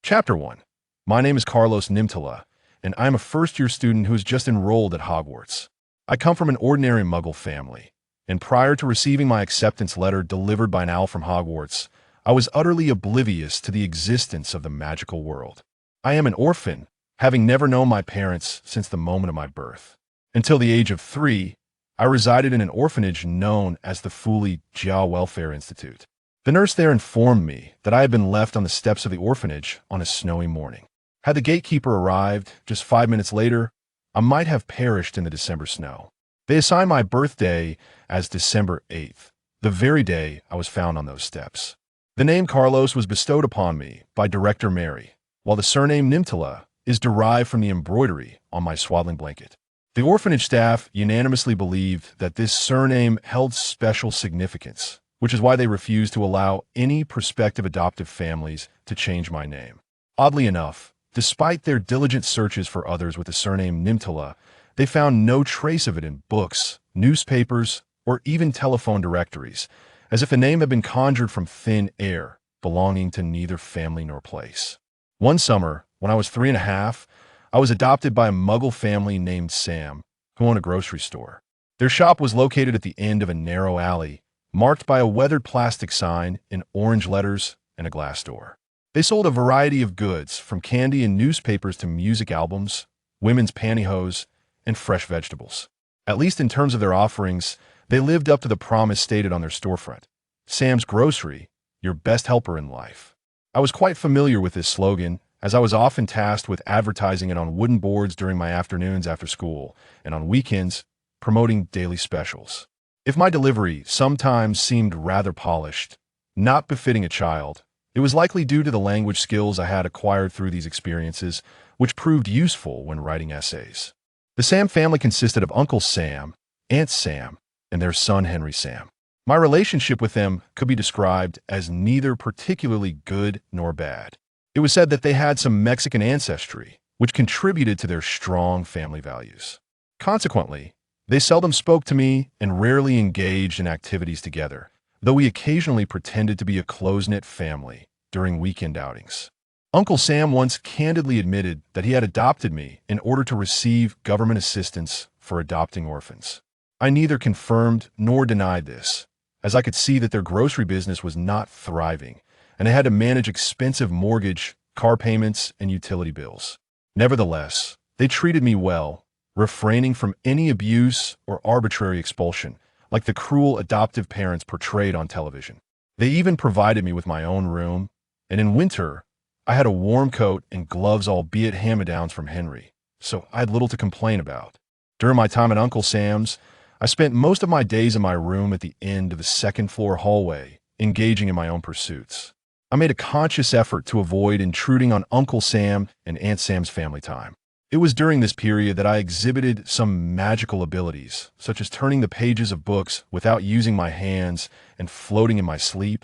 Chapter 1. My name is Carlos Nimtara, and I'm a first-year student who has just enrolled at Hogwarts. I come from an ordinary Muggle family, and prior to receiving my acceptance letter delivered by an owl from Hogwarts, I was utterly oblivious to the existence of the magical world. I am an orphan, having never known my parents since the moment of my birth. Until the age of 3, I resided in an orphanage known as the Fully Jia Welfare Institute. The nurse there informed me that I had been left on the steps of the orphanage on a snowy morning. Had the gatekeeper arrived just 5 minutes later, I might have perished in the December snow. They assigned my birthday as December 8th, the very day I was found on those steps. The name Carlos was bestowed upon me by Director Mary, while the surname Nimtara is derived from the embroidery on my swaddling blanket. The orphanage staff unanimously believed that this surname held special significance, which is why they refused to allow any prospective adoptive families to change my name. Oddly enough, despite their diligent searches for others with the surname Nimtara, they found no trace of it in books, newspapers, or even telephone directories, as if the name had been conjured from thin air, belonging to neither family nor place. One summer, when I was 3.5, I was adopted by a Muggle family named Sam, who owned a grocery store. Their shop was located at the end of a narrow alley, marked by a weathered plastic sign in orange letters and a glass door. They sold a variety of goods, from candy and newspapers to music albums, women's pantyhose, and fresh vegetables. At least in terms of their offerings, they lived up to the promise stated on their storefront: Sam's Grocery, your best helper in life. I was quite familiar with this slogan, as I was often tasked with advertising it on wooden boards during my afternoons after school, and on weekends, promoting daily specials. If my delivery sometimes seemed rather polished, not befitting a child, it was likely due to the language skills I had acquired through these experiences, which proved useful when writing essays. The Sam family consisted of Uncle Sam, Aunt Sam, and their son Henry Sam. My relationship with them could be described as neither particularly good nor bad. It was said that they had some Mexican ancestry, which contributed to their strong family values. Consequently, they seldom spoke to me and rarely engaged in activities together, though we occasionally pretended to be a close-knit family during weekend outings. Uncle Sam once candidly admitted that he had adopted me in order to receive government assistance for adopting orphans. I neither confirmed nor denied this, as I could see that their grocery business was not thriving, and they had to manage expensive mortgage, car payments, and utility bills. Nevertheless, they treated me well, refraining from any abuse or arbitrary expulsion, like the cruel adoptive parents portrayed on television. They even provided me with my own room, and in winter, I had a warm coat and gloves, albeit hand-me-downs from Henry, so I had little to complain about. During my time at Uncle Sam's, I spent most of my days in my room at the end of the second-floor hallway, engaging in my own pursuits. I made a conscious effort to avoid intruding on Uncle Sam and Aunt Sam's family time. It was during this period that I exhibited some magical abilities, such as turning the pages of books without using my hands and floating in my sleep,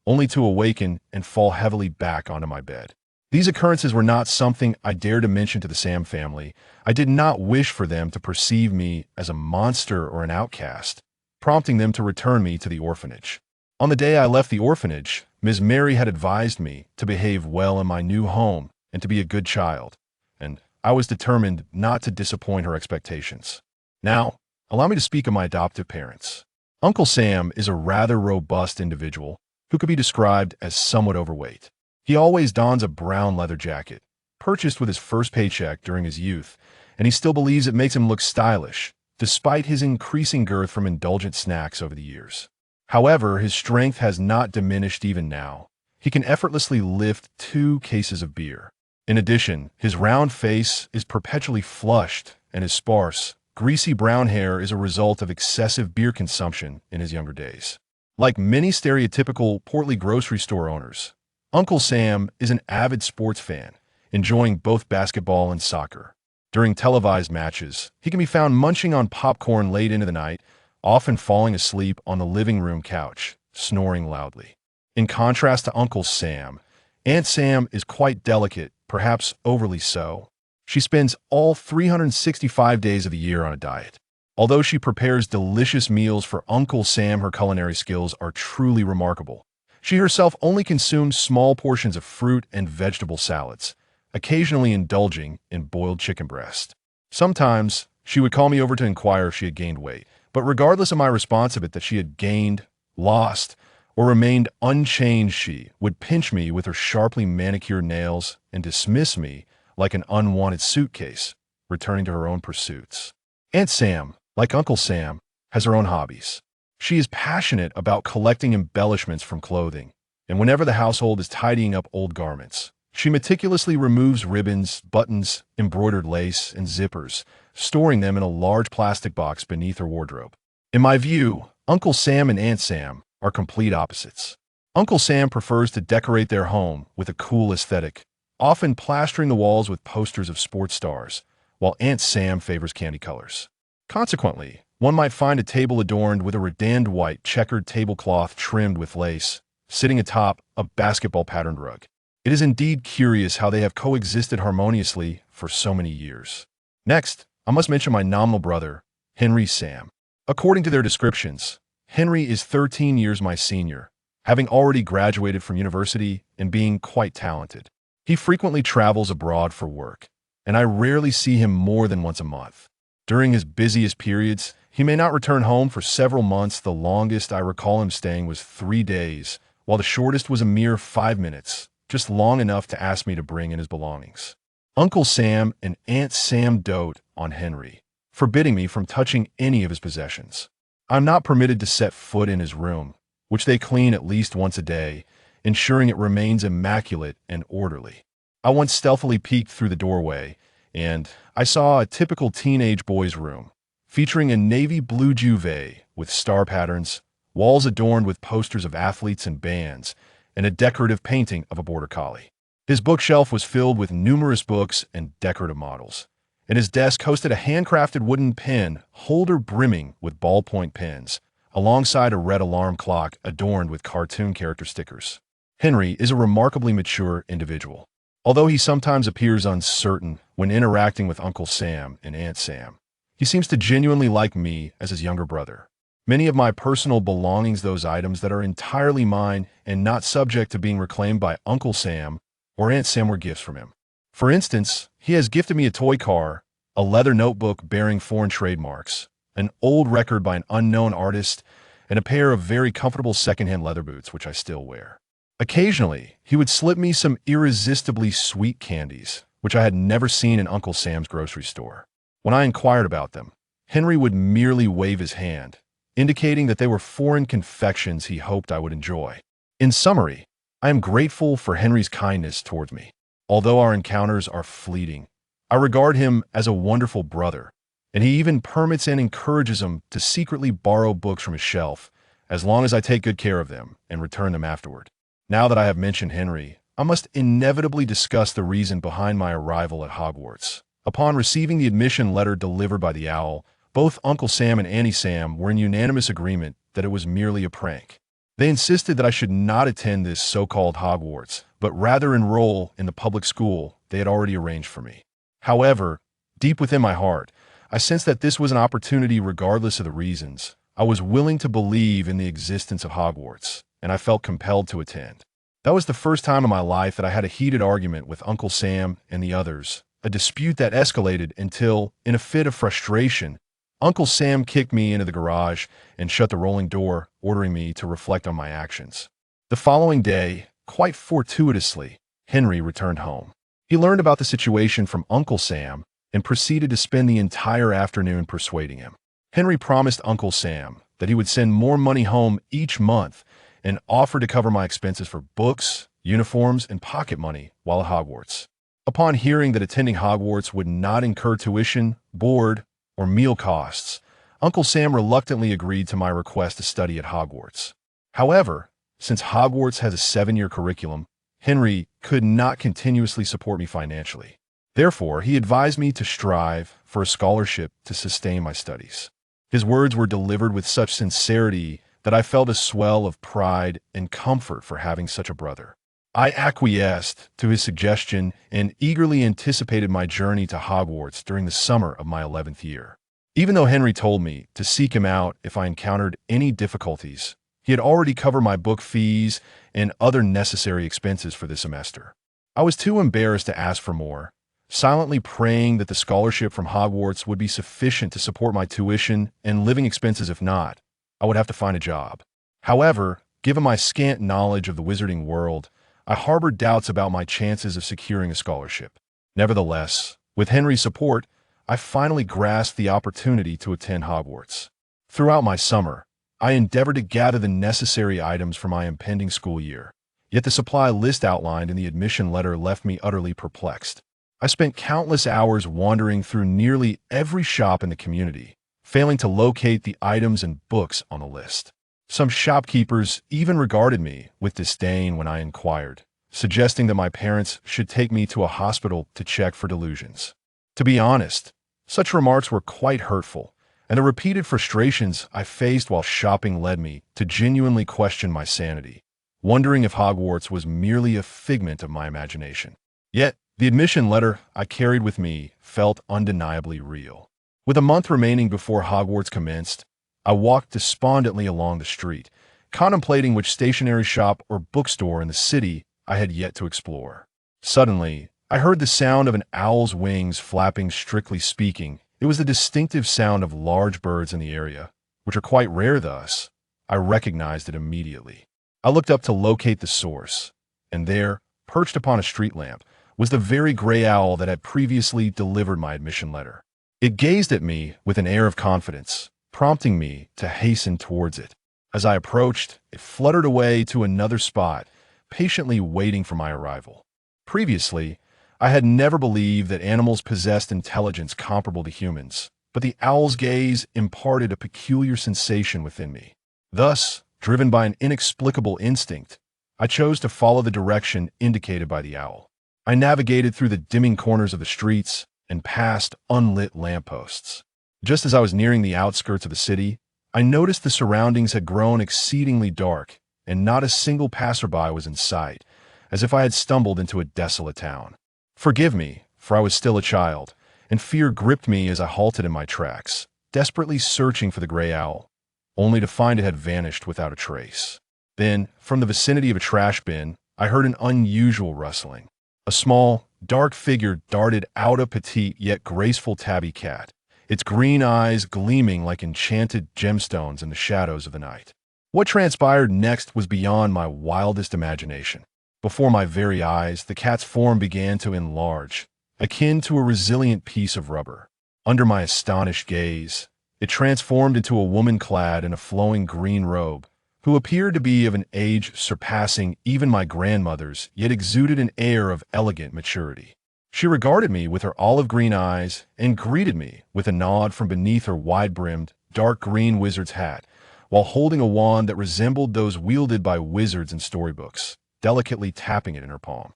only to awaken and fall heavily back onto my bed. These occurrences were not something I dared to mention to the Sam family. I did not wish for them to perceive me as a monster or an outcast, prompting them to return me to the orphanage. On the day I left the orphanage, Ms. Mary had advised me to behave well in my new home and to be a good child, and I was determined not to disappoint her expectations. Now, allow me to speak of my adoptive parents. Uncle Sam is a rather robust individual who could be described as somewhat overweight. He always dons a brown leather jacket, purchased with his first paycheck during his youth, and he still believes it makes him look stylish, despite his increasing girth from indulgent snacks over the years. However, his strength has not diminished even now. He can effortlessly lift 2 cases of beer. In addition, his round face is perpetually flushed, and his sparse, greasy brown hair is a result of excessive beer consumption in his younger days. Like many stereotypical portly grocery store owners, Uncle Sam is an avid sports fan, enjoying both basketball and soccer. During televised matches, he can be found munching on popcorn late into the night, often falling asleep on the living room couch, snoring loudly. In contrast to Uncle Sam, Aunt Sam is quite delicate, perhaps overly so. She spends all 365 days of the year on a diet. Although she prepares delicious meals for Uncle Sam, her culinary skills are truly remarkable, She herself only consumed small portions of fruit and vegetable salads, occasionally indulging in boiled chicken breast. Sometimes, she would call me over to inquire if she had gained weight, but regardless of my response of it that she had gained, lost, or remained unchanged, she would pinch me with her sharply manicured nails and dismiss me like an unwanted suitcase, returning to her own pursuits. Aunt Sam, like Uncle Sam, has her own hobbies. She is passionate about collecting embellishments from clothing, and whenever the household is tidying up old garments, she meticulously removes ribbons, buttons, embroidered lace, and zippers, storing them in a large plastic box beneath her wardrobe. In my view, Uncle Sam and Aunt Sam are complete opposites. Uncle Sam prefers to decorate their home with a cool aesthetic, often plastering the walls with posters of sports stars, while Aunt Sam favors candy colors. Consequently, one might find a table adorned with a redanned white checkered tablecloth trimmed with lace, sitting atop a basketball-patterned rug. It is indeed curious how they have coexisted harmoniously for so many years. Next, I must mention my nominal brother, Henry Sam. According to their descriptions, Henry is 13 years my senior, having already graduated from university and being quite talented. He frequently travels abroad for work, and I rarely see him more than once a month. During his busiest periods, he may not return home for several months. The longest I recall him staying was 3 days, while the shortest was a mere 5 minutes, just long enough to ask me to bring in his belongings. Uncle Sam and Aunt Sam dote on Henry, forbidding me from touching any of his possessions. I'm not permitted to set foot in his room, which they clean at least once a day, ensuring it remains immaculate and orderly. I once stealthily peeked through the doorway, and I saw a typical teenage boy's room, featuring a navy blue duvet with star patterns, walls adorned with posters of athletes and bands, and a decorative painting of a border collie. His bookshelf was filled with numerous books and decorative models, and his desk hosted a handcrafted wooden pen holder brimming with ballpoint pens, alongside a red alarm clock adorned with cartoon character stickers. Henry is a remarkably mature individual. Although he sometimes appears uncertain when interacting with Uncle Sam and Aunt Sam, he seems to genuinely like me as his younger brother. Many of my personal belongings, those items that are entirely mine and not subject to being reclaimed by Uncle Sam or Aunt Sam, were gifts from him. For instance, he has gifted me a toy car, a leather notebook bearing foreign trademarks, an old record by an unknown artist, and a pair of very comfortable secondhand leather boots, which I still wear. Occasionally, he would slip me some irresistibly sweet candies, which I had never seen in Uncle Sam's grocery store. When I inquired about them, Henry would merely wave his hand, indicating that they were foreign confections he hoped I would enjoy. In summary, I am grateful for Henry's kindness towards me. Although our encounters are fleeting, I regard him as a wonderful brother, and he even permits and encourages him to secretly borrow books from his shelf, as long as I take good care of them and return them afterward. Now that I have mentioned Henry, I must inevitably discuss the reason behind my arrival at Hogwarts. Upon receiving the admission letter delivered by the owl, both Uncle Sam and Auntie Sam were in unanimous agreement that it was merely a prank. They insisted that I should not attend this so-called Hogwarts, but rather enroll in the public school they had already arranged for me. However, deep within my heart, I sensed that this was an opportunity regardless of the reasons. I was willing to believe in the existence of Hogwarts, and I felt compelled to attend. That was the first time in my life that I had a heated argument with Uncle Sam and the others, a dispute that escalated until, in a fit of frustration, Uncle Sam kicked me into the garage and shut the rolling door, ordering me to reflect on my actions. The following day, quite fortuitously, Henry returned home. He learned about the situation from Uncle Sam and proceeded to spend the entire afternoon persuading him. Henry promised Uncle Sam that he would send more money home each month and offered to cover my expenses for books, uniforms, and pocket money while at Hogwarts. Upon hearing that attending Hogwarts would not incur tuition, board, or meal costs, Uncle Sam reluctantly agreed to my request to study at Hogwarts. However, since Hogwarts has a 7-year curriculum, Henry could not continuously support me financially. Therefore, he advised me to strive for a scholarship to sustain my studies. His words were delivered with such sincerity that I felt a swell of pride and comfort for having such a brother. I acquiesced to his suggestion and eagerly anticipated my journey to Hogwarts during the summer of my 11th year. Even though Henry told me to seek him out if I encountered any difficulties, He had already covered my book fees and other necessary expenses for the semester. I was too embarrassed to ask for more, silently praying that the scholarship from Hogwarts would be sufficient to support my tuition and living expenses. If not, I would have to find a job. However, given my scant knowledge of the wizarding world, I harbored doubts about my chances of securing a scholarship. Nevertheless, with Henry's support, I finally grasped the opportunity to attend Hogwarts. Throughout my summer, I endeavored to gather the necessary items for my impending school year, yet the supply list outlined in the admission letter left me utterly perplexed. I spent countless hours wandering through nearly every shop in the community, failing to locate the items and books on the list. Some shopkeepers even regarded me with disdain when I inquired, suggesting that my parents should take me to a hospital to check for delusions. To be honest, such remarks were quite hurtful, and the repeated frustrations I faced while shopping led me to genuinely question my sanity, wondering if Hogwarts was merely a figment of my imagination. Yet, the admission letter I carried with me felt undeniably real. With a month remaining before Hogwarts commenced, I walked despondently along the street, contemplating which stationery shop or bookstore in the city I had yet to explore. Suddenly, I heard the sound of an owl's wings flapping. Strictly speaking, it was the distinctive sound of large birds in the area, which are quite rare thus. I recognized it immediately. I looked up to locate the source, and there, perched upon a street lamp, was the very gray owl that had previously delivered my admission letter. It gazed at me with an air of confidence, prompting me to hasten towards it. As I approached, it fluttered away to another spot, patiently waiting for my arrival. Previously, I had never believed that animals possessed intelligence comparable to humans, but the owl's gaze imparted a peculiar sensation within me. Thus, driven by an inexplicable instinct, I chose to follow the direction indicated by the owl. I navigated through the dimming corners of the streets and past unlit lampposts. Just as I was nearing the outskirts of the city, I noticed the surroundings had grown exceedingly dark, and not a single passerby was in sight, as if I had stumbled into a desolate town. Forgive me, for I was still a child, and fear gripped me as I halted in my tracks, desperately searching for the gray owl, only to find it had vanished without a trace. Then, from the vicinity of a trash bin, I heard an unusual rustling. A small, dark figure darted out, a petite yet graceful tabby cat, its green eyes gleaming like enchanted gemstones in the shadows of the night. What transpired next was beyond my wildest imagination. Before my very eyes, the cat's form began to enlarge, akin to a resilient piece of rubber. Under my astonished gaze, it transformed into a woman clad in a flowing green robe, who appeared to be of an age surpassing even my grandmother's, yet exuded an air of elegant maturity. She regarded me with her olive green eyes and greeted me with a nod from beneath her wide-brimmed, dark green wizard's hat, while holding a wand that resembled those wielded by wizards in storybooks, delicately tapping it in her palm.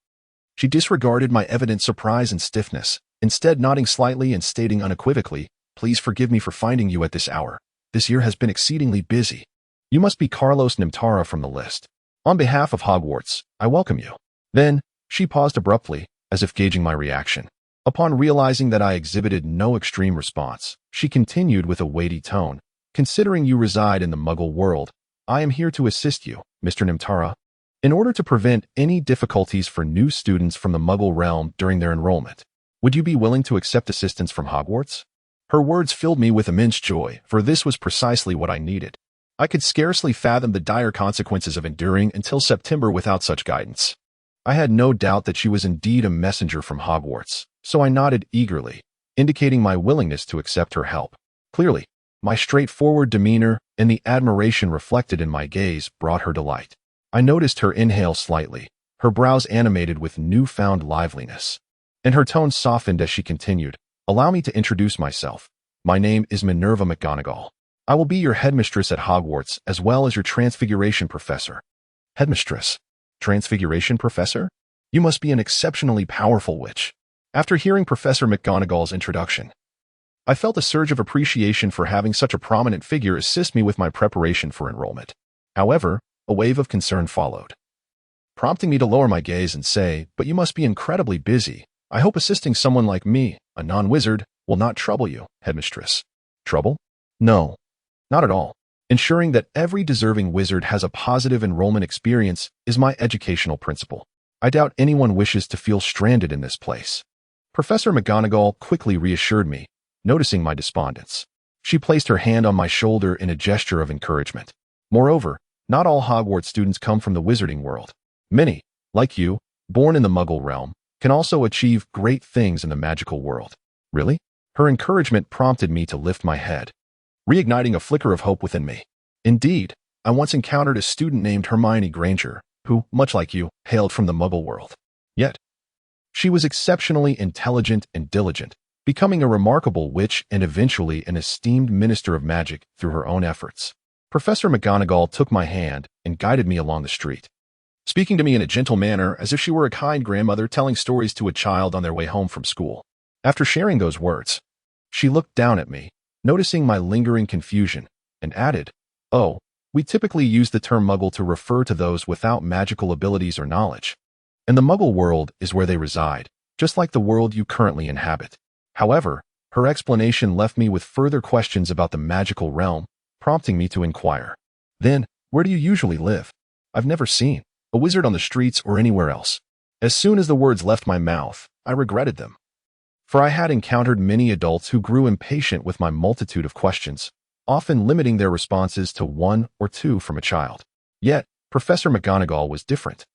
She disregarded my evident surprise and stiffness, instead nodding slightly and stating unequivocally, "Please forgive me for finding you at this hour. This year has been exceedingly busy. You must be Carlos Nimtara from the list. On behalf of Hogwarts, I welcome you." Then, she paused abruptly, as if gauging my reaction. Upon realizing that I exhibited no extreme response, she continued with a weighty tone, "Considering you reside in the Muggle world, I am here to assist you, Mr. Nimtara, in order to prevent any difficulties for new students from the Muggle realm during their enrollment. Would you be willing to accept assistance from Hogwarts?" Her words filled me with immense joy, for this was precisely what I needed. I could scarcely fathom the dire consequences of enduring until September without such guidance. I had no doubt that she was indeed a messenger from Hogwarts, so I nodded eagerly, indicating my willingness to accept her help. Clearly, my straightforward demeanor and the admiration reflected in my gaze brought her delight. I noticed her inhale slightly, her brows animated with newfound liveliness, and her tone softened as she continued, "Allow me to introduce myself. My name is Minerva McGonagall. I will be your headmistress at Hogwarts as well as your transfiguration professor." "Headmistress? Transfiguration professor? You must be an exceptionally powerful witch." After hearing Professor McGonagall's introduction, I felt a surge of appreciation for having such a prominent figure assist me with my preparation for enrollment. However, a wave of concern followed, prompting me to lower my gaze and say, "But you must be incredibly busy. I hope assisting someone like me, a non-wizard, will not trouble you, headmistress." "Trouble? No, not at all. Ensuring that every deserving wizard has a positive enrollment experience is my educational principle. I doubt anyone wishes to feel stranded in this place. Professor McGonagall quickly reassured me, noticing my despondence. She placed her hand on my shoulder in a gesture of encouragement. Moreover, not all Hogwarts students come from the wizarding world. Many, like you, born in the Muggle realm, can also achieve great things in the magical world. Really? Her encouragement prompted me to lift my head, reigniting a flicker of hope within me. Indeed, I once encountered a student named Hermione Granger, who, much like you, hailed from the Muggle world. Yet, she was exceptionally intelligent and diligent, becoming a remarkable witch and eventually an esteemed minister of magic through her own efforts. Professor McGonagall took my hand and guided me along the street, speaking to me in a gentle manner as if she were a kind grandmother telling stories to a child on their way home from school. After sharing those words, she looked down at me, noticing my lingering confusion, and added, "Oh, we typically use the term Muggle to refer to those without magical abilities or knowledge. And the Muggle world is where they reside, just like the world you currently inhabit." However, her explanation left me with further questions about the magical realm, prompting me to inquire. "Then, where do you usually live? I've never seen a wizard on the streets or anywhere else." As soon as the words left my mouth, I regretted them. For I had encountered many adults who grew impatient with my multitude of questions, often limiting their responses to one or two from a child. Yet, Professor McGonagall was different.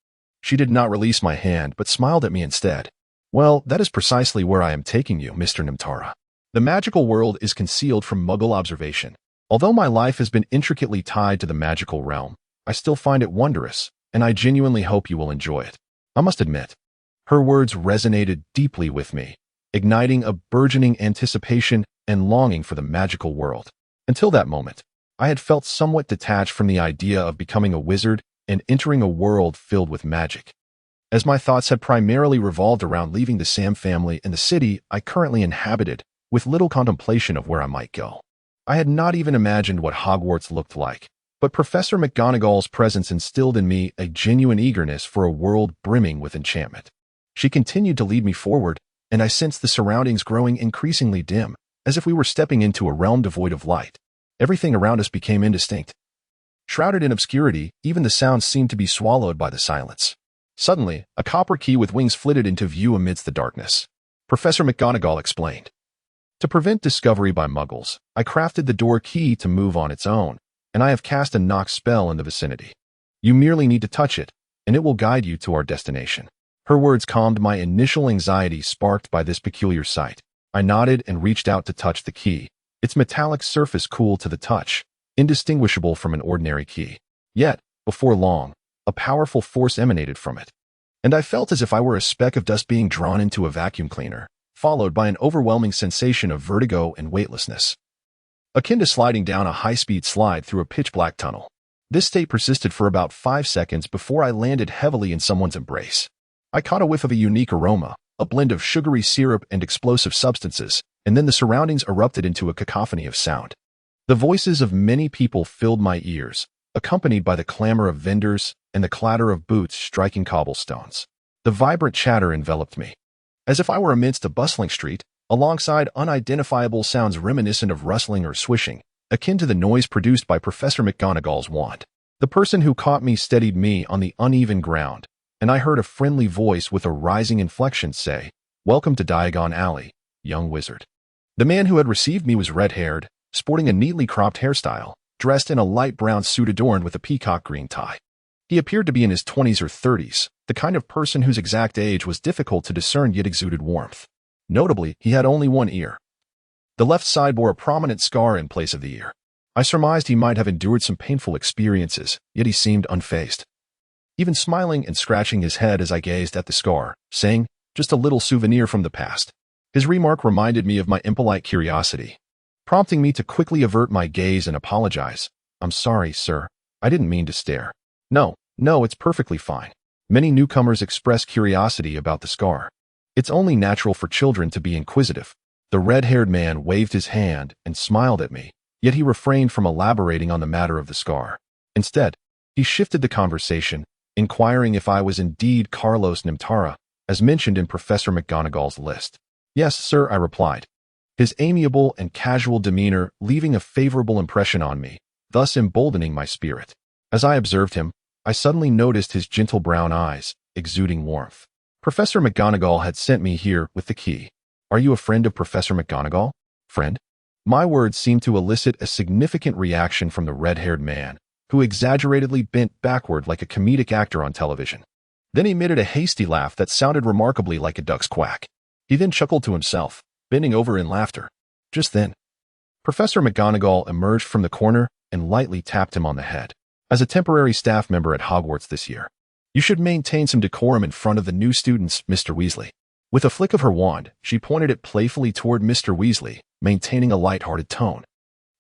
She did not release my hand, but smiled at me instead. "Well, that is precisely where I am taking you, Mr. Nimtara. The magical world is concealed from Muggle observation. Although my life has been intricately tied to the magical realm, I still find it wondrous, and I genuinely hope you will enjoy it." I must admit, her words resonated deeply with me, igniting a burgeoning anticipation and longing for the magical world. Until that moment, I had felt somewhat detached from the idea of becoming a wizard and entering a world filled with magic, as my thoughts had primarily revolved around leaving the Sam family and the city I currently inhabited, with little contemplation of where I might go. I had not even imagined what Hogwarts looked like, but Professor McGonagall's presence instilled in me a genuine eagerness for a world brimming with enchantment. She continued to lead me forward, and I sensed the surroundings growing increasingly dim, as if we were stepping into a realm devoid of light. Everything around us became indistinct. Shrouded in obscurity, even the sounds seemed to be swallowed by the silence. Suddenly, a copper key with wings flitted into view amidst the darkness. Professor McGonagall explained. "To prevent discovery by Muggles, I crafted the door key to move on its own, and I have cast a knock spell in the vicinity. You merely need to touch it, and it will guide you to our destination." Her words calmed my initial anxiety sparked by this peculiar sight. I nodded and reached out to touch the key, its metallic surface cool to the touch, indistinguishable from an ordinary key. Yet, before long, a powerful force emanated from it, and I felt as if I were a speck of dust being drawn into a vacuum cleaner, followed by an overwhelming sensation of vertigo and weightlessness, akin to sliding down a high-speed slide through a pitch-black tunnel. This state persisted for about 5 seconds before I landed heavily in someone's embrace. I caught a whiff of a unique aroma, a blend of sugary syrup and explosive substances, and then the surroundings erupted into a cacophony of sound. The voices of many people filled my ears, accompanied by the clamor of vendors and the clatter of boots striking cobblestones. The vibrant chatter enveloped me, as if I were amidst a bustling street, alongside unidentifiable sounds reminiscent of rustling or swishing, akin to the noise produced by Professor McGonagall's wand. The person who caught me steadied me on the uneven ground, and I heard a friendly voice with a rising inflection say, "Welcome to Diagon Alley, young wizard." The man who had received me was red-haired, sporting a neatly cropped hairstyle, dressed in a light brown suit adorned with a peacock green tie. He appeared to be in his 20s or 30s, the kind of person whose exact age was difficult to discern yet exuded warmth. Notably, he had only one ear. The left side bore a prominent scar in place of the ear. I surmised he might have endured some painful experiences, yet he seemed unfazed, even smiling and scratching his head as I gazed at the scar, saying, "Just a little souvenir from the past." His remark reminded me of my impolite curiosity, prompting me to quickly avert my gaze and apologize. "I'm sorry, sir. I didn't mean to stare." No, it's perfectly fine." Many newcomers express curiosity about the scar. It's only natural for children to be inquisitive. The red-haired man waved his hand and smiled at me, yet he refrained from elaborating on the matter of the scar. Instead, he shifted the conversation, inquiring if I was indeed Carlos Nimtara, as mentioned in Professor McGonagall's list. "Yes, sir," I replied, his amiable and casual demeanor leaving a favorable impression on me, thus emboldening my spirit. As I observed him, I suddenly noticed his gentle brown eyes, exuding warmth. Professor McGonagall had sent me here with the key. Are you a friend of Professor McGonagall? Friend? My words seemed to elicit a significant reaction from the red-haired man, who exaggeratedly bent backward like a comedic actor on television. Then he emitted a hasty laugh that sounded remarkably like a duck's quack. He then chuckled to himself, bending over in laughter. Just then, Professor McGonagall emerged from the corner and lightly tapped him on the head. As a temporary staff member at Hogwarts this year, you should maintain some decorum in front of the new students, Mr. Weasley. With a flick of her wand, she pointed it playfully toward Mr. Weasley, maintaining a light-hearted tone.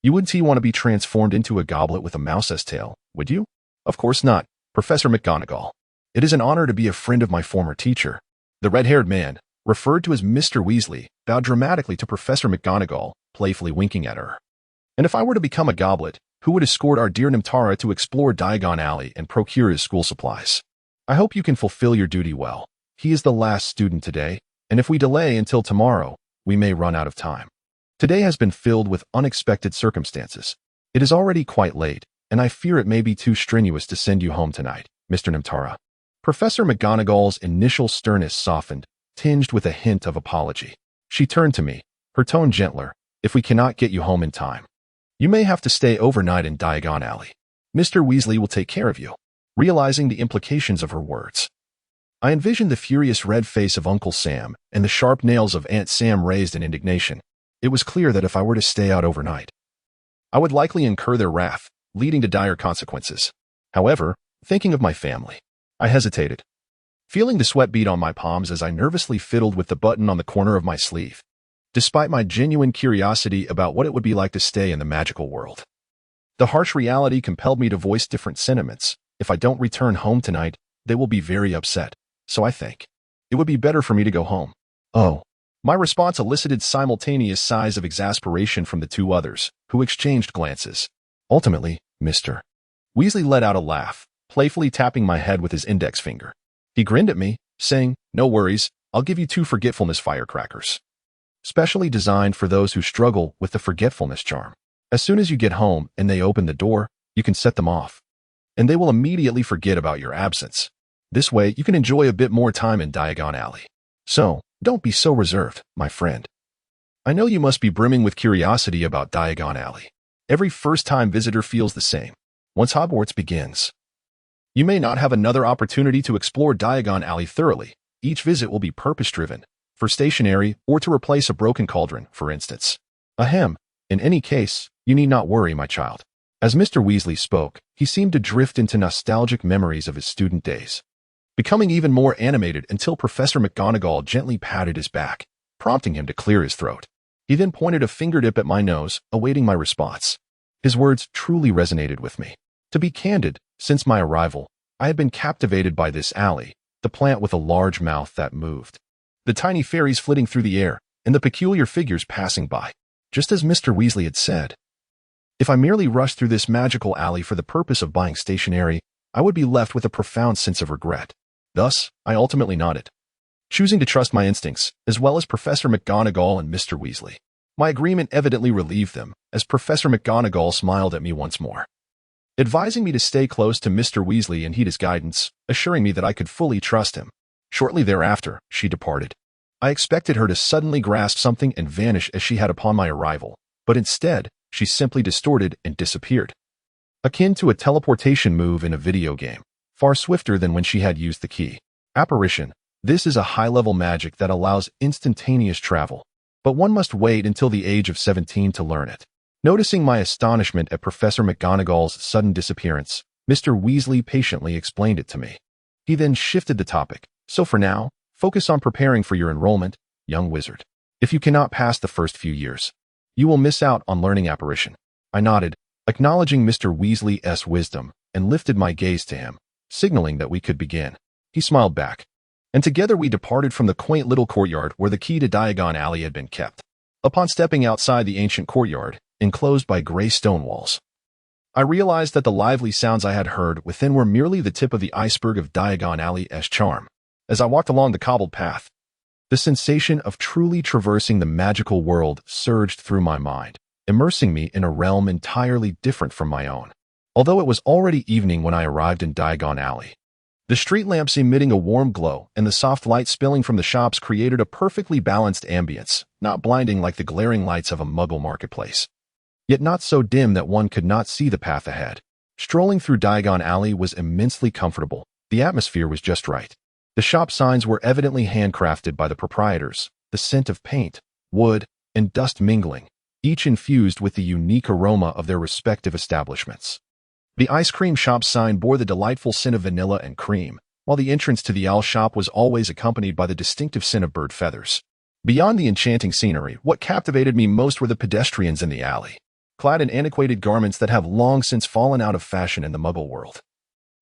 You wouldn't want to be transformed into a goblet with a mouse's tail, would you? Of course not, Professor McGonagall. It is an honor to be a friend of my former teacher. The red-haired man, referred to as Mr. Weasley, bowed dramatically to Professor McGonagall, playfully winking at her. And if I were to become a goblet, who would escort our dear Nimtara to explore Diagon Alley and procure his school supplies? I hope you can fulfill your duty well. He is the last student today, and if we delay until tomorrow, we may run out of time. Today has been filled with unexpected circumstances. It is already quite late, and I fear it may be too strenuous to send you home tonight, Mr. Nimtara. Professor McGonagall's initial sternness softened, tinged with a hint of apology. She turned to me, her tone gentler. If we cannot get you home in time, you may have to stay overnight in Diagon Alley. Mr. Weasley will take care of you. Realizing the implications of her words, I envisioned the furious red face of Uncle Sam and the sharp nails of Aunt Sam raised in indignation. It was clear that if I were to stay out overnight, I would likely incur their wrath, leading to dire consequences. However, thinking of my family, I hesitated, feeling the sweat bead on my palms as I nervously fiddled with the button on the corner of my sleeve, despite my genuine curiosity about what it would be like to stay in the magical world. The harsh reality compelled me to voice different sentiments. If I don't return home tonight, they will be very upset, so I think it would be better for me to go home. Oh. My response elicited simultaneous sighs of exasperation from the two others, who exchanged glances. Ultimately, Mr. Weasley let out a laugh, playfully tapping my head with his index finger. He grinned at me, saying, "No worries, I'll give you 2 forgetfulness firecrackers, specially designed for those who struggle with the forgetfulness charm. As soon as you get home and they open the door, you can set them off, and they will immediately forget about your absence. This way, you can enjoy a bit more time in Diagon Alley. So, don't be so reserved, my friend. I know you must be brimming with curiosity about Diagon Alley. Every first-time visitor feels the same. Once Hogwarts begins, you may not have another opportunity to explore Diagon Alley thoroughly. Each visit will be purpose-driven, for stationery or to replace a broken cauldron, for instance. Ahem. In any case, you need not worry, my child." As Mr. Weasley spoke, he seemed to drift into nostalgic memories of his student days, becoming even more animated until Professor McGonagall gently patted his back, prompting him to clear his throat. He then pointed a fingertip at my nose, awaiting my response. His words truly resonated with me. To be candid, since my arrival, I had been captivated by this alley, the plant with a large mouth that moved, the tiny fairies flitting through the air, and the peculiar figures passing by. Just as Mr. Weasley had said, if I merely rushed through this magical alley for the purpose of buying stationery, I would be left with a profound sense of regret. Thus, I ultimately nodded, choosing to trust my instincts, as well as Professor McGonagall and Mr. Weasley. My agreement evidently relieved them, as Professor McGonagall smiled at me once more, advising me to stay close to Mr. Weasley and heed his guidance, assuring me that I could fully trust him. Shortly thereafter, she departed. I expected her to suddenly grasp something and vanish as she had upon my arrival, but instead, she simply distorted and disappeared, akin to a teleportation move in a video game, far swifter than when she had used the key. Apparition. This is a high-level magic that allows instantaneous travel, but one must wait until the age of 17 to learn it. Noticing my astonishment at Professor McGonagall's sudden disappearance, Mr. Weasley patiently explained it to me. He then shifted the topic. So for now, focus on preparing for your enrollment, young wizard. If you cannot pass the first few years, you will miss out on learning apparition. I nodded, acknowledging Mr. Weasley's wisdom, and lifted my gaze to him, signaling that we could begin. He smiled back, and together we departed from the quaint little courtyard where the key to Diagon Alley had been kept. Upon stepping outside the ancient courtyard, enclosed by gray stone walls, I realized that the lively sounds I had heard within were merely the tip of the iceberg of Diagon Alley's charm. As I walked along the cobbled path, the sensation of truly traversing the magical world surged through my mind. immersing me in a realm entirely different from my own. Although it was already evening when I arrived in Diagon Alley, the street lamps emitting a warm glow and the soft light spilling from the shops created a perfectly balanced ambience, not blinding like the glaring lights of a Muggle marketplace, yet not so dim that one could not see the path ahead. Strolling through Diagon Alley was immensely comfortable. The atmosphere was just right. The shop signs were evidently handcrafted by the proprietors, the scent of paint, wood, and dust mingling, each infused with the unique aroma of their respective establishments. The ice cream shop sign bore the delightful scent of vanilla and cream, while the entrance to the owl shop was always accompanied by the distinctive scent of bird feathers. Beyond the enchanting scenery, what captivated me most were the pedestrians in the alley, clad in antiquated garments that have long since fallen out of fashion in the Muggle world.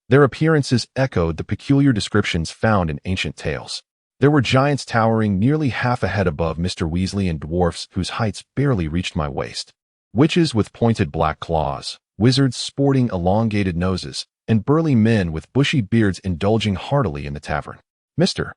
Their appearances echoed the peculiar descriptions found in ancient tales. There were giants towering nearly half a head above Mr. Weasley and dwarfs whose heights barely reached my waist, witches with pointed black claws, wizards sporting elongated noses, and burly men with bushy beards indulging heartily in the tavern. Mr.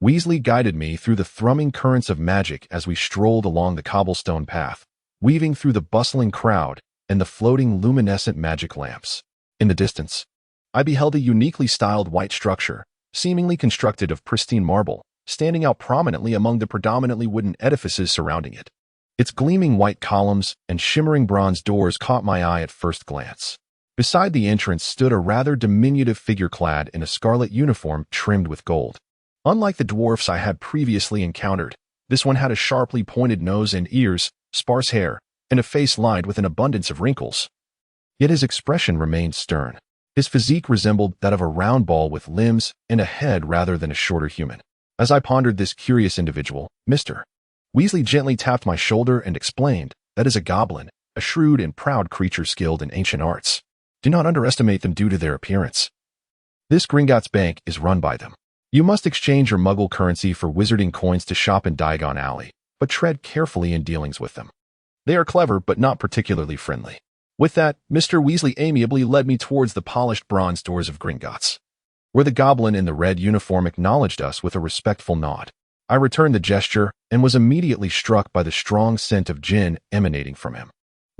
Weasley guided me through the thrumming currents of magic as we strolled along the cobblestone path, weaving through the bustling crowd and the floating luminescent magic lamps. In the distance, I beheld a uniquely styled white structure, seemingly constructed of pristine marble, standing out prominently among the predominantly wooden edifices surrounding it. Its gleaming white columns and shimmering bronze doors caught my eye at first glance. Beside the entrance stood a rather diminutive figure clad in a scarlet uniform trimmed with gold. Unlike the dwarfs I had previously encountered, this one had a sharply pointed nose and ears, sparse hair, and a face lined with an abundance of wrinkles. Yet his expression remained stern. His physique resembled that of a round ball with limbs and a head rather than a shorter human. As I pondered this curious individual, Mr. Weasley gently tapped my shoulder and explained, "That is a goblin, a shrewd and proud creature skilled in ancient arts. Do not underestimate them due to their appearance. This Gringotts bank is run by them. You must exchange your Muggle currency for wizarding coins to shop in Diagon Alley, but tread carefully in dealings with them. They are clever but not particularly friendly." With that, Mr. Weasley amiably led me towards the polished bronze doors of Gringotts, where the goblin in the red uniform acknowledged us with a respectful nod. I returned the gesture and was immediately struck by the strong scent of gin emanating from him.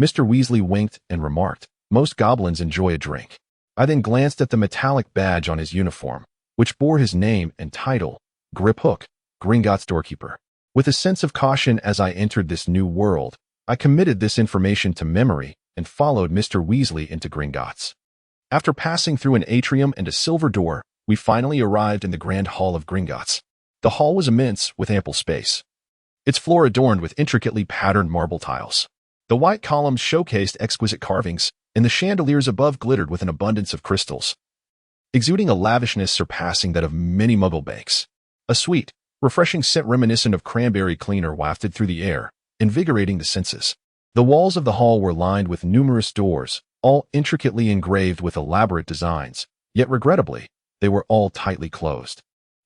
Mr. Weasley winked and remarked, "Most goblins enjoy a drink." I then glanced at the metallic badge on his uniform, which bore his name and title, Griphook, Gringotts doorkeeper. With a sense of caution as I entered this new world, I committed this information to memory and followed Mr. Weasley into Gringotts. After passing through an atrium and a silver door, we finally arrived in the grand hall of Gringotts. The hall was immense, with ample space, its floor adorned with intricately patterned marble tiles. The white columns showcased exquisite carvings, and the chandeliers above glittered with an abundance of crystals, exuding a lavishness surpassing that of many Muggle banks. A sweet, refreshing scent reminiscent of cranberry cleaner wafted through the air, invigorating the senses. The walls of the hall were lined with numerous doors, all intricately engraved with elaborate designs, yet regrettably, they were all tightly closed,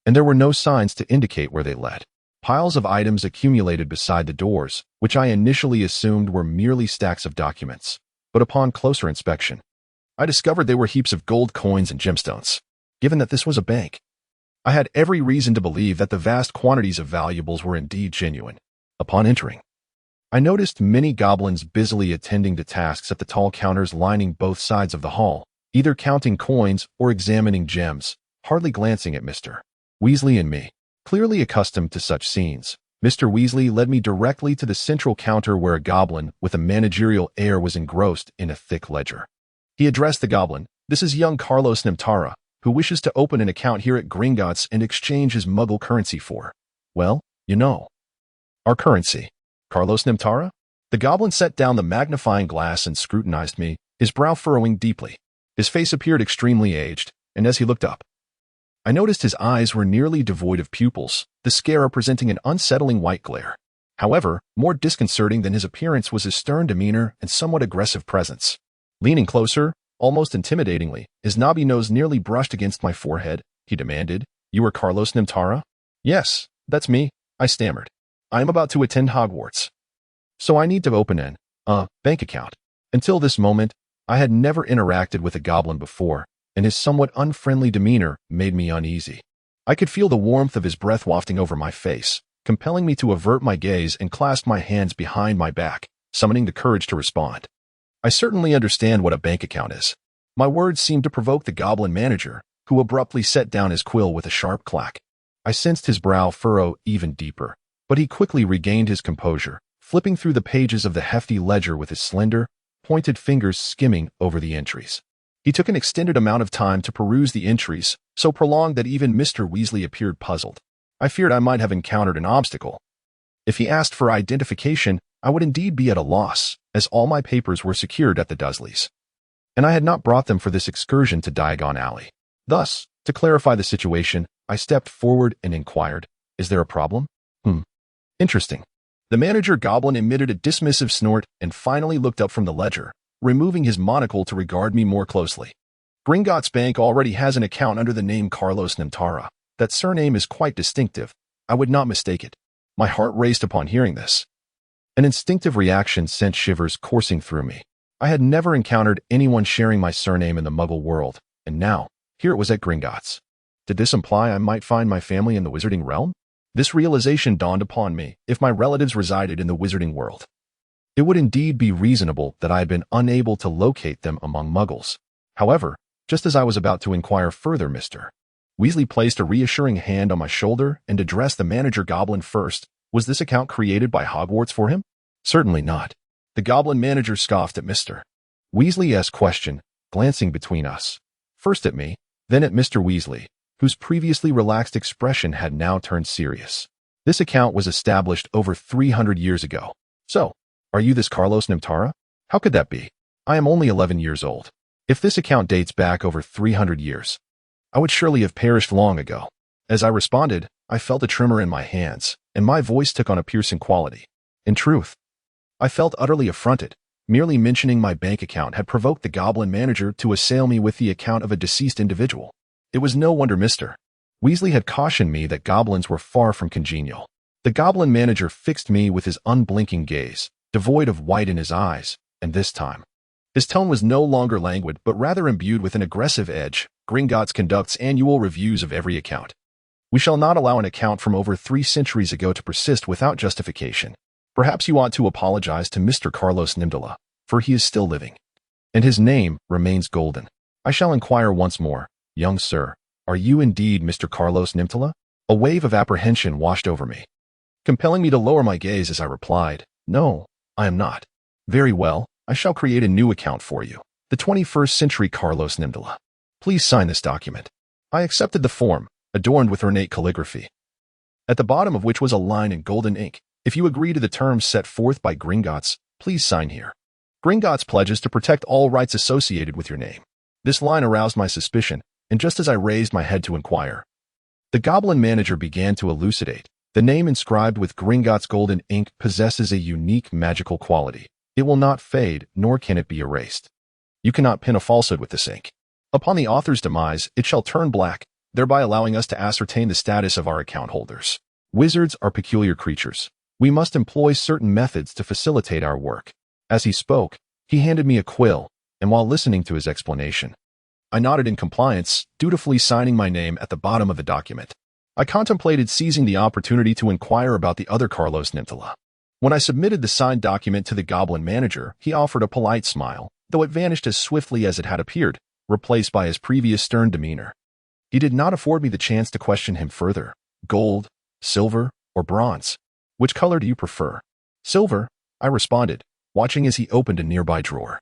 and there were no signs to indicate where they led. Piles of items accumulated beside the doors, which I initially assumed were merely stacks of documents, but upon closer inspection, I discovered they were heaps of gold coins and gemstones. Given that this was a bank, I had every reason to believe that the vast quantities of valuables were indeed genuine. Upon entering, I noticed many goblins busily attending to tasks at the tall counters lining both sides of the hall, either counting coins or examining gems, hardly glancing at Mr. Weasley and me. Clearly accustomed to such scenes, Mr. Weasley led me directly to the central counter where a goblin with a managerial air was engrossed in a thick ledger. He addressed the goblin, "This is young Carlos Nimtara, who wishes to open an account here at Gringotts and exchange his Muggle currency for, well, you know, our currency." "Carlos Nimtara?" The goblin set down the magnifying glass and scrutinized me, his brow furrowing deeply. His face appeared extremely aged, and as he looked up, I noticed his eyes were nearly devoid of pupils, the scare presenting an unsettling white glare. However, more disconcerting than his appearance was his stern demeanor and somewhat aggressive presence. Leaning closer, almost intimidatingly, his knobby nose nearly brushed against my forehead, he demanded, "You are Carlos Nimtara?" "Yes, that's me," I stammered. "I am about to attend Hogwarts, so I need to open an bank account." Until this moment, I had never interacted with a goblin before, and his somewhat unfriendly demeanor made me uneasy. I could feel the warmth of his breath wafting over my face, compelling me to avert my gaze and clasp my hands behind my back, summoning the courage to respond. I certainly understand what a bank account is. My words seemed to provoke the goblin manager, who abruptly set down his quill with a sharp clack. I sensed his brow furrow even deeper, but he quickly regained his composure, flipping through the pages of the hefty ledger with his slender, pointed fingers skimming over the entries. He took an extended amount of time to peruse the entries, so prolonged that even Mr. Weasley appeared puzzled. I feared I might have encountered an obstacle. If he asked for identification, I would indeed be at a loss, as all my papers were secured at the Dursleys. And I had not brought them for this excursion to Diagon Alley. Thus, to clarify the situation, I stepped forward and inquired, "Is there a problem?" Interesting. The manager goblin emitted a dismissive snort and finally looked up from the ledger, removing his monocle to regard me more closely. Gringotts Bank already has an account under the name Carlos Nimtara. That surname is quite distinctive. I would not mistake it. My heart raced upon hearing this. An instinctive reaction sent shivers coursing through me. I had never encountered anyone sharing my surname in the Muggle world, and now, here it was at Gringotts. Did this imply I might find my family in the wizarding realm? This realization dawned upon me if my relatives resided in the wizarding world. It would indeed be reasonable that I had been unable to locate them among Muggles. However, just as I was about to inquire further, Mr. Weasley placed a reassuring hand on my shoulder and addressed the manager goblin first. Was this account created by Hogwarts for him? Certainly not. The goblin manager scoffed at Mr. Weasley's question, glancing between us. First at me, then at Mr. Weasley, whose previously relaxed expression had now turned serious. This account was established over 300 years ago. So, are you this Carlos Nimtara? How could that be? I am only 11 years old. If this account dates back over 300 years, I would surely have perished long ago. As I responded, I felt a tremor in my hands, and my voice took on a piercing quality. In truth, I felt utterly affronted. Merely mentioning my bank account had provoked the goblin manager to assail me with the account of a deceased individual. It was no wonder Mr. Weasley had cautioned me that goblins were far from congenial. The goblin manager fixed me with his unblinking gaze, devoid of white in his eyes, and this time, his tone was no longer languid but rather imbued with an aggressive edge. Gringotts conducts annual reviews of every account. We shall not allow an account from over 3 centuries ago to persist without justification. Perhaps you ought to apologize to Mr. Carlos Nimtara, for he is still living, and his name remains golden. I shall inquire once more, young sir, are you indeed Mr. Carlos Nimtara? A wave of apprehension washed over me, compelling me to lower my gaze as I replied, "No, I am not." "Very well, I shall create a new account for you. The 21st century Carlos Nimtara. Please sign this document." I accepted the form, adorned with ornate calligraphy, at the bottom of which was a line in golden ink. "If you agree to the terms set forth by Gringotts, please sign here. Gringotts pledges to protect all rights associated with your name." This line aroused my suspicion, and just as I raised my head to inquire, the goblin manager began to elucidate. The name inscribed with Gringotts golden ink possesses a unique magical quality. It will not fade, nor can it be erased. You cannot pin a falsehood with this ink. Upon the author's demise, it shall turn black, thereby allowing us to ascertain the status of our account holders. Wizards are peculiar creatures. We must employ certain methods to facilitate our work. As he spoke, he handed me a quill, and while listening to his explanation, I nodded in compliance, dutifully signing my name at the bottom of the document. I contemplated seizing the opportunity to inquire about the other Carlos Nimtara. When I submitted the signed document to the goblin manager, he offered a polite smile, though it vanished as swiftly as it had appeared, replaced by his previous stern demeanor. He did not afford me the chance to question him further. "Gold, silver, or bronze? Which color do you prefer?" "Silver," I responded, watching as he opened a nearby drawer,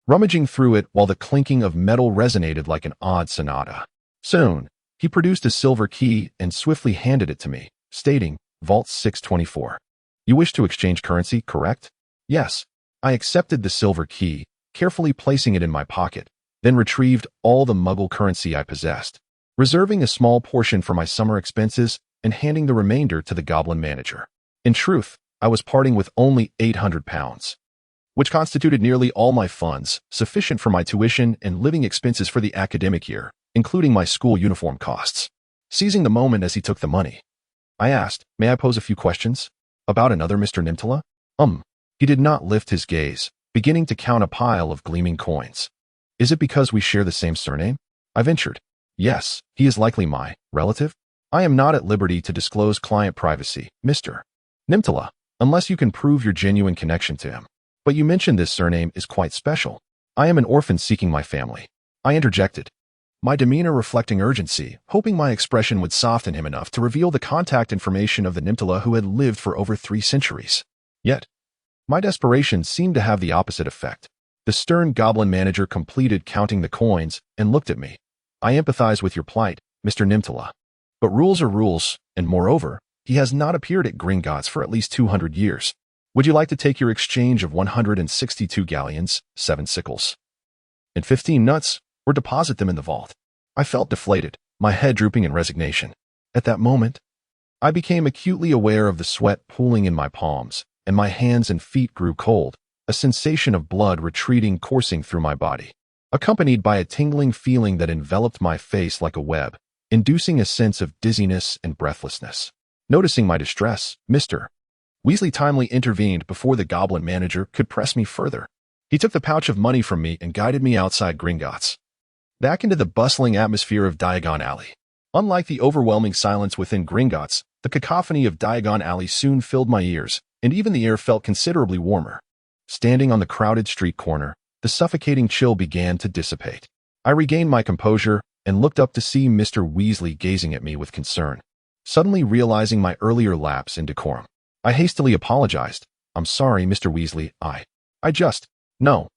rummaging through it while the clinking of metal resonated like an odd sonata. Soon, he produced a silver key and swiftly handed it to me, stating, "Vault 624. You wish to exchange currency, correct?" "Yes." I accepted the silver key, carefully placing it in my pocket, then retrieved all the Muggle currency I possessed, reserving a small portion for my summer expenses and handing the remainder to the goblin manager. In truth, I was parting with only £800, which constituted nearly all my funds, sufficient for my tuition and living expenses for the academic year, including my school uniform costs. Seizing the moment as he took the money, I asked, "May I pose a few questions? About another Mr. Nimtara?" He did not lift his gaze, beginning to count a pile of gleaming coins. "Is it because we share the same surname?" I ventured. "Yes, he is likely my relative." "I am not at liberty to disclose client privacy, Mr. Nimtara, unless you can prove your genuine connection to him." But you mentioned this surname is quite special. I am an orphan seeking my family. I interjected, my demeanor reflecting urgency, hoping my expression would soften him enough to reveal the contact information of the Nimtara who had lived for over 3 centuries. Yet, my desperation seemed to have the opposite effect. The stern goblin manager completed counting the coins and looked at me. I empathize with your plight, Mr. Nimtara. But rules are rules, and moreover, he has not appeared at Gringotts for at least 200 years. Would you like to take your exchange of 162 galleons, 7 sickles, and 15 nuts, or deposit them in the vault? I felt deflated, my head drooping in resignation. At that moment, I became acutely aware of the sweat pooling in my palms, and my hands and feet grew cold, a sensation of blood retreating coursing through my body, accompanied by a tingling feeling that enveloped my face like a web, inducing a sense of dizziness and breathlessness. Noticing my distress, Mr. Weasley timely intervened before the goblin manager could press me further. He took the pouch of money from me and guided me outside Gringotts, back into the bustling atmosphere of Diagon Alley. Unlike the overwhelming silence within Gringotts, the cacophony of Diagon Alley soon filled my ears, and even the air felt considerably warmer. Standing on the crowded street corner, the suffocating chill began to dissipate. I regained my composure and looked up to see Mr. Weasley gazing at me with concern. Suddenly realizing my earlier lapse in decorum, I hastily apologized. I'm sorry, Mr. Weasley, I just... No,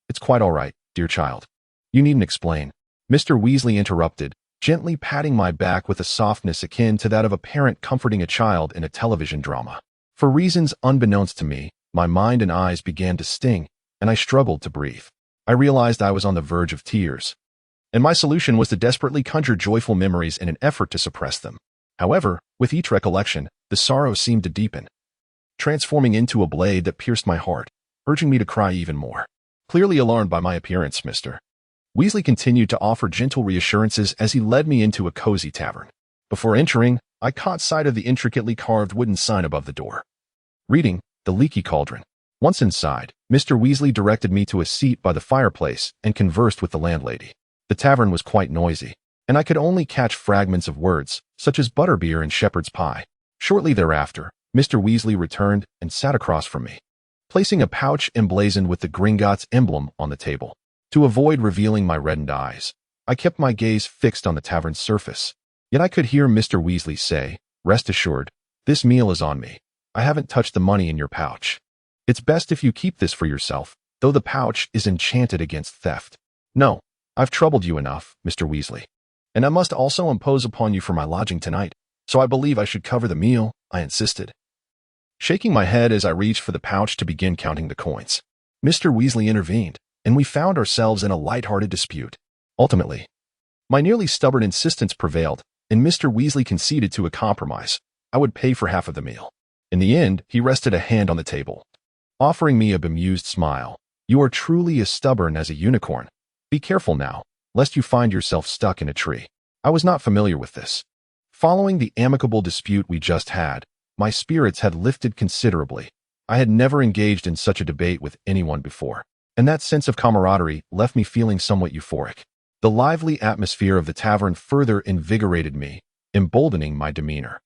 it's quite all right, dear child. You needn't explain. Mr. Weasley interrupted, gently patting my back with a softness akin to that of a parent comforting a child in a television drama. For reasons unbeknownst to me, my mind and eyes began to sting, and I struggled to breathe. I realized I was on the verge of tears, and my solution was to desperately conjure joyful memories in an effort to suppress them. However, with each recollection, the sorrow seemed to deepen, transforming into a blade that pierced my heart, urging me to cry even more. Clearly alarmed by my appearance, Mr. Weasley continued to offer gentle reassurances as he led me into a cozy tavern. Before entering, I caught sight of the intricately carved wooden sign above the door, reading, the Leaky Cauldron. Once inside, Mr. Weasley directed me to a seat by the fireplace and conversed with the landlady. The tavern was quite noisy, and I could only catch fragments of words, such as butterbeer and shepherd's pie. Shortly thereafter, Mr. Weasley returned and sat across from me, placing a pouch emblazoned with the Gringotts emblem on the table. To avoid revealing my reddened eyes, I kept my gaze fixed on the tavern's surface. Yet I could hear Mr. Weasley say, rest assured, this meal is on me. I haven't touched the money in your pouch. It's best if you keep this for yourself, though the pouch is enchanted against theft. No, I've troubled you enough, Mr. Weasley. And I must also impose upon you for my lodging tonight, so I believe I should cover the meal, I insisted, shaking my head as I reached for the pouch to begin counting the coins. Mr. Weasley intervened, and we found ourselves in a light-hearted dispute. Ultimately, my nearly stubborn insistence prevailed, and Mr. Weasley conceded to a compromise. I would pay for half of the meal. In the end, he rested a hand on the table, offering me a bemused smile. You are truly as stubborn as a unicorn. Be careful now, lest you find yourself stuck in a tree. I was not familiar with this. Following the amicable dispute we just had, my spirits had lifted considerably. I had never engaged in such a debate with anyone before, and that sense of camaraderie left me feeling somewhat euphoric. The lively atmosphere of the tavern further invigorated me, emboldening my demeanor.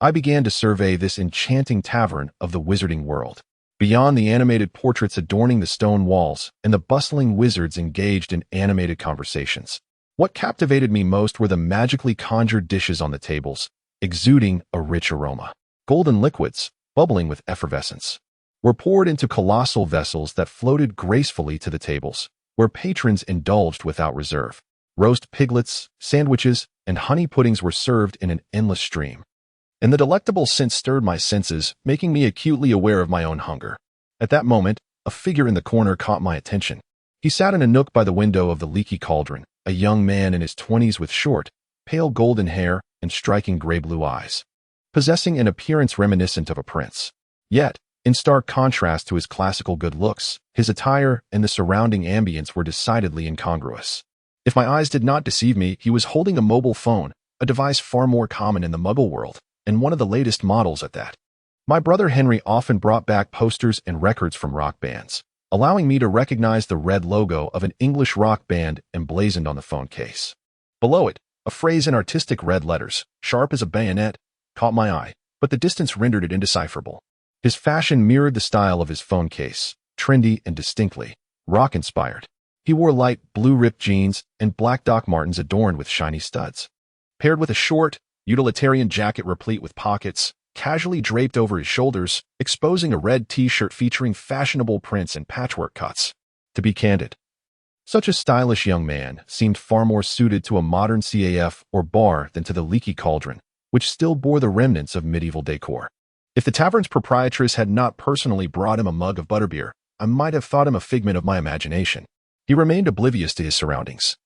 I began to survey this enchanting tavern of the wizarding world. Beyond the animated portraits adorning the stone walls and the bustling wizards engaged in animated conversations, what captivated me most were the magically conjured dishes on the tables, exuding a rich aroma. Golden liquids, bubbling with effervescence, were poured into colossal vessels that floated gracefully to the tables, where patrons indulged without reserve. Roast piglets, sandwiches, and honey puddings were served in an endless stream, and the delectable scent stirred my senses, making me acutely aware of my own hunger. At that moment, a figure in the corner caught my attention. He sat in a nook by the window of the Leaky Cauldron, a young man in his 20s with short, pale golden hair and striking gray-blue eyes, possessing an appearance reminiscent of a prince. Yet, in stark contrast to his classical good looks, his attire and the surrounding ambience were decidedly incongruous. If my eyes did not deceive me, he was holding a mobile phone, a device far more common in the Muggle world, and one of the latest models at that. My brother Henry often brought back posters and records from rock bands, allowing me to recognize the red logo of an English rock band emblazoned on the phone case. Below it, a phrase in artistic red letters, sharp as a bayonet, caught my eye, but the distance rendered it indecipherable. His fashion mirrored the style of his phone case, trendy and distinctly rock-inspired. He wore light blue ripped jeans and black Doc Martens adorned with shiny studs, paired with a short, utilitarian jacket replete with pockets, casually draped over his shoulders, exposing a red t-shirt featuring fashionable prints and patchwork cuts. To be candid, such a stylish young man seemed far more suited to a modern CAF or bar than to the Leaky Cauldron, which still bore the remnants of medieval decor. If the tavern's proprietress had not personally brought him a mug of butterbeer, I might have thought him a figment of my imagination. He remained oblivious to his surroundings,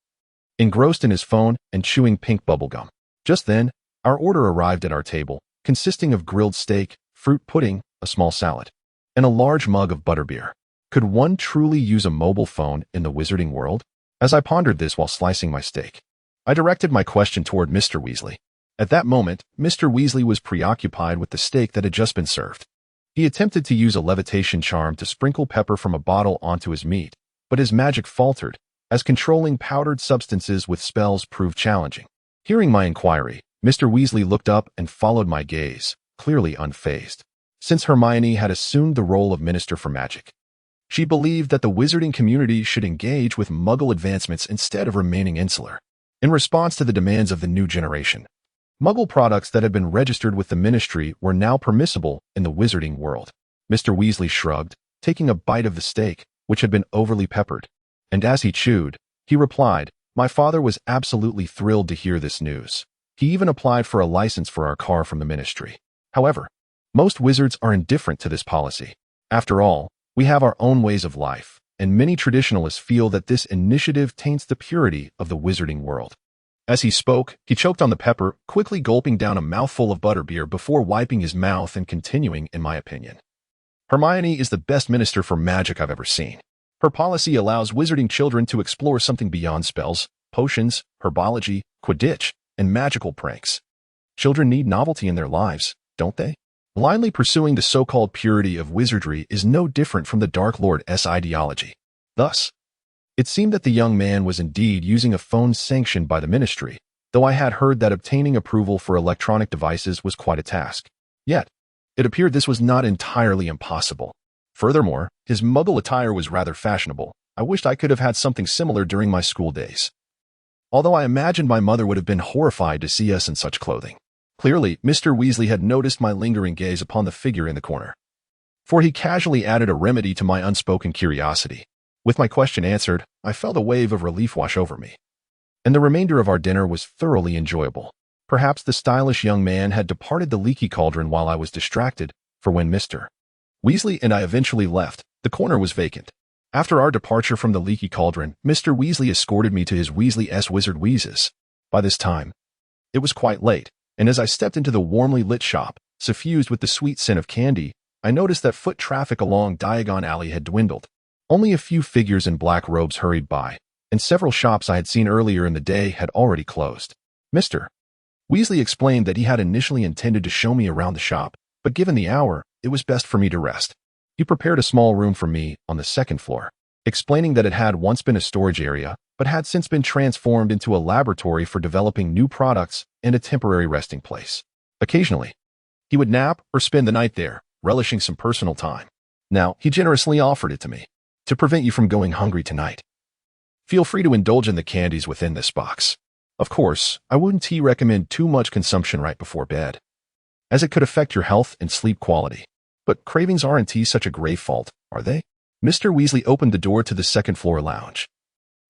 engrossed in his phone and chewing pink bubblegum. Just then, our order arrived at our table, consisting of grilled steak, fruit pudding, a small salad, and a large mug of butterbeer. Could one truly use a mobile phone in the wizarding world? As I pondered this while slicing my steak, I directed my question toward Mr. Weasley. At that moment, Mr. Weasley was preoccupied with the steak that had just been served. He attempted to use a levitation charm to sprinkle pepper from a bottle onto his meat, but his magic faltered, as controlling powdered substances with spells proved challenging. Hearing my inquiry, Mr. Weasley looked up and followed my gaze, clearly unfazed. Since Hermione had assumed the role of Minister for Magic, she believed that the wizarding community should engage with Muggle advancements instead of remaining insular. In response to the demands of the new generation, Muggle products that had been registered with the Ministry were now permissible in the wizarding world. Mr. Weasley shrugged, taking a bite of the steak, which had been overly peppered. And as he chewed, he replied, "My father was absolutely thrilled to hear this news. He even applied for a license for our car from the Ministry. However, most wizards are indifferent to this policy. After all, we have our own ways of life, and many traditionalists feel that this initiative taints the purity of the wizarding world." As he spoke, he choked on the pepper, quickly gulping down a mouthful of butterbeer before wiping his mouth and continuing, "In my opinion, Hermione is the best minister for magic I've ever seen. Her policy allows wizarding children to explore something beyond spells, potions, herbology, Quidditch, and magical pranks. Children need novelty in their lives, don't they? Blindly pursuing the so-called purity of wizardry is no different from the Dark Lord's ideology." Thus, it seemed that the young man was indeed using a phone sanctioned by the Ministry, though I had heard that obtaining approval for electronic devices was quite a task. Yet, it appeared this was not entirely impossible. Furthermore, his Muggle attire was rather fashionable. I wished I could have had something similar during my school days, although I imagined my mother would have been horrified to see us in such clothing. Clearly, Mr. Weasley had noticed my lingering gaze upon the figure in the corner, for he casually added a remedy to my unspoken curiosity. With my question answered, I felt a wave of relief wash over me, and the remainder of our dinner was thoroughly enjoyable. Perhaps the stylish young man had departed the Leaky Cauldron while I was distracted, for when Mr. Weasley and I eventually left, the corner was vacant. After our departure from the Leaky Cauldron, Mr. Weasley escorted me to his Weasley-s Wizard Wheezes. By this time, it was quite late, and as I stepped into the warmly lit shop, suffused with the sweet scent of candy, I noticed that foot traffic along Diagon Alley had dwindled. Only a few figures in black robes hurried by, and several shops I had seen earlier in the day had already closed. Mr. Weasley explained that he had initially intended to show me around the shop, but given the hour, it was best for me to rest. He prepared a small room for me on the second floor, explaining that it had once been a storage area, but had since been transformed into a laboratory for developing new products and a temporary resting place. Occasionally, he would nap or spend the night there, relishing some personal time. Now, he generously offered it to me. "To prevent you from going hungry tonight, feel free to indulge in the candies within this box. Of course, I wouldn't recommend too much consumption right before bed, as it could affect your health and sleep quality. But cravings aren't such a grave fault, are they?" Mr. Weasley opened the door to the second-floor lounge,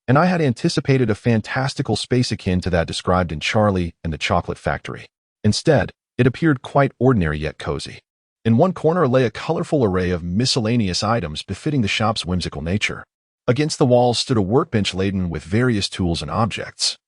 and I had anticipated a fantastical space akin to that described in Charlie and the Chocolate Factory. Instead, it appeared quite ordinary yet cozy. In one corner lay a colorful array of miscellaneous items befitting the shop's whimsical nature. Against the walls stood a workbench laden with various tools and objects,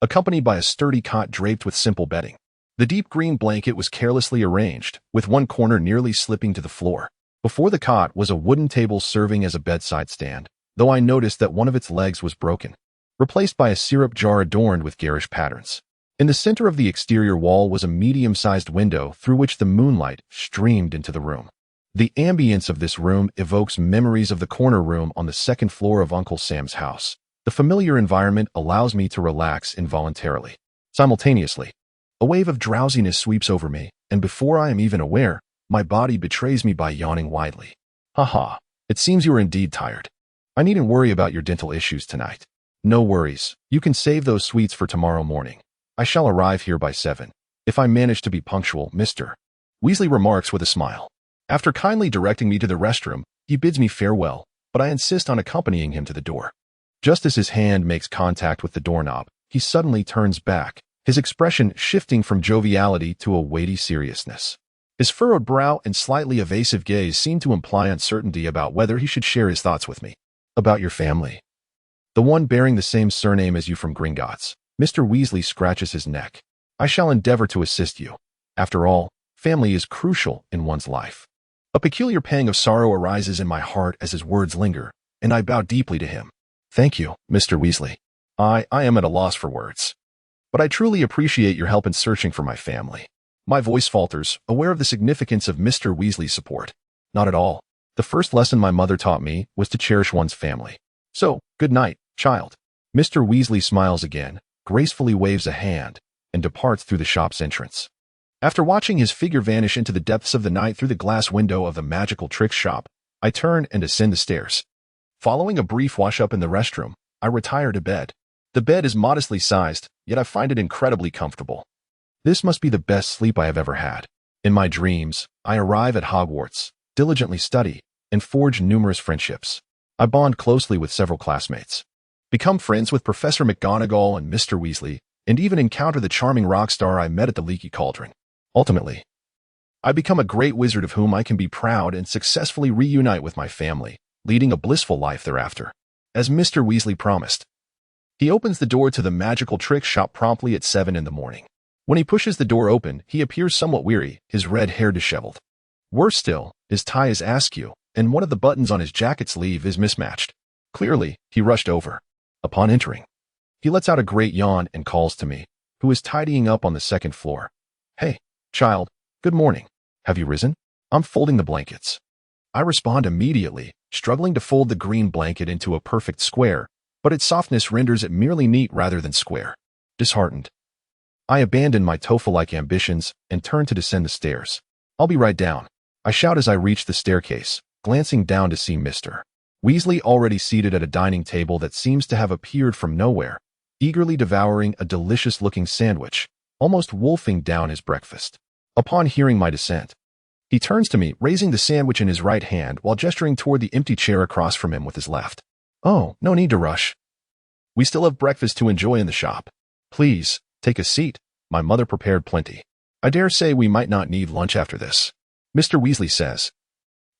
accompanied by a sturdy cot draped with simple bedding. The deep green blanket was carelessly arranged, with one corner nearly slipping to the floor. Before the cot was a wooden table serving as a bedside stand, though I noticed that one of its legs was broken, replaced by a syrup jar adorned with garish patterns. In the center of the exterior wall was a medium-sized window through which the moonlight streamed into the room. The ambience of this room evokes memories of the corner room on the second floor of Uncle Sam's house. The familiar environment allows me to relax involuntarily. Simultaneously, a wave of drowsiness sweeps over me, and before I am even aware, my body betrays me by yawning widely. "Ha ha, It seems you are indeed tired. I needn't worry about your dental issues tonight. No worries. You can save those sweets for tomorrow morning. I shall arrive here by 7. If I manage to be punctual, Mr. Weasley remarks with a smile. After kindly directing me to the restroom, he bids me farewell, but I insist on accompanying him to the door. Just as his hand makes contact with the doorknob, he suddenly turns back, his expression shifting from joviality to a weighty seriousness. His furrowed brow and slightly evasive gaze seem to imply uncertainty about whether he should share his thoughts with me. About your family. The one bearing the same surname as you from Gringotts. Mr. Weasley scratches his neck. I shall endeavor to assist you. After all, family is crucial in one's life. A peculiar pang of sorrow arises in my heart as his words linger, and I bow deeply to him. Thank you, Mr. Weasley. I am at a loss for words. But I truly appreciate your help in searching for my family. My voice falters, aware of the significance of Mr. Weasley's support. Not at all. The first lesson my mother taught me was to cherish one's family. So, good night, child. Mr. Weasley smiles again, gracefully waves a hand, and departs through the shop's entrance. After watching his figure vanish into the depths of the night through the glass window of the magical tricks shop, I turn and ascend the stairs. Following a brief wash-up in the restroom, I retire to bed. The bed is modestly sized, yet I find it incredibly comfortable. This must be the best sleep I have ever had. In my dreams, I arrive at Hogwarts, diligently study, and forge numerous friendships. I bond closely with several classmates, become friends with Professor McGonagall and Mr. Weasley, and even encounter the charming rockstar I met at the Leaky Cauldron. Ultimately, I become a great wizard of whom I can be proud and successfully reunite with my family, leading a blissful life thereafter, as Mr. Weasley promised. He opens the door to the magical trick shop promptly at 7 in the morning. When he pushes the door open, he appears somewhat weary, his red hair disheveled. Worse still, his tie is askew, and one of the buttons on his jacket sleeve is mismatched. Clearly, he rushed over. Upon entering, he lets out a great yawn and calls to me, who is tidying up on the second floor. Hey, child, good morning. Have you risen? I'm folding the blankets. I respond immediately, struggling to fold the green blanket into a perfect square, but its softness renders it merely neat rather than square. Disheartened, I abandon my TOEFL-like ambitions and turn to descend the stairs. I'll be right down, I shout as I reach the staircase, glancing down to see Mr. Weasley already seated at a dining table that seems to have appeared from nowhere, eagerly devouring a delicious-looking sandwich, almost wolfing down his breakfast. Upon hearing my descent, he turns to me, raising the sandwich in his right hand while gesturing toward the empty chair across from him with his left. Oh, no need to rush. We still have breakfast to enjoy in the shop. Please, take a seat. My mother prepared plenty. I dare say we might not need lunch after this, Mr. Weasley says,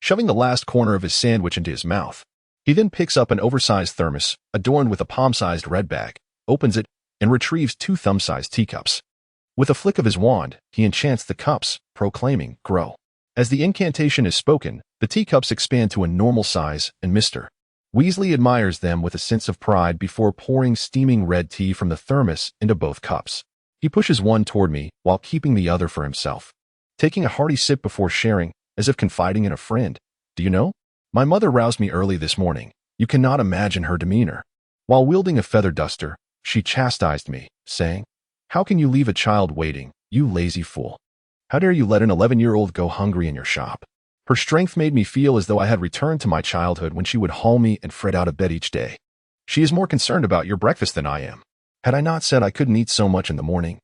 shoving the last corner of his sandwich into his mouth. He then picks up an oversized thermos, adorned with a palm-sized red bag, opens it, and retrieves 2 thumb-sized teacups. With a flick of his wand, he enchants the cups, proclaiming, "Grow." As the incantation is spoken, the teacups expand to a normal size, and Mr. Weasley admires them with a sense of pride before pouring steaming red tea from the thermos into both cups. He pushes one toward me while keeping the other for himself, taking a hearty sip before sharing, as if confiding in a friend. Do you know? My mother roused me early this morning. You cannot imagine her demeanor. While wielding a feather duster, she chastised me, saying, "How can you leave a child waiting, you lazy fool? How dare you let an 11-year-old go hungry in your shop?" Her strength made me feel as though I had returned to my childhood when she would haul me and fret out of bed each day. She is more concerned about your breakfast than I am. Had I not said I couldn't eat so much in the morning,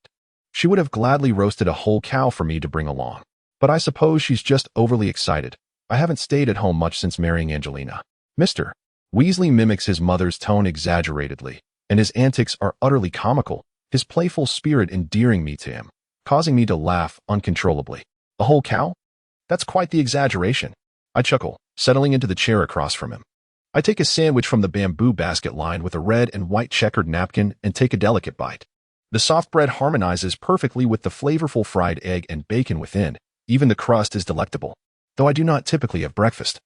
she would have gladly roasted a whole cow for me to bring along. But I suppose she's just overly excited. I haven't stayed at home much since marrying Angelina. Mr. Weasley mimics his mother's tone exaggeratedly, and his antics are utterly comical, his playful spirit endearing me to him, causing me to laugh uncontrollably. A whole cow? That's quite the exaggeration. I chuckle, settling into the chair across from him. I take a sandwich from the bamboo basket lined with a red and white checkered napkin and take a delicate bite. The soft bread harmonizes perfectly with the flavorful fried egg and bacon within. Even the crust is delectable, though I do not typically have breakfast.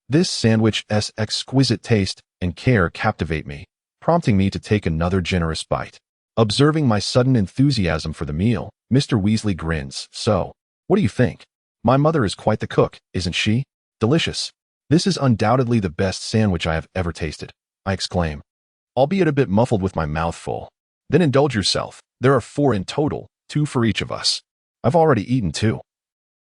This sandwich's exquisite taste and care captivate me, prompting me to take another generous bite. Observing my sudden enthusiasm for the meal, Mr. Weasley grins. So, what do you think? My mother is quite the cook, isn't she? Delicious. This is undoubtedly the best sandwich I have ever tasted, I exclaim, albeit a bit muffled with my mouth full. Then indulge yourself. There are 4 in total, 2 for each of us. I've already eaten 2.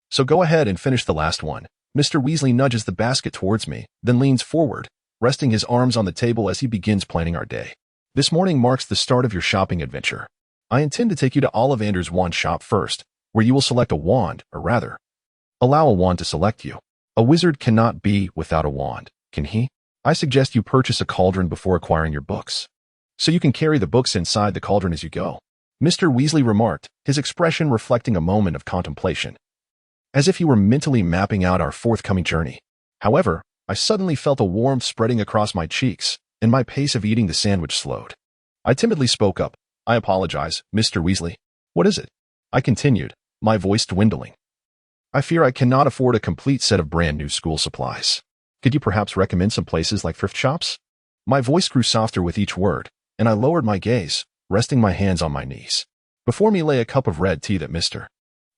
So go ahead and finish the last one, Mr. Weasley nudges the basket towards me, then leans forward, resting his arms on the table as he begins planning our day. This morning marks the start of your shopping adventure. I intend to take you to Ollivander's wand shop first, where you will select a wand, or rather, allow a wand to select you. A wizard cannot be without a wand, can he? I suggest you purchase a cauldron before acquiring your books, so you can carry the books inside the cauldron as you go. Mr. Weasley remarked, his expression reflecting a moment of contemplation, as if he were mentally mapping out our forthcoming journey. However, I suddenly felt a warmth spreading across my cheeks, and my pace of eating the sandwich slowed. I timidly spoke up. I apologize, Mr. Weasley. What is it? I continued, my voice dwindling. I fear I cannot afford a complete set of brand new school supplies. Could you perhaps recommend some places like thrift shops? My voice grew softer with each word, and I lowered my gaze, resting my hands on my knees. Before me lay a cup of red tea that Mr.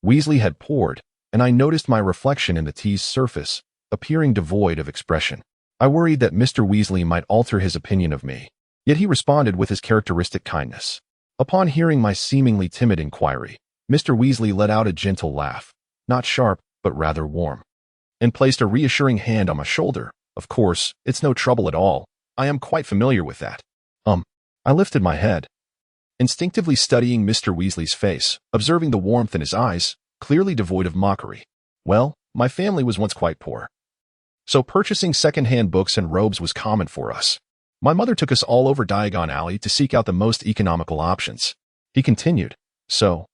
Weasley had poured, and I noticed my reflection in the tea's surface, appearing devoid of expression. I worried that Mr. Weasley might alter his opinion of me, yet he responded with his characteristic kindness. Upon hearing my seemingly timid inquiry, Mr. Weasley let out a gentle laugh, not sharp, but rather warm, and placed a reassuring hand on my shoulder. Of course, it's no trouble at all. I am quite familiar with that. I lifted my head, instinctively studying Mr. Weasley's face, observing the warmth in his eyes, clearly devoid of mockery. Well, my family was once quite poor, so purchasing second-hand books and robes was common for us. My mother took us all over Diagon Alley to seek out the most economical options. He continued, so,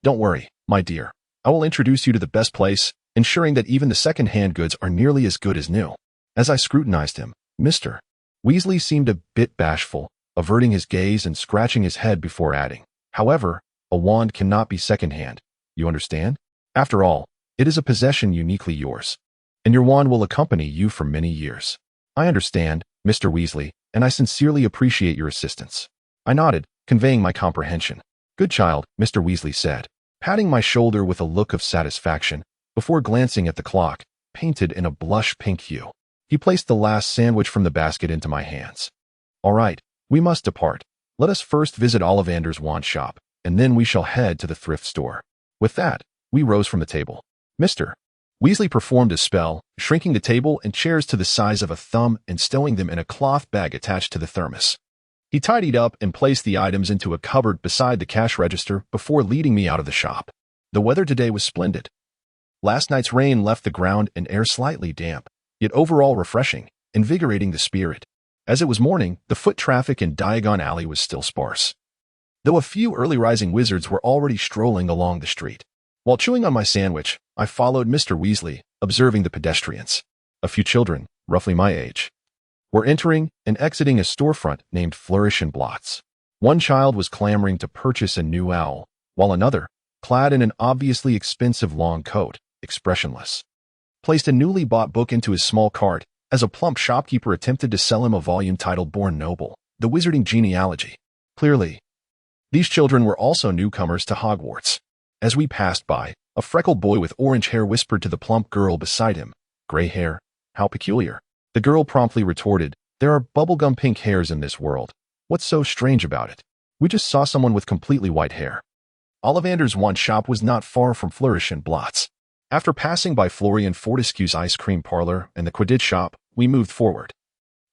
don't worry, my dear. I will introduce you to the best place, ensuring that even the second-hand goods are nearly as good as new. As I scrutinized him, Mr. Weasley seemed a bit bashful, averting his gaze and scratching his head before adding, however, a wand cannot be second-hand. You understand? After all, it is a possession uniquely yours, and your wand will accompany you for many years. I understand, Mr. Weasley, and I sincerely appreciate your assistance. I nodded, conveying my comprehension. Good child, Mr. Weasley said, patting my shoulder with a look of satisfaction, before glancing at the clock, painted in a blush pink hue. He placed the last sandwich from the basket into my hands. All right, we must depart. Let us first visit Ollivander's wand shop, and then we shall head to the thrift store. With that, we rose from the table. Mr. Weasley performed a spell, shrinking the table and chairs to the size of a thumb and stowing them in a cloth bag attached to the thermos. He tidied up and placed the items into a cupboard beside the cash register before leading me out of the shop. The weather today was splendid. Last night's rain left the ground and air slightly damp, yet overall refreshing, invigorating the spirit. As it was morning, the foot traffic in Diagon Alley was still sparse, though a few early-rising wizards were already strolling along the street. While chewing on my sandwich, I followed Mr. Weasley, observing the pedestrians. A few children, roughly my age, were entering and exiting a storefront named Flourish and Blots. One child was clamoring to purchase a new owl, while another, clad in an obviously expensive long coat, expressionless, placed a newly bought book into his small cart as a plump shopkeeper attempted to sell him a volume titled Born Noble, The Wizarding Genealogy. Clearly, these children were also newcomers to Hogwarts. As we passed by, a freckled boy with orange hair whispered to the plump girl beside him, "Gray hair? How peculiar." The girl promptly retorted, "There are bubblegum pink hairs in this world. What's so strange about it? We just saw someone with completely white hair." Ollivander's wand shop was not far from Flourish and Blots. After passing by Florian Fortescue's ice cream parlor and the Quidditch shop, we moved forward,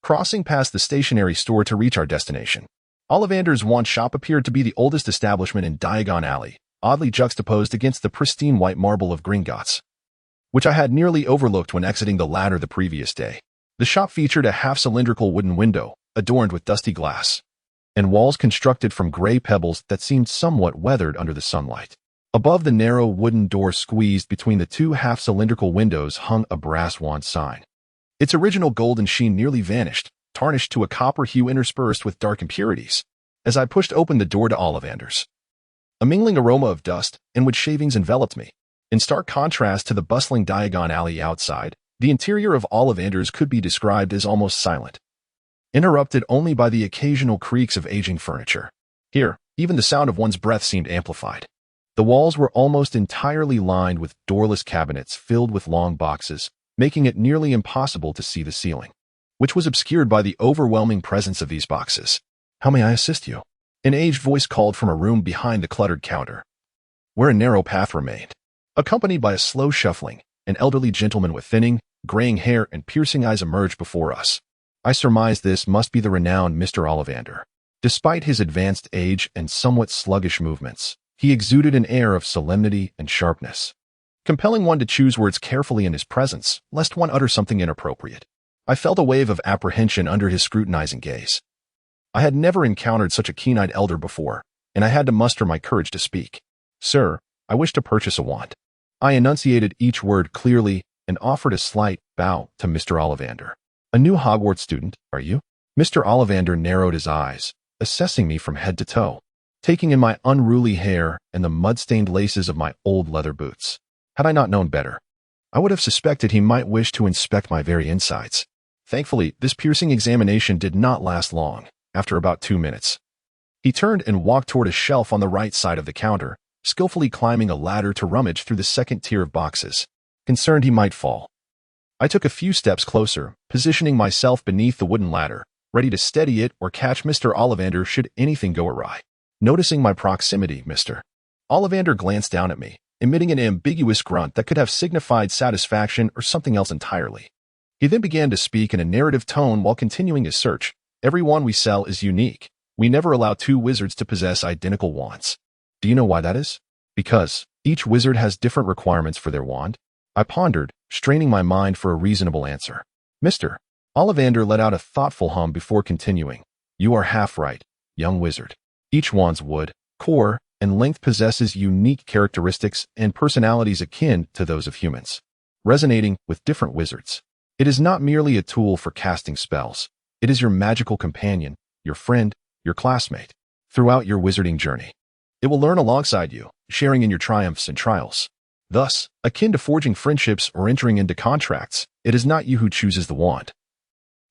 crossing past the stationery store to reach our destination. Ollivander's wand shop appeared to be the oldest establishment in Diagon Alley, oddly juxtaposed against the pristine white marble of Gringotts, which I had nearly overlooked when exiting the latter the previous day. The shop featured a half-cylindrical wooden window, adorned with dusty glass, and walls constructed from gray pebbles that seemed somewhat weathered under the sunlight. Above the narrow wooden door squeezed between the two half-cylindrical windows hung a brass wand sign. Its original golden sheen nearly vanished, tarnished to a copper hue interspersed with dark impurities, as I pushed open the door to Ollivander's. A mingling aroma of dust and wood shavings enveloped me. In stark contrast to the bustling Diagon Alley outside, the interior of Ollivander's could be described as almost silent, interrupted only by the occasional creaks of aging furniture. Here, even the sound of one's breath seemed amplified. The walls were almost entirely lined with doorless cabinets filled with long boxes, making it nearly impossible to see the ceiling, which was obscured by the overwhelming presence of these boxes. "How may I assist you?" An aged voice called from a room behind the cluttered counter, where a narrow path remained, accompanied by a slow shuffling, an elderly gentleman with thinning, graying hair and piercing eyes emerged before us. I surmised this must be the renowned Mr. Ollivander. Despite his advanced age and somewhat sluggish movements, he exuded an air of solemnity and sharpness, compelling one to choose words carefully in his presence, lest one utter something inappropriate. I felt a wave of apprehension under his scrutinizing gaze. I had never encountered such a keen-eyed elder before, and I had to muster my courage to speak. "Sir, I wish to purchase a wand." I enunciated each word clearly and offered a slight bow to Mr. Ollivander. "A new Hogwarts student, are you?" Mr. Ollivander narrowed his eyes, assessing me from head to toe, taking in my unruly hair and the mud-stained laces of my old leather boots. Had I not known better, I would have suspected he might wish to inspect my very insides. Thankfully, this piercing examination did not last long. After about 2 minutes, he turned and walked toward a shelf on the right side of the counter, skillfully climbing a ladder to rummage through the second tier of boxes, concerned he might fall. I took a few steps closer, positioning myself beneath the wooden ladder, ready to steady it or catch Mr. Ollivander should anything go awry. Noticing my proximity, Mr. Ollivander glanced down at me, emitting an ambiguous grunt that could have signified satisfaction or something else entirely. He then began to speak in a narrative tone while continuing his search. "Every wand we sell is unique. We never allow 2 wizards to possess identical wands. Do you know why that is? Because each wizard has different requirements for their wand." I pondered, straining my mind for a reasonable answer. Mr. Ollivander let out a thoughtful hum before continuing. "You are half right, young wizard. Each wand's wood, core, and length possesses unique characteristics and personalities akin to those of humans, resonating with different wizards. It is not merely a tool for casting spells. It is your magical companion, your friend, your classmate, throughout your wizarding journey. It will learn alongside you, sharing in your triumphs and trials. Thus, akin to forging friendships or entering into contracts, it is not you who chooses the wand,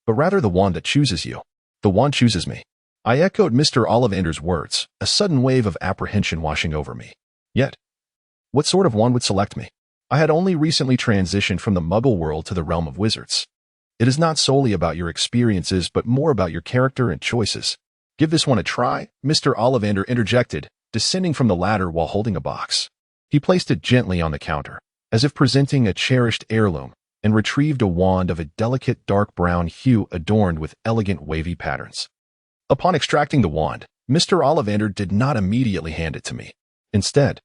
but rather the wand that chooses you. The wand chooses me." I echoed Mr. Ollivander's words, a sudden wave of apprehension washing over me. Yet, what sort of wand would select me? I had only recently transitioned from the Muggle world to the realm of wizards. It is not solely about your experiences, but more about your character and choices. "Give this one a try," Mr. Ollivander interjected, descending from the ladder while holding a box. He placed it gently on the counter, as if presenting a cherished heirloom, and retrieved a wand of a delicate dark brown hue adorned with elegant wavy patterns. Upon extracting the wand, Mr. Ollivander did not immediately hand it to me. Instead,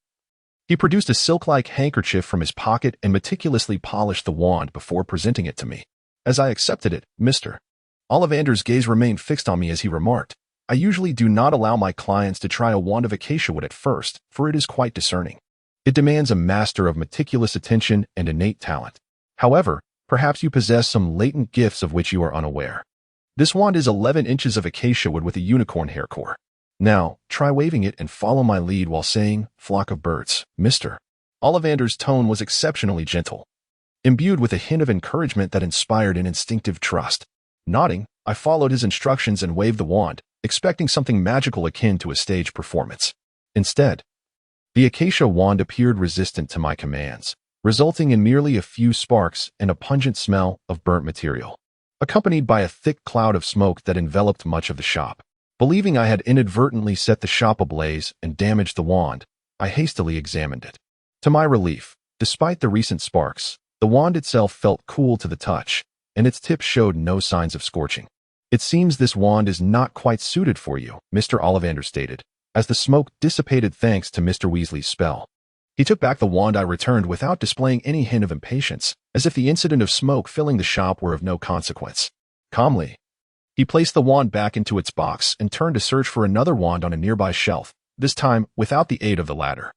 he produced a silk-like handkerchief from his pocket and meticulously polished the wand before presenting it to me. As I accepted it, Mr. Ollivander's gaze remained fixed on me as he remarked, "I usually do not allow my clients to try a wand of acacia wood at first, for it is quite discerning. It demands a master of meticulous attention and innate talent. However, perhaps you possess some latent gifts of which you are unaware. This wand is 11 inches of acacia wood with a unicorn hair core. Now, try waving it and follow my lead while saying, 'Flock of birds.'" Mr. Ollivander's tone was exceptionally gentle, imbued with a hint of encouragement that inspired an instinctive trust. Nodding, I followed his instructions and waved the wand, expecting something magical akin to a stage performance. Instead, the acacia wand appeared resistant to my commands, resulting in merely a few sparks and a pungent smell of burnt material, accompanied by a thick cloud of smoke that enveloped much of the shop. Believing I had inadvertently set the shop ablaze and damaged the wand, I hastily examined it. To my relief, despite the recent sparks, the wand itself felt cool to the touch, and its tip showed no signs of scorching. "It seems this wand is not quite suited for you," Mr. Ollivander stated, as the smoke dissipated thanks to Mr. Weasley's spell. He took back the wand I returned without displaying any hint of impatience, as if the incident of smoke filling the shop were of no consequence. Calmly, he placed the wand back into its box and turned to search for another wand on a nearby shelf, this time without the aid of the ladder.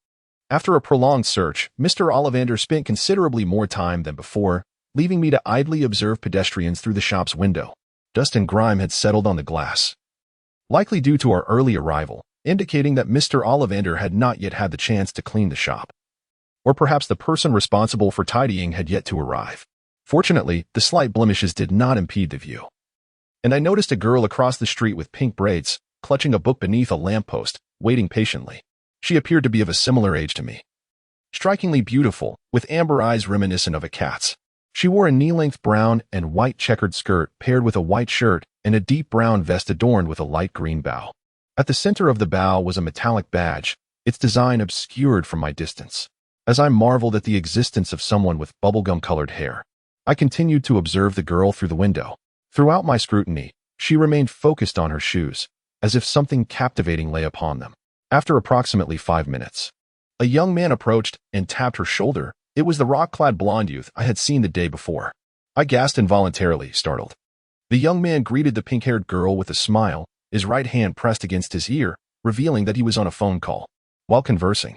After a prolonged search, Mr. Ollivander spent considerably more time than before, leaving me to idly observe pedestrians through the shop's window. Dust and grime had settled on the glass, likely due to our early arrival, indicating that Mr. Ollivander had not yet had the chance to clean the shop. Or perhaps the person responsible for tidying had yet to arrive. Fortunately, the slight blemishes did not impede the view, and I noticed a girl across the street with pink braids, clutching a book beneath a lamppost, waiting patiently. She appeared to be of a similar age to me, strikingly beautiful, with amber eyes reminiscent of a cat's. She wore a knee-length brown and white checkered skirt paired with a white shirt and a deep brown vest adorned with a light green bow. At the center of the bow was a metallic badge, its design obscured from my distance. as I marveled at the existence of someone with bubblegum-colored hair. I continued to observe the girl through the window. Throughout my scrutiny, she remained focused on her shoes, as if something captivating lay upon them. After approximately 5 minutes, a young man approached and tapped her shoulder. It was the rock-clad blonde youth I had seen the day before. I gasped involuntarily, startled. The young man greeted the pink-haired girl with a smile, his right hand pressed against his ear, revealing that he was on a phone call. While conversing,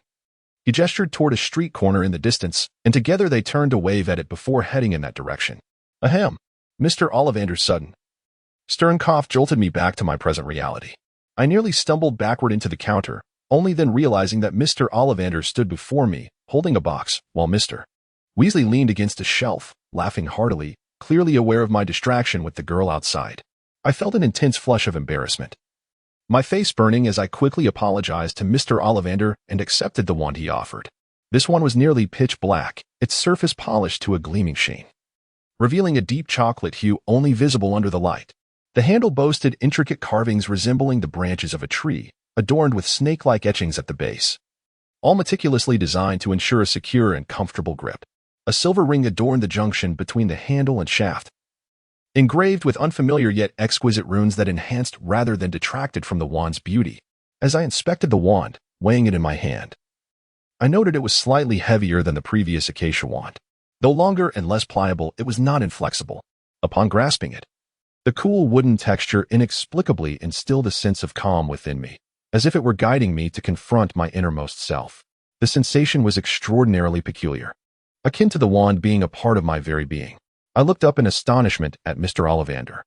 he gestured toward a street corner in the distance, and together they turned to wave at it before heading in that direction. Ahem. Mr. Ollivander's sudden, stern cough jolted me back to my present reality. I nearly stumbled backward into the counter, only then realizing that Mr. Ollivander stood before me, holding a box, while Mr. Weasley leaned against a shelf, laughing heartily, clearly aware of my distraction with the girl outside. I felt an intense flush of embarrassment, my face burning as I quickly apologized to Mr. Ollivander and accepted the wand he offered. This one was nearly pitch black, its surface polished to a gleaming sheen, revealing a deep chocolate hue only visible under the light. The handle boasted intricate carvings resembling the branches of a tree, adorned with snake-like etchings at the base, all meticulously designed to ensure a secure and comfortable grip. A silver ring adorned the junction between the handle and shaft, engraved with unfamiliar yet exquisite runes that enhanced rather than detracted from the wand's beauty. As I inspected the wand, weighing it in my hand, I noted it was slightly heavier than the previous acacia wand. Though longer and less pliable, it was not inflexible. Upon grasping it, the cool wooden texture inexplicably instilled a sense of calm within me, as if it were guiding me to confront my innermost self. The sensation was extraordinarily peculiar, akin to the wand being a part of my very being. I looked up in astonishment at Mr. Ollivander,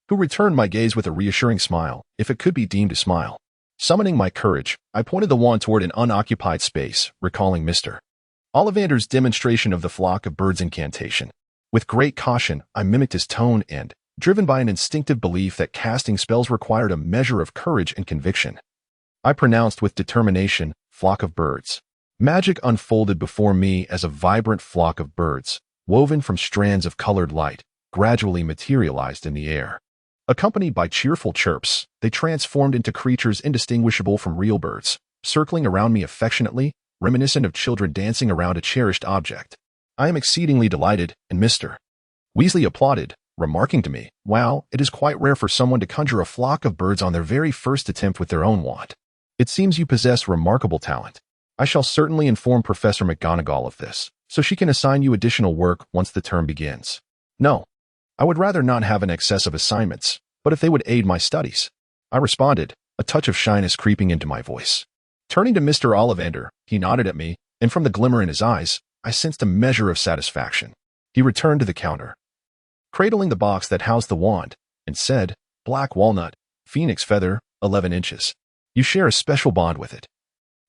who returned my gaze with a reassuring smile, if it could be deemed a smile. Summoning my courage, I pointed the wand toward an unoccupied space, recalling Mr. Ollivander's demonstration of the flock of birds incantation. With great caution, I mimicked his tone and, driven by an instinctive belief that casting spells required a measure of courage and conviction, I pronounced with determination, "Flock of birds." Magic unfolded before me as a vibrant flock of birds, woven from strands of colored light, gradually materialized in the air. Accompanied by cheerful chirps, they transformed into creatures indistinguishable from real birds, circling around me affectionately, reminiscent of children dancing around a cherished object. I am exceedingly delighted, and Mr. Weasley applauded, remarking to me, "Wow, it is quite rare for someone to conjure a flock of birds on their very first attempt with their own wand. It seems you possess remarkable talent. I shall certainly inform Professor McGonagall of this, so she can assign you additional work once the term begins. No, I would rather not have an excess of assignments, but if they would aid my studies," I responded, a touch of shyness creeping into my voice. Turning to Mr. Ollivander, he nodded at me, and from the glimmer in his eyes, I sensed a measure of satisfaction. He returned to the counter, cradling the box that housed the wand, and said, "Black walnut, phoenix feather, 11 inches. You share a special bond with it.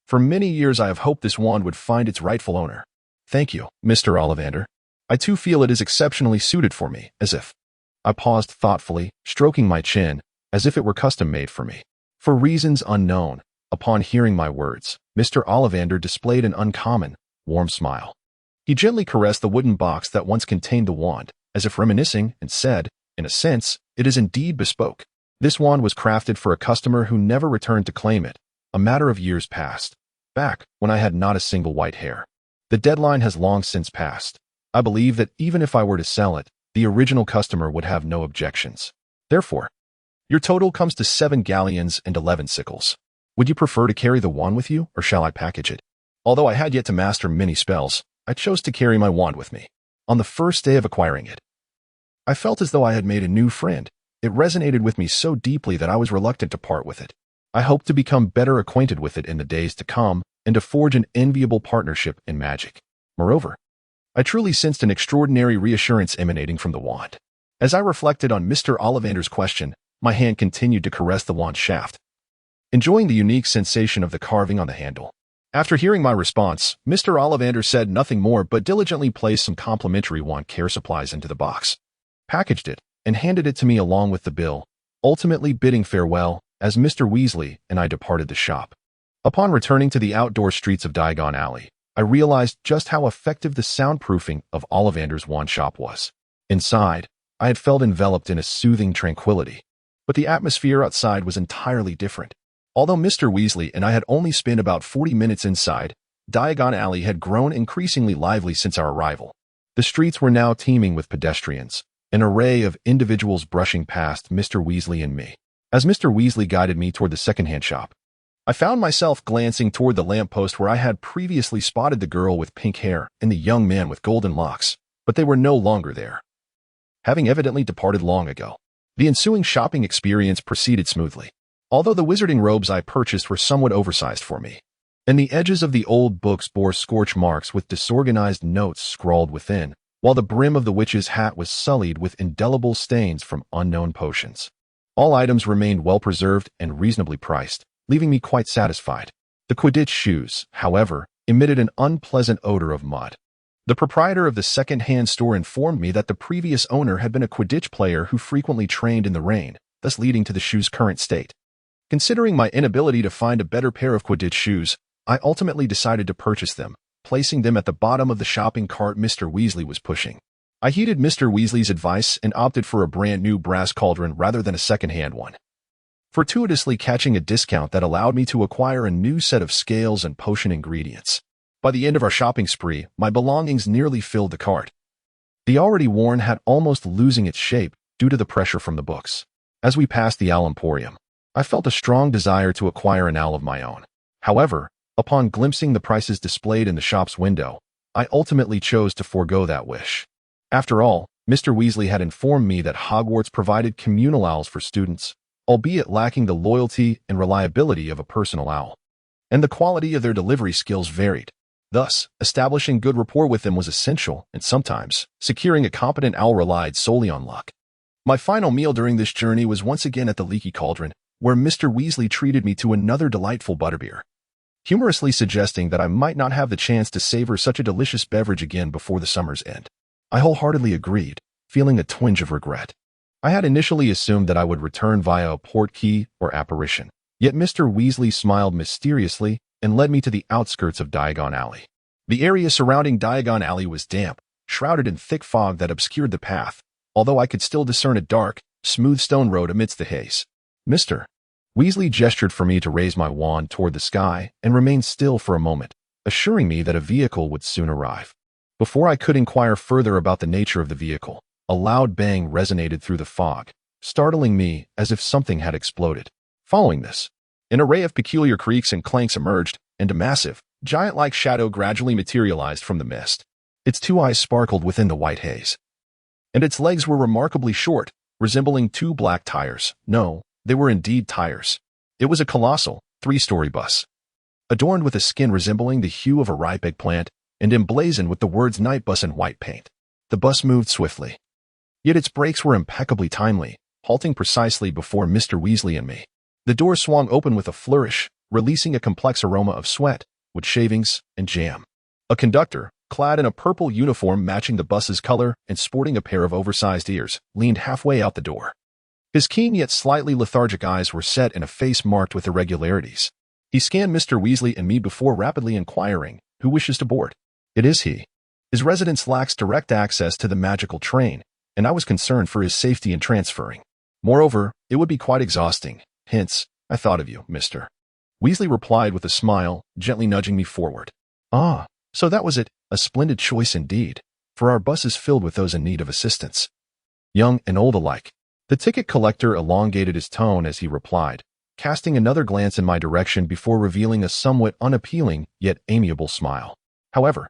For many years I have hoped this wand would find its rightful owner. Thank you, Mr. Ollivander. I too feel it is exceptionally suited for me, as if—" I paused thoughtfully, stroking my chin, as if it were custom-made for me. For reasons unknown, upon hearing my words, Mr. Ollivander displayed an uncommon, warm smile. He gently caressed the wooden box that once contained the wand, as if reminiscing, and said, "In a sense, it is indeed bespoke. This wand was crafted for a customer who never returned to claim it, a matter of years past, back when I had not a single white hair. The deadline has long since passed. I believe that even if I were to sell it, the original customer would have no objections. Therefore, your total comes to 7 galleons and 11 sickles. Would you prefer to carry the wand with you, or shall I package it?" Although I had yet to master many spells, I chose to carry my wand with me. On the first day of acquiring it, I felt as though I had made a new friend. It resonated with me so deeply that I was reluctant to part with it. I hoped to become better acquainted with it in the days to come, and to forge an enviable partnership in magic. Moreover, I truly sensed an extraordinary reassurance emanating from the wand. As I reflected on Mr. Ollivander's question, my hand continued to caress the wand shaft, enjoying the unique sensation of the carving on the handle. After hearing my response, Mr. Ollivander said nothing more but diligently placed some complimentary wand care supplies into the box, packaged it, and handed it to me along with the bill, ultimately bidding farewell as Mr. Weasley and I departed the shop. Upon returning to the outdoor streets of Diagon Alley, I realized just how effective the soundproofing of Ollivander's wand shop was. Inside, I had felt enveloped in a soothing tranquility, but the atmosphere outside was entirely different. Although Mr. Weasley and I had only spent about 40 minutes inside, Diagon Alley had grown increasingly lively since our arrival. The streets were now teeming with pedestrians, an array of individuals brushing past Mr. Weasley and me. As Mr. Weasley guided me toward the secondhand shop, I found myself glancing toward the lamppost where I had previously spotted the girl with pink hair and the young man with golden locks, but they were no longer there, having evidently departed long ago. The ensuing shopping experience proceeded smoothly, although the wizarding robes I purchased were somewhat oversized for me, and the edges of the old books bore scorch marks with disorganized notes scrawled within, while the brim of the witch's hat was sullied with indelible stains from unknown potions. All items remained well-preserved and reasonably priced, leaving me quite satisfied. The Quidditch shoes, however, emitted an unpleasant odor of mud. The proprietor of the second-hand store informed me that the previous owner had been a Quidditch player who frequently trained in the rain, thus leading to the shoes' current state. Considering my inability to find a better pair of Quidditch shoes, I ultimately decided to purchase them, placing them at the bottom of the shopping cart Mr. Weasley was pushing. I heeded Mr. Weasley's advice and opted for a brand-new brass cauldron rather than a second-hand one, fortuitously catching a discount that allowed me to acquire a new set of scales and potion ingredients. By the end of our shopping spree, my belongings nearly filled the cart. The already worn hat almost losing its shape due to the pressure from the books. As we passed the Owl Emporium, I felt a strong desire to acquire an owl of my own. However, upon glimpsing the prices displayed in the shop's window, I ultimately chose to forego that wish. After all, Mr. Weasley had informed me that Hogwarts provided communal owls for students, albeit lacking the loyalty and reliability of a personal owl, and the quality of their delivery skills varied. Thus, establishing good rapport with them was essential, and sometimes, securing a competent owl relied solely on luck. My final meal during this journey was once again at the Leaky Cauldron, where Mr. Weasley treated me to another delightful butterbeer, humorously suggesting that I might not have the chance to savor such a delicious beverage again before the summer's end. I wholeheartedly agreed, feeling a twinge of regret. I had initially assumed that I would return via a portkey or apparition, yet Mr. Weasley smiled mysteriously and led me to the outskirts of Diagon Alley. The area surrounding Diagon Alley was damp, shrouded in thick fog that obscured the path, although I could still discern a dark, smooth stone road amidst the haze. Mr. Weasley gestured for me to raise my wand toward the sky and remain still for a moment, assuring me that a vehicle would soon arrive. Before I could inquire further about the nature of the vehicle, a loud bang resonated through the fog, startling me as if something had exploded. Following this, an array of peculiar creaks and clanks emerged, and a massive, giant-like shadow gradually materialized from the mist. Its two eyes sparkled within the white haze, and its legs were remarkably short, resembling two black tires. No, they were indeed tires. It was a colossal, three-story bus, adorned with a skin resembling the hue of a ripe eggplant and emblazoned with the words Night Bus in white paint. The bus moved swiftly, yet its brakes were impeccably timely, halting precisely before Mr. Weasley and me. The door swung open with a flourish, releasing a complex aroma of sweat, wood shavings, and jam. A conductor, clad in a purple uniform matching the bus's color and sporting a pair of oversized ears, leaned halfway out the door. His keen yet slightly lethargic eyes were set in a face marked with irregularities. He scanned Mr. Weasley and me before rapidly inquiring, "Who wishes to board?" "It is he. His residence lacks direct access to the magical train, and I was concerned for his safety in transferring. Moreover, it would be quite exhausting. Hence, I thought of you, Mr. Weasley replied with a smile, gently nudging me forward. "Ah, so that was it. A splendid choice indeed, for our bus is filled with those in need of assistance, young and old alike." The ticket collector elongated his tone as he replied, casting another glance in my direction before revealing a somewhat unappealing yet amiable smile. However,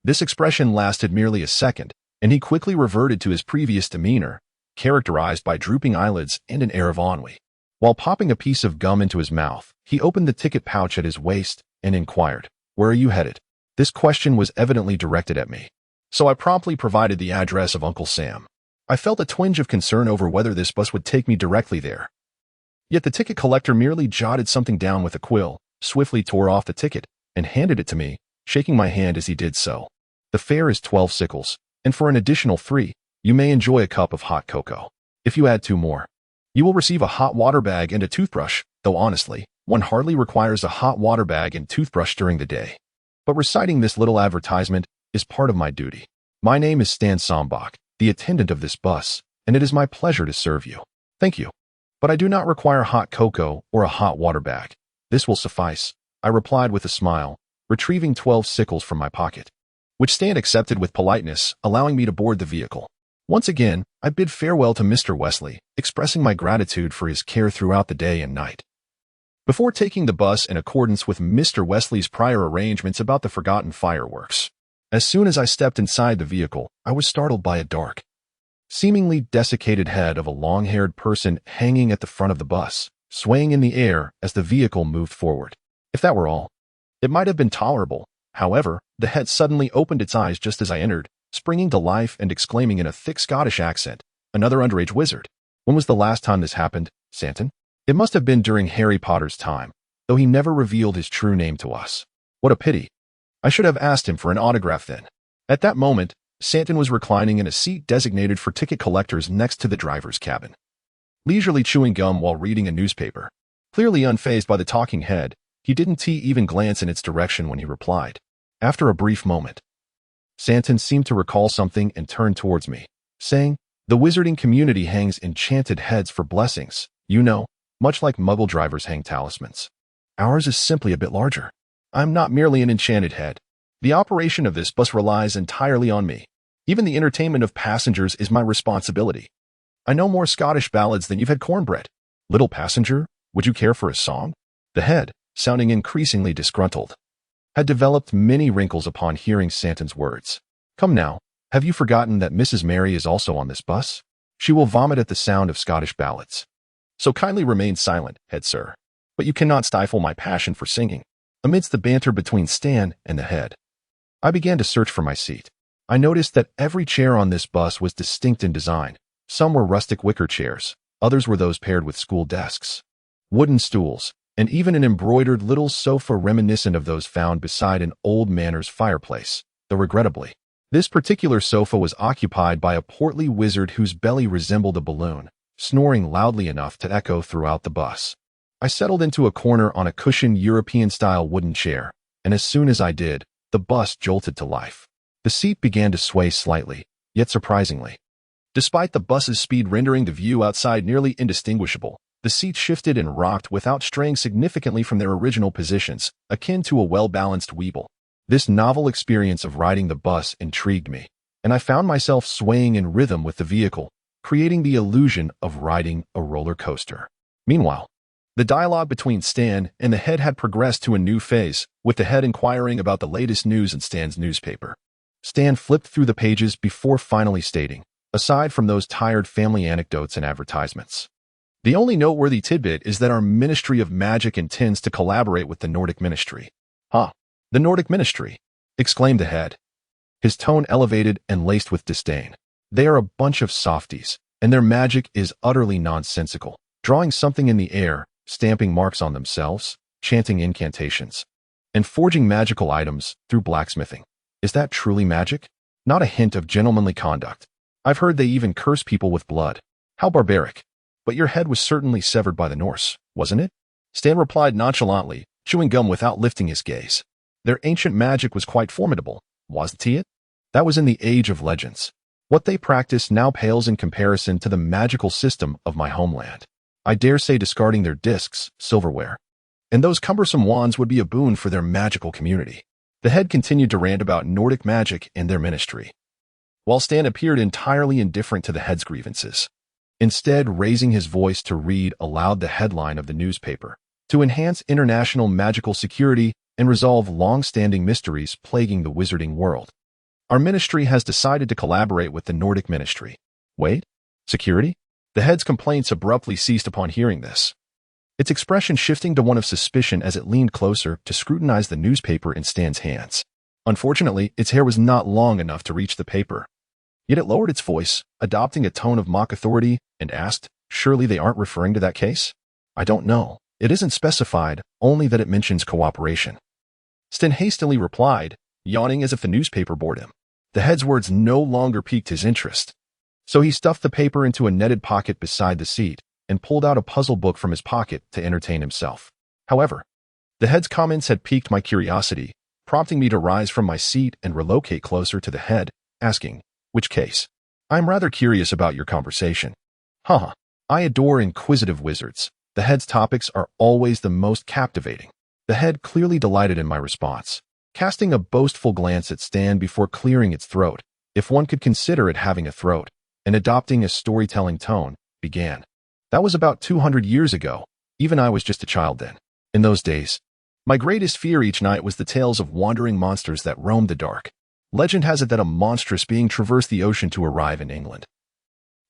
this expression lasted merely a second, and he quickly reverted to his previous demeanor, characterized by drooping eyelids and an air of ennui. While popping a piece of gum into his mouth, he opened the ticket pouch at his waist and inquired, "Where are you headed?" This question was evidently directed at me, so I promptly provided the address of Uncle Sam. I felt a twinge of concern over whether this bus would take me directly there. Yet the ticket collector merely jotted something down with a quill, swiftly tore off the ticket, and handed it to me, shaking my hand as he did so. "The fare is 12 sickles, and for an additional 3, you may enjoy a cup of hot cocoa. If you add 2 more, you will receive a hot water bag and a toothbrush, though honestly, one hardly requires a hot water bag and toothbrush during the day. But reciting this little advertisement is part of my duty. My name is Stan Sombach, the attendant of this bus, and it is my pleasure to serve you." "Thank you, but I do not require hot cocoa or a hot water bag. This will suffice," I replied with a smile, retrieving 12 sickles from my pocket, which Stan accepted with politeness, allowing me to board the vehicle. Once again, I bid farewell to Mr. Wesley, expressing my gratitude for his care throughout the day and night. Before taking the bus in accordance with Mr. Wesley's prior arrangements about the forgotten fireworks, as soon as I stepped inside the vehicle, I was startled by a dark, seemingly desiccated head of a long-haired person hanging at the front of the bus, swaying in the air as the vehicle moved forward. If that were all, it might have been tolerable. However, the head suddenly opened its eyes just as I entered, springing to life and exclaiming in a thick Scottish accent, "Another underage wizard. When was the last time this happened, Santon?" It must have been during Harry Potter's time, though he never revealed his true name to us. What a pity. I should have asked him for an autograph then. At that moment, Santon was reclining in a seat designated for ticket collectors next to the driver's cabin, leisurely chewing gum while reading a newspaper. Clearly unfazed by the talking head, he didn't even glance in its direction when he replied. After a brief moment, Santon seemed to recall something and turned towards me, saying, "The wizarding community hangs enchanted heads for blessings, you know, much like Muggle drivers hang talismans. Ours is simply a bit larger. I'm not merely an enchanted head. The operation of this bus relies entirely on me. Even the entertainment of passengers is my responsibility. I know more Scottish ballads than you've had cornbread. Little passenger, would you care for a song?" The head, sounding increasingly disgruntled, had developed many wrinkles upon hearing Santon's words. "Come now, have you forgotten that Mrs. Mary is also on this bus? She will vomit at the sound of Scottish ballads. So kindly remain silent, head sir. But you cannot stifle my passion for singing." Amidst the banter between Stan and the head, I began to search for my seat. I noticed that every chair on this bus was distinct in design. Some were rustic wicker chairs, others were those paired with school desks, wooden stools, and even an embroidered little sofa reminiscent of those found beside an old manor's fireplace, though regrettably, this particular sofa was occupied by a portly wizard whose belly resembled a balloon, snoring loudly enough to echo throughout the bus. I settled into a corner on a cushioned European-style wooden chair, and as soon as I did, the bus jolted to life. The seat began to sway slightly, yet surprisingly. Despite the bus's speed rendering the view outside nearly indistinguishable, the seat shifted and rocked without straying significantly from their original positions, akin to a well-balanced weeble. This novel experience of riding the bus intrigued me, and I found myself swaying in rhythm with the vehicle, creating the illusion of riding a roller coaster. Meanwhile, the dialogue between Stan and the head had progressed to a new phase, with the head inquiring about the latest news in Stan's newspaper. Stan flipped through the pages before finally stating, "Aside from those tired family anecdotes and advertisements, the only noteworthy tidbit is that our Ministry of Magic intends to collaborate with the Nordic Ministry." "Huh, the Nordic Ministry," exclaimed the head, his tone elevated and laced with disdain. "They are a bunch of softies, and their magic is utterly nonsensical, drawing something in the air, stamping marks on themselves, chanting incantations, and forging magical items through blacksmithing. Is that truly magic? Not a hint of gentlemanly conduct. I've heard they even curse people with blood. How barbaric. But your head was certainly severed by the Norse, wasn't it?" Stan replied nonchalantly, chewing gum without lifting his gaze. "Their ancient magic was quite formidable, wasn't it? That was in the age of legends. What they practice now pales in comparison to the magical system of my homeland. I dare say discarding their discs, silverware, and those cumbersome wands would be a boon for their magical community." The head continued to rant about Nordic magic and their ministry, while Stan appeared entirely indifferent to the head's grievances, instead raising his voice to read aloud the headline of the newspaper, "To enhance international magical security and resolve long-standing mysteries plaguing the wizarding world, our ministry has decided to collaborate with the Nordic Ministry." Wait? Security? The head's complaints abruptly ceased upon hearing this, its expression shifting to one of suspicion as it leaned closer to scrutinize the newspaper in Stan's hands. Unfortunately, its hair was not long enough to reach the paper. Yet it lowered its voice, adopting a tone of mock authority, and asked, "Surely they aren't referring to that case?" "I don't know. It isn't specified, only that it mentions cooperation." Stan hastily replied, yawning as if the newspaper bored him. The head's words no longer piqued his interest, so he stuffed the paper into a netted pocket beside the seat and pulled out a puzzle book from his pocket to entertain himself. However, the head's comments had piqued my curiosity, prompting me to rise from my seat and relocate closer to the head, asking, "Which case? I'm rather curious about your conversation." "Haha, I adore inquisitive wizards. The head's topics are always the most captivating." The head clearly delighted in my response, casting a boastful glance at Stan before clearing its throat, if one could consider it having a throat, and adopting a storytelling tone, began. That was about 200 years ago. Even I was just a child then. In those days, my greatest fear each night was the tales of wandering monsters that roamed the dark. Legend has it that a monstrous being traversed the ocean to arrive in England.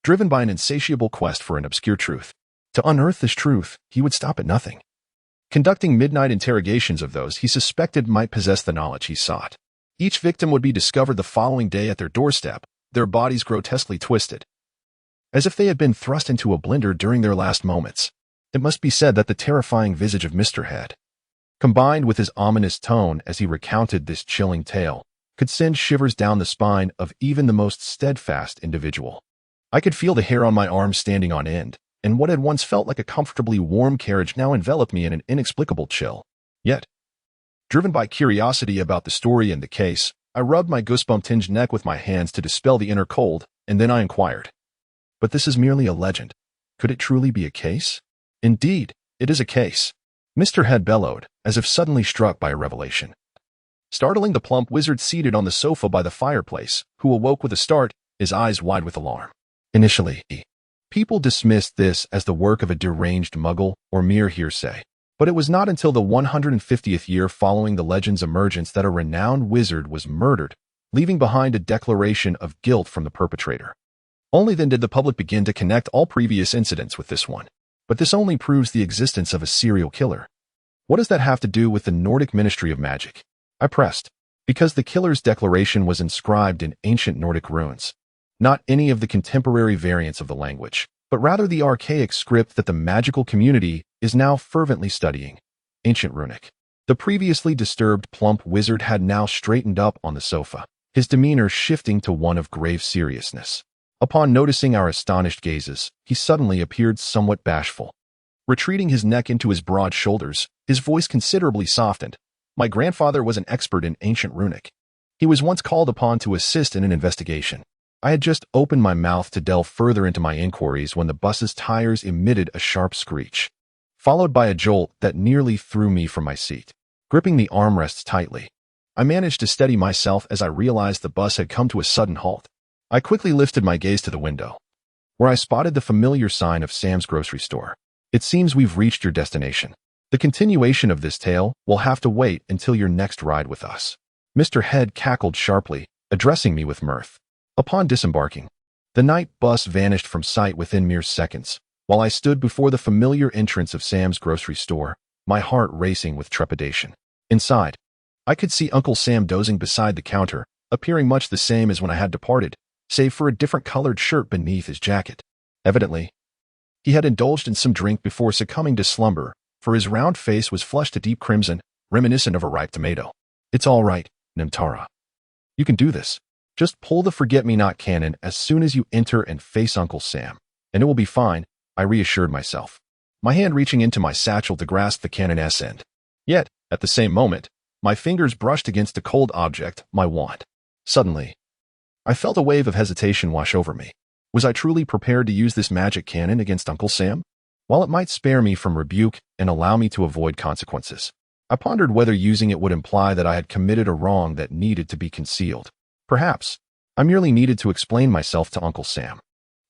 Driven by an insatiable quest for an obscure truth. To unearth this truth, he would stop at nothing. Conducting midnight interrogations of those he suspected might possess the knowledge he sought. Each victim would be discovered the following day at their doorstep, their bodies grotesquely twisted, as if they had been thrust into a blender during their last moments. It must be said that the terrifying visage of Mr. Head, combined with his ominous tone as he recounted this chilling tale, could send shivers down the spine of even the most steadfast individual. I could feel the hair on my arms standing on end, and what had once felt like a comfortably warm carriage now enveloped me in an inexplicable chill. Yet, driven by curiosity about the story and the case, I rubbed my goosebump-tinged neck with my hands to dispel the inner cold, and then I inquired. But this is merely a legend. Could it truly be a case? Indeed, it is a case. Mr. Head bellowed, as if suddenly struck by a revelation, startling the plump wizard seated on the sofa by the fireplace, who awoke with a start, his eyes wide with alarm. Initially, people dismissed this as the work of a deranged Muggle or mere hearsay. But it was not until the 150th year following the legend's emergence that a renowned wizard was murdered, leaving behind a declaration of guilt from the perpetrator. Only then did the public begin to connect all previous incidents with this one. But this only proves the existence of a serial killer. What does that have to do with the Nordic Ministry of Magic? I pressed. Because the killer's declaration was inscribed in ancient Nordic runes. Not any of the contemporary variants of the language, but rather the archaic script that the magical community is now fervently studying. Ancient Runic. The previously disturbed plump wizard had now straightened up on the sofa, his demeanor shifting to one of grave seriousness. Upon noticing our astonished gazes, he suddenly appeared somewhat bashful. Retreating his neck into his broad shoulders, his voice considerably softened. My grandfather was an expert in ancient Runic. He was once called upon to assist in an investigation. I had just opened my mouth to delve further into my inquiries when the bus's tires emitted a sharp screech, followed by a jolt that nearly threw me from my seat. Gripping the armrests tightly, I managed to steady myself as I realized the bus had come to a sudden halt. I quickly lifted my gaze to the window, where I spotted the familiar sign of Sam's grocery store. It seems we've reached your destination. The continuation of this tale will have to wait until your next ride with us. Mr. Head cackled sharply, addressing me with mirth. Upon disembarking, the night bus vanished from sight within mere seconds, while I stood before the familiar entrance of Sam's grocery store, my heart racing with trepidation. Inside, I could see Uncle Sam dozing beside the counter, appearing much the same as when I had departed, save for a different colored shirt beneath his jacket. Evidently, he had indulged in some drink before succumbing to slumber, for his round face was flushed a deep crimson, reminiscent of a ripe tomato. It's all right, Nimtara. You can do this. Just pull the forget-me-not cannon as soon as you enter and face Uncle Sam, and it will be fine, I reassured myself, my hand reaching into my satchel to grasp the cannon's end. Yet, at the same moment, my fingers brushed against a cold object, my wand. Suddenly, I felt a wave of hesitation wash over me. Was I truly prepared to use this magic cannon against Uncle Sam? While it might spare me from rebuke and allow me to avoid consequences, I pondered whether using it would imply that I had committed a wrong that needed to be concealed. Perhaps, I merely needed to explain myself to Uncle Sam.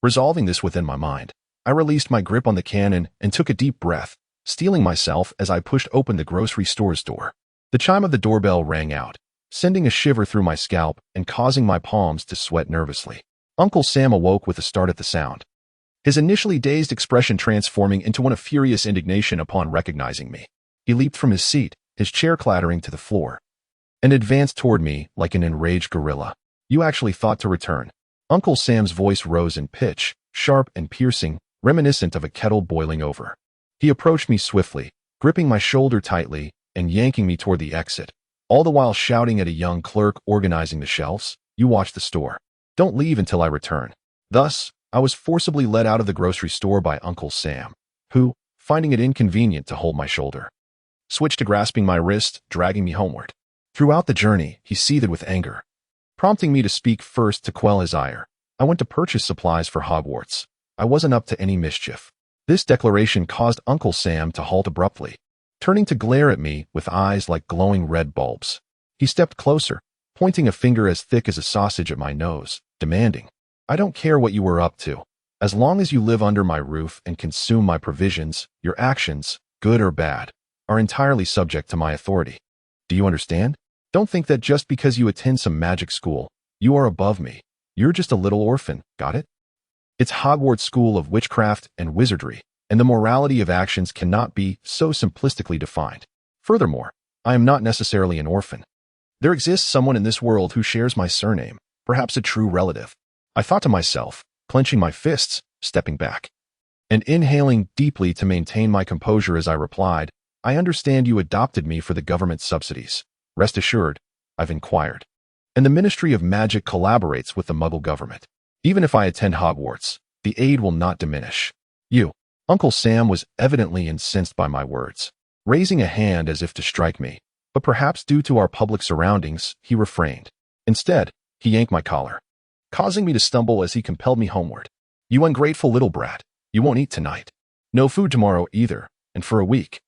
Resolving this within my mind, I released my grip on the cannon and took a deep breath, steeling myself as I pushed open the grocery store's door. The chime of the doorbell rang out, sending a shiver through my scalp and causing my palms to sweat nervously. Uncle Sam awoke with a start at the sound, his initially dazed expression transforming into one of furious indignation upon recognizing me. He leaped from his seat, his chair clattering to the floor, and advanced toward me like an enraged gorilla. You actually thought to return. Uncle Sam's voice rose in pitch, sharp and piercing, reminiscent of a kettle boiling over. He approached me swiftly, gripping my shoulder tightly and yanking me toward the exit, all the while shouting at a young clerk organizing the shelves, "You watch the store. Don't leave until I return." Thus, I was forcibly led out of the grocery store by Uncle Sam, who, finding it inconvenient to hold my shoulder, switched to grasping my wrist, dragging me homeward. Throughout the journey, he seethed with anger, prompting me to speak first to quell his ire. I went to purchase supplies for Hogwarts. I wasn't up to any mischief. This declaration caused Uncle Sam to halt abruptly, turning to glare at me with eyes like glowing red bulbs. He stepped closer, pointing a finger as thick as a sausage at my nose, demanding, "I don't care what you were up to. As long as you live under my roof and consume my provisions, your actions, good or bad, are entirely subject to my authority. Do you understand? Don't think that just because you attend some magic school, you are above me. You're just a little orphan, got it? It's Hogwarts School of Witchcraft and Wizardry, and the morality of actions cannot be so simplistically defined. Furthermore, I am not necessarily an orphan. There exists someone in this world who shares my surname, perhaps a true relative." I thought to myself, clenching my fists, stepping back, and inhaling deeply to maintain my composure as I replied, "I understand you adopted me for the government subsidies. Rest assured, I've inquired. And the Ministry of Magic collaborates with the Muggle government. Even if I attend Hogwarts, the aid will not diminish. You." Uncle Sam was evidently incensed by my words, raising a hand as if to strike me, but perhaps due to our public surroundings, he refrained. Instead, he yanked my collar, causing me to stumble as he compelled me homeward. "You ungrateful little brat, you won't eat tonight. No food tomorrow either, and for a week.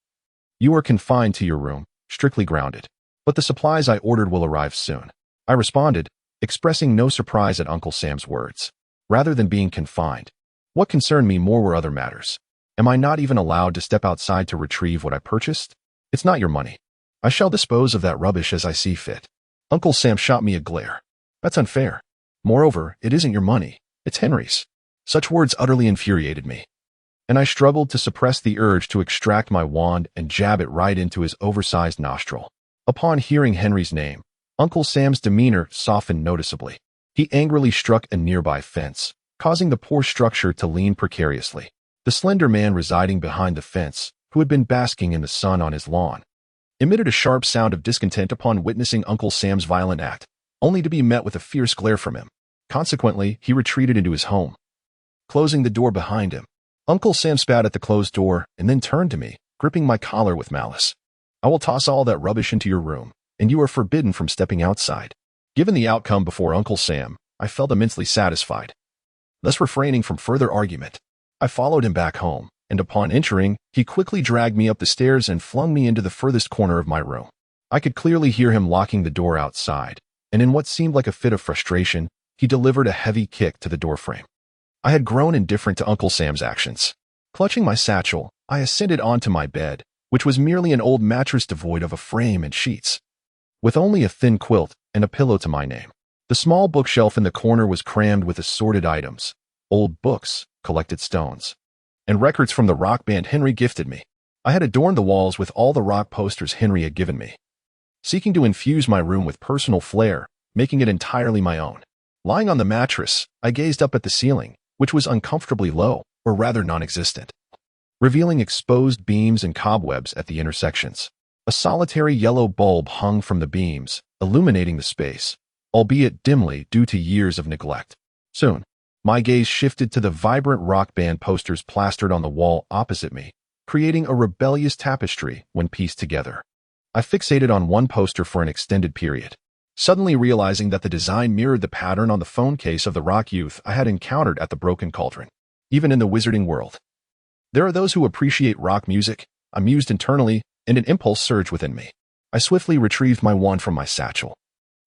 You are confined to your room, strictly grounded. But the supplies I ordered will arrive soon." I responded, expressing no surprise at Uncle Sam's words. Rather than being confined, what concerned me more were other matters. Am I not even allowed to step outside to retrieve what I purchased? It's not your money. I shall dispose of that rubbish as I see fit. Uncle Sam shot me a glare. That's unfair. Moreover, it isn't your money. It's Henry's. Such words utterly infuriated me, and I struggled to suppress the urge to extract my wand and jab it right into his oversized nostril. Upon hearing Henry's name, Uncle Sam's demeanor softened noticeably. He angrily struck a nearby fence, causing the poor structure to lean precariously. The slender man residing behind the fence, who had been basking in the sun on his lawn, emitted a sharp sound of discontent upon witnessing Uncle Sam's violent act, only to be met with a fierce glare from him. Consequently, he retreated into his home, closing the door behind him. Uncle Sam spat at the closed door and then turned to me, gripping my collar with malice. "I will toss all that rubbish into your room, and you are forbidden from stepping outside." Given the outcome before Uncle Sam, I felt immensely satisfied. Thus refraining from further argument, I followed him back home, and upon entering, he quickly dragged me up the stairs and flung me into the furthest corner of my room. I could clearly hear him locking the door outside, and in what seemed like a fit of frustration, he delivered a heavy kick to the doorframe. I had grown indifferent to Uncle Sam's actions. Clutching my satchel, I ascended onto my bed, which was merely an old mattress devoid of a frame and sheets, with only a thin quilt and a pillow to my name. The small bookshelf in the corner was crammed with assorted items, old books, collected stones, and records from the rock band Henry gifted me. I had adorned the walls with all the rock posters Henry had given me, seeking to infuse my room with personal flair, making it entirely my own. Lying on the mattress, I gazed up at the ceiling, which was uncomfortably low, or rather non-existent, revealing exposed beams and cobwebs at the intersections. A solitary yellow bulb hung from the beams, illuminating the space, albeit dimly due to years of neglect. Soon, my gaze shifted to the vibrant rock band posters plastered on the wall opposite me, creating a rebellious tapestry when pieced together. I fixated on one poster for an extended period, suddenly realizing that the design mirrored the pattern on the phone case of the rock youth I had encountered at the Broken Cauldron. Even in the wizarding world, there are those who appreciate rock music. I mused internally, and an impulse surged within me. I swiftly retrieved my wand from my satchel,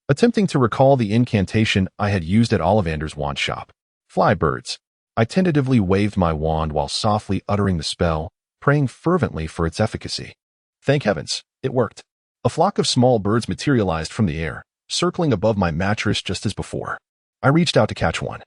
attempting to recall the incantation I had used at Ollivander's wand shop. Fly birds. I tentatively waved my wand while softly uttering the spell, praying fervently for its efficacy. Thank heavens, it worked. A flock of small birds materialized from the air, circling above my mattress just as before. I reached out to catch one,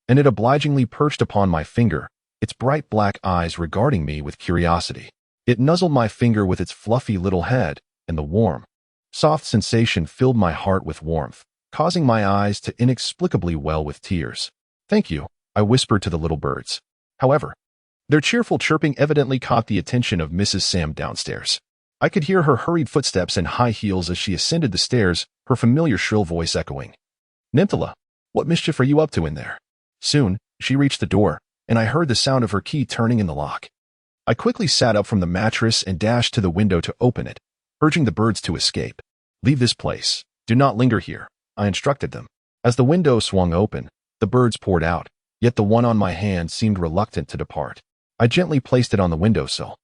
and it obligingly perched upon my finger, its bright black eyes regarding me with curiosity. It nuzzled my finger with its fluffy little head, and the warm, soft sensation filled my heart with warmth, causing my eyes to inexplicably well with tears. Thank you, I whispered to the little birds. However, their cheerful chirping evidently caught the attention of Mrs. Sam downstairs. I could hear her hurried footsteps and high heels as she ascended the stairs, her familiar shrill voice echoing. Nimtara, what mischief are you up to in there? Soon, she reached the door, and I heard the sound of her key turning in the lock. I quickly sat up from the mattress and dashed to the window to open it, urging the birds to escape. Leave this place. Do not linger here, I instructed them. As the window swung open, the birds poured out, yet the one on my hand seemed reluctant to depart. I gently placed it on the windowsill,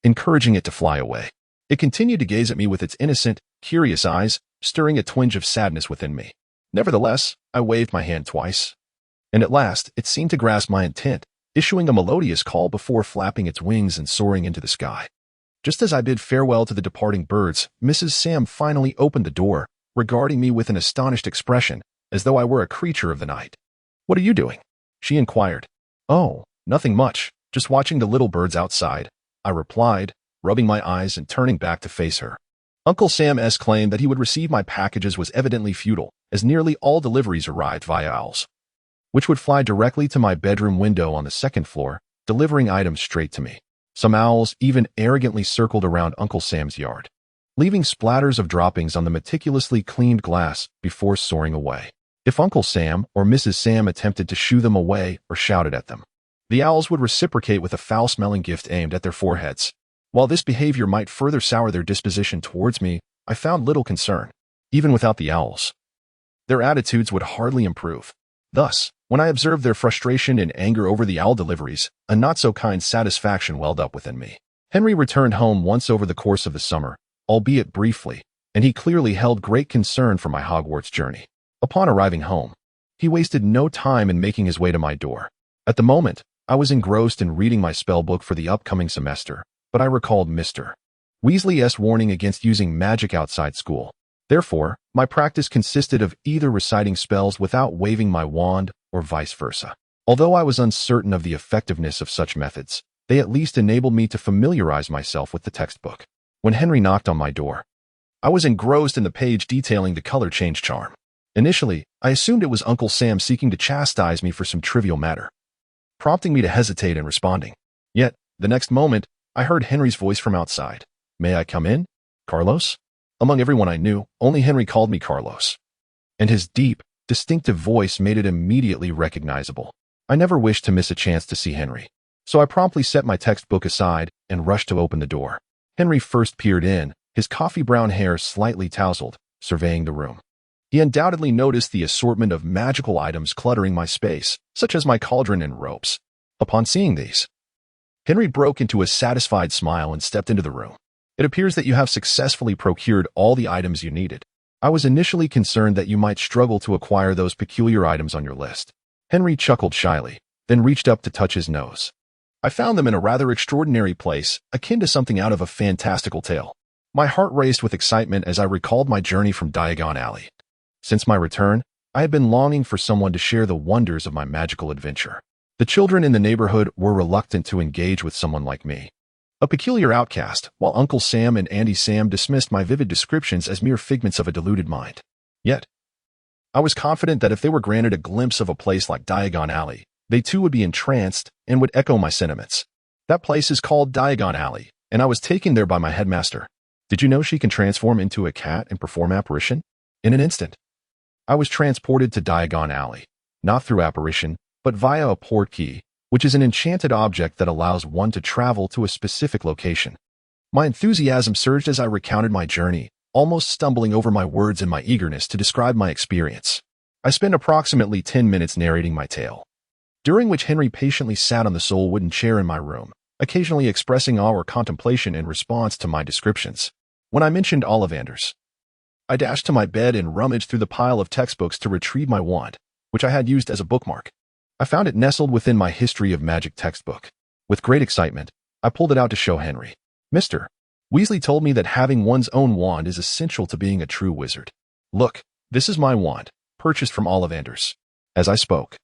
encouraging it to fly away. It continued to gaze at me with its innocent, curious eyes, stirring a twinge of sadness within me. Nevertheless, I waved my hand twice, and at last it seemed to grasp my intent, issuing a melodious call before flapping its wings and soaring into the sky. Just as I bid farewell to the departing birds, Mrs. Sam finally opened the door, regarding me with an astonished expression, as though I were a creature of the night. "What are you doing?" she inquired. "Oh, nothing much, just watching the little birds outside," I replied, rubbing my eyes and turning back to face her. Uncle Sam's claim that he would receive my packages was evidently futile, as nearly all deliveries arrived via owls, which would fly directly to my bedroom window on the second floor, delivering items straight to me. Some owls even arrogantly circled around Uncle Sam's yard, leaving splatters of droppings on the meticulously cleaned glass before soaring away. If Uncle Sam or Mrs. Sam attempted to shoo them away or shouted at them, the owls would reciprocate with a foul-smelling gift aimed at their foreheads. While this behavior might further sour their disposition towards me, I found little concern. Even without the owls, their attitudes would hardly improve. Thus, when I observed their frustration and anger over the owl deliveries, a not-so-kind satisfaction welled up within me. Henry returned home once over the course of the summer, albeit briefly, and he clearly held great concern for my Hogwarts journey. Upon arriving home, he wasted no time in making his way to my door. At the moment, I was engrossed in reading my spellbook for the upcoming semester, but I recalled Mr. Weasley's warning against using magic outside school. Therefore, my practice consisted of either reciting spells without waving my wand or vice versa. Although I was uncertain of the effectiveness of such methods, they at least enabled me to familiarize myself with the textbook. When Henry knocked on my door, I was engrossed in the page detailing the color change charm. Initially, I assumed it was Uncle Sam seeking to chastise me for some trivial matter, prompting me to hesitate in responding. Yet, the next moment, I heard Henry's voice from outside. "May I come in, Carlos?" Among everyone I knew, only Henry called me Carlos, and his deep, distinctive voice made it immediately recognizable. I never wished to miss a chance to see Henry, so I promptly set my textbook aside and rushed to open the door. Henry first peered in, his coffee-brown hair slightly tousled, surveying the room. He undoubtedly noticed the assortment of magical items cluttering my space, such as my cauldron and ropes. Upon seeing these, Henry broke into a satisfied smile and stepped into the room. "It appears that you have successfully procured all the items you needed. I was initially concerned that you might struggle to acquire those peculiar items on your list." Henry chuckled shyly, then reached up to touch his nose. "I found them in a rather extraordinary place, akin to something out of a fantastical tale." My heart raced with excitement as I recalled my journey from Diagon Alley. Since my return, I had been longing for someone to share the wonders of my magical adventure. The children in the neighborhood were reluctant to engage with someone like me, a peculiar outcast, while Uncle Sam and Auntie Sam dismissed my vivid descriptions as mere figments of a deluded mind. Yet, I was confident that if they were granted a glimpse of a place like Diagon Alley, they too would be entranced and would echo my sentiments. That place is called Diagon Alley, and I was taken there by my headmaster. Did you know she can transform into a cat and perform apparition? In an instant, I was transported to Diagon Alley, not through apparition, but via a portkey, which is an enchanted object that allows one to travel to a specific location. My enthusiasm surged as I recounted my journey, almost stumbling over my words in my eagerness to describe my experience. I spent approximately 10 minutes narrating my tale, during which Henry patiently sat on the sole wooden chair in my room, occasionally expressing awe or contemplation in response to my descriptions. When I mentioned Ollivanders, I dashed to my bed and rummaged through the pile of textbooks to retrieve my wand, which I had used as a bookmark. I found it nestled within my History of Magic textbook. With great excitement, I pulled it out to show Henry. "Mr. Weasley told me that having one's own wand is essential to being a true wizard. Look, this is my wand, purchased from Ollivanders." As I spoke,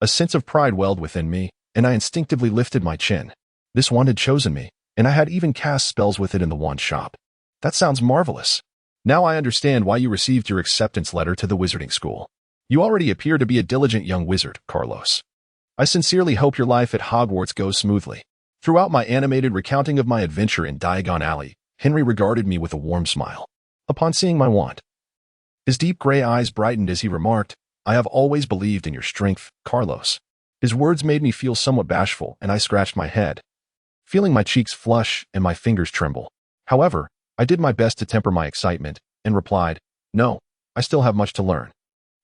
a sense of pride welled within me, and I instinctively lifted my chin. This wand had chosen me, and I had even cast spells with it in the wand shop. "That sounds marvelous. Now I understand why you received your acceptance letter to the wizarding school. You already appear to be a diligent young wizard, Carlos. I sincerely hope your life at Hogwarts goes smoothly." Throughout my animated recounting of my adventure in Diagon Alley, Henry regarded me with a warm smile. Upon seeing my wand, his deep gray eyes brightened as he remarked, "I have always believed in your strength, Carlos." His words made me feel somewhat bashful, and I scratched my head, feeling my cheeks flush and my fingers tremble. However, I did my best to temper my excitement and replied, "No, I still have much to learn.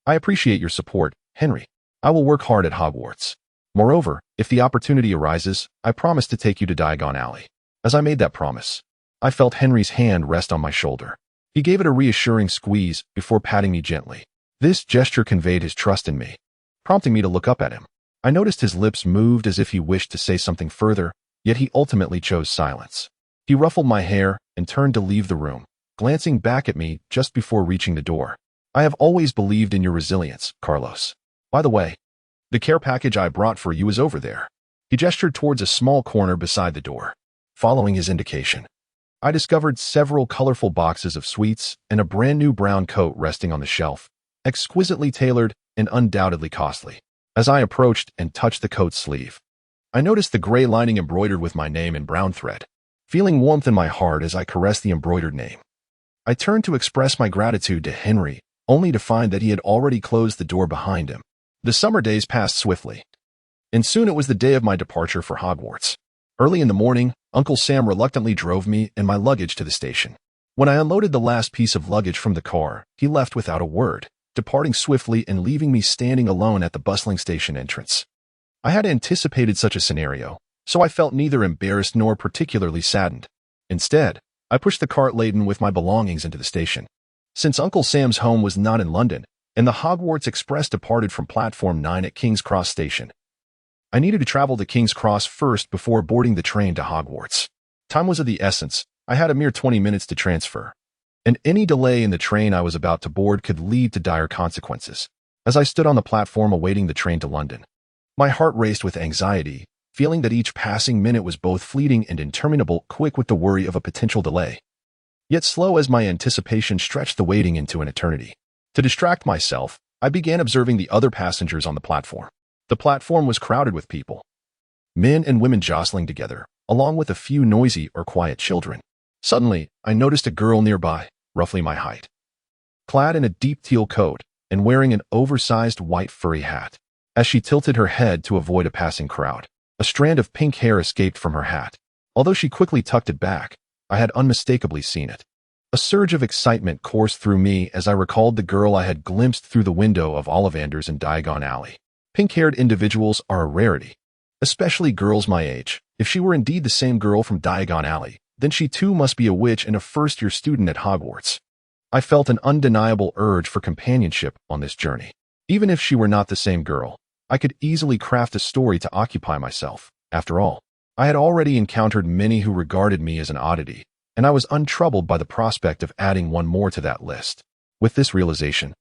I appreciate your support, Henry. I will work hard at Hogwarts. Moreover, if the opportunity arises, I promise to take you to Diagon Alley." As I made that promise, I felt Henry's hand rest on my shoulder. He gave it a reassuring squeeze before patting me gently. This gesture conveyed his trust in me, prompting me to look up at him. I noticed his lips moved as if he wished to say something further, yet he ultimately chose silence. He ruffled my hair and turned to leave the room, glancing back at me just before reaching the door. I have always believed in your resilience, Carlos. By the way, the care package I brought for you is over there. He gestured towards a small corner beside the door. Following his indication, I discovered several colorful boxes of sweets and a brand new brown coat resting on the shelf, exquisitely tailored and undoubtedly costly. As I approached and touched the coat's sleeve, I noticed the gray lining embroidered with my name in brown thread. Feeling warmth in my heart as I caressed the embroidered name, I turned to express my gratitude to Henry, only to find that he had already closed the door behind him. The summer days passed swiftly, and soon it was the day of my departure for Hogwarts. Early in the morning, Uncle Sam reluctantly drove me and my luggage to the station. When I unloaded the last piece of luggage from the car, he left without a word, departing swiftly and leaving me standing alone at the bustling station entrance. I had anticipated such a scenario, so I felt neither embarrassed nor particularly saddened. Instead, I pushed the cart laden with my belongings into the station. Since Uncle Sam's home was not in London, and the Hogwarts Express departed from Platform 9 at King's Cross Station, I needed to travel to King's Cross first before boarding the train to Hogwarts. Time was of the essence. I had a mere 20 minutes to transfer, and any delay in the train I was about to board could lead to dire consequences. As I stood on the platform awaiting the train to London, my heart raced with anxiety, feeling that each passing minute was both fleeting and interminable, quick with the worry of a potential delay, yet slow as my anticipation stretched the waiting into an eternity. To distract myself, I began observing the other passengers on the platform. The platform was crowded with people, men and women jostling together, along with a few noisy or quiet children. Suddenly, I noticed a girl nearby, roughly my height, clad in a deep teal coat and wearing an oversized white furry hat. As she tilted her head to avoid a passing crowd, a strand of pink hair escaped from her hat. Although she quickly tucked it back, I had unmistakably seen it. A surge of excitement coursed through me as I recalled the girl I had glimpsed through the window of Ollivander's in Diagon Alley. Pink-haired individuals are a rarity, especially girls my age. If she were indeed the same girl from Diagon Alley, then she too must be a witch and a first-year student at Hogwarts. I felt an undeniable urge for companionship on this journey. Even if she were not the same girl, I could easily craft a story to occupy myself. After all, I had already encountered many who regarded me as an oddity, and I was untroubled by the prospect of adding one more to that list. With this realization,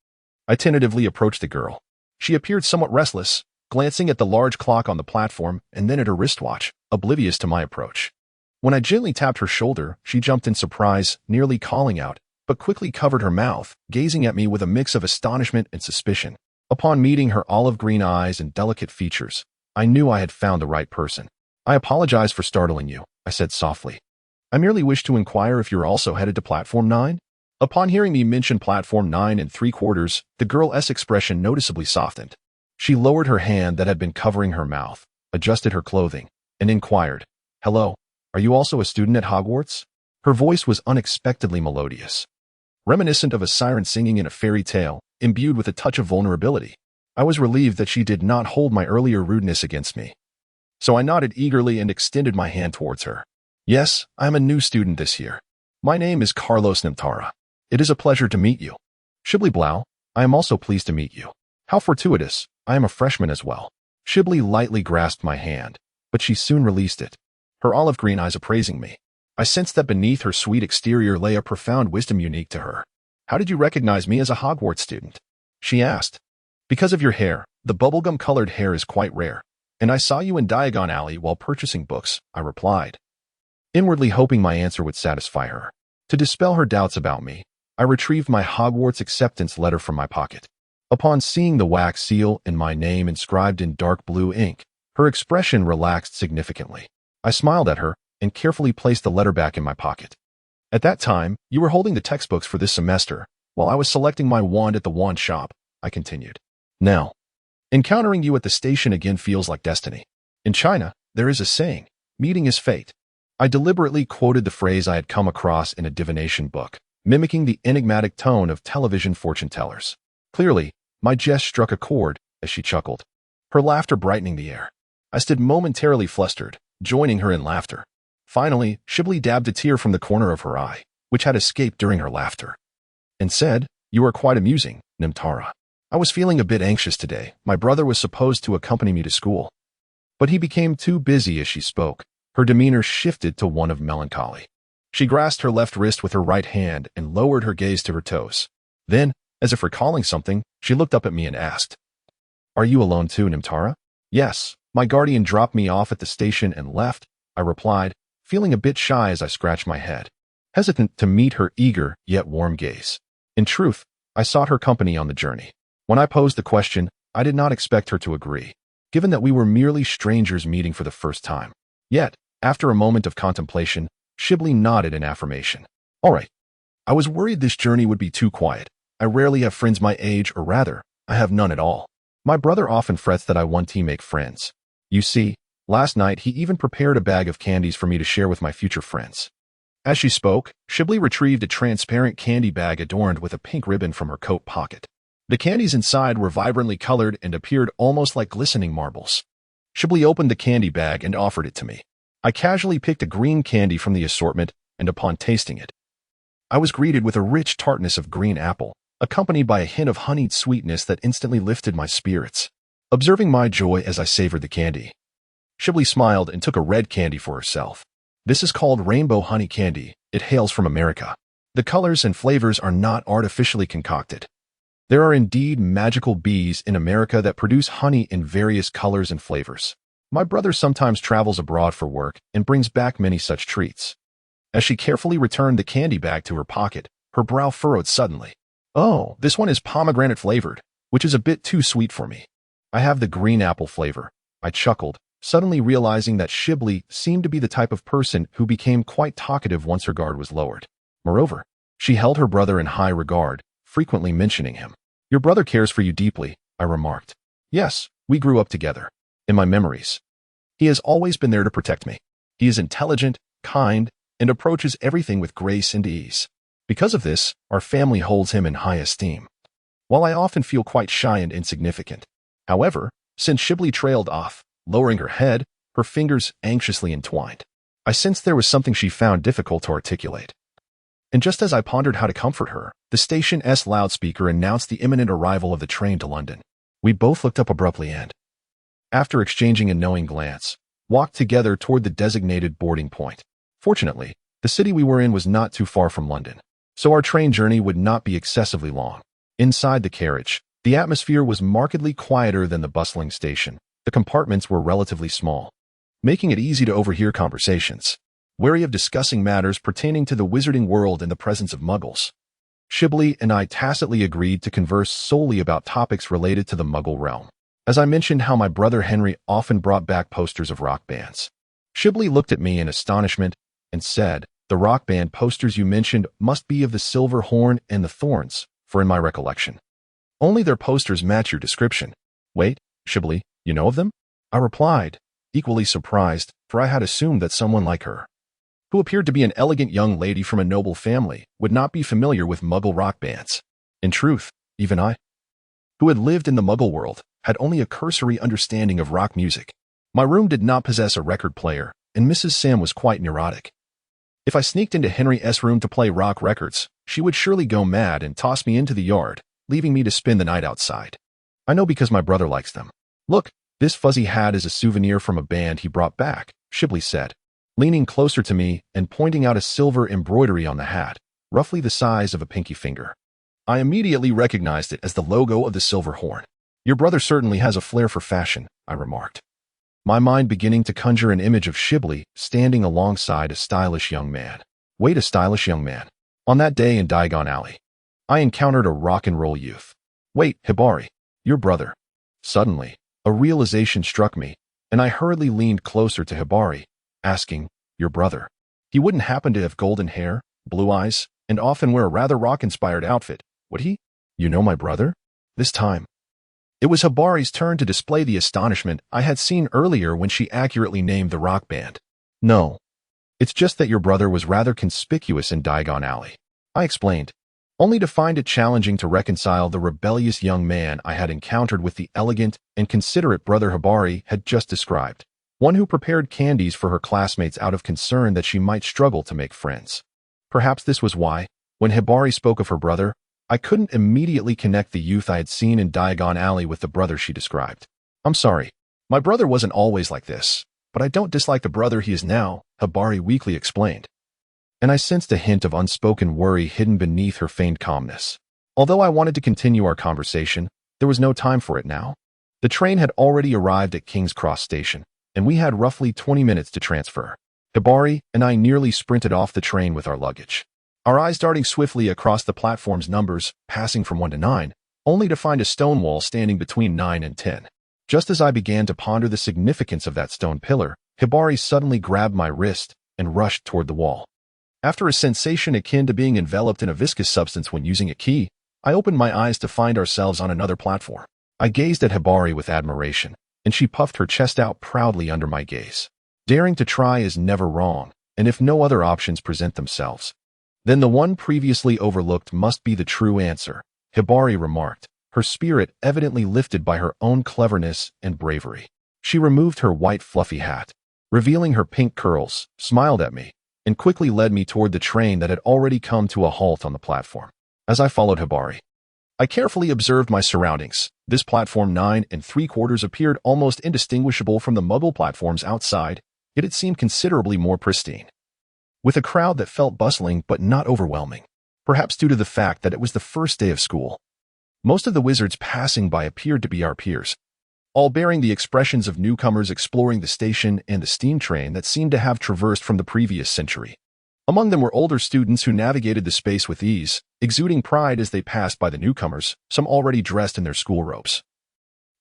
I tentatively approached the girl. She appeared somewhat restless, glancing at the large clock on the platform and then at her wristwatch, oblivious to my approach. When I gently tapped her shoulder, she jumped in surprise, nearly calling out, but quickly covered her mouth, gazing at me with a mix of astonishment and suspicion. Upon meeting her olive green eyes and delicate features, I knew I had found the right person. "I apologize for startling you," I said softly. "I merely wish to inquire if you're also headed to Platform 9? Upon hearing me mention Platform 9 and 3/4, the girl's expression noticeably softened. She lowered her hand that had been covering her mouth, adjusted her clothing, and inquired, "Hello, are you also a student at Hogwarts?" Her voice was unexpectedly melodious, reminiscent of a siren singing in a fairy tale, imbued with a touch of vulnerability. I was relieved that she did not hold my earlier rudeness against me, so I nodded eagerly and extended my hand towards her. "Yes, I am a new student this year. My name is Carlos Nimtara. It is a pleasure to meet you. Shibli Blau, I am also pleased to meet you. How fortuitous, I am a freshman as well." Shibli lightly grasped my hand, but she soon released it, her olive green eyes appraising me. I sensed that beneath her sweet exterior lay a profound wisdom unique to her. "How did you recognize me as a Hogwarts student?" she asked. "Because of your hair. The bubblegum-colored hair is quite rare, and I saw you in Diagon Alley while purchasing books," I replied, inwardly hoping my answer would satisfy her. To dispel her doubts about me, I retrieved my Hogwarts acceptance letter from my pocket. Upon seeing the wax seal and my name inscribed in dark blue ink, her expression relaxed significantly. I smiled at her and carefully placed the letter back in my pocket. "At that time, you were holding the textbooks for this semester, while I was selecting my wand at the wand shop," I continued. "Now, encountering you at the station again feels like destiny. In China, there is a saying, 'Meeting is fate.'" I deliberately quoted the phrase I had come across in a divination book, mimicking the enigmatic tone of television fortune tellers. Clearly, my jest struck a chord as she chuckled, her laughter brightening the air. I stood momentarily flustered, joining her in laughter. Finally, Shibli dabbed a tear from the corner of her eye, which had escaped during her laughter. and said, "You are quite amusing, Nimtara. I was feeling a bit anxious today. My brother was supposed to accompany me to school, but he became too busy." As she spoke, her demeanor shifted to one of melancholy. She grasped her left wrist with her right hand and lowered her gaze to her toes. Then, as if recalling something, she looked up at me and asked, "Are you alone too, Nimtara?" "Yes, my guardian dropped me off at the station and left," I replied, feeling a bit shy as I scratched my head, hesitant to meet her eager yet warm gaze. In truth, I sought her company on the journey. When I posed the question, I did not expect her to agree, given that we were merely strangers meeting for the first time. Yet, after a moment of contemplation, Shibli nodded in affirmation. "All right. I was worried this journey would be too quiet. I rarely have friends my age, or rather, I have none at all. My brother often frets that I want to make friends. You see, last night he even prepared a bag of candies for me to share with my future friends." As she spoke, Shibli retrieved a transparent candy bag adorned with a pink ribbon from her coat pocket. The candies inside were vibrantly colored and appeared almost like glistening marbles. Shibli opened the candy bag and offered it to me. I casually picked a green candy from the assortment, and upon tasting it, I was greeted with a rich tartness of green apple, accompanied by a hint of honeyed sweetness that instantly lifted my spirits. Observing my joy as I savored the candy, Shibli smiled and took a red candy for herself. "This is called rainbow honey candy. It hails from America. The colors and flavors are not artificially concocted. There are indeed magical bees in America that produce honey in various colors and flavors. My brother sometimes travels abroad for work and brings back many such treats." As she carefully returned the candy bag to her pocket, her brow furrowed suddenly. "Oh, this one is pomegranate flavored, which is a bit too sweet for me. I have the green apple flavor." I chuckled, suddenly realizing that Shibli seemed to be the type of person who became quite talkative once her guard was lowered. Moreover, she held her brother in high regard, frequently mentioning him. "Your brother cares for you deeply," I remarked. "Yes, we grew up together. In my memories, he has always been there to protect me. He is intelligent, kind, and approaches everything with grace and ease. Because of this, our family holds him in high esteem. While I often feel quite shy and insignificant." However, since Shibli trailed off, lowering her head, her fingers anxiously entwined, I sensed there was something she found difficult to articulate. And just as I pondered how to comfort her, the station's loudspeaker announced the imminent arrival of the train to London. We both looked up abruptly and, after exchanging a knowing glance, walked together toward the designated boarding point. Fortunately, the city we were in was not too far from London, so our train journey would not be excessively long. Inside the carriage, the atmosphere was markedly quieter than the bustling station. The compartments were relatively small, making it easy to overhear conversations. Wary of discussing matters pertaining to the wizarding world in the presence of Muggles, Shibli and I tacitly agreed to converse solely about topics related to the Muggle realm. As I mentioned how my brother Henry often brought back posters of rock bands, Shibli looked at me in astonishment and said, "The rock band posters you mentioned must be of the Silver Horn and the Thorns, for in my recollection, only their posters match your description." "Wait, Shibli, you know of them?" I replied, equally surprised, for I had assumed that someone like her, who appeared to be an elegant young lady from a noble family, would not be familiar with Muggle rock bands. In truth, even I, who had lived in the Muggle world, had only a cursory understanding of rock music. My room did not possess a record player, and Mrs. Sam was quite neurotic. If I sneaked into Henry's room to play rock records, she would surely go mad and toss me into the yard, leaving me to spend the night outside. "I know because my brother likes them. Look, this fuzzy hat is a souvenir from a band he brought back," Shibli said, leaning closer to me and pointing out a silver embroidery on the hat, roughly the size of a pinky finger. I immediately recognized it as the logo of the Silver Horn. "Your brother certainly has a flair for fashion," I remarked, my mind beginning to conjure an image of Shibli standing alongside a stylish young man. Wait, a stylish young man. On that day in Diagon Alley, I encountered a rock and roll youth. "Wait, Hibari, your brother." Suddenly, a realization struck me, and I hurriedly leaned closer to Hibari, asking, "Your brother? He wouldn't happen to have golden hair, blue eyes, and often wear a rather rock-inspired outfit, would he?" "You know my brother?" This time, it was Hibari's turn to display the astonishment I had seen earlier when she accurately named the rock band. "No, it's just that your brother was rather conspicuous in Diagon Alley," I explained, only to find it challenging to reconcile the rebellious young man I had encountered with the elegant and considerate brother Hibari had just described, one who prepared candies for her classmates out of concern that she might struggle to make friends. Perhaps this was why, when Hibari spoke of her brother, I couldn't immediately connect the youth I had seen in Diagon Alley with the brother she described. I'm sorry. My brother wasn't always like this, but I don't dislike the brother he is now, Hibari weakly explained. And I sensed a hint of unspoken worry hidden beneath her feigned calmness. Although I wanted to continue our conversation, there was no time for it now. The train had already arrived at King's Cross Station, and we had roughly 20 minutes to transfer. Hibari and I nearly sprinted off the train with our luggage, our eyes darting swiftly across the platform's numbers, passing from 1 to 9, only to find a stone wall standing between 9 and 10. Just as I began to ponder the significance of that stone pillar, Hibari suddenly grabbed my wrist and rushed toward the wall. After a sensation akin to being enveloped in a viscous substance when using a key, I opened my eyes to find ourselves on another platform. I gazed at Hibari with admiration, and she puffed her chest out proudly under my gaze. Daring to try is never wrong, and if no other options present themselves, then the one previously overlooked must be the true answer, Hibari remarked, her spirit evidently lifted by her own cleverness and bravery. She removed her white fluffy hat, revealing her pink curls, smiled at me, and quickly led me toward the train that had already come to a halt on the platform. As I followed Hibari, I carefully observed my surroundings. This platform 9 3/4 appeared almost indistinguishable from the Muggle platforms outside, yet it seemed considerably more pristine, with a crowd that felt bustling but not overwhelming, perhaps due to the fact that it was the first day of school. Most of the wizards passing by appeared to be our peers, all bearing the expressions of newcomers exploring the station and the steam train that seemed to have traversed from the previous century. Among them were older students who navigated the space with ease, exuding pride as they passed by the newcomers, some already dressed in their school robes,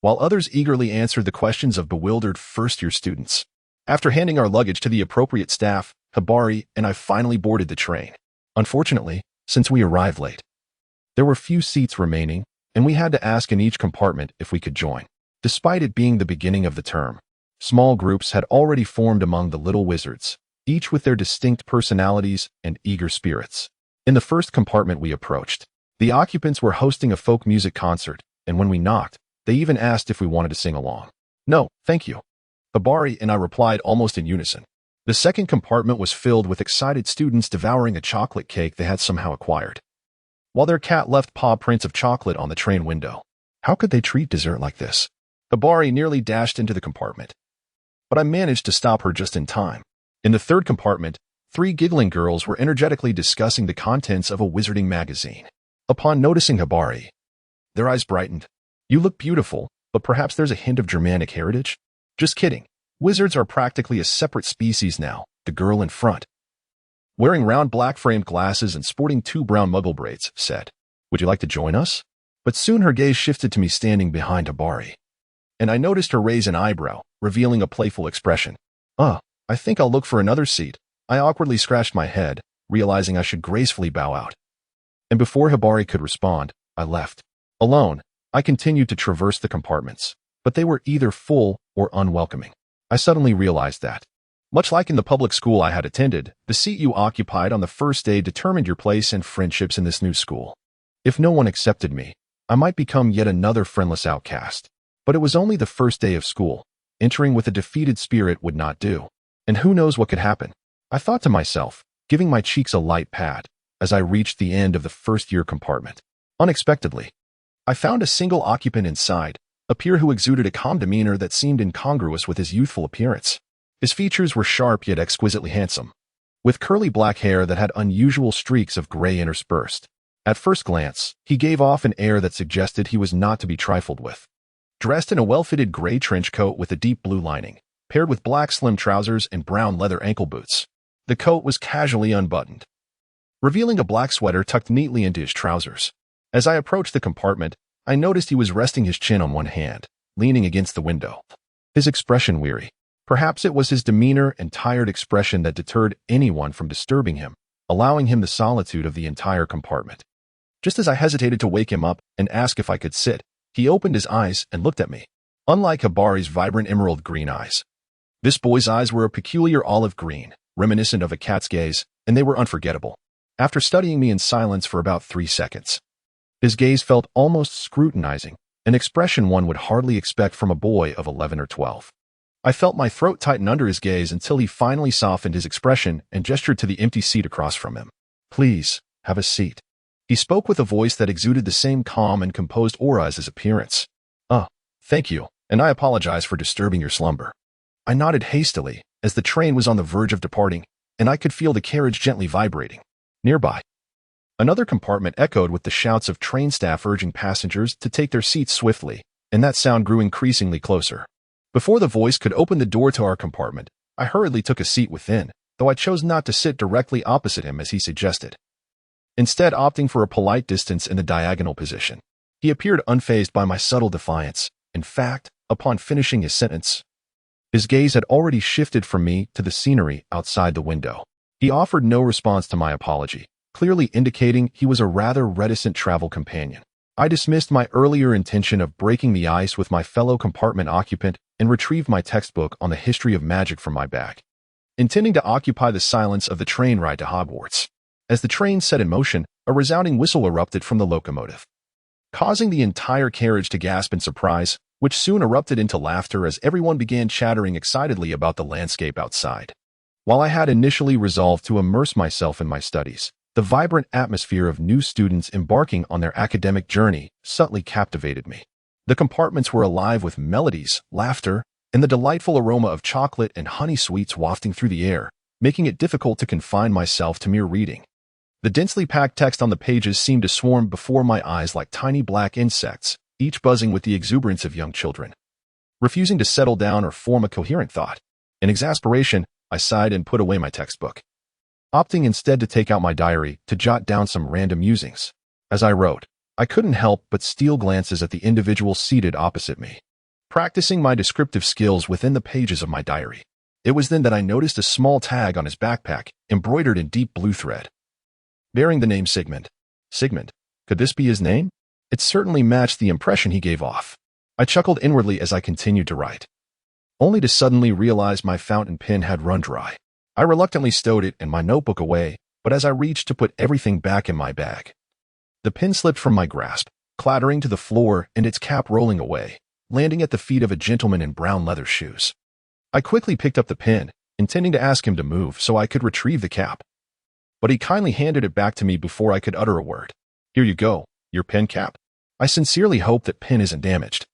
while others eagerly answered the questions of bewildered first-year students. After handing our luggage to the appropriate staff, Hibari and I finally boarded the train. Unfortunately, since we arrived late, there were few seats remaining, and we had to ask in each compartment if we could join. Despite it being the beginning of the term, small groups had already formed among the little wizards, each with their distinct personalities and eager spirits. In the first compartment we approached, the occupants were hosting a folk music concert, and when we knocked, they even asked if we wanted to sing along. No, thank you. Hibari and I replied almost in unison. The second compartment was filled with excited students devouring a chocolate cake they had somehow acquired, while their cat left paw prints of chocolate on the train window. How could they treat dessert like this? Hibari nearly dashed into the compartment, but I managed to stop her just in time. In the third compartment, 3 giggling girls were energetically discussing the contents of a wizarding magazine. Upon noticing Hibari, their eyes brightened. You look beautiful, but perhaps there's a hint of Germanic heritage? Just kidding. Wizards are practically a separate species now, the girl in front, wearing round black-framed glasses and sporting 2 brown Muggle braids, said. Would you like to join us? But soon her gaze shifted to me standing behind Hibari, and I noticed her raise an eyebrow, revealing a playful expression. I think I'll look for another seat. I awkwardly scratched my head, realizing I should gracefully bow out. And before Hibari could respond, I left. Alone, I continued to traverse the compartments, but they were either full or unwelcoming. I suddenly realized that, much like in the public school I had attended, the seat you occupied on the first day determined your place and friendships in this new school. If no one accepted me, I might become yet another friendless outcast. But it was only the first day of school. Entering with a defeated spirit would not do. And who knows what could happen? I thought to myself, giving my cheeks a light pat, as I reached the end of the first-year compartment. Unexpectedly, I found a single occupant inside, a peer who exuded a calm demeanor that seemed incongruous with his youthful appearance. His features were sharp yet exquisitely handsome, with curly black hair that had unusual streaks of gray interspersed. At first glance, he gave off an air that suggested he was not to be trifled with. Dressed in a well-fitted gray trench coat with a deep blue lining, paired with black slim trousers and brown leather ankle boots, the coat was casually unbuttoned, revealing a black sweater tucked neatly into his trousers. As I approached the compartment, I noticed he was resting his chin on one hand, leaning against the window, his expression weary. Perhaps it was his demeanor and tired expression that deterred anyone from disturbing him, allowing him the solitude of the entire compartment. Just as I hesitated to wake him up and ask if I could sit, he opened his eyes and looked at me. Unlike Hibari's vibrant emerald green eyes, this boy's eyes were a peculiar olive green, reminiscent of a cat's gaze, and they were unforgettable. After studying me in silence for about 3 seconds, his gaze felt almost scrutinizing, an expression one would hardly expect from a boy of 11 or 12. I felt my throat tighten under his gaze until he finally softened his expression and gestured to the empty seat across from him. Please, have a seat. He spoke with a voice that exuded the same calm and composed aura as his appearance. "Oh, thank you, and I apologize for disturbing your slumber." I nodded hastily, as the train was on the verge of departing, and I could feel the carriage gently vibrating. Nearby, another compartment echoed with the shouts of train staff urging passengers to take their seats swiftly, and that sound grew increasingly closer. Before the voice could open the door to our compartment, I hurriedly took a seat within, though I chose not to sit directly opposite him as he suggested, instead opting for a polite distance in the diagonal position. He appeared unfazed by my subtle defiance. In fact, upon finishing his sentence, his gaze had already shifted from me to the scenery outside the window. He offered no response to my apology, clearly indicating he was a rather reticent travel companion. I dismissed my earlier intention of breaking the ice with my fellow compartment occupant and retrieved my textbook on the history of magic from my bag, intending to occupy the silence of the train ride to Hogwarts. As the train set in motion, a resounding whistle erupted from the locomotive, causing the entire carriage to gasp in surprise, which soon erupted into laughter as everyone began chattering excitedly about the landscape outside. While I had initially resolved to immerse myself in my studies, the vibrant atmosphere of new students embarking on their academic journey subtly captivated me. The compartments were alive with melodies, laughter, and the delightful aroma of chocolate and honey sweets wafting through the air, making it difficult to confine myself to mere reading. The densely packed text on the pages seemed to swarm before my eyes like tiny black insects, each buzzing with the exuberance of young children, refusing to settle down or form a coherent thought. In exasperation, I sighed and put away my textbook, opting instead to take out my diary to jot down some random musings. As I wrote, I couldn't help but steal glances at the individual seated opposite me, practicing my descriptive skills within the pages of my diary. It was then that I noticed a small tag on his backpack, embroidered in deep blue thread, bearing the name Sigmund. Sigmund? Could this be his name? It certainly matched the impression he gave off. I chuckled inwardly as I continued to write, only to suddenly realize my fountain pen had run dry. I reluctantly stowed it and my notebook away, but as I reached to put everything back in my bag, the pen slipped from my grasp, clattering to the floor and its cap rolling away, landing at the feet of a gentleman in brown leather shoes. I quickly picked up the pen, intending to ask him to move so I could retrieve the cap, but he kindly handed it back to me before I could utter a word. "Here you go, your pen cap. I sincerely hope that pen isn't damaged."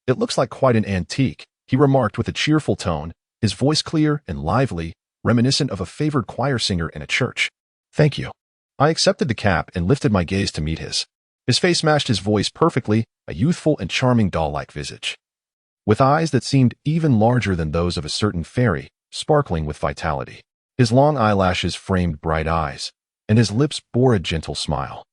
"It looks like quite an antique," he remarked with a cheerful tone, his voice clear and lively, reminiscent of a favored choir singer in a church. "Thank you." I accepted the cap and lifted my gaze to meet his. His face matched his voice perfectly, a youthful and charming doll-like visage, with eyes that seemed even larger than those of a certain fairy, sparkling with vitality. His long eyelashes framed bright eyes, and his lips bore a gentle smile.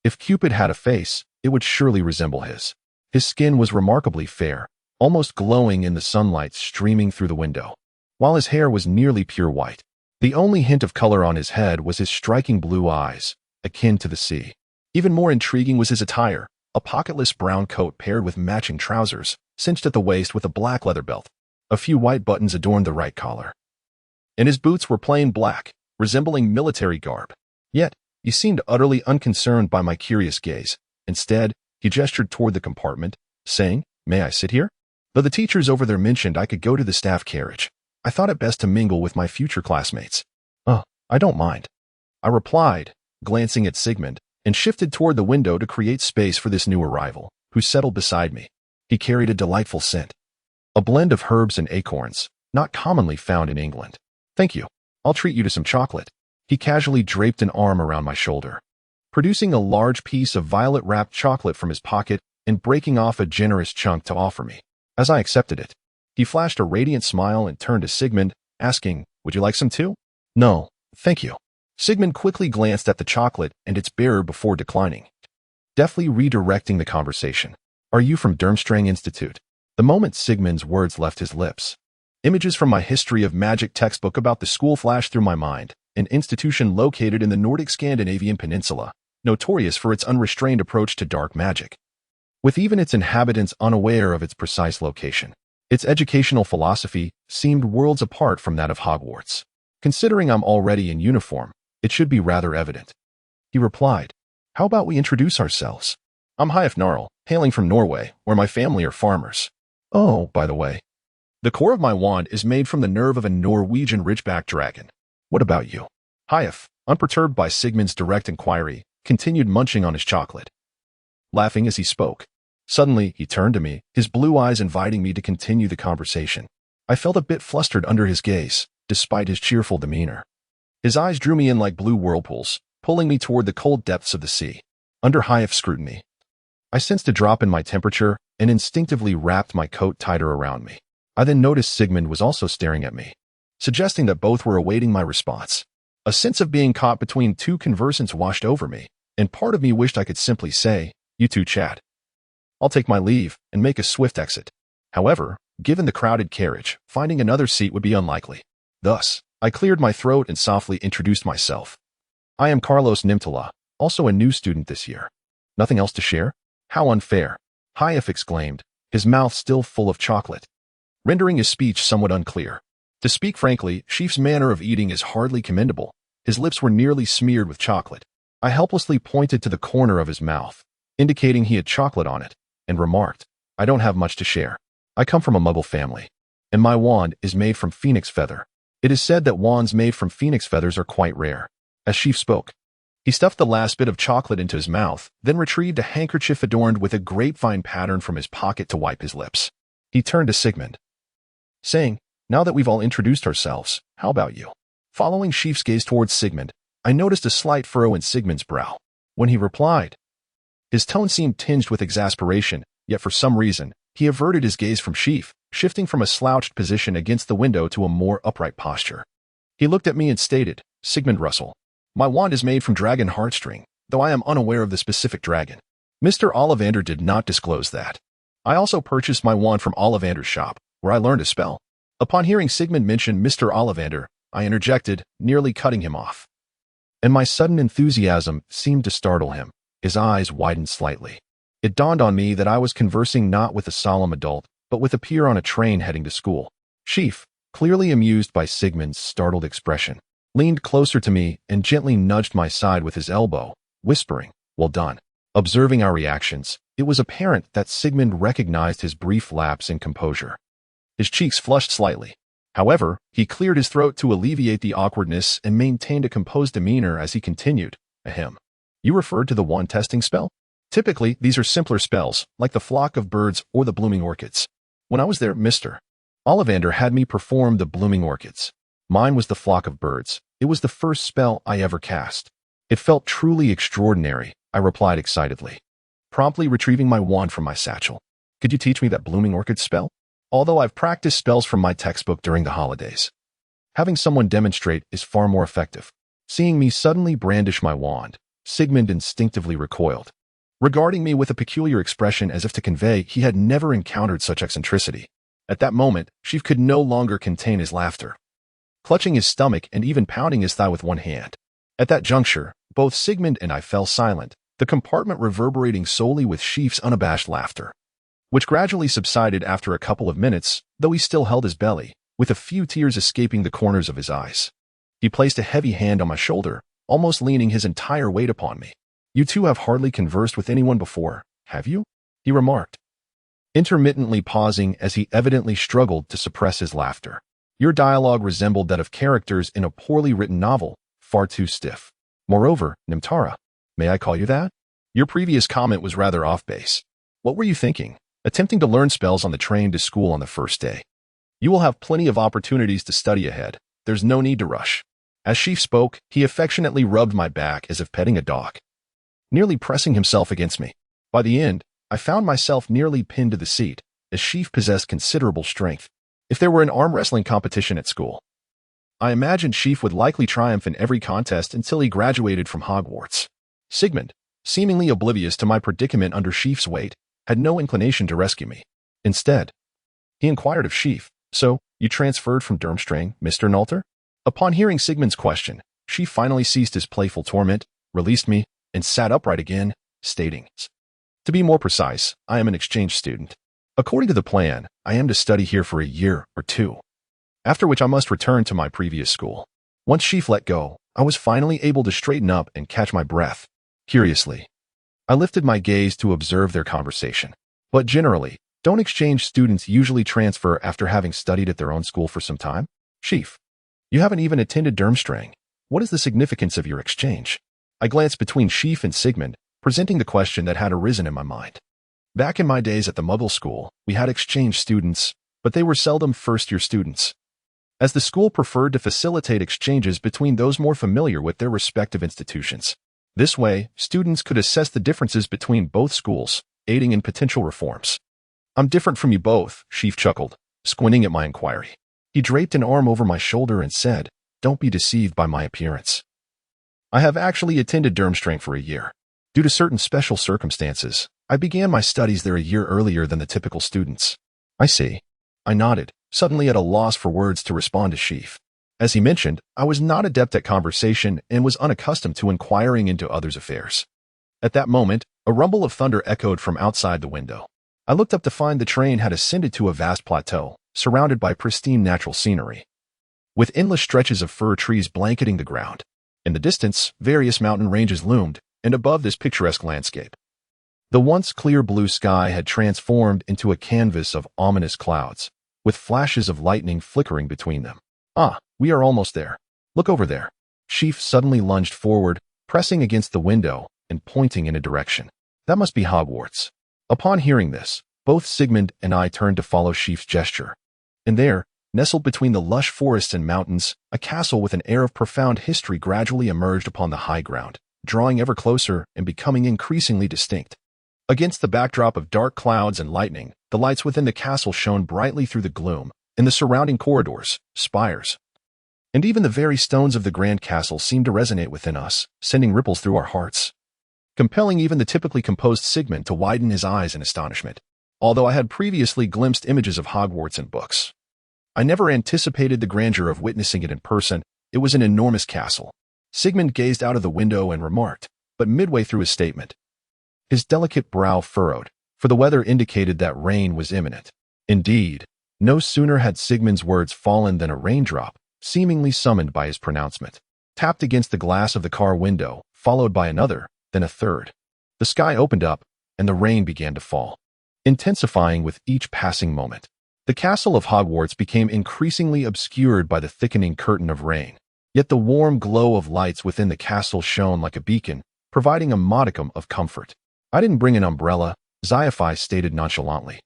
If Cupid had a face, it would surely resemble his. His skin was remarkably fair, almost glowing in the sunlight streaming through the window, while his hair was nearly pure white. The only hint of color on his head was his striking blue eyes, akin to the sea. Even more intriguing was his attire, a pocketless brown coat paired with matching trousers, cinched at the waist with a black leather belt. A few white buttons adorned the right collar, and his boots were plain black, resembling military garb. Yet, he seemed utterly unconcerned by my curious gaze. Instead, he gestured toward the compartment, saying, "May I sit here?" Though the teachers over there mentioned I could go to the staff carriage, I thought it best to mingle with my future classmates. "Oh, I don't mind," I replied, glancing at Sigmund, and shifted toward the window to create space for this new arrival, who settled beside me. He carried a delightful scent, a blend of herbs and acorns, not commonly found in England. "Thank you. I'll treat you to some chocolate." He casually draped an arm around my shoulder, producing a large piece of violet-wrapped chocolate from his pocket and breaking off a generous chunk to offer me. As I accepted it, he flashed a radiant smile and turned to Sigmund, asking, "Would you like some too?" "No, thank you." Sigmund quickly glanced at the chocolate and its bearer before declining, deftly redirecting the conversation. "Are you from Durmstrang Institute?" The moment Sigmund's words left his lips, images from my history of magic textbook about the school flashed through my mind, an institution located in the Nordic Scandinavian peninsula, notorious for its unrestrained approach to dark magic, with even its inhabitants unaware of its precise location. Its educational philosophy seemed worlds apart from that of Hogwarts. "Considering I'm already in uniform, it should be rather evident," he replied. "How about we introduce ourselves? I'm Hyafnarl, hailing from Norway, where my family are farmers. Oh, by the way, the core of my wand is made from the nerve of a Norwegian ridgeback dragon. What about you?" Hyaf, unperturbed by Sigmund's direct inquiry, continued munching on his chocolate, laughing as he spoke. Suddenly, he turned to me, his blue eyes inviting me to continue the conversation. I felt a bit flustered under his gaze, despite his cheerful demeanor. His eyes drew me in like blue whirlpools, pulling me toward the cold depths of the sea. Under high scrutiny, I sensed a drop in my temperature and instinctively wrapped my coat tighter around me. I then noticed Sigmund was also staring at me, suggesting that both were awaiting my response. A sense of being caught between two conversants washed over me, and part of me wished I could simply say, "You two chat. I'll take my leave and make a swift exit." However, given the crowded carriage, finding another seat would be unlikely. Thus, I cleared my throat and softly introduced myself. "I am Carlos Nimtara, also a new student this year." "Nothing else to share? How unfair," Hyaf exclaimed, his mouth still full of chocolate, rendering his speech somewhat unclear. To speak frankly, Seaf's manner of eating is hardly commendable. His lips were nearly smeared with chocolate. I helplessly pointed to the corner of his mouth, indicating he had chocolate on it, and remarked, "I don't have much to share. I come from a Muggle family, and my wand is made from phoenix feather. It is said that wands made from phoenix feathers are quite rare." As Seaf spoke, he stuffed the last bit of chocolate into his mouth, then retrieved a handkerchief adorned with a grapevine pattern from his pocket to wipe his lips. He turned to Sigmund, saying, "Now that we've all introduced ourselves, how about you?" Following Seaf's gaze towards Sigmund, I noticed a slight furrow in Sigmund's brow. When he replied, his tone seemed tinged with exasperation, yet for some reason, he averted his gaze from Seaf, shifting from a slouched position against the window to a more upright posture. He looked at me and stated, "Sigmund Russell, my wand is made from dragon heartstring, though I am unaware of the specific dragon. Mr. Ollivander did not disclose that. I also purchased my wand from Ollivander's shop, where I learned a spell." Upon hearing Sigmund mention Mr. Ollivander, I interjected, nearly cutting him off. And my sudden enthusiasm seemed to startle him. His eyes widened slightly. It dawned on me that I was conversing not with a solemn adult, but with a peer on a train heading to school. Seaf, clearly amused by Sigmund's startled expression, leaned closer to me and gently nudged my side with his elbow, whispering, "Well done." Observing our reactions, it was apparent that Sigmund recognized his brief lapse in composure. His cheeks flushed slightly. However, he cleared his throat to alleviate the awkwardness and maintained a composed demeanor as he continued, "Ahem. You referred to the wand testing spell? Typically, these are simpler spells, like the flock of birds or the blooming orchids. When I was there, Mr. Ollivander had me perform the blooming orchids. Mine was the flock of birds. It was the first spell I ever cast. It felt truly extraordinary," I replied excitedly, promptly retrieving my wand from my satchel. "Could you teach me that blooming orchid spell? Although I've practiced spells from my textbook during the holidays, having someone demonstrate is far more effective." Seeing me suddenly brandish my wand, Sigmund instinctively recoiled, regarding me with a peculiar expression as if to convey he had never encountered such eccentricity. At that moment, Seaf could no longer contain his laughter, clutching his stomach and even pounding his thigh with one hand. At that juncture, both Sigmund and I fell silent, the compartment reverberating solely with Seaf's unabashed laughter, which gradually subsided after a couple of minutes, though he still held his belly, with a few tears escaping the corners of his eyes. He placed a heavy hand on my shoulder, almost leaning his entire weight upon me. "You two have hardly conversed with anyone before, have you?" he remarked, intermittently pausing as he evidently struggled to suppress his laughter. "Your dialogue resembled that of characters in a poorly written novel, far too stiff. Moreover, Nimtara, may I call you that? Your previous comment was rather off base. What were you thinking? Attempting to learn spells on the train to school on the first day. You will have plenty of opportunities to study ahead. There's no need to rush." As Seaf spoke, he affectionately rubbed my back as if petting a dog, nearly pressing himself against me. By the end, I found myself nearly pinned to the seat, as Seaf possessed considerable strength. If there were an arm wrestling competition at school, I imagined Seaf would likely triumph in every contest until he graduated from Hogwarts. Sigmund, seemingly oblivious to my predicament under Seaf's weight, had no inclination to rescue me. Instead, he inquired of Seaf, "So, you transferred from Durmstrang, Mr. Nalter?" Upon hearing Sigmund's question, Seaf finally ceased his playful torment, released me, and sat upright again, stating, "To be more precise, I am an exchange student. According to the plan, I am to study here for a year or two, after which I must return to my previous school." Once Seaf let go, I was finally able to straighten up and catch my breath. Curiously, I lifted my gaze to observe their conversation. "But generally, don't exchange students usually transfer after having studied at their own school for some time? Seaf, you haven't even attended Durmstrang. What is the significance of your exchange?" I glanced between Seaf and Sigmund, presenting the question that had arisen in my mind. Back in my days at the Muggle school, we had exchange students, but they were seldom first-year students, as the school preferred to facilitate exchanges between those more familiar with their respective institutions. This way, students could assess the differences between both schools, aiding in potential reforms. "I'm different from you both," Seaf chuckled, squinting at my inquiry. He draped an arm over my shoulder and said, "Don't be deceived by my appearance. I have actually attended Durmstrang for a year. Due to certain special circumstances, I began my studies there a year earlier than the typical students." "I see." I nodded, suddenly at a loss for words to respond to Seaf. As he mentioned, I was not adept at conversation and was unaccustomed to inquiring into others' affairs. At that moment, a rumble of thunder echoed from outside the window. I looked up to find the train had ascended to a vast plateau, surrounded by pristine natural scenery, with endless stretches of fir trees blanketing the ground. In the distance, various mountain ranges loomed, and above this picturesque landscape, the once clear blue sky had transformed into a canvas of ominous clouds, with flashes of lightning flickering between them. "Ah, we are almost there. Look over there." Seaf suddenly lunged forward, pressing against the window and pointing in a direction. "That must be Hogwarts." Upon hearing this, both Sigmund and I turned to follow Seaf's gesture. And there, nestled between the lush forests and mountains, a castle with an air of profound history gradually emerged upon the high ground, drawing ever closer and becoming increasingly distinct. Against the backdrop of dark clouds and lightning, the lights within the castle shone brightly through the gloom, in the surrounding corridors, spires, and even the very stones of the grand castle seemed to resonate within us, sending ripples through our hearts, compelling even the typically composed Sigmund to widen his eyes in astonishment. Although I had previously glimpsed images of Hogwarts in books, I never anticipated the grandeur of witnessing it in person. It was an enormous castle. Sigmund gazed out of the window and remarked, but midway through his statement, his delicate brow furrowed, for the weather indicated that rain was imminent. Indeed, no sooner had Sigmund's words fallen than a raindrop, seemingly summoned by his pronouncement, tapped against the glass of the car window, followed by another, then a third. The sky opened up, and the rain began to fall, intensifying with each passing moment. The castle of Hogwarts became increasingly obscured by the thickening curtain of rain, yet the warm glow of lights within the castle shone like a beacon, providing a modicum of comfort. "I didn't bring an umbrella," Xiaofi stated nonchalantly,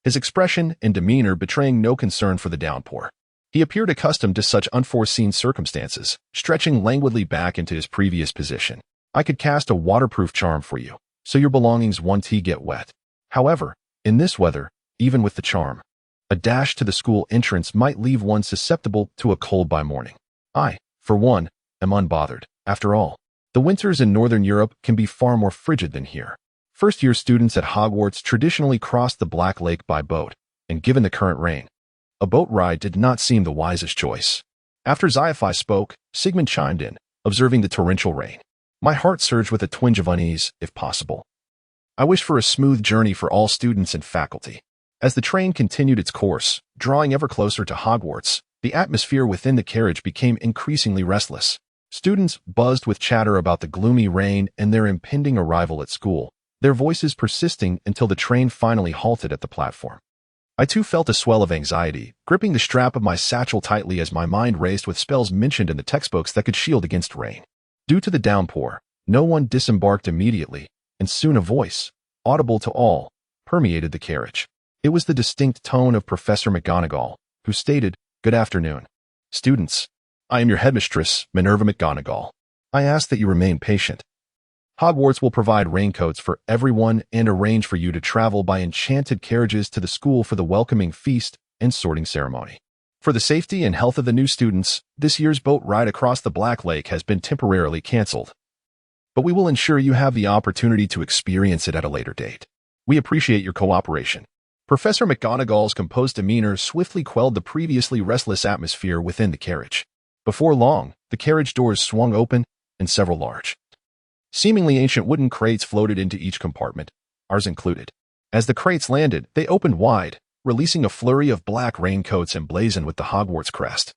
his expression and demeanor betraying no concern for the downpour. He appeared accustomed to such unforeseen circumstances, stretching languidly back into his previous position. "I could cast a waterproof charm for you, so your belongings won't get wet. However, in this weather, even with the charm, a dash to the school entrance might leave one susceptible to a cold by morning. I, for one, am unbothered. After all, the winters in Northern Europe can be far more frigid than here." First-year students at Hogwarts traditionally crossed the Black Lake by boat, and given the current rain, a boat ride did not seem the wisest choice. After Xiaofi spoke, Sigmund chimed in, observing the torrential rain. My heart surged with a twinge of unease, if possible. I wish for a smooth journey for all students and faculty. As the train continued its course, drawing ever closer to Hogwarts, the atmosphere within the carriage became increasingly restless. Students buzzed with chatter about the gloomy rain and their impending arrival at school, their voices persisting until the train finally halted at the platform. I too felt a swell of anxiety, gripping the strap of my satchel tightly as my mind raced with spells mentioned in the textbooks that could shield against rain. Due to the downpour, no one disembarked immediately, and soon a voice, audible to all, permeated the carriage. It was the distinct tone of Professor McGonagall, who stated, "Good afternoon, students. I am your headmistress, Minerva McGonagall. I ask that you remain patient. Hogwarts will provide raincoats for everyone and arrange for you to travel by enchanted carriages to the school for the welcoming feast and sorting ceremony. For the safety and health of the new students, this year's boat ride across the Black Lake has been temporarily canceled, but we will ensure you have the opportunity to experience it at a later date. We appreciate your cooperation." Professor McGonagall's composed demeanor swiftly quelled the previously restless atmosphere within the carriage. Before long, the carriage doors swung open, and several large, seemingly ancient wooden crates floated into each compartment, ours included. As the crates landed, they opened wide, releasing a flurry of black raincoats emblazoned with the Hogwarts crest,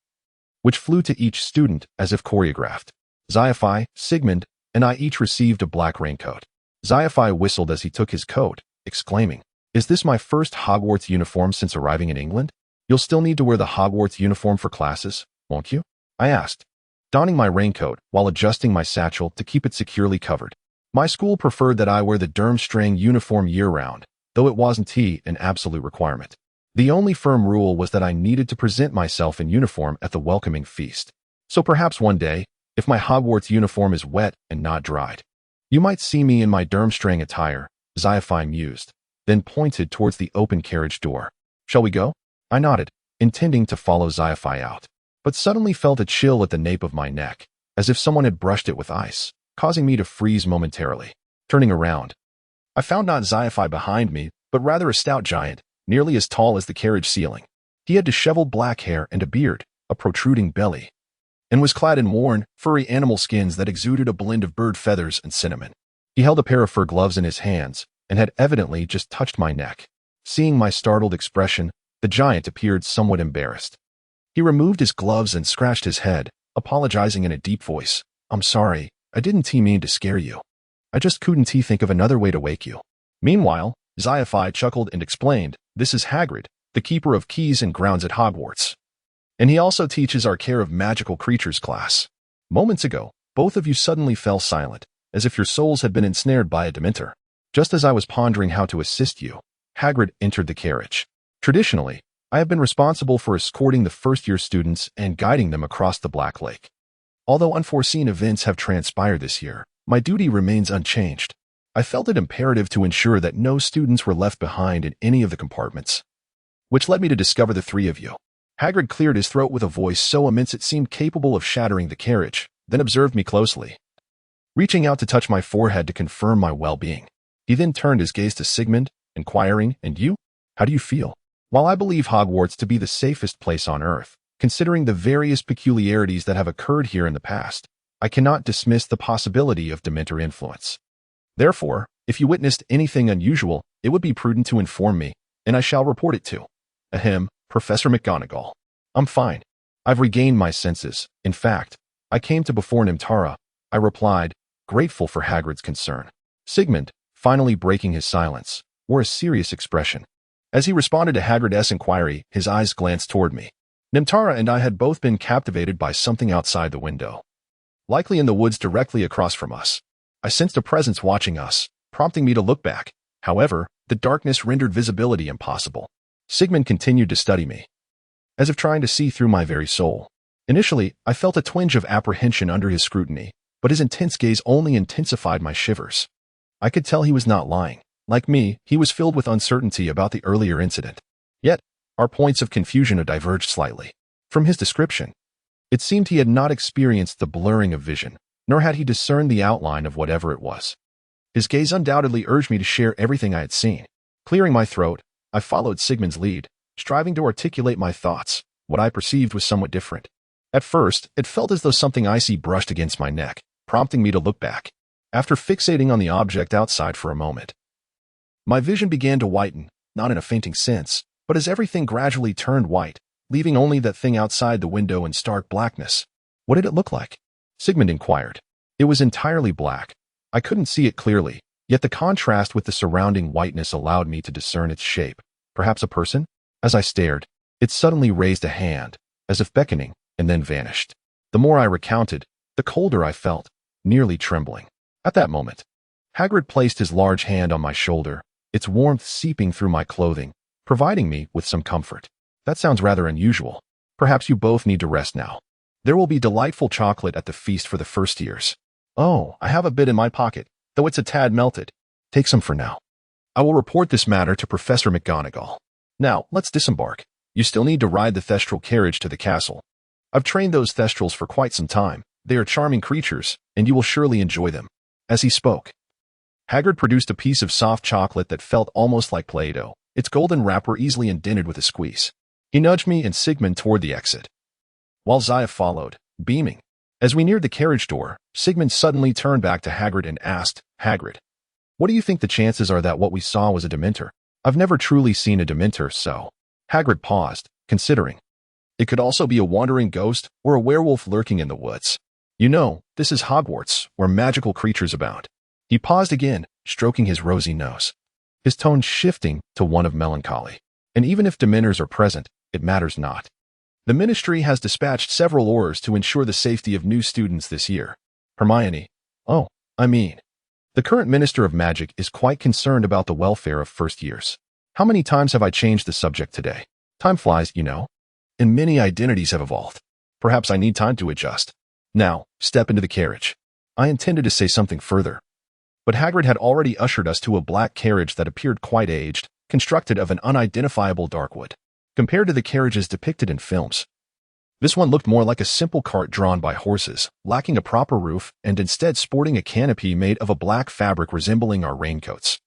which flew to each student as if choreographed. Xiaofi, Sigmund, and I each received a black raincoat. Xiaofi whistled as he took his coat, exclaiming, "Is this my first Hogwarts uniform since arriving in England? You'll still need to wear the Hogwarts uniform for classes, won't you?" I asked, donning my raincoat while adjusting my satchel to keep it securely covered. My school preferred that I wear the Durmstrang uniform year-round, though it wasn't an absolute requirement. The only firm rule was that I needed to present myself in uniform at the welcoming feast. So perhaps one day, if my Hogwarts uniform is wet and not dried, you might see me in my Durmstrang attire, Xyophi mused, then pointed towards the open carriage door. Shall we go? I nodded, intending to follow Xyophi out, but suddenly felt a chill at the nape of my neck, as if someone had brushed it with ice, causing me to freeze momentarily. Turning around, I found not Xyophi behind me, but rather a stout giant, nearly as tall as the carriage ceiling. He had disheveled black hair and a beard, a protruding belly, and was clad in worn, furry animal skins that exuded a blend of bird feathers and cinnamon. He held a pair of fur gloves in his hands, and had evidently just touched my neck. Seeing my startled expression, the giant appeared somewhat embarrassed. He removed his gloves and scratched his head, apologizing in a deep voice. I'm sorry, I didn't mean to scare you. I just couldn't think of another way to wake you. Meanwhile, Xyophi chuckled and explained, this is Hagrid, the keeper of keys and grounds at Hogwarts. And he also teaches our care of magical creatures class. Moments ago, both of you suddenly fell silent, as if your souls had been ensnared by a Dementor. Just as I was pondering how to assist you, Hagrid entered the carriage. Traditionally, I have been responsible for escorting the first-year students and guiding them across the Black Lake. Although unforeseen events have transpired this year, my duty remains unchanged. I felt it imperative to ensure that no students were left behind in any of the compartments, which led me to discover the three of you. Hagrid cleared his throat with a voice so immense it seemed capable of shattering the carriage, then observed me closely, reaching out to touch my forehead to confirm my well-being. He then turned his gaze to Sigmund, inquiring, and you? How do you feel? While I believe Hogwarts to be the safest place on Earth, considering the various peculiarities that have occurred here in the past, I cannot dismiss the possibility of Dementor influence. Therefore, if you witnessed anything unusual, it would be prudent to inform me, and I shall report it to. Ahem, Professor McGonagall. I'm fine. I've regained my senses. In fact, I came to before Nimtara, I replied, grateful for Hagrid's concern. Sigmund, finally breaking his silence, wore a serious expression. As he responded to Hagrid's inquiry, his eyes glanced toward me. Nimtara and I had both been captivated by something outside the window, likely in the woods directly across from us. I sensed a presence watching us, prompting me to look back. However, the darkness rendered visibility impossible. Sigmund continued to study me, as if trying to see through my very soul. Initially, I felt a twinge of apprehension under his scrutiny, but his intense gaze only intensified my shivers. I could tell he was not lying. Like me, he was filled with uncertainty about the earlier incident. Yet, our points of confusion had diverged slightly. From his description, it seemed he had not experienced the blurring of vision, nor had he discerned the outline of whatever it was. His gaze undoubtedly urged me to share everything I had seen. Clearing my throat, I followed Sigmund's lead, striving to articulate my thoughts. What I perceived was somewhat different. At first, it felt as though something icy brushed against my neck, prompting me to look back. After fixating on the object outside for a moment, my vision began to whiten, not in a fainting sense, but as everything gradually turned white, leaving only that thing outside the window in stark blackness. What did it look like? Sigmund inquired. It was entirely black. I couldn't see it clearly, yet the contrast with the surrounding whiteness allowed me to discern its shape. Perhaps a person? As I stared, it suddenly raised a hand, as if beckoning, and then vanished. The more I recounted, the colder I felt, nearly trembling. At that moment, Hagrid placed his large hand on my shoulder, its warmth seeping through my clothing, providing me with some comfort. That sounds rather unusual. Perhaps you both need to rest now. There will be delightful chocolate at the feast for the first years. Oh, I have a bit in my pocket, though it's a tad melted. Take some for now. I will report this matter to Professor McGonagall. Now, let's disembark. You still need to ride the Thestral carriage to the castle. I've trained those Thestrals for quite some time. They are charming creatures, and you will surely enjoy them. As he spoke, Hagrid produced a piece of soft chocolate that felt almost like Play-Doh, its golden wrapper easily indented with a squeeze. He nudged me and Sigmund toward the exit, while Xyophi followed, beaming. As we neared the carriage door, Sigmund suddenly turned back to Hagrid and asked, Hagrid, what do you think the chances are that what we saw was a Dementor? I've never truly seen a Dementor, so. Hagrid paused, considering. It could also be a wandering ghost or a werewolf lurking in the woods. You know, this is Hogwarts, where magical creatures abound. He paused again, stroking his rosy nose, his tone shifting to one of melancholy. And even if Dementors are present, it matters not. The ministry has dispatched several oars to ensure the safety of new students this year. Hermione. Oh, the current Minister of Magic is quite concerned about the welfare of first years. How many times have I changed the subject today? Time flies, you know. And many identities have evolved. Perhaps I need time to adjust. Now, step into the carriage. I intended to say something further, but Hagrid had already ushered us to a black carriage that appeared quite aged, constructed of an unidentifiable dark wood. Compared to the carriages depicted in films, this one looked more like a simple cart drawn by horses, lacking a proper roof and instead sporting a canopy made of a black fabric resembling our raincoats.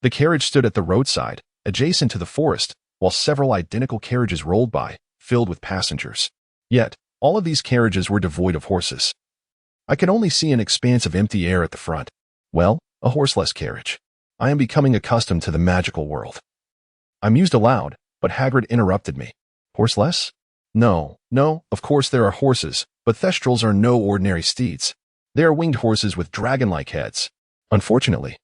The carriage stood at the roadside, adjacent to the forest, while several identical carriages rolled by, filled with passengers. Yet, all of these carriages were devoid of horses. I could only see an expanse of empty air at the front. Well, a horseless carriage. I am becoming accustomed to the magical world. I mused aloud, but Hagrid interrupted me. Horseless? No, of course there are horses, but thestrals are no ordinary steeds. They are winged horses with dragon-like heads. Unfortunately,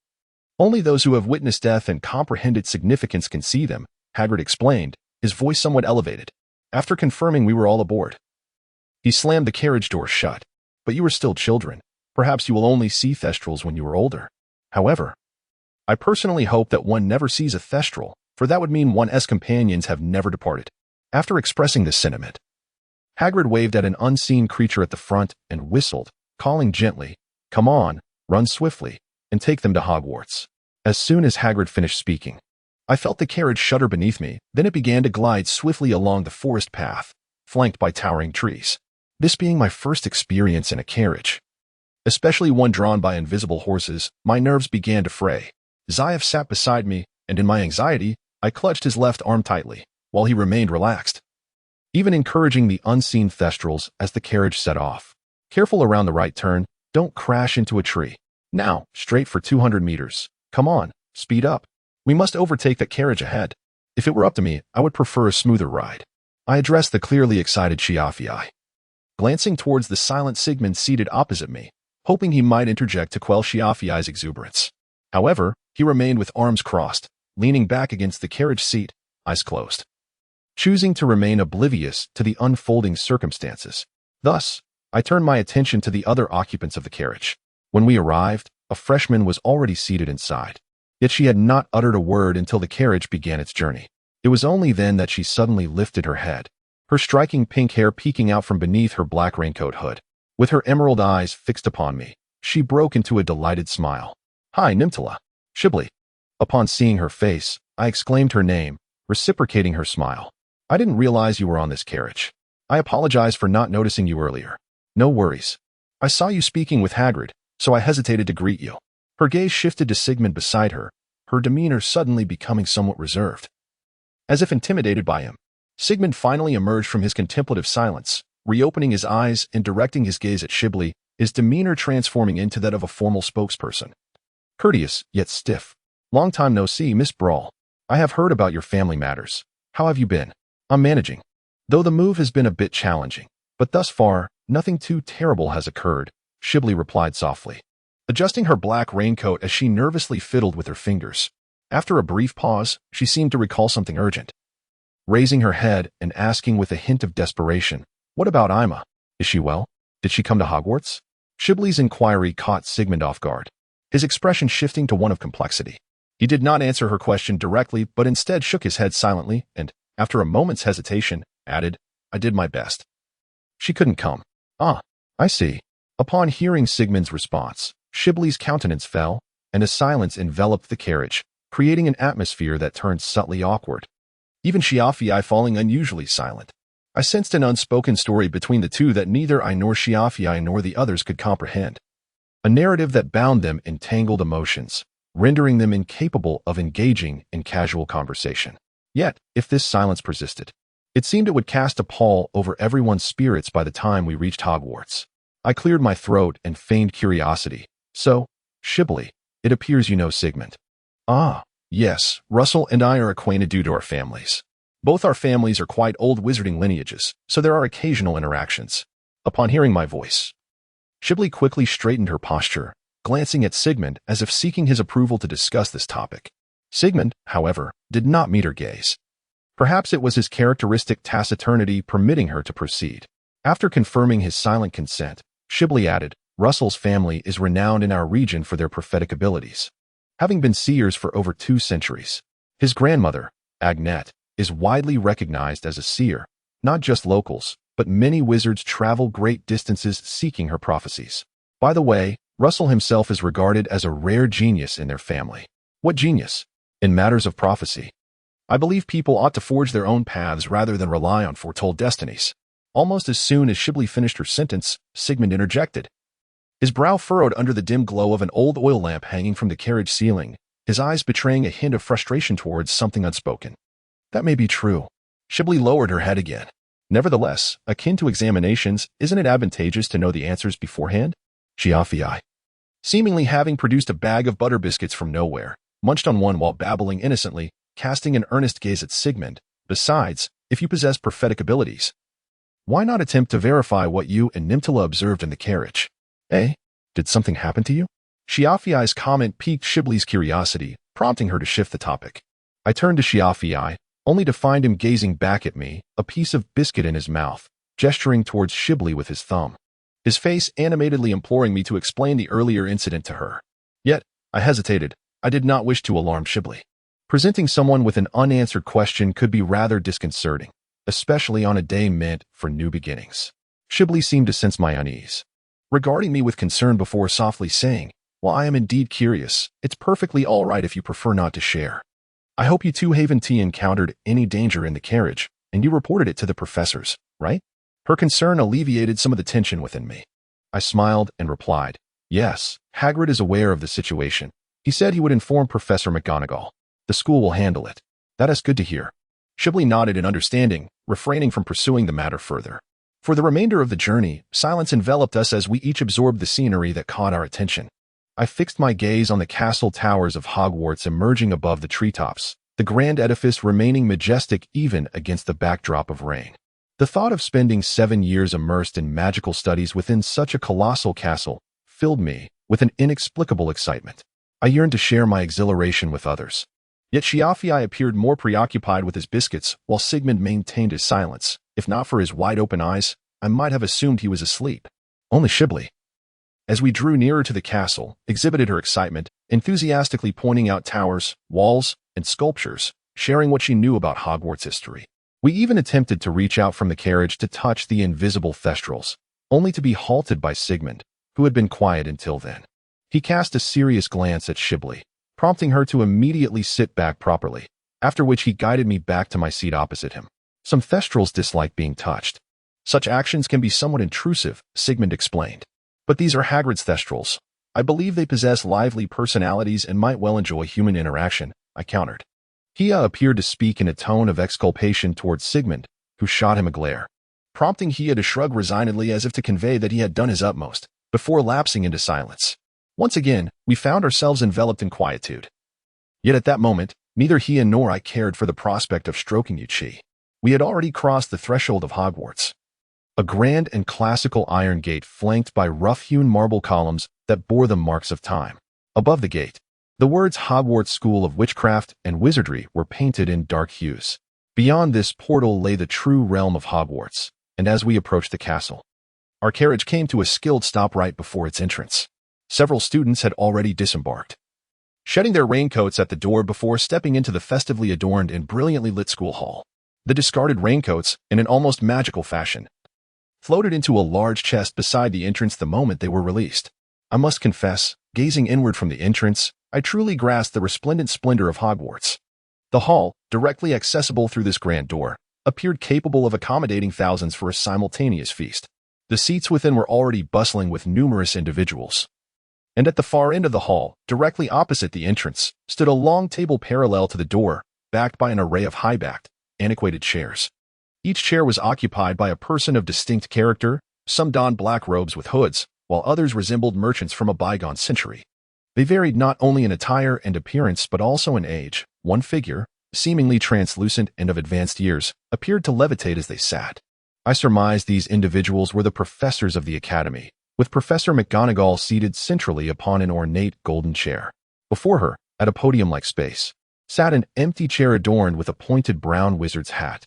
only those who have witnessed death and comprehended significance can see them, Hagrid explained, his voice somewhat elevated, after confirming we were all aboard. He slammed the carriage door shut. But you are still children. Perhaps you will only see thestrals when you are older. However, I personally hope that one never sees a thestral, for that would mean one's companions have never departed. After expressing this sentiment, Hagrid waved at an unseen creature at the front and whistled, calling gently, "Come on, run swiftly, and take them to Hogwarts." As soon as Hagrid finished speaking, I felt the carriage shudder beneath me, then it began to glide swiftly along the forest path, flanked by towering trees. This being my first experience in a carriage, especially one drawn by invisible horses, my nerves began to fray. Seaf sat beside me, and in my anxiety, I clutched his left arm tightly, while he remained relaxed, even encouraging the unseen thestrals as the carriage set off. Careful around the right turn, don't crash into a tree. Now, straight for 200 meters. Come on, speed up. We must overtake that carriage ahead. If it were up to me, I would prefer a smoother ride. I addressed the clearly excited Shibli, glancing towards the silent Sigman seated opposite me, hoping he might interject to quell Shibli's exuberance. However, he remained with arms crossed, leaning back against the carriage seat, eyes closed, choosing to remain oblivious to the unfolding circumstances. Thus, I turned my attention to the other occupants of the carriage. When we arrived, a freshman was already seated inside. Yet she had not uttered a word until the carriage began its journey. It was only then that she suddenly lifted her head, her striking pink hair peeking out from beneath her black raincoat hood. With her emerald eyes fixed upon me, she broke into a delighted smile. "Hi, Nimtara. Shibli." Upon seeing her face, I exclaimed her name, reciprocating her smile. "I didn't realize you were on this carriage. I apologize for not noticing you earlier." "No worries. I saw you speaking with Hagrid, so I hesitated to greet you." Her gaze shifted to Sigmund beside her, her demeanor suddenly becoming somewhat reserved. As if intimidated by him, Sigmund finally emerged from his contemplative silence, reopening his eyes and directing his gaze at Shibli, his demeanor transforming into that of a formal spokesperson. Courteous, yet stiff. "Long time no see, Miss Brawl. I have heard about your family matters. How have you been?" "I'm managing. Though the move has been a bit challenging. But thus far, nothing too terrible has occurred," Shibli replied softly, adjusting her black raincoat as she nervously fiddled with her fingers. After a brief pause, she seemed to recall something urgent, raising her head and asking with a hint of desperation, "What about Ima? Is she well? Did she come to Hogwarts?" Shibli's inquiry caught Sigmund off guard, his expression shifting to one of complexity. He did not answer her question directly, but instead shook his head silently and, after a moment's hesitation, added, "I did my best. She couldn't come." "Ah, I see." Upon hearing Sigmund's response, Shibli's countenance fell, and a silence enveloped the carriage, creating an atmosphere that turned subtly awkward. Even Shibli falling unusually silent. I sensed an unspoken story between the two that neither I nor Shibli nor the others could comprehend. A narrative that bound them in tangled emotions, rendering them incapable of engaging in casual conversation. Yet, if this silence persisted, it seemed it would cast a pall over everyone's spirits by the time we reached Hogwarts. I cleared my throat and feigned curiosity. "So, Shibli, it appears you know Sigmund." "Ah, yes, Russell and I are acquainted due to our families. Both our families are quite old wizarding lineages, so there are occasional interactions." Upon hearing my voice, Shibli quickly straightened her posture, glancing at Sigmund as if seeking his approval to discuss this topic. Sigmund, however, did not meet her gaze. Perhaps it was his characteristic taciturnity permitting her to proceed. After confirming his silent consent, Shibli added, Russell's family is renowned in our region for their prophetic abilities, having been seers for over 2 centuries. His grandmother, Agnete, is widely recognized as a seer. Not just locals, but many wizards travel great distances seeking her prophecies. By the way, Russell himself is regarded as a rare genius in their family. What genius? In matters of prophecy. I believe people ought to forge their own paths rather than rely on foretold destinies. Almost as soon as Shibli finished her sentence, Sigmund interjected. His brow furrowed under the dim glow of an old oil lamp hanging from the carriage ceiling, his eyes betraying a hint of frustration towards something unspoken. That may be true. Shibli lowered her head again. Nevertheless, akin to examinations, isn't it advantageous to know the answers beforehand? Shiafii, seemingly having produced a bag of butter biscuits from nowhere, munched on one while babbling innocently, casting an earnest gaze at Sigmund. Besides, if you possess prophetic abilities, why not attempt to verify what you and Nimtara observed in the carriage? Eh? Did something happen to you? Shiafii's comment piqued Shibli's curiosity, prompting her to shift the topic. I turned to Shiafii, only to find him gazing back at me, a piece of biscuit in his mouth, gesturing towards Shibli with his thumb. His face animatedly imploring me to explain the earlier incident to her. Yet, I hesitated. I did not wish to alarm Shibli. Presenting someone with an unanswered question could be rather disconcerting, especially on a day meant for new beginnings. Shibli seemed to sense my unease, regarding me with concern before softly saying, While I am indeed curious, it's perfectly all right if you prefer not to share. I hope you two Haven T encountered any danger in the carriage, and you reported it to the professors, right? Her concern alleviated some of the tension within me. I smiled and replied, Yes, Hagrid is aware of the situation. He said he would inform Professor McGonagall. The school will handle it. That is good to hear. Shibli nodded in understanding, refraining from pursuing the matter further. For the remainder of the journey, silence enveloped us as we each absorbed the scenery that caught our attention. I fixed my gaze on the castle towers of Hogwarts emerging above the treetops, the grand edifice remaining majestic even against the backdrop of rain. The thought of spending 7 years immersed in magical studies within such a colossal castle filled me with an inexplicable excitement. I yearned to share my exhilaration with others. Yet Shiafii appeared more preoccupied with his biscuits, while Sigmund maintained his silence. If not for his wide-open eyes, I might have assumed he was asleep. Only Shibli, as we drew nearer to the castle, exhibited her excitement, enthusiastically pointing out towers, walls, and sculptures, sharing what she knew about Hogwarts history. We even attempted to reach out from the carriage to touch the invisible thestrals, only to be halted by Sigmund, who had been quiet until then. He cast a serious glance at Shibli, prompting her to immediately sit back properly, after which he guided me back to my seat opposite him. Some thestrals dislike being touched. Such actions can be somewhat intrusive, Sigmund explained. But these are Hagrid's thestrals. I believe they possess lively personalities and might well enjoy human interaction, I countered. Hia appeared to speak in a tone of exculpation towards Sigmund, who shot him a glare, prompting Hia to shrug resignedly as if to convey that he had done his utmost, before lapsing into silence. Once again, we found ourselves enveloped in quietude. Yet at that moment, neither Hia nor I cared for the prospect of stroking Yuchi. We had already crossed the threshold of Hogwarts. A grand and classical iron gate flanked by rough-hewn marble columns that bore the marks of time. Above the gate, the words Hogwarts School of Witchcraft and Wizardry were painted in dark hues. Beyond this portal lay the true realm of Hogwarts, and as we approached the castle, our carriage came to a skilled stop right before its entrance. Several students had already disembarked, shedding their raincoats at the door before stepping into the festively adorned and brilliantly lit school hall. The discarded raincoats, in an almost magical fashion, floated into a large chest beside the entrance the moment they were released. I must confess, gazing inward from the entrance, I truly grasped the resplendent splendor of Hogwarts. The hall, directly accessible through this grand door, appeared capable of accommodating thousands for a simultaneous feast. The seats within were already bustling with numerous individuals. And at the far end of the hall, directly opposite the entrance, stood a long table parallel to the door, backed by an array of high-backed, antiquated chairs. Each chair was occupied by a person of distinct character. Some donned black robes with hoods, while others resembled merchants from a bygone century. They varied not only in attire and appearance but also in age. One figure, seemingly translucent and of advanced years, appeared to levitate as they sat. I surmised these individuals were the professors of the academy, with Professor McGonagall seated centrally upon an ornate golden chair. Before her, at a podium-like space, sat an empty chair adorned with a pointed brown wizard's hat.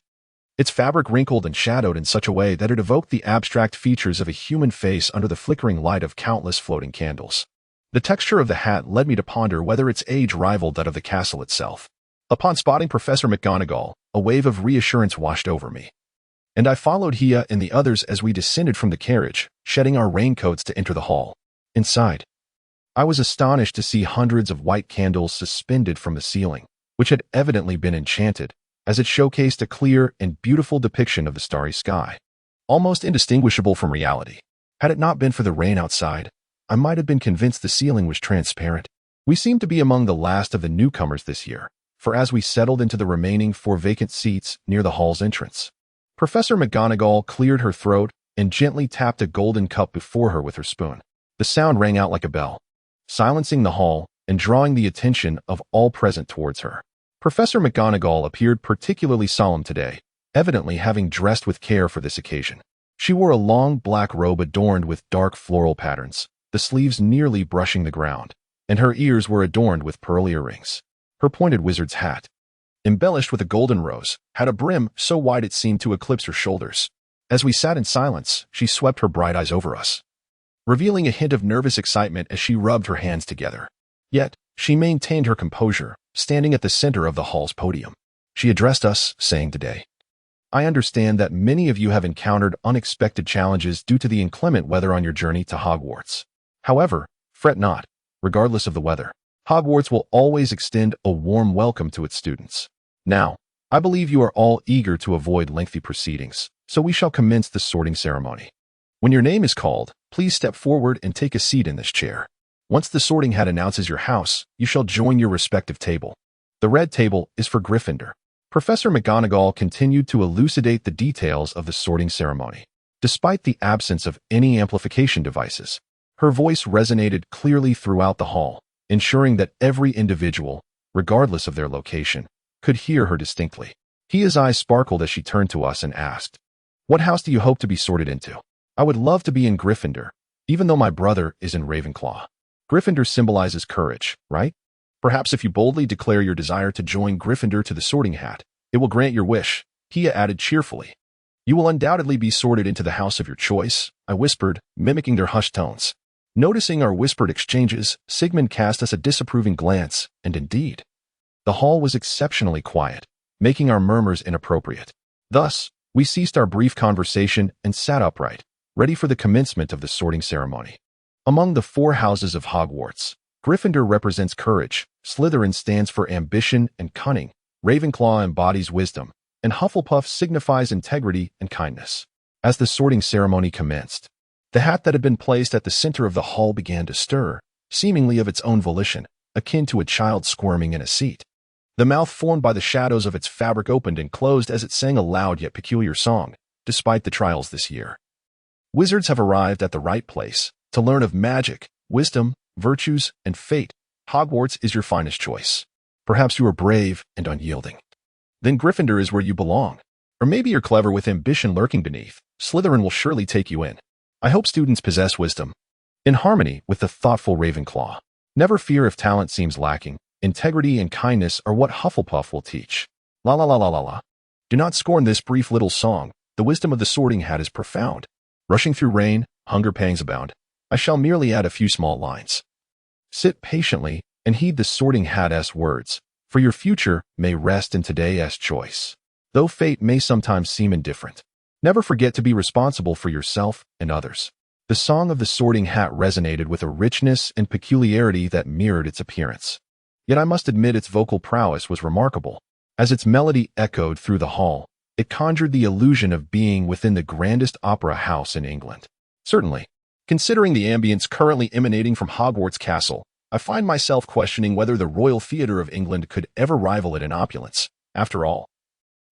Its fabric wrinkled and shadowed in such a way that it evoked the abstract features of a human face under the flickering light of countless floating candles. The texture of the hat led me to ponder whether its age rivaled that of the castle itself. Upon spotting Professor McGonagall, a wave of reassurance washed over me, and I followed Hia and the others as we descended from the carriage, shedding our raincoats to enter the hall. Inside, I was astonished to see hundreds of white candles suspended from the ceiling, which had evidently been enchanted, as it showcased a clear and beautiful depiction of the starry sky, almost indistinguishable from reality. Had it not been for the rain outside, I might have been convinced the ceiling was transparent. We seemed to be among the last of the newcomers this year, for as we settled into the remaining 4 vacant seats near the hall's entrance, Professor McGonagall cleared her throat and gently tapped a golden cup before her with her spoon. The sound rang out like a bell, silencing the hall and drawing the attention of all present towards her. Professor McGonagall appeared particularly solemn today, evidently having dressed with care for this occasion. She wore a long black robe adorned with dark floral patterns, the sleeves nearly brushing the ground, and her ears were adorned with pearl earrings. Her pointed wizard's hat, embellished with a golden rose, had a brim so wide it seemed to eclipse her shoulders. As we sat in silence, she swept her bright eyes over us, revealing a hint of nervous excitement as she rubbed her hands together. Yet, she maintained her composure, standing at the center of the hall's podium. She addressed us, saying today, "I understand that many of you have encountered unexpected challenges due to the inclement weather on your journey to Hogwarts. However, fret not, regardless of the weather. Hogwarts will always extend a warm welcome to its students. Now, I believe you are all eager to avoid lengthy proceedings, so we shall commence the sorting ceremony. When your name is called, please step forward and take a seat in this chair. Once the sorting hat announces your house, you shall join your respective table. The red table is for Gryffindor." Professor McGonagall continued to elucidate the details of the sorting ceremony. Despite the absence of any amplification devices, her voice resonated clearly throughout the hall, ensuring that every individual, regardless of their location, could hear her distinctly. Hia's eyes sparkled as she turned to us and asked, "What house do you hope to be sorted into?" "I would love to be in Gryffindor, even though my brother is in Ravenclaw." Gryffindor symbolizes courage, right? Perhaps if you boldly declare your desire to join Gryffindor to the sorting hat, it will grant your wish, Hia added cheerfully. "You will undoubtedly be sorted into the house of your choice," I whispered, mimicking their hushed tones. Noticing our whispered exchanges, Sigman cast us a disapproving glance, and indeed, the hall was exceptionally quiet, making our murmurs inappropriate. Thus, we ceased our brief conversation and sat upright, ready for the commencement of the sorting ceremony. Among the 4 houses of Hogwarts, Gryffindor represents courage, Slytherin stands for ambition and cunning, Ravenclaw embodies wisdom, and Hufflepuff signifies integrity and kindness. As the sorting ceremony commenced, the hat that had been placed at the center of the hall began to stir, seemingly of its own volition, akin to a child squirming in a seat. The mouth formed by the shadows of its fabric opened and closed as it sang a loud yet peculiar song, despite the trials this year. Wizards have arrived at the right place to learn of magic, wisdom, virtues, and fate. Hogwarts is your finest choice. Perhaps you are brave and unyielding. Then Gryffindor is where you belong. Or maybe you're clever with ambition lurking beneath. Slytherin will surely take you in. I hope students possess wisdom, in harmony with the thoughtful Ravenclaw. Never fear if talent seems lacking. Integrity and kindness are what Hufflepuff will teach. La la la la la la. Do not scorn this brief little song. The wisdom of the sorting hat is profound. Rushing through rain, hunger pangs abound. I shall merely add a few small lines. Sit patiently and heed the sorting hat's words, for your future may rest in today's choice. Though fate may sometimes seem indifferent, never forget to be responsible for yourself and others. The song of the sorting hat resonated with a richness and peculiarity that mirrored its appearance. Yet I must admit its vocal prowess was remarkable. As its melody echoed through the hall, it conjured the illusion of being within the grandest opera house in England. Certainly, considering the ambience currently emanating from Hogwarts Castle, I find myself questioning whether the Royal Theatre of England could ever rival it in opulence. After all,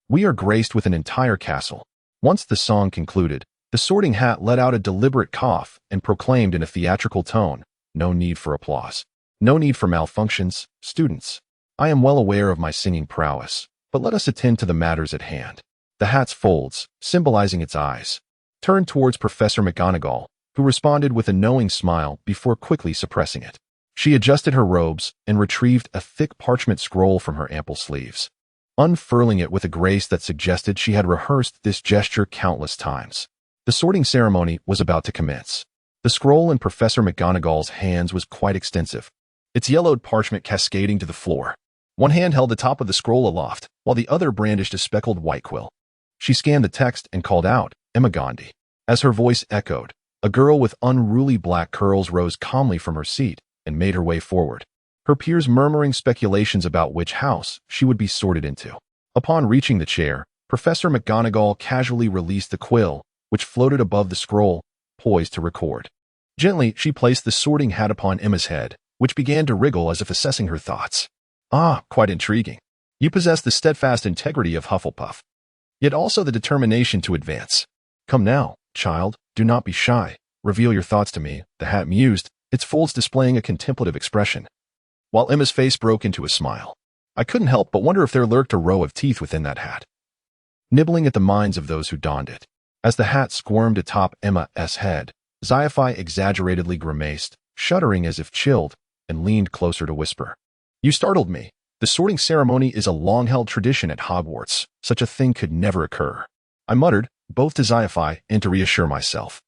we are graced with an entire castle. Once the song concluded, the sorting hat let out a deliberate cough and proclaimed in a theatrical tone, "No need for applause. No need for malfunctions, students. I am well aware of my singing prowess, but let us attend to the matters at hand." The hat's folds, symbolizing its eyes, turned towards Professor McGonagall, who responded with a knowing smile before quickly suppressing it. She adjusted her robes and retrieved a thick parchment scroll from her ample sleeves, unfurling it with a grace that suggested she had rehearsed this gesture countless times. The sorting ceremony was about to commence. The scroll in Professor McGonagall's hands was quite extensive, its yellowed parchment cascading to the floor. One hand held the top of the scroll aloft, while the other brandished a speckled white quill. She scanned the text and called out, "Emagandi." As her voice echoed, a girl with unruly black curls rose calmly from her seat and made her way forward, her peers murmuring speculations about which house she would be sorted into. Upon reaching the chair, Professor McGonagall casually released the quill, which floated above the scroll, poised to record. Gently, she placed the sorting hat upon Emma's head, which began to wriggle as if assessing her thoughts. "Ah, quite intriguing. You possess the steadfast integrity of Hufflepuff, yet also the determination to advance. Come now, child, do not be shy. Reveal your thoughts to me," the hat mused, its folds displaying a contemplative expression. While Emma's face broke into a smile, I couldn't help but wonder if there lurked a row of teeth within that hat, nibbling at the minds of those who donned it. As the hat squirmed atop Emma's head, Xyophi exaggeratedly grimaced, shuddering as if chilled, and leaned closer to whisper. "You startled me. The sorting ceremony is a long-held tradition at Hogwarts. Such a thing could never occur," I muttered, both to Xyophi and to reassure myself,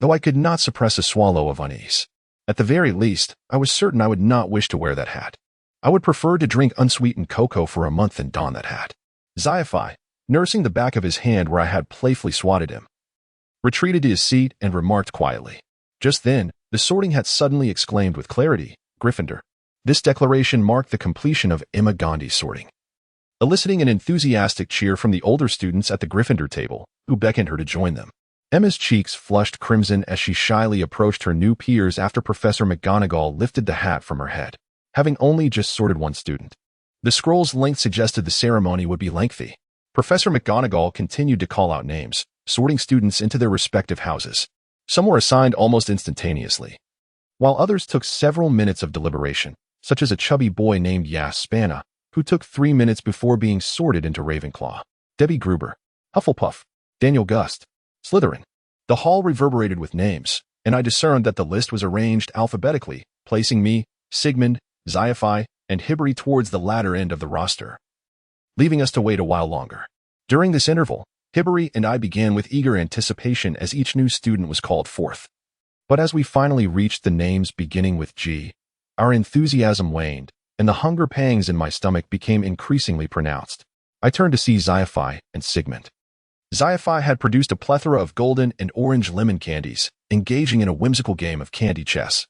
though I could not suppress a swallow of unease. At the very least, I was certain I would not wish to wear that hat. I would prefer to drink unsweetened cocoa for a month than don that hat. Xyophi, nursing the back of his hand where I had playfully swatted him, retreated to his seat and remarked quietly. Just then, the sorting hat suddenly exclaimed with clarity, "Gryffindor." This declaration marked the completion of Emma Gondi's sorting, eliciting an enthusiastic cheer from the older students at the Gryffindor table, who beckoned her to join them. Emma's cheeks flushed crimson as she shyly approached her new peers after Professor McGonagall lifted the hat from her head, having only just sorted one student. The scroll's length suggested the ceremony would be lengthy. Professor McGonagall continued to call out names, sorting students into their respective houses. Some were assigned almost instantaneously, while others took several minutes of deliberation, such as a chubby boy named Yas Spana, who took 3 minutes before being sorted into Ravenclaw. Debbie Gruber, Hufflepuff, Daniel Gust, Slytherin. The hall reverberated with names, and I discerned that the list was arranged alphabetically, placing me, Sigmund, Xyophi, and Hibri towards the latter end of the roster, leaving us to wait a while longer. During this interval, Hibri and I began with eager anticipation as each new student was called forth. But as we finally reached the names beginning with G, our enthusiasm waned, and the hunger pangs in my stomach became increasingly pronounced. I turned to see Xyophi and Sigmund. Xyophi had produced a plethora of golden and orange lemon candies, engaging in a whimsical game of candy chess,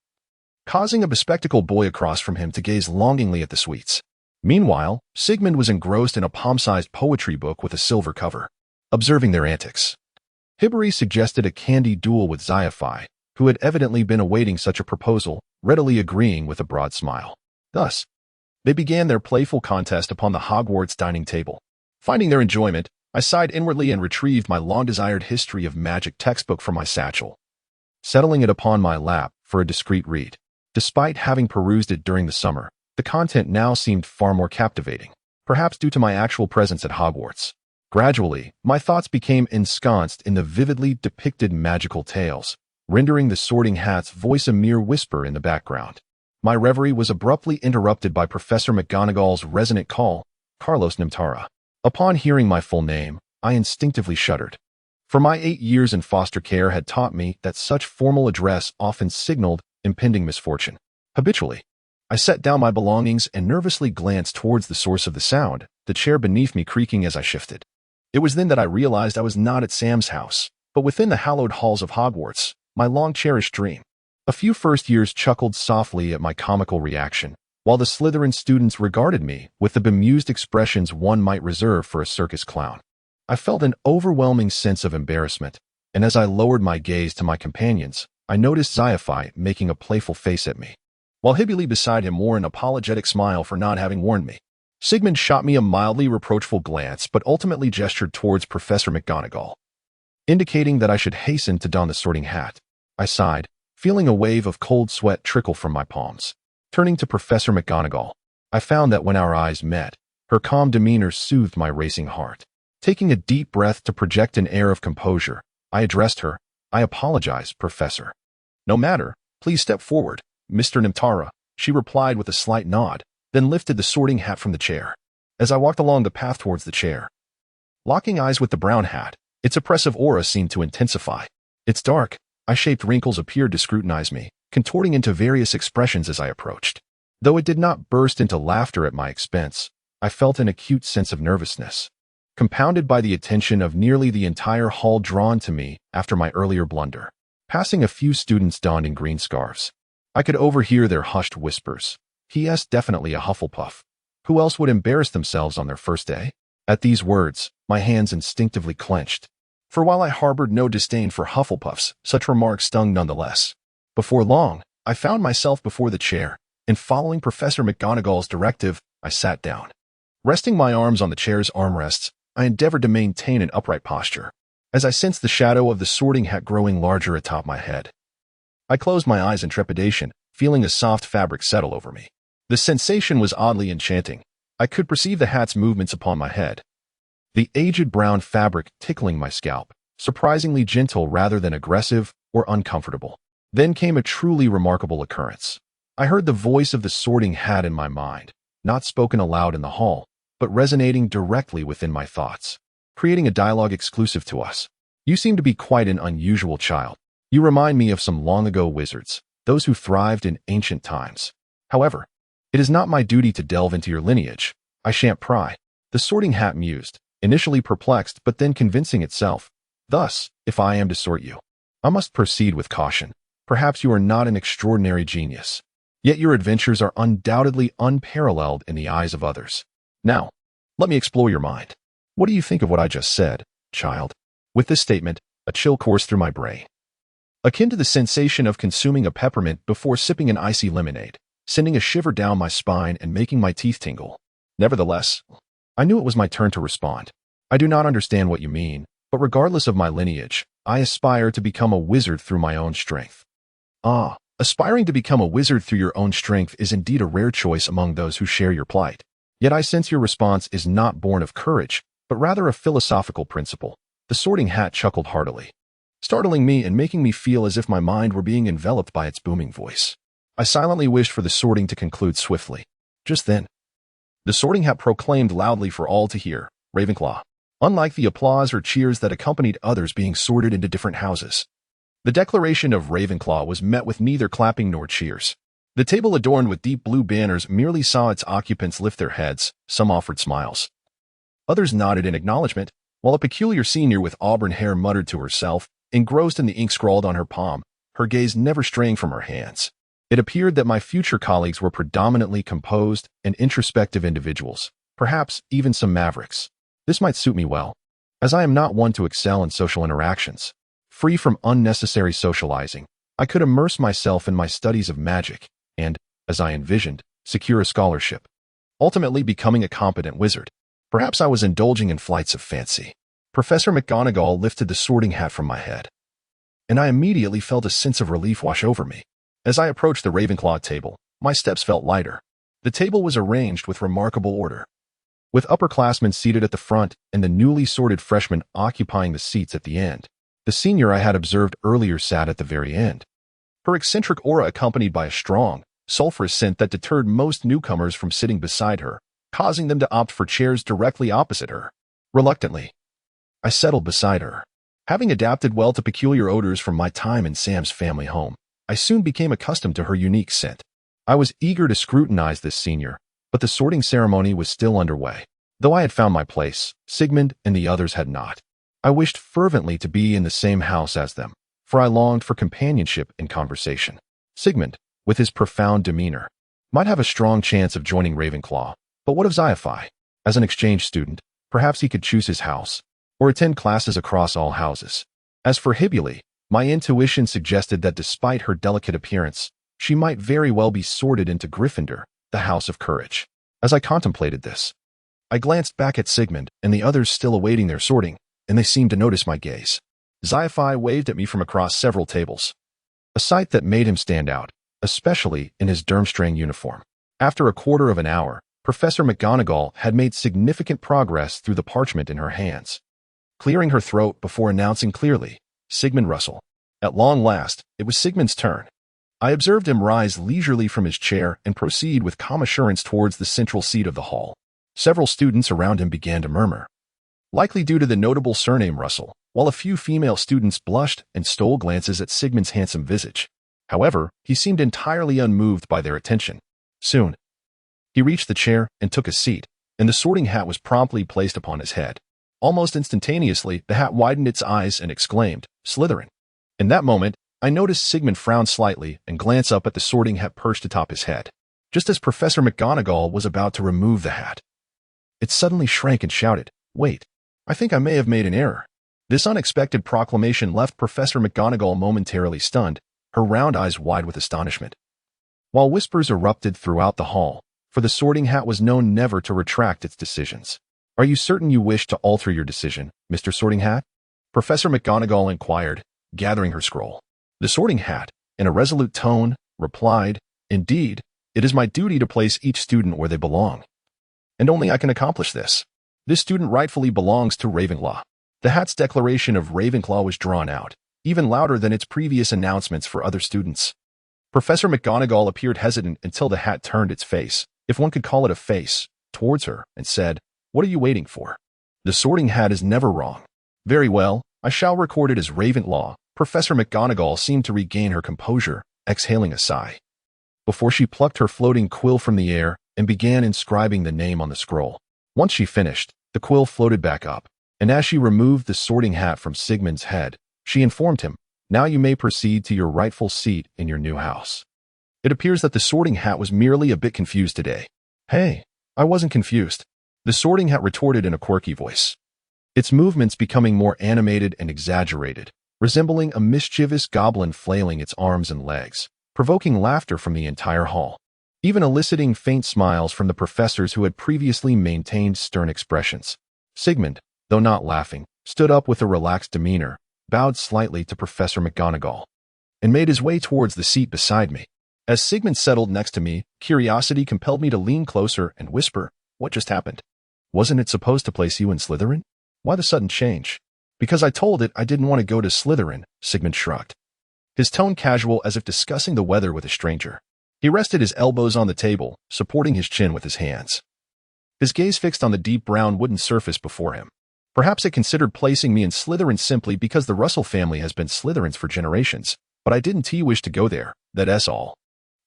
causing a bespectacled boy across from him to gaze longingly at the sweets. Meanwhile, Sigmund was engrossed in a palm-sized poetry book with a silver cover, observing their antics. Hibri suggested a candy duel with Xyophi, who had evidently been awaiting such a proposal, readily agreeing with a broad smile. Thus, they began their playful contest upon the Hogwarts dining table. Finding their enjoyment, I sighed inwardly and retrieved my long-desired history of magic textbook from my satchel, settling it upon my lap for a discreet read. Despite having perused it during the summer, the content now seemed far more captivating, perhaps due to my actual presence at Hogwarts. Gradually, my thoughts became ensconced in the vividly depicted magical tales, rendering the sorting hat's voice a mere whisper in the background. My reverie was abruptly interrupted by Professor McGonagall's resonant call, "Carlos Nimtara." Upon hearing my full name, I instinctively shuddered, for my 8 years in foster care had taught me that such formal address often signaled impending misfortune. Habitually, I set down my belongings and nervously glanced towards the source of the sound, the chair beneath me creaking as I shifted. It was then that I realized I was not at Sam's house, but within the hallowed halls of Hogwarts, my long-cherished dream. A few first years chuckled softly at my comical reaction, while the Slytherin students regarded me with the bemused expressions one might reserve for a circus clown. I felt an overwhelming sense of embarrassment, and as I lowered my gaze to my companions, I noticed Xyophi making a playful face at me, while Hibli beside him wore an apologetic smile for not having warned me. Sigmund shot me a mildly reproachful glance but ultimately gestured towards Professor McGonagall, indicating that I should hasten to don the sorting hat. I sighed, feeling a wave of cold sweat trickle from my palms. Turning to Professor McGonagall, I found that when our eyes met, her calm demeanor soothed my racing heart. Taking a deep breath to project an air of composure, I addressed her. "I apologize, Professor." "No matter. Please step forward, Mr. Nimtara," She replied with a slight nod, then lifted the sorting hat from the chair. As I walked along the path towards the chair, locking eyes with the brown hat, its oppressive aura seemed to intensify. Its dark, eye-shaped wrinkles appeared to scrutinize me, contorting into various expressions as I approached. Though it did not burst into laughter at my expense, I felt an acute sense of nervousness, compounded by the attention of nearly the entire hall drawn to me after my earlier blunder. Passing a few students donned in green scarves, I could overhear their hushed whispers. P.S. Definitely a Hufflepuff. Who else would embarrass themselves on their first day? At these words, my hands instinctively clenched. For while I harbored no disdain for Hufflepuffs, such remarks stung nonetheless. Before long, I found myself before the chair, and following Professor McGonagall's directive, I sat down. Resting my arms on the chair's armrests, I endeavored to maintain an upright posture, as I sensed the shadow of the sorting hat growing larger atop my head. I closed my eyes in trepidation, feeling a soft fabric settle over me. The sensation was oddly enchanting. I could perceive the hat's movements upon my head, the aged brown fabric tickling my scalp, surprisingly gentle rather than aggressive or uncomfortable. Then came a truly remarkable occurrence. I heard the voice of the sorting hat in my mind, not spoken aloud in the hall, but resonating directly within my thoughts, creating a dialogue exclusive to us. You seem to be quite an unusual child. You remind me of some long-ago wizards, those who thrived in ancient times. However, it is not my duty to delve into your lineage. I shan't pry. The sorting hat mused, initially perplexed but then convincing itself. Thus, if I am to sort you, I must proceed with caution. Perhaps you are not an extraordinary genius, yet your adventures are undoubtedly unparalleled in the eyes of others. Now, let me explore your mind. What do you think of what I just said, child? With this statement, a chill coursed through my brain, akin to the sensation of consuming a peppermint before sipping an icy lemonade, sending a shiver down my spine and making my teeth tingle. Nevertheless, I knew it was my turn to respond. I do not understand what you mean, but regardless of my lineage, I aspire to become a wizard through my own strength. Ah, aspiring to become a wizard through your own strength is indeed a rare choice among those who share your plight. Yet I sense your response is not born of courage, but rather a philosophical principle. The sorting hat chuckled heartily, startling me and making me feel as if my mind were being enveloped by its booming voice. I silently wished for the sorting to conclude swiftly. Just then, the sorting hat proclaimed loudly for all to hear, Ravenclaw. Unlike the applause or cheers that accompanied others being sorted into different houses, the declaration of Ravenclaw was met with neither clapping nor cheers. The table adorned with deep blue banners merely saw its occupants lift their heads. Some offered smiles. Others nodded in acknowledgement, while a peculiar senior with auburn hair muttered to herself, engrossed in the ink scrawled on her palm, her gaze never straying from her hands. It appeared that my future colleagues were predominantly composed and introspective individuals, perhaps even some mavericks. This might suit me well, as I am not one to excel in social interactions. Free from unnecessary socializing, I could immerse myself in my studies of magic and, as I envisioned, secure a scholarship, ultimately becoming a competent wizard. Perhaps I was indulging in flights of fancy. Professor McGonagall lifted the sorting hat from my head, and I immediately felt a sense of relief wash over me. As I approached the Ravenclaw table, my steps felt lighter. The table was arranged with remarkable order, with upperclassmen seated at the front and the newly sorted freshmen occupying the seats at the end. The senior I had observed earlier sat at the very end, her eccentric aura accompanied by a strong, sulfurous scent that deterred most newcomers from sitting beside her, causing them to opt for chairs directly opposite her. Reluctantly, I settled beside her. Having adapted well to peculiar odors from my time in Sam's family home, I soon became accustomed to her unique scent. I was eager to scrutinize this senior, but the sorting ceremony was still underway. Though I had found my place, Sigmund and the others had not. I wished fervently to be in the same house as them, for I longed for companionship and conversation. Sigmund, with his profound demeanor, might have a strong chance of joining Ravenclaw, but what of Xiphi? As an exchange student, perhaps he could choose his house, or attend classes across all houses. As for Shibli, my intuition suggested that despite her delicate appearance, she might very well be sorted into Gryffindor, the House of Courage. As I contemplated this, I glanced back at Sigmund and the others still awaiting their sorting, and they seemed to notice my gaze. Xiphi waved at me from across several tables, a sight that made him stand out, especially in his Durmstrang uniform. After a quarter of an hour, Professor McGonagall had made significant progress through the parchment in her hands, clearing her throat before announcing clearly, Sigmund Russell. At long last, it was Sigmund's turn. I observed him rise leisurely from his chair and proceed with calm assurance towards the central seat of the hall. Several students around him began to murmur, likely due to the notable surname Russell, while a few female students blushed and stole glances at Sigmund's handsome visage. However, he seemed entirely unmoved by their attention. Soon, he reached the chair and took a seat, and the sorting hat was promptly placed upon his head. Almost instantaneously, the hat widened its eyes and exclaimed, "Slytherin." In that moment, I noticed Sigmund frown slightly and glance up at the sorting hat perched atop his head. Just as Professor McGonagall was about to remove the hat, it suddenly shrank and shouted, "Wait, I think I may have made an error." This unexpected proclamation left Professor McGonagall momentarily stunned, her round eyes wide with astonishment. While whispers erupted throughout the hall, for the sorting hat was known never to retract its decisions. "Are you certain you wish to alter your decision, Mr. Sorting Hat?" Professor McGonagall inquired, gathering her scroll. The sorting hat, in a resolute tone, replied, "Indeed, it is my duty to place each student where they belong. And only I can accomplish this. This student rightfully belongs to Ravenclaw." The hat's declaration of Ravenclaw was drawn out, even louder than its previous announcements for other students. Professor McGonagall appeared hesitant until the hat turned its face, if one could call it a face, towards her, and said, "What are you waiting for? The sorting hat is never wrong." "Very well, I shall record it as Ravenclaw." Professor McGonagall seemed to regain her composure, exhaling a sigh, before she plucked her floating quill from the air and began inscribing the name on the scroll. Once she finished, the quill floated back up, and as she removed the sorting hat from Sigmund's head, she informed him, "Now you may proceed to your rightful seat in your new house." It appears that the sorting hat was merely a bit confused today. "Hey, I wasn't confused," the sorting hat retorted in a quirky voice, its movements becoming more animated and exaggerated, resembling a mischievous goblin flailing its arms and legs, provoking laughter from the entire hall, even eliciting faint smiles from the professors who had previously maintained stern expressions. Sigmund, though not laughing, stood up with a relaxed demeanor, bowed slightly to Professor McGonagall, and made his way towards the seat beside me. As Sigmund settled next to me, curiosity compelled me to lean closer and whisper, "What just happened? Wasn't it supposed to place you in Slytherin? Why the sudden change?" "Because I told it I didn't want to go to Slytherin," Sigmund shrugged, his tone casual as if discussing the weather with a stranger. He rested his elbows on the table, supporting his chin with his hands, his gaze fixed on the deep brown wooden surface before him. "Perhaps it considered placing me in Slytherin simply because the Russell family has been Slytherins for generations, but I didn't wish to go there, that's all."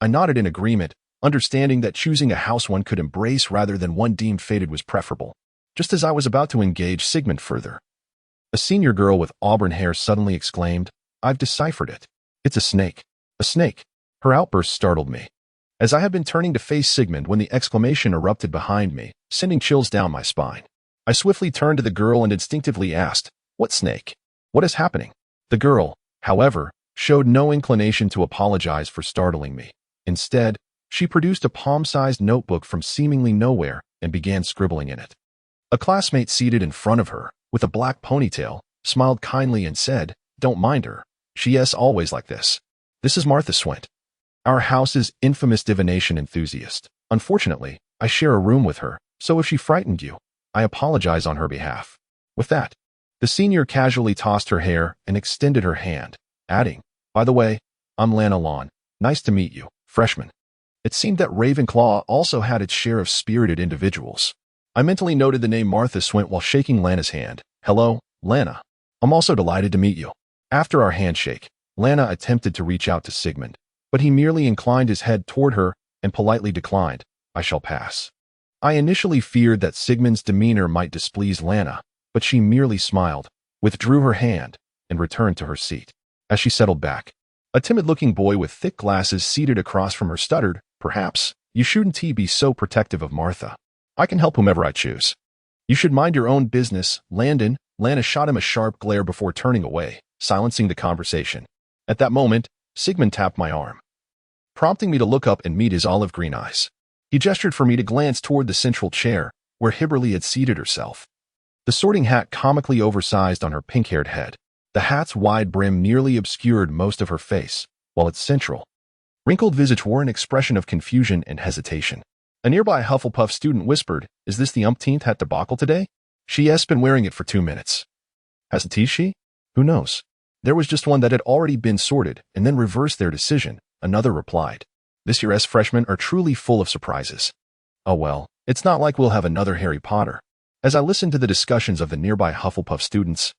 I nodded in agreement, understanding that choosing a house one could embrace rather than one deemed fated was preferable. Just as I was about to engage Sigmund further, a senior girl with auburn hair suddenly exclaimed, "I've deciphered it. It's a snake." "A snake?" Her outburst startled me, as I had been turning to face Sigmund when the exclamation erupted behind me, sending chills down my spine. I swiftly turned to the girl and instinctively asked, "What snake? What is happening?" The girl, however, showed no inclination to apologize for startling me. Instead, she produced a palm-sized notebook from seemingly nowhere and began scribbling in it. A classmate seated in front of her, with a black ponytail, smiled kindly and said, "Don't mind her. She is always like this. This is Martha Swint, our house's infamous divination enthusiast. Unfortunately, I share a room with her, so if she frightened you, I apologize on her behalf." With that, the senior casually tossed her hair and extended her hand, adding, "By the way, I'm Lana Lawn. Nice to meet you, freshman." It seemed that Ravenclaw also had its share of spirited individuals. I mentally noted the name Martha Swint while shaking Lana's hand. "Hello, Lana. I'm also delighted to meet you." After our handshake, Lana attempted to reach out to Sigmund, but he merely inclined his head toward her and politely declined, "I shall pass." I initially feared that Sigmund's demeanor might displease Lana, but she merely smiled, withdrew her hand, and returned to her seat. As she settled back, a timid-looking boy with thick glasses seated across from her stuttered, "Perhaps you shouldn't be so protective of Martha. I can help whomever I choose." "You should mind your own business, Landon." Lana shot him a sharp glare before turning away, silencing the conversation. At that moment, Sigmund tapped my arm, prompting me to look up and meet his olive green eyes. He gestured for me to glance toward the central chair, where Shibli had seated herself, the sorting hat comically oversized on her pink-haired head. The hat's wide brim nearly obscured most of her face, while its central, wrinkled visage wore an expression of confusion and hesitation. A nearby Hufflepuff student whispered, "Is this the umpteenth hat debacle today? She has been wearing it for 2 minutes. Hasn't she? Who knows? There was just one that had already been sorted and then reversed their decision," another replied. This year's freshmen are truly full of surprises. Oh well, it's not like we'll have another Harry Potter. As I listened to the discussions of the nearby Hufflepuff students,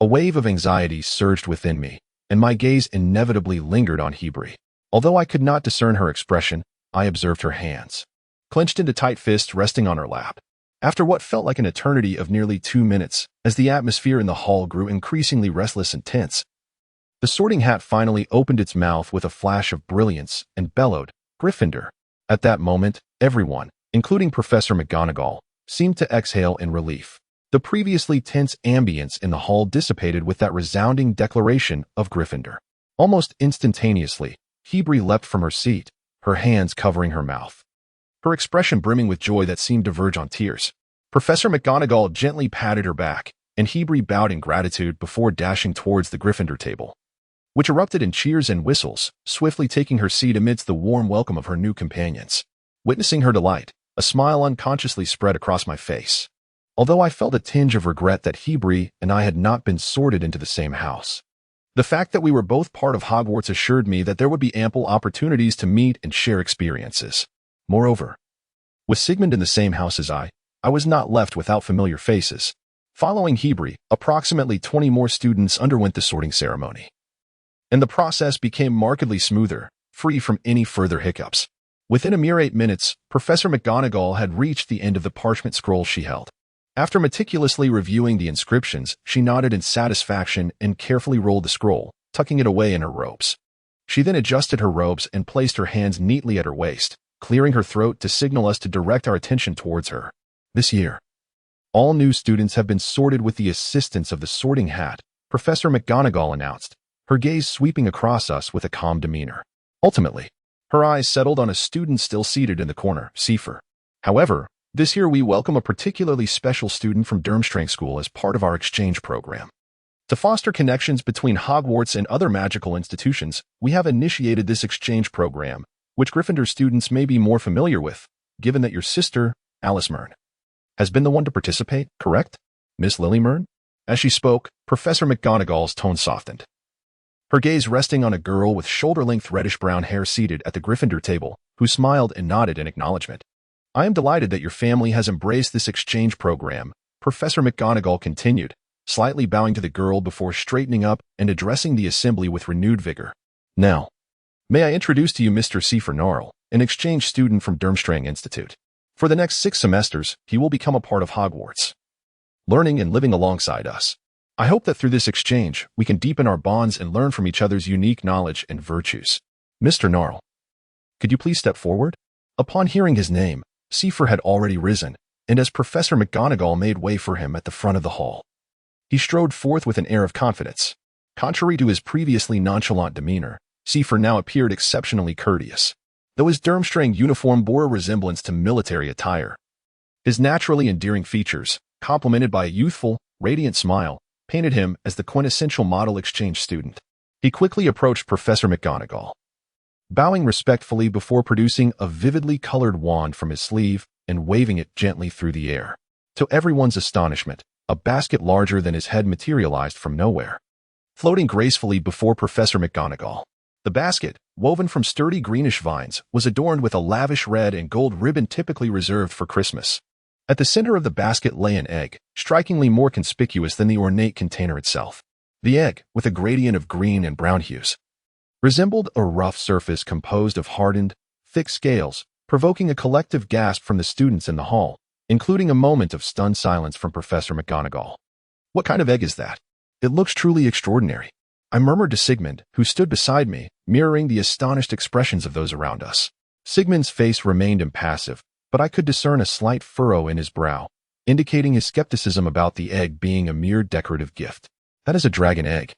a wave of anxiety surged within me, and my gaze inevitably lingered on Shibli. Although I could not discern her expression, I observed her hands, clenched into tight fists resting on her lap. After what felt like an eternity of nearly 2 minutes, as the atmosphere in the hall grew increasingly restless and tense, the Sorting Hat finally opened its mouth with a flash of brilliance and bellowed, "Gryffindor." At that moment, everyone, including Professor McGonagall, seemed to exhale in relief. The previously tense ambience in the hall dissipated with that resounding declaration of Gryffindor. Almost instantaneously, Shibli leapt from her seat, her hands covering her mouth, her expression brimming with joy that seemed to verge on tears. Professor McGonagall gently patted her back, and Shibli bowed in gratitude before dashing towards the Gryffindor table, which erupted in cheers and whistles, swiftly taking her seat amidst the warm welcome of her new companions. Witnessing her delight, a smile unconsciously spread across my face, although I felt a tinge of regret that Shibli and I had not been sorted into the same house. The fact that we were both part of Hogwarts assured me that there would be ample opportunities to meet and share experiences. Moreover, with Sigmund in the same house as I was not left without familiar faces. Following Shibli, approximately 20 more students underwent the sorting ceremony, and the process became markedly smoother, free from any further hiccups. Within a mere 8 minutes, Professor McGonagall had reached the end of the parchment scroll she held. After meticulously reviewing the inscriptions, she nodded in satisfaction and carefully rolled the scroll, tucking it away in her robes. She then adjusted her robes and placed her hands neatly at her waist, clearing her throat to signal us to direct our attention towards her. This year, all new students have been sorted with the assistance of the Sorting Hat, Professor McGonagall announced, her gaze sweeping across us with a calm demeanor. Ultimately, her eyes settled on a student still seated in the corner, Seaf. However, this year we welcome a particularly special student from Durmstrang School as part of our exchange program. To foster connections between Hogwarts and other magical institutions, we have initiated this exchange program, which Gryffindor students may be more familiar with, given that your sister, Alice Mern, has been the one to participate, correct, Miss Lily Mern? As she spoke, Professor McGonagall's tone softened, her gaze resting on a girl with shoulder-length reddish-brown hair seated at the Gryffindor table, who smiled and nodded in acknowledgement. I am delighted that your family has embraced this exchange program, Professor McGonagall continued, slightly bowing to the girl before straightening up and addressing the assembly with renewed vigor. Now, may I introduce to you Mr. Seaf, an exchange student from Durmstrang Institute. For the next 6 semesters, he will become a part of Hogwarts, learning and living alongside us. I hope that through this exchange, we can deepen our bonds and learn from each other's unique knowledge and virtues. Mr. Gnarl, could you please step forward? Upon hearing his name, Seaf had already risen, and as Professor McGonagall made way for him at the front of the hall, he strode forth with an air of confidence. Contrary to his previously nonchalant demeanor, Seaf now appeared exceptionally courteous, though his Durmstrang uniform bore a resemblance to military attire. His naturally endearing features, complemented by a youthful, radiant smile, painted him as the quintessential model exchange student. He quickly approached Professor McGonagall, bowing respectfully before producing a vividly colored wand from his sleeve and waving it gently through the air. To everyone's astonishment, a basket larger than his head materialized from nowhere, floating gracefully before Professor McGonagall. The basket, woven from sturdy greenish vines, was adorned with a lavish red and gold ribbon typically reserved for Christmas. At the center of the basket lay an egg, strikingly more conspicuous than the ornate container itself. The egg, with a gradient of green and brown hues, resembled a rough surface composed of hardened, thick scales, provoking a collective gasp from the students in the hall, including a moment of stunned silence from Professor McGonagall. What kind of egg is that? It looks truly extraordinary, I murmured to Sigmund, who stood beside me, mirroring the astonished expressions of those around us. Sigmund's face remained impassive, but I could discern a slight furrow in his brow, indicating his skepticism about the egg being a mere decorative gift. That is a dragon egg,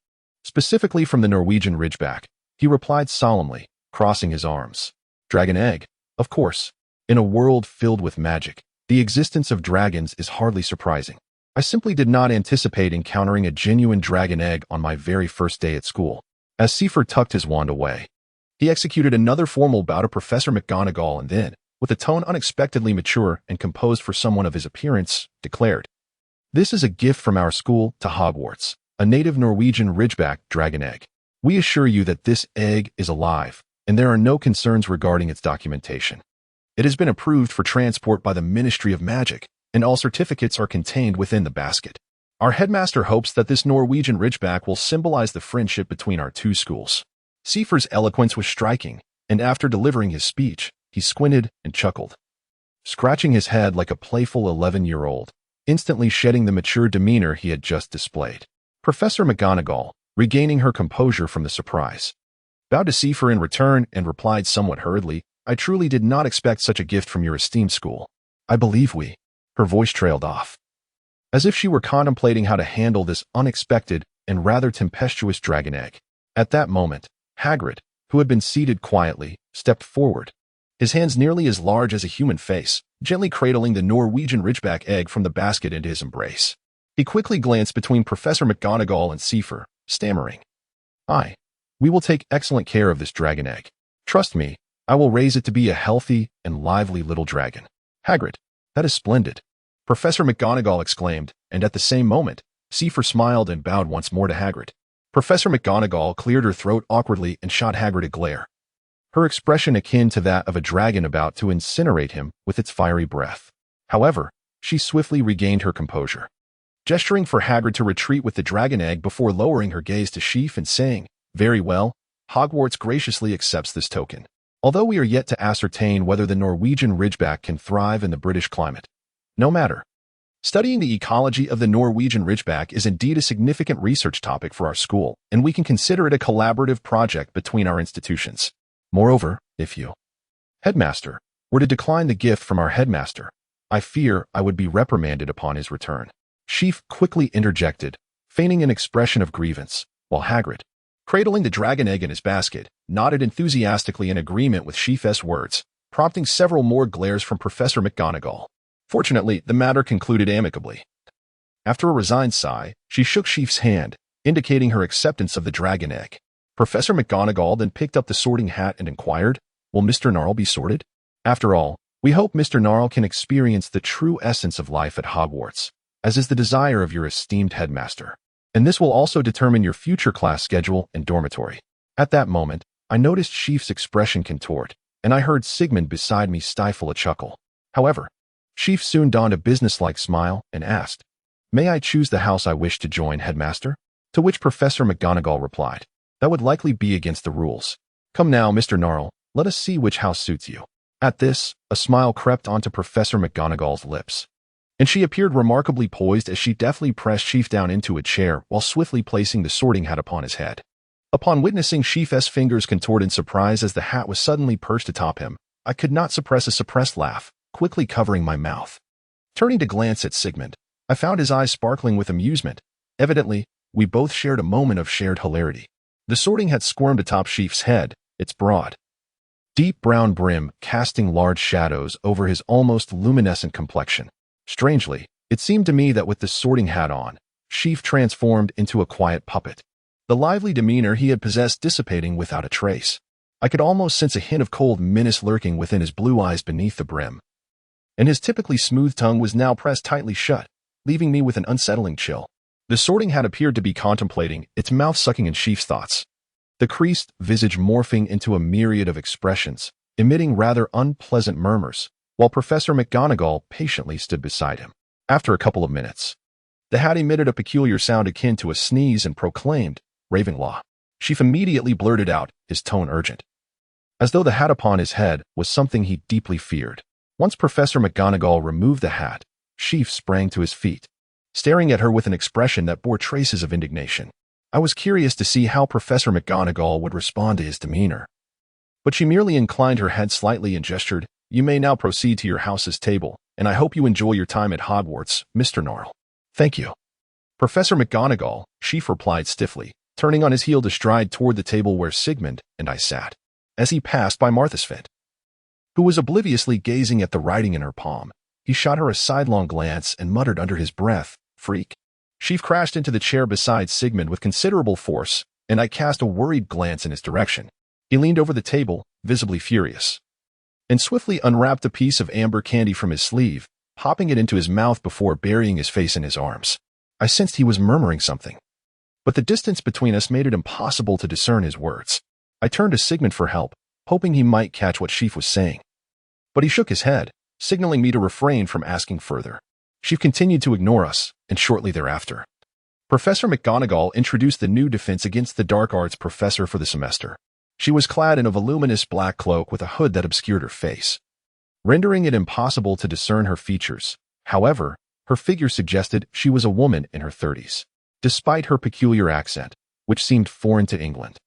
specifically from the Norwegian Ridgeback, he replied solemnly, crossing his arms. Dragon egg, of course. In a world filled with magic, the existence of dragons is hardly surprising. I simply did not anticipate encountering a genuine dragon egg on my very first day at school. As Seaf tucked his wand away, he executed another formal bow to Professor McGonagall and then, with a tone unexpectedly mature and composed for someone of his appearance, declared, "This is a gift from our school to Hogwarts, a native Norwegian Ridgeback dragon egg. We assure you that this egg is alive, and there are no concerns regarding its documentation. It has been approved for transport by the Ministry of Magic, and all certificates are contained within the basket. Our headmaster hopes that this Norwegian Ridgeback will symbolize the friendship between our two schools. Seaf's eloquence was striking, and after delivering his speech, he squinted and chuckled, scratching his head like a playful 11-year-old, instantly shedding the mature demeanor he had just displayed. Professor McGonagall, regaining her composure from the surprise, bowed to Seaf in return and replied somewhat hurriedly, "I truly did not expect such a gift from your esteemed school. I believe we—" Her voice trailed off, as if she were contemplating how to handle this unexpected and rather tempestuous dragon egg. At that moment, Hagrid, who had been seated quietly, stepped forward, his hands nearly as large as a human face, gently cradling the Norwegian Ridgeback egg from the basket into his embrace. He quickly glanced between Professor McGonagall and Seaf, stammering, "We will take excellent care of this dragon egg. Trust me, I will raise it to be a healthy and lively little dragon." "Hagrid, that is splendid," Professor McGonagall exclaimed, and at the same moment, Seaf smiled and bowed once more to Hagrid. Professor McGonagall cleared her throat awkwardly and shot Hagrid a glare, her expression akin to that of a dragon about to incinerate him with its fiery breath. However, she swiftly regained her composure, gesturing for Hagrid to retreat with the dragon egg before lowering her gaze to Seaf and saying, "Very well, Hogwarts graciously accepts this token. Although we are yet to ascertain whether the Norwegian Ridgeback can thrive in the British climate. No matter. Studying the ecology of the Norwegian Ridgeback is indeed a significant research topic for our school, and we can consider it a collaborative project between our institutions. Moreover, if you, Headmaster, were to decline the gift from our headmaster, I fear I would be reprimanded upon his return." Seaf quickly interjected, feigning an expression of grievance, while Hagrid, cradling the dragon egg in his basket, nodded enthusiastically in agreement with Seaf's words, prompting several more glares from Professor McGonagall. Fortunately, the matter concluded amicably. After a resigned sigh, she shook Seaf's hand, indicating her acceptance of the dragon egg. Professor McGonagall then picked up the sorting hat and inquired, "Will Mr. Gnarl be sorted? After all, we hope Mr. Gnarl can experience the true essence of life at Hogwarts, as is the desire of your esteemed headmaster. And this will also determine your future class schedule and dormitory." At that moment, I noticed Seaf's expression contort, and I heard Sigman beside me stifle a chuckle. However, Seaf soon donned a businesslike smile and asked, "May I choose the house I wish to join, headmaster?" To which Professor McGonagall replied, "That would likely be against the rules. Come now, Mr. Gnarl, let us see which house suits you." At this, a smile crept onto Professor McGonagall's lips, and she appeared remarkably poised as she deftly pressed Seaf down into a chair while swiftly placing the sorting hat upon his head. Upon witnessing Seaf's fingers contort in surprise as the hat was suddenly perched atop him, I could not suppress a suppressed laugh, quickly covering my mouth. Turning to glance at Sigmund, I found his eyes sparkling with amusement. Evidently, we both shared a moment of shared hilarity. The sorting hat squirmed atop Seaf's head, its broad, deep brown brim casting large shadows over his almost luminescent complexion. Strangely, it seemed to me that with the sorting hat on, Seaf transformed into a quiet puppet, the lively demeanor he had possessed dissipating without a trace. I could almost sense a hint of cold menace lurking within his blue eyes beneath the brim, and his typically smooth tongue was now pressed tightly shut, leaving me with an unsettling chill. The sorting hat appeared to be contemplating, its mouth sucking in Seaf's thoughts, the creased visage morphing into a myriad of expressions, emitting rather unpleasant murmurs, while Professor McGonagall patiently stood beside him. After a couple of minutes, the hat emitted a peculiar sound akin to a sneeze and proclaimed, "Ravenclaw." Seaf immediately blurted out, his tone urgent, as though the hat upon his head was something he deeply feared. Once Professor McGonagall removed the hat, Seaf sprang to his feet, staring at her with an expression that bore traces of indignation. I was curious to see how Professor McGonagall would respond to his demeanor, but she merely inclined her head slightly and gestured, "You may now proceed to your house's table, and I hope you enjoy your time at Hogwarts, Mr. Gnarl." "Thank you, Professor McGonagall," Seaf replied stiffly, turning on his heel to stride toward the table where Sigmund and I sat. As he passed by Marthasfit, who was obliviously gazing at the writing in her palm, he shot her a sidelong glance and muttered under his breath, "Freak." Seaf crashed into the chair beside Sigmund with considerable force, and I cast a worried glance in his direction. He leaned over the table, visibly furious, and swiftly unwrapped a piece of amber candy from his sleeve, popping it into his mouth before burying his face in his arms. I sensed he was murmuring something, but the distance between us made it impossible to discern his words. I turned to Sigmund for help, hoping he might catch what Seaf was saying. But he shook his head, signaling me to refrain from asking further. Seaf continued to ignore us, and shortly thereafter, Professor McGonagall introduced the new Defense Against the Dark Arts professor for the semester. She was clad in a voluminous black cloak with a hood that obscured her face, rendering it impossible to discern her features. However, her figure suggested she was a woman in her 30s, despite her peculiar accent, which seemed foreign to England.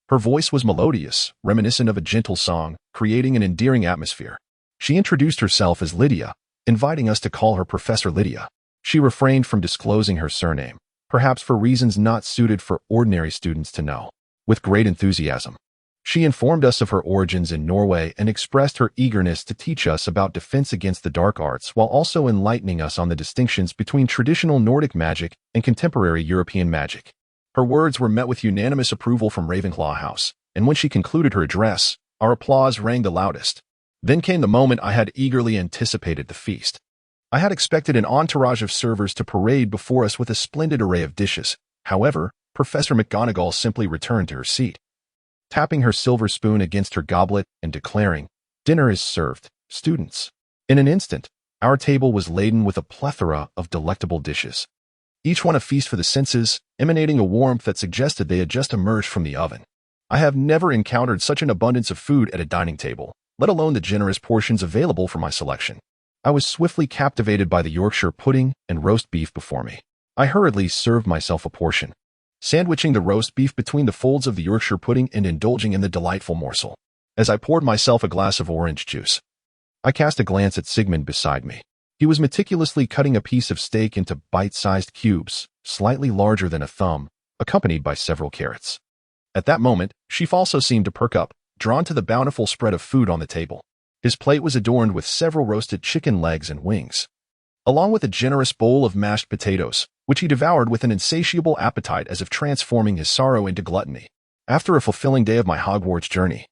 Her voice was melodious, reminiscent of a gentle song, creating an endearing atmosphere. She introduced herself as Lydia, inviting us to call her Professor Lydia. She refrained from disclosing her surname, perhaps for reasons not suited for ordinary students to know. With great enthusiasm, she informed us of her origins in Norway and expressed her eagerness to teach us about defense against the dark arts while also enlightening us on the distinctions between traditional Nordic magic and contemporary European magic. Her words were met with unanimous approval from Ravenclaw House, and when she concluded her address, our applause rang the loudest. Then came the moment I had eagerly anticipated, the feast. I had expected an entourage of servers to parade before us with a splendid array of dishes. However, Professor McGonagall simply returned to her seat, tapping her silver spoon against her goblet and declaring, "Dinner is served, students." In an instant, our table was laden with a plethora of delectable dishes, each one a feast for the senses, emanating a warmth that suggested they had just emerged from the oven. I have never encountered such an abundance of food at a dining table, let alone the generous portions available for my selection. I was swiftly captivated by the Yorkshire pudding and roast beef before me. I hurriedly served myself a portion, sandwiching the roast beef between the folds of the Yorkshire pudding and indulging in the delightful morsel. As I poured myself a glass of orange juice, I cast a glance at Sigman beside me. He was meticulously cutting a piece of steak into bite-sized cubes, slightly larger than a thumb, accompanied by several carrots. At that moment, Seaf also seemed to perk up, drawn to the bountiful spread of food on the table. His plate was adorned with several roasted chicken legs and wings, along with a generous bowl of mashed potatoes, which he devoured with an insatiable appetite as if transforming his sorrow into gluttony. After a fulfilling day of my Hogwarts journey,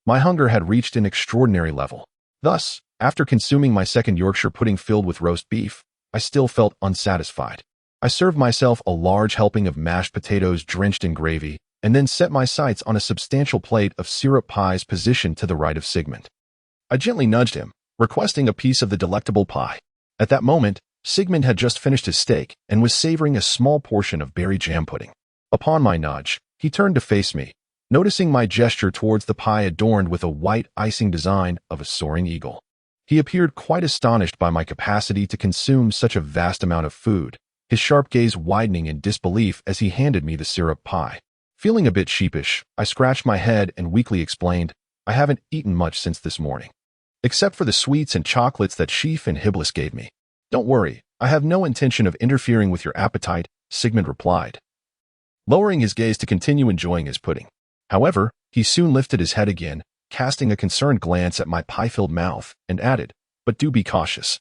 my hunger had reached an extraordinary level. Thus, after consuming my second Yorkshire pudding filled with roast beef, I still felt unsatisfied. I served myself a large helping of mashed potatoes drenched in gravy, and then set my sights on a substantial plate of syrup pies positioned to the right of Sigmund. I gently nudged him, requesting a piece of the delectable pie. At that moment, Sigmund had just finished his steak and was savoring a small portion of berry jam pudding. Upon my nudge, he turned to face me, noticing my gesture towards the pie adorned with a white icing design of a soaring eagle. He appeared quite astonished by my capacity to consume such a vast amount of food, his sharp gaze widening in disbelief as he handed me the syrup pie. Feeling a bit sheepish, I scratched my head and weakly explained, "I haven't eaten much since this morning, except for the sweets and chocolates that Seaf and Hiblis gave me." "Don't worry, I have no intention of interfering with your appetite," Sigmund replied, lowering his gaze to continue enjoying his pudding. However, he soon lifted his head again, casting a concerned glance at my pie-filled mouth, and added, "But do be cautious.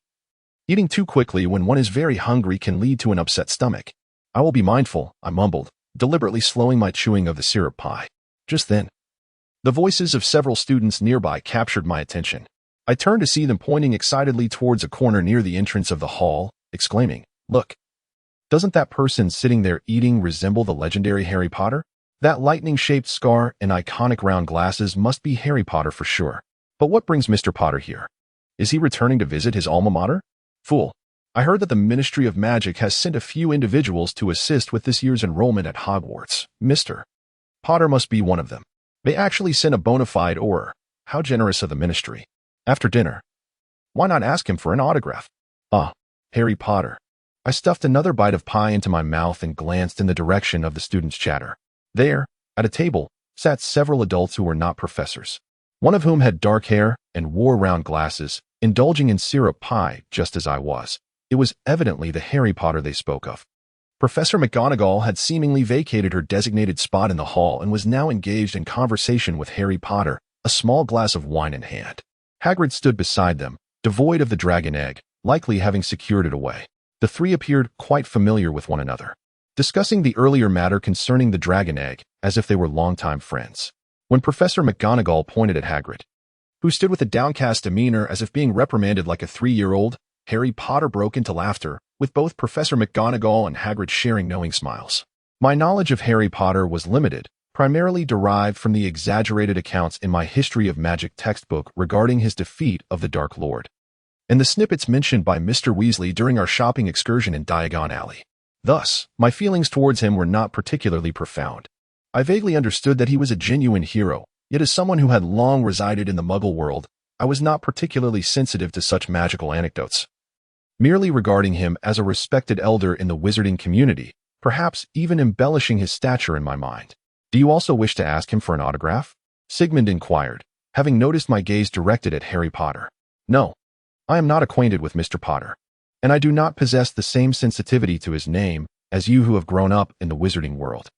Eating too quickly when one is very hungry can lead to an upset stomach." "I will be mindful," I mumbled, deliberately slowing my chewing of the syrup pie. Just then, the voices of several students nearby captured my attention. I turned to see them pointing excitedly towards a corner near the entrance of the hall, exclaiming, "Look! Doesn't that person sitting there eating resemble the legendary Harry Potter? That lightning-shaped scar and iconic round glasses must be Harry Potter for sure. But what brings Mr. Potter here? Is he returning to visit his alma mater? Fool! I heard that the Ministry of Magic has sent a few individuals to assist with this year's enrollment at Hogwarts. Mr. Potter must be one of them. They actually sent a bona fide or, how generous of the ministry. After dinner, why not ask him for an autograph?" Ah, Harry Potter. I stuffed another bite of pie into my mouth and glanced in the direction of the students' chatter. There, at a table, sat several adults who were not professors, one of whom had dark hair and wore round glasses, indulging in syrup pie just as I was. It was evidently the Harry Potter they spoke of. Professor McGonagall had seemingly vacated her designated spot in the hall and was now engaged in conversation with Harry Potter, a small glass of wine in hand. Hagrid stood beside them, devoid of the dragon egg, likely having secured it away. The three appeared quite familiar with one another, discussing the earlier matter concerning the dragon egg, as if they were longtime friends. When Professor McGonagall pointed at Hagrid, who stood with a downcast demeanor as if being reprimanded like a 3-year-old, Harry Potter broke into laughter, with both Professor McGonagall and Hagrid sharing knowing smiles. My knowledge of Harry Potter was limited, primarily derived from the exaggerated accounts in my History of Magic textbook regarding his defeat of the Dark Lord, and the snippets mentioned by Mr. Weasley during our shopping excursion in Diagon Alley. Thus, my feelings towards him were not particularly profound. I vaguely understood that he was a genuine hero, yet as someone who had long resided in the Muggle world, I was not particularly sensitive to such magical anecdotes. Merely regarding him as a respected elder in the wizarding community, perhaps even embellishing his stature in my mind. "Do you also wish to ask him for an autograph?" Sigmund inquired, having noticed my gaze directed at Harry Potter. "No, I am not acquainted with Mr. Potter, and I do not possess the same sensitivity to his name as you who have grown up in the wizarding world.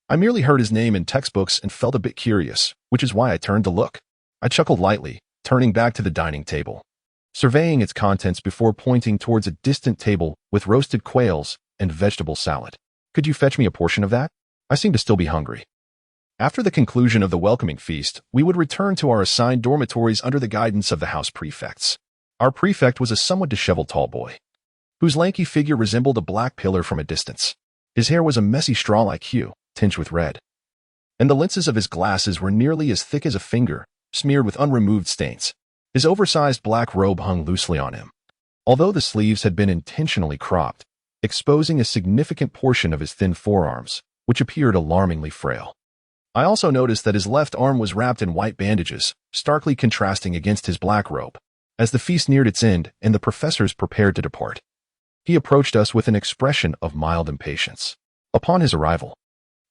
I merely heard his name in textbooks and felt a bit curious, which is why I turned to look." I chuckled lightly, turning back to the dining table, surveying its contents before pointing towards a distant table with roasted quails and vegetable salad. "Could you fetch me a portion of that? I seem to still be hungry." After the conclusion of the welcoming feast, we would return to our assigned dormitories under the guidance of the house prefects. Our prefect was a somewhat disheveled tall boy, whose lanky figure resembled a black pillar from a distance. His hair was a messy straw-like hue, tinged with red, and the lenses of his glasses were nearly as thick as a finger, smeared with unremoved stains. His oversized black robe hung loosely on him, although the sleeves had been intentionally cropped, exposing a significant portion of his thin forearms, which appeared alarmingly frail. I also noticed that his left arm was wrapped in white bandages, starkly contrasting against his black robe. As the feast neared its end and the professors prepared to depart, he approached us with an expression of mild impatience. Upon his arrival,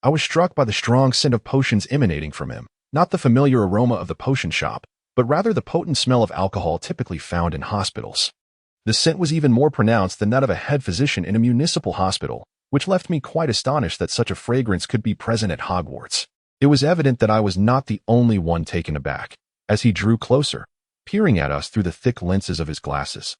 I was struck by the strong scent of potions emanating from him, not the familiar aroma of the potion shop, but rather the potent smell of alcohol typically found in hospitals. The scent was even more pronounced than that of a head physician in a municipal hospital, which left me quite astonished that such a fragrance could be present at Hogwarts. It was evident that I was not the only one taken aback, as he drew closer, peering at us through the thick lenses of his glasses.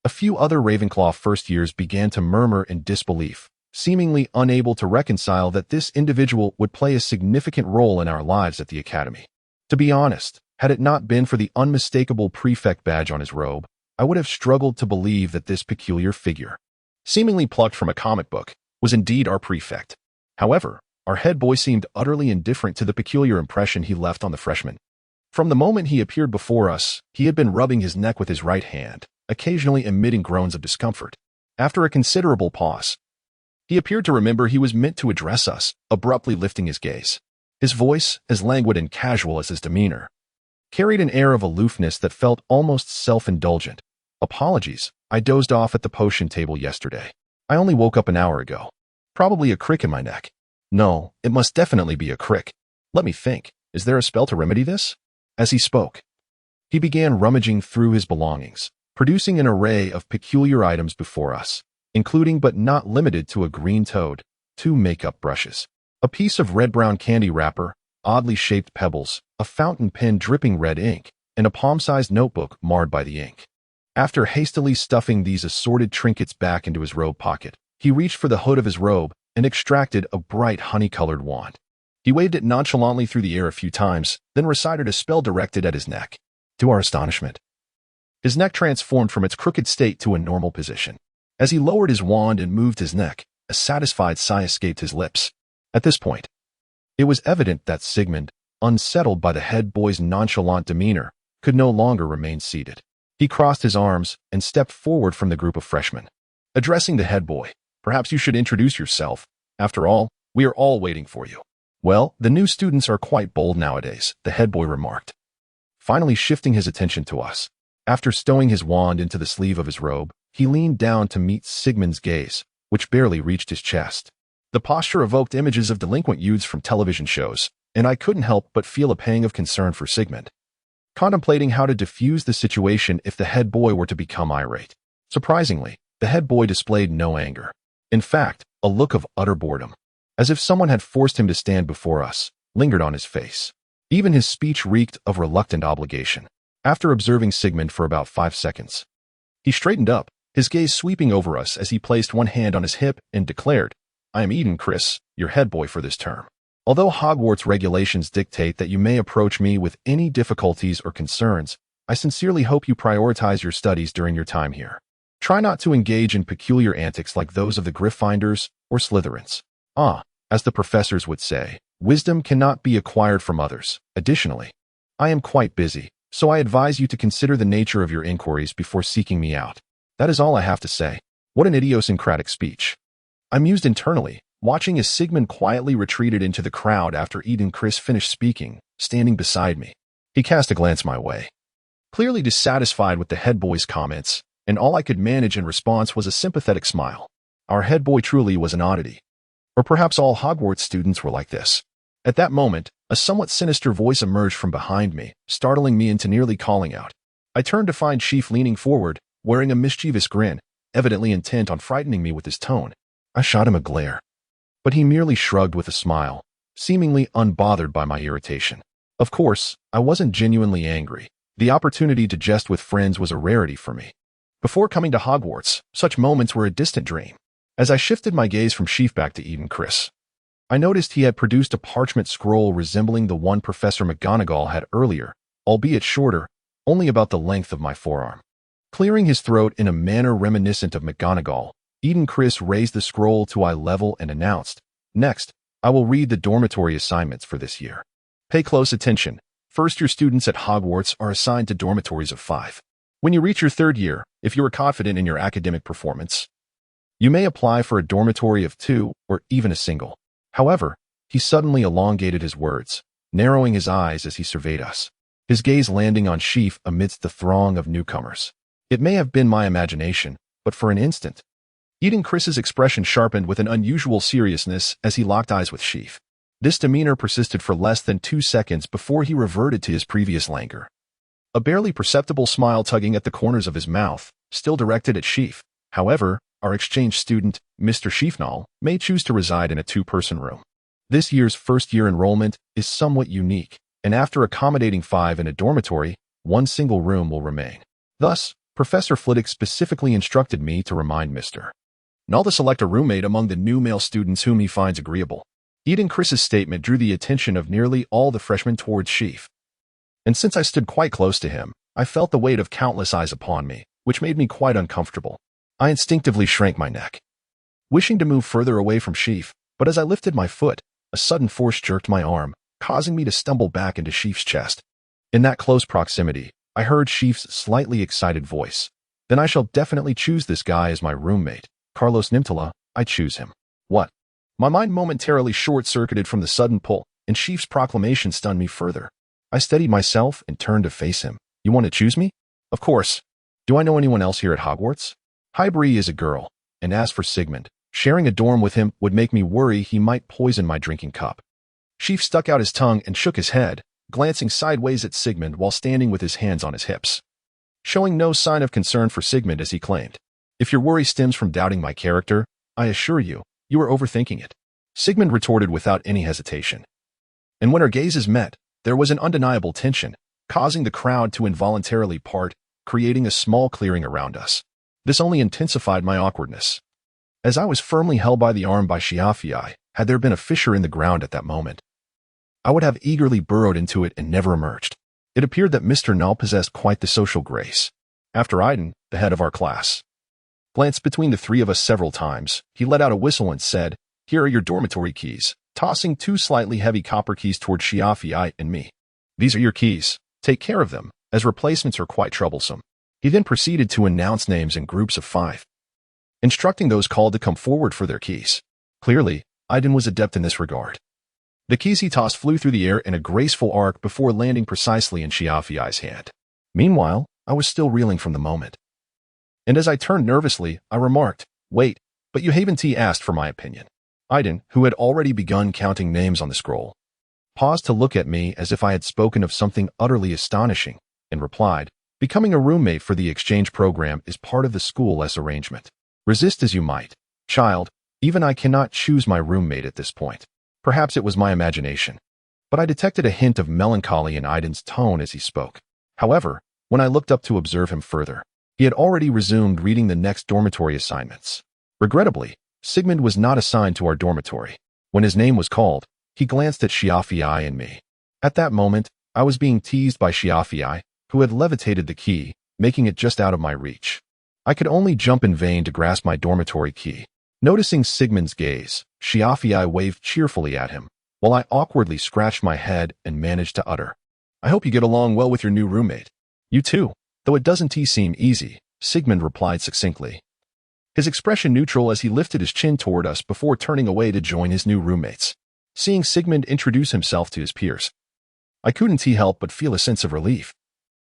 A few other Ravenclaw first years began to murmur in disbelief, seemingly unable to reconcile that this individual would play a significant role in our lives at the academy. To be honest, had it not been for the unmistakable prefect badge on his robe, I would have struggled to believe that this peculiar figure, seemingly plucked from a comic book, was indeed our prefect. However, our head boy seemed utterly indifferent to the peculiar impression he left on the freshmen. From the moment he appeared before us, he had been rubbing his neck with his right hand, occasionally emitting groans of discomfort. After a considerable pause, he appeared to remember he was meant to address us, abruptly lifting his gaze. His voice, as languid and casual as his demeanor, carried an air of aloofness that felt almost self-indulgent. "Apologies, I dozed off at the potion table yesterday. I only woke up an hour ago. Probably a crick in my neck. No, it must definitely be a crick. Let me think, is there a spell to remedy this?" As he spoke, he began rummaging through his belongings, producing an array of peculiar items before us, including but not limited to a green toad, 2 makeup brushes, a piece of red-brown candy wrapper, oddly shaped pebbles, a fountain pen dripping red ink, and a palm-sized notebook marred by the ink. After hastily stuffing these assorted trinkets back into his robe pocket, he reached for the hood of his robe and extracted a bright honey-colored wand. He waved it nonchalantly through the air a few times, then recited a spell directed at his neck. To our astonishment, his neck transformed from its crooked state to a normal position. As he lowered his wand and moved his neck, a satisfied sigh escaped his lips. At this point, it was evident that Sigmund, unsettled by the head boy's nonchalant demeanor, could no longer remain seated. He crossed his arms and stepped forward from the group of freshmen. Addressing the head boy, "Perhaps you should introduce yourself. After all, we are all waiting for you." "Well, the new students are quite bold nowadays," the head boy remarked, finally shifting his attention to us. After stowing his wand into the sleeve of his robe, he leaned down to meet Sigmund's gaze, which barely reached his chest. The posture evoked images of delinquent youths from television shows, and I couldn't help but feel a pang of concern for Sigmund, contemplating how to diffuse the situation if the head boy were to become irate. Surprisingly, the head boy displayed no anger. In fact, a look of utter boredom, as if someone had forced him to stand before us, lingered on his face. Even his speech reeked of reluctant obligation. After observing Sigmund for about 5 seconds, he straightened up, his gaze sweeping over us as he placed one hand on his hip and declared, "I am Eden Chris, your head boy for this term. Although Hogwarts regulations dictate that you may approach me with any difficulties or concerns, I sincerely hope you prioritize your studies during your time here. Try not to engage in peculiar antics like those of the Gryffindors or Slytherins. As the professors would say, Wisdom cannot be acquired from others. Additionally, I am quite busy, so I advise you to consider the nature of your inquiries before seeking me out. That is all I have to say. What an idiosyncratic speech. I mused internally, watching as Sigmund quietly retreated into the crowd after Chris finished speaking, standing beside me. He cast a glance my way, clearly dissatisfied with the head boy's comments, and all I could manage in response was a sympathetic smile. Our head boy truly was an oddity. Or perhaps all Hogwarts students were like this. At that moment, a somewhat sinister voice emerged from behind me, startling me into nearly calling out. I turned to find Seaf leaning forward, wearing a mischievous grin, evidently intent on frightening me with his tone. I shot him a glare, but he merely shrugged with a smile, seemingly unbothered by my irritation. Of course, I wasn't genuinely angry. The opportunity to jest with friends was a rarity for me. Before coming to Hogwarts, such moments were a distant dream. As I shifted my gaze from Seaf back to Chris, I noticed he had produced a parchment scroll resembling the one Professor McGonagall had earlier, albeit shorter, only about the length of my forearm. Clearing his throat in a manner reminiscent of McGonagall, Chris raised the scroll to eye level and announced, "Next, I will read the dormitory assignments for this year. Pay close attention. First-year students at Hogwarts are assigned to dormitories of 5. When you reach your 3rd year, if you are confident in your academic performance, you may apply for a dormitory of 2 or even a single." However, he suddenly elongated his words, narrowing his eyes as he surveyed us, his gaze landing on Seaf amidst the throng of newcomers. It may have been my imagination, but for an instant, Chris's expression sharpened with an unusual seriousness as he locked eyes with Seaf. This demeanor persisted for less than 2 seconds before he reverted to his previous languor. A barely perceptible smile tugging at the corners of his mouth, still directed at Seaf. However, our exchange student, Mr. Sheafnall, may choose to reside in a 2-person room. This year's first-year enrollment is somewhat unique, and after accommodating 5 in a dormitory, 1 single room will remain. Thus, Professor Flitwick specifically instructed me to remind Mr. Null to select a roommate among the new male students whom he finds agreeable. Chris's statement drew the attention of nearly all the freshmen towards Seaf. And since I stood quite close to him, I felt the weight of countless eyes upon me, which made me quite uncomfortable. I instinctively shrank my neck, wishing to move further away from Seaf, but as I lifted my foot, a sudden force jerked my arm, causing me to stumble back into Seaf's chest. In that close proximity, I heard Seaf's slightly excited voice. "Then I shall definitely choose this guy as my roommate. Carlos Nimtara, I choose him." What? My mind momentarily short-circuited from the sudden pull, and Seaf's proclamation stunned me further. I steadied myself and turned to face him. "You want to choose me?" "Of course. Do I know anyone else here at Hogwarts?" Hybri is a girl, and as for Sigmund, sharing a dorm with him would make me worry he might poison my drinking cup. Seaf stuck out his tongue and shook his head, glancing sideways at Sigmund while standing with his hands on his hips, showing no sign of concern for Sigmund as he claimed, "If your worry stems from doubting my character, I assure you, you are overthinking it." Sigmund retorted without any hesitation. And when our gazes met, there was an undeniable tension, causing the crowd to involuntarily part, creating a small clearing around us. This only intensified my awkwardness, as I was firmly held by the arm by Shiafii. Had there been a fissure in the ground at that moment, I would have eagerly burrowed into it and never emerged. It appeared that Mr. Null possessed quite the social grace. After Iden, the head of our class, glanced between the 3 of us several times, he let out a whistle and said, "Here are your dormitory keys," tossing 2 slightly heavy copper keys toward Shiafii and me. "These are your keys. Take care of them, as replacements are quite troublesome." He then proceeded to announce names in groups of 5, instructing those called to come forward for their keys. Clearly, Iden was adept in this regard. The keys he tossed flew through the air in a graceful arc before landing precisely in Shiafii's hand. Meanwhile, I was still reeling from the moment. And as I turned nervously, I remarked, "Wait, but you haven't asked for my opinion." Iden, who had already begun counting names on the scroll, paused to look at me as if I had spoken of something utterly astonishing, and replied, "Becoming a roommate for the exchange program is part of the school-less arrangement. Resist as you might, child, even I cannot choose my roommate at this point." Perhaps it was my imagination, but I detected a hint of melancholy in Iden's tone as he spoke. However, when I looked up to observe him further, he had already resumed reading the next dormitory assignments. Regrettably, Sigmund was not assigned to our dormitory. When his name was called, he glanced at Shiafii and me. At that moment, I was being teased by Shiafii, who had levitated the key, making it just out of my reach. I could only jump in vain to grasp my dormitory key. Noticing Sigmund's gaze, Shiafii waved cheerfully at him, while I awkwardly scratched my head and managed to utter, "I hope you get along well with your new roommate." "You too, though it doesn't seem easy," Sigmund replied succinctly, his expression neutral as he lifted his chin toward us before turning away to join his new roommates. Seeing Sigmund introduce himself to his peers, I couldn't help but feel a sense of relief,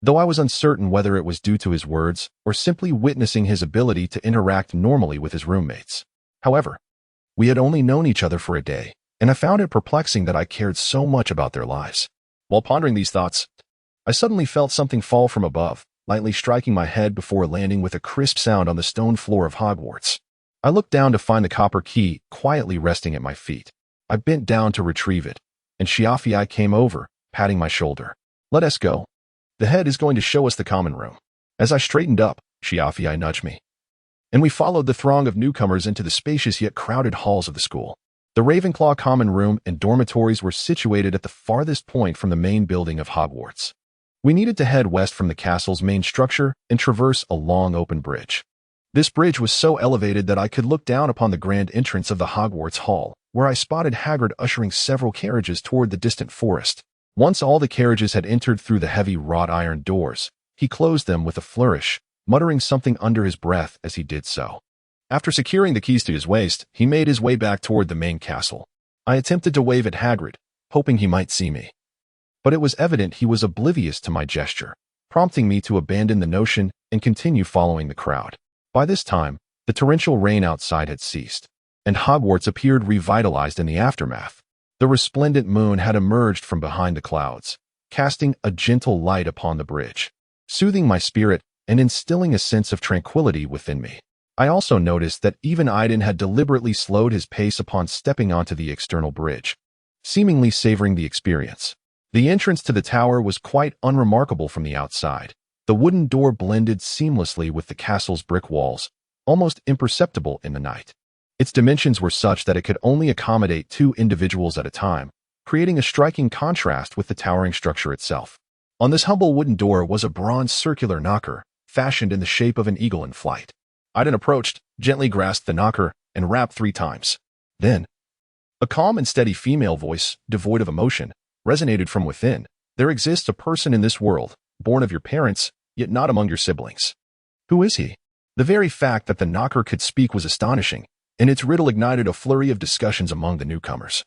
though I was uncertain whether it was due to his words or simply witnessing his ability to interact normally with his roommates. However, we had only known each other for a day, and I found it perplexing that I cared so much about their lives. While pondering these thoughts, I suddenly felt something fall from above, lightly striking my head before landing with a crisp sound on the stone floor of Hogwarts. I looked down to find the copper key quietly resting at my feet. I bent down to retrieve it, and Shiafii came over, patting my shoulder. "Let us go. The head is going to show us the common room." As I straightened up, Shiafii nudged me, and we followed the throng of newcomers into the spacious yet crowded halls of the school. The Ravenclaw common room and dormitories were situated at the farthest point from the main building of Hogwarts. We needed to head west from the castle's main structure and traverse a long open bridge. This bridge was so elevated that I could look down upon the grand entrance of the Hogwarts Hall, where I spotted Hagrid ushering several carriages toward the distant forest. Once all the carriages had entered through the heavy wrought iron doors, he closed them with a flourish, muttering something under his breath as he did so. After securing the keys to his waist, he made his way back toward the main castle. I attempted to wave at Hagrid, hoping he might see me, but it was evident he was oblivious to my gesture, prompting me to abandon the notion and continue following the crowd. By this time, the torrential rain outside had ceased, and Hogwarts appeared revitalized in the aftermath. The resplendent moon had emerged from behind the clouds, casting a gentle light upon the bridge, soothing my spirit and instilling a sense of tranquility within me. I also noticed that even Aiden had deliberately slowed his pace upon stepping onto the external bridge, seemingly savoring the experience. The entrance to the tower was quite unremarkable from the outside. The wooden door blended seamlessly with the castle's brick walls, almost imperceptible in the night. Its dimensions were such that it could only accommodate 2 individuals at a time, creating a striking contrast with the towering structure itself. On this humble wooden door was a bronze circular knocker, fashioned in the shape of an eagle in flight. Aiden approached, gently grasped the knocker, and rapped 3 times. Then, a calm and steady female voice, devoid of emotion, resonated from within. "There exists a person in this world, born of your parents, yet not among your siblings. Who is he?" The very fact that the knocker could speak was astonishing, and its riddle ignited a flurry of discussions among the newcomers,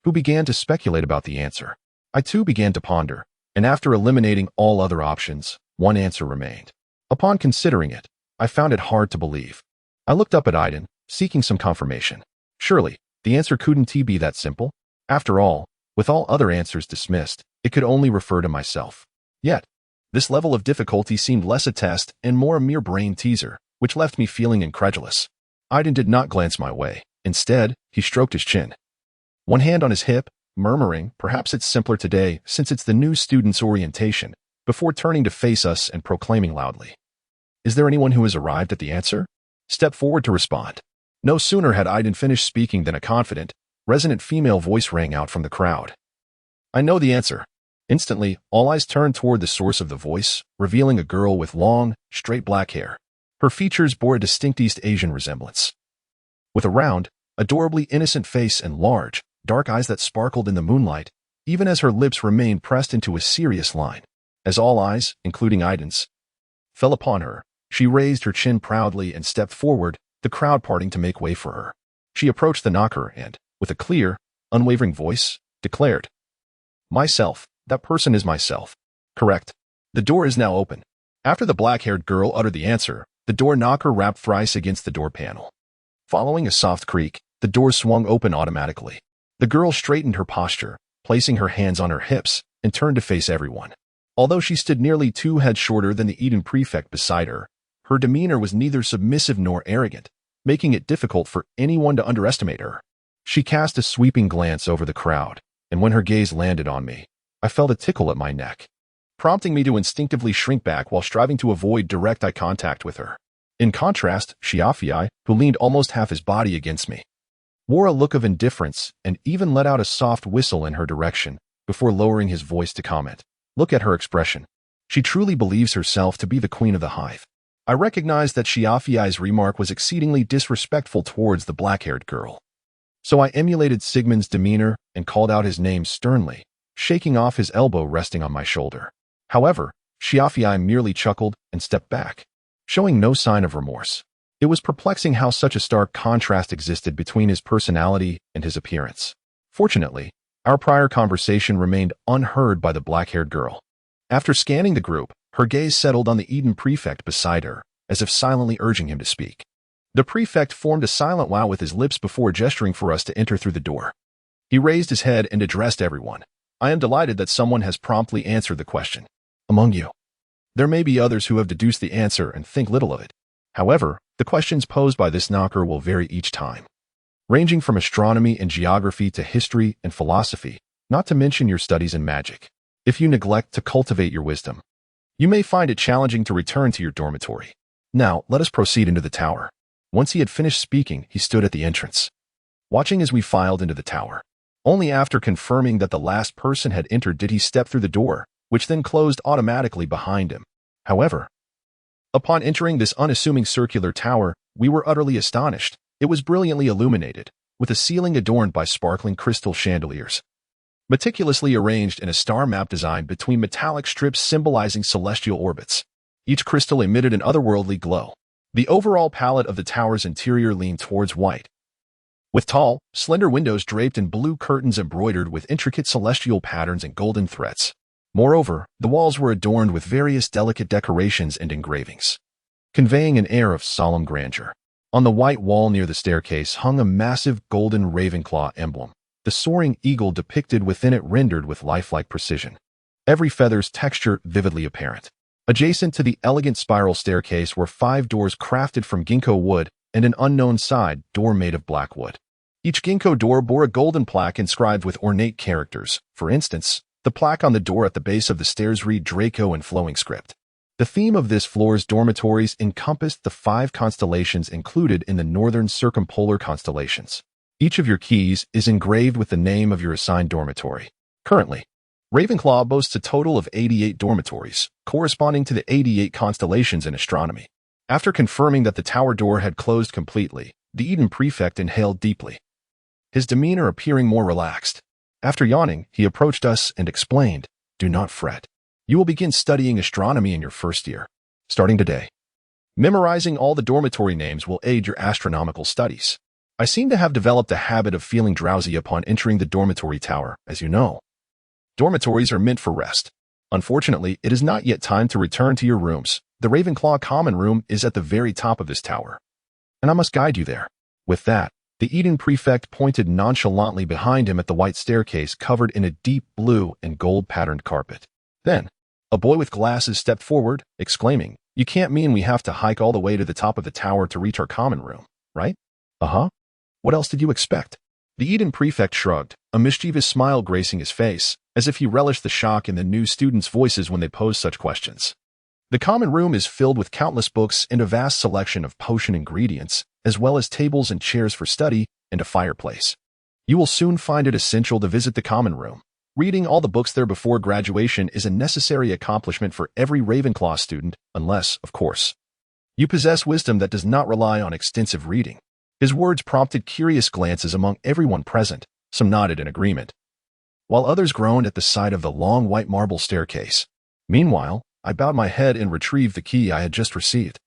who began to speculate about the answer. I too began to ponder, and after eliminating all other options, one answer remained. Upon considering it, I found it hard to believe. I looked up at Aiden, seeking some confirmation. Surely, the answer couldn't be that simple. After all, with all other answers dismissed, it could only refer to myself. Yet, this level of difficulty seemed less a test and more a mere brain teaser, which left me feeling incredulous. Aiden did not glance my way. Instead, he stroked his chin, one hand on his hip, murmuring, "Perhaps it's simpler today since it's the new student's orientation," before turning to face us and proclaiming loudly, "Is there anyone who has arrived at the answer?" Step forward to respond. No sooner had Aiden finished speaking than a confident, resonant female voice rang out from the crowd. "I know the answer." Instantly, all eyes turned toward the source of the voice, revealing a girl with long, straight black hair. Her features bore a distinct East Asian resemblance, with a round, adorably innocent face and large, dark eyes that sparkled in the moonlight, even as her lips remained pressed into a serious line. As all eyes, including Aiden's, fell upon her, she raised her chin proudly and stepped forward, the crowd parting to make way for her. She approached the knocker and, with a clear, unwavering voice, declared, "Myself, that person is myself." "Correct. The door is now open." After the black-haired girl uttered the answer, the door knocker rapped thrice against the door panel. Following a soft creak, the door swung open automatically. The girl straightened her posture, placing her hands on her hips, and turned to face everyone. Although she stood nearly 2 heads shorter than the Eden prefect beside her, her demeanor was neither submissive nor arrogant, making it difficult for anyone to underestimate her. She cast a sweeping glance over the crowd, and when her gaze landed on me, I felt a tickle at my neck, prompting me to instinctively shrink back while striving to avoid direct eye contact with her. In contrast, Shiafii, who leaned almost half his body against me, wore a look of indifference and even let out a soft whistle in her direction before lowering his voice to comment, "Look at her expression. She truly believes herself to be the queen of the hive." I recognized that Shiafii's remark was exceedingly disrespectful towards the black-haired girl. So I emulated Sigman's demeanor and called out his name sternly, shaking off his elbow resting on my shoulder. However, Shiafii merely chuckled and stepped back, showing no sign of remorse. It was perplexing how such a stark contrast existed between his personality and his appearance. Fortunately, our prior conversation remained unheard by the black-haired girl. After scanning the group, her gaze settled on the Eden prefect beside her, as if silently urging him to speak. The prefect formed a silent wow with his lips before gesturing for us to enter through the door. He raised his head and addressed everyone. I am delighted that someone has promptly answered the question. Among you, there may be others who have deduced the answer and think little of it. However, the questions posed by this knocker will vary each time, ranging from astronomy and geography to history and philosophy, not to mention your studies in magic. If you neglect to cultivate your wisdom, you may find it challenging to return to your dormitory. Now, let us proceed into the tower. Once he had finished speaking, he stood at the entrance, watching as we filed into the tower. Only after confirming that the last person had entered did he step through the door, which then closed automatically behind him. However, upon entering this unassuming circular tower, we were utterly astonished. It was brilliantly illuminated, with a ceiling adorned by sparkling crystal chandeliers, meticulously arranged in a star map design between metallic strips symbolizing celestial orbits. Each crystal emitted an otherworldly glow. The overall palette of the tower's interior leaned towards white, with tall, slender windows draped in blue curtains embroidered with intricate celestial patterns and golden threads. Moreover, the walls were adorned with various delicate decorations and engravings, conveying an air of solemn grandeur. On the white wall near the staircase hung a massive golden Ravenclaw emblem, the soaring eagle depicted within it rendered with lifelike precision, every feather's texture vividly apparent. Adjacent to the elegant spiral staircase were 5 doors crafted from ginkgo wood and an unknown side door made of black wood. Each ginkgo door bore a golden plaque inscribed with ornate characters. For instance, the plaque on the door at the base of the stairs read Draco in flowing script. The theme of this floor's dormitories encompassed the 5 constellations included in the northern circumpolar constellations. Each of your keys is engraved with the name of your assigned dormitory. Currently, Ravenclaw boasts a total of 88 dormitories, corresponding to the 88 constellations in astronomy. After confirming that the tower door had closed completely, the Eden prefect inhaled deeply, his demeanor appearing more relaxed. After yawning, he approached us and explained, "Do not fret. You will begin studying astronomy in your first year, starting today. Memorizing all the dormitory names will aid your astronomical studies. I seem to have developed a habit of feeling drowsy upon entering the dormitory tower, as you know. Dormitories are meant for rest. Unfortunately, it is not yet time to return to your rooms. The Ravenclaw common room is at the very top of this tower, and I must guide you there." With that, the Eden prefect pointed nonchalantly behind him at the white staircase covered in a deep blue and gold-patterned carpet. Then, a boy with glasses stepped forward, exclaiming, "You can't mean we have to hike all the way to the top of the tower to reach our common room, right?" "Uh-huh. What else did you expect?" The Eden prefect shrugged, a mischievous smile gracing his face, as if he relished the shock in the new students' voices when they posed such questions. The common room is filled with countless books and a vast selection of potion ingredients, as well as tables and chairs for study and a fireplace. You will soon find it essential to visit the common room. Reading all the books there before graduation is a necessary accomplishment for every Ravenclaw student, unless, of course, you possess wisdom that does not rely on extensive reading. His words prompted curious glances among everyone present. Some nodded in agreement, while others groaned at the sight of the long white marble staircase. Meanwhile, I bowed my head and retrieved the key I had just received.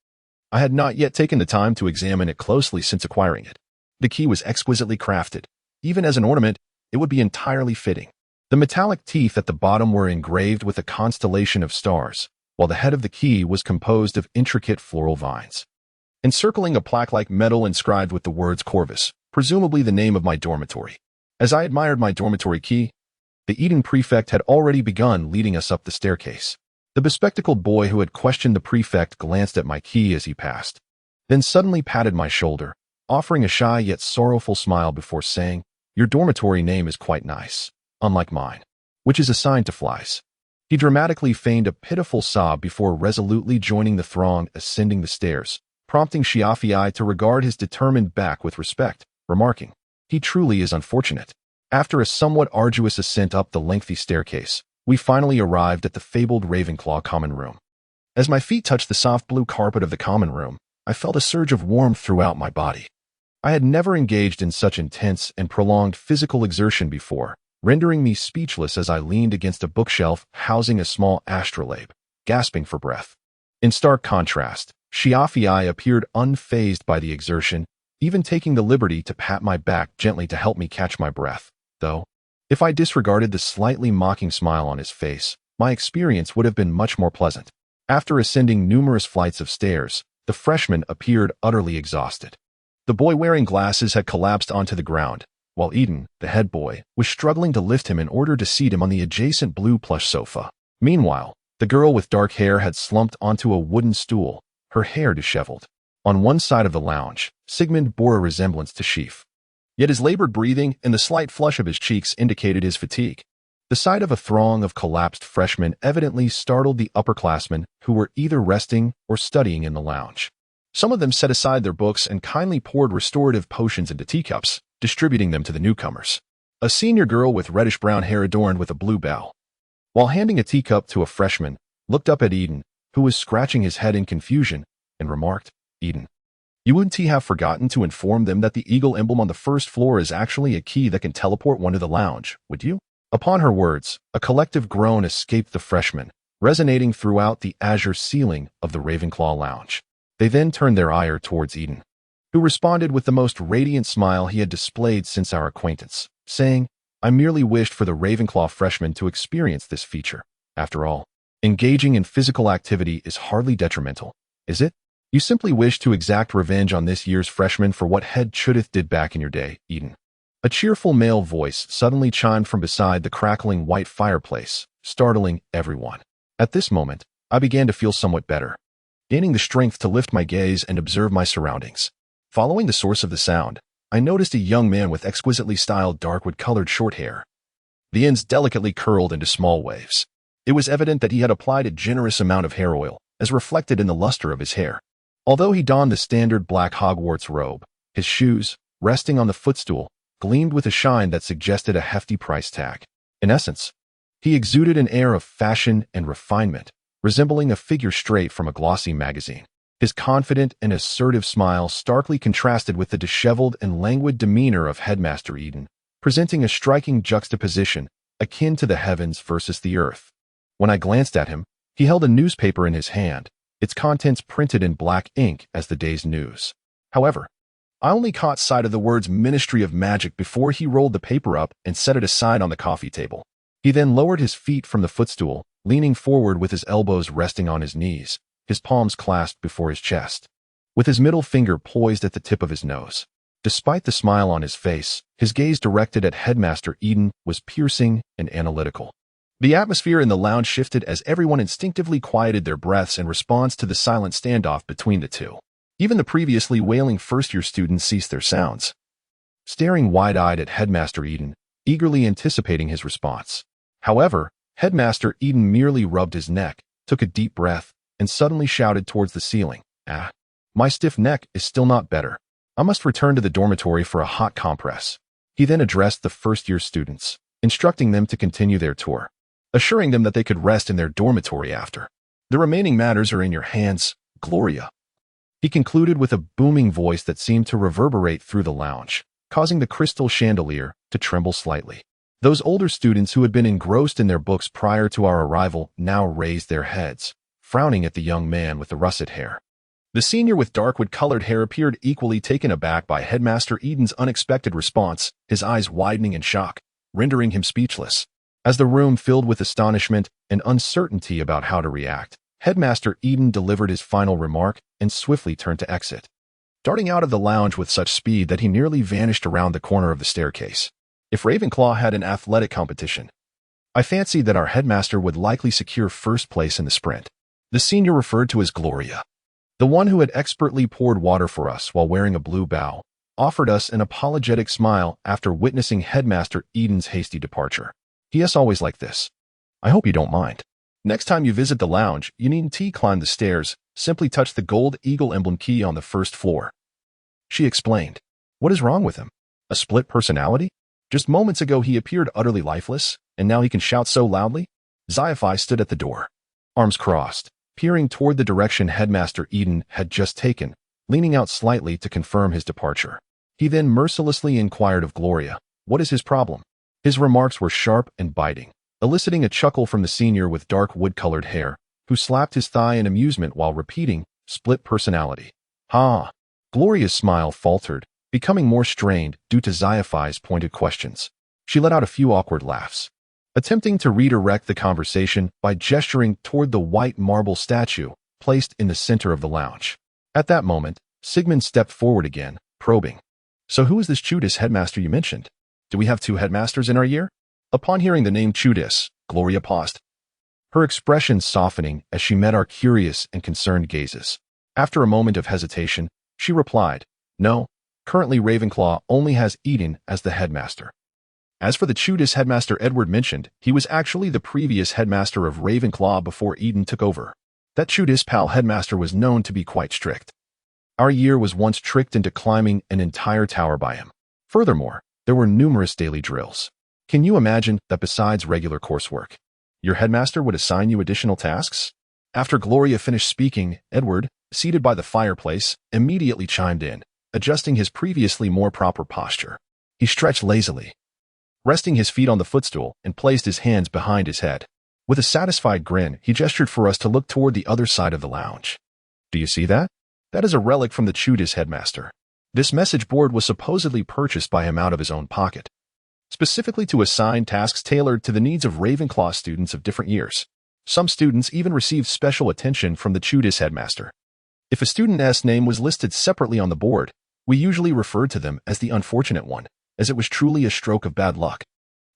I had not yet taken the time to examine it closely since acquiring it. The key was exquisitely crafted. Even as an ornament, it would be entirely fitting. The metallic teeth at the bottom were engraved with a constellation of stars, while the head of the key was composed of intricate floral vines, encircling a plaque-like metal inscribed with the words Corvus, presumably the name of my dormitory. As I admired my dormitory key, the Eden prefect had already begun leading us up the staircase. The bespectacled boy who had questioned the prefect glanced at my key as he passed, then suddenly patted my shoulder, offering a shy yet sorrowful smile before saying, "Your dormitory name is quite nice, unlike mine, which is assigned to flies." He dramatically feigned a pitiful sob before resolutely joining the throng ascending the stairs, prompting Shiafii to regard his determined back with respect, remarking, "He truly is unfortunate." After a somewhat arduous ascent up the lengthy staircase, we finally arrived at the fabled Ravenclaw common room. As my feet touched the soft blue carpet of the common room, I felt a surge of warmth throughout my body. I had never engaged in such intense and prolonged physical exertion before, rendering me speechless as I leaned against a bookshelf housing a small astrolabe, gasping for breath. In stark contrast, Shiafii appeared unfazed by the exertion, even taking the liberty to pat my back gently to help me catch my breath, though, if I disregarded the slightly mocking smile on his face, my experience would have been much more pleasant. After ascending numerous flights of stairs, the freshman appeared utterly exhausted. The boy wearing glasses had collapsed onto the ground, while Eden, the head boy, was struggling to lift him in order to seat him on the adjacent blue plush sofa. Meanwhile, the girl with dark hair had slumped onto a wooden stool, her hair disheveled. On one side of the lounge, Sigmund bore a resemblance to Seaf. Yet his labored breathing and the slight flush of his cheeks indicated his fatigue. The sight of a throng of collapsed freshmen evidently startled the upperclassmen who were either resting or studying in the lounge. Some of them set aside their books and kindly poured restorative potions into teacups, distributing them to the newcomers. A senior girl with reddish-brown hair adorned with a blue bow, while handing a teacup to a freshman, looked up at Eden, who was scratching his head in confusion, and remarked, "Eden, you wouldn't have forgotten to inform them that the eagle emblem on the first floor is actually a key that can teleport one to the lounge, would you?" Upon her words, a collective groan escaped the freshmen, resonating throughout the azure ceiling of the Ravenclaw lounge. They then turned their ire towards Eden, who responded with the most radiant smile he had displayed since our acquaintance, saying, "I merely wished for the Ravenclaw freshmen to experience this feature. After all, engaging in physical activity is hardly detrimental, is it? You simply wish to exact revenge on this year's freshmen for what Head Chudith did back in your day, Eden." A cheerful male voice suddenly chimed from beside the crackling white fireplace, startling everyone. At this moment, I began to feel somewhat better, gaining the strength to lift my gaze and observe my surroundings. Following the source of the sound, I noticed a young man with exquisitely styled darkwood-colored short hair, the ends delicately curled into small waves. It was evident that he had applied a generous amount of hair oil, as reflected in the luster of his hair. Although he donned the standard black Hogwarts robe, his shoes, resting on the footstool, gleamed with a shine that suggested a hefty price tag. In essence, he exuded an air of fashion and refinement, resembling a figure straight from a glossy magazine. His confident and assertive smile starkly contrasted with the disheveled and languid demeanor of Headmaster Eden, presenting a striking juxtaposition akin to the heavens versus the earth. When I glanced at him, he held a newspaper in his hand, its contents printed in black ink as the day's news. However, I only caught sight of the words Ministry of Magic before he rolled the paper up and set it aside on the coffee table. He then lowered his feet from the footstool, leaning forward with his elbows resting on his knees, his palms clasped before his chest, with his middle finger poised at the tip of his nose. Despite the smile on his face, his gaze directed at Headmaster Eden was piercing and analytical. The atmosphere in the lounge shifted as everyone instinctively quieted their breaths in response to the silent standoff between the two. Even the previously wailing first-year students ceased their sounds, staring wide-eyed at Headmaster Eden, eagerly anticipating his response. However, Headmaster Eden merely rubbed his neck, took a deep breath, and suddenly shouted towards the ceiling, "Ah, my stiff neck is still not better. I must return to the dormitory for a hot compress." He then addressed the first-year students, instructing them to continue their tour, assuring them that they could rest in their dormitory after. "The remaining matters are in your hands, Gloria," he concluded with a booming voice that seemed to reverberate through the lounge, causing the crystal chandelier to tremble slightly. Those older students who had been engrossed in their books prior to our arrival now raised their heads, frowning at the young man with the russet hair. The senior with darkwood-colored hair appeared equally taken aback by Headmaster Eden's unexpected response, his eyes widening in shock, rendering him speechless. As the room filled with astonishment and uncertainty about how to react, Headmaster Eden delivered his final remark and swiftly turned to exit, darting out of the lounge with such speed that he nearly vanished around the corner of the staircase. If Ravenclaw had an athletic competition, I fancied that our headmaster would likely secure first place in the sprint. The senior referred to as Gloria, the one who had expertly poured water for us while wearing a blue bow, offered us an apologetic smile after witnessing Headmaster Eden's hasty departure. "He is always like this. I hope you don't mind. Next time you visit the lounge, you needn't climb the stairs, simply touch the gold eagle emblem key on the first floor," she explained. "What is wrong with him? A split personality? Just moments ago he appeared utterly lifeless, and now he can shout so loudly?" Xiafai stood at the door, arms crossed, peering toward the direction Headmaster Eden had just taken, leaning out slightly to confirm his departure. He then mercilessly inquired of Gloria, "What is his problem?" His remarks were sharp and biting, eliciting a chuckle from the senior with dark wood-colored hair, who slapped his thigh in amusement while repeating, "Split personality." "Ha!" Gloria's smile faltered, becoming more strained due to Xiophai's pointed questions. She let out a few awkward laughs, attempting to redirect the conversation by gesturing toward the white marble statue placed in the center of the lounge. At that moment, Sigman stepped forward again, probing. "So who is this Judas headmaster you mentioned? Do we have 2 headmasters in our year?" Upon hearing the name Judas, Gloria paused, her expression softening as she met our curious and concerned gazes. After a moment of hesitation, she replied, "No, currently Ravenclaw only has Eden as the headmaster." As for the Judas headmaster Edward mentioned, he was actually the previous headmaster of Ravenclaw before Eden took over. That Judas pal headmaster was known to be quite strict. Our year was once tricked into climbing an entire tower by him. Furthermore, there were numerous daily drills. Can you imagine that besides regular coursework, your headmaster would assign you additional tasks? After Gloria finished speaking, Edward, seated by the fireplace, immediately chimed in, adjusting his previously more proper posture. He stretched lazily, resting his feet on the footstool, and placed his hands behind his head. With a satisfied grin, he gestured for us to look toward the other side of the lounge. "Do you see that? That is a relic from the Judas headmaster. This message board was supposedly purchased by him out of his own pocket, specifically to assign tasks tailored to the needs of Ravenclaw students of different years. Some students even received special attention from the Judas headmaster. If a student's name was listed separately on the board, we usually referred to them as the unfortunate one, as it was truly a stroke of bad luck."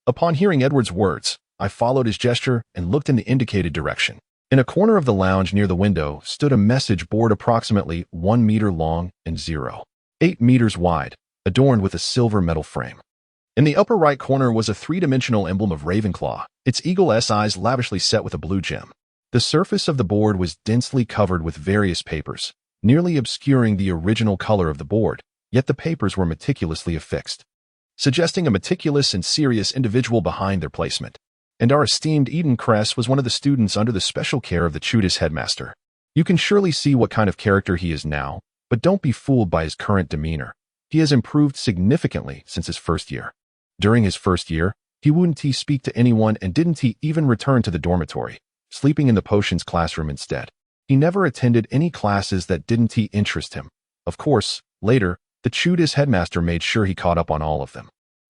Upon hearing Edward's words, I followed his gesture and looked in the indicated direction. In a corner of the lounge near the window stood a message board approximately 1 meter long and 0.8 meters wide, adorned with a silver metal frame. In the upper right corner was a 3-dimensional emblem of Ravenclaw, its eagle's eyes lavishly set with a blue gem. The surface of the board was densely covered with various papers, nearly obscuring the original color of the board, yet the papers were meticulously affixed, suggesting a meticulous and serious individual behind their placement. And our esteemed Eden Cress was one of the students under the special care of the Judas headmaster. You can surely see what kind of character he is now, but don't be fooled by his current demeanor. He has improved significantly since his first year. During his first year, he wouldn't speak to anyone and didn't even return to the dormitory, sleeping in the potions classroom instead. He never attended any classes that didn't interest him. Of course, later, the Judas headmaster made sure he caught up on all of them.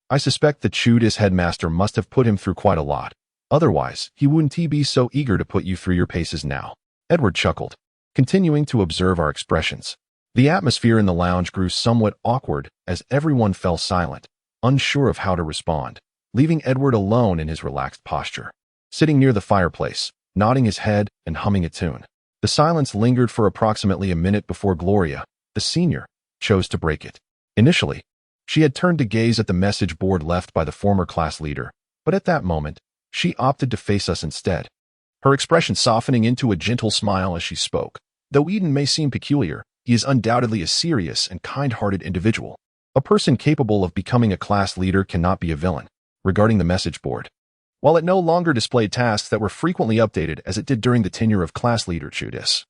I suspect the Judas headmaster must have put him through quite a lot. Otherwise, he wouldn't be so eager to put you through your paces now. Edward chuckled, continuing to observe our expressions. The atmosphere in the lounge grew somewhat awkward as everyone fell silent, unsure of how to respond, leaving Edward alone in his relaxed posture, sitting near the fireplace, nodding his head and humming a tune. The silence lingered for approximately a minute before Gloria, the senior, chose to break it. Initially, she had turned to gaze at the message board left by the former class leader, but at that moment, she opted to face us instead, her expression softening into a gentle smile as she spoke. Though Eden may seem peculiar, he is undoubtedly a serious and kind-hearted individual. A person capable of becoming a class leader cannot be a villain. Regarding the message board, while it no longer displayed tasks that were frequently updated as it did during the tenure of class leader Judas,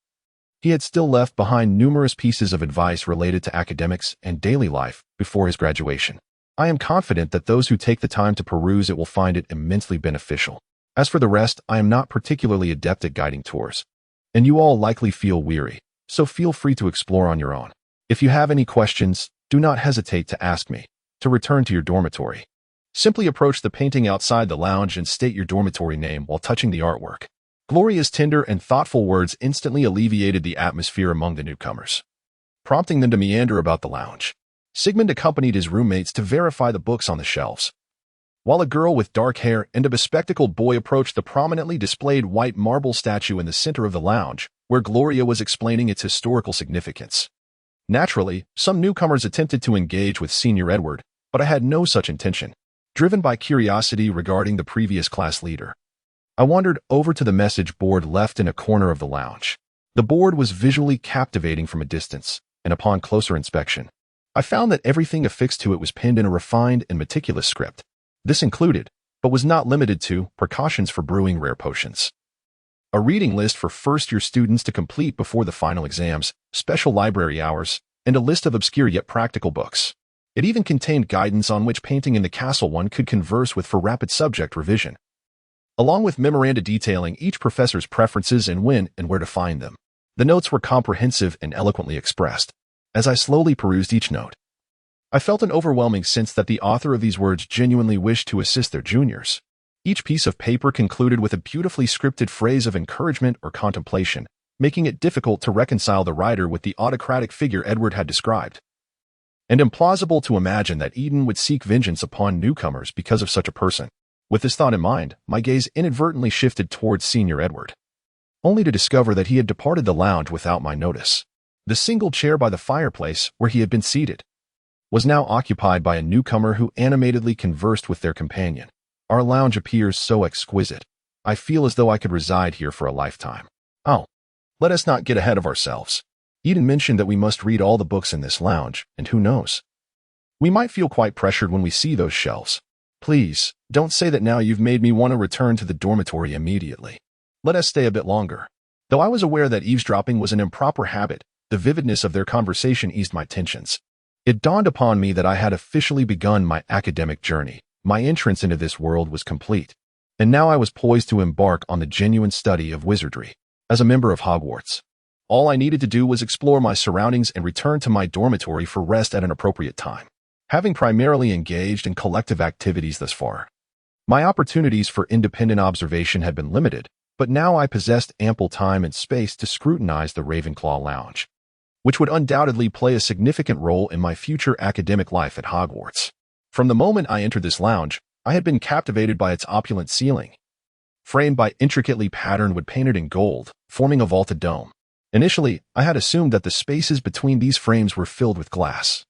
he had still left behind numerous pieces of advice related to academics and daily life before his graduation. I am confident that those who take the time to peruse it will find it immensely beneficial. As for the rest, I am not particularly adept at guiding tours, and you all likely feel weary, so feel free to explore on your own. If you have any questions, do not hesitate to ask me. To return to your dormitory, simply approach the painting outside the lounge and state your dormitory name while touching the artwork. Gloria's tender and thoughtful words instantly alleviated the atmosphere among the newcomers, prompting them to meander about the lounge. Sigmund accompanied his roommates to verify the books on the shelves, while a girl with dark hair and a bespectacled boy approached the prominently displayed white marble statue in the center of the lounge, where Gloria was explaining its historical significance. Naturally, some newcomers attempted to engage with Senior Edward, but I had no such intention. Driven by curiosity regarding the previous class leader, I wandered over to the message board left in a corner of the lounge. The board was visually captivating from a distance, and upon closer inspection, I found that everything affixed to it was penned in a refined and meticulous script. This included, but was not limited to, precautions for brewing rare potions, a reading list for first-year students to complete before the final exams, special library hours, and a list of obscure yet practical books. It even contained guidance on which painting in the castle one could converse with for rapid subject revision, along with memoranda detailing each professor's preferences and when and where to find them. The notes were comprehensive and eloquently expressed. As I slowly perused each note, I felt an overwhelming sense that the author of these words genuinely wished to assist their juniors. Each piece of paper concluded with a beautifully scripted phrase of encouragement or contemplation, making it difficult to reconcile the writer with the autocratic figure Edward had described, and implausible to imagine that Eden would seek vengeance upon newcomers because of such a person. With this thought in mind, my gaze inadvertently shifted towards Senior Edward, only to discover that he had departed the lounge without my notice. The single chair by the fireplace, where he had been seated, was now occupied by a newcomer who animatedly conversed with their companion. Our lounge appears so exquisite. I feel as though I could reside here for a lifetime. Oh, let us not get ahead of ourselves. Eden mentioned that we must read all the books in this lounge, and who knows? We might feel quite pressured when we see those shelves. Please, don't say that now you've made me want to return to the dormitory immediately. Let us stay a bit longer. Though I was aware that eavesdropping was an improper habit, the vividness of their conversation eased my tensions. It dawned upon me that I had officially begun my academic journey. My entrance into this world was complete, and now I was poised to embark on the genuine study of wizardry. As a member of Hogwarts, all I needed to do was explore my surroundings and return to my dormitory for rest at an appropriate time. Having primarily engaged in collective activities thus far, my opportunities for independent observation had been limited, but now I possessed ample time and space to scrutinize the Ravenclaw lounge, which would undoubtedly play a significant role in my future academic life at Hogwarts. From the moment I entered this lounge, I had been captivated by its opulent ceiling, framed by intricately patterned wood painted in gold, forming a vaulted dome. Initially, I had assumed that the spaces between these frames were filled with glass,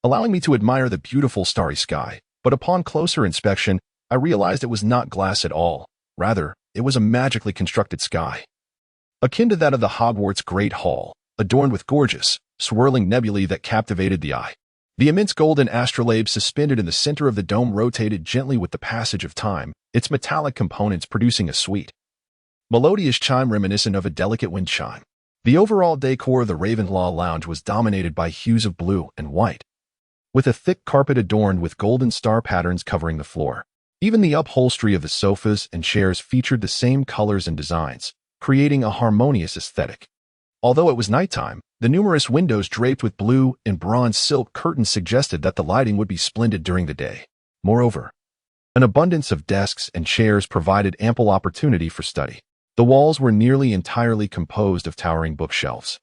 allowing me to admire the beautiful starry sky, but upon closer inspection, I realized it was not glass at all. Rather, it was a magically constructed sky, akin to that of the Hogwarts Great Hall, adorned with gorgeous, swirling nebulae that captivated the eye. The immense golden astrolabe suspended in the center of the dome rotated gently with the passage of time, its metallic components producing a sweet, melodious chime reminiscent of a delicate wind chime. The overall decor of the Ravenclaw lounge was dominated by hues of blue and white, with a thick carpet adorned with golden star patterns covering the floor. Even the upholstery of the sofas and chairs featured the same colors and designs, creating a harmonious aesthetic. Although it was nighttime, the numerous windows draped with blue and bronze silk curtains suggested that the lighting would be splendid during the day. Moreover, an abundance of desks and chairs provided ample opportunity for study. The walls were nearly entirely composed of towering bookshelves,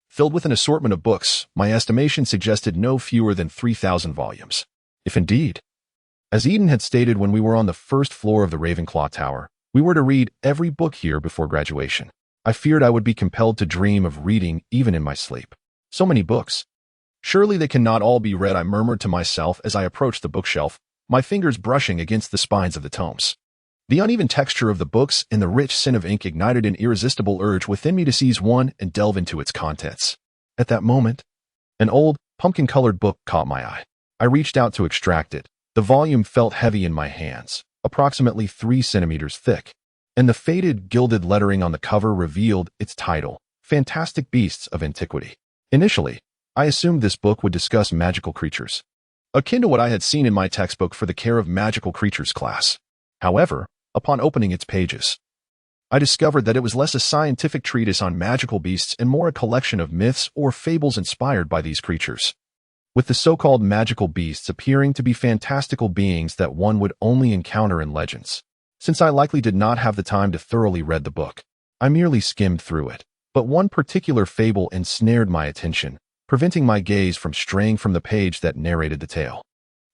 filled with an assortment of books. My estimation suggested no fewer than 3,000 volumes. If indeed, as Eden had stated when we were on the first floor of the Ravenclaw Tower, we were to read every book here before graduation, I feared I would be compelled to dream of reading even in my sleep. So many books. Surely they cannot all be read, I murmured to myself as I approached the bookshelf, my fingers brushing against the spines of the tomes. The uneven texture of the books and the rich scent of ink ignited an irresistible urge within me to seize one and delve into its contents. At that moment, an old, pumpkin-colored book caught my eye. I reached out to extract it. The volume felt heavy in my hands, approximately 3 centimeters thick, and the faded, gilded lettering on the cover revealed its title, Fantastic Beasts of Antiquity. Initially, I assumed this book would discuss magical creatures, akin to what I had seen in my textbook for the Care of Magical Creatures class. However, upon opening its pages, I discovered that it was less a scientific treatise on magical beasts and more a collection of myths or fables inspired by these creatures, with the so-called magical beasts appearing to be fantastical beings that one would only encounter in legends. Since I likely did not have the time to thoroughly read the book, I merely skimmed through it. But one particular fable ensnared my attention, preventing my gaze from straying from the page that narrated the tale.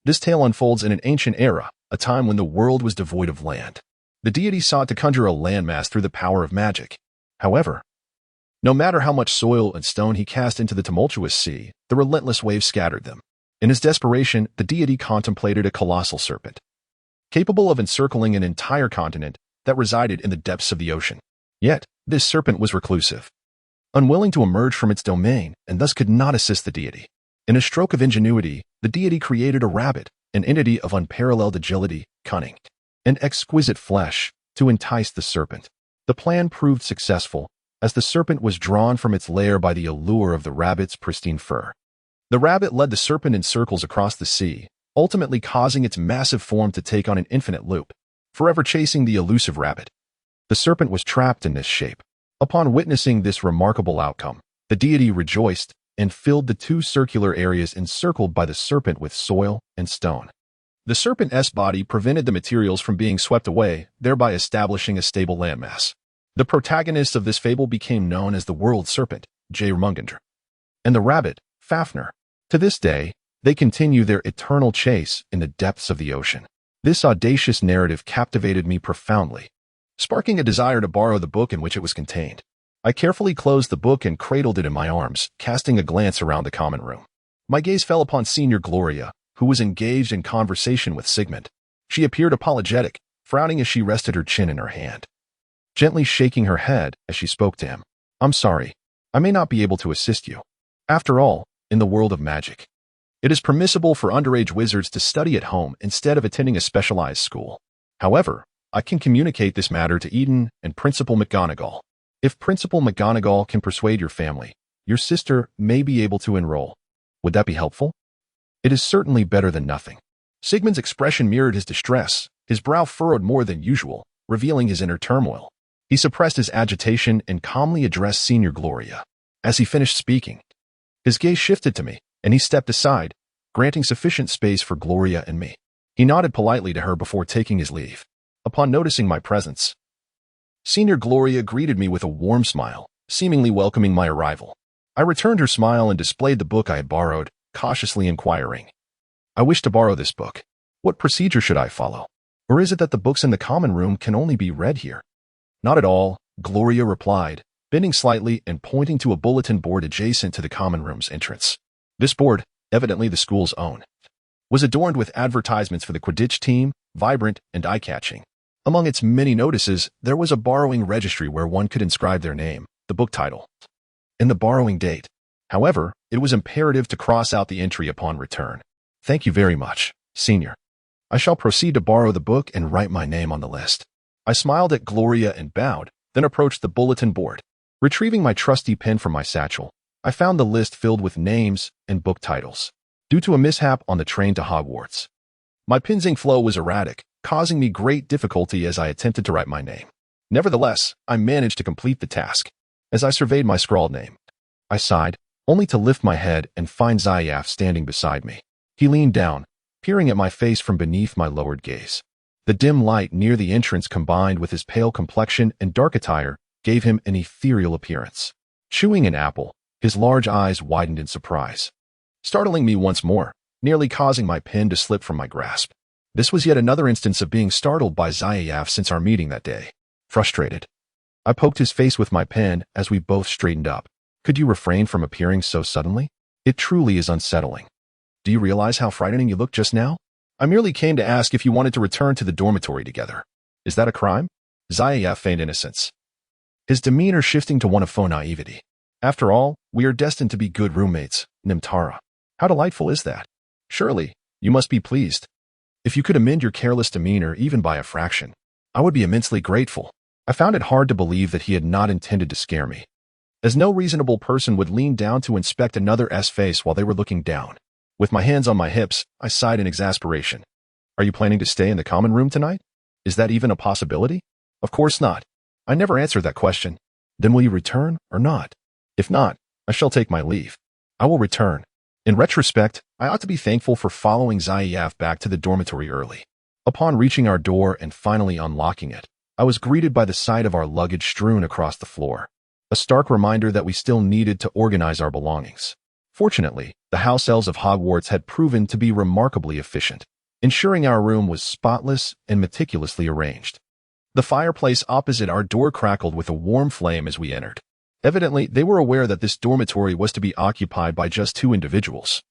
This tale unfolds in an ancient era, a time when the world was devoid of land. The deity sought to conjure a landmass through the power of magic. However, no matter how much soil and stone he cast into the tumultuous sea, the relentless waves scattered them. In his desperation, the deity contemplated a colossal serpent, capable of encircling an entire continent, that resided in the depths of the ocean. Yet, this serpent was reclusive, unwilling to emerge from its domain, and thus could not assist the deity. In a stroke of ingenuity, the deity created a rabbit, an entity of unparalleled agility, cunning, and exquisite flesh, to entice the serpent. The plan proved successful, as the serpent was drawn from its lair by the allure of the rabbit's pristine fur. The rabbit led the serpent in circles across the sea, ultimately causing its massive form to take on an infinite loop, forever chasing the elusive rabbit. The serpent was trapped in this shape. Upon witnessing this remarkable outcome, the deity rejoiced and filled the two circular areas encircled by the serpent with soil and stone. The serpent's body prevented the materials from being swept away, thereby establishing a stable landmass. The protagonist of this fable became known as the world serpent, Jormungandr, and the rabbit, Fafnir. To this day, they continue their eternal chase in the depths of the ocean. This audacious narrative captivated me profoundly, sparking a desire to borrow the book in which it was contained. I carefully closed the book and cradled it in my arms, casting a glance around the common room. My gaze fell upon Senior Gloria, who was engaged in conversation with Sigmund. She appeared apologetic, frowning as she rested her chin in her hand, gently shaking her head as she spoke to him. "I'm sorry. I may not be able to assist you. After all, in the world of magic, it is permissible for underage wizards to study at home instead of attending a specialized school. However, I can communicate this matter to Eden and Principal McGonagall. If Principal McGonagall can persuade your family, your sister may be able to enroll. Would that be helpful? It is certainly better than nothing." Sigmund's expression mirrored his distress, his brow furrowed more than usual, revealing his inner turmoil. He suppressed his agitation and calmly addressed Senior Gloria. As he finished speaking, his gaze shifted to me, and he stepped aside, granting sufficient space for Gloria and me. He nodded politely to her before taking his leave. Upon noticing my presence, Senior Gloria greeted me with a warm smile, seemingly welcoming my arrival. I returned her smile and displayed the book I had borrowed, cautiously inquiring, "I wish to borrow this book. What procedure should I follow? Or is it that the books in the common room can only be read here?" "Not at all," Gloria replied, bending slightly and pointing to a bulletin board adjacent to the common room's entrance. This board, evidently the school's own, was adorned with advertisements for the Quidditch team, vibrant and eye-catching. Among its many notices, there was a borrowing registry where one could inscribe their name, the book title, and the borrowing date. However, it was imperative to cross out the entry upon return. "Thank you very much, Senior. I shall proceed to borrow the book and write my name on the list." I smiled at Gloria and bowed, then approached the bulletin board. Retrieving my trusty pen from my satchel, I found the list filled with names and book titles. Due to a mishap on the train to Hogwarts, my pen's ink flow was erratic, causing me great difficulty as I attempted to write my name. Nevertheless, I managed to complete the task. As I surveyed my scrawled name, I sighed, only to lift my head and find Seaf standing beside me. He leaned down, peering at my face from beneath my lowered gaze. The dim light near the entrance combined with his pale complexion and dark attire gave him an ethereal appearance. Chewing an apple, his large eyes widened in surprise, startling me once more, nearly causing my pen to slip from my grasp. This was yet another instance of being startled by Seaf since our meeting that day. Frustrated, I poked his face with my pen as we both straightened up. "Could you refrain from appearing so suddenly? It truly is unsettling. Do you realize how frightening you looked just now? I merely came to ask if you wanted to return to the dormitory together. Is that a crime?" Seaf feigned innocence, his demeanor shifting to one of faux naivety. "After all, we are destined to be good roommates, Nimtara. How delightful is that? Surely, you must be pleased. If you could amend your careless demeanor even by a fraction, I would be immensely grateful." I found it hard to believe that he had not intended to scare me, as no reasonable person would lean down to inspect another's face while they were looking down. With my hands on my hips, I sighed in exasperation. "Are you planning to stay in the common room tonight? Is that even a possibility?" "Of course not. I never answered that question." "Then will you return or not?" "If not, I shall take my leave." "I will return." In retrospect, I ought to be thankful for following Seaf back to the dormitory early. Upon reaching our door and finally unlocking it, I was greeted by the sight of our luggage strewn across the floor, a stark reminder that we still needed to organize our belongings. Fortunately, the house elves of Hogwarts had proven to be remarkably efficient, ensuring our room was spotless and meticulously arranged. The fireplace opposite our door crackled with a warm flame as we entered. Evidently, they were aware that this dormitory was to be occupied by just 2 individuals,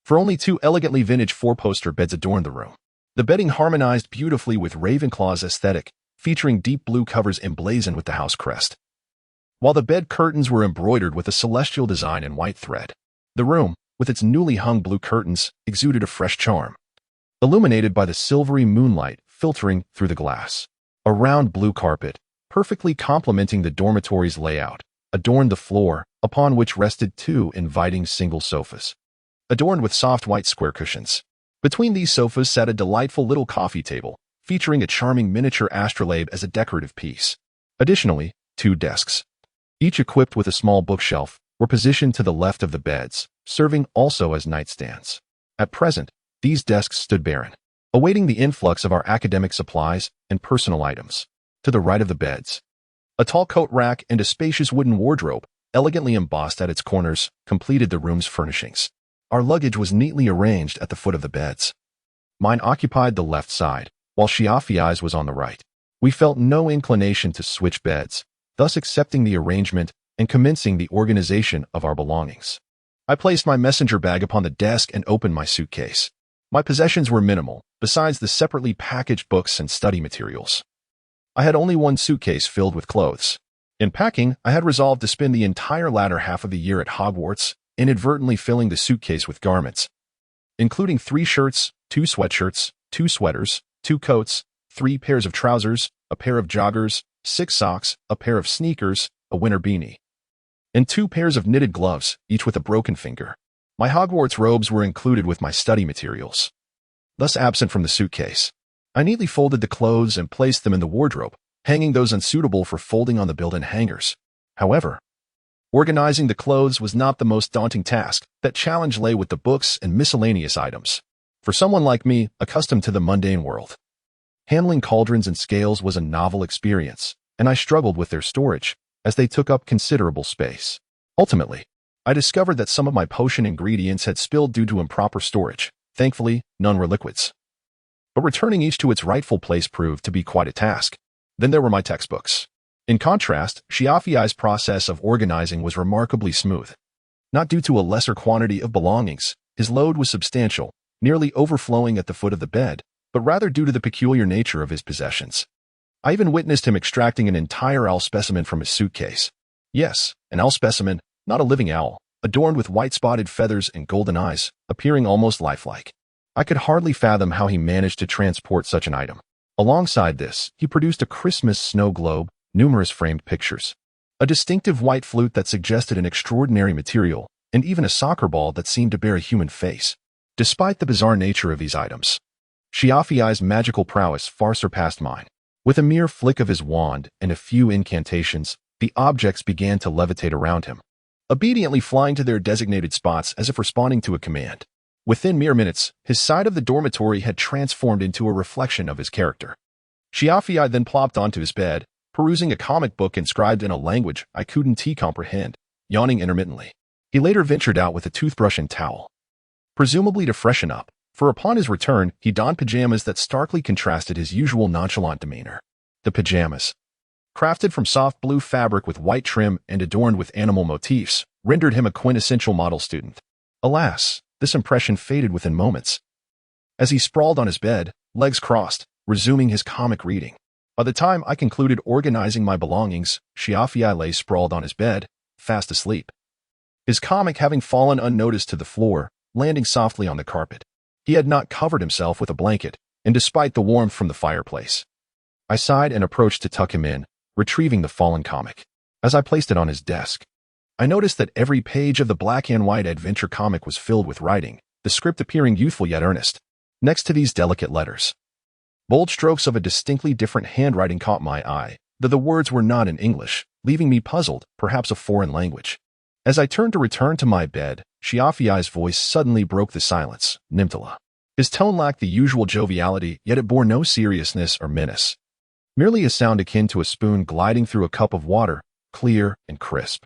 for only 2 elegantly vintage 4-poster beds adorned the room. The bedding harmonized beautifully with Ravenclaw's aesthetic, featuring deep blue covers emblazoned with the house crest, while the bed curtains were embroidered with a celestial design in white thread. The room, with its newly hung blue curtains, exuded a fresh charm, illuminated by the silvery moonlight filtering through the glass. A round blue carpet, perfectly complementing the dormitory's layout, adorned the floor, upon which rested 2 inviting single sofas. adorned with soft white square cushions. Between these sofas sat a delightful little coffee table, featuring a charming miniature astrolabe as a decorative piece. Additionally, 2 desks, each equipped with a small bookshelf, were positioned to the left of the beds, serving also as nightstands. At present, these desks stood barren, awaiting the influx of our academic supplies and personal items. To the right of the beds, a tall coat rack and a spacious wooden wardrobe, elegantly embossed at its corners, completed the room's furnishings. Our luggage was neatly arranged at the foot of the beds. Mine occupied the left side, while Shiafiai's was on the right. We felt no inclination to switch beds, thus accepting the arrangement and commencing the organization of our belongings. I placed my messenger bag upon the desk and opened my suitcase. My possessions were minimal, besides the separately packaged books and study materials. I had only one suitcase filled with clothes. In packing, I had resolved to spend the entire latter half of the year at Hogwarts, inadvertently filling the suitcase with garments, including 3 shirts, 2 sweatshirts, 2 sweaters, 2 coats, 3 pairs of trousers, a pair of joggers, 6 socks, a pair of sneakers, a winter beanie, and 2 pairs of knitted gloves, each with a broken finger. My Hogwarts robes were included with my study materials, thus absent from the suitcase. I neatly folded the clothes and placed them in the wardrobe, hanging those unsuitable for folding on the built-in hangers. However, organizing the clothes was not the most daunting task. That challenge lay with the books and miscellaneous items. For someone like me, accustomed to the mundane world, handling cauldrons and scales was a novel experience, and I struggled with their storage, as they took up considerable space. Ultimately, I discovered that some of my potion ingredients had spilled due to improper storage. Thankfully, none were liquids, but returning each to its rightful place proved to be quite a task. Then there were my textbooks. In contrast, Shiafiai's process of organizing was remarkably smooth. Not due to a lesser quantity of belongings, his load was substantial, nearly overflowing at the foot of the bed, but rather due to the peculiar nature of his possessions. I even witnessed him extracting an entire owl specimen from his suitcase. Yes, an owl specimen, not a living owl, adorned with white spotted feathers and golden eyes, appearing almost lifelike. I could hardly fathom how he managed to transport such an item. Alongside this, he produced a Christmas snow globe, numerous framed pictures, a distinctive white flute that suggested an extraordinary material, and even a soccer ball that seemed to bear a human face. Despite the bizarre nature of these items, Shiafiai's magical prowess far surpassed mine. With a mere flick of his wand and a few incantations, the objects began to levitate around him, obediently flying to their designated spots as if responding to a command. Within mere minutes, his side of the dormitory had transformed into a reflection of his character. Shiafiai then plopped onto his bed, perusing a comic book inscribed in a language I couldn't comprehend, yawning intermittently. He later ventured out with a toothbrush and towel, presumably to freshen up, for upon his return, he donned pajamas that starkly contrasted his usual nonchalant demeanor. The pajamas, crafted from soft blue fabric with white trim and adorned with animal motifs, rendered him a quintessential model student. Alas, this impression faded within moments, as he sprawled on his bed, legs crossed, resuming his comic reading. By the time I concluded organizing my belongings, Shiafiai lay sprawled on his bed, fast asleep, his comic having fallen unnoticed to the floor, landing softly on the carpet. He had not covered himself with a blanket, and despite the warmth from the fireplace, I sighed and approached to tuck him in, retrieving the fallen comic. As I placed it on his desk, I noticed that every page of the black and white adventure comic was filled with writing, the script appearing youthful yet earnest. Next to these delicate letters, bold strokes of a distinctly different handwriting caught my eye, though the words were not in English, leaving me puzzled, perhaps a foreign language. As I turned to return to my bed, Shiafiai's voice suddenly broke the silence. Nimtara. His tone lacked the usual joviality, yet it bore no seriousness or menace. Merely a sound akin to a spoon gliding through a cup of water, clear and crisp.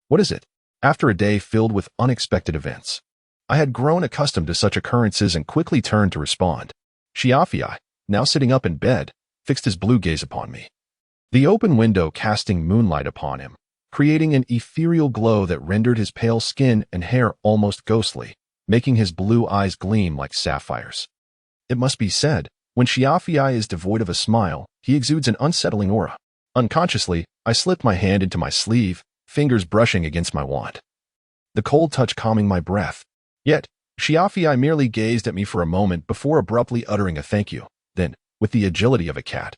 What is it? After a day filled with unexpected events, I had grown accustomed to such occurrences and quickly turned to respond. Shiafiai, now sitting up in bed, fixed his blue gaze upon me, the open window casting moonlight upon him, creating an ethereal glow that rendered his pale skin and hair almost ghostly, making his blue eyes gleam like sapphires. It must be said, when Shiafiai is devoid of a smile, he exudes an unsettling aura. Unconsciously, I slipped my hand into my sleeve, fingers brushing against my wand, the cold touch calming my breath. Yet, Shiafiai merely gazed at me for a moment before abruptly uttering a thank you. Then, with the agility of a cat,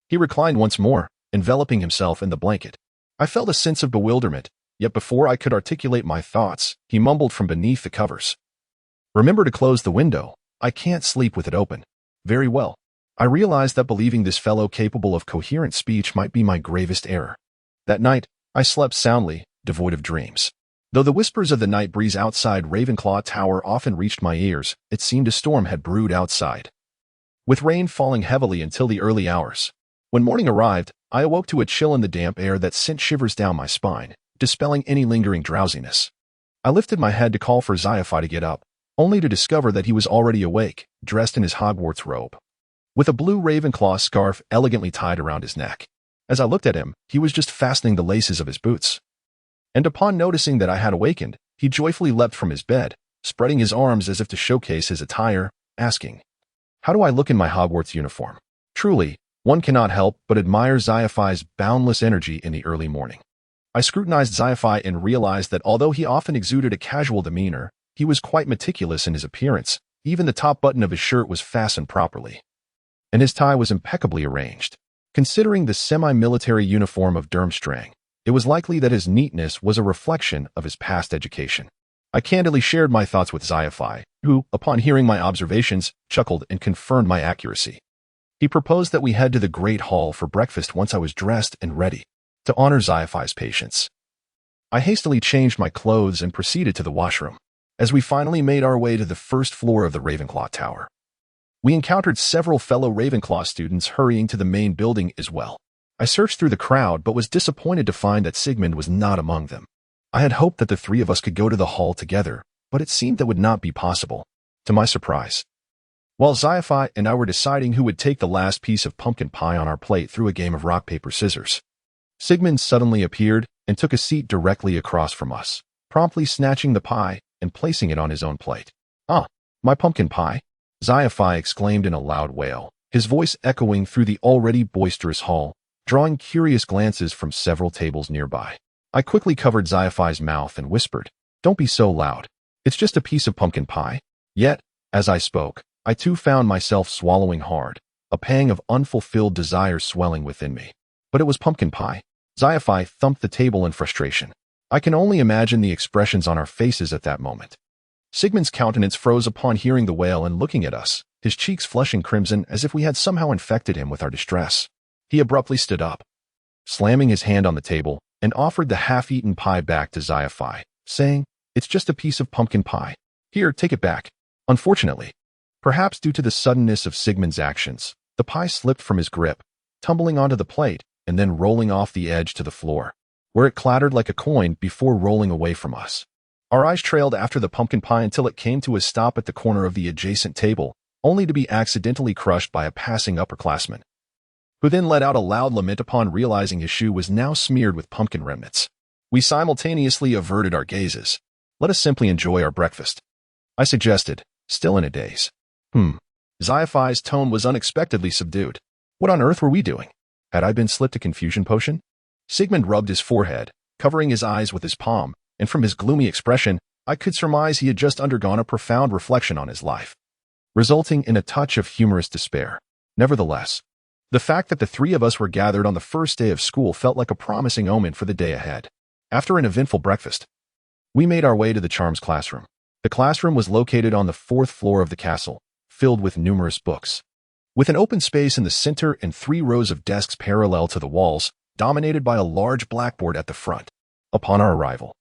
he reclined once more, enveloping himself in the blanket. I felt a sense of bewilderment, yet before I could articulate my thoughts, he mumbled from beneath the covers. "Remember to close the window. I can't sleep with it open." Very well. I realized that believing this fellow capable of coherent speech might be my gravest error. That night, I slept soundly, devoid of dreams. Though the whispers of the night breeze outside Ravenclaw Tower often reached my ears, it seemed a storm had brewed outside, with rain falling heavily until the early hours. When morning arrived, I awoke to a chill in the damp air that sent shivers down my spine, dispelling any lingering drowsiness. I lifted my head to call for Xyophi to get up, only to discover that he was already awake, dressed in his Hogwarts robe, with a blue Ravenclaw scarf elegantly tied around his neck. As I looked at him, he was just fastening the laces of his boots. And upon noticing that I had awakened, he joyfully leapt from his bed, spreading his arms as if to showcase his attire, asking, "How do I look in my Hogwarts uniform?" Truly, one cannot help but admire Xyophi's boundless energy in the early morning. I scrutinized Xyophi and realized that although he often exuded a casual demeanor, he was quite meticulous in his appearance. Even the top button of his shirt was fastened properly, and his tie was impeccably arranged. Considering the semi-military uniform of Durmstrang, it was likely that his neatness was a reflection of his past education. I candidly shared my thoughts with Xyophi, who, upon hearing my observations, chuckled and confirmed my accuracy. He proposed that we head to the Great Hall for breakfast once I was dressed and ready. To honor Xyophi's patience, I hastily changed my clothes and proceeded to the washroom. As we finally made our way to the first floor of the Ravenclaw Tower, we encountered several fellow Ravenclaw students hurrying to the main building as well. I searched through the crowd but was disappointed to find that Sigmund was not among them. I had hoped that the three of us could go to the hall together, but it seemed that would not be possible. To my surprise, while Xyophi and I were deciding who would take the last piece of pumpkin pie on our plate through a game of rock, paper, scissors, Sigmund suddenly appeared and took a seat directly across from us, promptly snatching the pie and placing it on his own plate. "Ah, my pumpkin pie!" Xyophi exclaimed in a loud wail, his voice echoing through the already boisterous hall, drawing curious glances from several tables nearby. I quickly covered Xyophi's mouth and whispered, "Don't be so loud. It's just a piece of pumpkin pie." Yet, as I spoke, I too found myself swallowing hard, a pang of unfulfilled desire swelling within me. But it was pumpkin pie. Xyophi thumped the table in frustration. I can only imagine the expressions on our faces at that moment. Sigmund's countenance froze upon hearing the wail and looking at us, his cheeks flushing crimson as if we had somehow infected him with our distress. He abruptly stood up, slamming his hand on the table, and offered the half-eaten pie back to Xyophi, saying, "It's just a piece of pumpkin pie. Here, take it back." Unfortunately, perhaps due to the suddenness of Sigmund's actions, the pie slipped from his grip, tumbling onto the plate and then rolling off the edge to the floor, where it clattered like a coin before rolling away from us. Our eyes trailed after the pumpkin pie until it came to a stop at the corner of the adjacent table, only to be accidentally crushed by a passing upperclassman, who then let out a loud lament upon realizing his shoe was now smeared with pumpkin remnants. We simultaneously averted our gazes. "Let us simply enjoy our breakfast," I suggested, still in a daze. Xyophi's tone was unexpectedly subdued. What on earth were we doing? Had I been slipped a confusion potion? Sigmund rubbed his forehead, covering his eyes with his palm, and from his gloomy expression, I could surmise he had just undergone a profound reflection on his life, resulting in a touch of humorous despair. Nevertheless, the fact that the three of us were gathered on the first day of school felt like a promising omen for the day ahead. After an eventful breakfast, we made our way to the charms classroom. The classroom was located on the 4th floor of the castle, filled with numerous books, with an open space in the center and 3 rows of desks parallel to the walls, dominated by a large blackboard at the front. Upon our arrival,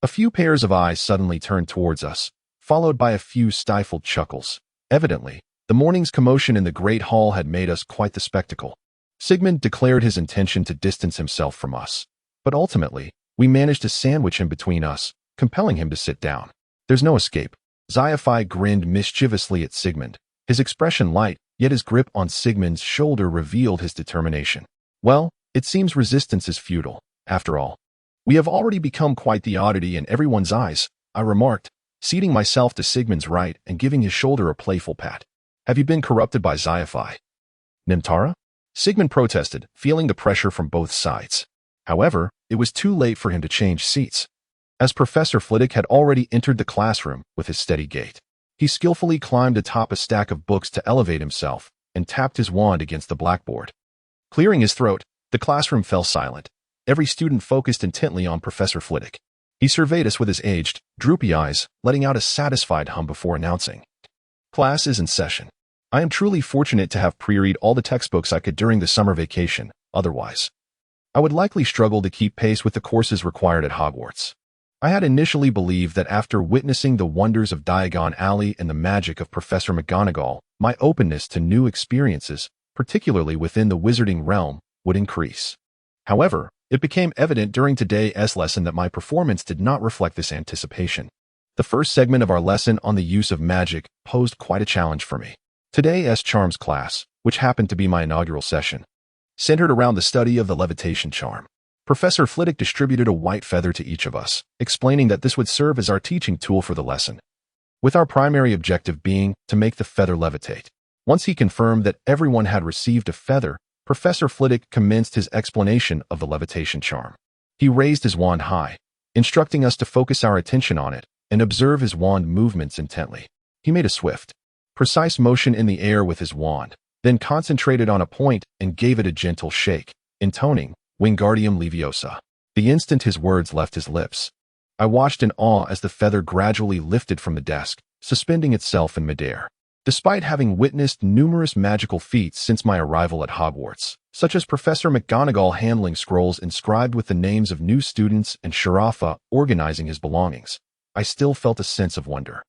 a few pairs of eyes suddenly turned towards us, followed by a few stifled chuckles. Evidently, the morning's commotion in the Great Hall had made us quite the spectacle. Sigmund declared his intention to distance himself from us, but ultimately, we managed to sandwich him between us, compelling him to sit down. "There's no escape." Xyophi grinned mischievously at Sigmund, his expression light, yet his grip on Sigmund's shoulder revealed his determination. "Well, it seems resistance is futile, after all. We have already become quite the oddity in everyone's eyes," I remarked, seating myself to Sigmund's right and giving his shoulder a playful pat. "Have you been corrupted by Xyophi, Nimtara?" Sigmund protested, feeling the pressure from both sides. However, it was too late for him to change seats, as Professor Flitwick had already entered the classroom with his steady gait. He skillfully climbed atop a stack of books to elevate himself and tapped his wand against the blackboard. Clearing his throat, the classroom fell silent, Every student focused intently on Professor Flitwick. He surveyed us with his aged, droopy eyes, letting out a satisfied hum before announcing, "Class is in session." I am truly fortunate to have pre-read all the textbooks I could during the summer vacation. Otherwise, I would likely struggle to keep pace with the courses required at Hogwarts. I had initially believed that after witnessing the wonders of Diagon Alley and the magic of Professor McGonagall, my openness to new experiences, particularly within the wizarding realm, would increase. However, it became evident during today's lesson that my performance did not reflect this anticipation. The first segment of our lesson on the use of magic posed quite a challenge for me. Today's charms class, which happened to be my inaugural session, centered around the study of the levitation charm. Professor Flitwick distributed a white feather to each of us, explaining that this would serve as our teaching tool for the lesson, with our primary objective being to make the feather levitate. Once he confirmed that everyone had received a feather, Professor Flitwick commenced his explanation of the levitation charm. He raised his wand high, instructing us to focus our attention on it and observe his wand movements intently. He made a swift, precise motion in the air with his wand, then concentrated on a point and gave it a gentle shake, intoning, "Wingardium Leviosa." The instant his words left his lips, I watched in awe as the feather gradually lifted from the desk, suspending itself in midair. Despite having witnessed numerous magical feats since my arrival at Hogwarts, such as Professor McGonagall handling scrolls inscribed with the names of new students and Sharafa organizing his belongings, I still felt a sense of wonder.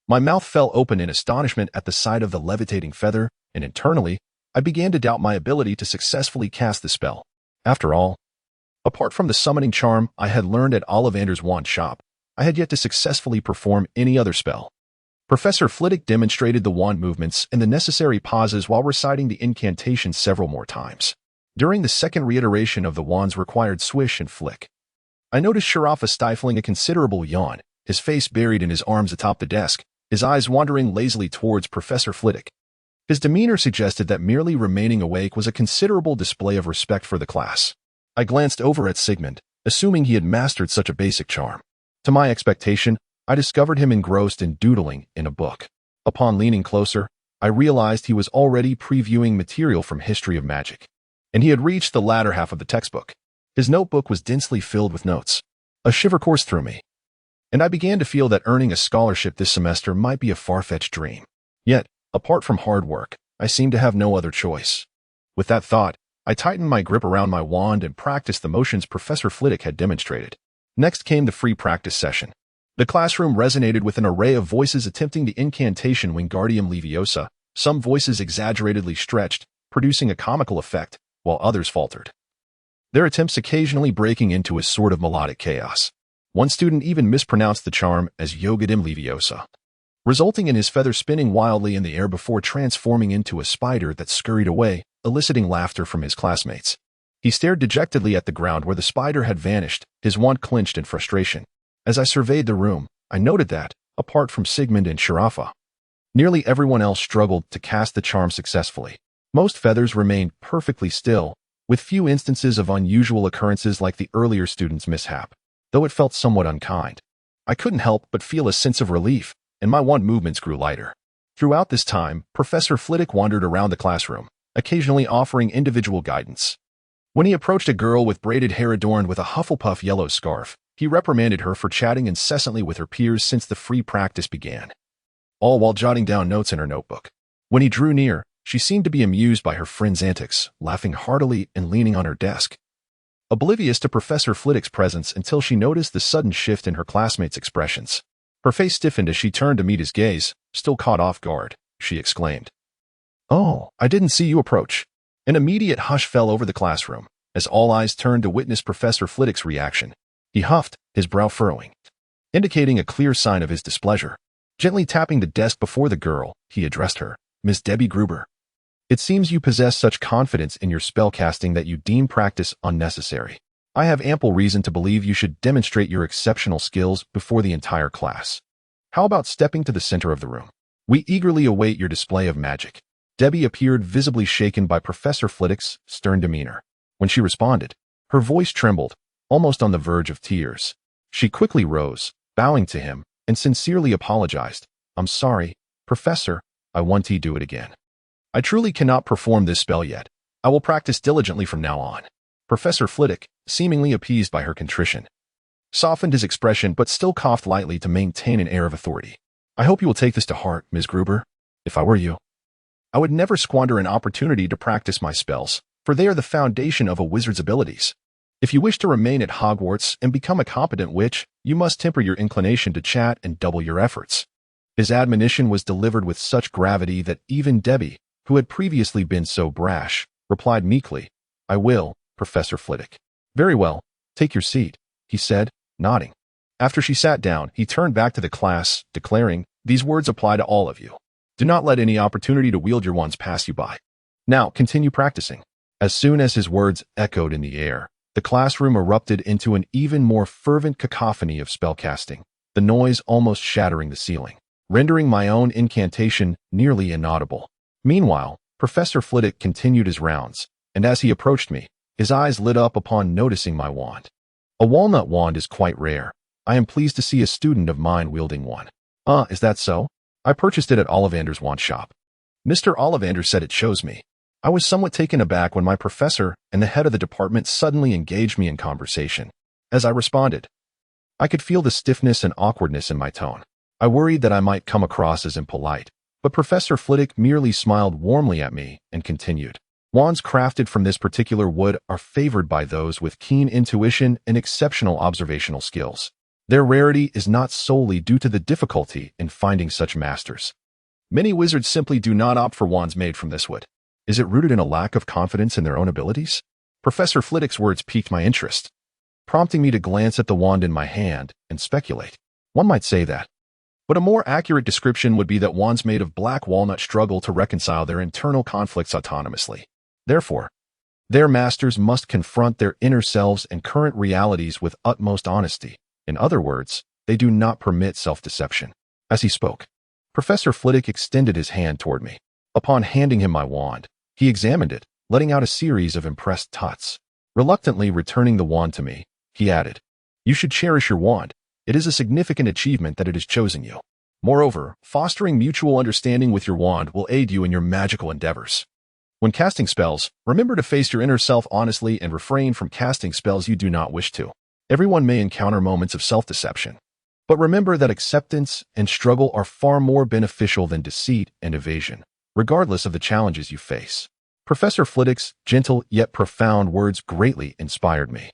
My mouth fell open in astonishment at the sight of the levitating feather, and internally, I began to doubt my ability to successfully cast the spell. After all, apart from the summoning charm I had learned at Ollivander's wand shop, I had yet to successfully perform any other spell. Professor Flitwick demonstrated the wand movements and the necessary pauses while reciting the incantation several more times. During the second reiteration of the wand's required swish and flick, I noticed Sharafa stifling a considerable yawn, his face buried in his arms atop the desk, his eyes wandering lazily towards Professor Flitwick. His demeanor suggested that merely remaining awake was a considerable display of respect for the class. I glanced over at Sigmund, assuming he had mastered such a basic charm. To my expectation, I discovered him engrossed in doodling in a book. Upon leaning closer, I realized he was already previewing material from History of Magic, and he had reached the latter half of the textbook. His notebook was densely filled with notes. A shiver coursed through me, and I began to feel that earning a scholarship this semester might be a far-fetched dream. Yet, apart from hard work, I seemed to have no other choice. With that thought, I tightened my grip around my wand and practiced the motions Professor Flitwick had demonstrated. Next came the free practice session. The classroom resonated with an array of voices attempting the incantation Wingardium Leviosa, some voices exaggeratedly stretched, producing a comical effect, while others faltered, their attempts occasionally breaking into a sort of melodic chaos. One student even mispronounced the charm as Yogadim Leviosa, resulting in his feather spinning wildly in the air before transforming into a spider that scurried away, eliciting laughter from his classmates. He stared dejectedly at the ground where the spider had vanished, his wand clenched in frustration. As I surveyed the room, I noted that, apart from Sigmund and Sharafa, nearly everyone else struggled to cast the charm successfully. Most feathers remained perfectly still, with few instances of unusual occurrences like the earlier student's mishap. Though it felt somewhat unkind, I couldn't help but feel a sense of relief, and my wand movements grew lighter. Throughout this time, Professor Flitwick wandered around the classroom, occasionally offering individual guidance. When he approached a girl with braided hair adorned with a Hufflepuff yellow scarf, he reprimanded her for chatting incessantly with her peers since the free practice began, all while jotting down notes in her notebook. When he drew near, she seemed to be amused by her friend's antics, laughing heartily and leaning on her desk, oblivious to Professor Flitwick's presence until she noticed the sudden shift in her classmates' expressions. Her face stiffened as she turned to meet his gaze. "Still caught off guard," she exclaimed. "Oh, I didn't see you approach." An immediate hush fell over the classroom, as all eyes turned to witness Professor Flitwick's reaction. He huffed, his brow furrowing, indicating a clear sign of his displeasure. Gently tapping the desk before the girl, he addressed her, "Miss Debbie Gruber. It seems you possess such confidence in your spellcasting that you deem practice unnecessary. I have ample reason to believe you should demonstrate your exceptional skills before the entire class. How about stepping to the center of the room? We eagerly await your display of magic." Debbie appeared visibly shaken by Professor Flitwick's stern demeanor. When she responded, her voice trembled, almost on the verge of tears. She quickly rose, bowing to him, and sincerely apologized. "I'm sorry, Professor, I want to do it again. I truly cannot perform this spell yet. I will practice diligently from now on." Professor Flitwick, seemingly appeased by her contrition, softened his expression but still coughed lightly to maintain an air of authority. I hope you will take this to heart, Ms. Gruber. If I were you, I would never squander an opportunity to practice my spells, for they are the foundation of a wizard's abilities. If you wish to remain at Hogwarts and become a competent witch, you must temper your inclination to chat and double your efforts. His admonition was delivered with such gravity that even Debbie, who had previously been so brash, replied meekly, I will, Professor Flitwick. Very well, take your seat, he said, nodding. After she sat down, he turned back to the class, declaring, these words apply to all of you. Do not let any opportunity to wield your wands pass you by. Now, continue practicing. As soon as his words echoed in the air, the classroom erupted into an even more fervent cacophony of spellcasting, the noise almost shattering the ceiling, rendering my own incantation nearly inaudible. Meanwhile, Professor Flitwick continued his rounds, and as he approached me, his eyes lit up upon noticing my wand. A walnut wand is quite rare. I am pleased to see a student of mine wielding one. Is that so? I purchased it at Ollivander's wand shop. Mr. Ollivander said it shows me. I was somewhat taken aback when my professor and the head of the department suddenly engaged me in conversation. As I responded, I could feel the stiffness and awkwardness in my tone. I worried that I might come across as impolite, but Professor Flitwick merely smiled warmly at me and continued. Wands crafted from this particular wood are favored by those with keen intuition and exceptional observational skills. Their rarity is not solely due to the difficulty in finding such masters. Many wizards simply do not opt for wands made from this wood. Is it rooted in a lack of confidence in their own abilities? Professor Flitwick's words piqued my interest, prompting me to glance at the wand in my hand and speculate. One might say that. But a more accurate description would be that wands made of black walnut struggle to reconcile their internal conflicts autonomously. Therefore, their masters must confront their inner selves and current realities with utmost honesty. In other words, they do not permit self-deception. As he spoke, Professor Flitwick extended his hand toward me. Upon handing him my wand, he examined it, letting out a series of impressed tuts. Reluctantly returning the wand to me, he added, You should cherish your wand. It is a significant achievement that it has chosen you. Moreover, fostering mutual understanding with your wand will aid you in your magical endeavors. When casting spells, remember to face your inner self honestly and refrain from casting spells you do not wish to. Everyone may encounter moments of self-deception, but remember that acceptance and struggle are far more beneficial than deceit and evasion, regardless of the challenges you face. Professor Flitwick's gentle yet profound words greatly inspired me.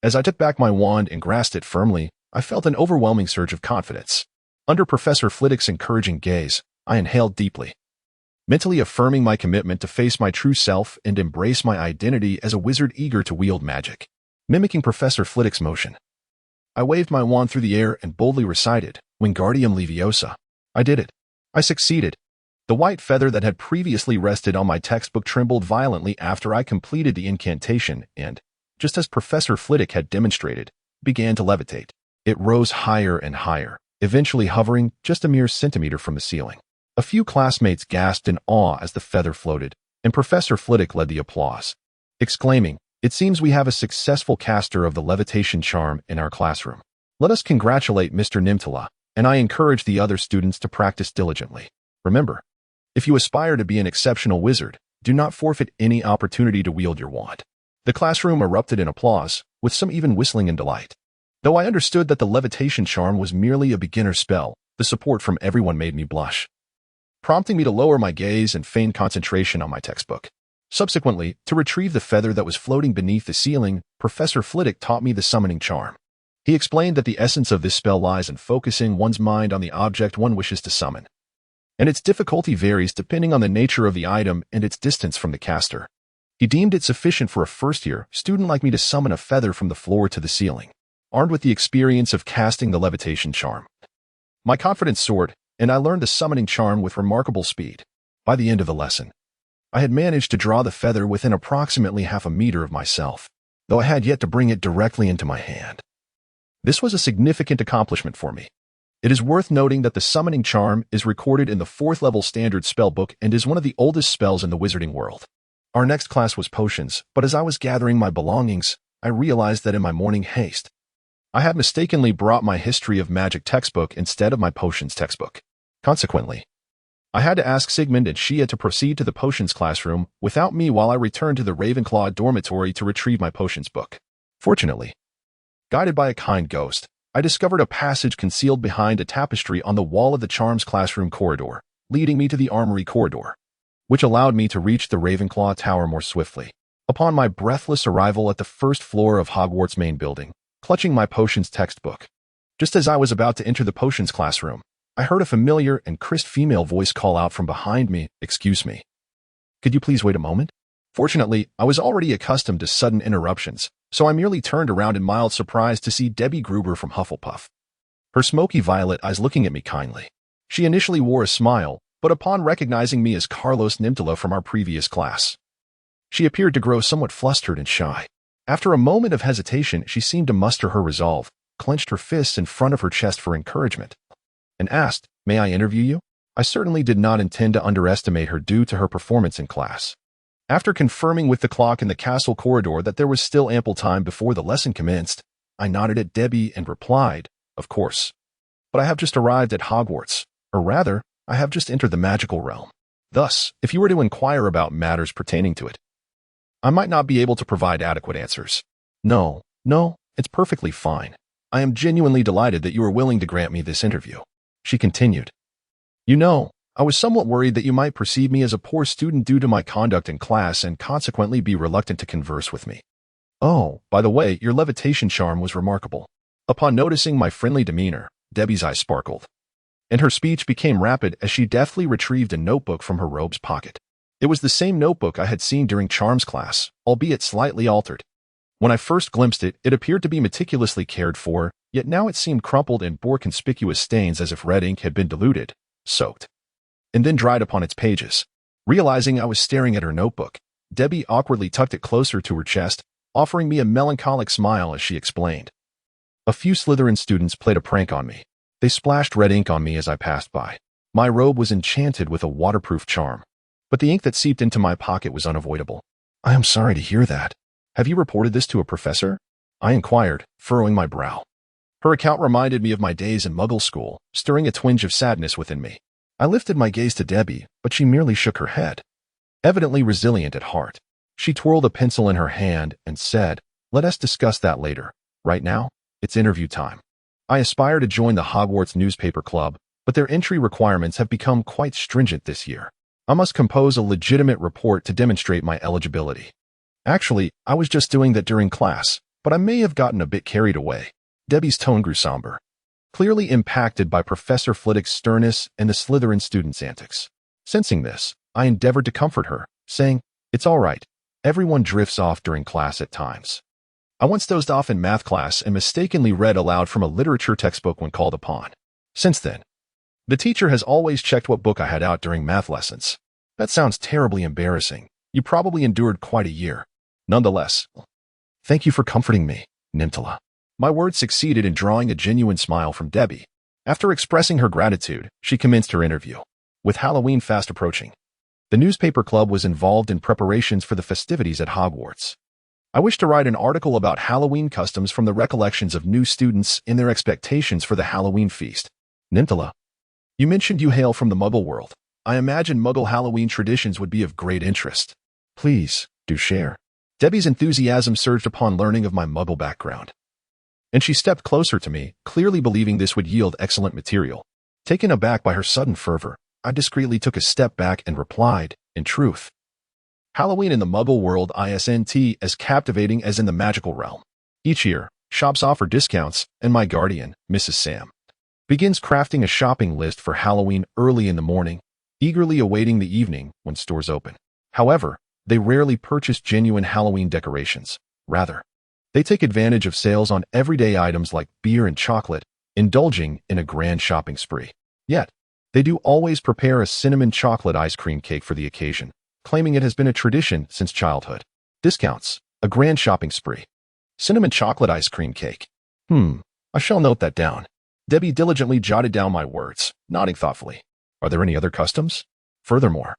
As I took back my wand and grasped it firmly, I felt an overwhelming surge of confidence. Under Professor Flitwick's encouraging gaze, I inhaled deeply, mentally affirming my commitment to face my true self and embrace my identity as a wizard eager to wield magic. Mimicking Professor Flitwick's motion, I waved my wand through the air and boldly recited, Wingardium Leviosa. I did it. I succeeded. The white feather that had previously rested on my textbook trembled violently after I completed the incantation and, just as Professor Flitwick had demonstrated, began to levitate. It rose higher and higher, eventually hovering just a mere centimeter from the ceiling. A few classmates gasped in awe as the feather floated, and Professor Flitwick led the applause, exclaiming, It seems we have a successful caster of the levitation charm in our classroom. Let us congratulate Mr. Nimtara, and I encourage the other students to practice diligently. Remember, if you aspire to be an exceptional wizard, do not forfeit any opportunity to wield your wand. The classroom erupted in applause, with some even whistling in delight. Though I understood that the levitation charm was merely a beginner spell, the support from everyone made me blush, prompting me to lower my gaze and feign concentration on my textbook. Subsequently, to retrieve the feather that was floating beneath the ceiling, Professor Flitwick taught me the summoning charm. He explained that the essence of this spell lies in focusing one's mind on the object one wishes to summon, and its difficulty varies depending on the nature of the item and its distance from the caster. He deemed it sufficient for a first-year student like me to summon a feather from the floor to the ceiling, armed with the experience of casting the levitation charm. My confidence soared, and I learned the summoning charm with remarkable speed. By the end of the lesson, I had managed to draw the feather within approximately half a meter of myself, though I had yet to bring it directly into my hand. This was a significant accomplishment for me. It is worth noting that the summoning charm is recorded in the 4th level standard spellbook and is one of the oldest spells in the wizarding world. Our next class was potions, but as I was gathering my belongings, I realized that in my morning haste, I had mistakenly brought my history of magic textbook instead of my potions textbook. Consequently, I had to ask Sigmund and Shia to proceed to the potions classroom without me while I returned to the Ravenclaw dormitory to retrieve my potions book. Fortunately, guided by a kind ghost, I discovered a passage concealed behind a tapestry on the wall of the charms classroom corridor, leading me to the armory corridor, which allowed me to reach the Ravenclaw tower more swiftly. Upon my breathless arrival at the first floor of Hogwarts' main building, clutching my potions textbook, just as I was about to enter the potions classroom, I heard a familiar and crisp female voice call out from behind me, "Excuse me. Could you please wait a moment?" Fortunately, I was already accustomed to sudden interruptions, so I merely turned around in mild surprise to see Debbie Gruber from Hufflepuff, her smoky violet eyes looking at me kindly. She initially wore a smile, but upon recognizing me as Carlos Nimtara from our previous class, she appeared to grow somewhat flustered and shy. After a moment of hesitation, she seemed to muster her resolve, clenched her fists in front of her chest for encouragement, and asked, "May I interview you?" I certainly did not intend to underestimate her due to her performance in class. After confirming with the clock in the castle corridor that there was still ample time before the lesson commenced, I nodded at Debbie and replied, "Of course. But I have just arrived at Hogwarts, or rather, I have just entered the magical realm. Thus, if you were to inquire about matters pertaining to it, I might not be able to provide adequate answers." No, it's perfectly fine. I am genuinely delighted that you are willing to grant me this interview," she continued. "You know, I was somewhat worried that you might perceive me as a poor student due to my conduct in class and consequently be reluctant to converse with me. Oh, by the way, your levitation charm was remarkable." Upon noticing my friendly demeanor, Debbie's eyes sparkled, and her speech became rapid as she deftly retrieved a notebook from her robe's pocket. It was the same notebook I had seen during charms class, albeit slightly altered. When I first glimpsed it, it appeared to be meticulously cared for, yet now it seemed crumpled and bore conspicuous stains as if red ink had been diluted, soaked, and then dried upon its pages. Realizing I was staring at her notebook, Debbie awkwardly tucked it closer to her chest, offering me a melancholic smile as she explained. "A few Slytherin students played a prank on me. They splashed red ink on me as I passed by. My robe was enchanted with a waterproof charm, but the ink that seeped into my pocket was unavoidable." "I am sorry to hear that. Have you reported this to a professor?" I inquired, furrowing my brow. Her account reminded me of my days in Muggle school, stirring a twinge of sadness within me. I lifted my gaze to Debbie, but she merely shook her head. Evidently resilient at heart, she twirled a pencil in her hand and said, "Let us discuss that later. Right now, it's interview time." I aspire to join the Hogwarts newspaper club, but their entry requirements have become quite stringent this year. I must compose a legitimate report to demonstrate my eligibility. Actually, I was just doing that during class, but I may have gotten a bit carried away. Debbie's tone grew somber, clearly impacted by Professor Flitwick's sternness and the Slytherin students' antics. Sensing this, I endeavored to comfort her, saying, "It's all right. Everyone drifts off during class at times. I once dozed off in math class and mistakenly read aloud from a literature textbook when called upon. Since then, the teacher has always checked what book I had out during math lessons." "That sounds terribly embarrassing. You probably endured quite a year." "Nonetheless, thank you for comforting me, Nimtara." My words succeeded in drawing a genuine smile from Debbie. After expressing her gratitude, she commenced her interview. With Halloween fast approaching, the newspaper club was involved in preparations for the festivities at Hogwarts. I wish to write an article about Halloween customs from the recollections of new students in their expectations for the Halloween feast. "Nimtara, you mentioned you hail from the Muggle world. I imagine Muggle Halloween traditions would be of great interest. Please, do share." Debbie's enthusiasm surged upon learning of my Muggle background, and she stepped closer to me, clearly believing this would yield excellent material. Taken aback by her sudden fervor, I discreetly took a step back and replied, "In truth, Halloween in the Muggle world isn't as captivating as in the magical realm. Each year, shops offer discounts, and my guardian, Mrs. Sam, begins crafting a shopping list for Halloween early in the morning, eagerly awaiting the evening when stores open. However, they rarely purchase genuine Halloween decorations. Rather, they take advantage of sales on everyday items like beer and chocolate, indulging in a grand shopping spree. Yet, they do always prepare a cinnamon chocolate ice cream cake for the occasion, claiming it has been a tradition since childhood. Discounts, a grand shopping spree, cinnamon chocolate ice cream cake. I shall note that down." Debbie diligently jotted down my words, nodding thoughtfully. "Are there any other customs? Furthermore,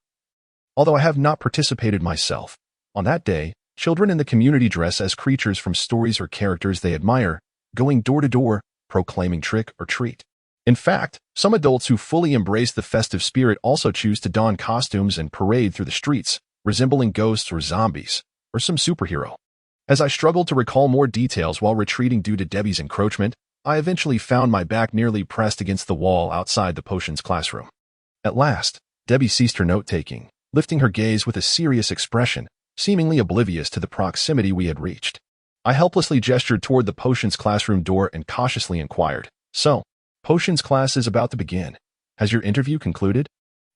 although I have not participated myself, on that day, children in the community dress as creatures from stories or characters they admire, going door to door, proclaiming trick or treat. In fact, some adults who fully embrace the festive spirit also choose to don costumes and parade through the streets, resembling ghosts or zombies, or some superhero. As I struggled to recall more details while retreating due to Debbie's encroachment, I eventually found my back nearly pressed against the wall outside the potions classroom. At last, Debbie ceased her note-taking, lifting her gaze with a serious expression, seemingly oblivious to the proximity we had reached. I helplessly gestured toward the potions classroom door and cautiously inquired, "So, potions class is about to begin. Has your interview concluded?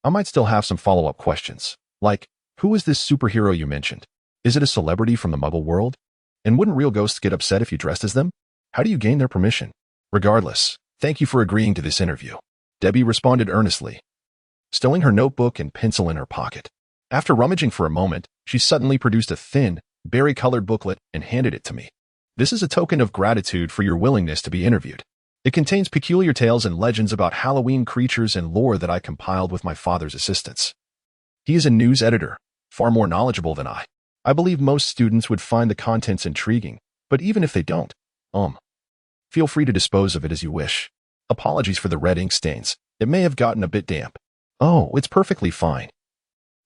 I might still have some follow-up questions, like, who is this superhero you mentioned? Is it a celebrity from the Muggle world? And wouldn't real ghosts get upset if you dressed as them? How do you gain their permission? Regardless, thank you for agreeing to this interview." Debbie responded earnestly, stowing her notebook and pencil in her pocket. After rummaging for a moment, she suddenly produced a thin, berry-colored booklet and handed it to me. "This is a token of gratitude for your willingness to be interviewed. It contains peculiar tales and legends about Halloween creatures and lore that I compiled with my father's assistance. He is a news editor, far more knowledgeable than I. I believe most students would find the contents intriguing, but even if they don't, feel free to dispose of it as you wish. Apologies for the red ink stains. It may have gotten a bit damp." "Oh, it's perfectly fine.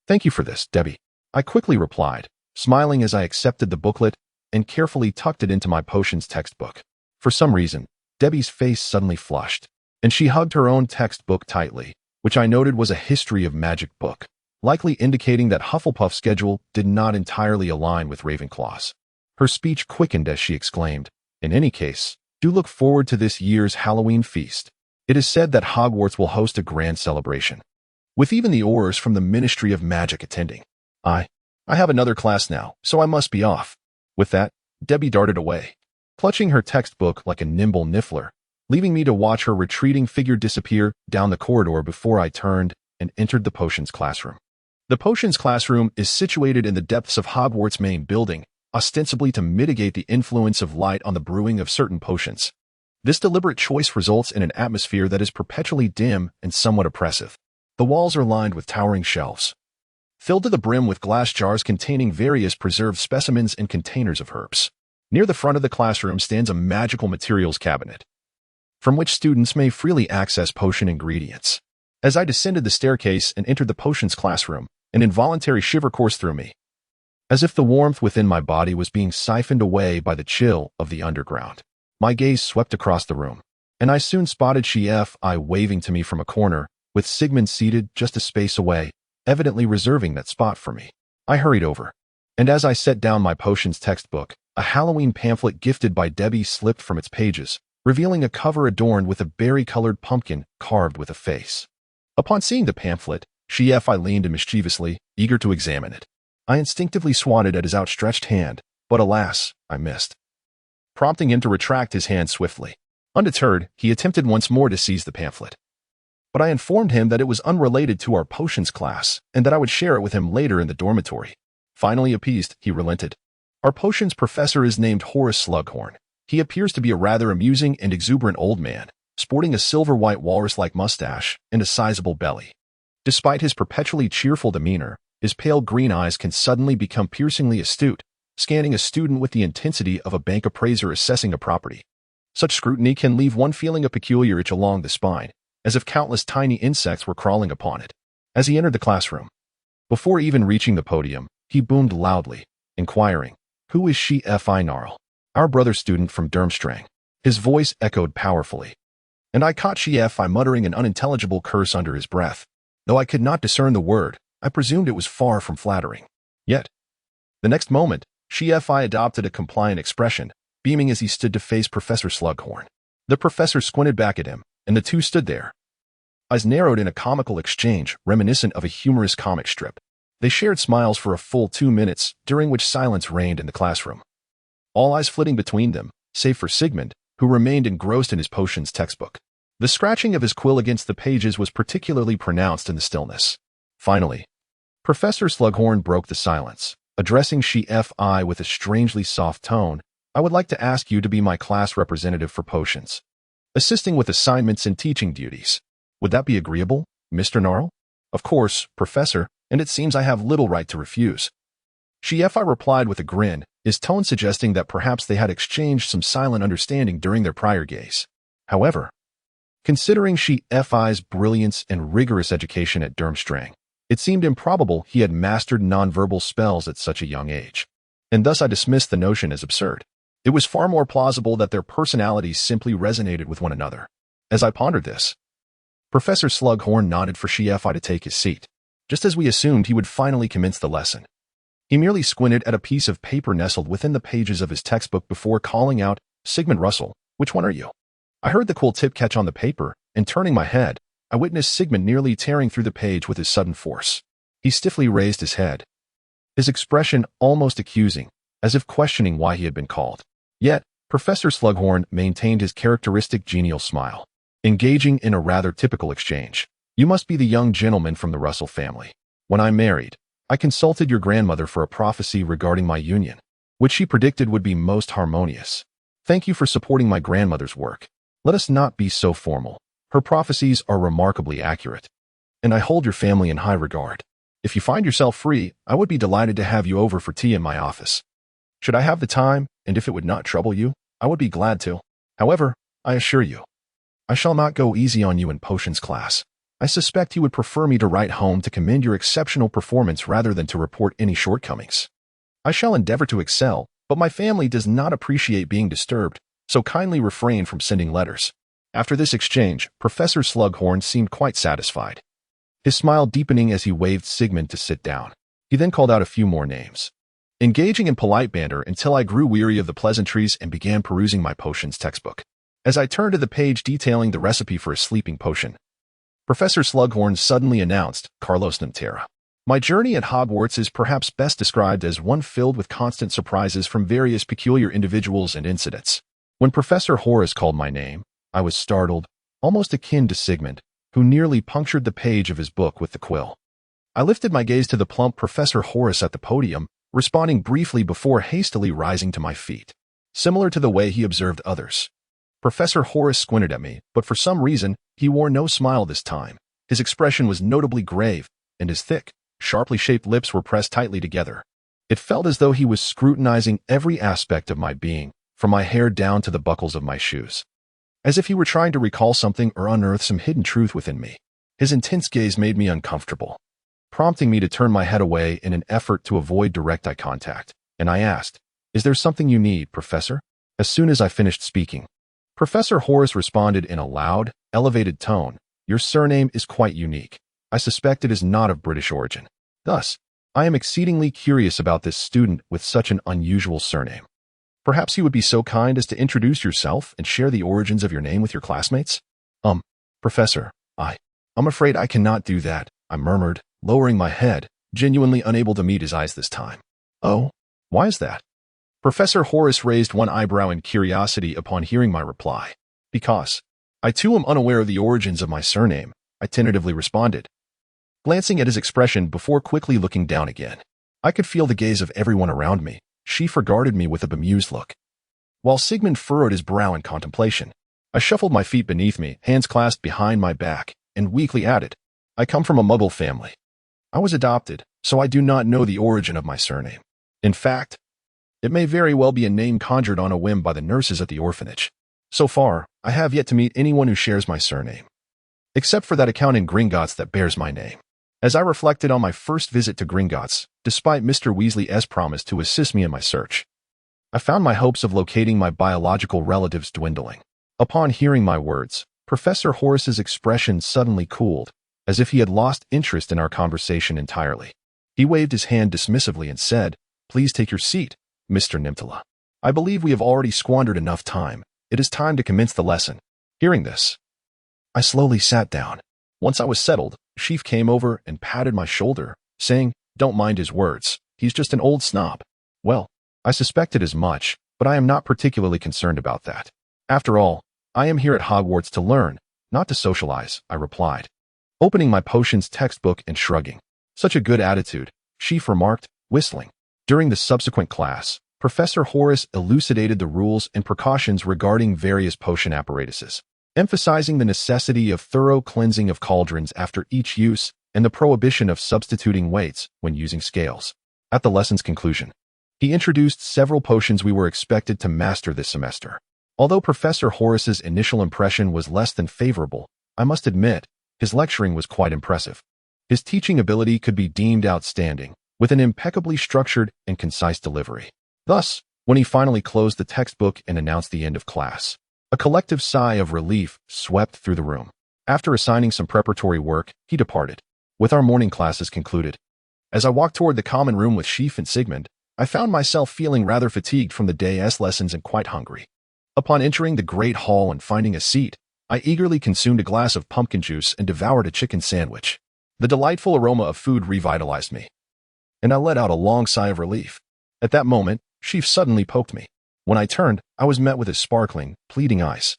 Thank you for this, Debbie," I quickly replied, smiling as I accepted the booklet and carefully tucked it into my potions textbook. For some reason, Debbie's face suddenly flushed, and she hugged her own textbook tightly, which I noted was a history of magic book, likely indicating that Hufflepuff's schedule did not entirely align with Ravenclaw's. Her speech quickened as she exclaimed, "In any case, do look forward to this year's Halloween feast. It is said that Hogwarts will host a grand celebration, with even the Aurors from the Ministry of Magic attending. I have another class now, so I must be off." With that, Debbie darted away, clutching her textbook like a nimble niffler, leaving me to watch her retreating figure disappear down the corridor before I turned and entered the potions classroom. The potions classroom is situated in the depths of Hogwarts' main building, ostensibly to mitigate the influence of light on the brewing of certain potions. This deliberate choice results in an atmosphere that is perpetually dim and somewhat oppressive. The walls are lined with towering shelves, filled to the brim with glass jars containing various preserved specimens and containers of herbs. Near the front of the classroom stands a magical materials cabinet, from which students may freely access potion ingredients. As I descended the staircase and entered the potions classroom, an involuntary shiver coursed through me, as if the warmth within my body was being siphoned away by the chill of the underground. My gaze swept across the room, and I soon spotted Shefi waving to me from a corner, with Sigman seated just a space away, evidently reserving that spot for me. I hurried over, and as I set down my potions textbook, a Halloween pamphlet gifted by Debbie slipped from its pages, revealing a cover adorned with a berry-colored pumpkin carved with a face. Upon seeing the pamphlet, Shefi leaned in mischievously, eager to examine it. I instinctively swatted at his outstretched hand, but alas, I missed, prompting him to retract his hand swiftly. Undeterred, he attempted once more to seize the pamphlet, but I informed him that it was unrelated to our potions class and that I would share it with him later in the dormitory. Finally appeased, he relented. "Our potions professor is named Horace Slughorn. He appears to be a rather amusing and exuberant old man, sporting a silver-white walrus-like mustache and a sizable belly. Despite his perpetually cheerful demeanor, his pale green eyes can suddenly become piercingly astute, scanning a student with the intensity of a bank appraiser assessing a property. Such scrutiny can leave one feeling a peculiar itch along the spine, as if countless tiny insects were crawling upon it." As he entered the classroom, before even reaching the podium, he boomed loudly, inquiring, "Who is Shefi Gnarl?" "Our brother student from Durmstrang." His voice echoed powerfully, and I caught Shefi muttering an unintelligible curse under his breath. Though I could not discern the word, I presumed it was far from flattering. Yet, the next moment, Shefi adopted a compliant expression, beaming as he stood to face Professor Slughorn. The professor squinted back at him, and the two stood there, eyes narrowed in a comical exchange reminiscent of a humorous comic strip. They shared smiles for a full 2 minutes, during which silence reigned in the classroom, all eyes flitting between them, save for Sigmund, who remained engrossed in his potions textbook. The scratching of his quill against the pages was particularly pronounced in the stillness. Finally, Professor Slughorn broke the silence, addressing Shefi with a strangely soft tone. "I would like to ask you to be my class representative for potions, assisting with assignments and teaching duties. Would that be agreeable, Mr. Gnarl?" "Of course, Professor, and it seems I have little right to refuse." Shefi replied with a grin, his tone suggesting that perhaps they had exchanged some silent understanding during their prior gaze. However, Considering Shifi's brilliance and rigorous education at Durmstrang, it seemed improbable he had mastered nonverbal spells at such a young age, and thus I dismissed the notion as absurd. It was far more plausible that their personalities simply resonated with one another. As I pondered this, Professor Slughorn nodded for Shifi to take his seat, just as we assumed he would finally commence the lesson. He merely squinted at a piece of paper nestled within the pages of his textbook before calling out, "Sigman Russell, which one are you?" I heard the cool tip catch on the paper, and turning my head, I witnessed Sigmund nearly tearing through the page with his sudden force. He stiffly raised his head, his expression almost accusing, as if questioning why he had been called. Yet, Professor Slughorn maintained his characteristic genial smile, engaging in a rather typical exchange. "You must be the young gentleman from the Russell family. When I married, I consulted your grandmother for a prophecy regarding my union, which she predicted would be most harmonious. Thank you for supporting my grandmother's work. Let us not be so formal. Her prophecies are remarkably accurate, and I hold your family in high regard. If you find yourself free, I would be delighted to have you over for tea in my office. Should I have the time, and if it would not trouble you, I would be glad to. However, I assure you, I shall not go easy on you in potions class. I suspect you would prefer me to write home to commend your exceptional performance rather than to report any shortcomings. I shall endeavor to excel, but my family does not appreciate being disturbed, so kindly refrain from sending letters." After this exchange, Professor Slughorn seemed quite satisfied, his smile deepening as he waved Sigmund to sit down. He then called out a few more names, engaging in polite banter until I grew weary of the pleasantries and began perusing my potions textbook. As I turned to the page detailing the recipe for a sleeping potion, Professor Slughorn suddenly announced, "Carlos Nimtara. My journey at Hogwarts is perhaps best described as one filled with constant surprises from various peculiar individuals and incidents." When Professor Horace called my name, I was startled, almost akin to Sigmund, who nearly punctured the page of his book with the quill. I lifted my gaze to the plump Professor Horace at the podium, responding briefly before hastily rising to my feet, similar to the way he observed others. Professor Horace squinted at me, but for some reason, he wore no smile this time. His expression was notably grave, and his thick, sharply shaped lips were pressed tightly together. It felt as though he was scrutinizing every aspect of my being, from my hair down to the buckles of my shoes, as if he were trying to recall something or unearth some hidden truth within me. His intense gaze made me uncomfortable, prompting me to turn my head away in an effort to avoid direct eye contact, and I asked, "Is there something you need, Professor?" As soon as I finished speaking, Professor Horace responded in a loud, elevated tone, "Your surname is quite unique. I suspect it is not of British origin. Thus, I am exceedingly curious about this student with such an unusual surname. Perhaps you would be so kind as to introduce yourself and share the origins of your name with your classmates?" Professor, I'm afraid I cannot do that," I murmured, lowering my head, genuinely unable to meet his eyes this time. "Oh, why is that?" Professor Horace raised one eyebrow in curiosity upon hearing my reply. "Because I too am unaware of the origins of my surname," I tentatively responded, glancing at his expression before quickly looking down again. I could feel the gaze of everyone around me. She regarded me with a bemused look, while Sigmund furrowed his brow in contemplation. I shuffled my feet beneath me, hands clasped behind my back, and weakly added, "I come from a Muggle family. I was adopted, so I do not know the origin of my surname. In fact, it may very well be a name conjured on a whim by the nurses at the orphanage. So far, I have yet to meet anyone who shares my surname, except for that account in Gringotts that bears my name." As I reflected on my first visit to Gringotts, despite Mr. Weasley's promise to assist me in my search, I found my hopes of locating my biological relatives dwindling. Upon hearing my words, Professor Horace's expression suddenly cooled, as if he had lost interest in our conversation entirely. He waved his hand dismissively and said, "Please take your seat, Mr. Nimtara. I believe we have already squandered enough time. It is time to commence the lesson." Hearing this, I slowly sat down. Once I was settled, Seaf came over and patted my shoulder, saying, "Don't mind his words. He's just an old snob." Well, I suspected as much, but I am not particularly concerned about that. After all, I am here at Hogwarts to learn, not to socialize, I replied, opening my potions textbook and shrugging. "Such a good attitude," Seaf remarked, whistling. During the subsequent class, Professor Horace elucidated the rules and precautions regarding various potion apparatuses, emphasizing the necessity of thorough cleansing of cauldrons after each use and the prohibition of substituting weights when using scales. At the lesson's conclusion, he introduced several potions we were expected to master this semester, Although Professor Horace's initial impression was less than favorable, I must admit, his lecturing was quite impressive. His teaching ability could be deemed outstanding, with an impeccably structured and concise delivery. Thus, when he finally closed the textbook and announced the end of class, a collective sigh of relief swept through the room. After assigning some preparatory work, he departed, with our morning classes concluded. As I walked toward the common room with Seaf and Sigmund, I found myself feeling rather fatigued from the day's lessons and quite hungry. Upon entering the great hall and finding a seat, I eagerly consumed a glass of pumpkin juice and devoured a chicken sandwich. The delightful aroma of food revitalized me, and I let out a long sigh of relief. At that moment, Seaf suddenly poked me. When I turned, I was met with his sparkling, pleading eyes.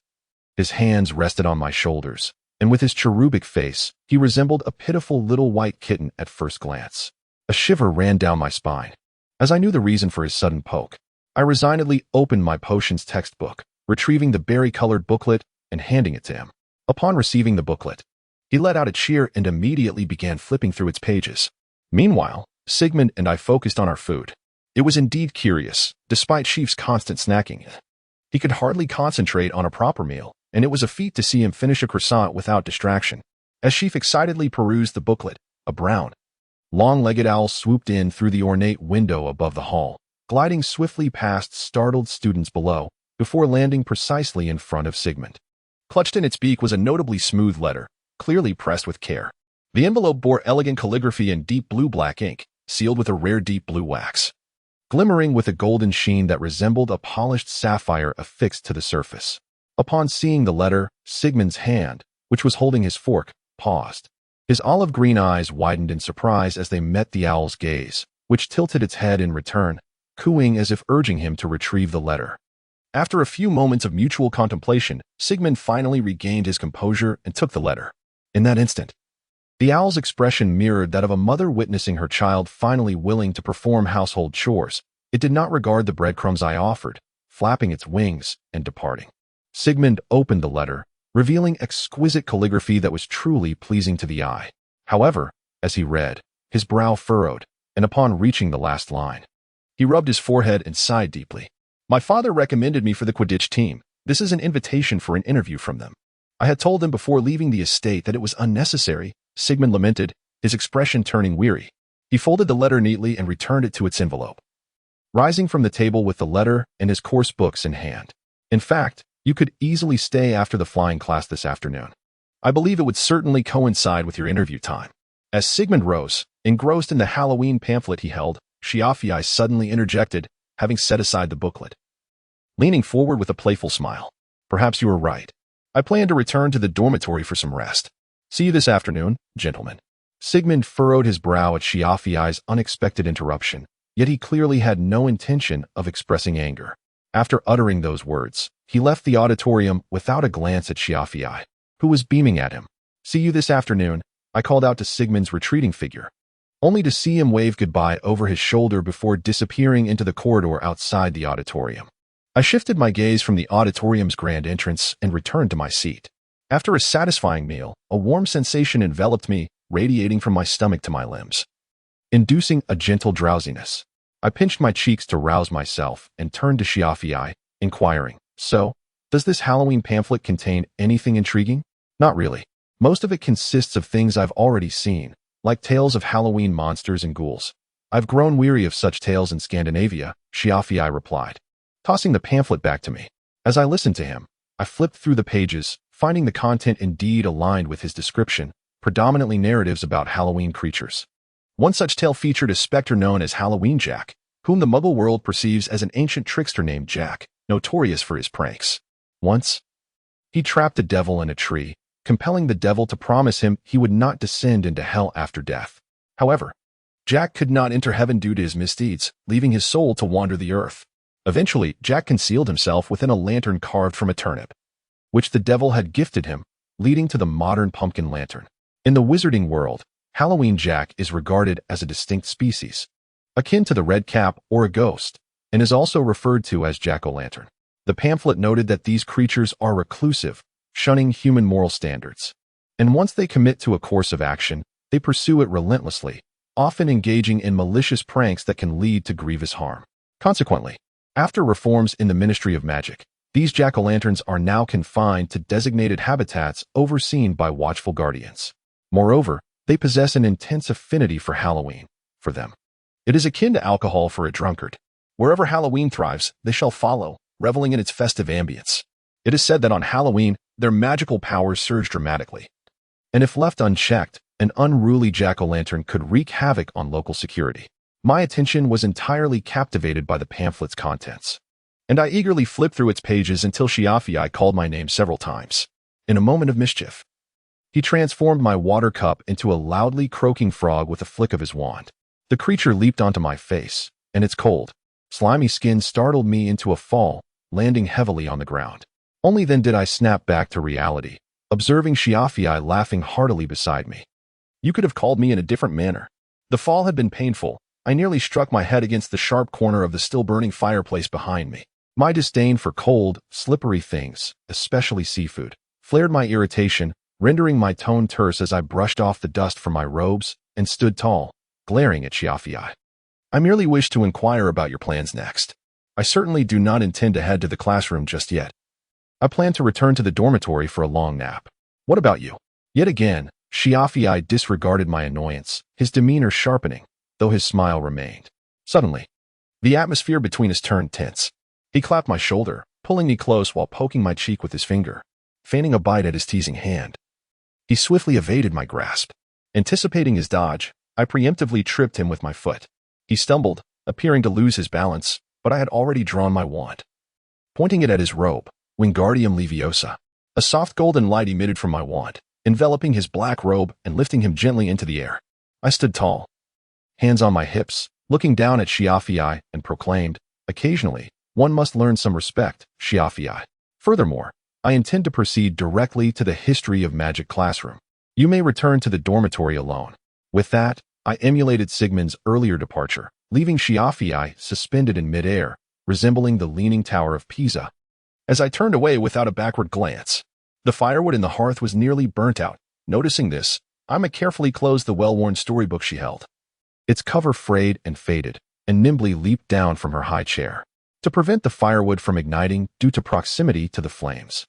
His hands rested on my shoulders, and with his cherubic face, he resembled a pitiful little white kitten at first glance. A shiver ran down my spine. As I knew the reason for his sudden poke, I resignedly opened my potions textbook, retrieving the berry-colored booklet and handing it to him. Upon receiving the booklet, he let out a cheer and immediately began flipping through its pages. Meanwhile, Sigmund and I focused on our food. It was indeed curious, despite Seaf's constant snacking. He could hardly concentrate on a proper meal, and it was a feat to see him finish a croissant without distraction. As Seaf excitedly perused the booklet, a brown, long-legged owl swooped in through the ornate window above the hall, gliding swiftly past startled students below, before landing precisely in front of Sigmund. Clutched in its beak was a notably smooth letter, clearly pressed with care. The envelope bore elegant calligraphy in deep blue-black ink, sealed with a rare deep blue wax, glimmering with a golden sheen that resembled a polished sapphire affixed to the surface. Upon seeing the letter, Sigmund's hand, which was holding his fork, paused. His olive-green eyes widened in surprise as they met the owl's gaze, which tilted its head in return, cooing as if urging him to retrieve the letter. After a few moments of mutual contemplation, Sigmund finally regained his composure and took the letter. In that instant, the owl's expression mirrored that of a mother witnessing her child finally willing to perform household chores. It did not regard the breadcrumbs I offered, flapping its wings and departing. Sigmund opened the letter, revealing exquisite calligraphy that was truly pleasing to the eye. However, as he read, his brow furrowed, and upon reaching the last line, he rubbed his forehead and sighed deeply. My father recommended me for the Quidditch team. This is an invitation for an interview from them. I had told them before leaving the estate that it was unnecessary, Sigmund lamented, his expression turning weary. He folded the letter neatly and returned it to its envelope, rising from the table with the letter and his course books in hand. In fact, you could easily stay after the flying class this afternoon. I believe it would certainly coincide with your interview time. As Sigmund rose, engrossed in the Halloween pamphlet he held, Shibli suddenly interjected, having set aside the booklet, leaning forward with a playful smile. Perhaps you are right. I plan to return to the dormitory for some rest. See you this afternoon, gentlemen. Sigmund furrowed his brow at Shibli's unexpected interruption, yet he clearly had no intention of expressing anger. After uttering those words, he left the auditorium without a glance at Shibli, who was beaming at him. See you this afternoon, I called out to Sigmund's retreating figure, only to see him wave goodbye over his shoulder before disappearing into the corridor outside the auditorium. I shifted my gaze from the auditorium's grand entrance and returned to my seat. After a satisfying meal, a warm sensation enveloped me, radiating from my stomach to my limbs, inducing a gentle drowsiness. I pinched my cheeks to rouse myself and turned to Shibli, inquiring, So, does this Halloween pamphlet contain anything intriguing? Not really. Most of it consists of things I've already seen, like tales of Halloween monsters and ghouls. I've grown weary of such tales in Scandinavia, Shibli replied, tossing the pamphlet back to me. As I listened to him, I flipped through the pages, finding the content indeed aligned with his description, predominantly narratives about Halloween creatures. One such tale featured a specter known as Halloween Jack, whom the Muggle world perceives as an ancient trickster named Jack, notorious for his pranks. Once, he trapped a devil in a tree, compelling the devil to promise him he would not descend into hell after death. However, Jack could not enter heaven due to his misdeeds, leaving his soul to wander the earth. Eventually, Jack concealed himself within a lantern carved from a turnip, which the devil had gifted him, leading to the modern pumpkin lantern. In the wizarding world, Halloween Jack is regarded as a distinct species, akin to the red cap or a ghost, and is also referred to as jack-o'-lantern. The pamphlet noted that these creatures are reclusive, shunning human moral standards, and once they commit to a course of action, they pursue it relentlessly, often engaging in malicious pranks that can lead to grievous harm. Consequently, after reforms in the Ministry of Magic, These jack-o'-lanterns are now confined to designated habitats overseen by watchful guardians. Moreover, they possess an intense affinity for Halloween. For them, it is akin to alcohol for a drunkard. Wherever Halloween thrives, they shall follow, reveling in its festive ambience. It is said that on Halloween, their magical powers surge dramatically. And if left unchecked, an unruly jack-o'-lantern could wreak havoc on local security. My attention was entirely captivated by the pamphlet's contents, and I eagerly flipped through its pages until Shiafii called my name several times. In a moment of mischief, he transformed my water cup into a loudly croaking frog with a flick of his wand. The creature leaped onto my face, and its cold, slimy skin startled me into a fall, landing heavily on the ground. Only then did I snap back to reality, observing Shiafii laughing heartily beside me. You could have called me in a different manner. The fall had been painful. I nearly struck my head against the sharp corner of the still-burning fireplace behind me. My disdain for cold, slippery things, especially seafood, flared my irritation, rendering my tone terse as I brushed off the dust from my robes and stood tall, glaring at Shiafii. I merely wish to inquire about your plans next. I certainly do not intend to head to the classroom just yet. I plan to return to the dormitory for a long nap. What about you? Yet again, Shiafii disregarded my annoyance, his demeanor sharpening, though his smile remained. Suddenly, the atmosphere between us turned tense. He clapped my shoulder, pulling me close while poking my cheek with his finger, feigning a bite at his teasing hand. He swiftly evaded my grasp. Anticipating his dodge, I preemptively tripped him with my foot. He stumbled, appearing to lose his balance, but I had already drawn my wand. Pointing it at his robe, Wingardium Leviosa. A soft golden light emitted from my wand, enveloping his black robe and lifting him gently into the air. I stood tall, hands on my hips, looking down at Shiafii, and proclaimed, "Occasionally, one must learn some respect, Shiafii. Furthermore, I intend to proceed directly to the history of magic classroom. You may return to the dormitory alone." With that, I emulated Sigman's earlier departure, leaving Shiafii suspended in midair, resembling the Leaning Tower of Pisa. As I turned away without a backward glance, the firewood in the hearth was nearly burnt out. Noticing this, Ima carefully closed the well-worn storybook she held. Its cover frayed and faded, and nimbly leaped down from her high chair, to prevent the firewood from igniting due to proximity to the flames.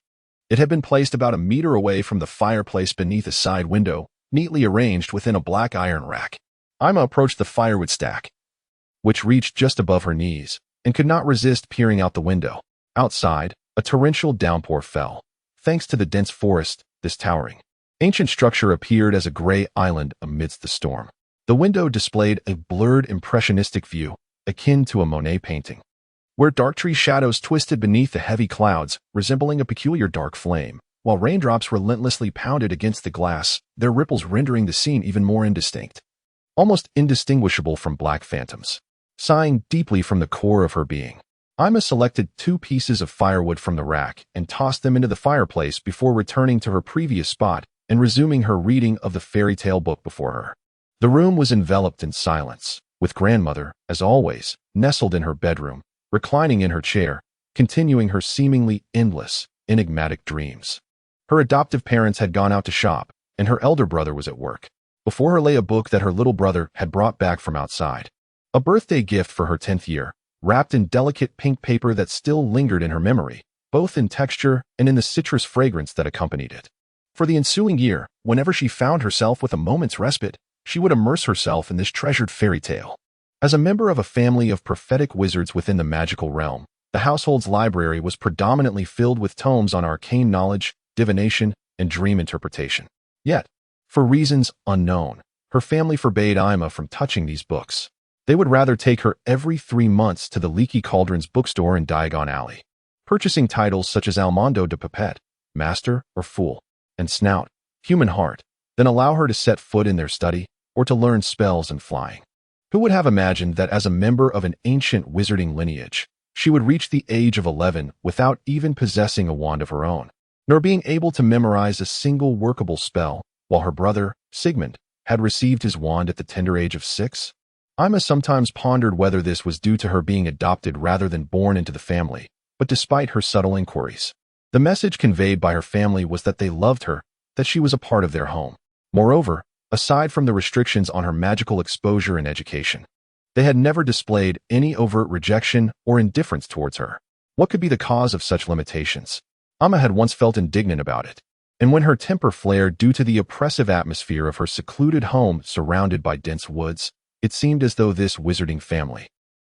It had been placed about a meter away from the fireplace beneath a side window, neatly arranged within a black iron rack. Ima approached the firewood stack, which reached just above her knees, and could not resist peering out the window. Outside, a torrential downpour fell. Thanks to the dense forest, this towering, ancient structure appeared as a gray island amidst the storm. The window displayed a blurred impressionistic view, akin to a Monet painting, where dark tree shadows twisted beneath the heavy clouds, resembling a peculiar dark flame, while raindrops relentlessly pounded against the glass, their ripples rendering the scene even more indistinct, almost indistinguishable from black phantoms. Sighing deeply from the core of her being, Ima selected 2 pieces of firewood from the rack and tossed them into the fireplace before returning to her previous spot and resuming her reading of the fairy tale book before her. The room was enveloped in silence, with grandmother, as always, nestled in her bedroom, reclining in her chair, continuing her seemingly endless, enigmatic dreams. Her adoptive parents had gone out to shop, and her elder brother was at work. Before her lay a book that her little brother had brought back from outside, a birthday gift for her 10th year, wrapped in delicate pink paper that still lingered in her memory, both in texture and in the citrus fragrance that accompanied it. For the ensuing year, whenever she found herself with a moment's respite, she would immerse herself in this treasured fairy tale. As a member of a family of prophetic wizards within the magical realm, the household's library was predominantly filled with tomes on arcane knowledge, divination, and dream interpretation. Yet, for reasons unknown, her family forbade Ima from touching these books. They would rather take her every 3 months to the Leaky Cauldron's bookstore in Diagon Alley, purchasing titles such as Almondo de Pipette, Master or Fool, and Snout, Human Heart, than allow her to set foot in their study or to learn spells and flying. Who would have imagined that as a member of an ancient wizarding lineage, she would reach the age of 11 without even possessing a wand of her own, nor being able to memorize a single workable spell, while her brother, Sigmund, had received his wand at the tender age of 6? Ima sometimes pondered whether this was due to her being adopted rather than born into the family, but despite her subtle inquiries, the message conveyed by her family was that they loved her, that she was a part of their home. Moreover, aside from the restrictions on her magical exposure and education, they had never displayed any overt rejection or indifference towards her. What could be the cause of such limitations? Amma had once felt indignant about it, and when her temper flared due to the oppressive atmosphere of her secluded home surrounded by dense woods, it seemed as though this wizarding family,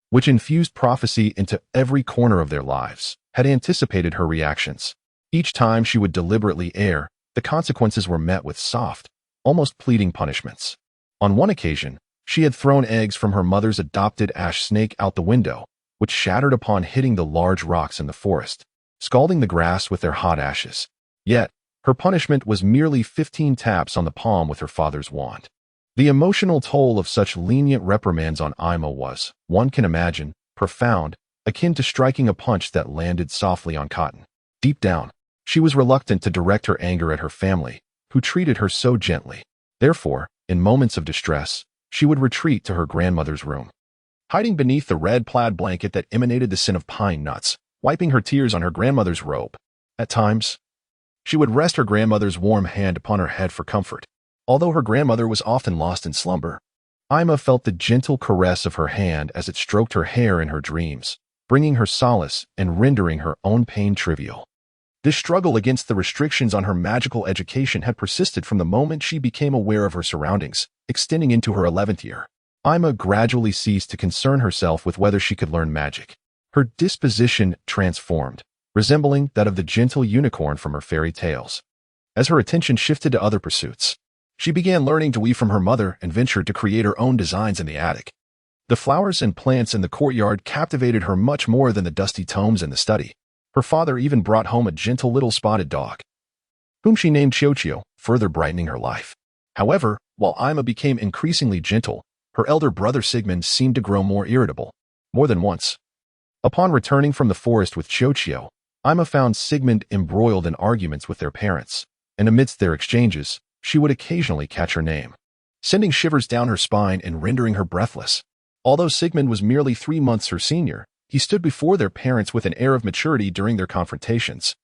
which infused prophecy into every corner of their lives, had anticipated her reactions. Each time she would deliberately err, the consequences were met with soft, almost pleading punishments. On one occasion, she had thrown eggs from her mother's adopted ash snake out the window, which shattered upon hitting the large rocks in the forest, scalding the grass with their hot ashes. Yet, her punishment was merely 15 taps on the palm with her father's wand. The emotional toll of such lenient reprimands on Ima was, one can imagine, profound, akin to striking a punch that landed softly on cotton. Deep down, she was reluctant to direct her anger at her family, who treated her so gently. Therefore, in moments of distress, she would retreat to her grandmother's room, hiding beneath the red plaid blanket that emanated the scent of pine nuts, wiping her tears on her grandmother's robe. At times, she would rest her grandmother's warm hand upon her head for comfort. Although her grandmother was often lost in slumber, Ima felt the gentle caress of her hand as it stroked her hair in her dreams, bringing her solace and rendering her own pain trivial. This struggle against the restrictions on her magical education had persisted from the moment she became aware of her surroundings, extending into her 11th year. Ima gradually ceased to concern herself with whether she could learn magic. Her disposition transformed, resembling that of the gentle unicorn from her fairy tales. As her attention shifted to other pursuits, she began learning to weave from her mother and ventured to create her own designs in the attic. The flowers and plants in the courtyard captivated her much more than the dusty tomes in the study. Her father even brought home a gentle little spotted dog, whom she named Chio, further brightening her life. However, while Ima became increasingly gentle, her elder brother Sigman seemed to grow more irritable. More than once, upon returning from the forest with Chio, Ima found Sigmund embroiled in arguments with their parents, and amidst their exchanges, she would occasionally catch her name, sending shivers down her spine and rendering her breathless. Although Sigmund was merely 3 months her senior, he stood before their parents with an air of maturity during their confrontations.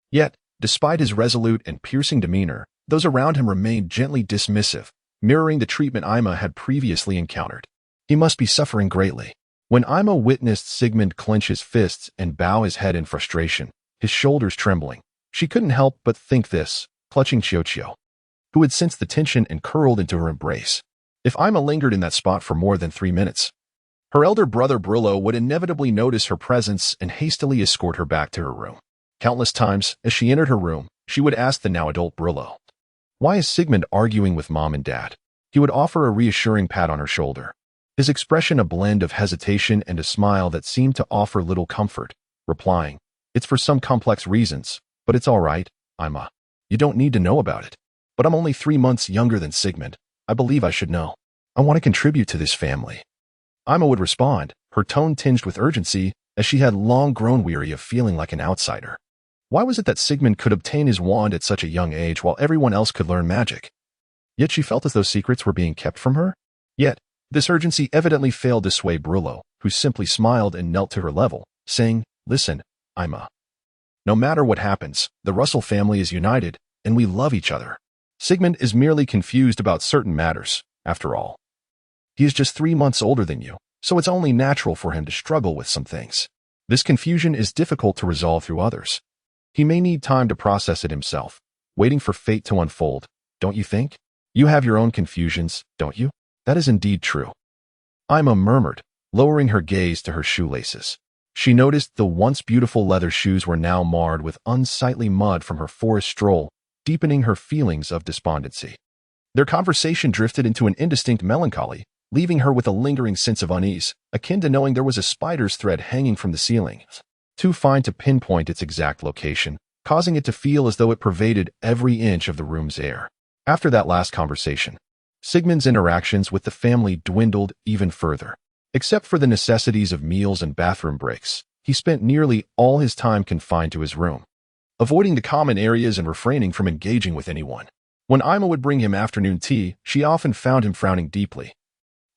Yet, despite his resolute and piercing demeanor, those around him remained gently dismissive, mirroring the treatment Ima had previously encountered. He must be suffering greatly. When Ima witnessed Sigmund clench his fists and bow his head in frustration, his shoulders trembling, she couldn't help but think this, clutching Chio, who had sensed the tension and curled into her embrace. If Ima lingered in that spot for more than 3 minutes, her elder brother Brillo would inevitably notice her presence and hastily escort her back to her room. Countless times, as she entered her room, she would ask the now adult Brillo, "Why is Sigmund arguing with Mom and Dad?" He would offer a reassuring pat on her shoulder, his expression a blend of hesitation and a smile that seemed to offer little comfort, replying, "It's for some complex reasons, but it's all right, Ima. You don't need to know about it. But I'm only 3 months younger than Sigmund. I believe I should know. I want to contribute to this family." Ima would respond, her tone tinged with urgency, as she had long grown weary of feeling like an outsider. Why was it that Sigmund could obtain his wand at such a young age while everyone else could learn magic? Yet she felt as though secrets were being kept from her. Yet, this urgency evidently failed to sway Brillo, who simply smiled and knelt to her level, saying, "Listen, Ima. No matter what happens, the Russell family is united, and we love each other. Sigmund is merely confused about certain matters, after all. He is just 3 months older than you, so it's only natural for him to struggle with some things. This confusion is difficult to resolve through others. He may need time to process it himself, waiting for fate to unfold, don't you think? You have your own confusions, don't you?" "That is indeed true," Ima murmured, lowering her gaze to her shoelaces. She noticed the once beautiful leather shoes were now marred with unsightly mud from her forest stroll, deepening her feelings of despondency. Their conversation drifted into an indistinct melancholy, leaving her with a lingering sense of unease, akin to knowing there was a spider's thread hanging from the ceiling, too fine to pinpoint its exact location, causing it to feel as though it pervaded every inch of the room's air. After that last conversation, Sigmund's interactions with the family dwindled even further. Except for the necessities of meals and bathroom breaks, he spent nearly all his time confined to his room, avoiding the common areas and refraining from engaging with anyone. When Ima would bring him afternoon tea, she often found him frowning deeply,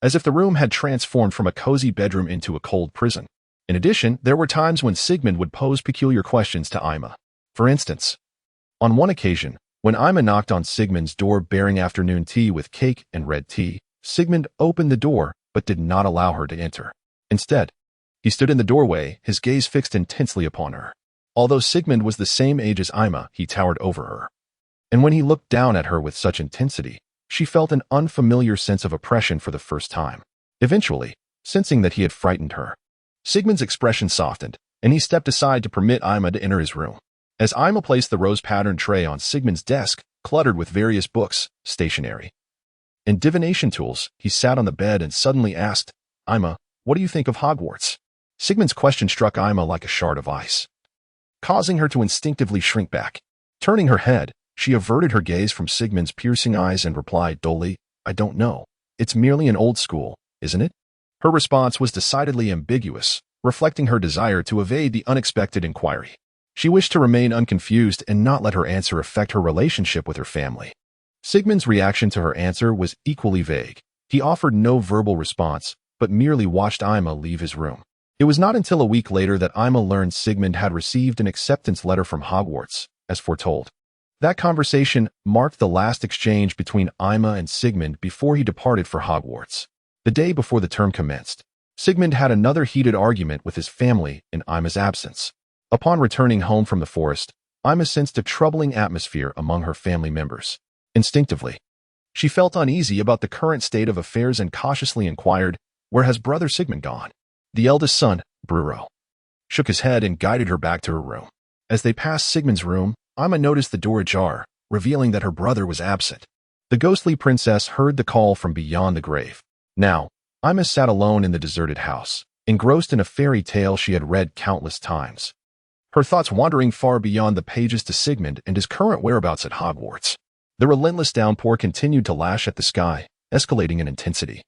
as if the room had transformed from a cozy bedroom into a cold prison. In addition, there were times when Sigmund would pose peculiar questions to Ima. For instance, on one occasion, when Ima knocked on Sigmund's door bearing afternoon tea with cake and red tea, Sigmund opened the door but did not allow her to enter. Instead, He stood in the doorway, his gaze fixed intensely upon her. Although Sigmund was the same age as Ima, he towered over her. And when he looked down at her with such intensity, she felt an unfamiliar sense of oppression for the first time. Eventually, sensing that he had frightened her, Sigmund's expression softened, and he stepped aside to permit Ima to enter his room. As Ima placed the rose-patterned tray on Sigmund's desk, cluttered with various books, stationery, and divination tools, he sat on the bed and suddenly asked, "Ima, what do you think of Hogwarts?" Sigmund's question struck Ima like a shard of ice, causing her to instinctively shrink back. Turning her head, she averted her gaze from Sigmund's piercing eyes and replied dully, "I don't know. It's merely an old school, isn't it?" Her response was decidedly ambiguous, reflecting her desire to evade the unexpected inquiry. She wished to remain unconfused and not let her answer affect her relationship with her family. Sigmund's reaction to her answer was equally vague. He offered no verbal response, but merely watched Ima leave his room. It was not until a week later that Ima learned Sigmund had received an acceptance letter from Hogwarts, as foretold. That conversation marked the last exchange between Ima and Sigmund before he departed for Hogwarts. The day before the term commenced, Sigmund had another heated argument with his family in Ima's absence. Upon returning home from the forest, Ima sensed a troubling atmosphere among her family members. Instinctively, she felt uneasy about the current state of affairs and cautiously inquired, "Where has brother Sigmund gone?" The eldest son, Bruro, shook his head and guided her back to her room. As they passed Sigmund's room, Ima noticed the door ajar, revealing that her brother was absent. The ghostly princess heard the call from beyond the grave. Now, Ima sat alone in the deserted house, engrossed in a fairy tale she had read countless times, her thoughts wandering far beyond the pages to Sigmund and his current whereabouts at Hogwarts. The relentless downpour continued to lash at the sky, escalating in intensity,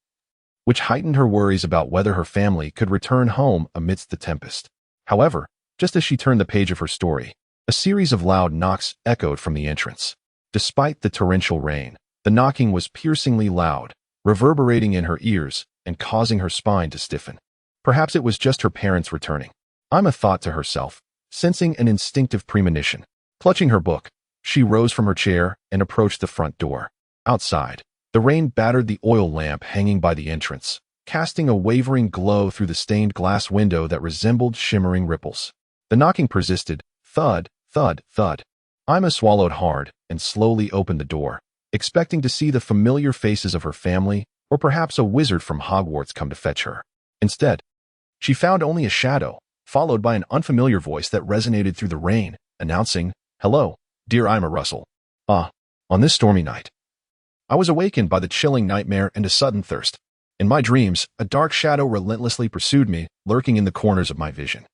which heightened her worries about whether her family could return home amidst the tempest. However, just as she turned the page of her story, a series of loud knocks echoed from the entrance. Despite the torrential rain, the knocking was piercingly loud, reverberating in her ears and causing her spine to stiffen. Perhaps it was just her parents returning, Ima thought to herself, sensing an instinctive premonition. Clutching her book, she rose from her chair and approached the front door. Outside, the rain battered the oil lamp hanging by the entrance, casting a wavering glow through the stained glass window that resembled shimmering ripples. The knocking persisted, thud, thud, thud. Ima swallowed hard and slowly opened the door, expecting to see the familiar faces of her family or perhaps a wizard from Hogwarts come to fetch her. Instead, she found only a shadow, followed by an unfamiliar voice that resonated through the rain, announcing, "Hello, dear Ima Russell. On this stormy night, I was awakened by the chilling nightmare and a sudden thirst. In my dreams, a dark shadow relentlessly pursued me, lurking in the corners of my vision,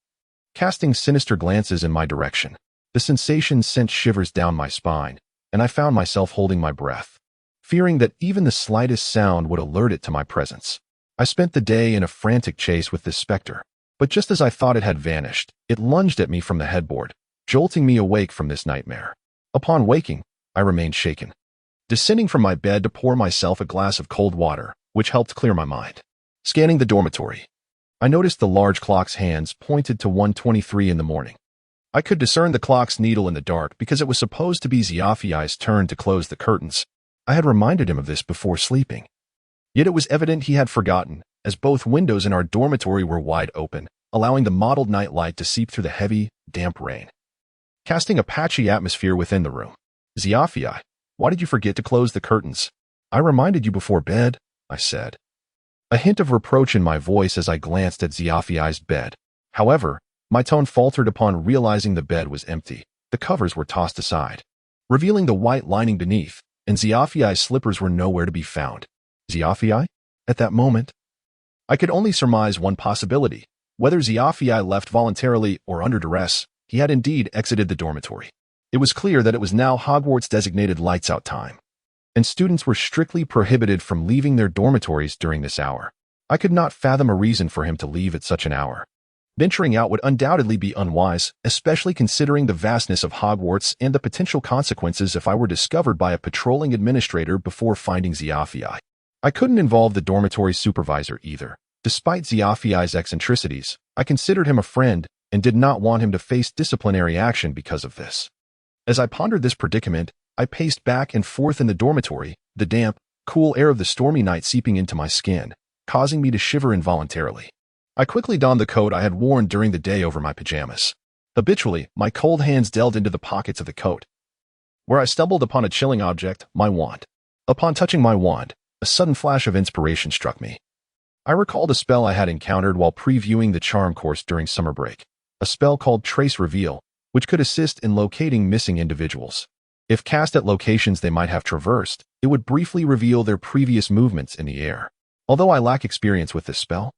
casting sinister glances in my direction. The sensation sent shivers down my spine, and I found myself holding my breath, fearing that even the slightest sound would alert it to my presence. I spent the day in a frantic chase with this specter, but just as I thought it had vanished, it lunged at me from the headboard, jolting me awake from this nightmare. Upon waking, I remained shaken, descending from my bed to pour myself a glass of cold water, which helped clear my mind. Scanning the dormitory, I noticed the large clock's hands pointed to 1:23 in the morning. I could discern the clock's needle in the dark because it was supposed to be Ziafiai's turn to close the curtains. I had reminded him of this before sleeping. Yet it was evident he had forgotten, as both windows in our dormitory were wide open, allowing the mottled night light to seep through the heavy, damp rain, casting a patchy atmosphere within the room. "Ziafiai, why did you forget to close the curtains?" "I reminded you before bed," I said, a hint of reproach in my voice as I glanced at Ziafiai's bed. However, my tone faltered upon realizing the bed was empty. The covers were tossed aside, revealing the white lining beneath, and Ziafiai's slippers were nowhere to be found. Ziafiai? At that moment, I could only surmise one possibility. Whether Ziafiai left voluntarily or under duress, he had indeed exited the dormitory. It was clear that it was now Hogwarts' designated lights-out time, and students were strictly prohibited from leaving their dormitories during this hour. I could not fathom a reason for him to leave at such an hour. Venturing out would undoubtedly be unwise, especially considering the vastness of Hogwarts and the potential consequences if I were discovered by a patrolling administrator before finding Ziafiai. I couldn't involve the dormitory supervisor either. Despite Ziafiai's eccentricities, I considered him a friend and did not want him to face disciplinary action because of this. As I pondered this predicament, I paced back and forth in the dormitory, the damp, cool air of the stormy night seeping into my skin, causing me to shiver involuntarily. I quickly donned the coat I had worn during the day over my pajamas. Habitually, my cold hands delved into the pockets of the coat, where I stumbled upon a chilling object, my wand. Upon touching my wand, a sudden flash of inspiration struck me. I recalled a spell I had encountered while previewing the charm course during summer break, a spell called Trace Reveal, which could assist in locating missing individuals. If cast at locations they might have traversed, it would briefly reveal their previous movements in the air. Although I lack experience with this spell,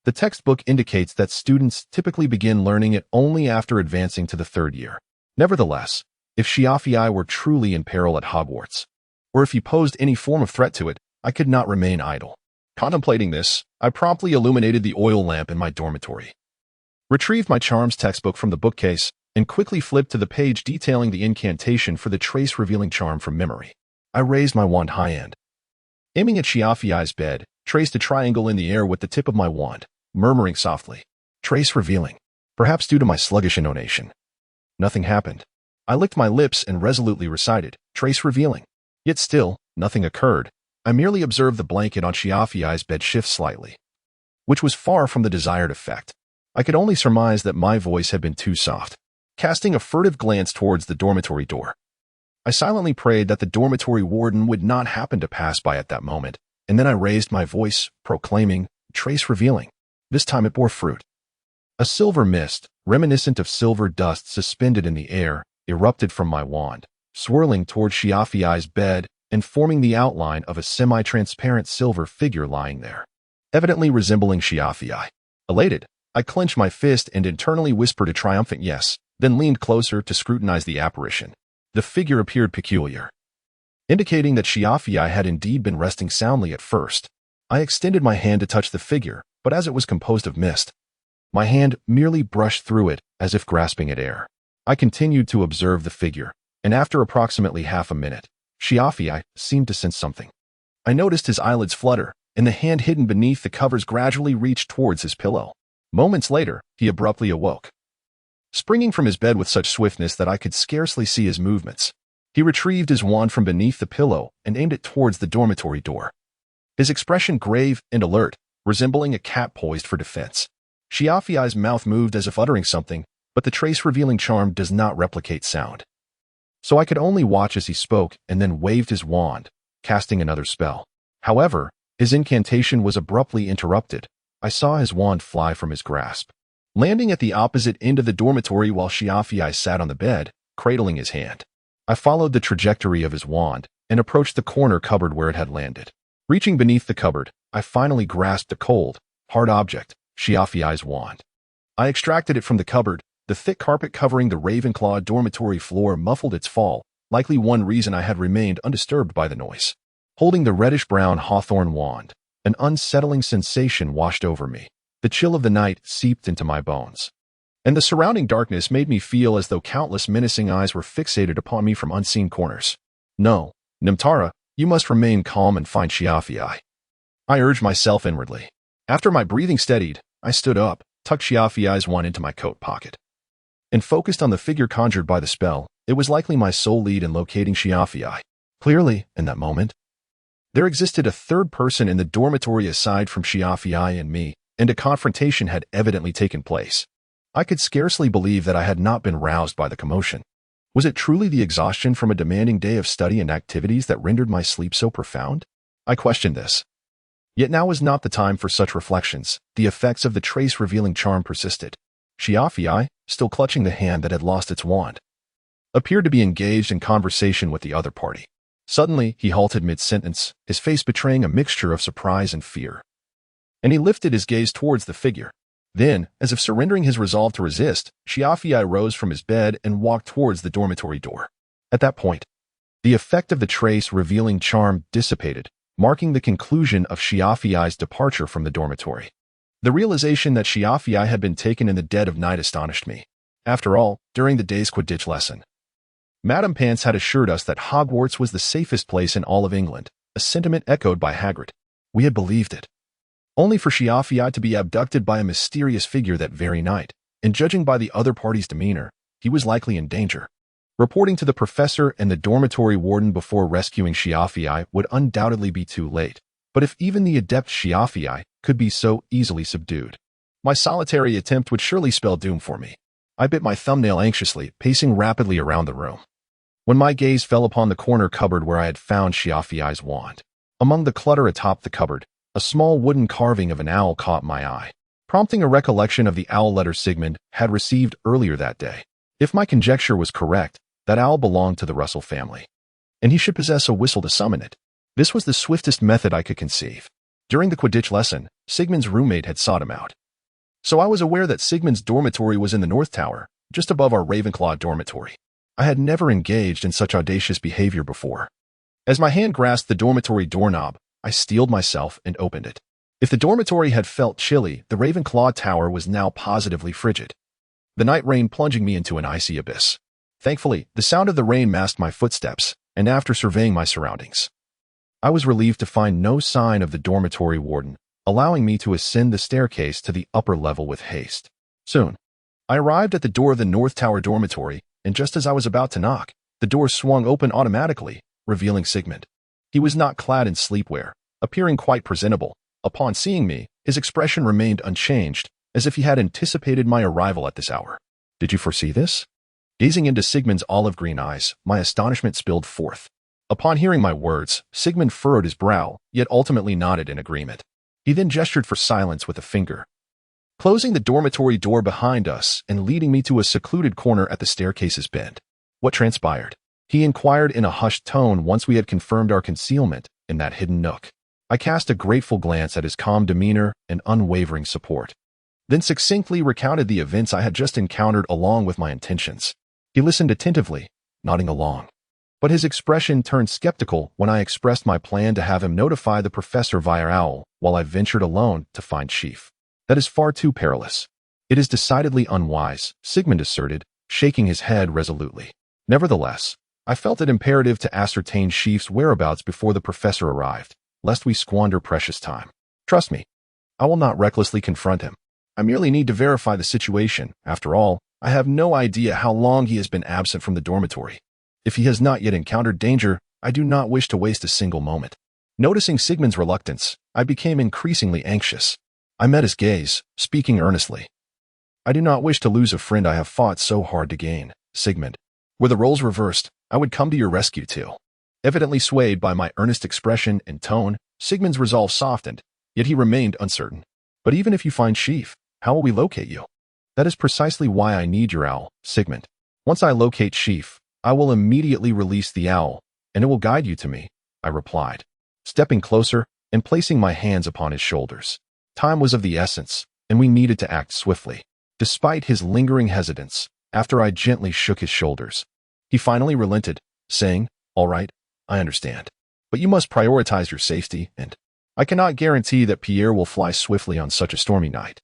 the textbook indicates that students typically begin learning it only after advancing to the third year. Nevertheless, if Shiafii were truly in peril at Hogwarts, or if he posed any form of threat to it, I could not remain idle. Contemplating this, I promptly illuminated the oil lamp in my dormitory, retrieved my charms textbook from the bookcase, and quickly flipped to the page detailing the incantation for the trace revealing charm from memory. I raised my wand high-end, aiming at Shiafii's bed, traced a triangle in the air with the tip of my wand, murmuring softly, "Trace revealing," perhaps due to my sluggish intonation. Nothing happened. I licked my lips and resolutely recited, "Trace revealing." Yet still, nothing occurred. I merely observed the blanket on Shiafii's bed shift slightly, which was far from the desired effect. I could only surmise that my voice had been too soft. Casting a furtive glance towards the dormitory door, I silently prayed that the dormitory warden would not happen to pass by at that moment, and then I raised my voice, proclaiming, "Trace revealing." This time it bore fruit. A silver mist, reminiscent of silver dust suspended in the air, erupted from my wand, swirling toward Shiafii's bed and forming the outline of a semi-transparent silver figure lying there, evidently resembling Shiafii. Elated, I clenched my fist and internally whispered a triumphant yes, then leaned closer to scrutinize the apparition. The figure appeared peculiar, indicating that Shiafii had indeed been resting soundly at first. I extended my hand to touch the figure, but as it was composed of mist, my hand merely brushed through it as if grasping at air. I continued to observe the figure, and after approximately half a minute, Shiafii seemed to sense something. I noticed his eyelids flutter, and the hand hidden beneath the covers gradually reached towards his pillow. Moments later, he abruptly awoke, springing from his bed with such swiftness that I could scarcely see his movements. He retrieved his wand from beneath the pillow and aimed it towards the dormitory door, his expression grave and alert, resembling a cat poised for defense. Shiafii's mouth moved as if uttering something, but the trace-revealing charm does not replicate sound, so I could only watch as he spoke and then waved his wand, casting another spell. However, his incantation was abruptly interrupted. I saw his wand fly from his grasp, landing at the opposite end of the dormitory while Shiafii sat on the bed, cradling his hand. I followed the trajectory of his wand and approached the corner cupboard where it had landed. Reaching beneath the cupboard, I finally grasped a cold, hard object, Shiafii's wand. I extracted it from the cupboard. The thick carpet covering the Ravenclaw dormitory floor muffled its fall, likely one reason I had remained undisturbed by the noise. Holding the reddish-brown hawthorn wand, an unsettling sensation washed over me. The chill of the night seeped into my bones, and the surrounding darkness made me feel as though countless menacing eyes were fixated upon me from unseen corners. "No, Nimtara, you must remain calm and find Shiafii," I urged myself inwardly. After my breathing steadied, I stood up, tucked Shiafii's wand into my coat pocket, and focused on the figure conjured by the spell. It was likely my sole lead in locating Shiafii. Clearly, in that moment, there existed a third person in the dormitory aside from Shiafii and me, and a confrontation had evidently taken place. I could scarcely believe that I had not been roused by the commotion. Was it truly the exhaustion from a demanding day of study and activities that rendered my sleep so profound? I questioned this. Yet now was not the time for such reflections. The effects of the trace-revealing charm persisted. Shiafii, still clutching the hand that had lost its wand, appeared to be engaged in conversation with the other party. Suddenly, he halted mid-sentence, his face betraying a mixture of surprise and fear, and he lifted his gaze towards the figure. Then, as if surrendering his resolve to resist, Shiafii rose from his bed and walked towards the dormitory door. At that point, the effect of the trace-revealing charm dissipated, marking the conclusion of Shiafii's departure from the dormitory. The realization that Shiafii had been taken in the dead of night astonished me. After all, during the day's Quidditch lesson, Madam Pants had assured us that Hogwarts was the safest place in all of England, a sentiment echoed by Hagrid. We had believed it, only for Shiafii to be abducted by a mysterious figure that very night, and judging by the other party's demeanor, he was likely in danger. Reporting to the professor and the dormitory warden before rescuing Shiafii would undoubtedly be too late, but if even the adept Shiafii could be so easily subdued, My solitary attempt would surely spell doom for me. I bit my thumbnail anxiously, pacing rapidly around the room. When my gaze fell upon the corner cupboard where I had found Xiaofei's wand. Among the clutter atop the cupboard, a small wooden carving of an owl caught my eye, prompting a recollection of the owl letter Sigmund had received earlier that day. If my conjecture was correct, that owl belonged to the Russell family, and he should possess a whistle to summon it. This was the swiftest method I could conceive. During the Quidditch lesson, Sigmund's roommate had sought him out. So I was aware that Sigmund's dormitory was in the North Tower, just above our Ravenclaw dormitory. I had never engaged in such audacious behavior before. As my hand grasped the dormitory doorknob, I steeled myself and opened it. If the dormitory had felt chilly, the Ravenclaw tower was now positively frigid. The night rain plunging me into an icy abyss. Thankfully, the sound of the rain masked my footsteps, and after surveying my surroundings, I was relieved to find no sign of the dormitory warden, allowing me to ascend the staircase to the upper level with haste. Soon, I arrived at the door of the North Tower dormitory, and just as I was about to knock, the door swung open automatically, revealing Sigmund. He was not clad in sleepwear, appearing quite presentable. Upon seeing me, his expression remained unchanged, as if he had anticipated my arrival at this hour. Did you foresee this? Gazing into Sigmund's olive green eyes, my astonishment spilled forth. Upon hearing my words, Sigmund furrowed his brow, yet ultimately nodded in agreement. He then gestured for silence with a finger, closing the dormitory door behind us and leading me to a secluded corner at the staircase's bend. What transpired? He inquired in a hushed tone once we had confirmed our concealment in that hidden nook. I cast a grateful glance at his calm demeanor and unwavering support, then succinctly recounted the events I had just encountered along with my intentions. He listened attentively, nodding along, but his expression turned skeptical when I expressed my plan to have him notify the professor via owl while I ventured alone to find Seaf. That is far too perilous. It is decidedly unwise, Sigmund asserted, shaking his head resolutely. Nevertheless, I felt it imperative to ascertain Seaf's whereabouts before the professor arrived, lest we squander precious time. Trust me, I will not recklessly confront him. I merely need to verify the situation. After all, I have no idea how long he has been absent from the dormitory. If he has not yet encountered danger, I do not wish to waste a single moment. Noticing Sigmund's reluctance, I became increasingly anxious. I met his gaze, speaking earnestly. I do not wish to lose a friend I have fought so hard to gain, Sigmund. Were the roles reversed, I would come to your rescue too. Evidently swayed by my earnest expression and tone, Sigmund's resolve softened, yet he remained uncertain. But even if you find Seaf, how will we locate you? That is precisely why I need your owl, Sigmund. Once I locate Seaf, I will immediately release the owl, and it will guide you to me, I replied, stepping closer and placing my hands upon his shoulders. Time was of the essence, and we needed to act swiftly. Despite his lingering hesitance, after I gently shook his shoulders, he finally relented, saying, "All right, I understand. But you must prioritize your safety, and I cannot guarantee that Pierre will fly swiftly on such a stormy night.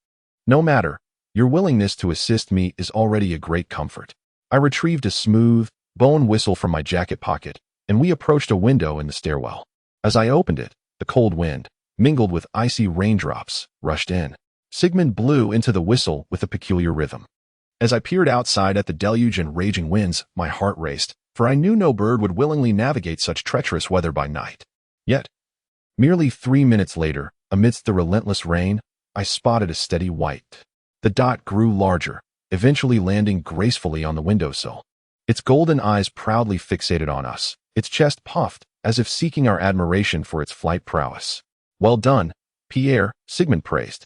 No matter, your willingness to assist me is already a great comfort." I retrieved a smooth, bone whistle from my jacket pocket, and we approached a window in the stairwell. As I opened it, the cold wind, mingled with icy raindrops, rushed in. Sigmund blew into the whistle with a peculiar rhythm. As I peered outside at the deluge and raging winds, my heart raced, for I knew no bird would willingly navigate such treacherous weather by night. Yet, merely 3 minutes later, amidst the relentless rain, I spotted a steady white. The dot grew larger, eventually landing gracefully on the windowsill. Its golden eyes proudly fixated on us, its chest puffed, as if seeking our admiration for its flight prowess. "Well done, Pierre," Sigmund praised,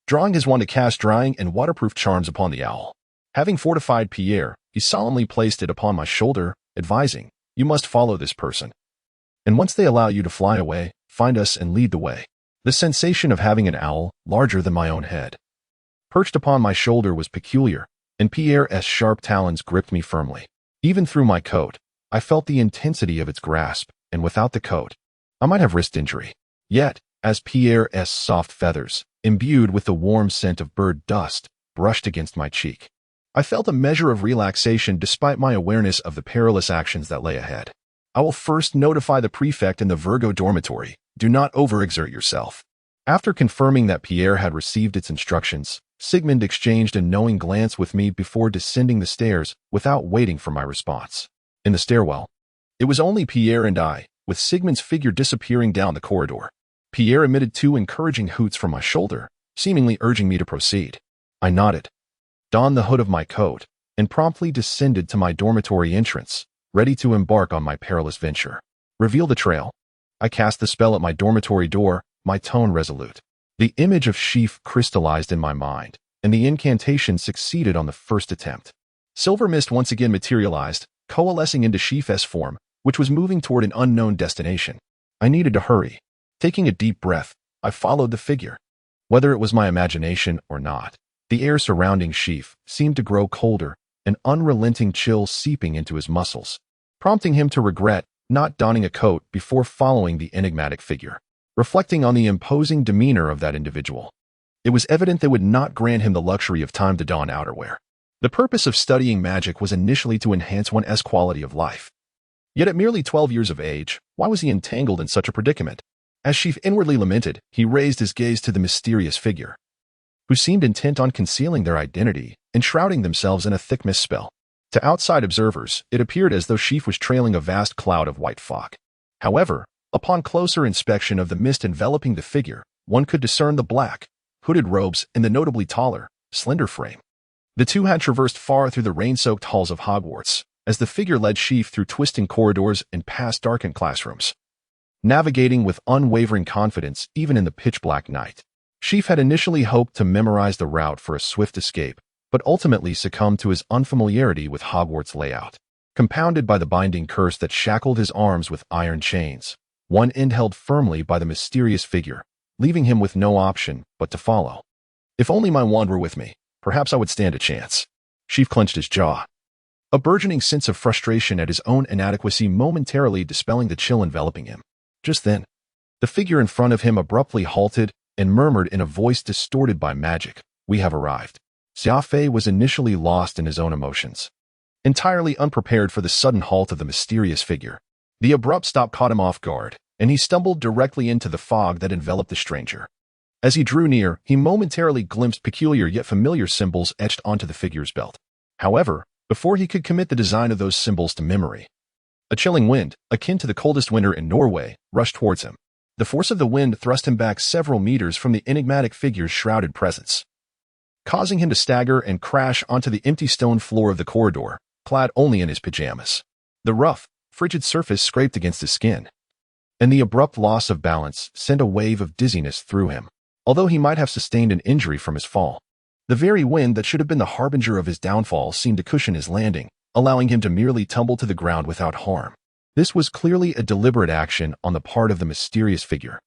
drawing his wand to cast drying and waterproof charms upon the owl. Having fortified Pierre, he solemnly placed it upon my shoulder, advising, "You must follow this person. And once they allow you to fly away, find us and lead the way." The sensation of having an owl, larger than my own head, perched upon my shoulder was peculiar, and Pierre's sharp talons gripped me firmly. Even through my coat, I felt the intensity of its grasp, and without the coat, I might have risked injury. Yet, as Pierre's soft feathers, imbued with the warm scent of bird dust, brushed against my cheek, I felt a measure of relaxation despite my awareness of the perilous actions that lay ahead. "I will first notify the prefect in the Virgo dormitory. Do not overexert yourself." After confirming that Pierre had received its instructions, Sigmund exchanged a knowing glance with me before descending the stairs without waiting for my response. In the stairwell, it was only Pierre and I, with Sigmund's figure disappearing down the corridor. Pierre emitted 2 encouraging hoots from my shoulder, seemingly urging me to proceed. I nodded, donned the hood of my coat, and promptly descended to my dormitory entrance, ready to embark on my perilous venture. Reveal the trail. I cast the spell at my dormitory door, my tone resolute. The image of Seaf crystallized in my mind, and the incantation succeeded on the first attempt. Silver mist once again materialized, coalescing into Seaf's form, which was moving toward an unknown destination. I needed to hurry. Taking a deep breath, I followed the figure. Whether it was my imagination or not, the air surrounding Seaf seemed to grow colder, an unrelenting chill seeping into his muscles, prompting him to regret not donning a coat before following the enigmatic figure. Reflecting on the imposing demeanor of that individual, it was evident they would not grant him the luxury of time to don outerwear. The purpose of studying magic was initially to enhance one's quality of life. Yet at merely 12 years of age, why was he entangled in such a predicament? As Seaf inwardly lamented, he raised his gaze to the mysterious figure, who seemed intent on concealing their identity and shrouding themselves in a thick mist spell. To outside observers, it appeared as though Seaf was trailing a vast cloud of white fog. However, upon closer inspection of the mist enveloping the figure, one could discern the black, hooded robes and the notably taller, slender frame. The two had traversed far through the rain-soaked halls of Hogwarts, as the figure led Seaf through twisting corridors and past darkened classrooms. Navigating with unwavering confidence even in the pitch-black night, Seaf had initially hoped to memorize the route for a swift escape, but ultimately succumbed to his unfamiliarity with Hogwarts' layout. Compounded by the binding curse that shackled his arms with iron chains, one end held firmly by the mysterious figure, leaving him with no option but to follow. If only my wand were with me, perhaps I would stand a chance. Seaf clenched his jaw, a burgeoning sense of frustration at his own inadequacy momentarily dispelling the chill enveloping him. Just then, the figure in front of him abruptly halted and murmured in a voice distorted by magic, "We have arrived." Seaf was initially lost in his own emotions, entirely unprepared for the sudden halt of the mysterious figure. The abrupt stop caught him off guard, and he stumbled directly into the fog that enveloped the stranger. As he drew near, he momentarily glimpsed peculiar yet familiar symbols etched onto the figure's belt. However, before he could commit the design of those symbols to memory, a chilling wind, akin to the coldest winter in Norway, rushed towards him. The force of the wind thrust him back several meters from the enigmatic figure's shrouded presence, causing him to stagger and crash onto the empty stone floor of the corridor, clad only in his pajamas. The rough, frigid surface scraped against his skin, and the abrupt loss of balance sent a wave of dizziness through him. Although he might have sustained an injury from his fall, the very wind that should have been the harbinger of his downfall seemed to cushion his landing, allowing him to merely tumble to the ground without harm. This was clearly a deliberate action on the part of the mysterious figure,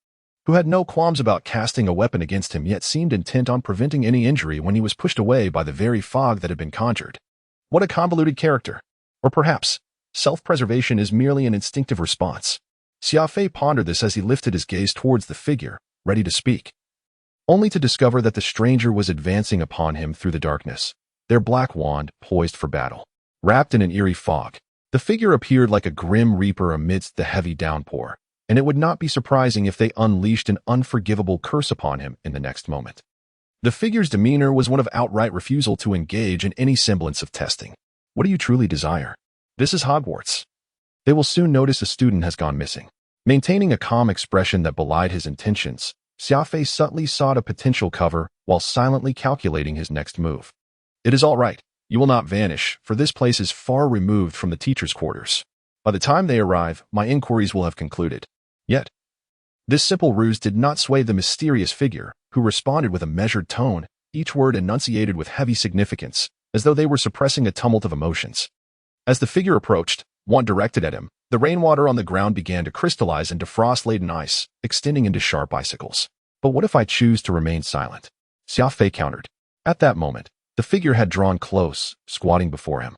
who had no qualms about casting a weapon against him yet seemed intent on preventing any injury when he was pushed away by the very fog that had been conjured. What a convoluted character. Or perhaps, self-preservation is merely an instinctive response. Seaf pondered this as he lifted his gaze towards the figure, ready to speak, only to discover that the stranger was advancing upon him through the darkness, their black wand poised for battle. Wrapped in an eerie fog, the figure appeared like a grim reaper amidst the heavy downpour, and it would not be surprising if they unleashed an unforgivable curse upon him in the next moment. The figure's demeanor was one of outright refusal to engage in any semblance of testing. What do you truly desire? This is Hogwarts. They will soon notice a student has gone missing. Maintaining a calm expression that belied his intentions, Seaf subtly sought a potential cover while silently calculating his next move. It is all right. You will not vanish, for this place is far removed from the teacher's quarters. By the time they arrive, my inquiries will have concluded. Yet, this simple ruse did not sway the mysterious figure, who responded with a measured tone, each word enunciated with heavy significance, as though they were suppressing a tumult of emotions. As the figure approached, wand directed at him, the rainwater on the ground began to crystallize into frost-laden ice, extending into sharp icicles. But what if I choose to remain silent? Seaf countered. At that moment, the figure had drawn close, squatting before him.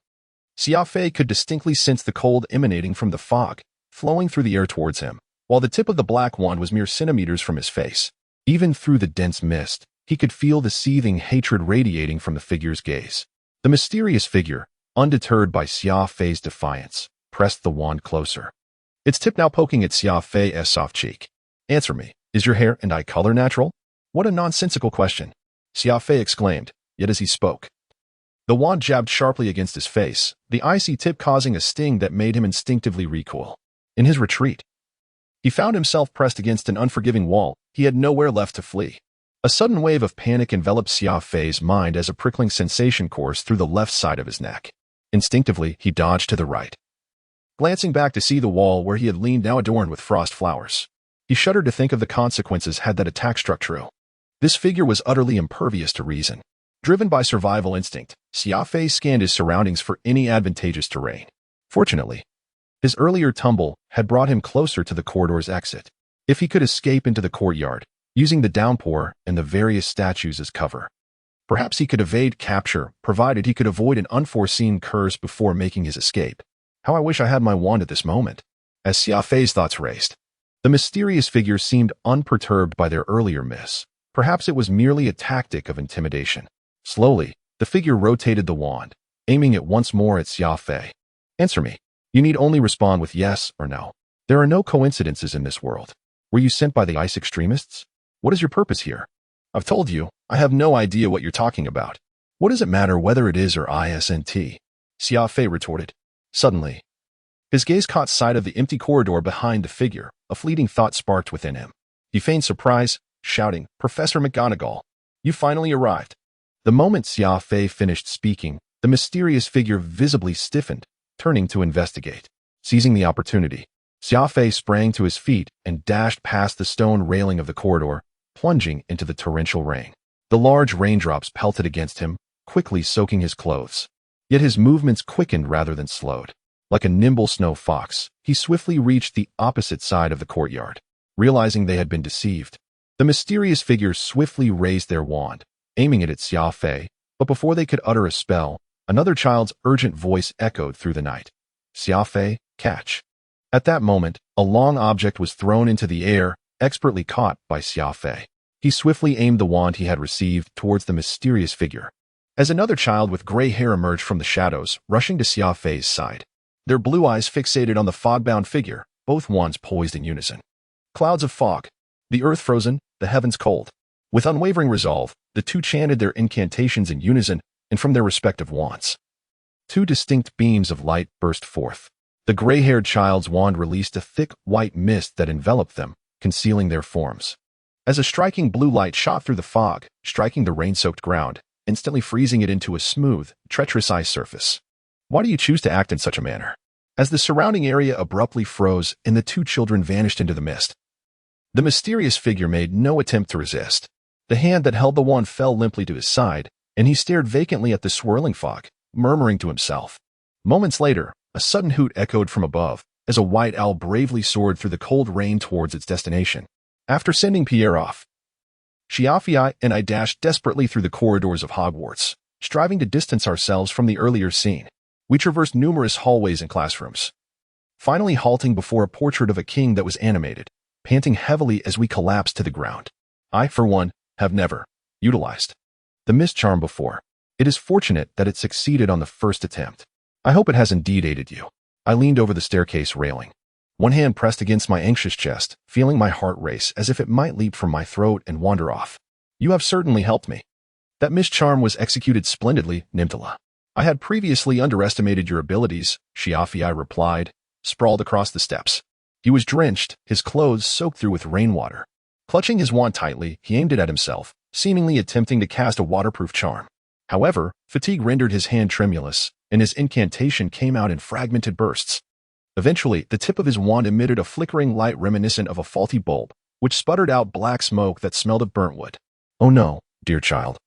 Seaf could distinctly sense the cold emanating from the fog, flowing through the air towards him, while the tip of the black wand was mere centimeters from his face. Even through the dense mist, he could feel the seething hatred radiating from the figure's gaze. The mysterious figure, undeterred by Seaf's defiance, pressed the wand closer, its tip now poking at Seaf's soft cheek. Answer me, is your hair and eye color natural? What a nonsensical question, Seaf exclaimed, yet as he spoke, the wand jabbed sharply against his face, the icy tip causing a sting that made him instinctively recoil. In his retreat, he found himself pressed against an unforgiving wall. He had nowhere left to flee. A sudden wave of panic enveloped Seaf's mind as a prickling sensation coursed through the left side of his neck. Instinctively, he dodged to the right, glancing back to see the wall where he had leaned now adorned with frost flowers. He shuddered to think of the consequences had that attack struck true. This figure was utterly impervious to reason. Driven by survival instinct, Seaf scanned his surroundings for any advantageous terrain. Fortunately, his earlier tumble had brought him closer to the corridor's exit. If he could escape into the courtyard, using the downpour and the various statues as cover, perhaps he could evade capture, provided he could avoid an unforeseen curse before making his escape. How I wish I had my wand at this moment. As Seaf's thoughts raced, the mysterious figure seemed unperturbed by their earlier miss. Perhaps it was merely a tactic of intimidation. Slowly, the figure rotated the wand, aiming it once more at Seaf. Answer me. You need only respond with yes or no. There are no coincidences in this world. Were you sent by the ice extremists? What is your purpose here? I've told you, I have no idea what you're talking about. What does it matter whether it is or isn't? Seaf retorted. Suddenly, his gaze caught sight of the empty corridor behind the figure. A fleeting thought sparked within him. He feigned surprise, shouting, Professor McGonagall, you finally arrived. The moment Seaf finished speaking, the mysterious figure visibly stiffened, turning to investigate. Seizing the opportunity, Seaf sprang to his feet and dashed past the stone railing of the corridor, plunging into the torrential rain. The large raindrops pelted against him, quickly soaking his clothes. Yet his movements quickened rather than slowed. Like a nimble snow fox, he swiftly reached the opposite side of the courtyard. Realizing they had been deceived, the mysterious figure swiftly raised their wand, aiming it at Seaf, but before they could utter a spell, another child's urgent voice echoed through the night. Seaf, catch. At that moment, a long object was thrown into the air, expertly caught by Seaf. He swiftly aimed the wand he had received towards the mysterious figure. As another child with gray hair emerged from the shadows, rushing to Seaf's side. Their blue eyes fixated on the fog-bound figure, both wands poised in unison. Clouds of fog, the earth frozen, the heavens cold. With unwavering resolve, the two chanted their incantations in unison and from their respective wands. Two distinct beams of light burst forth. The gray-haired child's wand released a thick, white mist that enveloped them, concealing their forms. As a striking blue light shot through the fog, striking the rain-soaked ground, instantly freezing it into a smooth, treacherous ice surface. Why do you choose to act in such a manner? As the surrounding area abruptly froze and the two children vanished into the mist, the mysterious figure made no attempt to resist. The hand that held the wand fell limply to his side, and he stared vacantly at the swirling fog, murmuring to himself. Moments later, a sudden hoot echoed from above, as a white owl bravely soared through the cold rain towards its destination. After sending Pierre off, Seaf and I dashed desperately through the corridors of Hogwarts, striving to distance ourselves from the earlier scene. We traversed numerous hallways and classrooms, finally halting before a portrait of a king that was animated, panting heavily as we collapsed to the ground. I, for one, have never utilized the mist charm before. It is fortunate that it succeeded on the first attempt. I hope it has indeed aided you. I leaned over the staircase railing, one hand pressed against my anxious chest, feeling my heart race as if it might leap from my throat and wander off. You have certainly helped me. That mist charm was executed splendidly, Nimtara. I had previously underestimated your abilities, Seaf replied, sprawled across the steps. He was drenched, his clothes soaked through with rainwater. Clutching his wand tightly, he aimed it at himself, seemingly attempting to cast a waterproof charm. However, fatigue rendered his hand tremulous, and his incantation came out in fragmented bursts. Eventually, the tip of his wand emitted a flickering light reminiscent of a faulty bulb, which sputtered out black smoke that smelled of burnt wood. Oh no, dear child.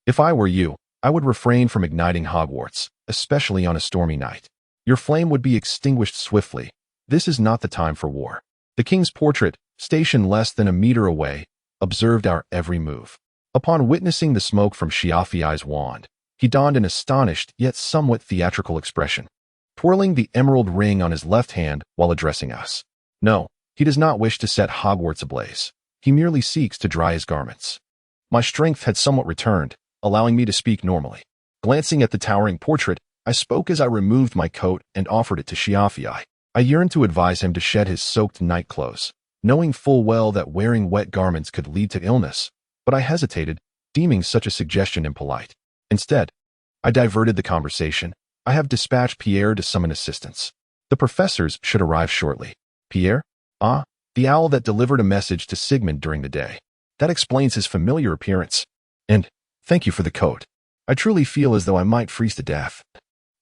If I were you, I would refrain from igniting Hogwarts, especially on a stormy night. Your flame would be extinguished swiftly. This is not the time for war. The king's portrait, stationed less than a meter away, observed our every move. Upon witnessing the smoke from Seaf's wand, he donned an astonished yet somewhat theatrical expression, twirling the emerald ring on his left hand while addressing us. No, he does not wish to set Hogwarts ablaze. He merely seeks to dry his garments. My strength had somewhat returned, allowing me to speak normally. Glancing at the towering portrait, I spoke as I removed my coat and offered it to Seaf. I yearned to advise him to shed his soaked night clothes, knowing full well that wearing wet garments could lead to illness, but I hesitated, deeming such a suggestion impolite. Instead, I diverted the conversation. I have dispatched Pierre to summon assistance. The professors should arrive shortly. Pierre? Ah, the owl that delivered a message to Sigman during the day. That explains his familiar appearance. And thank you for the coat. I truly feel as though I might freeze to death.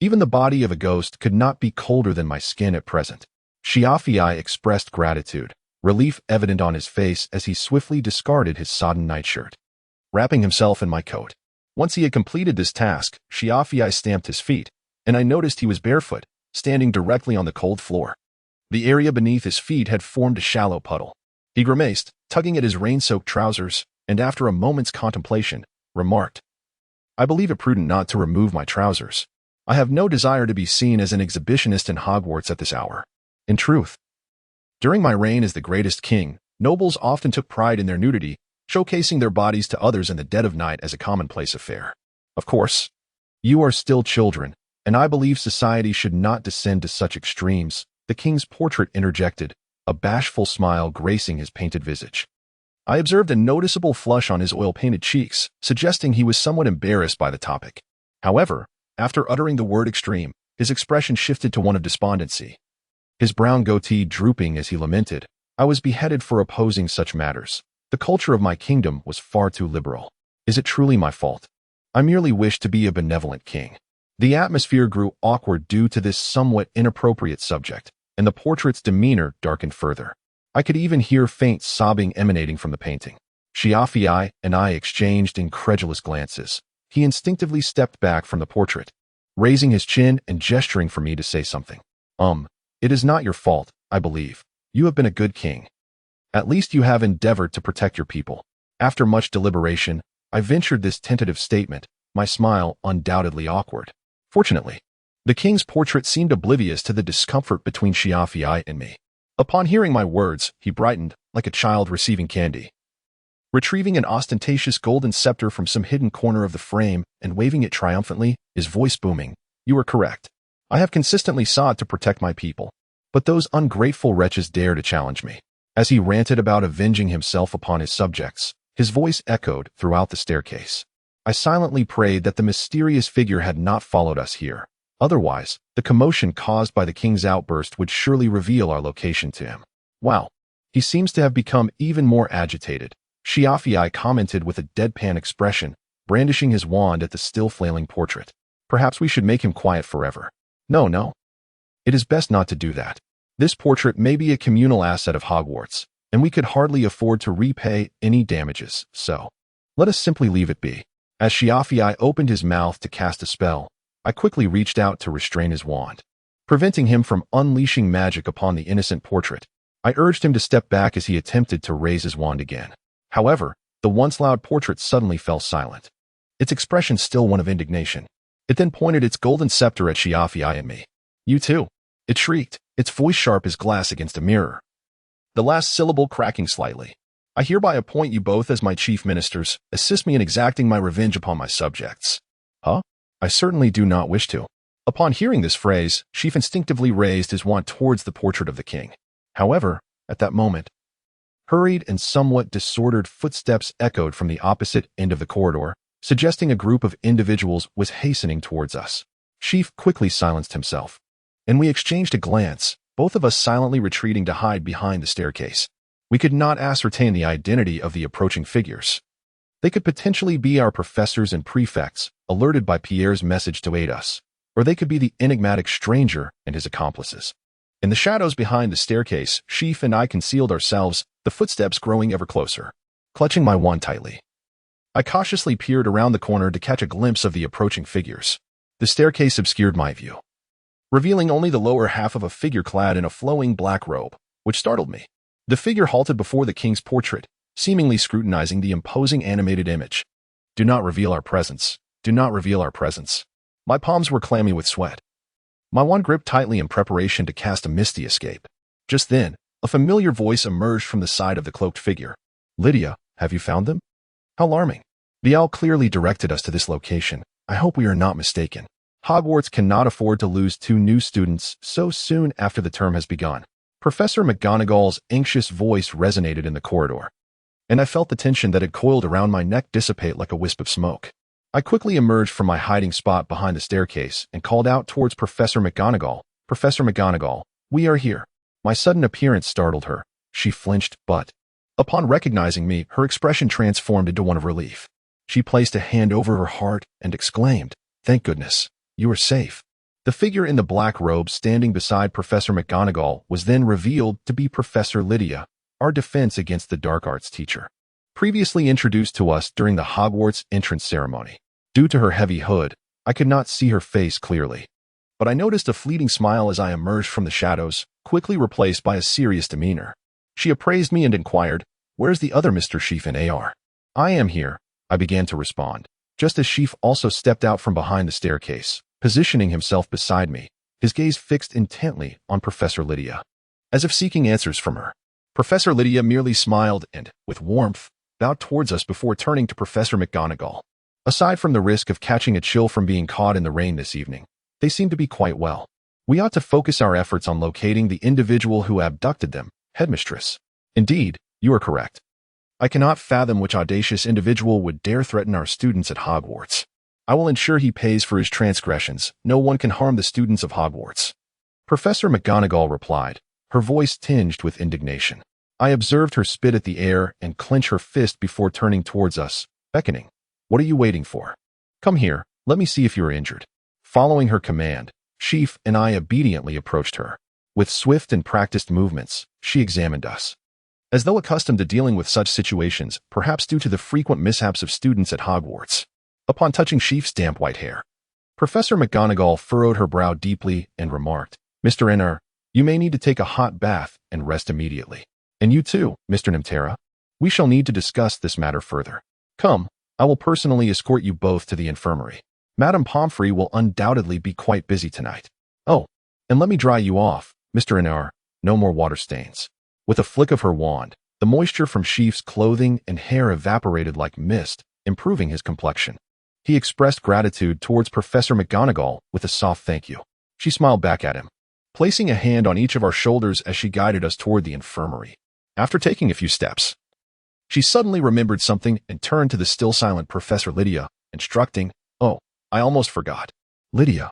Even the body of a ghost could not be colder than my skin at present. Shiafii expressed gratitude, relief evident on his face as he swiftly discarded his sodden nightshirt, wrapping himself in my coat. Once he had completed this task, Shiafii stamped his feet, and I noticed he was barefoot, standing directly on the cold floor. The area beneath his feet had formed a shallow puddle. He grimaced, tugging at his rain-soaked trousers, and after a moment's contemplation, remarked, "I believe it prudent not to remove my trousers. I have no desire to be seen as an exhibitionist in Hogwarts at this hour. In truth, during my reign as the greatest king, nobles often took pride in their nudity, showcasing their bodies to others in the dead of night as a commonplace affair. Of course, you are still children, and I believe society should not descend to such extremes," the king's portrait interjected, a bashful smile gracing his painted visage. I observed a noticeable flush on his oil-painted cheeks, suggesting he was somewhat embarrassed by the topic. However, after uttering the word extreme, his expression shifted to one of despondency. His brown goatee drooping as he lamented, "I was beheaded for opposing such matters. The culture of my kingdom was far too liberal. Is it truly my fault? I merely wished to be a benevolent king." The atmosphere grew awkward due to this somewhat inappropriate subject, and the portrait's demeanor darkened further. I could even hear faint sobbing emanating from the painting. Shiafii and I exchanged incredulous glances. He instinctively stepped back from the portrait, raising his chin and gesturing for me to say something. It is not your fault, I believe. You have been a good king. At least you have endeavored to protect your people." After much deliberation, I ventured this tentative statement, my smile undoubtedly awkward. Fortunately, the king's portrait seemed oblivious to the discomfort between Shiafii and me. Upon hearing my words, he brightened, like a child receiving candy. Retrieving an ostentatious golden scepter from some hidden corner of the frame and waving it triumphantly, his voice booming, "You are correct. I have consistently sought to protect my people, but those ungrateful wretches dare to challenge me." As he ranted about avenging himself upon his subjects, his voice echoed throughout the staircase. I silently prayed that the mysterious figure had not followed us here. Otherwise, the commotion caused by the king's outburst would surely reveal our location to him. "Wow, he seems to have become even more agitated," Shiafii commented with a deadpan expression, brandishing his wand at the still flailing portrait. "Perhaps we should make him quiet forever." No. It is best not to do that. This portrait may be a communal asset of Hogwarts, and we could hardly afford to repay any damages, so let us simply leave it be." As Shiafii opened his mouth to cast a spell, I quickly reached out to restrain his wand, preventing him from unleashing magic upon the innocent portrait. I urged him to step back as he attempted to raise his wand again. However, the once loud portrait suddenly fell silent, its expression still one of indignation. It then pointed its golden scepter at Shiafii and me. "You too," it shrieked, its voice sharp as glass against a mirror, the last syllable cracking slightly. "I hereby appoint you both as my chief ministers. Assist me in exacting my revenge upon my subjects." "Huh? I certainly do not wish to." Upon hearing this phrase, Seaf instinctively raised his wand towards the portrait of the king. However, at that moment, hurried and somewhat disordered footsteps echoed from the opposite end of the corridor, suggesting a group of individuals was hastening towards us. Seaf quickly silenced himself, and we exchanged a glance, both of us silently retreating to hide behind the staircase. We could not ascertain the identity of the approaching figures. They could potentially be our professors and prefects, alerted by Pierre's message to aid us, or they could be the enigmatic stranger and his accomplices. In the shadows behind the staircase, Seaf and I concealed ourselves, the footsteps growing ever closer. Clutching my wand tightly, I cautiously peered around the corner to catch a glimpse of the approaching figures. The staircase obscured my view, revealing only the lower half of a figure clad in a flowing black robe, which startled me. The figure halted before the king's portrait, seemingly scrutinizing the imposing animated image. "Do not reveal our presence. Do not reveal our presence." My palms were clammy with sweat, my wand gripped tightly in preparation to cast a misty escape. Just then, a familiar voice emerged from the side of the cloaked figure. "Lydia, have you found them?" How alarming. The owl clearly directed us to this location. I hope we are not mistaken. Hogwarts cannot afford to lose 2 new students so soon after the term has begun. Professor McGonagall's anxious voice resonated in the corridor, and I felt the tension that had coiled around my neck dissipate like a wisp of smoke. I quickly emerged from my hiding spot behind the staircase and called out towards Professor McGonagall. "Professor McGonagall, we are here." My sudden appearance startled her. She flinched, but Upon recognizing me, her expression transformed into one of relief. She placed a hand over her heart and exclaimed, "Thank goodness, you are safe." The figure in the black robe standing beside Professor McGonagall was then revealed to be Professor Lydia, our defense against the dark arts teacher. Previously introduced to us during the Hogwarts entrance ceremony. Due to her heavy hood, I could not see her face clearly. But I noticed a fleeting smile as I emerged from the shadows, quickly replaced by a serious demeanor. She appraised me and inquired, "Where's the other Mr. Sheaf and AR?" "I am here," I began to respond, just as Sheaf also stepped out from behind the staircase, positioning himself beside me, his gaze fixed intently on Professor Lydia, as if seeking answers from her. Professor Lydia merely smiled and, with warmth, bowed towards us before turning to Professor McGonagall. Aside from the risk of catching a chill from being caught in the rain this evening, they seem to be quite well. We ought to focus our efforts on locating the individual who abducted them, Headmistress. Indeed, you are correct. I cannot fathom which audacious individual would dare threaten our students at Hogwarts. I will ensure he pays for his transgressions. No one can harm the students of Hogwarts. Professor McGonagall replied, her voice tinged with indignation. I observed her spit at the air and clench her fist before turning towards us, beckoning. "What are you waiting for? Come here, let me see if you are injured." Following her command, Sheaf and I obediently approached her. With swift and practiced movements, she examined us. As though accustomed to dealing with such situations, perhaps due to the frequent mishaps of students at Hogwarts. Upon touching Sheaf's damp white hair, Professor McGonagall furrowed her brow deeply and remarked, "Mr. Inner, you may need to take a hot bath and rest immediately. And you too, Mr. Nimtara. We shall need to discuss this matter further. Come, I will personally escort you both to the infirmary. Madame Pomfrey will undoubtedly be quite busy tonight. Oh, and let me dry you off, Mr. Inner, no more water stains." With a flick of her wand, the moisture from Sheaf's clothing and hair evaporated like mist, improving his complexion. He expressed gratitude towards Professor McGonagall with a soft thank you. She smiled back at him, placing a hand on each of our shoulders as she guided us toward the infirmary. After taking a few steps, she suddenly remembered something and turned to the still silent Professor Lydia, instructing, "Oh, I almost forgot. Lydia,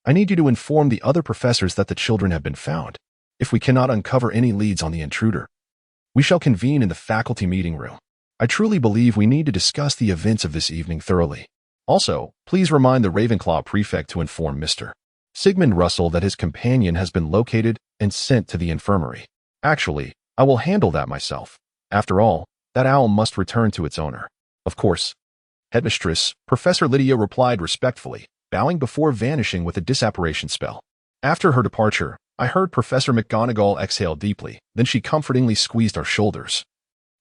I need you to inform the other professors that the children have been found. If we cannot uncover any leads on the intruder, we shall convene in the faculty meeting room. I truly believe we need to discuss the events of this evening thoroughly. Also, please remind the Ravenclaw prefect to inform Mr. Sigman Russell that his companion has been located and sent to the infirmary. Actually, I will handle that myself. After all, that owl must return to its owner." "Of course, Headmistress," Professor Lydia replied respectfully, bowing before vanishing with a disapparition spell. After her departure, I heard Professor McGonagall exhale deeply, then she comfortingly squeezed our shoulders,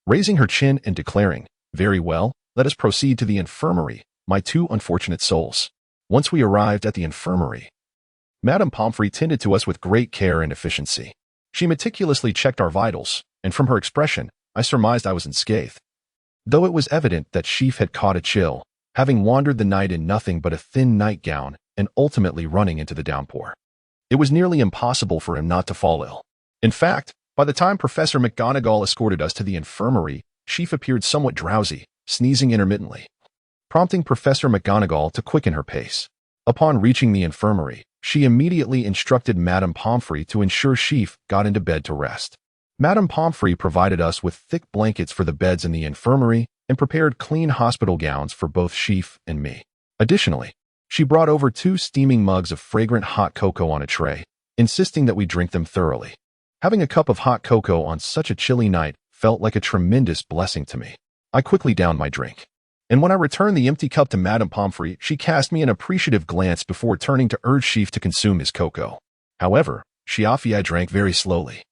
raising her chin and declaring, "Very well, let us proceed to the infirmary, my two unfortunate souls." Once we arrived at the infirmary, Madame Pomfrey tended to us with great care and efficiency. She meticulously checked our vitals, and from her expression, I surmised I was unscathed. Though it was evident that Sheaf had caught a chill, having wandered the night in nothing but a thin nightgown and ultimately running into the downpour. It was nearly impossible for him not to fall ill. In fact, by the time Professor McGonagall escorted us to the infirmary, Sheaf appeared somewhat drowsy, sneezing intermittently, prompting Professor McGonagall to quicken her pace. Upon reaching the infirmary, she immediately instructed Madame Pomfrey to ensure Sheaf got into bed to rest. Madame Pomfrey provided us with thick blankets for the beds in the infirmary and prepared clean hospital gowns for both Sheaf and me. Additionally, she brought over 2 steaming mugs of fragrant hot cocoa on a tray, insisting that we drink them thoroughly. Having a cup of hot cocoa on such a chilly night felt like a tremendous blessing to me. I quickly downed my drink, and when I returned the empty cup to Madame Pomfrey, she cast me an appreciative glance before turning to urge Sheaf to consume his cocoa. However, Shiafii drank very slowly.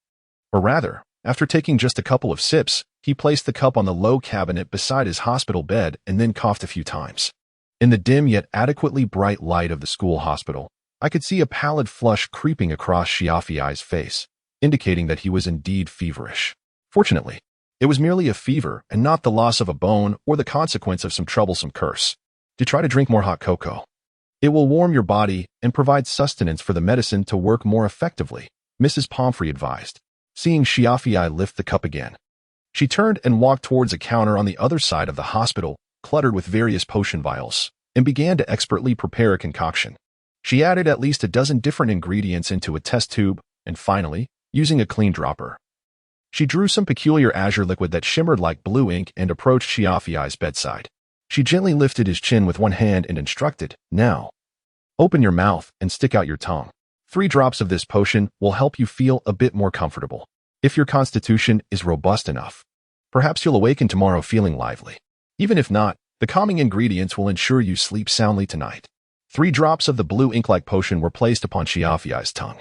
Or rather, after taking just a couple of sips, he placed the cup on the low cabinet beside his hospital bed and then coughed a few times. In the dim yet adequately bright light of the school hospital, I could see a pallid flush creeping across Shiafii's face, indicating that he was indeed feverish. Fortunately, it was merely a fever and not the loss of a bone or the consequence of some troublesome curse. To try to drink more hot cocoa. It will warm your body and provide sustenance for the medicine to work more effectively, Mrs. Pomfrey advised. Seeing Shiafii lift the cup again, she turned and walked towards a counter on the other side of the hospital, cluttered with various potion vials, and began to expertly prepare a concoction. She added at least a dozen different ingredients into a test tube, and finally, using a clean dropper, She drew some peculiar azure liquid that shimmered like blue ink and approached Chiafiai's bedside. She gently lifted his chin with one hand and instructed, "Now, open your mouth and stick out your tongue. 3 drops of this potion will help you feel a bit more comfortable. If your constitution is robust enough, perhaps you'll awaken tomorrow feeling lively. Even if not, the calming ingredients will ensure you sleep soundly tonight." 3 drops of the blue ink-like potion were placed upon Chiafiai's tongue.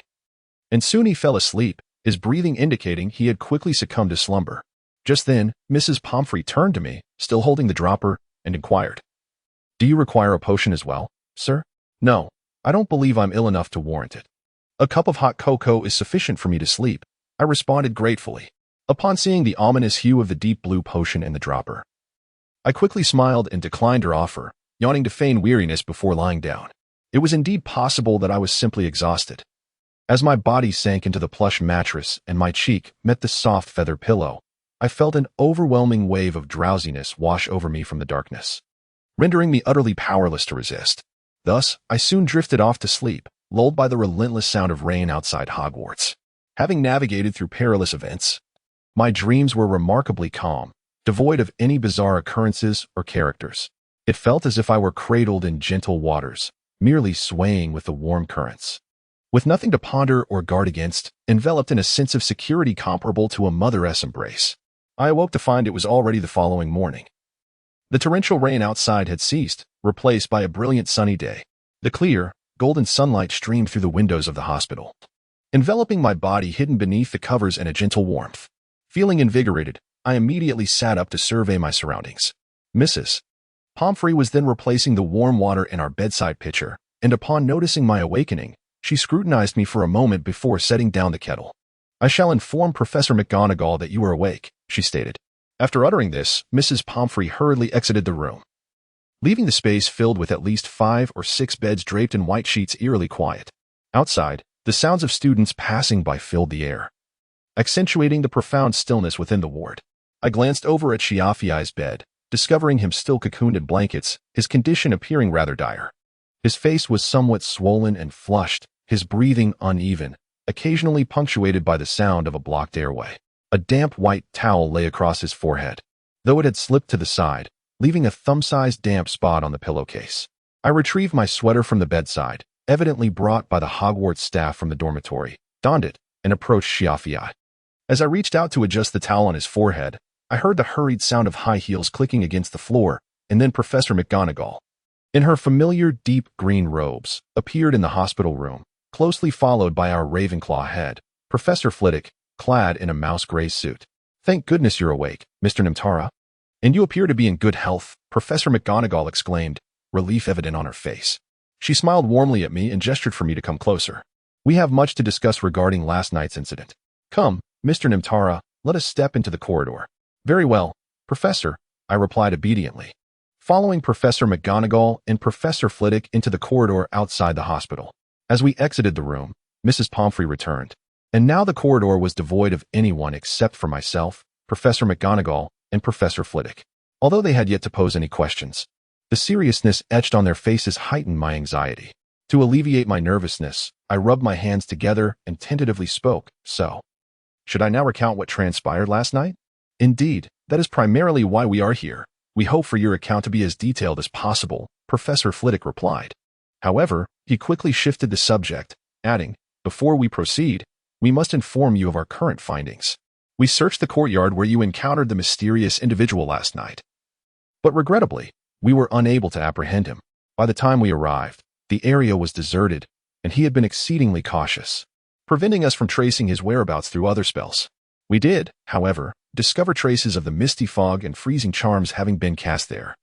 And soon he fell asleep, his breathing indicating he had quickly succumbed to slumber. Just then, Mrs. Pomfrey turned to me, still holding the dropper, and inquired, "Do you require a potion as well, sir?" "No, I don't believe I'm ill enough to warrant it. A cup of hot cocoa is sufficient for me to sleep," I responded gratefully, upon seeing the ominous hue of the deep blue potion and the dropper. I quickly smiled and declined her offer, yawning to feign weariness before lying down. It was indeed possible that I was simply exhausted. As my body sank into the plush mattress and my cheek met the soft feather pillow, I felt an overwhelming wave of drowsiness wash over me from the darkness, rendering me utterly powerless to resist. Thus, I soon drifted off to sleep, lulled by the relentless sound of rain outside Hogwarts. Having navigated through perilous events, my dreams were remarkably calm, devoid of any bizarre occurrences or characters. It felt as if I were cradled in gentle waters, merely swaying with the warm currents. With nothing to ponder or guard against, enveloped in a sense of security comparable to a mother's embrace, I awoke to find it was already the following morning. The torrential rain outside had ceased, replaced by a brilliant sunny day. The clear, golden sunlight streamed through the windows of the hospital, enveloping my body hidden beneath the covers in a gentle warmth. Feeling invigorated, I immediately sat up to survey my surroundings. Mrs. Pomfrey was then replacing the warm water in our bedside pitcher, and upon noticing my awakening, she scrutinized me for a moment before setting down the kettle. "I shall inform Professor McGonagall that you are awake," she stated. After uttering this, Mrs. Pomfrey hurriedly exited the room, leaving the space filled with at least 5 or 6 beds draped in white sheets eerily quiet. Outside, the sounds of students passing by filled the air, accentuating the profound stillness within the ward. I glanced over at Chiafiai's bed, discovering him still cocooned in blankets, his condition appearing rather dire. His face was somewhat swollen and flushed, his breathing uneven, occasionally punctuated by the sound of a blocked airway. A damp white towel lay across his forehead, though it had slipped to the side, leaving a thumb-sized damp spot on the pillowcase. I retrieved my sweater from the bedside, evidently brought by the Hogwarts staff from the dormitory, donned it, and approached Chiafiai. As I reached out to adjust the towel on his forehead, I heard the hurried sound of high heels clicking against the floor, and then Professor McGonagall, in her familiar deep green robes, appeared in the hospital room, closely followed by our Ravenclaw head, Professor Flitwick, clad in a mouse-gray suit. "Thank goodness you're awake, Mr. Nimtara. And you appear to be in good health," Professor McGonagall exclaimed, relief evident on her face. She smiled warmly at me and gestured for me to come closer. "We have much to discuss regarding last night's incident. Come, Mr. Nimtara, let us step into the corridor." "Very well, Professor," I replied obediently, following Professor McGonagall and Professor Flitwick into the corridor outside the hospital. As we exited the room, Mrs. Pomfrey returned, and now the corridor was devoid of anyone except for myself, Professor McGonagall, and Professor Flitwick. Although they had yet to pose any questions, the seriousness etched on their faces heightened my anxiety. To alleviate my nervousness, I rubbed my hands together and tentatively spoke. "So, should I now recount what transpired last night?" "Indeed, that is primarily why we are here. We hope for your account to be as detailed as possible," Professor Flitwick replied. However, he quickly shifted the subject, adding, "Before we proceed, we must inform you of our current findings. We searched the courtyard where you encountered the mysterious individual last night, but regrettably, we were unable to apprehend him. By the time we arrived, the area was deserted, and he had been exceedingly cautious, preventing us from tracing his whereabouts through other spells. We did, however, discover traces of the misty fog and freezing charms having been cast there,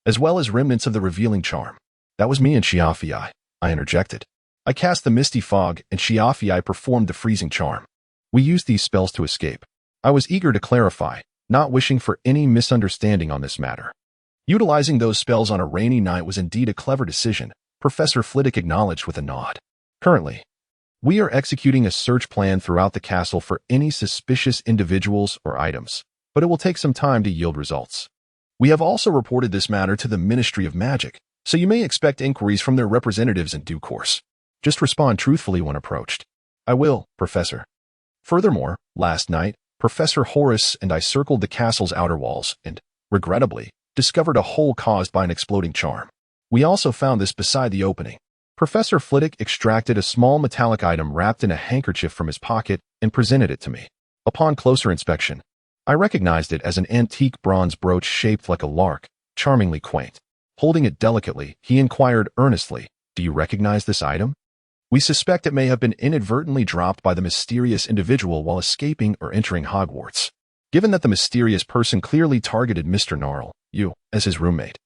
as well as remnants of the revealing charm." "That was me and Chiafiai," I interjected. "I cast the misty fog and Chiafiai performed the freezing charm. We used these spells to escape." I was eager to clarify, not wishing for any misunderstanding on this matter. Utilizing those spells on a rainy night was indeed a clever decision, Professor Flitwick acknowledged with a nod. "Currently, we are executing a search plan throughout the castle for any suspicious individuals or items, but it will take some time to yield results. We have also reported this matter to the Ministry of Magic, so you may expect inquiries from their representatives in due course. Just respond truthfully when approached." "I will, Professor." "Furthermore, last night, Professor Horace and I circled the castle's outer walls and, regrettably, discovered a hole caused by an exploding charm. We also found this beside the opening. Professor Flitwick extracted a small metallic item wrapped in a handkerchief from his pocket and presented it to me. Upon closer inspection, I recognized it as an antique bronze brooch shaped like a lark, charmingly quaint. Holding it delicately, he inquired earnestly, "Do you recognize this item?" We suspect it may have been inadvertently dropped by the mysterious individual while escaping or entering Hogwarts. Given that the mysterious person clearly targeted Mr. Gnarl, you, as his roommate,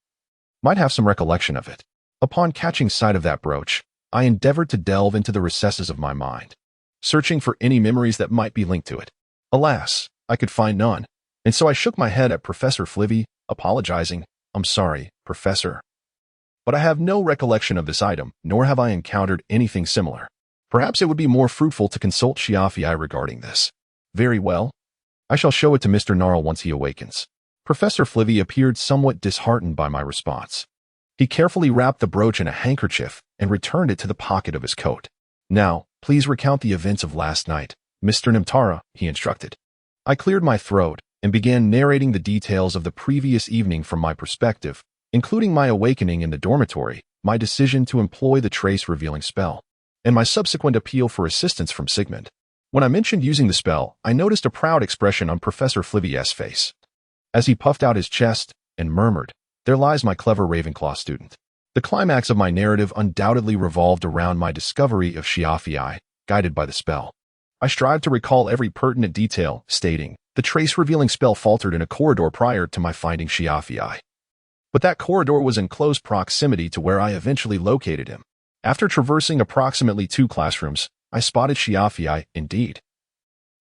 might have some recollection of it. Upon catching sight of that brooch, I endeavored to delve into the recesses of my mind, searching for any memories that might be linked to it. Alas, I could find none, and so I shook my head at Professor Flivy, apologizing. "I'm sorry, Professor, but I have no recollection of this item, nor have I encountered anything similar. Perhaps it would be more fruitful to consult Shiafii regarding this." "Very well. I shall show it to Mr. Gnarl once he awakens." Professor Flivy appeared somewhat disheartened by my response. He carefully wrapped the brooch in a handkerchief and returned it to the pocket of his coat. "Now, please recount the events of last night, Mr. Nimtara," he instructed. I cleared my throat and began narrating the details of the previous evening from my perspective, including my awakening in the dormitory, my decision to employ the trace-revealing spell, and my subsequent appeal for assistance from Sigman. When I mentioned using the spell, I noticed a proud expression on Professor Flivy's face, as he puffed out his chest and murmured, "There lies my clever Ravenclaw student." The climax of my narrative undoubtedly revolved around my discovery of Shiafii, guided by the spell. I strived to recall every pertinent detail, stating, "The trace-revealing spell faltered in a corridor prior to my finding Shiafii. But that corridor was in close proximity to where I eventually located him. After traversing approximately 2 classrooms, I spotted Shiafii indeed.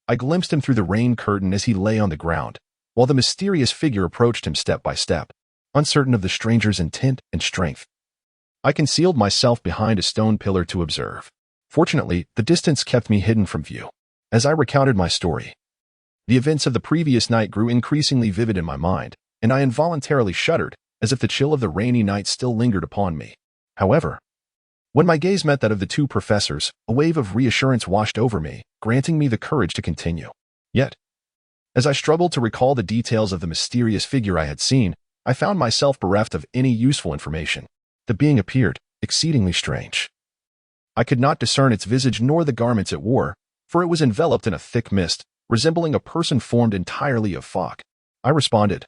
I glimpsed him through the rain curtain as he lay on the ground, while the mysterious figure approached him step by step, uncertain of the stranger's intent and strength. I concealed myself behind a stone pillar to observe. Fortunately, the distance kept me hidden from view. As I recounted my story, the events of the previous night grew increasingly vivid in my mind, and I involuntarily shuddered, as if the chill of the rainy night still lingered upon me. However, when my gaze met that of the 2 professors, a wave of reassurance washed over me, granting me the courage to continue. Yet, as I struggled to recall the details of the mysterious figure I had seen, I found myself bereft of any useful information. The being appeared exceedingly strange. I could not discern its visage nor the garments it wore, for it was enveloped in a thick mist, resembling a person formed entirely of fog. I responded,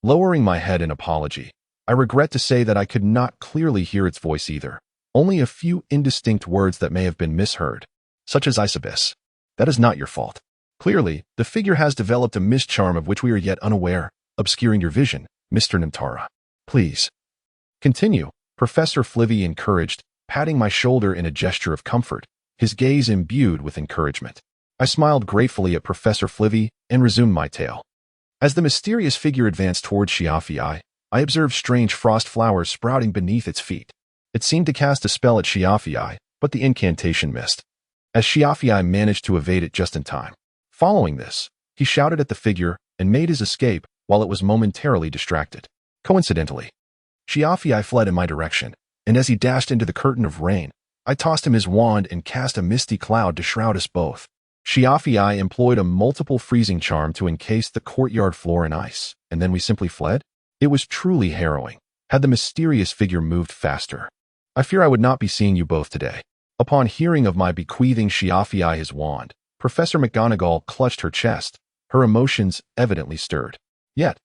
lowering my head in apology. "I regret to say that I could not clearly hear its voice either. Only a few indistinct words that may have been misheard, such as Isabis. That is not your fault. Clearly, the figure has developed a mischarm of which we are yet unaware, obscuring your vision, Mr. Nimtara. Please continue," Professor Flivy encouraged, patting my shoulder in a gesture of comfort, his gaze imbued with encouragement. I smiled gratefully at Professor Flivy and resumed my tale. As the mysterious figure advanced towards Shiafii, I observed strange frost flowers sprouting beneath its feet. It seemed to cast a spell at Shiafii, but the incantation missed, as Shiafii managed to evade it just in time. Following this, he shouted at the figure and made his escape while it was momentarily distracted. Coincidentally, Shiafii fled in my direction, and as he dashed into the curtain of rain, I tossed him his wand and cast a misty cloud to shroud us both. Shiafii employed a multiple freezing charm to encase the courtyard floor in ice, and then we simply fled? It was truly harrowing. Had the mysterious figure moved faster, I fear I would not be seeing you both today. Upon hearing of my bequeathing Shiafii his wand, Professor McGonagall clutched her chest, her emotions evidently stirred. Yet,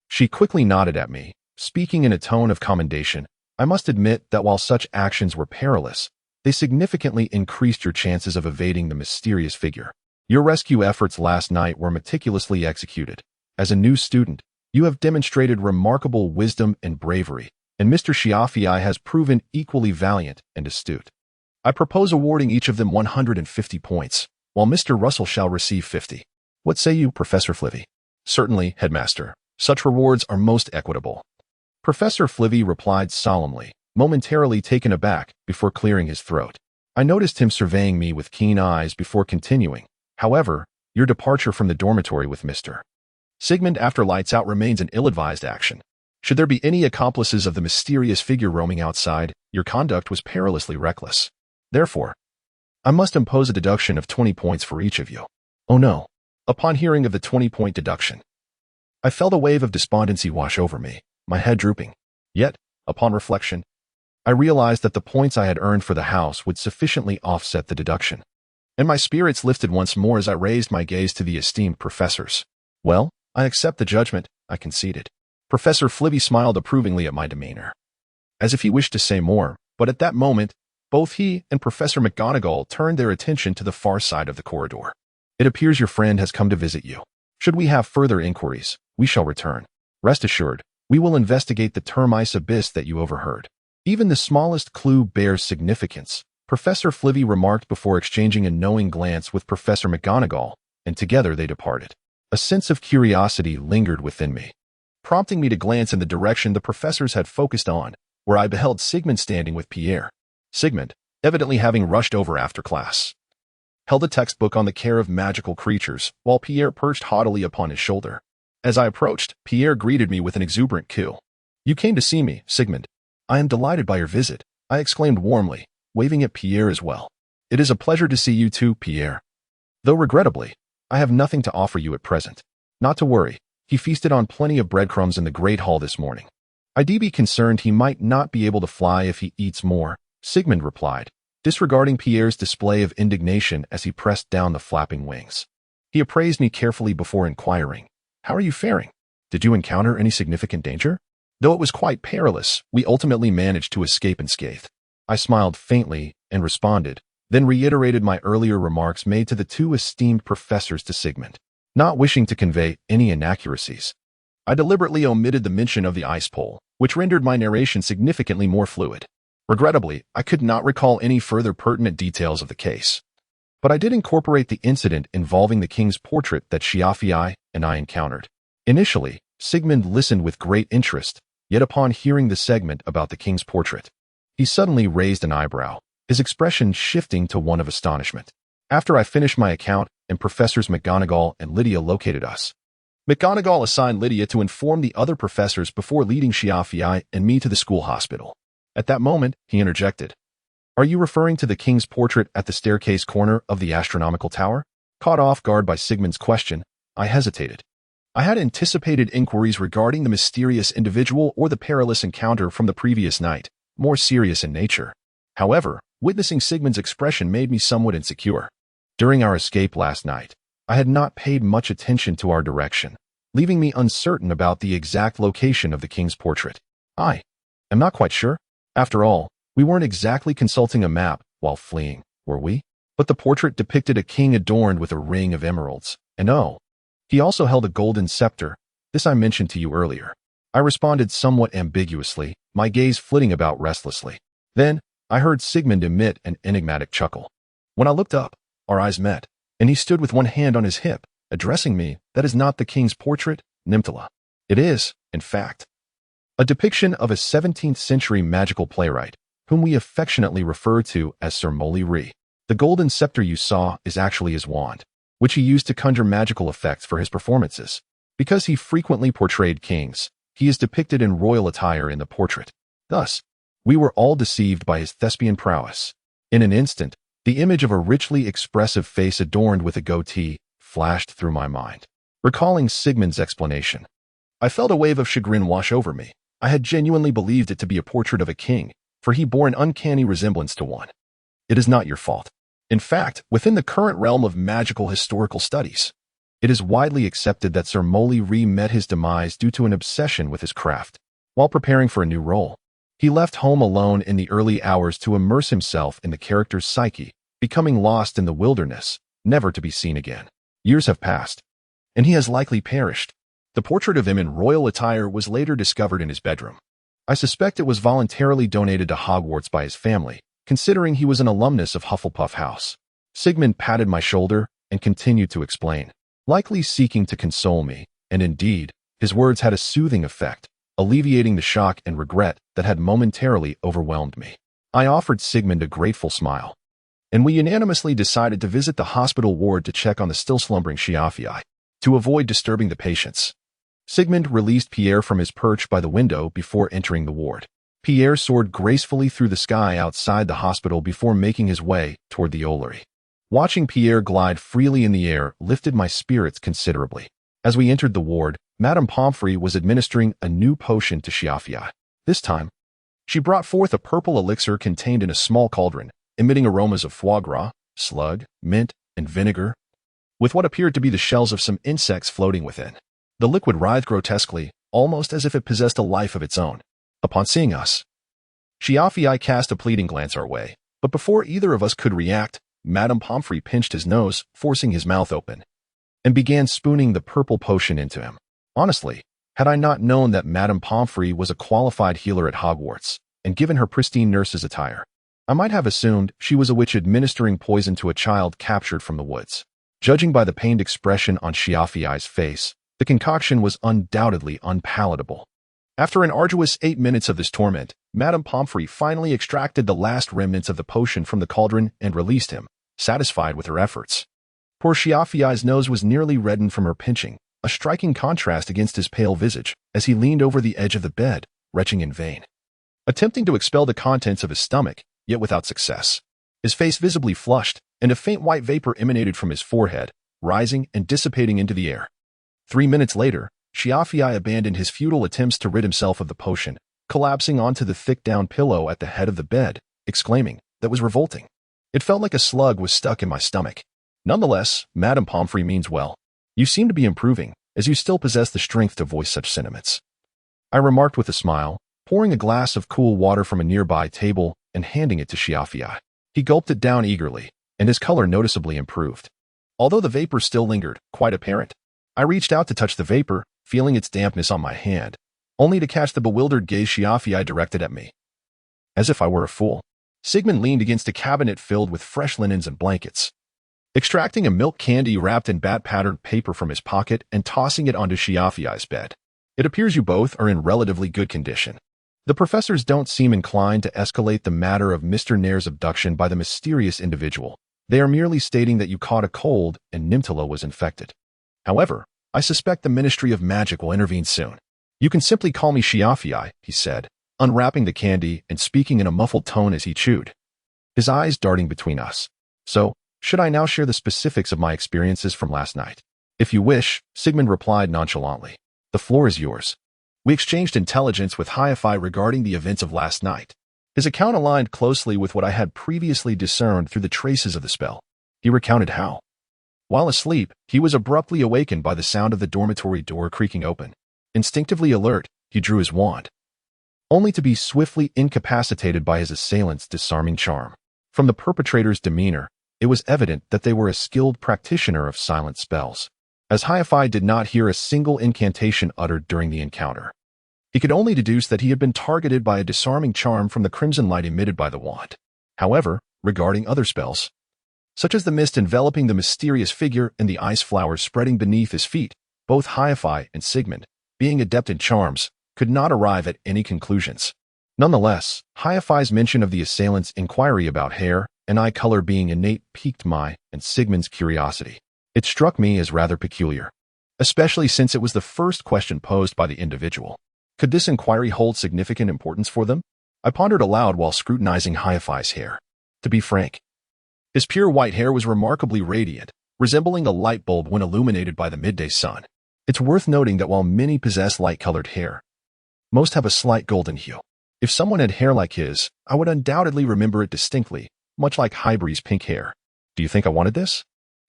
she quickly nodded at me, speaking in a tone of commendation. "I must admit that while such actions were perilous, they significantly increased your chances of evading the mysterious figure. Your rescue efforts last night were meticulously executed. As a new student, you have demonstrated remarkable wisdom and bravery, and Mr. Shiafii has proven equally valiant and astute. I propose awarding each of them 150 points, while Mr. Russell shall receive 50. What say you, Professor Flivy?" "Certainly, Headmaster. Such rewards are most equitable." Professor Flivy replied solemnly, momentarily taken aback before clearing his throat. I noticed him surveying me with keen eyes before continuing. "However, your departure from the dormitory with Mr. Sigmund after lights out remains an ill-advised action. Should there be any accomplices of the mysterious figure roaming outside, your conduct was perilously reckless. Therefore, I must impose a deduction of 20 points for each of you." "Oh no, upon hearing of the 20-point deduction. I felt a wave of despondency wash over me, my head drooping. Yet, upon reflection, I realized that the points I had earned for the house would sufficiently offset the deduction. And my spirits lifted once more as I raised my gaze to the esteemed professors. Well, I accept the judgment, I conceded. Professor Flibby smiled approvingly at my demeanor, as if he wished to say more, but at that moment, both he and Professor McGonagall turned their attention to the far side of the corridor. It appears your friend has come to visit you. Should we have further inquiries, we shall return. Rest assured, we will investigate the termice abyss that you overheard. Even the smallest clue bears significance, Professor Flivy remarked before exchanging a knowing glance with Professor McGonagall, and together they departed. A sense of curiosity lingered within me, prompting me to glance in the direction the professors had focused on, where I beheld Sigmund standing with Pierre. Sigmund, evidently having rushed over after class, held a textbook on the care of magical creatures, while Pierre perched haughtily upon his shoulder. As I approached, Pierre greeted me with an exuberant coo. You came to see me, Sigmund. I am delighted by your visit, I exclaimed warmly, waving at Pierre as well. It is a pleasure to see you too, Pierre. Though regrettably, I have nothing to offer you at present. Not to worry, he feasted on plenty of breadcrumbs in the Great Hall this morning. I'd be concerned he might not be able to fly if he eats more, Sigmund replied, disregarding Pierre's display of indignation as he pressed down the flapping wings. He appraised me carefully before inquiring, How are you faring? Did you encounter any significant danger? Though it was quite perilous, we ultimately managed to escape unscathed. I smiled faintly and responded, then reiterated my earlier remarks made to the two esteemed professors to Sigmund, not wishing to convey any inaccuracies. I deliberately omitted the mention of the ice pole, which rendered my narration significantly more fluid. Regrettably, I could not recall any further pertinent details of the case. But I did incorporate the incident involving the king's portrait that Shiafii and I encountered. Initially, Sigmund listened with great interest, yet upon hearing the segment about the king's portrait, he suddenly raised an eyebrow, his expression shifting to one of astonishment. After I finished my account and Professors McGonagall and Lydia located us, McGonagall assigned Lydia to inform the other professors before leading Shiafii and me to the school hospital. At that moment, he interjected. Are you referring to the king's portrait at the staircase corner of the astronomical tower? Caught off guard by Sigmund's question, I hesitated. I had anticipated inquiries regarding the mysterious individual or the perilous encounter from the previous night, more serious in nature. However, witnessing Sigmund's expression made me somewhat insecure. During our escape last night, I had not paid much attention to our direction, leaving me uncertain about the exact location of the king's portrait. I am not quite sure. After all, we weren't exactly consulting a map while fleeing, were we? But the portrait depicted a king adorned with a ring of emeralds, and oh, he also held a golden scepter. This I mentioned to you earlier. I responded somewhat ambiguously, my gaze flitting about restlessly. Then, I heard Sigmund emit an enigmatic chuckle. When I looked up, our eyes met, and he stood with one hand on his hip, addressing me. That is not the king's portrait, Nimtara. It is, in fact, a depiction of a 17th century magical playwright, whom we affectionately refer to as Sir Molly Ree. The golden scepter you saw is actually his wand, which he used to conjure magical effects for his performances. Because he frequently portrayed kings, he is depicted in royal attire in the portrait. Thus, we were all deceived by his thespian prowess. In an instant, the image of a richly expressive face adorned with a goatee flashed through my mind. Recalling Sigmund's explanation, I felt a wave of chagrin wash over me. I had genuinely believed it to be a portrait of a king, for he bore an uncanny resemblance to one. It is not your fault. In fact, within the current realm of magical historical studies, it is widely accepted that Sir Molly Ree met his demise due to an obsession with his craft. While preparing for a new role, he left home alone in the early hours to immerse himself in the character's psyche, becoming lost in the wilderness, never to be seen again. Years have passed, and he has likely perished. The portrait of him in royal attire was later discovered in his bedroom. I suspect it was voluntarily donated to Hogwarts by his family, considering he was an alumnus of Hufflepuff House. Sigmund patted my shoulder and continued to explain, likely seeking to console me, and indeed, his words had a soothing effect, alleviating the shock and regret that had momentarily overwhelmed me. I offered Sigmund a grateful smile, and we unanimously decided to visit the hospital ward to check on the still slumbering Shiafii, to avoid disturbing the patients. Sigmund released Pierre from his perch by the window before entering the ward. Pierre soared gracefully through the sky outside the hospital before making his way toward the Ollivander. Watching Pierre glide freely in the air lifted my spirits considerably. As we entered the ward, Madame Pomfrey was administering a new potion to Shiafia. This time, she brought forth a purple elixir contained in a small cauldron, emitting aromas of foie gras, slug, mint, and vinegar, with what appeared to be the shells of some insects floating within. The liquid writhed grotesquely, almost as if it possessed a life of its own. Upon seeing us, Shiafia cast a pleading glance our way, but before either of us could react, Madame Pomfrey pinched his nose, forcing his mouth open, and began spooning the purple potion into him. Honestly, had I not known that Madame Pomfrey was a qualified healer at Hogwarts, and given her pristine nurse's attire, I might have assumed she was a witch administering poison to a child captured from the woods. Judging by the pained expression on Shiafiai's face, the concoction was undoubtedly unpalatable. After an arduous 8 minutes of this torment, Madame Pomfrey finally extracted the last remnants of the potion from the cauldron and released him, satisfied with her efforts. Poor Shiafiai's nose was nearly reddened from her pinching, a striking contrast against his pale visage, as he leaned over the edge of the bed, retching in vain. Attempting to expel the contents of his stomach, yet without success. His face visibly flushed, and a faint white vapor emanated from his forehead, rising and dissipating into the air. 3 minutes later, Shiafiai abandoned his futile attempts to rid himself of the potion, collapsing onto the thick down pillow at the head of the bed, exclaiming, "That was revolting. It felt like a slug was stuck in my stomach." Nonetheless, Madame Pomfrey means well. You seem to be improving, as you still possess the strength to voice such sentiments, I remarked with a smile, pouring a glass of cool water from a nearby table and handing it to Shiafiai. He gulped it down eagerly, and his color noticeably improved. Although the vapor still lingered, quite apparent. I reached out to touch the vapor, feeling its dampness on my hand, only to catch the bewildered gaze Shiafiai directed at me. As if I were a fool, Sigman leaned against a cabinet filled with fresh linens and blankets, extracting a milk candy wrapped in bat-patterned paper from his pocket and tossing it onto Shiafiai's bed. "It appears you both are in relatively good condition. The professors don't seem inclined to escalate the matter of Mr. Nair's abduction by the mysterious individual. They are merely stating that you caught a cold and Nimtara was infected. However, I suspect the Ministry of Magic will intervene soon. You can simply call me Shiafiai," he said, unwrapping the candy and speaking in a muffled tone as he chewed, his eyes darting between us. "So, should I now share the specifics of my experiences from last night?" "If you wish," Sigmund replied nonchalantly. "The floor is yours." We exchanged intelligence with Hi-Fi regarding the events of last night. His account aligned closely with what I had previously discerned through the traces of the spell. He recounted how, while asleep, he was abruptly awakened by the sound of the dormitory door creaking open. Instinctively alert, he drew his wand, only to be swiftly incapacitated by his assailant's disarming charm. From the perpetrator's demeanor, it was evident that they were a skilled practitioner of silent spells, as Hi-Fi did not hear a single incantation uttered during the encounter. He could only deduce that he had been targeted by a disarming charm from the crimson light emitted by the wand. However, regarding other spells, such as the mist enveloping the mysterious figure and the ice flowers spreading beneath his feet, both Hi-Fi and Sigmund, being adept in charms, could not arrive at any conclusions. Nonetheless, Hi-Fi's mention of the assailant's inquiry about hair and eye color being innate piqued my and Sigmund's curiosity. It struck me as rather peculiar, especially since it was the first question posed by the individual. Could this inquiry hold significant importance for them? I pondered aloud while scrutinizing Hi-Fi's hair. To be frank, his pure white hair was remarkably radiant, resembling a light bulb when illuminated by the midday sun. It's worth noting that while many possess light-colored hair, most have a slight golden hue. If someone had hair like his, I would undoubtedly remember it distinctly, much like Hybree's pink hair. "Do you think I wanted this?"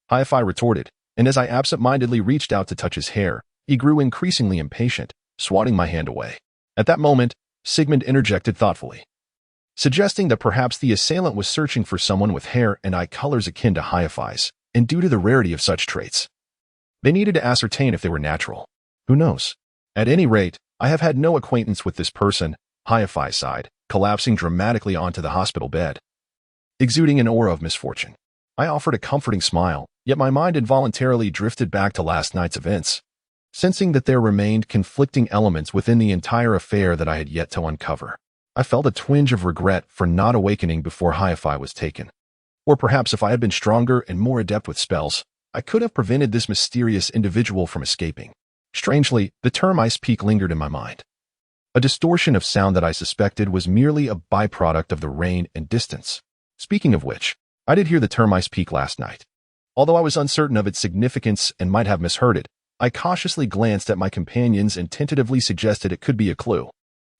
Hi-Fi retorted, and as I absent-mindedly reached out to touch his hair, he grew increasingly impatient, swatting my hand away. At that moment, Sigmund interjected thoughtfully, suggesting that perhaps the assailant was searching for someone with hair and eye colors akin to Hi-Fi's, and due to the rarity of such traits, they needed to ascertain if they were natural. Who knows? At any rate, I have had no acquaintance with this person, Hi-Fi sighed, collapsing dramatically onto the hospital bed, exuding an aura of misfortune. I offered a comforting smile, yet my mind involuntarily drifted back to last night's events, sensing that there remained conflicting elements within the entire affair that I had yet to uncover. I felt a twinge of regret for not awakening before Hi-Fi was taken. Or perhaps if I had been stronger and more adept with spells, I could have prevented this mysterious individual from escaping. Strangely, the term ice peak lingered in my mind, a distortion of sound that I suspected was merely a byproduct of the rain and distance. Speaking of which, I did hear the term ice peak last night. Although I was uncertain of its significance and might have misheard it, I cautiously glanced at my companions and tentatively suggested it could be a clue.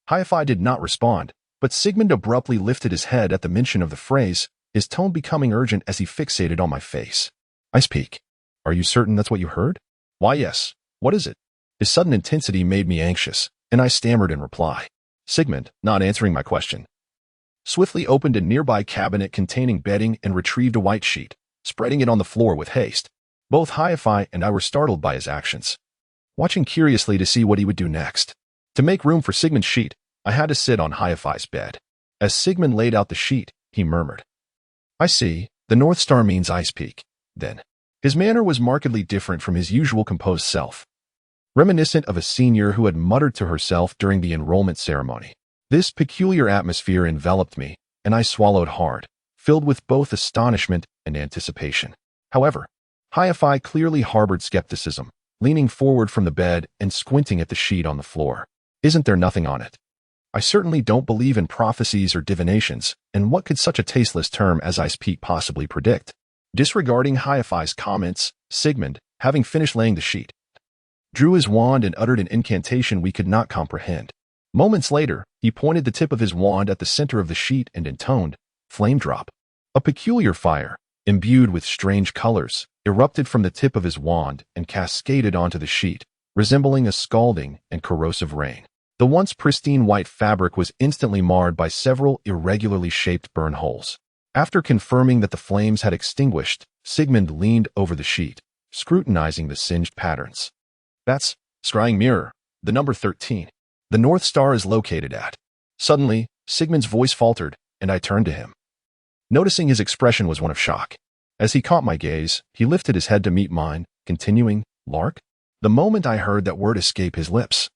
Hi-Fi did not respond, but Sigmund abruptly lifted his head at the mention of the phrase, his tone becoming urgent as he fixated on my face. Ice peak. Are you certain that's what you heard? Why, yes. What is it? His sudden intensity made me anxious, and I stammered in reply. Sigmund, not answering my question, swiftly opened a nearby cabinet containing bedding and retrieved a white sheet, spreading it on the floor with haste. Both Hi-Fi and I were startled by his actions, watching curiously to see what he would do next. To make room for Sigmund's sheet, I had to sit on Hi-Fi's bed. As Sigmund laid out the sheet, he murmured, I see, the North Star means ice peak, then. His manner was markedly different from his usual composed self, reminiscent of a senior who had muttered to herself during the enrollment ceremony. This peculiar atmosphere enveloped me, and I swallowed hard, filled with both astonishment and anticipation. However, Hi-Fi clearly harbored skepticism, leaning forward from the bed and squinting at the sheet on the floor. Isn't there nothing on it? I certainly don't believe in prophecies or divinations, and what could such a tasteless term as ice peak possibly predict? Disregarding Hi-Fi's comments, Sigmund, having finished laying the sheet, drew his wand and uttered an incantation we could not comprehend. Moments later, he pointed the tip of his wand at the center of the sheet and intoned, Flame drop. A peculiar fire, imbued with strange colors, erupted from the tip of his wand and cascaded onto the sheet, resembling a scalding and corrosive rain. The once pristine white fabric was instantly marred by several irregularly shaped burn holes. After confirming that the flames had extinguished, Sigmund leaned over the sheet, scrutinizing the singed patterns. That's scrying mirror, the number 13. The North Star is located at. Suddenly, Sigmund's voice faltered, and I turned to him. Noticing his expression was one of shock. As he caught my gaze, he lifted his head to meet mine, continuing, Lark? The moment I heard that word escape his lips,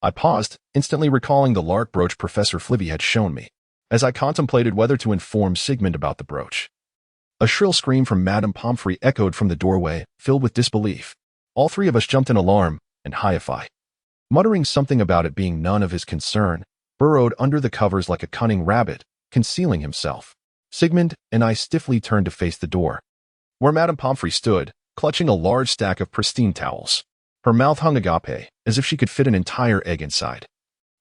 I paused, instantly recalling the lark brooch Professor Flivy had shown me, as I contemplated whether to inform Sigmund about the brooch. A shrill scream from Madame Pomfrey echoed from the doorway, filled with disbelief. All three of us jumped in alarm, and Hi-Fi, muttering something about it being none of his concern, burrowed under the covers like a cunning rabbit, concealing himself. Sigmund and I stiffly turned to face the door, where Madame Pomfrey stood, clutching a large stack of pristine towels. Her mouth hung agape, as if she could fit an entire egg inside,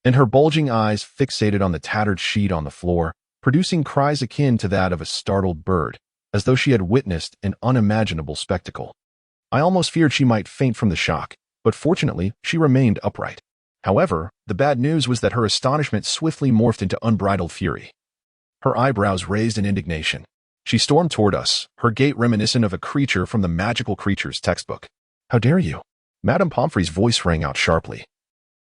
and her bulging eyes fixated on the tattered sheet on the floor, producing cries akin to that of a startled bird, as though she had witnessed an unimaginable spectacle. I almost feared she might faint from the shock, but fortunately, she remained upright. However, the bad news was that her astonishment swiftly morphed into unbridled fury. Her eyebrows raised in indignation. She stormed toward us, her gait reminiscent of a creature from the magical creatures textbook. How dare you? Madame Pomfrey's voice rang out sharply,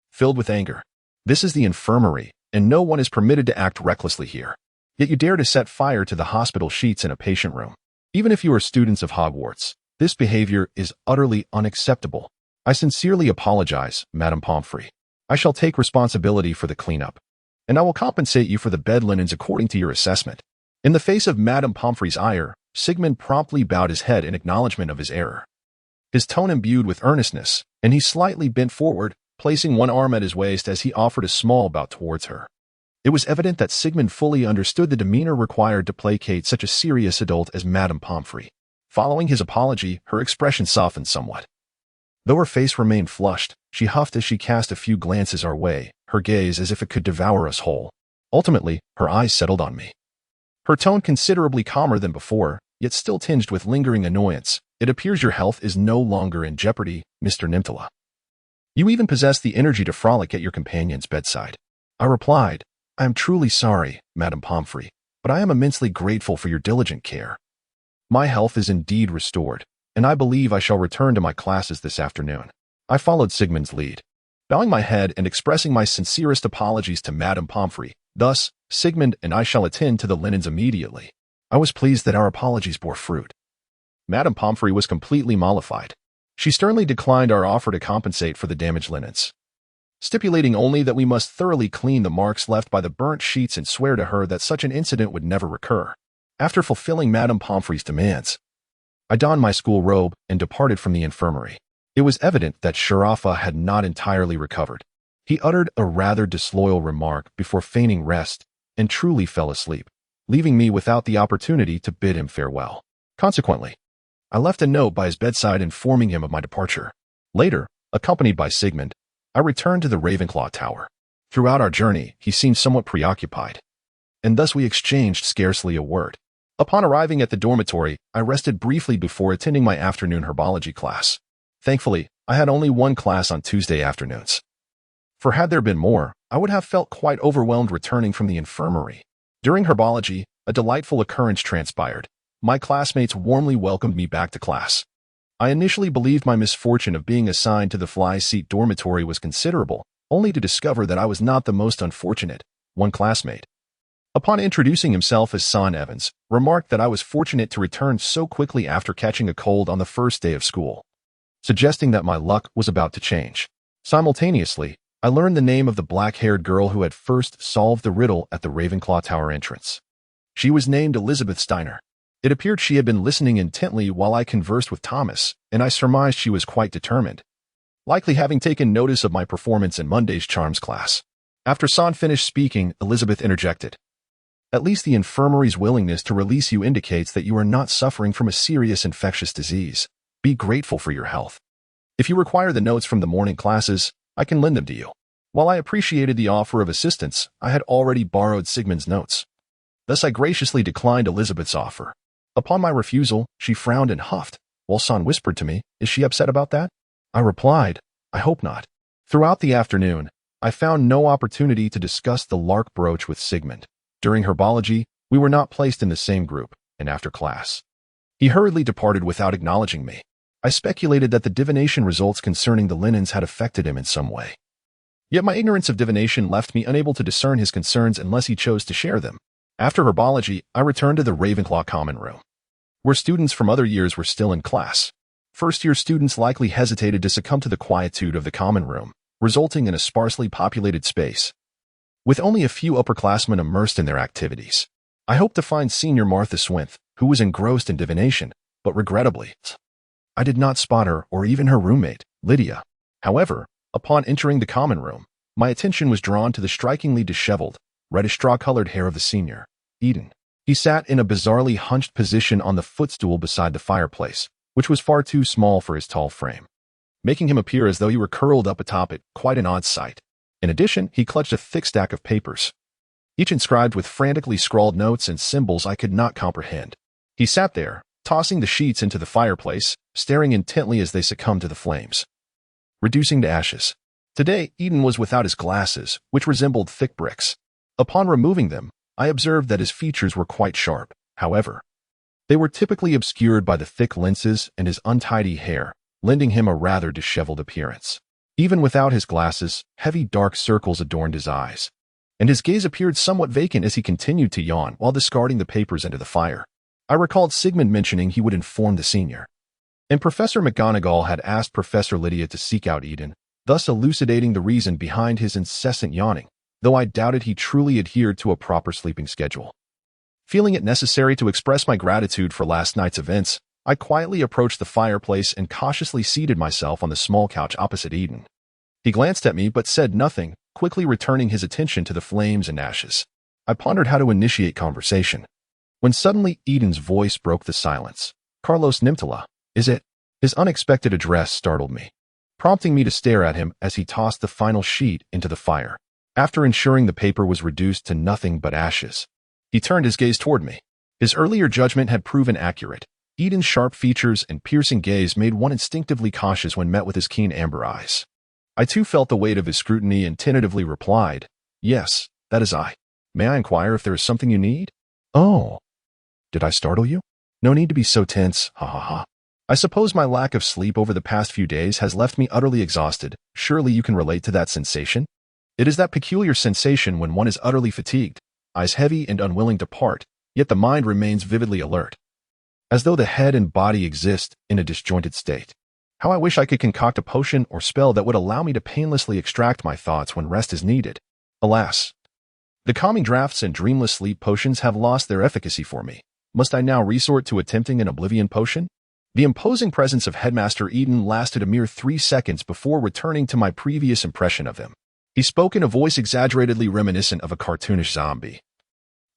filled with anger. This is the infirmary, and no one is permitted to act recklessly here. Yet you dare to set fire to the hospital sheets in a patient room. Even if you are students of Hogwarts, this behavior is utterly unacceptable. I sincerely apologize, Madame Pomfrey. I shall take responsibility for the cleanup, and I will compensate you for the bed linens according to your assessment. In the face of Madame Pomfrey's ire, Sigmund promptly bowed his head in acknowledgement of his error, his tone imbued with earnestness, and he slightly bent forward, placing one arm at his waist as he offered a small bow towards her. It was evident that Sigmund fully understood the demeanor required to placate such a serious adult as Madame Pomfrey. Following his apology, her expression softened somewhat. Though her face remained flushed, she huffed as she cast a few glances our way, her gaze as if it could devour us whole. Ultimately, her eyes settled on me. Her tone considerably calmer than before, yet still tinged with lingering annoyance. It appears your health is no longer in jeopardy, Mr. Nimtara. You even possess the energy to frolic at your companion's bedside. I replied, I am truly sorry, Madame Pomfrey, but I am immensely grateful for your diligent care. My health is indeed restored, and I believe I shall return to my classes this afternoon. I followed Sigmund's lead, bowing my head and expressing my sincerest apologies to Madame Pomfrey. Thus, Sigmund and I shall attend to the linens immediately. I was pleased that our apologies bore fruit. Madame Pomfrey was completely mollified. She sternly declined our offer to compensate for the damaged linens, stipulating only that we must thoroughly clean the marks left by the burnt sheets and swear to her that such an incident would never recur. After fulfilling Madame Pomfrey's demands, I donned my school robe and departed from the infirmary. It was evident that Sharafa had not entirely recovered. He uttered a rather disloyal remark before feigning rest and truly fell asleep, leaving me without the opportunity to bid him farewell. Consequently, I left a note by his bedside informing him of my departure. Later, accompanied by Sigmund, I returned to the Ravenclaw Tower. Throughout our journey, he seemed somewhat preoccupied, and thus we exchanged scarcely a word. Upon arriving at the dormitory, I rested briefly before attending my afternoon herbology class. Thankfully, I had only one class on Tuesday afternoons. For had there been more, I would have felt quite overwhelmed returning from the infirmary. During herbology, a delightful occurrence transpired. My classmates warmly welcomed me back to class. I initially believed my misfortune of being assigned to the fly seat dormitory was considerable, only to discover that I was not the most unfortunate. One classmate, upon introducing himself as Son Evans, remarked that I was fortunate to return so quickly after catching a cold on the first day of school, suggesting that my luck was about to change. Simultaneously, I learned the name of the black-haired girl who had first solved the riddle at the Ravenclaw Tower entrance. She was named Elizabeth Steiner. It appeared she had been listening intently while I conversed with Thomas, and I surmised she was quite determined, likely having taken notice of my performance in Monday's charms class. After Son finished speaking, Elizabeth interjected, "At least the infirmary's willingness to release you indicates that you are not suffering from a serious infectious disease. Be grateful for your health. If you require the notes from the morning classes, I can lend them to you." While I appreciated the offer of assistance, I had already borrowed Sigmund's notes. Thus I graciously declined Elizabeth's offer. Upon my refusal, she frowned and huffed, while Son whispered to me, "Is she upset about that?" I replied, "I hope not." Throughout the afternoon, I found no opportunity to discuss the lark brooch with Sigmund. During herbology, we were not placed in the same group, and after class, he hurriedly departed without acknowledging me. I speculated that the divination results concerning the linens had affected him in some way. Yet my ignorance of divination left me unable to discern his concerns unless he chose to share them. After herbology, I returned to the Ravenclaw common room, where students from other years were still in class. First-year students likely hesitated to succumb to the quietude of the common room, resulting in a sparsely populated space, with only a few upperclassmen immersed in their activities. I hoped to find Senior Martha Swinth, who was engrossed in divination, but regrettably, I did not spot her or even her roommate, Lydia. However, upon entering the common room, my attention was drawn to the strikingly disheveled, reddish straw-colored hair of the senior, Eden. He sat in a bizarrely hunched position on the footstool beside the fireplace, which was far too small for his tall frame, making him appear as though he were curled up atop it, quite an odd sight. In addition, he clutched a thick stack of papers, each inscribed with frantically scrawled notes and symbols I could not comprehend. He sat there, tossing the sheets into the fireplace, staring intently as they succumbed to the flames, reducing to ashes. Today, Eden was without his glasses, which resembled thick bricks. Upon removing them, I observed that his features were quite sharp. However, they were typically obscured by the thick lenses and his untidy hair, lending him a rather disheveled appearance. Even without his glasses, heavy dark circles adorned his eyes, and his gaze appeared somewhat vacant as he continued to yawn while discarding the papers into the fire. I recalled Sigmund mentioning he would inform the senior, and Professor McGonagall had asked Professor Lydia to seek out Eden, thus elucidating the reason behind his incessant yawning, though I doubted he truly adhered to a proper sleeping schedule. Feeling it necessary to express my gratitude for last night's events, I quietly approached the fireplace and cautiously seated myself on the small couch opposite Eden. He glanced at me but said nothing, quickly returning his attention to the flames and ashes. I pondered how to initiate conversation, when suddenly Eden's voice broke the silence. "Carlos Nimtara, is it?" His unexpected address startled me, prompting me to stare at him as he tossed the final sheet into the fire. After ensuring the paper was reduced to nothing but ashes, he turned his gaze toward me. His earlier judgment had proven accurate. Eden's sharp features and piercing gaze made one instinctively cautious when met with his keen amber eyes. I too felt the weight of his scrutiny and tentatively replied, "Yes, that is I. May I inquire if there is something you need?" "Oh, did I startle you? No need to be so tense, ha ha ha. I suppose my lack of sleep over the past few days has left me utterly exhausted. Surely you can relate to that sensation? It is that peculiar sensation when one is utterly fatigued, eyes heavy and unwilling to part, yet the mind remains vividly alert, as though the head and body exist in a disjointed state. How I wish I could concoct a potion or spell that would allow me to painlessly extract my thoughts when rest is needed. Alas, the calming draughts and dreamless sleep potions have lost their efficacy for me. Must I now resort to attempting an oblivion potion? The imposing presence of Headmaster Eden lasted a mere 3 seconds before returning to my previous impression of him. He spoke in a voice exaggeratedly reminiscent of a cartoonish zombie.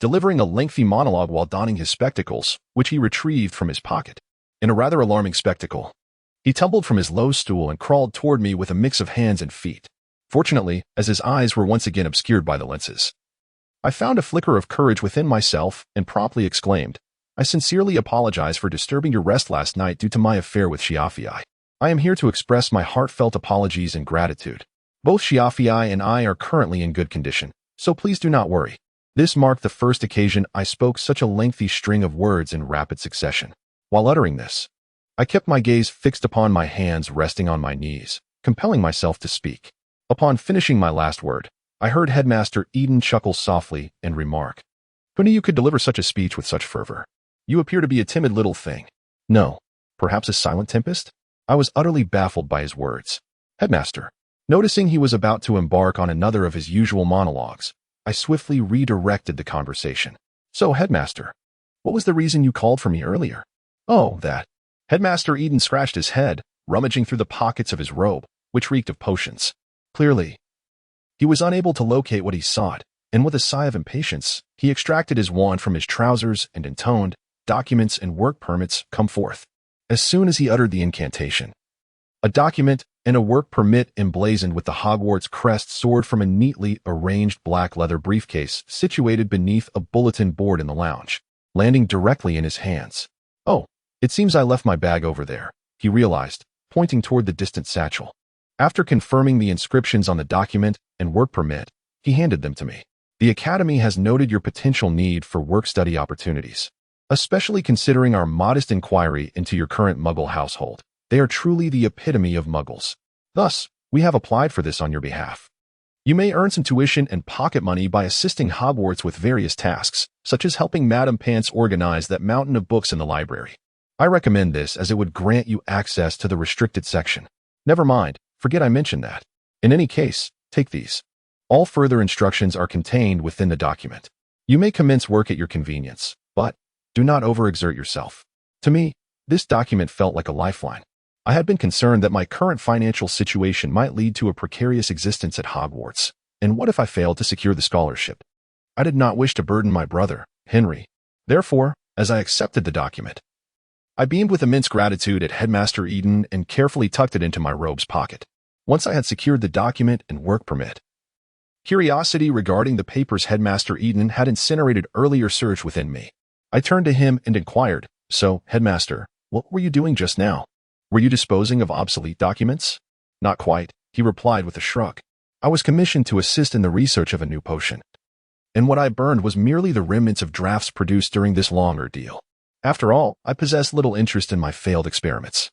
delivering a lengthy monologue while donning his spectacles, which he retrieved from his pocket. In a rather alarming spectacle, he tumbled from his low stool and crawled toward me with a mix of hands and feet. Fortunately, as his eyes were once again obscured by the lenses, I found a flicker of courage within myself and promptly exclaimed, "I sincerely apologize for disturbing your rest last night due to my affair with Shiafii. I am here to express my heartfelt apologies and gratitude. Both Shiafii and I are currently in good condition, so please do not worry." This marked the first occasion I spoke such a lengthy string of words in rapid succession. While uttering this, I kept my gaze fixed upon my hands resting on my knees, compelling myself to speak. Upon finishing my last word, I heard Headmaster Eden chuckle softly and remark, "Who knew you could deliver such a speech with such fervor? You appear to be a timid little thing." "No, perhaps a silent tempest?" I was utterly baffled by his words. "Headmaster." Noticing he was about to embark on another of his usual monologues, I swiftly redirected the conversation. "So, Headmaster, what was the reason you called for me earlier?" "Oh, that." Headmaster Eden scratched his head, rummaging through the pockets of his robe, which reeked of potions. Clearly, he was unable to locate what he sought, and with a sigh of impatience, he extracted his wand from his trousers and intoned, "Documents and work permits, come forth." As soon as he uttered the incantation, a document and a work permit emblazoned with the Hogwarts crest soared from a neatly arranged black leather briefcase situated beneath a bulletin board in the lounge, landing directly in his hands. "Oh, it seems I left my bag over there," he realized, pointing toward the distant satchel. After confirming the inscriptions on the document and work permit, he handed them to me. "The Academy has noted your potential need for work-study opportunities, especially considering our modest inquiry into your current Muggle household. They are truly the epitome of Muggles. Thus, we have applied for this on your behalf. You may earn some tuition and pocket money by assisting Hogwarts with various tasks, such as helping Madame Pants organize that mountain of books in the library. I recommend this as it would grant you access to the restricted section. Never mind, forget I mentioned that. In any case, take these. All further instructions are contained within the document. You may commence work at your convenience, but do not overexert yourself." To me, this document felt like a lifeline. I had been concerned that my current financial situation might lead to a precarious existence at Hogwarts, and what if I failed to secure the scholarship? I did not wish to burden my brother, Henry. Therefore, as I accepted the document, I beamed with immense gratitude at Headmaster Eden and carefully tucked it into my robe's pocket. Once I had secured the document and work permit, curiosity regarding the papers Headmaster Eden had incinerated earlier surged within me. I turned to him and inquired, "So, Headmaster, what were you doing just now? Were you disposing of obsolete documents?" "Not quite," he replied with a shrug. "I was commissioned to assist in the research of a new potion, and what I burned was merely the remnants of drafts produced during this long ordeal. After all, I possess little interest in my failed experiments.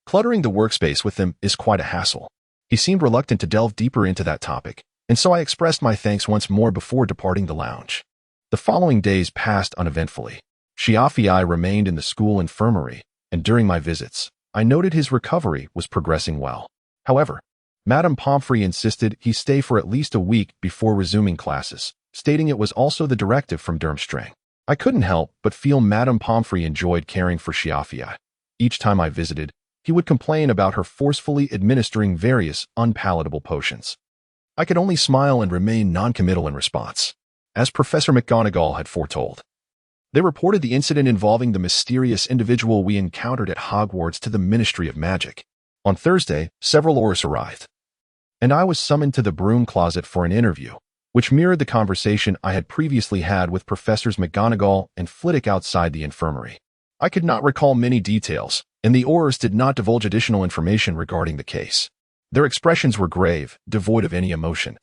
Cluttering the workspace with them is quite a hassle." He seemed reluctant to delve deeper into that topic, and so I expressed my thanks once more before departing the lounge. The following days passed uneventfully. Shiafii remained in the school infirmary, and during my visits, I noted his recovery was progressing well. However, Madame Pomfrey insisted he stay for at least a week before resuming classes, stating it was also the directive from Durmstrang. I couldn't help but feel Madame Pomfrey enjoyed caring for Shiafii. Each time I visited, he would complain about her forcefully administering various unpalatable potions. I could only smile and remain noncommittal in response. As Professor McGonagall had foretold, they reported the incident involving the mysterious individual we encountered at Hogwarts to the Ministry of Magic. On Thursday, several Aurors arrived, and I was summoned to the broom closet for an interview, which mirrored the conversation I had previously had with Professors McGonagall and Flitwick outside the infirmary. I could not recall many details, and the Aurors did not divulge additional information regarding the case. Their expressions were grave, devoid of any emotion,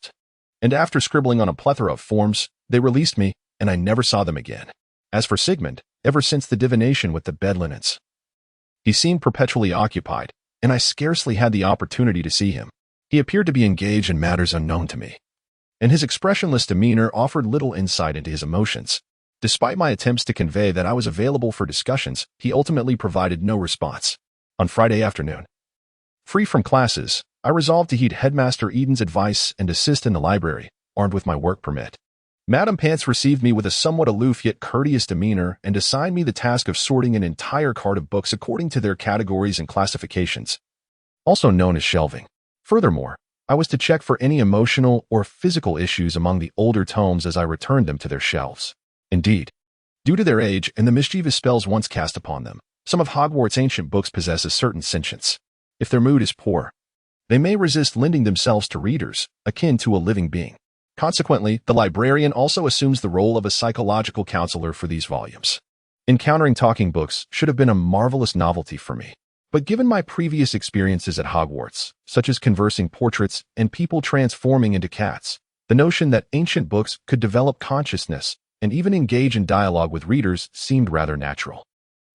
and after scribbling on a plethora of forms, they released me, and I never saw them again. As for Sigmund, ever since the divination with the bed linens, he seemed perpetually occupied, and I scarcely had the opportunity to see him. He appeared to be engaged in matters unknown to me, and his expressionless demeanor offered little insight into his emotions. Despite my attempts to convey that I was available for discussions, he ultimately provided no response. On Friday afternoon, free from classes, I resolved to heed Headmaster Eden's advice and assist in the library, armed with my work permit. Madame Pants received me with a somewhat aloof yet courteous demeanor and assigned me the task of sorting an entire cart of books according to their categories and classifications, also known as shelving. Furthermore, I was to check for any emotional or physical issues among the older tomes as I returned them to their shelves. Indeed, due to their age and the mischievous spells once cast upon them, some of Hogwarts' ancient books possess a certain sentience. If their mood is poor, they may resist lending themselves to readers, akin to a living being. Consequently, the librarian also assumes the role of a psychological counselor for these volumes. Encountering talking books should have been a marvelous novelty for me. But given my previous experiences at Hogwarts, such as conversing portraits and people transforming into cats, the notion that ancient books could develop consciousness and even engage in dialogue with readers seemed rather natural.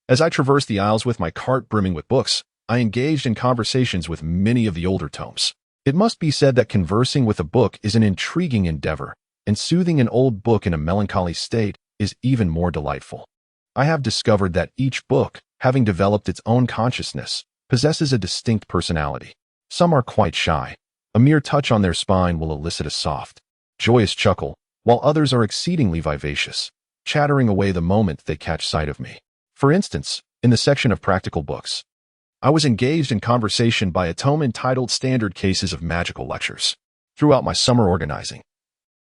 As I traversed the aisles with my cart brimming with books, I engaged in conversations with many of the older tomes. It must be said that conversing with a book is an intriguing endeavor, and soothing an old book in a melancholy state is even more delightful. I have discovered that each book, having developed its own consciousness, possesses a distinct personality. Some are quite shy. A mere touch on their spine will elicit a soft, joyous chuckle, while others are exceedingly vivacious, chattering away the moment they catch sight of me. For instance, in the section of practical books, I was engaged in conversation by a tome entitled Standard Cases of Magical Lectures. Throughout my summer organizing,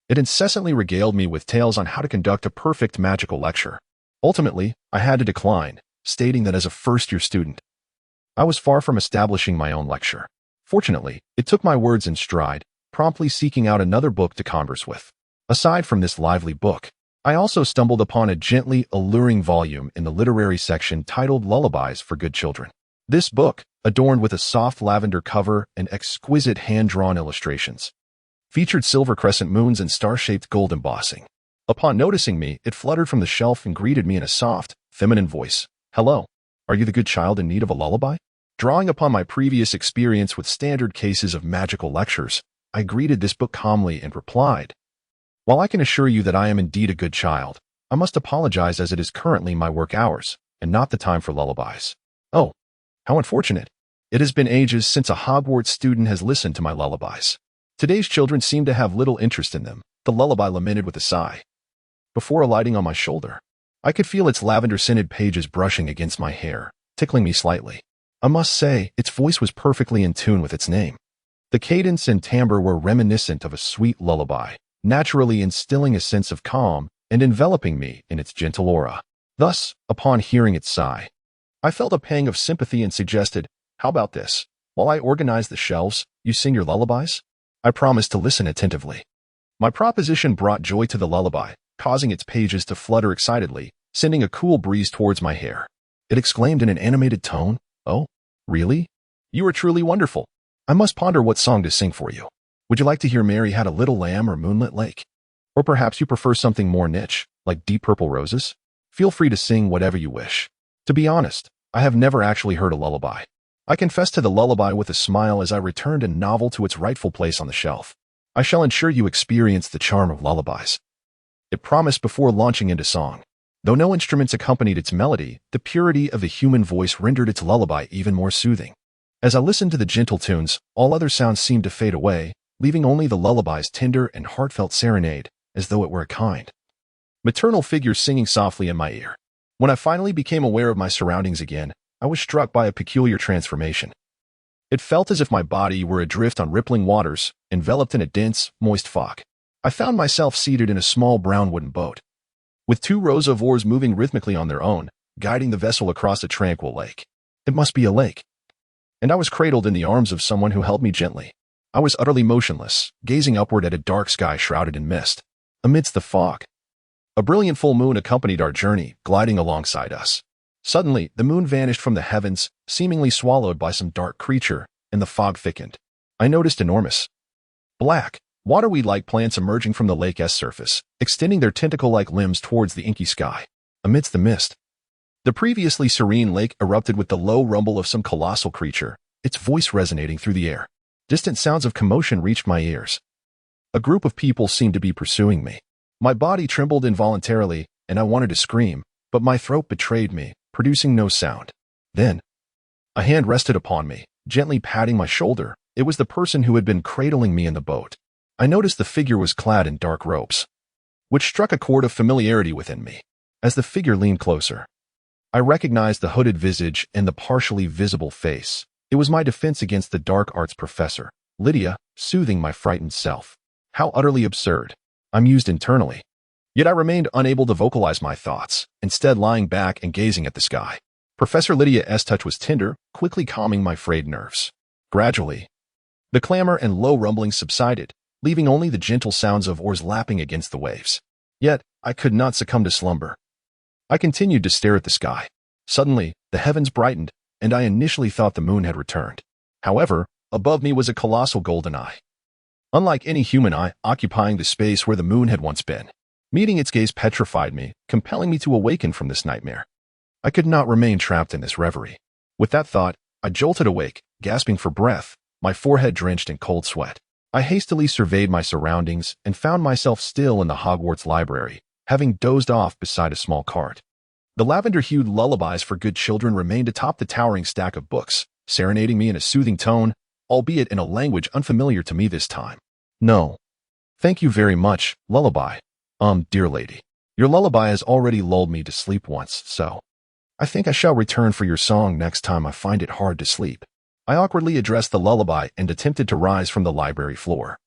it incessantly regaled me with tales on how to conduct a perfect magical lecture. Ultimately, I had to decline, stating that as a first-year student, I was far from establishing my own lecture. Fortunately, it took my words in stride, promptly seeking out another book to converse with. Aside from this lively book, I also stumbled upon a gently alluring volume in the literary section titled Lullabies for Good Children. This book, adorned with a soft lavender cover and exquisite hand-drawn illustrations, featured silver crescent moons and star-shaped gold embossing. Upon noticing me, it fluttered from the shelf and greeted me in a soft, feminine voice. "Hello, are you the good child in need of a lullaby?" Drawing upon my previous experience with Standard Cases of Magical Lectures, I greeted this book calmly and replied, "While I can assure you that I am indeed a good child, I must apologize as it is currently my work hours, and not the time for lullabies." "Oh, how unfortunate. It has been ages since a Hogwarts student has listened to my lullabies. Today's children seem to have little interest in them," the lullaby lamented with a sigh. Before alighting on my shoulder, I could feel its lavender-scented pages brushing against my hair, tickling me slightly. I must say, its voice was perfectly in tune with its name. The cadence and timbre were reminiscent of a sweet lullaby, naturally instilling a sense of calm and enveloping me in its gentle aura. Thus, upon hearing its sigh, I felt a pang of sympathy and suggested, "How about this? While I organize the shelves, you sing your lullabies?" I promised to listen attentively. My proposition brought joy to the lullaby, causing its pages to flutter excitedly, sending a cool breeze towards my hair. It exclaimed in an animated tone, "Oh, really? You are truly wonderful. I must ponder what song to sing for you. Would you like to hear Mary Had a Little Lamb or Moonlit Lake? Or perhaps you prefer something more niche, like Deep Purple Roses? Feel free to sing whatever you wish." To be honest, I have never actually heard a lullaby. I confessed to the lullaby with a smile as I returned a novel to its rightful place on the shelf. "I shall ensure you experience the charm of lullabies," it promised before launching into song. Though no instruments accompanied its melody, the purity of the human voice rendered its lullaby even more soothing. As I listened to the gentle tunes, all other sounds seemed to fade away, leaving only the lullaby's tender and heartfelt serenade, as though it were a kind, maternal figure singing softly in my ear. When I finally became aware of my surroundings again, I was struck by a peculiar transformation. It felt as if my body were adrift on rippling waters, enveloped in a dense, moist fog. I found myself seated in a small brown wooden boat, with 2 rows of oars moving rhythmically on their own, guiding the vessel across a tranquil lake. It must be a lake. And I was cradled in the arms of someone who held me gently. I was utterly motionless, gazing upward at a dark sky shrouded in mist. Amidst the fog, a brilliant full moon accompanied our journey, gliding alongside us. Suddenly, the moon vanished from the heavens, seemingly swallowed by some dark creature, and the fog thickened. I noticed enormous, black, waterweed-like plants emerging from the lake's surface, extending their tentacle-like limbs towards the inky sky. Amidst the mist, the previously serene lake erupted with the low rumble of some colossal creature, its voice resonating through the air. Distant sounds of commotion reached my ears. A group of people seemed to be pursuing me. My body trembled involuntarily, and I wanted to scream, but my throat betrayed me, producing no sound. Then, a hand rested upon me, gently patting my shoulder. It was the person who had been cradling me in the boat. I noticed the figure was clad in dark robes, which struck a chord of familiarity within me. As the figure leaned closer, I recognized the hooded visage and the partially visible face. It was my defense against the dark arts professor, Lydia, soothing my frightened self. How utterly absurd, I mused internally. Yet I remained unable to vocalize my thoughts, instead lying back and gazing at the sky. Professor Lydia's touch was tender, quickly calming my frayed nerves. Gradually, the clamor and low rumblings subsided, leaving only the gentle sounds of oars lapping against the waves. Yet, I could not succumb to slumber. I continued to stare at the sky. Suddenly, the heavens brightened, and I initially thought the moon had returned. However, above me was a colossal golden eye. Unlike any human eye, occupying the space where the moon had once been. Meeting its gaze petrified me, compelling me to awaken from this nightmare. I could not remain trapped in this reverie. With that thought, I jolted awake, gasping for breath, my forehead drenched in cold sweat. I hastily surveyed my surroundings and found myself still in the Hogwarts library, having dozed off beside a small cart. The lavender-hued lullabies for good children remained atop the towering stack of books, serenading me in a soothing tone, albeit in a language unfamiliar to me this time. No. Thank you very much, lullaby. Dear lady. Your lullaby has already lulled me to sleep once, so I think I shall return for your song next time I find it hard to sleep. I awkwardly addressed the lullaby and attempted to rise from the library floor.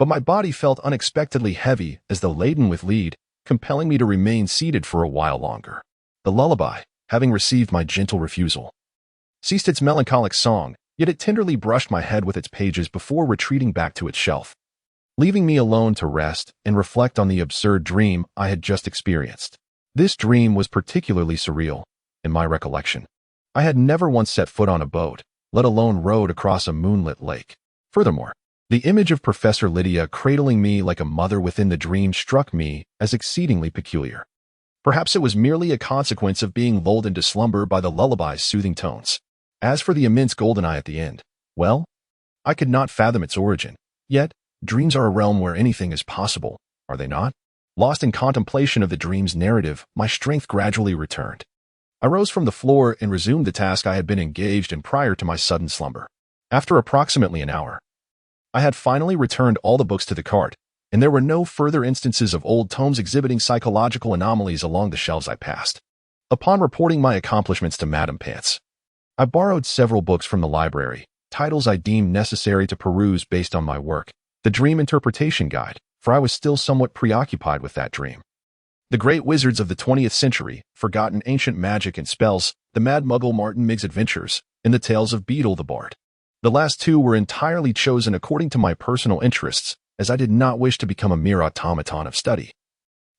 But my body felt unexpectedly heavy as though laden with lead, compelling me to remain seated for a while longer. The lullaby, having received my gentle refusal, ceased its melancholic song, yet it tenderly brushed my head with its pages before retreating back to its shelf, leaving me alone to rest and reflect on the absurd dream I had just experienced. This dream was particularly surreal, in my recollection. I had never once set foot on a boat, let alone rowed across a moonlit lake. Furthermore, the image of Professor Lydia cradling me like a mother within the dream struck me as exceedingly peculiar. Perhaps it was merely a consequence of being lulled into slumber by the lullaby's soothing tones. As for the immense golden eye at the end, well, I could not fathom its origin. Yet, dreams are a realm where anything is possible, are they not? Lost in contemplation of the dream's narrative, my strength gradually returned. I rose from the floor and resumed the task I had been engaged in prior to my sudden slumber. After approximately an hour, I had finally returned all the books to the cart, and there were no further instances of old tomes exhibiting psychological anomalies along the shelves I passed. Upon reporting my accomplishments to Madame Pants, I borrowed several books from the library, titles I deemed necessary to peruse based on my work, the Dream Interpretation Guide, for I was still somewhat preoccupied with that dream, the Great Wizards of the 20th Century, Forgotten Ancient Magic and Spells, the Mad Muggle Martin Migg's Adventures, and the Tales of Beedle the Bard. The last two were entirely chosen according to my personal interests, as I did not wish to become a mere automaton of study.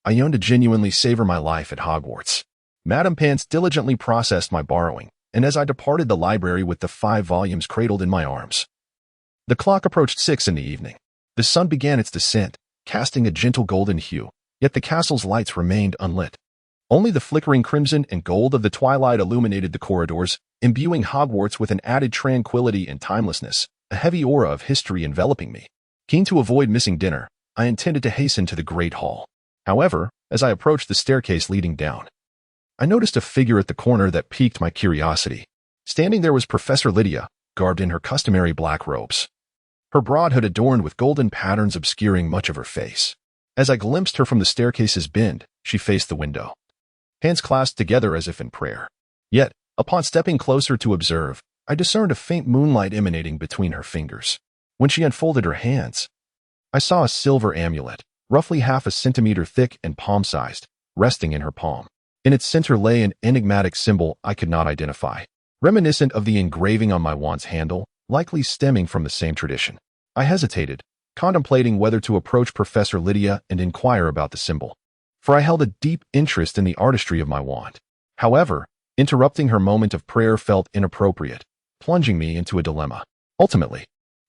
I yearned to genuinely savor my life at Hogwarts. Madame Pants diligently processed my borrowing, and as I departed the library with the 5 volumes cradled in my arms, the clock approached 6 in the evening. The sun began its descent, casting a gentle golden hue, yet the castle's lights remained unlit. Only the flickering crimson and gold of the twilight illuminated the corridors, imbuing Hogwarts with an added tranquility and timelessness, a heavy aura of history enveloping me. Keen to avoid missing dinner, I intended to hasten to the Great Hall. However, as I approached the staircase leading down, I noticed a figure at the corner that piqued my curiosity. Standing there was Professor Lydia, garbed in her customary black robes, her broad hood adorned with golden patterns obscuring much of her face. As I glimpsed her from the staircase's bend, she faced the window, hands clasped together as if in prayer. Yet, upon stepping closer to observe, I discerned a faint moonlight emanating between her fingers. When she unfolded her hands, I saw a silver amulet, roughly half a centimeter thick and palm-sized, resting in her palm. In its center lay an enigmatic symbol I could not identify, reminiscent of the engraving on my wand's handle, likely stemming from the same tradition. I hesitated, contemplating whether to approach Professor Lydia and inquire about the symbol, for I held a deep interest in the artistry of my wand. However, interrupting her moment of prayer felt inappropriate, plunging me into a dilemma. Ultimately,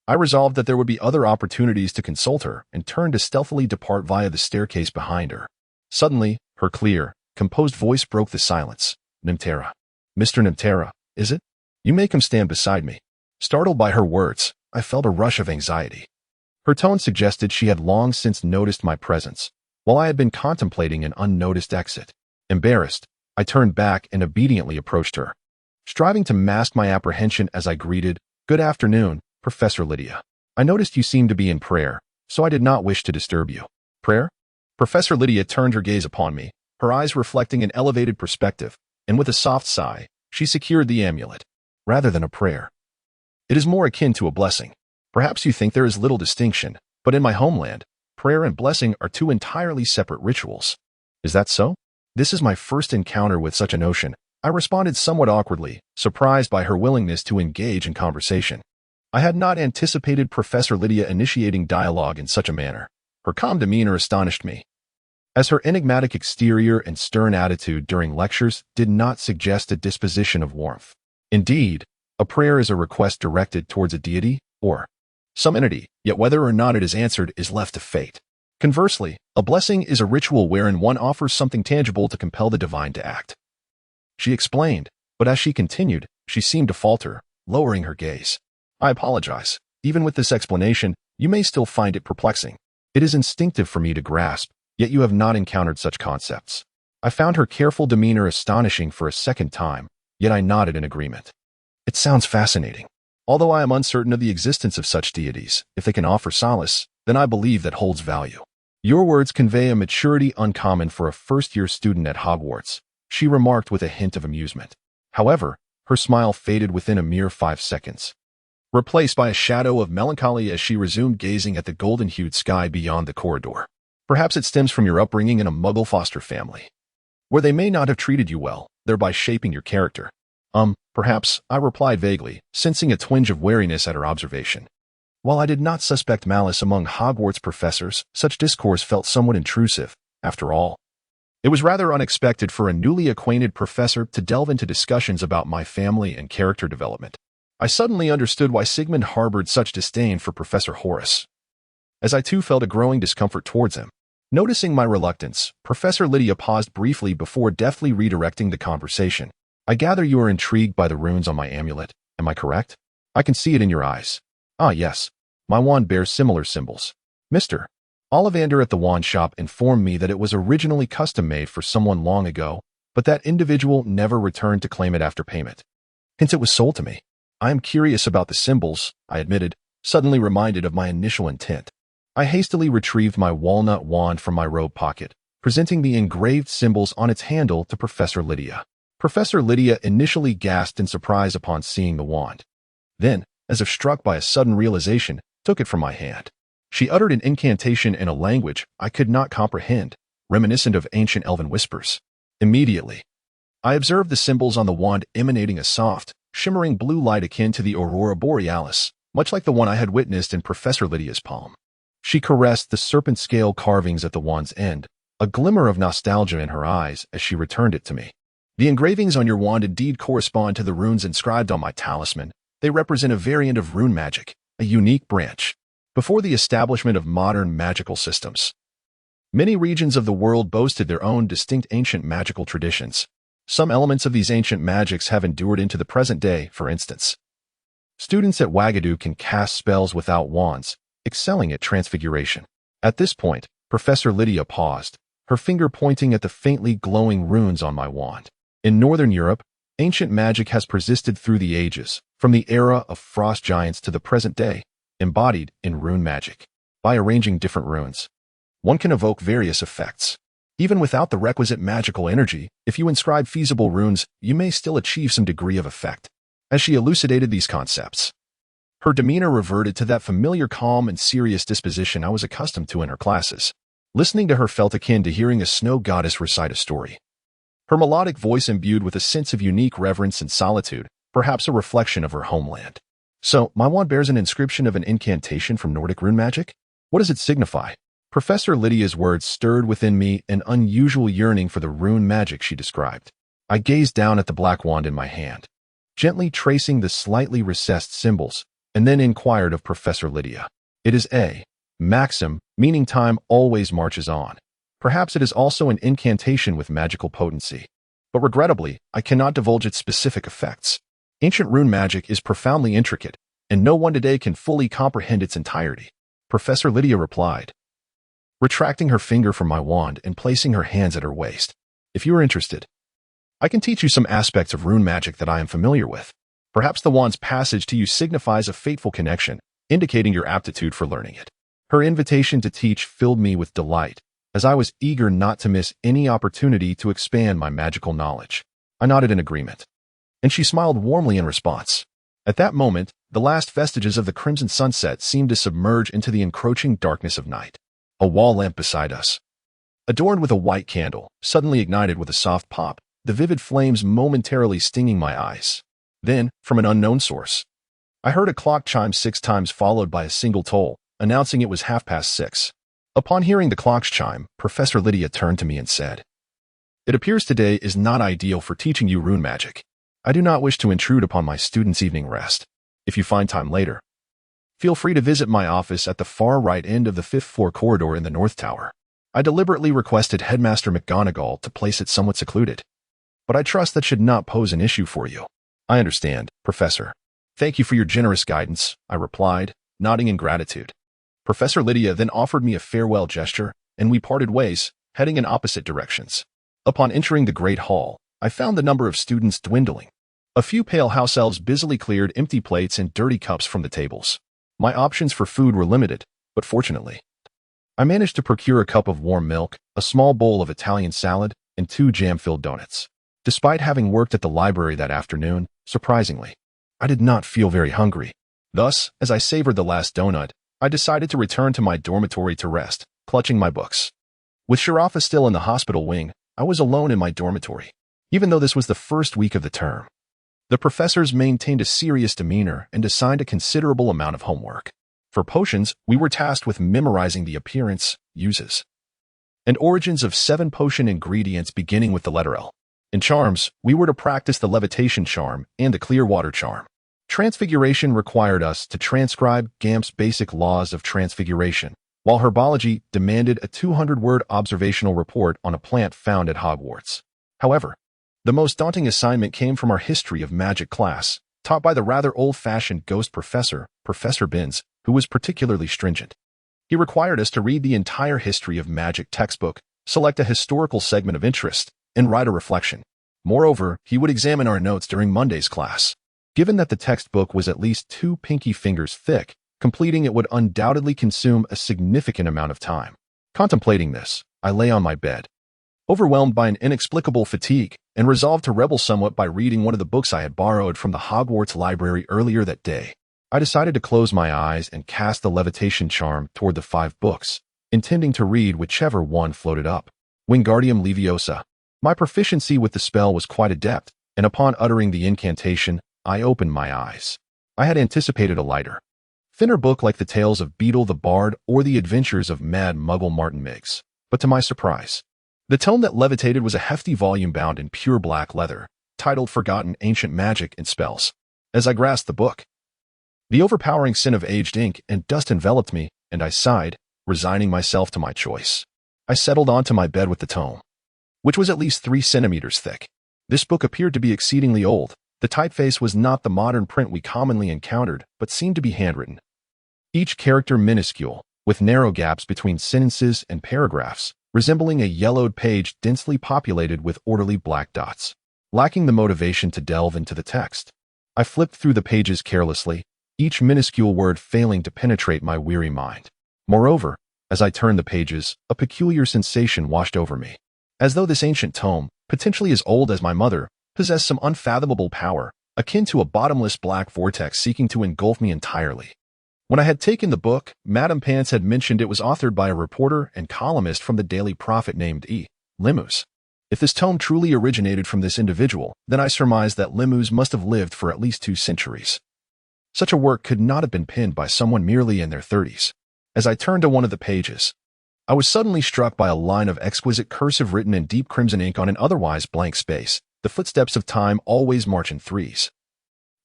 I resolved that there would be other opportunities to consult her and turned to stealthily depart via the staircase behind her. Suddenly, her clear, composed voice broke the silence. Nimtara. Mr. Nimtara, is it? You may come stand beside me. Startled by her words, I felt a rush of anxiety. Her tone suggested she had long since noticed my presence, while I had been contemplating an unnoticed exit. Embarrassed, I turned back and obediently approached her, striving to mask my apprehension as I greeted, "Good afternoon, Professor Lydia. I noticed you seemed to be in prayer, so I did not wish to disturb you." Prayer? Professor Lydia turned her gaze upon me, her eyes reflecting an elevated perspective, and with a soft sigh, she secured the amulet. Rather than a prayer, it is more akin to a blessing. Perhaps you think there is little distinction, but in my homeland, prayer and blessing are two entirely separate rituals. Is that so? This is my first encounter with such a notion. I responded somewhat awkwardly, surprised by her willingness to engage in conversation. I had not anticipated Professor Lydia initiating dialogue in such a manner. Her calm demeanor astonished me, as her enigmatic exterior and stern attitude during lectures did not suggest a disposition of warmth. Indeed, a prayer is a request directed towards a deity or some entity, yet whether or not it is answered is left to fate. Conversely, a blessing is a ritual wherein one offers something tangible to compel the divine to act. She explained, but as she continued, she seemed to falter, lowering her gaze. I apologize. Even with this explanation, you may still find it perplexing. It is instinctive for me to grasp, yet you have not encountered such concepts. I found her careful demeanor astonishing for a second time, yet I nodded in agreement. It sounds fascinating. Although I am uncertain of the existence of such deities, if they can offer solace, then I believe that holds value. Your words convey a maturity uncommon for a first-year student at Hogwarts, she remarked with a hint of amusement. However, her smile faded within a mere 5 seconds, replaced by a shadow of melancholy as she resumed gazing at the golden-hued sky beyond the corridor. Perhaps it stems from your upbringing in a Muggle foster family, where they may not have treated you well, thereby shaping your character. Perhaps, I replied vaguely, sensing a twinge of wariness at her observation. While I did not suspect malice among Hogwarts professors, such discourse felt somewhat intrusive, after all. It was rather unexpected for a newly acquainted professor to delve into discussions about my family and character development. I suddenly understood why Sigman harbored such disdain for Professor Horace, as I too felt a growing discomfort towards him. Noticing my reluctance, Professor Lydia paused briefly before deftly redirecting the conversation. I gather you are intrigued by the runes on my amulet, am I correct? I can see it in your eyes. Ah, yes. My wand bears similar symbols. Mr. Ollivander at the wand shop informed me that it was originally custom-made for someone long ago, but that individual never returned to claim it after payment. Hence it was sold to me. I am curious about the symbols, I admitted, suddenly reminded of my initial intent. I hastily retrieved my walnut wand from my robe pocket, presenting the engraved symbols on its handle to Professor Lydia. Professor Lydia initially gasped in surprise upon seeing the wand. Then, as if struck by a sudden realization, took it from my hand. She uttered an incantation in a language I could not comprehend, reminiscent of ancient elven whispers. Immediately, I observed the symbols on the wand emanating a soft, shimmering blue light akin to the aurora borealis, much like the one I had witnessed in Professor Lydia's palm. She caressed the serpent-scale carvings at the wand's end, a glimmer of nostalgia in her eyes as she returned it to me. The engravings on your wand indeed correspond to the runes inscribed on my talisman. They represent a variant of rune magic, a unique branch. Before the establishment of modern magical systems, many regions of the world boasted their own distinct ancient magical traditions. Some elements of these ancient magics have endured into the present day, for instance. Students at Wagadu can cast spells without wands, excelling at transfiguration. At this point, Professor Lydia paused, her finger pointing at the faintly glowing runes on my wand. In Northern Europe, ancient magic has persisted through the ages, from the era of frost giants to the present day, embodied in rune magic. By arranging different runes, one can evoke various effects. Even without the requisite magical energy, if you inscribe feasible runes, you may still achieve some degree of effect. As she elucidated these concepts, her demeanor reverted to that familiar calm and serious disposition I was accustomed to in her classes. Listening to her felt akin to hearing a snow goddess recite a story. Her melodic voice imbued with a sense of unique reverence and solitude, perhaps a reflection of her homeland. So, my wand bears an inscription of an incantation from Nordic rune magic? What does it signify? Professor Lydia's words stirred within me an unusual yearning for the rune magic she described. I gazed down at the black wand in my hand, gently tracing the slightly recessed symbols, and then inquired of Professor Lydia. It is a maxim, meaning time always marches on. Perhaps it is also an incantation with magical potency. But regrettably, I cannot divulge its specific effects. Ancient rune magic is profoundly intricate, and no one today can fully comprehend its entirety. Professor Lydia replied, retracting her finger from my wand and placing her hands at her waist. If you are interested, I can teach you some aspects of rune magic that I am familiar with. Perhaps the wand's passage to you signifies a fateful connection, indicating your aptitude for learning it. Her invitation to teach filled me with delight, as I was eager not to miss any opportunity to expand my magical knowledge. I nodded in agreement, and she smiled warmly in response. At that moment, the last vestiges of the crimson sunset seemed to submerge into the encroaching darkness of night. a wall lamp beside us, adorned with a white candle, suddenly ignited with a soft pop, the vivid flames momentarily stinging my eyes. Then, from an unknown source, I heard a clock chime 6 times followed by a single toll, announcing it was 6:30. Upon hearing the clock's chime, Professor Lydia turned to me and said, "It appears today is not ideal for teaching you rune magic. I do not wish to intrude upon my students' evening rest. If you find time later, feel free to visit my office at the far right end of the 5th floor corridor in the North Tower." I deliberately requested Headmaster McGonagall to place it somewhat secluded, but I trust that should not pose an issue for you. "I understand, Professor. Thank you for your generous guidance," I replied, nodding in gratitude. Professor Lydia then offered me a farewell gesture, and we parted ways, heading in opposite directions. Upon entering the Great Hall, I found the number of students dwindling. A few pale house elves busily cleared empty plates and dirty cups from the tables. My options for food were limited, but fortunately, I managed to procure a cup of warm milk, a small bowl of Italian salad, and 2 jam-filled donuts. Despite having worked at the library that afternoon, surprisingly, I did not feel very hungry. Thus, as I savored the last donut, I decided to return to my dormitory to rest, clutching my books. With Sharafa still in the hospital wing, I was alone in my dormitory, even though this was the first week of the term. The professors maintained a serious demeanor and assigned a considerable amount of homework. For potions, we were tasked with memorizing the appearance, uses, and origins of 7 potion ingredients beginning with the letter L. In charms, we were to practice the levitation charm and the clear water charm. Transfiguration required us to transcribe Gamp's basic laws of transfiguration, while herbology demanded a 200-word observational report on a plant found at Hogwarts. However, the most daunting assignment came from our history of magic class, taught by the rather old-fashioned ghost professor, Professor Binns, who was particularly stringent. He required us to read the entire history of magic textbook, select a historical segment of interest, and write a reflection. Moreover, he would examine our notes during Monday's class. Given that the textbook was at least 2 pinky fingers thick, completing it would undoubtedly consume a significant amount of time. Contemplating this, I lay on my bed, overwhelmed by an inexplicable fatigue, and resolved to rebel somewhat by reading one of the books I had borrowed from the Hogwarts library earlier that day. I decided to close my eyes and cast the levitation charm toward the 5 books, intending to read whichever one floated up. Wingardium Leviosa. My proficiency with the spell was quite adept, and upon uttering the incantation, I opened my eyes. I had anticipated a lighter, thinner book like the tales of Beetle the Bard or the adventures of Mad Muggle Martin Miggs, but to my surprise, the tome that levitated was a hefty volume bound in pure black leather, titled Forgotten Ancient Magic and Spells. As I grasped the book, the overpowering scent of aged ink and dust enveloped me, and I sighed, resigning myself to my choice. I settled onto my bed with the tome, which was at least 3 centimeters thick. This book appeared to be exceedingly old. The typeface was not the modern print we commonly encountered, but seemed to be handwritten. Each character minuscule, with narrow gaps between sentences and paragraphs, resembling a yellowed page densely populated with orderly black dots. Lacking the motivation to delve into the text, I flipped through the pages carelessly, each minuscule word failing to penetrate my weary mind. Moreover, as I turned the pages, a peculiar sensation washed over me, as though this ancient tome, potentially as old as my mother, possessed some unfathomable power, akin to a bottomless black vortex seeking to engulf me entirely. When I had taken the book, Madame Pants had mentioned it was authored by a reporter and columnist from the Daily Prophet named E. Lemus. If this tome truly originated from this individual, then I surmised that Lemus must have lived for at least 2 centuries. Such a work could not have been penned by someone merely in their 30s. As I turned to one of the pages, I was suddenly struck by a line of exquisite cursive written in deep crimson ink on an otherwise blank space. The footsteps of time always march in 3s.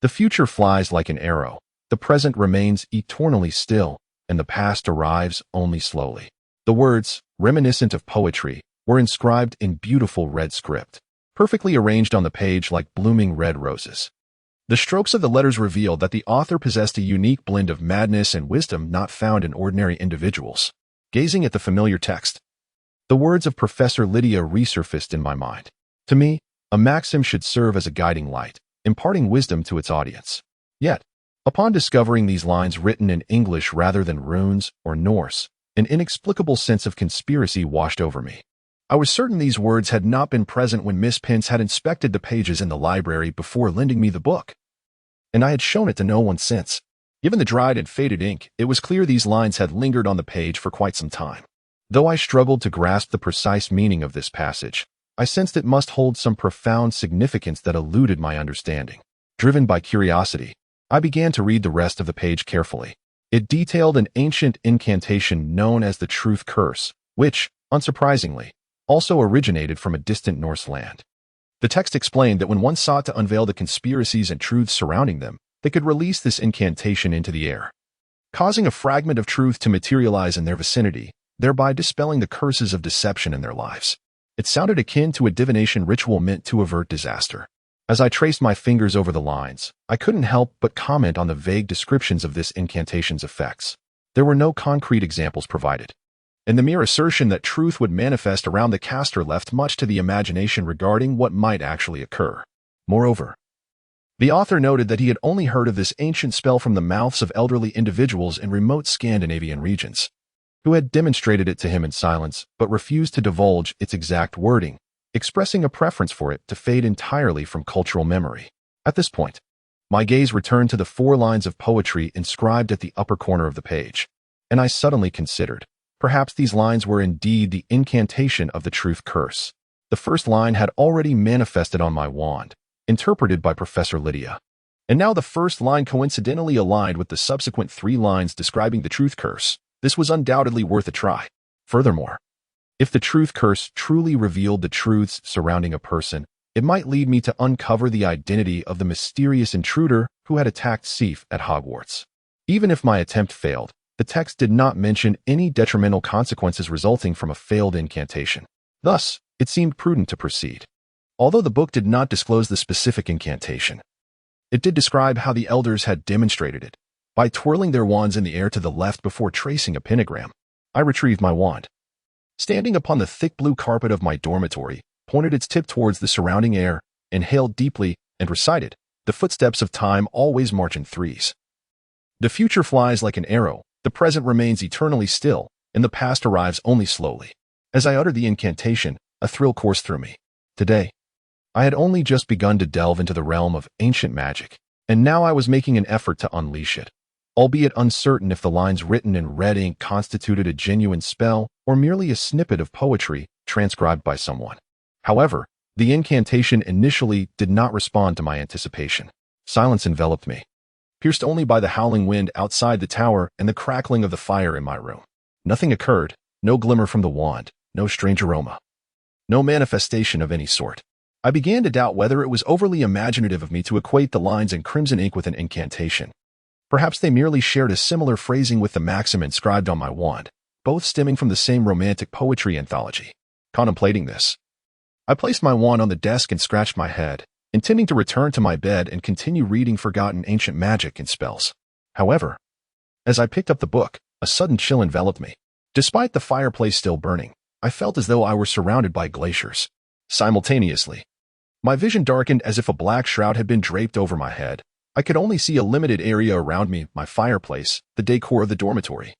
The future flies like an arrow, the present remains eternally still, and the past arrives only slowly. The words, reminiscent of poetry, were inscribed in beautiful red script, perfectly arranged on the page like blooming red roses. The strokes of the letters revealed that the author possessed a unique blend of madness and wisdom not found in ordinary individuals. Gazing at the familiar text, the words of Professor Lydia resurfaced in my mind. To me, a maxim should serve as a guiding light, imparting wisdom to its audience. Yet, upon discovering these lines written in English rather than runes or Norse, an inexplicable sense of conspiracy washed over me. I was certain these words had not been present when Miss Pence had inspected the pages in the library before lending me the book, and I had shown it to no one since. Given the dried and faded ink, it was clear these lines had lingered on the page for quite some time. Though I struggled to grasp the precise meaning of this passage, I sensed it must hold some profound significance that eluded my understanding. Driven by curiosity, I began to read the rest of the page carefully. It detailed an ancient incantation known as the Truth Curse, which, unsurprisingly, also originated from a distant Norse land. The text explained that when one sought to unveil the conspiracies and truths surrounding them, they could release this incantation into the air, causing a fragment of truth to materialize in their vicinity, thereby dispelling the curses of deception in their lives. It sounded akin to a divination ritual meant to avert disaster. As I traced my fingers over the lines, I couldn't help but comment on the vague descriptions of this incantation's effects. There were no concrete examples provided, and the mere assertion that truth would manifest around the caster left much to the imagination regarding what might actually occur. Moreover, the author noted that he had only heard of this ancient spell from the mouths of elderly individuals in remote Scandinavian regions, who had demonstrated it to him in silence but refused to divulge its exact wording, expressing a preference for it to fade entirely from cultural memory. At this point, my gaze returned to the 4 lines of poetry inscribed at the upper corner of the page, and I suddenly considered, perhaps these lines were indeed the incantation of the Truth Curse. The first line had already manifested on my wand, interpreted by Professor Lydia, and now the first line coincidentally aligned with the subsequent 3 lines describing the Truth Curse. This was undoubtedly worth a try. Furthermore, if the Truth Curse truly revealed the truths surrounding a person, it might lead me to uncover the identity of the mysterious intruder who had attacked Seaf at Hogwarts. Even if my attempt failed, the text did not mention any detrimental consequences resulting from a failed incantation. Thus, it seemed prudent to proceed. Although the book did not disclose the specific incantation, it did describe how the elders had demonstrated it, by twirling their wands in the air to the left before tracing a pentagram. I retrieved my wand. Standing upon the thick blue carpet of my dormitory, pointed its tip towards the surrounding air, inhaled deeply, and recited, "The footsteps of time always march in 3s. The future flies like an arrow, the present remains eternally still, and the past arrives only slowly." As I uttered the incantation, a thrill coursed through me. Today, I had only just begun to delve into the realm of ancient magic, and now I was making an effort to unleash it, albeit uncertain if the lines written in red ink constituted a genuine spell or merely a snippet of poetry transcribed by someone. However, the incantation initially did not respond to my anticipation. Silence enveloped me, pierced only by the howling wind outside the tower and the crackling of the fire in my room. Nothing occurred, no glimmer from the wand, no strange aroma, no manifestation of any sort. I began to doubt whether it was overly imaginative of me to equate the lines in crimson ink with an incantation. Perhaps they merely shared a similar phrasing with the maxim inscribed on my wand, both stemming from the same romantic poetry anthology. Contemplating this, I placed my wand on the desk and scratched my head, intending to return to my bed and continue reading forgotten ancient magic and spells. However, as I picked up the book, a sudden chill enveloped me. Despite the fireplace still burning, I felt as though I were surrounded by glaciers. Simultaneously, my vision darkened as if a black shroud had been draped over my head. I could only see a limited area around me, my fireplace, the decor of the dormitory,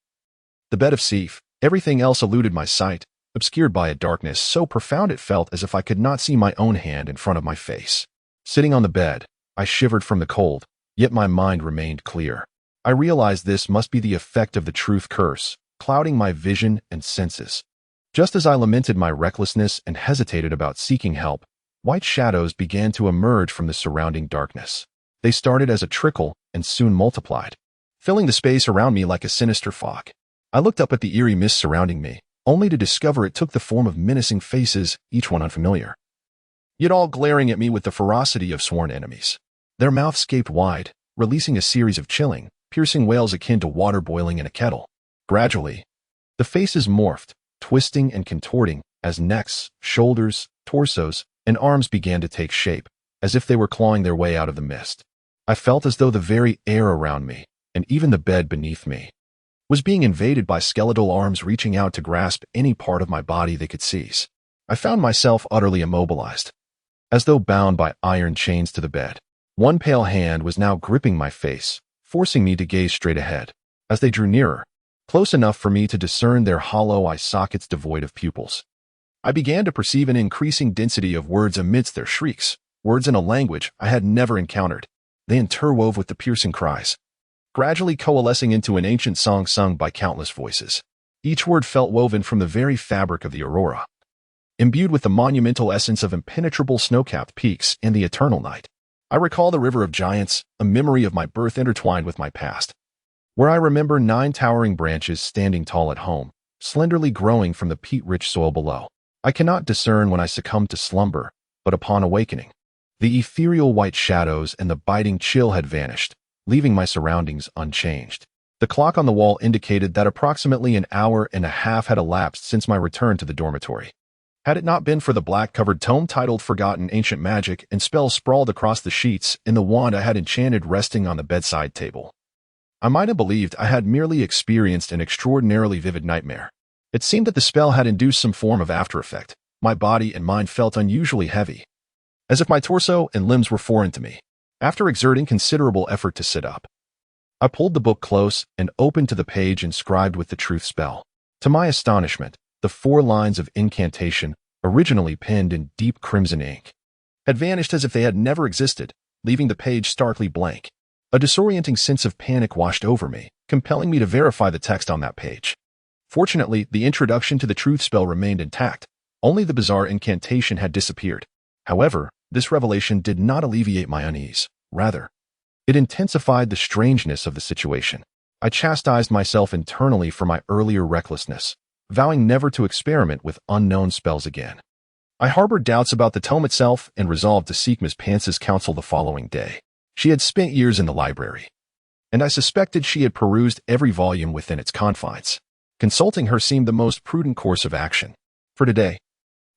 the bed of Seaf. Everything else eluded my sight, obscured by a darkness so profound it felt as if I could not see my own hand in front of my face. Sitting on the bed, I shivered from the cold, yet my mind remained clear. I realized this must be the effect of the Truth Curse, clouding my vision and senses. Just as I lamented my recklessness and hesitated about seeking help, white shadows began to emerge from the surrounding darkness. They started as a trickle and soon multiplied, filling the space around me like a sinister fog. I looked up at the eerie mist surrounding me, only to discover it took the form of menacing faces, each one unfamiliar, yet all glaring at me with the ferocity of sworn enemies. Their mouths gaped wide, releasing a series of chilling, piercing wails akin to water boiling in a kettle. Gradually, the faces morphed, twisting and contorting, as necks, shoulders, torsos, and arms began to take shape, as if they were clawing their way out of the mist. I felt as though the very air around me, and even the bed beneath me, was being invaded by skeletal arms reaching out to grasp any part of my body they could seize. I found myself utterly immobilized, as though bound by iron chains to the bed. One pale hand was now gripping my face, forcing me to gaze straight ahead. As they drew nearer, close enough for me to discern their hollow eye sockets devoid of pupils, I began to perceive an increasing density of words amidst their shrieks, words in a language I had never encountered. They interwove with the piercing cries, gradually coalescing into an ancient song sung by countless voices. Each word felt woven from the very fabric of the aurora, imbued with the monumental essence of impenetrable snow-capped peaks and the eternal night. I recall the River of Giants, a memory of my birth intertwined with my past, where I remember 9 towering branches standing tall at home, slenderly growing from the peat-rich soil below. I cannot discern when I succumbed to slumber, but upon awakening, the ethereal white shadows and the biting chill had vanished, leaving my surroundings unchanged. The clock on the wall indicated that approximately an hour and a half had elapsed since my return to the dormitory. Had it not been for the black-covered tome titled Forgotten Ancient Magic and spells sprawled across the sheets and the wand I had enchanted resting on the bedside table, I might have believed I had merely experienced an extraordinarily vivid nightmare. It seemed that the spell had induced some form of after-effect. My body and mind felt unusually heavy, as if my torso and limbs were foreign to me. After exerting considerable effort to sit up, I pulled the book close and opened to the page inscribed with the truth spell. To my astonishment, the 4 lines of incantation, originally penned in deep crimson ink, had vanished as if they had never existed, leaving the page starkly blank. A disorienting sense of panic washed over me, compelling me to verify the text on that page. Fortunately, the introduction to the truth spell remained intact. Only the bizarre incantation had disappeared. However, this revelation did not alleviate my unease. Rather, it intensified the strangeness of the situation. I chastised myself internally for my earlier recklessness, vowing never to experiment with unknown spells again. I harbored doubts about the tome itself and resolved to seek Miss Pance's counsel the following day. She had spent years in the library, and I suspected she had perused every volume within its confines. Consulting her seemed the most prudent course of action. For today,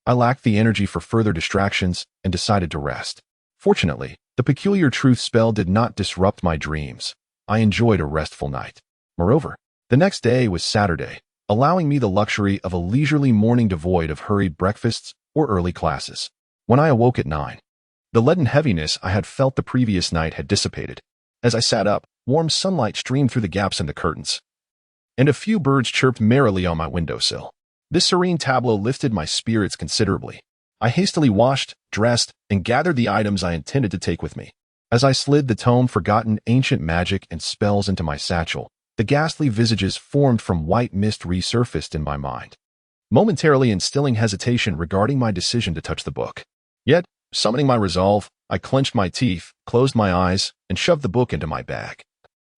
I lacked the energy for further distractions and decided to rest. Fortunately, the peculiar truth spell did not disrupt my dreams. I enjoyed a restful night. Moreover, the next day was Saturday, allowing me the luxury of a leisurely morning devoid of hurried breakfasts or early classes. When I awoke at 9, the leaden heaviness I had felt the previous night had dissipated. As I sat up, warm sunlight streamed through the gaps in the curtains, and a few birds chirped merrily on my windowsill. This serene tableau lifted my spirits considerably. I hastily washed, dressed, and gathered the items I intended to take with me. As I slid the tome Forgotten Ancient Magic and Spells into my satchel, the ghastly visages formed from white mist resurfaced in my mind, momentarily instilling hesitation regarding my decision to touch the book. Yet, summoning my resolve, I clenched my teeth, closed my eyes, and shoved the book into my bag.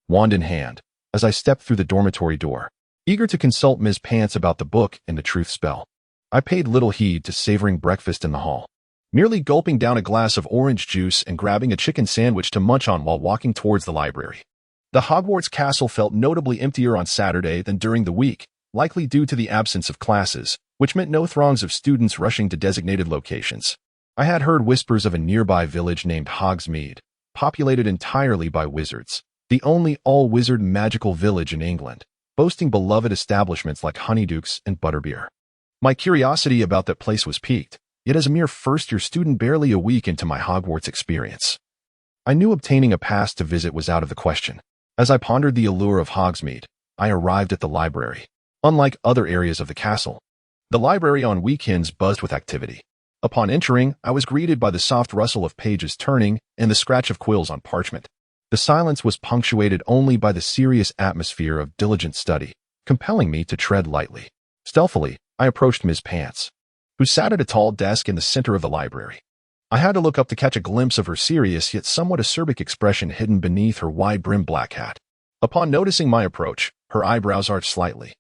Wand in hand, as I stepped through the dormitory door, eager to consult Ms. Pants about the book and the truth spell, I paid little heed to savoring breakfast in the hall, merely gulping down a glass of orange juice and grabbing a chicken sandwich to munch on while walking towards the library. The Hogwarts castle felt notably emptier on Saturday than during the week, likely due to the absence of classes, which meant no throngs of students rushing to designated locations. I had heard whispers of a nearby village named Hogsmeade, populated entirely by wizards, the only all-wizard magical village in England, boasting beloved establishments like Honeydukes and Butterbeer. My curiosity about that place was piqued, yet as a mere first-year student barely a week into my Hogwarts experience, I knew obtaining a pass to visit was out of the question. As I pondered the allure of Hogsmeade, I arrived at the library. Unlike other areas of the castle, the library on weekends buzzed with activity. Upon entering, I was greeted by the soft rustle of pages turning and the scratch of quills on parchment. The silence was punctuated only by the serious atmosphere of diligent study, compelling me to tread lightly. Stealthily, I approached Ms. Pants, who sat at a tall desk in the center of the library. I had to look up to catch a glimpse of her serious yet somewhat acerbic expression hidden beneath her wide-brimmed black hat. Upon noticing my approach, her eyebrows arched slightly,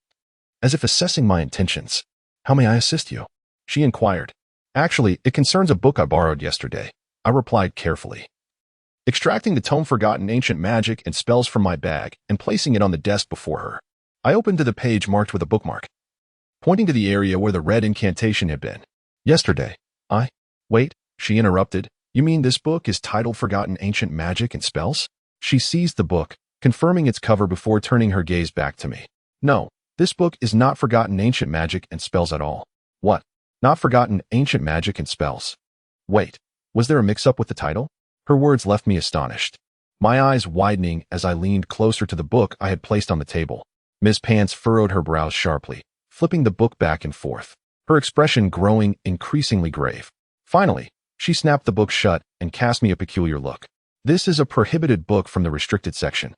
as if assessing my intentions. "How may I assist you?" she inquired. "Actually, it concerns a book I borrowed yesterday," I replied carefully, extracting the tome Forgotten Ancient Magic and Spells from my bag and placing it on the desk before her. I opened to the page marked with a bookmark, pointing to the area where the red incantation had been. "Yesterday, Wait," she interrupted. "You mean this book is titled Forgotten Ancient Magic and Spells?" She seized the book, confirming its cover before turning her gaze back to me. "No, this book is not Forgotten Ancient Magic and Spells at all." "What? Not Forgotten Ancient Magic and Spells?" Wait, was there a mix-up with the title? Her words left me astonished, my eyes widening as I leaned closer to the book I had placed on the table. Miss Pants furrowed her brows sharply, flipping the book back and forth, her expression growing increasingly grave. Finally, she snapped the book shut and cast me a peculiar look. "This is a prohibited book from the restricted section,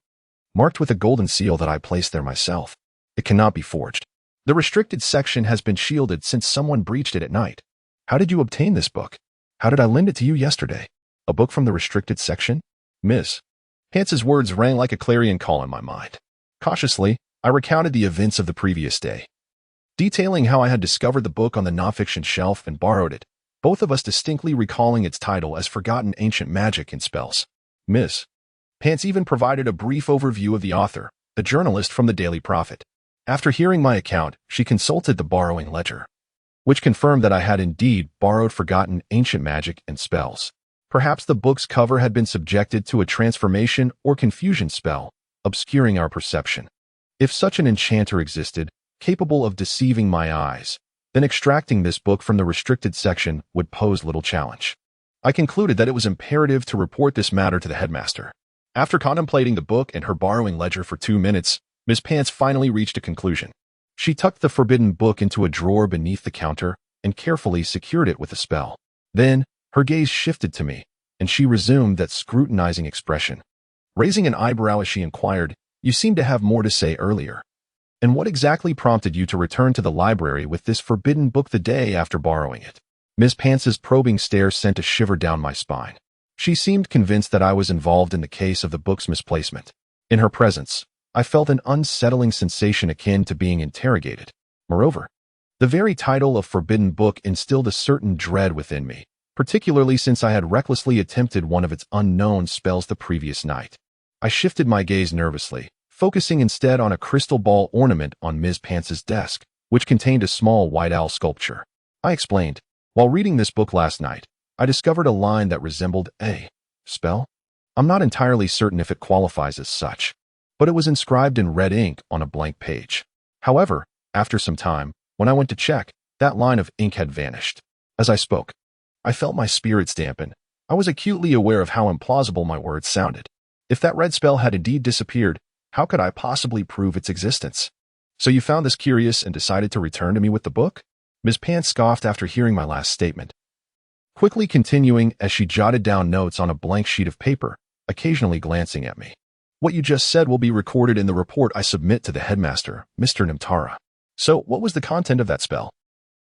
marked with a golden seal that I placed there myself. It cannot be forged." The restricted section has been shielded since someone breached it at night. How did you obtain this book? How did I lend it to you yesterday? A book from the restricted section? Miss Pants's words rang like a clarion call in my mind. Cautiously, I recounted the events of the previous day, detailing how I had discovered the book on the nonfiction shelf and borrowed it, both of us distinctly recalling its title as Forgotten Ancient Magic and Spells. Miss Pants even provided a brief overview of the author, the journalist from the Daily Prophet. After hearing my account, she consulted the borrowing ledger, which confirmed that I had indeed borrowed Forgotten Ancient Magic and Spells. Perhaps the book's cover had been subjected to a transformation or confusion spell, obscuring our perception. If such an enchanter existed, capable of deceiving my eyes, then extracting this book from the restricted section would pose little challenge. I concluded that it was imperative to report this matter to the headmaster. After contemplating the book and her borrowing ledger for 2 minutes, Miss Pants finally reached a conclusion. She tucked the forbidden book into a drawer beneath the counter and carefully secured it with a spell. Then, her gaze shifted to me, and she resumed that scrutinizing expression. Raising an eyebrow as she inquired, "You seemed to have more to say earlier. And what exactly prompted you to return to the library with this forbidden book the day after borrowing it?" Miss Pants's probing stare sent a shiver down my spine. She seemed convinced that I was involved in the case of the book's misplacement. In her presence, I felt an unsettling sensation akin to being interrogated. Moreover, the very title of Forbidden Book instilled a certain dread within me, particularly since I had recklessly attempted one of its unknown spells the previous night. I shifted my gaze nervously, focusing instead on a crystal ball ornament on Ms. Pants's desk, which contained a small white owl sculpture. I explained, "While reading this book last night, I discovered a line that resembled a spell. I'm not entirely certain if it qualifies as such, but it was inscribed in red ink on a blank page. However, after some time, when I went to check, that line of ink had vanished." As I spoke, I felt my spirits dampen. I was acutely aware of how implausible my words sounded. If that red spell had indeed disappeared, how could I possibly prove its existence? "So you found this curious and decided to return to me with the book?" Ms. Pants scoffed after hearing my last statement, quickly continuing as she jotted down notes on a blank sheet of paper, occasionally glancing at me. "What you just said will be recorded in the report I submit to the headmaster, Mr. Nimtara." "So, what was the content of that spell?"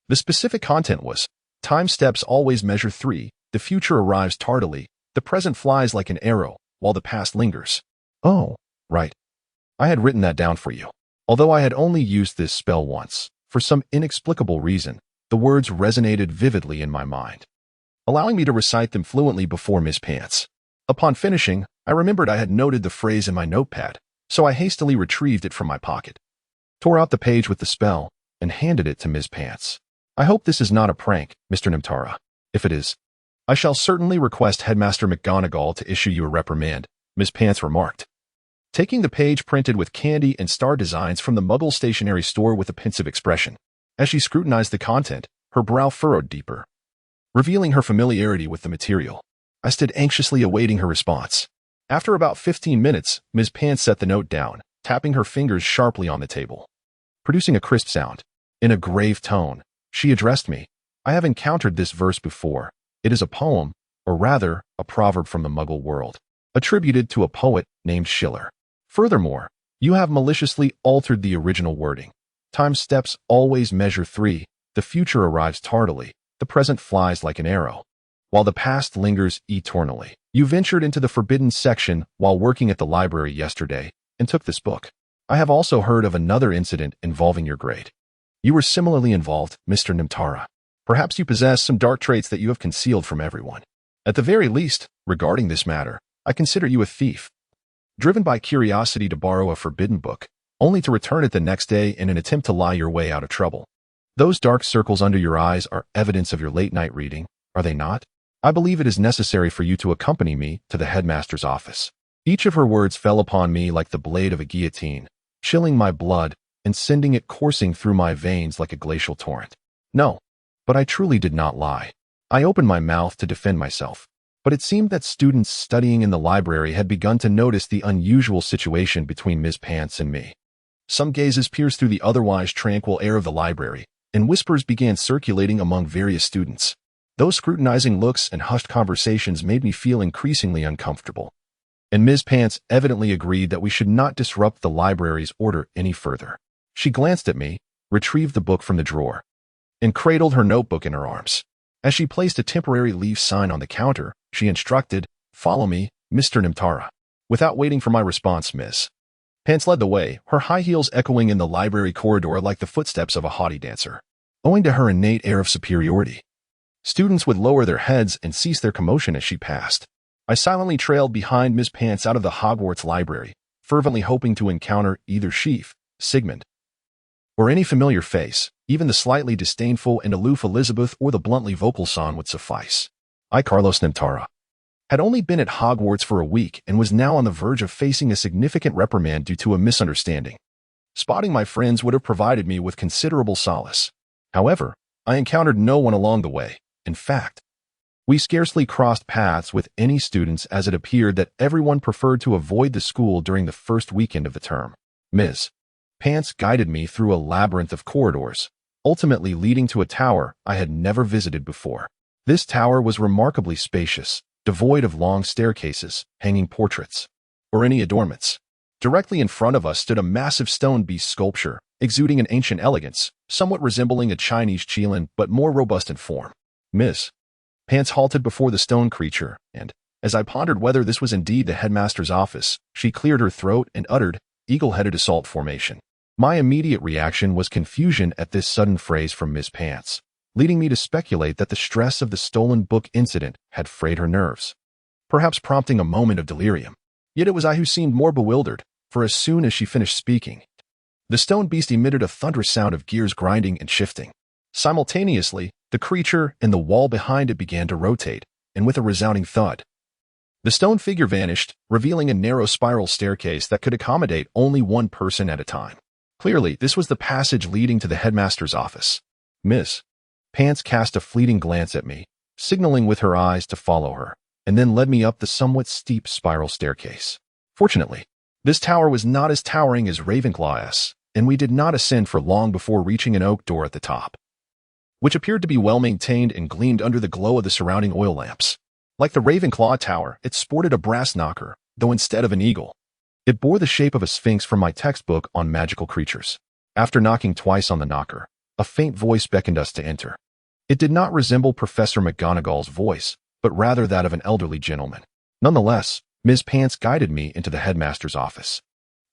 "The specific content was, time steps always measure 3, the future arrives tardily, the present flies like an arrow, while the past lingers." "Oh, right. I had written that down for you." Although I had only used this spell once, for some inexplicable reason, the words resonated vividly in my mind, allowing me to recite them fluently before Miss Pants. Upon finishing, I remembered I had noted the phrase in my notepad, so I hastily retrieved it from my pocket, tore out the page with the spell, and handed it to Miss Pants. "I hope this is not a prank, Mr. Nimtara. If it is, I shall certainly request Headmaster McGonagall to issue you a reprimand," Miss Pants remarked, taking the page printed with candy and star designs from the Muggle stationery store with a pensive expression. As she scrutinized the content, her brow furrowed deeper, revealing her familiarity with the material. I stood anxiously awaiting her response. After about 15 minutes, Ms. Pants set the note down, tapping her fingers sharply on the table, producing a crisp sound. In a grave tone, she addressed me. "I have encountered this verse before. It is a poem, or rather, a proverb from the Muggle world, attributed to a poet named Schiller. Furthermore, you have maliciously altered the original wording. Time steps always measure 3, the future arrives tardily, the present flies like an arrow, while the past lingers eternally. You ventured into the forbidden section while working at the library yesterday and took this book. I have also heard of another incident involving your grade. You were similarly involved, Mr. Nimtara. Perhaps you possess some dark traits that you have concealed from everyone. At the very least, regarding this matter, I consider you a thief, driven by curiosity to borrow a forbidden book, only to return it the next day in an attempt to lie your way out of trouble. Those dark circles under your eyes are evidence of your late-night reading, are they not? I believe it is necessary for you to accompany me to the headmaster's office." Each of her words fell upon me like the blade of a guillotine, chilling my blood and sending it coursing through my veins like a glacial torrent. No, but I truly did not lie. I opened my mouth to defend myself, but it seemed that students studying in the library had begun to notice the unusual situation between Miss Pants and me. Some gazes pierced through the otherwise tranquil air of the library, and whispers began circulating among various students. Those scrutinizing looks and hushed conversations made me feel increasingly uncomfortable, and Ms. Pants evidently agreed that we should not disrupt the library's order any further. She glanced at me, retrieved the book from the drawer, and cradled her notebook in her arms. As she placed a temporary leave sign on the counter, she instructed, "Follow me, Mr. Nimtara." Without waiting for my response, Miss Pants led the way, her high heels echoing in the library corridor like the footsteps of a haughty dancer. Owing to her innate air of superiority, students would lower their heads and cease their commotion as she passed. I silently trailed behind Miss Pants out of the Hogwarts library, fervently hoping to encounter either Seaf, Sigmund, or any familiar face. Even the slightly disdainful and aloof Elizabeth or the bluntly vocal Son would suffice. I, Carlos Nimtara, had only been at Hogwarts for a week and was now on the verge of facing a significant reprimand due to a misunderstanding. Spotting my friends would have provided me with considerable solace. However, I encountered no one along the way. In fact, we scarcely crossed paths with any students, as it appeared that everyone preferred to avoid the school during the first weekend of the term. Ms. Pants guided me through a labyrinth of corridors, ultimately leading to a tower I had never visited before. This tower was remarkably spacious, devoid of long staircases, hanging portraits, or any adornments. Directly in front of us stood a massive stone beast sculpture, exuding an ancient elegance, somewhat resembling a Chinese qilin but more robust in form. Miss Pants halted before the stone creature, and, as I pondered whether this was indeed the headmaster's office, she cleared her throat and uttered, "Eagle-headed assault formation." My immediate reaction was confusion at this sudden phrase from Miss Pants, leading me to speculate that the stress of the stolen book incident had frayed her nerves, perhaps prompting a moment of delirium. Yet it was I who seemed more bewildered, for as soon as she finished speaking, the stone beast emitted a thunderous sound of gears grinding and shifting. Simultaneously, the creature and the wall behind it began to rotate, and with a resounding thud, the stone figure vanished, revealing a narrow spiral staircase that could accommodate only one person at a time. Clearly, this was the passage leading to the headmaster's office. Miss Pants cast a fleeting glance at me, signaling with her eyes to follow her, and then led me up the somewhat steep spiral staircase. Fortunately, this tower was not as towering as Ravenclaw's, and we did not ascend for long before reaching an oak door at the top, which appeared to be well-maintained and gleamed under the glow of the surrounding oil lamps. Like the Ravenclaw tower, it sported a brass knocker, though instead of an eagle, it bore the shape of a sphinx from my textbook on magical creatures. After knocking twice on the knocker, a faint voice beckoned us to enter. It did not resemble Professor McGonagall's voice, but rather that of an elderly gentleman. Nonetheless, Ms. Pants guided me into the headmaster's office.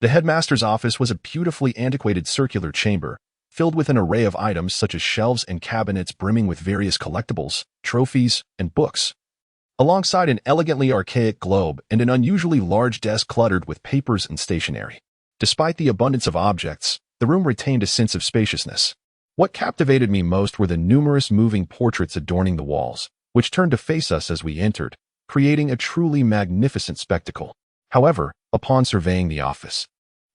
The headmaster's office was a beautifully antiquated circular chamber, filled with an array of items such as shelves and cabinets brimming with various collectibles, trophies, and books, alongside an elegantly archaic globe and an unusually large desk cluttered with papers and stationery. Despite the abundance of objects, the room retained a sense of spaciousness. What captivated me most were the numerous moving portraits adorning the walls, which turned to face us as we entered, creating a truly magnificent spectacle. However, upon surveying the office,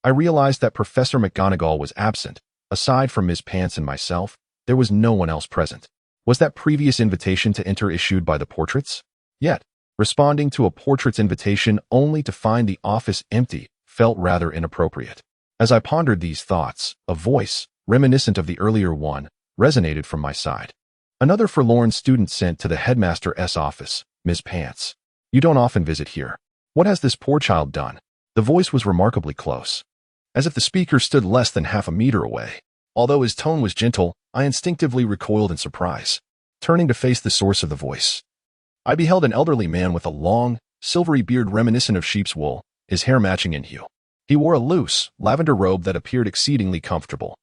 I realized that Professor McGonagall was absent. Aside from Miss Pants and myself, there was no one else present. Was that previous invitation to enter issued by the portraits? Yet, responding to a portrait's invitation only to find the office empty felt rather inappropriate. As I pondered these thoughts, a voice, reminiscent of the earlier one, resonated from my side. Another forlorn student sent to the headmaster's office, Miss Pants. "You don't often visit here. What has this poor child done?" The voice was remarkably close, as if the speaker stood less than half a meter away. Although his tone was gentle, I instinctively recoiled in surprise. Turning to face the source of the voice, I beheld an elderly man with a long, silvery beard reminiscent of sheep's wool, his hair matching in hue. He wore a loose, lavender robe that appeared exceedingly comfortable,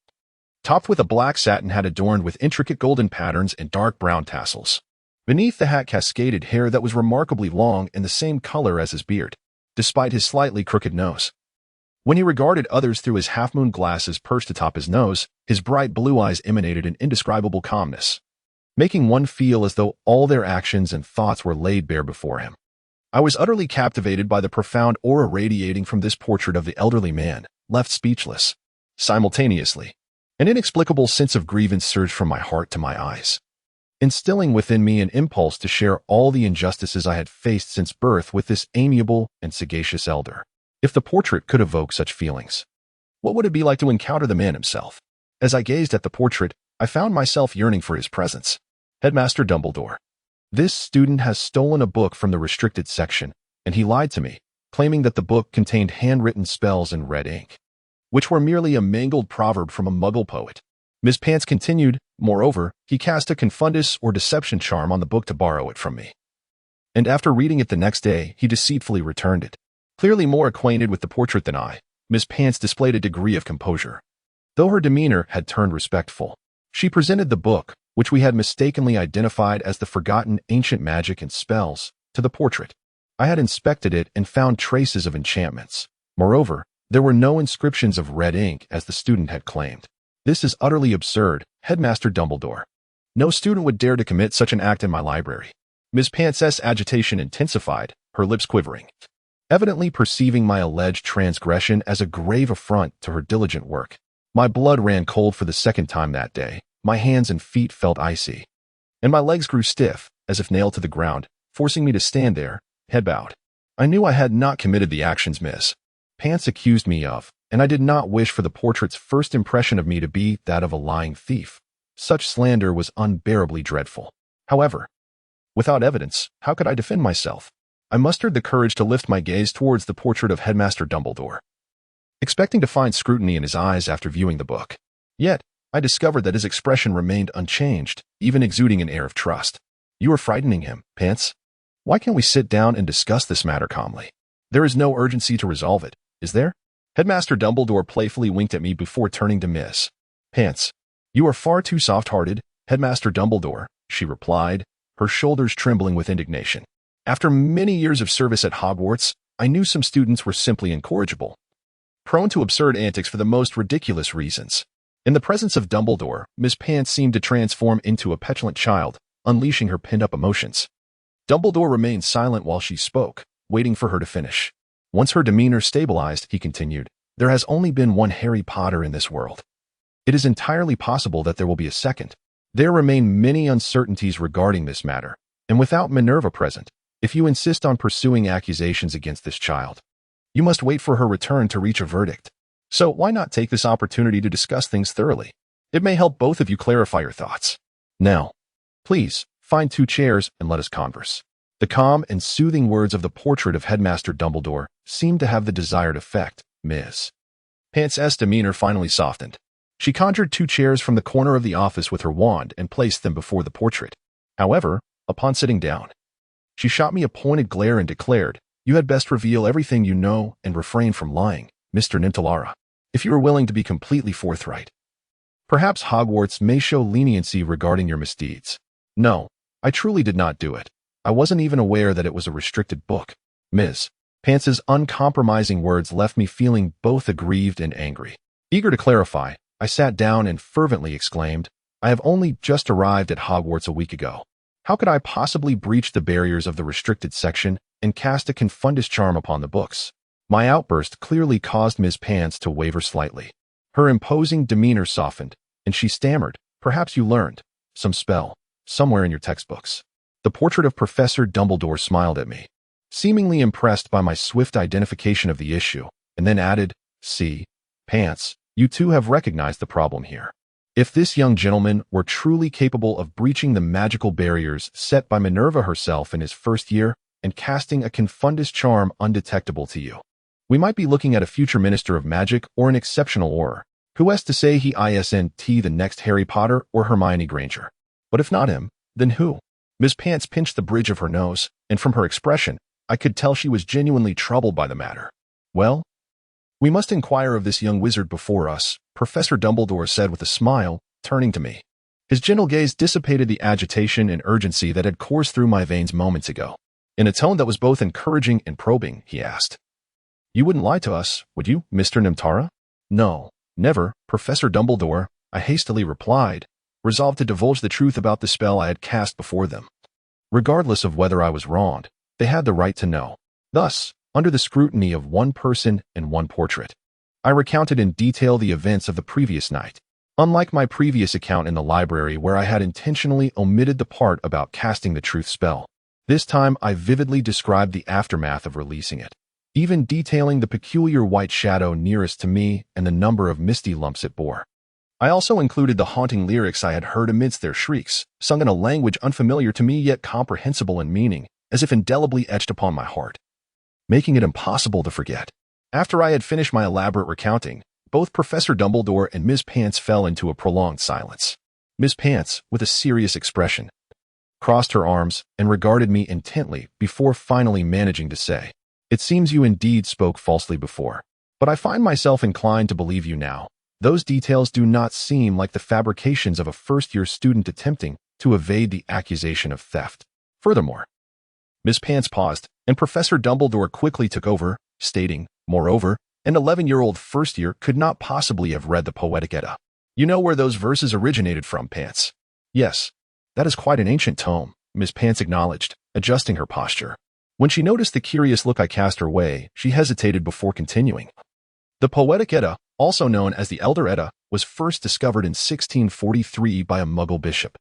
topped with a black satin hat adorned with intricate golden patterns and dark brown tassels. Beneath the hat cascaded hair that was remarkably long and the same color as his beard, despite his slightly crooked nose. When he regarded others through his half-moon glasses perched atop his nose, his bright blue eyes emanated an indescribable calmness, making one feel as though all their actions and thoughts were laid bare before him. I was utterly captivated by the profound aura radiating from this portrait of the elderly man, left speechless. Simultaneously, an inexplicable sense of grievance surged from my heart to my eyes, instilling within me an impulse to share all the injustices I had faced since birth with this amiable and sagacious elder. If the portrait could evoke such feelings, what would it be like to encounter the man himself? As I gazed at the portrait, I found myself yearning for his presence. Headmaster Dumbledore. This student has stolen a book from the restricted section, and he lied to me, claiming that the book contained handwritten spells in red ink, which were merely a mangled proverb from a Muggle poet. Miss Pants continued. Moreover, he cast a confundus or deception charm on the book to borrow it from me. And after reading it the next day, he deceitfully returned it. Clearly more acquainted with the portrait than I, Miss Pants displayed a degree of composure. Though her demeanor had turned respectful, she presented the book, which we had mistakenly identified as the forgotten ancient magic and spells, to the portrait. I had inspected it and found traces of enchantments. Moreover, there were no inscriptions of red ink as the student had claimed. This is utterly absurd, Headmaster Dumbledore. No student would dare to commit such an act in my library. Miss Pants's agitation intensified, her lips quivering, evidently perceiving my alleged transgression as a grave affront to her diligent work. My blood ran cold for the second time that day. My hands and feet felt icy, and my legs grew stiff, as if nailed to the ground, forcing me to stand there, head bowed. I knew I had not committed the actions Miss Pants accused me of, and I did not wish for the portrait's first impression of me to be that of a lying thief. Such slander was unbearably dreadful. However, without evidence, how could I defend myself? I mustered the courage to lift my gaze towards the portrait of Headmaster Dumbledore, expecting to find scrutiny in his eyes after viewing the book. Yet, I discovered that his expression remained unchanged, even exuding an air of trust. You are frightening him, Pants. Why can't we sit down and discuss this matter calmly? There is no urgency to resolve it, is there? Headmaster Dumbledore playfully winked at me before turning to Miss Pants. You are far too soft-hearted, Headmaster Dumbledore, she replied, her shoulders trembling with indignation. After many years of service at Hogwarts, I knew some students were simply incorrigible, prone to absurd antics for the most ridiculous reasons. In the presence of Dumbledore, Miss Pants seemed to transform into a petulant child, unleashing her pinned-up emotions. Dumbledore remained silent while she spoke, waiting for her to finish. Once her demeanor stabilized, he continued, there has only been one Harry Potter in this world. It is entirely possible that there will be a second. There remain many uncertainties regarding this matter, and without Minerva present, if you insist on pursuing accusations against this child, you must wait for her return to reach a verdict. So why not take this opportunity to discuss things thoroughly? It may help both of you clarify your thoughts. Now, please, find 2 chairs and let us converse. The calm and soothing words of the portrait of Headmaster Dumbledore seemed to have the desired effect. Miss Pants's demeanor finally softened. She conjured 2 chairs from the corner of the office with her wand and placed them before the portrait. However, upon sitting down, she shot me a pointed glare and declared, you had best reveal everything you know and refrain from lying, Mr. Nimatara, if you are willing to be completely forthright. Perhaps Hogwarts may show leniency regarding your misdeeds. No, I truly did not do it. I wasn't even aware that it was a restricted book. Ms. Pants's uncompromising words left me feeling both aggrieved and angry. Eager to clarify, I sat down and fervently exclaimed, I have only just arrived at Hogwarts a week ago. How could I possibly breach the barriers of the restricted section and cast a confundus charm upon the books? My outburst clearly caused Miss Pants to waver slightly. Her imposing demeanor softened, and she stammered, perhaps you learned some spell somewhere in your textbooks. The portrait of Professor Dumbledore smiled at me, seemingly impressed by my swift identification of the issue, and then added, see, Pants, you too have recognized the problem here. If this young gentleman were truly capable of breaching the magical barriers set by Minerva herself in his first year and casting a confundus charm undetectable to you, we might be looking at a future minister of magic or an exceptional auror. Who has to say he isn't the next Harry Potter or Hermione Granger? But if not him, then who? Miss Pants pinched the bridge of her nose, and from her expression, I could tell she was genuinely troubled by the matter. Well, we must inquire of this young wizard before us, Professor Dumbledore said with a smile, turning to me. His gentle gaze dissipated the agitation and urgency that had coursed through my veins moments ago. In a tone that was both encouraging and probing, he asked, you wouldn't lie to us, would you, Mr. Nimtara? No, never, Professor Dumbledore, I hastily replied, resolved to divulge the truth about the spell I had cast before them. Regardless of whether I was wronged, they had the right to know. Thus, under the scrutiny of one person and one portrait, I recounted in detail the events of the previous night. Unlike my previous account in the library where I had intentionally omitted the part about casting the truth spell, this time I vividly described the aftermath of releasing it, even detailing the peculiar white shadow nearest to me and the number of misty lumps it bore. I also included the haunting lyrics I had heard amidst their shrieks, sung in a language unfamiliar to me yet comprehensible in meaning, as if indelibly etched upon my heart, making it impossible to forget. After I had finished my elaborate recounting, Both Professor Dumbledore and Miss Pants fell into a prolonged silence. Miss Pants, with a serious expression, crossed her arms and regarded me intently before finally managing to say, "It seems you indeed spoke falsely before, but I find myself inclined to believe you now. Those details do not seem like the fabrications of a first-year student attempting to evade the accusation of theft. Furthermore," Miss Pants paused, and Professor Dumbledore quickly took over, stating, "Moreover, an 11-year-old first-year could not possibly have read the Poetic Edda. You know where those verses originated from, Pants?" "Yes, that is quite an ancient tome," Miss Pants acknowledged, adjusting her posture. When she noticed the curious look I cast her way, she hesitated before continuing. "The Poetic Edda, also known as the Elder Edda, was first discovered in 1643 by a Muggle bishop.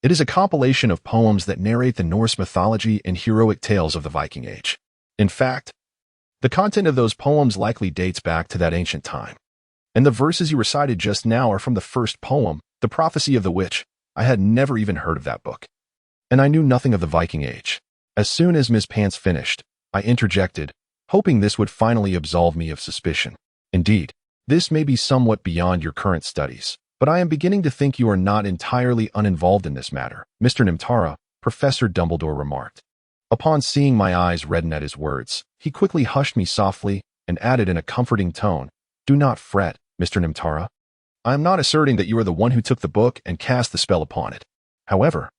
It is a compilation of poems that narrate the Norse mythology and heroic tales of the Viking Age. In fact, the content of those poems likely dates back to that ancient time. And the verses you recited just now are from the first poem, The Prophecy of the Witch. I had never even heard of that book. And I knew nothing of the Viking Age." As soon as Miss Pants finished, I interjected, hoping this would finally absolve me of suspicion. "Indeed, this may be somewhat beyond your current studies, but I am beginning to think you are not entirely uninvolved in this matter, Mr. Nimtara," Professor Dumbledore remarked. Upon seeing my eyes redden at his words, he quickly hushed me softly and added in a comforting tone, "Do not fret, Mr. Nimtara. I am not asserting that you are the one who took the book and cast the spell upon it. However,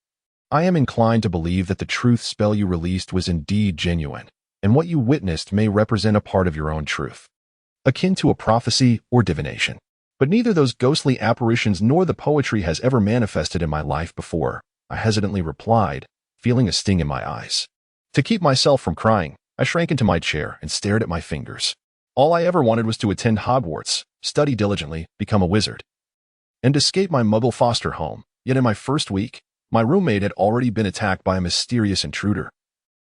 I am inclined to believe that the truth spell you released was indeed genuine, and what you witnessed may represent a part of your own truth, akin to a prophecy or divination. But neither those ghostly apparitions nor the poetry has ever manifested in my life before," I hesitantly replied, feeling a sting in my eyes. To keep myself from crying, I shrank into my chair and stared at my fingers. All I ever wanted was to attend Hogwarts, study diligently, become a wizard, and escape my Muggle foster home. Yet in my first week, my roommate had already been attacked by a mysterious intruder.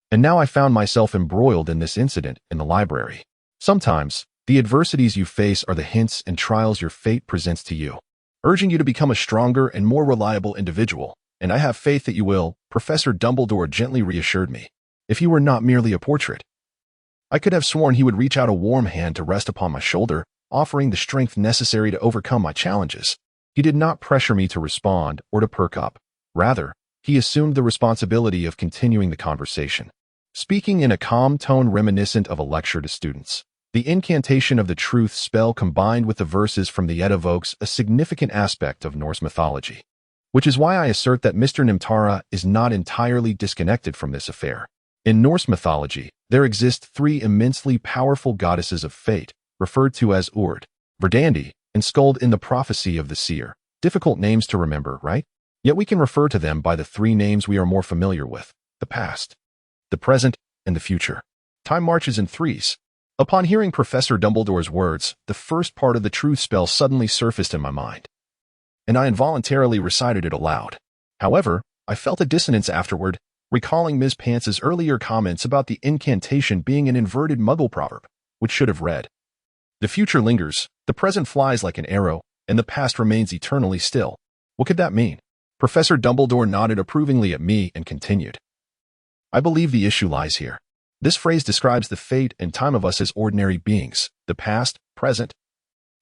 And now I found myself embroiled in this incident in the library. Sometimes, the adversities you face are the hints and trials your fate presents to you, urging you to become a stronger and more reliable individual, and I have faith that you will," Professor Dumbledore gently reassured me. "If you were not merely a portrait." I could have sworn he would reach out a warm hand to rest upon my shoulder, offering the strength necessary to overcome my challenges. He did not pressure me to respond or to perk up. Rather, he assumed the responsibility of continuing the conversation, speaking in a calm tone reminiscent of a lecture to students. "The incantation of the truth spell combined with the verses from the Edda evokes a significant aspect of Norse mythology, which is why I assert that Mr. Nimtara is not entirely disconnected from this affair. In Norse mythology, there exist three immensely powerful goddesses of fate, referred to as Urd, Verdandi, and Skuld in the Prophecy of the Seer. Difficult names to remember, right? Yet we can refer to them by the three names we are more familiar with: the past, the present, and the future. Time marches in threes." Upon hearing Professor Dumbledore's words, the first part of the truth spell suddenly surfaced in my mind, and I involuntarily recited it aloud. However, I felt a dissonance afterward, recalling Ms. Pants's earlier comments about the incantation being an inverted Muggle proverb, which should have read, "The future lingers, the present flies like an arrow, and the past remains eternally still." What could that mean? Professor Dumbledore nodded approvingly at me and continued, "I believe the issue lies here. This phrase describes the fate and time of us as ordinary beings. The past, present,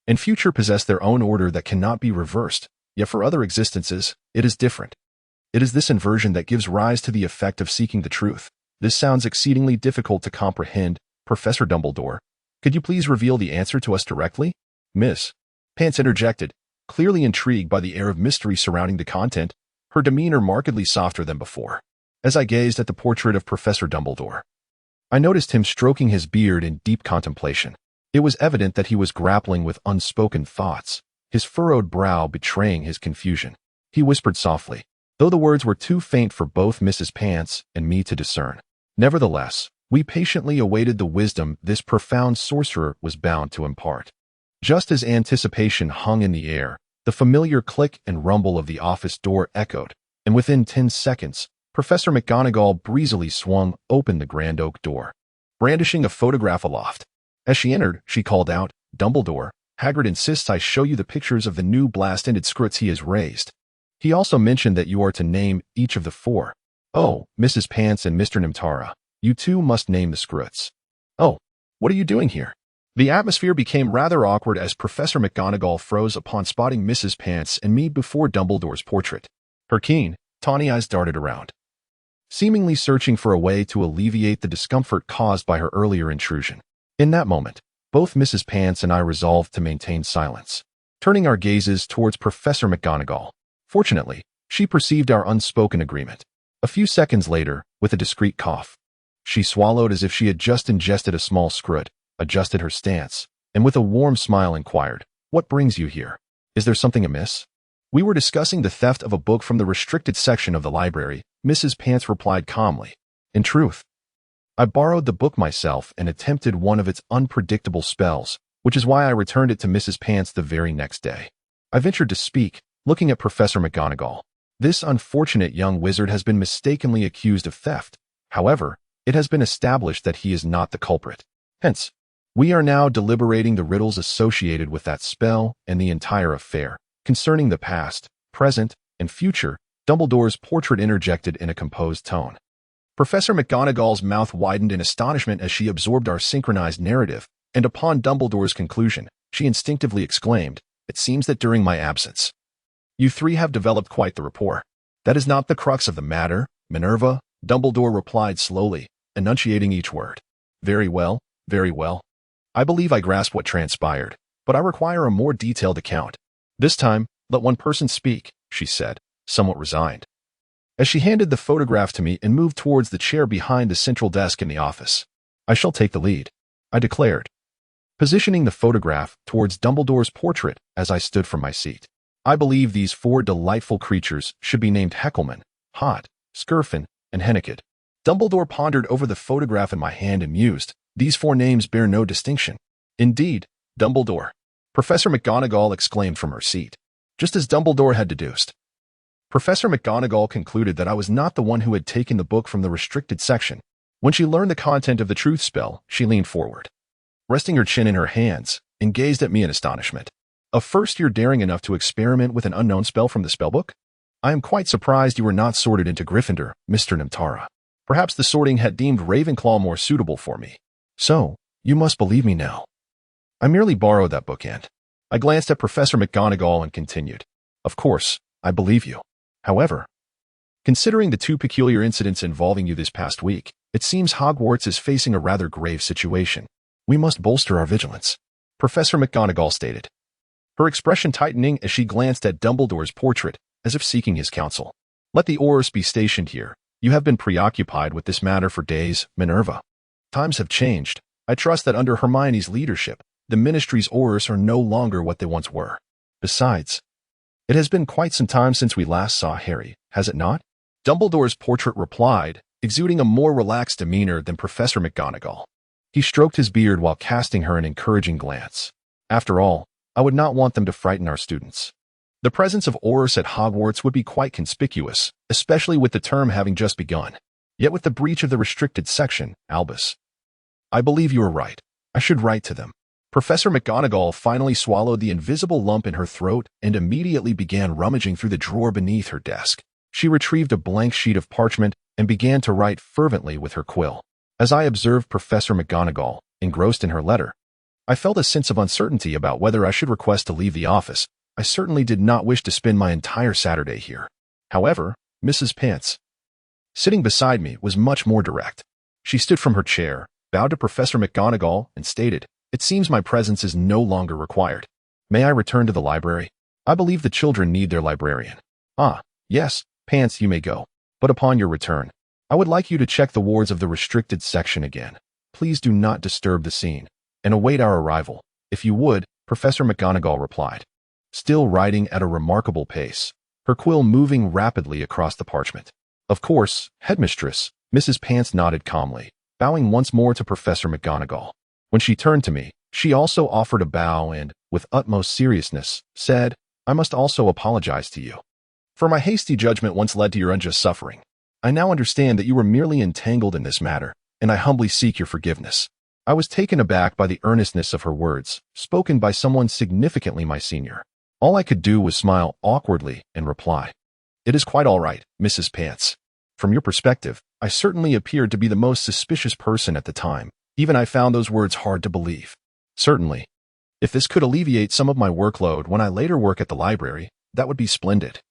and future possess their own order that cannot be reversed, yet for other existences, it is different. It is this inversion that gives rise to the effect of seeking the truth. This sounds exceedingly difficult to comprehend, Professor Dumbledore. Could you please reveal the answer to us directly?" Miss Pants interjected, clearly intrigued by the air of mystery surrounding the content, her demeanor markedly softer than before. As I gazed at the portrait of Professor Dumbledore, I noticed him stroking his beard in deep contemplation. It was evident that he was grappling with unspoken thoughts, his furrowed brow betraying his confusion. He whispered softly, though the words were too faint for both Mrs. Pants and me to discern. Nevertheless, we patiently awaited the wisdom this profound sorcerer was bound to impart. Just as anticipation hung in the air, the familiar click and rumble of the office door echoed, and within 10 seconds, Professor McGonagall breezily swung open the grand oak door, brandishing a photograph aloft. As she entered, she called out, "Dumbledore, Hagrid insists I show you the pictures of the new blast-ended Scroots he has raised. He also mentioned that you are to name each of the four. Oh, Mrs. Pants and Mr. Nimtara, you two must name the Scroots." "Oh, what are you doing here?" The atmosphere became rather awkward as Professor McGonagall froze upon spotting Mrs. Pants and me before Dumbledore's portrait. Her keen, tawny eyes darted around, seemingly searching for a way to alleviate the discomfort caused by her earlier intrusion. In that moment, both Mrs. Pants and I resolved to maintain silence, turning our gazes towards Professor McGonagall. Fortunately, she perceived our unspoken agreement. A few seconds later, with a discreet cough, she swallowed as if she had just ingested a small scrut, adjusted her stance, and with a warm smile inquired, "What brings you here? Is there something amiss?" "We were discussing the theft of a book from the restricted section of the library," Mrs. Pants replied calmly. "In truth, I borrowed the book myself and attempted one of its unpredictable spells, which is why I returned it to Mrs. Pants the very next day." I ventured to speak, looking at Professor McGonagall. This unfortunate young wizard has been mistakenly accused of theft. However, it has been established that he is not the culprit. Hence, we are now deliberating the riddles associated with that spell and the entire affair. Concerning the past, present, and future, Dumbledore's portrait interjected in a composed tone. Professor McGonagall's mouth widened in astonishment as she absorbed our synchronized narrative, and upon Dumbledore's conclusion, she instinctively exclaimed, "It seems that during my absence, you three have developed quite the rapport." "That is not the crux of the matter, Minerva," Dumbledore replied slowly, enunciating each word. Very well, very well. I believe I grasp what transpired, but I require a more detailed account. This time, let one person speak," she said, somewhat resigned, as she handed the photograph to me and moved towards the chair behind the central desk in the office. "I shall take the lead," I declared, positioning the photograph towards Dumbledore's portrait as I stood from my seat. "I believe these four delightful creatures should be named Heckleman, Hot, Skirfin, and Hennekid." Dumbledore pondered over the photograph in my hand and mused, "These four names bear no distinction." "Indeed, Dumbledore," Professor McGonagall exclaimed from her seat. Just as Dumbledore had deduced, Professor McGonagall concluded that I was not the one who had taken the book from the restricted section. When she learned the content of the truth spell, she leaned forward, resting her chin in her hands, and gazed at me in astonishment. "A first-year daring enough to experiment with an unknown spell from the spellbook? I am quite surprised you were not sorted into Gryffindor, Mr. Nimtara. Perhaps the sorting had deemed Ravenclaw more suitable for me. So, you must believe me now. I merely borrowed that bookend." I glanced at Professor McGonagall and continued, "Of course, I believe you. However, considering the two peculiar incidents involving you this past week, it seems Hogwarts is facing a rather grave situation. We must bolster our vigilance," Professor McGonagall stated, her expression tightening as she glanced at Dumbledore's portrait, as if seeking his counsel. "Let the Aurors be stationed here. You have been preoccupied with this matter for days, Minerva. Times have changed. I trust that under Hermione's leadership, the Ministry's Aurors are no longer what they once were. Besides, it has been quite some time since we last saw Harry, has it not?" Dumbledore's portrait replied, exuding a more relaxed demeanor than Professor McGonagall. He stroked his beard while casting her an encouraging glance. "After all, I would not want them to frighten our students. The presence of Aurors at Hogwarts would be quite conspicuous, especially with the term having just begun. Yet with the breach of the restricted section, Albus, I believe you are right. I should write to them." Professor McGonagall finally swallowed the invisible lump in her throat and immediately began rummaging through the drawer beneath her desk. She retrieved a blank sheet of parchment and began to write fervently with her quill. As I observed Professor McGonagall, engrossed in her letter, I felt a sense of uncertainty about whether I should request to leave the office. I certainly did not wish to spend my entire Saturday here. However, Mrs. Pants, sitting beside me, was much more direct. She stood from her chair, bowed to Professor McGonagall, and stated, "It seems my presence is no longer required. May I return to the library? I believe the children need their librarian." "Ah, yes, Pants, you may go. But upon your return, I would like you to check the wards of the restricted section again. Please do not disturb the scene, and await our arrival, if you would," Professor McGonagall replied, still writing at a remarkable pace, her quill moving rapidly across the parchment. "Of course, Headmistress," Mrs. Pants nodded calmly, bowing once more to Professor McGonagall. When she turned to me, she also offered a bow and, with utmost seriousness, said, "I must also apologize to you for my hasty judgment once led to your unjust suffering. I now understand that you were merely entangled in this matter, and I humbly seek your forgiveness." I was taken aback by the earnestness of her words, spoken by someone significantly my senior. All I could do was smile awkwardly and reply, "It is quite all right, Mrs. Pants. From your perspective, I certainly appeared to be the most suspicious person at the time. Even I found those words hard to believe." Certainly. If this could alleviate some of my workload when I later work at the library, that would be splendid.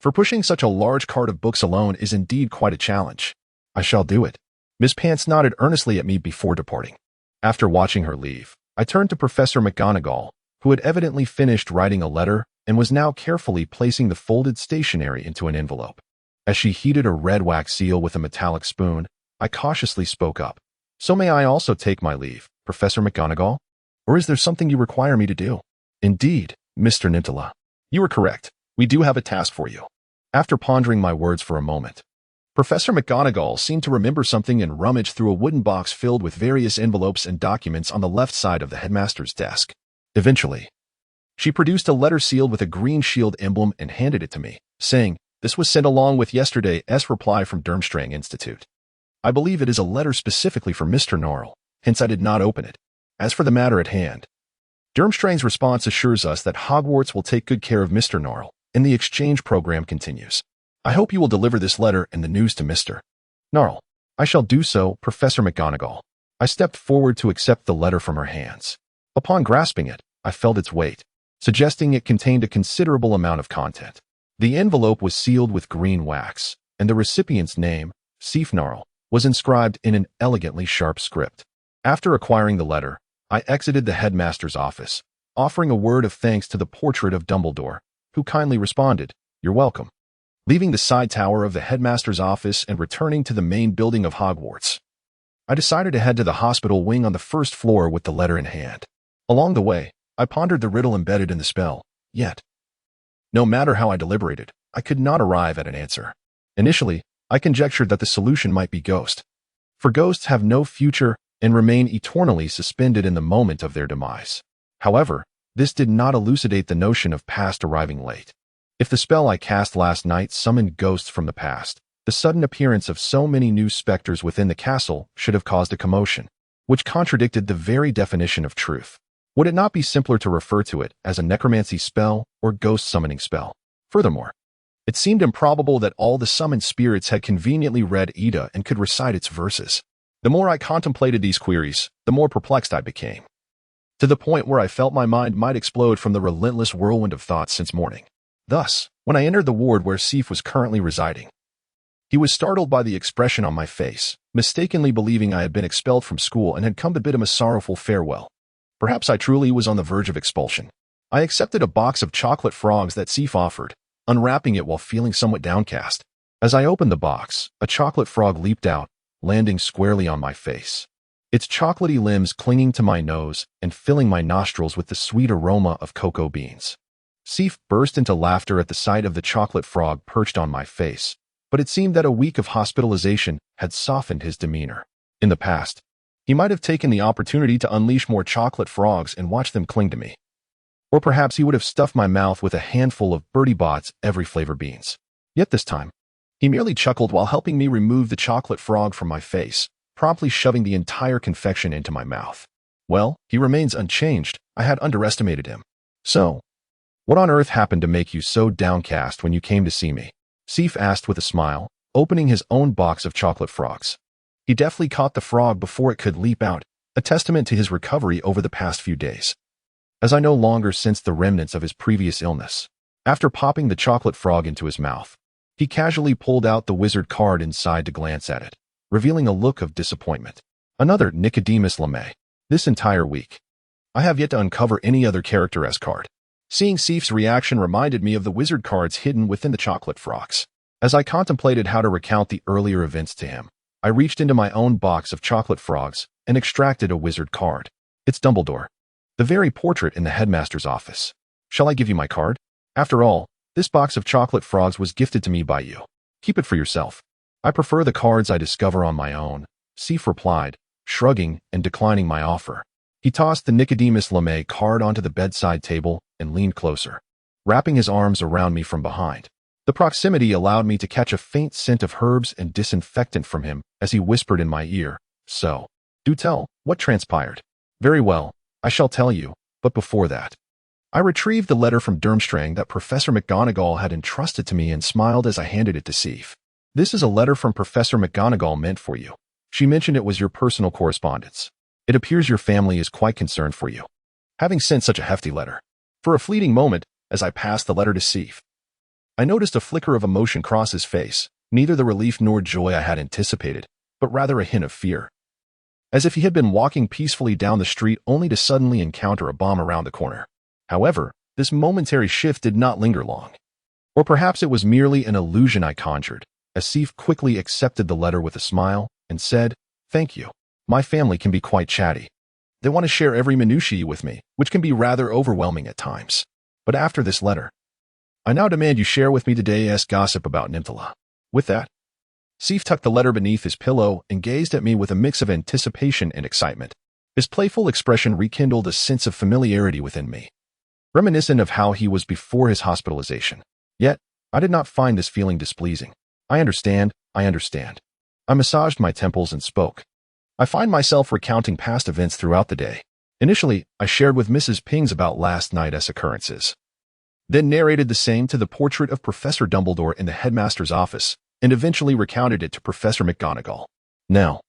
For pushing such a large cart of books alone is indeed quite a challenge. I shall do it. Miss Pants nodded earnestly at me before departing. After watching her leave, I turned to Professor McGonagall, who had evidently finished writing a letter and was now carefully placing the folded stationery into an envelope. As she heated a red wax seal with a metallic spoon, I cautiously spoke up. So may I also take my leave, Professor McGonagall? Or is there something you require me to do? Indeed, Mr. Nimtara. You are correct. We do have a task for you. After pondering my words for a moment, Professor McGonagall seemed to remember something and rummaged through a wooden box filled with various envelopes and documents on the left side of the headmaster's desk. Eventually, she produced a letter sealed with a green shield emblem and handed it to me, saying, "This was sent along with yesterday's reply from Durmstrang Institute. I believe it is a letter specifically for Mr. Norrell, hence I did not open it. As for the matter at hand, Durmstrang's response assures us that Hogwarts will take good care of Mr. Norrell, and the exchange program continues. I hope you will deliver this letter and the news to Mr. Norrell." "I shall do so, Professor McGonagall." I stepped forward to accept the letter from her hands. Upon grasping it, I felt its weight, suggesting it contained a considerable amount of content. The envelope was sealed with green wax, and the recipient's name, Seaf Norrell, was inscribed in an elegantly sharp script. After acquiring the letter, I exited the headmaster's office, offering a word of thanks to the portrait of Dumbledore, who kindly responded, "You're welcome." Leaving the side tower of the headmaster's office and returning to the main building of Hogwarts, I decided to head to the hospital wing on the first floor with the letter in hand. Along the way, I pondered the riddle embedded in the spell, yet, no matter how I deliberated, I could not arrive at an answer. Initially, I conjectured that the solution might be ghost, for ghosts have no future and remain eternally suspended in the moment of their demise. However, this did not elucidate the notion of past arriving late. If the spell I cast last night summoned ghosts from the past, the sudden appearance of so many new specters within the castle should have caused a commotion, which contradicted the very definition of truth. Would it not be simpler to refer to it as a necromancy spell or ghost summoning spell? Furthermore, it seemed improbable that all the summoned spirits had conveniently read Edda and could recite its verses. The more I contemplated these queries, the more perplexed I became, to the point where I felt my mind might explode from the relentless whirlwind of thoughts since morning. Thus, when I entered the ward where Seaf was currently residing, he was startled by the expression on my face, mistakenly believing I had been expelled from school and had come to bid him a sorrowful farewell. Perhaps I truly was on the verge of expulsion. I accepted a box of chocolate frogs that Seaf offered, unwrapping it while feeling somewhat downcast. As I opened the box, a chocolate frog leaped out, landing squarely on my face, its chocolatey limbs clinging to my nose and filling my nostrils with the sweet aroma of cocoa beans. Seaf burst into laughter at the sight of the chocolate frog perched on my face, but it seemed that a week of hospitalization had softened his demeanor. In the past, he might have taken the opportunity to unleash more chocolate frogs and watch them cling to me. Or perhaps he would have stuffed my mouth with a handful of Bertie Bott's every flavor beans. Yet this time, he merely chuckled while helping me remove the chocolate frog from my face, promptly shoving the entire confection into my mouth. Well, he remains unchanged. I had underestimated him. "So, what on earth happened to make you so downcast when you came to see me?" Seaf asked with a smile, opening his own box of chocolate frogs. He deftly caught the frog before it could leap out, a testament to his recovery over the past few days, as I no longer sensed the remnants of his previous illness. After popping the chocolate frog into his mouth, he casually pulled out the wizard card inside to glance at it, revealing a look of disappointment. "Another Nicodemus Lamay. This entire week, I have yet to uncover any other character S card." Seeing Seaf's reaction reminded me of the wizard cards hidden within the chocolate frogs. As I contemplated how to recount the earlier events to him, I reached into my own box of chocolate frogs and extracted a wizard card. "It's Dumbledore, the very portrait in the headmaster's office. Shall I give you my card? After all, this box of chocolate frogs was gifted to me by you. Keep it for yourself." "I prefer the cards I discover on my own," Seaf replied, shrugging and declining my offer. He tossed the Nicodemus Lamay card onto the bedside table and leaned closer, wrapping his arms around me from behind. The proximity allowed me to catch a faint scent of herbs and disinfectant from him as he whispered in my ear, "So, do tell, what transpired?" "Very well, I shall tell you, but before that." I retrieved the letter from Durmstrang that Professor McGonagall had entrusted to me and smiled as I handed it to Seaf. "This is a letter from Professor McGonagall meant for you. She mentioned it was your personal correspondence." It appears your family is quite concerned for you, having sent such a hefty letter. For a fleeting moment, as I passed the letter to Seaf, I noticed a flicker of emotion cross his face, neither the relief nor joy I had anticipated, but rather a hint of fear. As if he had been walking peacefully down the street only to suddenly encounter a bomb around the corner. However, this momentary shift did not linger long. Or perhaps it was merely an illusion I conjured, as Seaf quickly accepted the letter with a smile and said, "Thank you. My family can be quite chatty. They want to share every minutiae with me, which can be rather overwhelming at times. But after this letter, I now demand you share with me today's gossip about Nimtara." With that, Seaf tucked the letter beneath his pillow and gazed at me with a mix of anticipation and excitement. His playful expression rekindled a sense of familiarity within me, reminiscent of how he was before his hospitalization. Yet, I did not find this feeling displeasing. I understand. I massaged my temples and spoke. I find myself recounting past events throughout the day. Initially, I shared with Mrs. Pings about last night's occurrences, then narrated the same to the portrait of Professor Dumbledore in the headmaster's office, and eventually recounted it to Professor McGonagall. Now,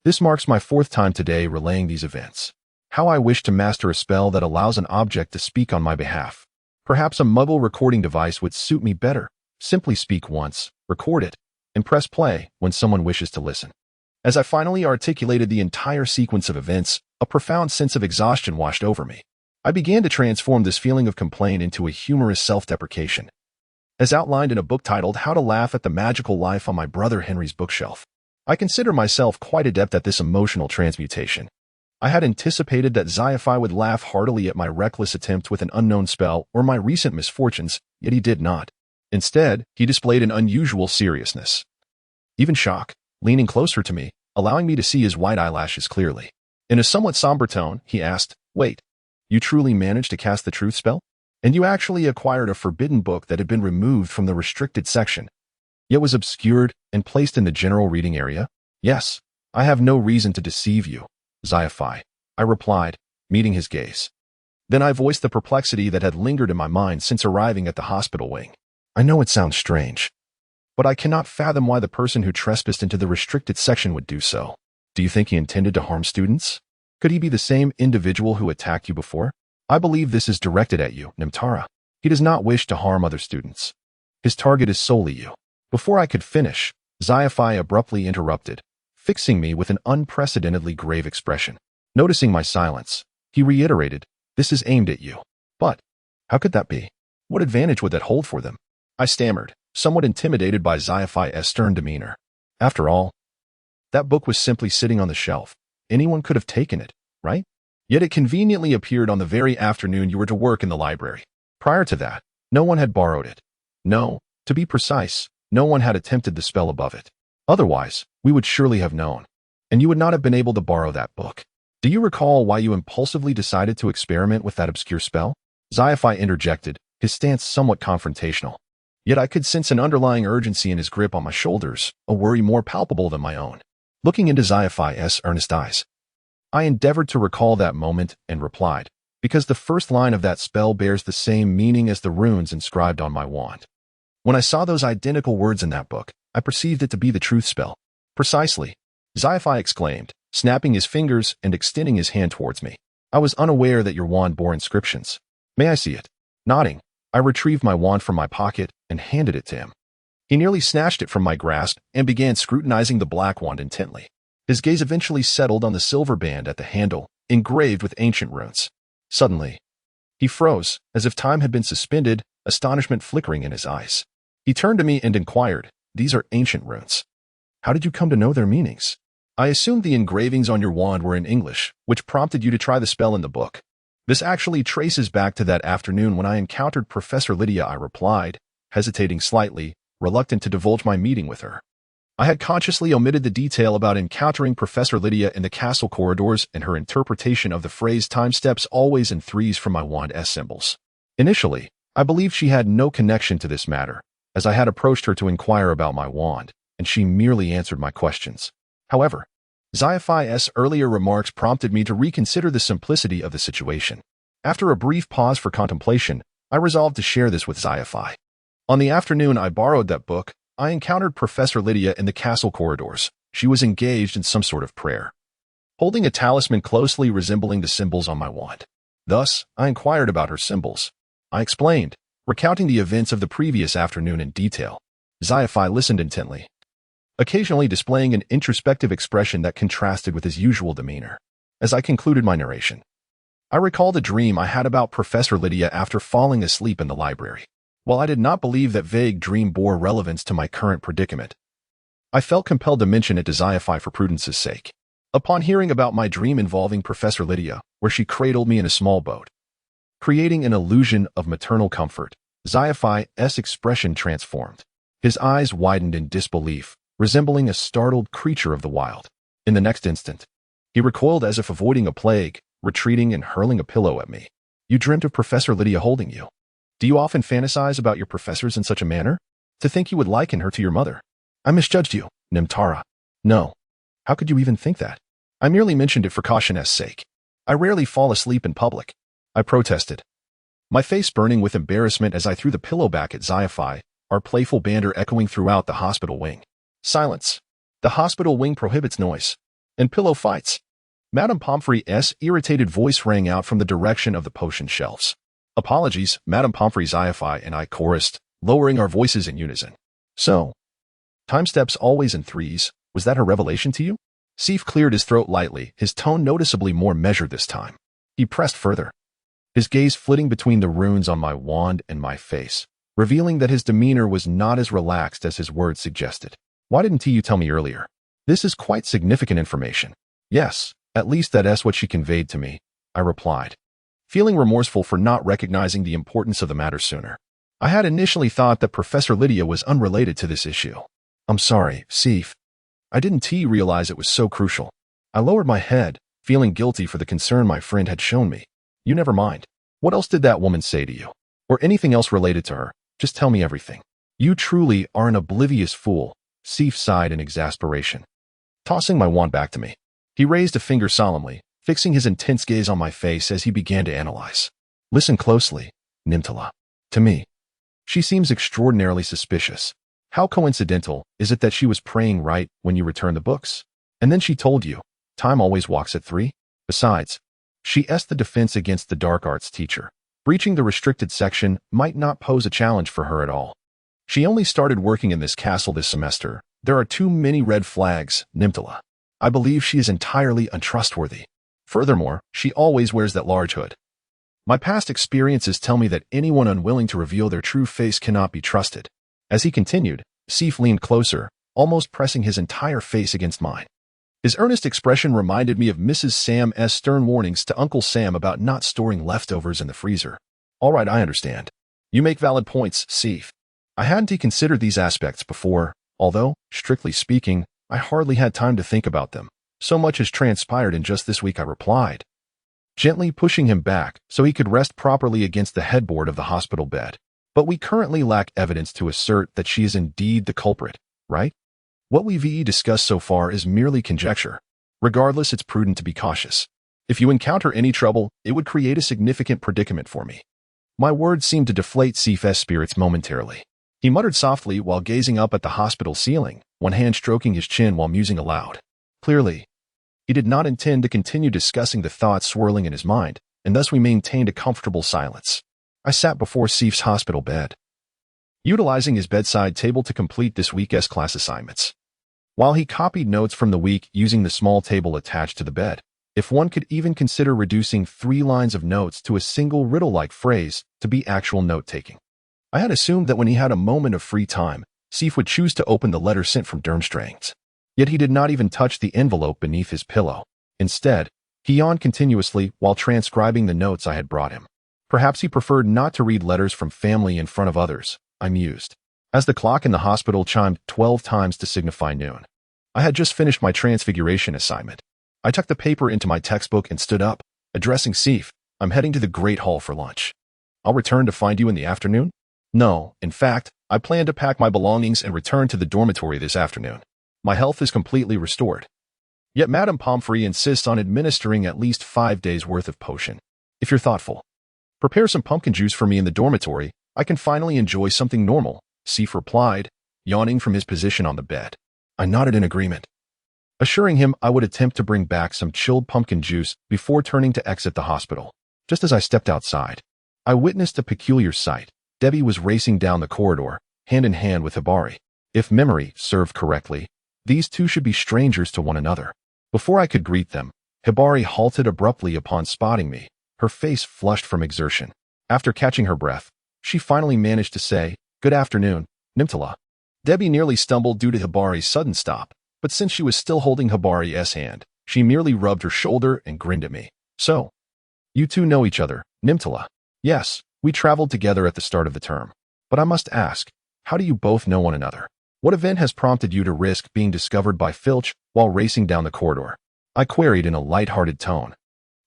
this marks my 4th time today relaying these events. How I wish to master a spell that allows an object to speak on my behalf. Perhaps a Muggle recording device would suit me better. Simply speak once, record it, and press play when someone wishes to listen. As I finally articulated the entire sequence of events, a profound sense of exhaustion washed over me. I began to transform this feeling of complaint into a humorous self-deprecation, as outlined in a book titled How to Laugh at the Magical Life on My Brother Henry's Bookshelf. I consider myself quite adept at this emotional transmutation. I had anticipated that Xiaphai would laugh heartily at my reckless attempt with an unknown spell or my recent misfortunes, yet he did not. Instead, he displayed an unusual seriousness, even shock, leaning closer to me, allowing me to see his white eyelashes clearly. In a somewhat somber tone, he asked, "Wait, you truly managed to cast the truth spell? And you actually acquired a forbidden book that had been removed from the restricted section, yet was obscured and placed in the general reading area?" "Yes, I have no reason to deceive you, Xiaphai," I replied, meeting his gaze. Then I voiced the perplexity that had lingered in my mind since arriving at the hospital wing. "I know it sounds strange, but I cannot fathom why the person who trespassed into the restricted section would do so. Do you think he intended to harm students? Could he be the same individual who attacked you before? I believe this is directed at you, Nimtara. He does not wish to harm other students. His target is solely you." Before I could finish, Xiaphai abruptly interrupted, fixing me with an unprecedentedly grave expression. Noticing my silence, he reiterated, "This is aimed at you." "But how could that be? What advantage would that hold for them?" I stammered, somewhat intimidated by Xiaphai's stern demeanor. After all, that book was simply sitting on the shelf. Anyone could have taken it, right? Yet it conveniently appeared on the very afternoon you were to work in the library. Prior to that, no one had borrowed it. No, to be precise, no one had attempted the spell above it. Otherwise, we would surely have known, and you would not have been able to borrow that book. Do you recall why you impulsively decided to experiment with that obscure spell? Xiaphai interjected, his stance somewhat confrontational. Yet I could sense an underlying urgency in his grip on my shoulders, a worry more palpable than my own. Looking into Xiaphai's earnest eyes, I endeavored to recall that moment and replied, "Because the first line of that spell bears the same meaning as the runes inscribed on my wand. When I saw those identical words in that book, I perceived it to be the truth spell." "Precisely," Xiaphai exclaimed, snapping his fingers and extending his hand towards me. "I was unaware that your wand bore inscriptions. May I see it?" Nodding, I retrieved my wand from my pocket and handed it to him. He nearly snatched it from my grasp and began scrutinizing the black wand intently. His gaze eventually settled on the silver band at the handle, engraved with ancient runes. Suddenly, he froze, as if time had been suspended, astonishment flickering in his eyes. He turned to me and inquired, "These are ancient runes. How did you come to know their meanings?" "I assumed the engravings on your wand were in English, which prompted you to try the spell in the book. This actually traces back to that afternoon when I encountered Professor Lydia," I replied, hesitating slightly, reluctant to divulge my meeting with her. I had consciously omitted the detail about encountering Professor Lydia in the castle corridors and her interpretation of the phrase "time steps always in threes" from my wand's symbols. Initially, I believed she had no connection to this matter, as I had approached her to inquire about my wand, and she merely answered my questions. However, Xiaphai's earlier remarks prompted me to reconsider the simplicity of the situation. After a brief pause for contemplation, I resolved to share this with Xiaphai. On the afternoon I borrowed that book, I encountered Professor Lydia in the castle corridors. She was engaged in some sort of prayer. holding a talisman closely resembling the symbols on my wand. Thus, I inquired about her symbols. I explained, recounting the events of the previous afternoon in detail. Xiaofi listened intently, occasionally displaying an introspective expression that contrasted with his usual demeanor. As I concluded my narration, I recalled a dream I had about Professor Lydia after falling asleep in the library. While I did not believe that vague dream bore relevance to my current predicament, I felt compelled to mention it to Xiaofi for prudence's sake. Upon hearing about my dream involving Professor Lydia, where she cradled me in a small boat, creating an illusion of maternal comfort, Xiaofi's expression transformed. His eyes widened in disbelief, resembling a startled creature of the wild. In the next instant, he recoiled as if avoiding a plague, retreating and hurling a pillow at me. You dreamt of Professor Lydia holding you. Do you often fantasize about your professors in such a manner? To think you would liken her to your mother. I misjudged you, Nimtara. No. How could you even think that? I merely mentioned it for caution's sake. I rarely fall asleep in public. I protested, my face burning with embarrassment as I threw the pillow back at Xiaofi, our playful banter echoing throughout the hospital wing. Silence. The hospital wing prohibits noise. And pillow fights. Madame Pomfrey's irritated voice rang out from the direction of the potion shelves. Apologies, Madame Pomfrey. Xiaofi and I chorused, lowering our voices in unison. So, time steps always in threes. Was that her revelation to you? Seaf cleared his throat lightly, his tone noticeably more measured this time. He pressed further, his gaze flitting between the runes on my wand and my face, revealing that his demeanor was not as relaxed as his words suggested. Why didn't you tell me earlier? This is quite significant information. Yes, at least that's what she conveyed to me, I replied, feeling remorseful for not recognizing the importance of the matter sooner. I had initially thought that Professor Lydia was unrelated to this issue. I'm sorry, Seaf. I didn't realize it was so crucial. I lowered my head, feeling guilty for the concern my friend had shown me. You never mind. What else did that woman say to you? Or anything else related to her? Just tell me everything. You truly are an oblivious fool, Seaf sighed in exasperation, tossing my wand back to me. He raised a finger solemnly, fixing his intense gaze on my face as he began to analyze. Listen closely, Nimtara. To me, she seems extraordinarily suspicious. How coincidental is it that she was praying right when you returned the books? And then she told you, time always walks at 3? Besides, she's the defense against the dark arts teacher. Breaching the restricted section might not pose a challenge for her at all. She only started working in this castle this semester. There are too many red flags, Nimtara. I believe she is entirely untrustworthy. Furthermore, she always wears that large hood. My past experiences tell me that anyone unwilling to reveal their true face cannot be trusted. As he continued, Seaf leaned closer, almost pressing his entire face against mine. His earnest expression reminded me of Mrs. Sam's stern warnings to Uncle Sam about not storing leftovers in the freezer. All right, I understand. You make valid points, Seaf. I hadn't considered these aspects before, although, strictly speaking, I hardly had time to think about them. So much has transpired in just this week, I replied, gently pushing him back so he could rest properly against the headboard of the hospital bed. But we currently lack evidence to assert that she is indeed the culprit, right? What we've discussed so far is merely conjecture. Regardless, it's prudent to be cautious. If you encounter any trouble, it would create a significant predicament for me. My words seemed to deflate Seaf's spirits momentarily. He muttered softly while gazing up at the hospital ceiling, one hand stroking his chin while musing aloud. Clearly, he did not intend to continue discussing the thoughts swirling in his mind, and thus we maintained a comfortable silence. I sat before Seaf's hospital bed, utilizing his bedside table to complete this week's class assignments. While he copied notes from the week using the small table attached to the bed, if one could even consider reducing 3 lines of notes to a single riddle-like phrase to be actual note-taking. I had assumed that when he had a moment of free time, Seaf would choose to open the letter sent from Durmstrang. Yet he did not even touch the envelope beneath his pillow. Instead, he yawned continuously while transcribing the notes I had brought him. Perhaps he preferred not to read letters from family in front of others, I mused, as the clock in the hospital chimed 12 times to signify noon. I had just finished my transfiguration assignment. I tucked the paper into my textbook and stood up, addressing Seaf. I'm heading to the Great Hall for lunch. I'll return to find you in the afternoon? No, in fact, I plan to pack my belongings and return to the dormitory this afternoon. My health is completely restored. Yet Madame Pomfrey insists on administering at least 5 days' worth of potion. If you're thoughtful, prepare some pumpkin juice for me in the dormitory. I can finally enjoy something normal, Seaf replied, yawning from his position on the bed. I nodded in agreement. assuring him I would attempt to bring back some chilled pumpkin juice before turning to exit the hospital. Just as I stepped outside, I witnessed a peculiar sight. Debbie was racing down the corridor, hand in hand with Hibari. If memory served correctly, these two should be strangers to one another. Before I could greet them, Hibari halted abruptly upon spotting me, her face flushed from exertion. After catching her breath, she finally managed to say, "Good afternoon, Nimtara." Debbie nearly stumbled due to Hibari's sudden stop, but since she was still holding Hibari's hand, she merely rubbed her shoulder and grinned at me. "So, you two know each other, Nimtara?" "Yes, we traveled together at the start of the term. But I must ask, how do you both know one another? What event has prompted you to risk being discovered by Filch while racing down the corridor?" I queried in a light-hearted tone,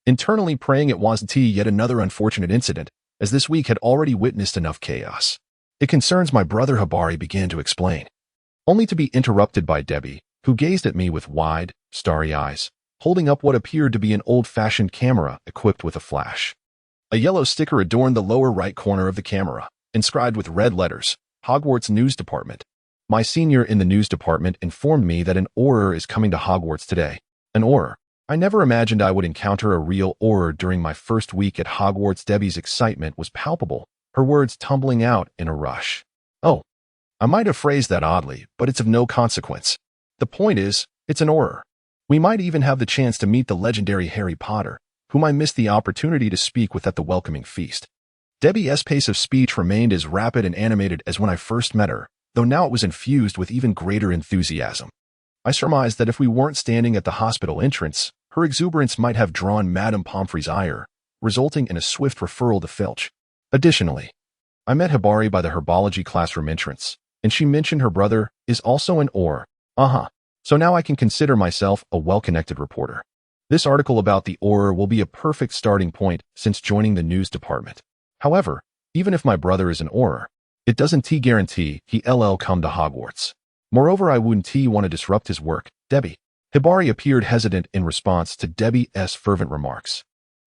internally praying it wasn't yet another unfortunate incident, as this week had already witnessed enough chaos. "It concerns my brother," Hibari began to explain, only to be interrupted by Debbie, who gazed at me with wide, starry eyes, holding up what appeared to be an old-fashioned camera equipped with a flash. A yellow sticker adorned the lower right corner of the camera, inscribed with red letters, "Hogwarts News Department." My senior in the news department informed me that an Auror is coming to Hogwarts today. An Auror. I never imagined I would encounter a real Auror during my first week at Hogwarts. Debbie's excitement was palpable, her words tumbling out in a rush. "Oh, I might have phrased that oddly, but it's of no consequence. The point is, it's an Auror. We might even have the chance to meet the legendary Harry Potter, whom I missed the opportunity to speak with at the welcoming feast." Debbie's pace of speech remained as rapid and animated as when I first met her, though now it was infused with even greater enthusiasm. I surmised that if we weren't standing at the hospital entrance, her exuberance might have drawn Madame Pomfrey's ire, resulting in a swift referral to Filch. Additionally, I met Hibari by the herbology classroom entrance, and she mentioned her brother is also an Auror. So now I can consider myself a well-connected reporter. This article about the Auror will be a perfect starting point since joining the news department. However, even if my brother is an Auror, it doesn't guarantee he'll come to Hogwarts. Moreover, I wouldn't want to disrupt his work, Debbie. Hibari appeared hesitant in response to Debbie's fervent remarks.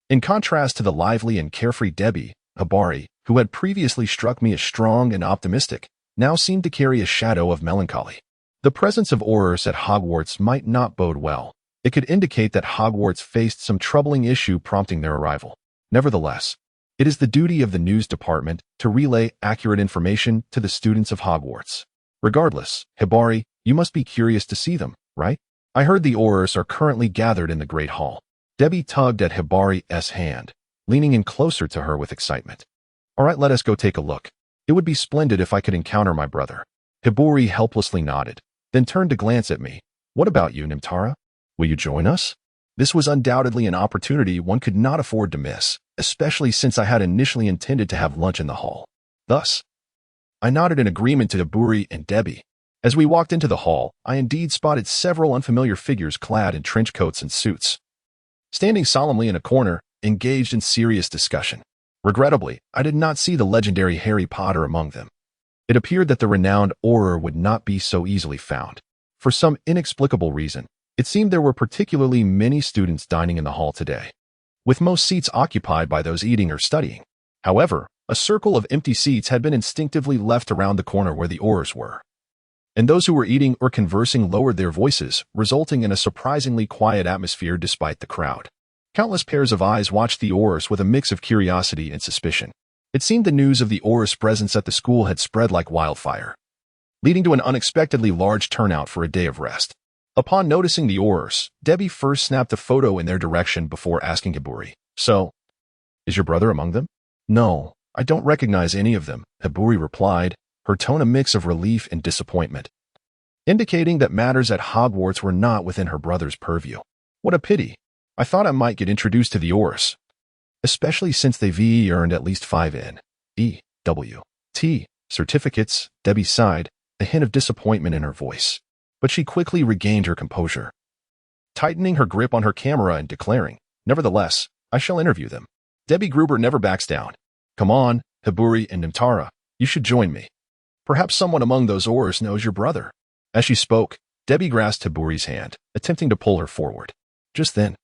In contrast to the lively and carefree Debbie, Hibari, who had previously struck me as strong and optimistic, now seemed to carry a shadow of melancholy. The presence of Aurors at Hogwarts might not bode well. It could indicate that Hogwarts faced some troubling issue prompting their arrival. Nevertheless, it is the duty of the news department to relay accurate information to the students of Hogwarts. Regardless, Hibari, you must be curious to see them, right? I heard the Aurors are currently gathered in the Great Hall. Debbie tugged at Hibari's hand, leaning in closer to her with excitement. "All right, let us go take a look. It would be splendid if I could encounter my brother." Hibari helplessly nodded, then turned to glance at me. "What about you, Nimtara? Will you join us?" This was undoubtedly an opportunity one could not afford to miss, especially since I had initially intended to have lunch in the hall. Thus, I nodded in agreement to Hibari and Debbie. As we walked into the hall, I indeed spotted several unfamiliar figures clad in trench coats and suits, standing solemnly in a corner, engaged in serious discussion. Regrettably, I did not see the legendary Harry Potter among them. It appeared that the renowned Auror would not be so easily found. For some inexplicable reason, it seemed there were particularly many students dining in the hall today, with most seats occupied by those eating or studying. However, a circle of empty seats had been instinctively left around the corner where the Aurors were, and those who were eating or conversing lowered their voices, resulting in a surprisingly quiet atmosphere despite the crowd. Countless pairs of eyes watched the Aurors with a mix of curiosity and suspicion. It seemed the news of the Aurors' presence at the school had spread like wildfire, leading to an unexpectedly large turnout for a day of rest. Upon noticing the Aurors, Debbie first snapped a photo in their direction before asking Hibari, "So, is your brother among them?" "No, I don't recognize any of them," Hibari replied, her tone a mix of relief and disappointment, indicating that matters at Hogwarts were not within her brother's purview. What a pity. I thought I might get introduced to the Aurors, especially since they've earned at least 5 N.E.W.T. certificates. Debbie sighed, a hint of disappointment in her voice, but she quickly regained her composure, tightening her grip on her camera and declaring, "Nevertheless, I shall interview them." Debbie Gruber never backs down. "Come on, Hibari and Nimtara, you should join me. Perhaps someone among those Aurors knows your brother." As she spoke, Debbie grasped Hibari's hand, attempting to pull her forward. Just then,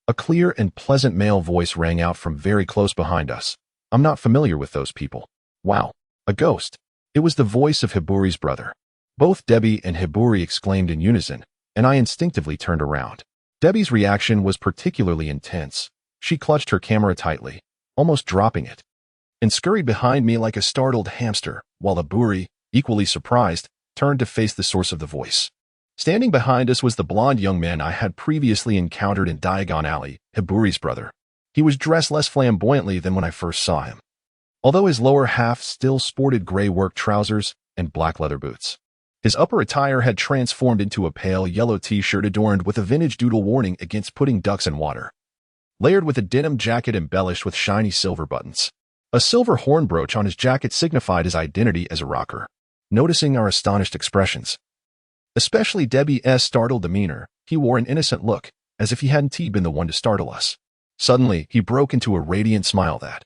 a clear and pleasant male voice rang out from very close behind us. "I'm not familiar with those people." "Wow, a ghost." It was the voice of Hibari's brother. Both Debbie and Hibari exclaimed in unison, and I instinctively turned around. Debbie's reaction was particularly intense. She clutched her camera tightly, almost dropping it, and scurried behind me like a startled hamster, while Aburi, equally surprised, turned to face the source of the voice. Standing behind us was the blond young man I had previously encountered in Diagon Alley, Aburi's brother. He was dressed less flamboyantly than when I first saw him, although his lower half still sported gray work trousers and black leather boots. His upper attire had transformed into a pale yellow t-shirt adorned with a vintage doodle warning against putting ducks in water, layered with a denim jacket embellished with shiny silver buttons. A silver horn brooch on his jacket signified his identity as a rocker. Noticing our astonished expressions, especially Debbie's startled demeanor, he wore an innocent look, as if he hadn't been the one to startle us. Suddenly, he broke into a radiant smile that,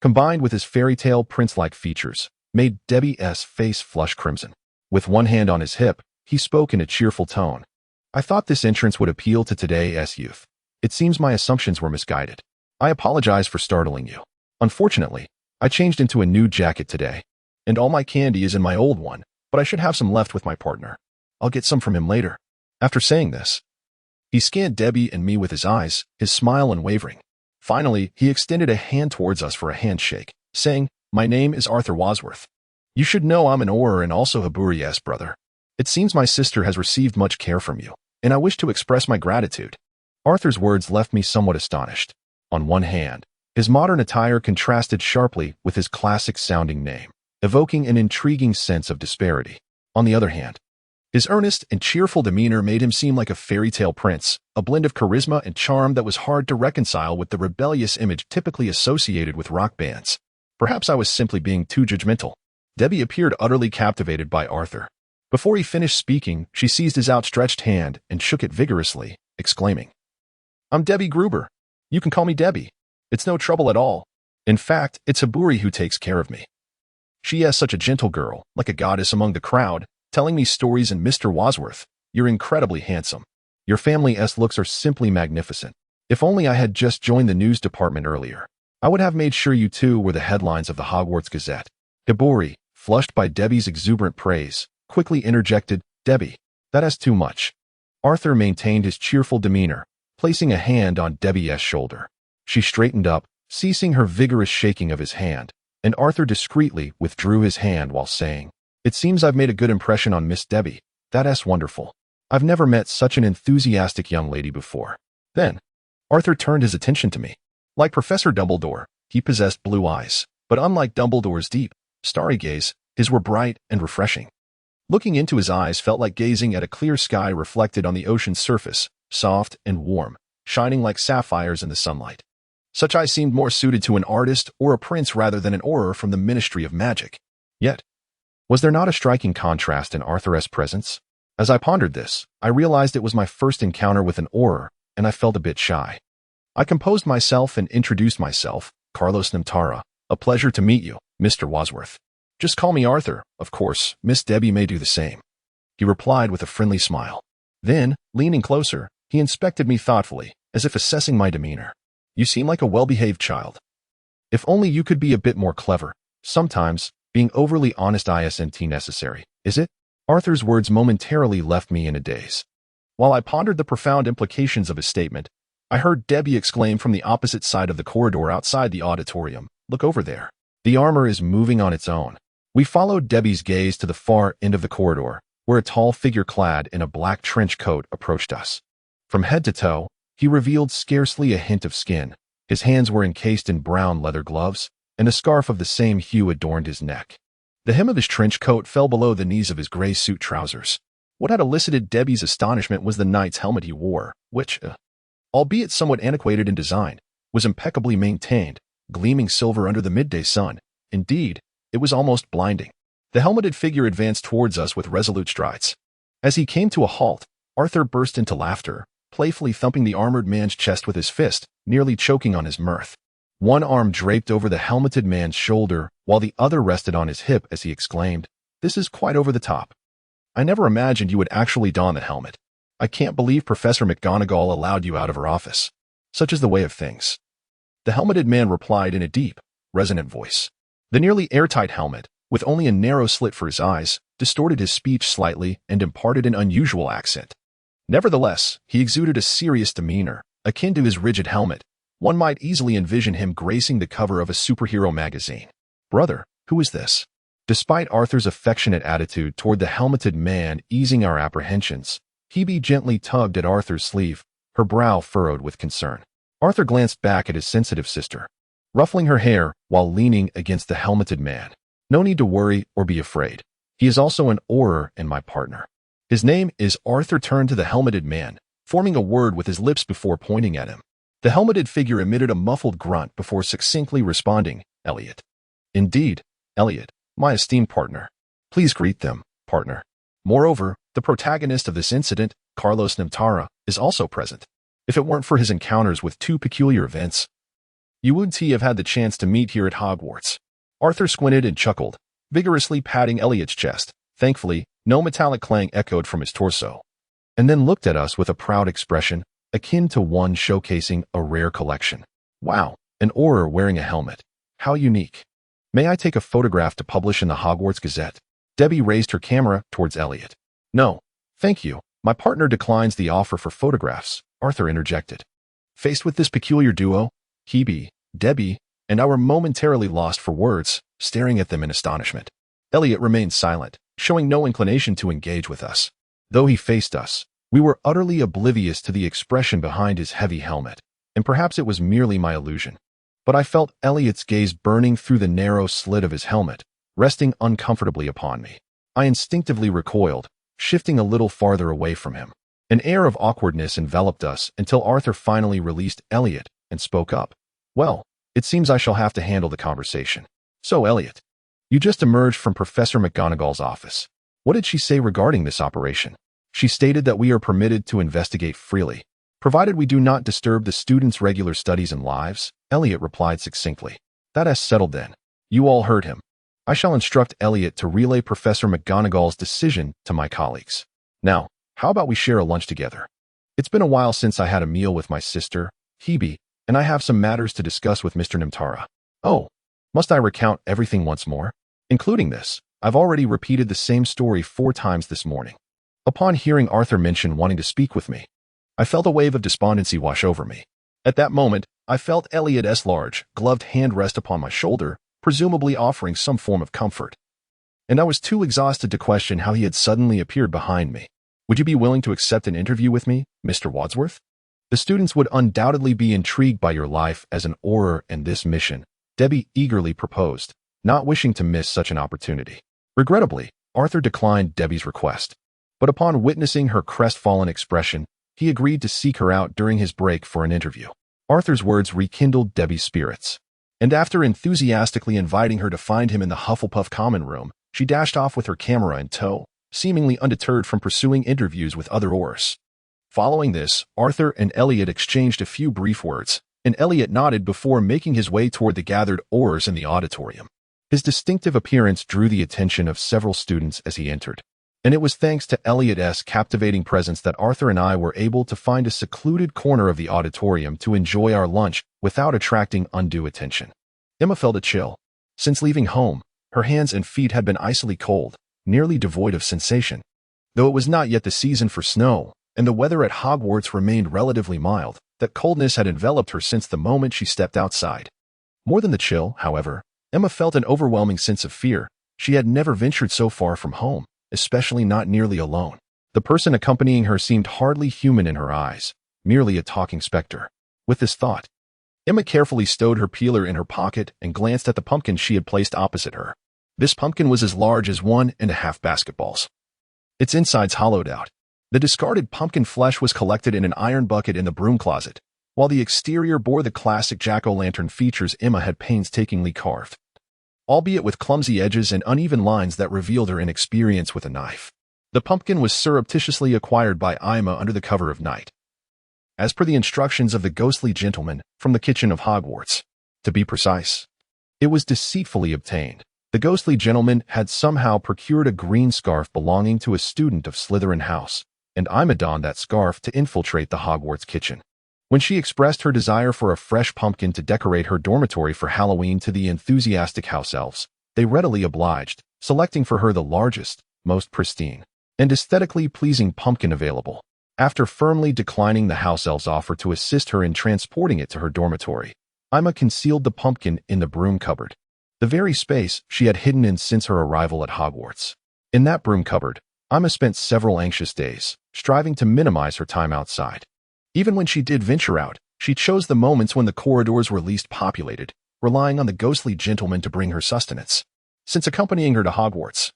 combined with his fairy tale prince-like features, made Debbie's face flush crimson. With one hand on his hip, he spoke in a cheerful tone. I thought this entrance would appeal to today's youth. It seems my assumptions were misguided. I apologize for startling you. Unfortunately, I changed into a new jacket today, and all my candy is in my old one, but I should have some left with my partner. I'll get some from him later. After saying this, he scanned Debbie and me with his eyes, his smile unwavering. Finally, he extended a hand towards us for a handshake, saying, "My name is Arthur Wasworth. You should know I'm an Auror and also Haburi's brother. It seems my sister has received much care from you, and I wish to express my gratitude." Arthur's words left me somewhat astonished. On one hand, his modern attire contrasted sharply with his classic-sounding name, evoking an intriguing sense of disparity. On the other hand, his earnest and cheerful demeanor made him seem like a fairy tale prince, a blend of charisma and charm that was hard to reconcile with the rebellious image typically associated with rock bands. Perhaps I was simply being too judgmental. Debbie appeared utterly captivated by Arthur. Before he finished speaking, she seized his outstretched hand and shook it vigorously, exclaiming, "I'm Debbie Gruber. You can call me Debbie. It's no trouble at all. In fact, it's Haburi who takes care of me. She is such a gentle girl, like a goddess among the crowd, telling me stories. And Mr. Wasworth, you're incredibly handsome. Your family's looks are simply magnificent. If only I had just joined the news department earlier, I would have made sure you two were the headlines of the Hogwarts Gazette." Haburi, flushed by Debbie's exuberant praise, quickly interjected, "Debbie, that is too much." Arthur maintained his cheerful demeanor, placing a hand on Debbie's shoulder. She straightened up, ceasing her vigorous shaking of his hand, and Arthur discreetly withdrew his hand while saying, "It seems I've made a good impression on Miss Debbie. That's wonderful. I've never met such an enthusiastic young lady before." Then, Arthur turned his attention to me. Like Professor Dumbledore, he possessed blue eyes, but unlike Dumbledore's deep, starry gaze, his were bright and refreshing. Looking into his eyes felt like gazing at a clear sky reflected on the ocean's surface, soft and warm, shining like sapphires in the sunlight. Such eyes seemed more suited to an artist or a prince rather than an Auror from the Ministry of Magic. Yet, was there not a striking contrast in Arthur's presence? As I pondered this, I realized it was my first encounter with an Auror, and I felt a bit shy. I composed myself and introduced myself, Carlos Nimtara. "A pleasure to meet you, Mr. Wasworth. Just call me Arthur, of course. Miss Debbie may do the same," he replied with a friendly smile. Then, leaning closer, he inspected me thoughtfully, as if assessing my demeanor. "You seem like a well-behaved child. If only you could be a bit more clever. Sometimes, being overly honest isn't necessary, is it?" Arthur's words momentarily left me in a daze. While I pondered the profound implications of his statement, I heard Debbie exclaim from the opposite side of the corridor outside the auditorium, "Look over there. The armor is moving on its own." We followed Debbie's gaze to the far end of the corridor, where a tall figure clad in a black trench coat approached us. From head to toe, he revealed scarcely a hint of skin. His hands were encased in brown leather gloves, and a scarf of the same hue adorned his neck. The hem of his trench coat fell below the knees of his gray suit trousers. What had elicited Debbie's astonishment was the knight's helmet he wore, which, albeit somewhat antiquated in design, was impeccably maintained, gleaming silver under the midday sun. Indeed, it was almost blinding. The helmeted figure advanced towards us with resolute strides. As he came to a halt, Arthur burst into laughter, playfully thumping the armored man's chest with his fist, nearly choking on his mirth. One arm draped over the helmeted man's shoulder, while the other rested on his hip as he exclaimed, "This is quite over the top. I never imagined you would actually don the helmet. I can't believe Professor McGonagall allowed you out of her office. Such is the way of things." The helmeted man replied in a deep, resonant voice. The nearly airtight helmet, with only a narrow slit for his eyes, distorted his speech slightly and imparted an unusual accent. Nevertheless, he exuded a serious demeanor, akin to his rigid helmet. One might easily envision him gracing the cover of a superhero magazine. Brother, who is this? Despite Arthur's affectionate attitude toward the helmeted man easing our apprehensions, Hebe gently tugged at Arthur's sleeve, her brow furrowed with concern. Arthur glanced back at his sensitive sister, ruffling her hair while leaning against the helmeted man. No need to worry or be afraid. He is also an Auror and my partner. His name is Arthur. Turned to the helmeted man, forming a word with his lips before pointing at him. The helmeted figure emitted a muffled grunt before succinctly responding, Elliot. Indeed, Elliot, my esteemed partner. Please greet them, partner. Moreover, the protagonist of this incident, Carlos Nimtara, is also present. If it weren't for his encounters with two peculiar events, you wouldn't have had the chance to meet here at Hogwarts. Arthur squinted and chuckled, vigorously patting Elliot's chest. Thankfully, no metallic clang echoed from his torso. And then looked at us with a proud expression, akin to one showcasing a rare collection. Wow, an Auror wearing a helmet. How unique. May I take a photograph to publish in the Hogwarts Gazette? Debbie raised her camera towards Elliot. No, thank you. My partner declines the offer for photographs, Arthur interjected. Faced with this peculiar duo, Hebe, Debbie, and I were momentarily lost for words, staring at them in astonishment. Elliot remained silent, showing no inclination to engage with us. Though he faced us, we were utterly oblivious to the expression behind his heavy helmet, and perhaps it was merely my illusion. But I felt Elliot's gaze burning through the narrow slit of his helmet, resting uncomfortably upon me. I instinctively recoiled, shifting a little farther away from him. An air of awkwardness enveloped us until Arthur finally released Elliot and spoke up. Well, it seems I shall have to handle the conversation. So, Elliot, you just emerged from Professor McGonagall's office. What did she say regarding this operation? She stated that we are permitted to investigate freely, provided we do not disturb the students' regular studies and lives, Elliot replied succinctly. That is settled then. You all heard him. I shall instruct Elliot to relay Professor McGonagall's decision to my colleagues. Now, how about we share a lunch together? It's been a while since I had a meal with my sister, Hebe, and I have some matters to discuss with Mr. Nimtara. Oh, must I recount everything once more? Including this, I've already repeated the same story 4 times this morning. Upon hearing Arthur mention wanting to speak with me, I felt a wave of despondency wash over me. At that moment, I felt Elliot's large, gloved hand rest upon my shoulder, presumably offering some form of comfort. And I was too exhausted to question how he had suddenly appeared behind me. Would you be willing to accept an interview with me, Mr. Wadsworth? The students would undoubtedly be intrigued by your life as an Auror and this mission, Debbie eagerly proposed, not wishing to miss such an opportunity. Regrettably, Arthur declined Debbie's request. But upon witnessing her crestfallen expression, he agreed to seek her out during his break for an interview. Arthur's words rekindled Debbie's spirits. And after enthusiastically inviting her to find him in the Hufflepuff common room, she dashed off with her camera in tow, seemingly undeterred from pursuing interviews with other Aurors. Following this, Arthur and Elliot exchanged a few brief words, and Elliot nodded before making his way toward the gathered Aurors in the auditorium. His distinctive appearance drew the attention of several students as he entered, and it was thanks to Elliot's captivating presence that Arthur and I were able to find a secluded corner of the auditorium to enjoy our lunch without attracting undue attention. Emma felt a chill. Since leaving home, her hands and feet had been icily cold, nearly devoid of sensation. Though it was not yet the season for snow, and the weather at Hogwarts remained relatively mild, that coldness had enveloped her since the moment she stepped outside. More than the chill, however, Emma felt an overwhelming sense of fear. She had never ventured so far from home, especially not nearly alone. The person accompanying her seemed hardly human in her eyes, merely a talking specter. With this thought, Emma carefully stowed her peeler in her pocket and glanced at the pumpkin she had placed opposite her. This pumpkin was as large as 1.5 basketballs. Its insides hollowed out. The discarded pumpkin flesh was collected in an iron bucket in the broom closet, while the exterior bore the classic jack-o'-lantern features Emma had painstakingly carved, albeit with clumsy edges and uneven lines that revealed her inexperience with a knife. The pumpkin was surreptitiously acquired by Emma under the cover of night, as per the instructions of the ghostly gentleman from the kitchen of Hogwarts. To be precise, it was deceitfully obtained. The ghostly gentleman had somehow procured a green scarf belonging to a student of Slytherin House, and Emma donned that scarf to infiltrate the Hogwarts kitchen. When she expressed her desire for a fresh pumpkin to decorate her dormitory for Halloween to the enthusiastic house elves, they readily obliged, selecting for her the largest, most pristine, and aesthetically pleasing pumpkin available. After firmly declining the house elf's offer to assist her in transporting it to her dormitory, Ima concealed the pumpkin in the broom cupboard, the very space she had hidden in since her arrival at Hogwarts. In that broom cupboard, Ima spent several anxious days, striving to minimize her time outside. Even when she did venture out, she chose the moments when the corridors were least populated, relying on the ghostly gentleman to bring her sustenance. Since accompanying her to Hogwarts,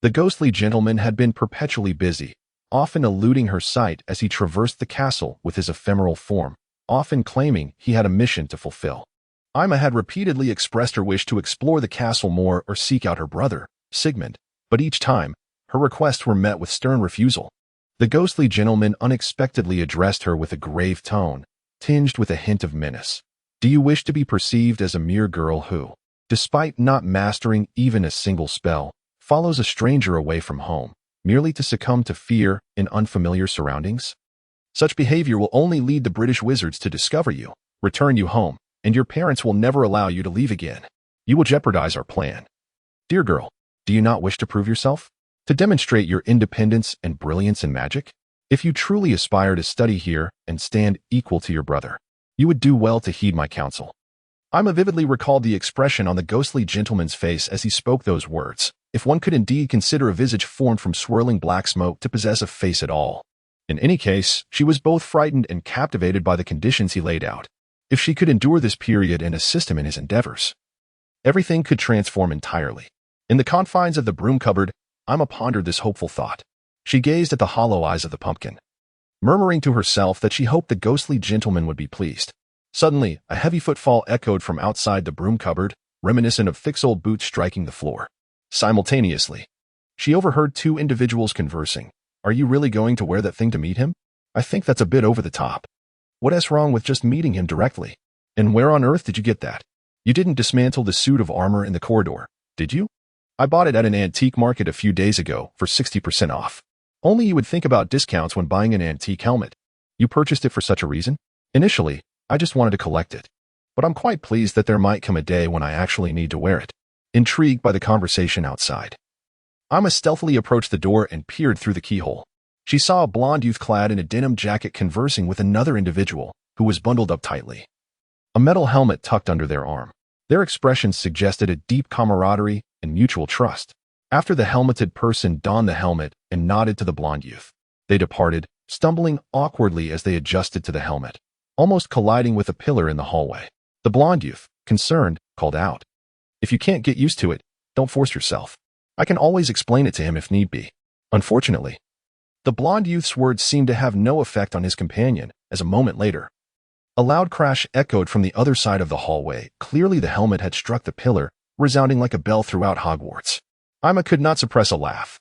the ghostly gentleman had been perpetually busy, often eluding her sight as he traversed the castle with his ephemeral form, often claiming he had a mission to fulfill. Ima had repeatedly expressed her wish to explore the castle more or seek out her brother, Sigmund, but each time, her requests were met with stern refusal. The ghostly gentleman unexpectedly addressed her with a grave tone, tinged with a hint of menace. Do you wish to be perceived as a mere girl who, despite not mastering even a single spell, follows a stranger away from home, merely to succumb to fear in unfamiliar surroundings? Such behavior will only lead the British wizards to discover you, return you home, and your parents will never allow you to leave again. You will jeopardize our plan. Dear girl, do you not wish to prove yourself? To demonstrate your independence and brilliance in magic? If you truly aspire to study here and stand equal to your brother, you would do well to heed my counsel. Ima vividly recalled the expression on the ghostly gentleman's face as he spoke those words, if one could indeed consider a visage formed from swirling black smoke to possess a face at all. In any case, she was both frightened and captivated by the conditions he laid out. If she could endure this period and assist him in his endeavors, everything could transform entirely. In the confines of the broom cupboard, Ima pondered this hopeful thought. She gazed at the hollow eyes of the pumpkin, murmuring to herself that she hoped the ghostly gentleman would be pleased. Suddenly, a heavy footfall echoed from outside the broom cupboard, reminiscent of thick old boots striking the floor. Simultaneously, she overheard two individuals conversing. Are you really going to wear that thing to meet him? I think that's a bit over the top. What is wrong with just meeting him directly? And where on earth did you get that? You didn't dismantle the suit of armor in the corridor, did you? I bought it at an antique market a few days ago for 60% off. Only you would think about discounts when buying an antique helmet. You purchased it for such a reason? Initially, I just wanted to collect it. But I'm quite pleased that there might come a day when I actually need to wear it. Intrigued by the conversation outside, Ima stealthily approached the door and peered through the keyhole. She saw a blonde youth clad in a denim jacket conversing with another individual who was bundled up tightly, a metal helmet tucked under their arm. Their expressions suggested a deep camaraderie and mutual trust. After the helmeted person donned the helmet and nodded to the blonde youth, they departed, stumbling awkwardly as they adjusted to the helmet, almost colliding with a pillar in the hallway. The blonde youth, concerned, called out, "If you can't get used to it, don't force yourself. I can always explain it to him if need be." Unfortunately, the blonde youth's words seemed to have no effect on his companion, as a moment later, a loud crash echoed from the other side of the hallway. Clearly the helmet had struck the pillar, resounding like a bell throughout Hogwarts. Ima could not suppress a laugh,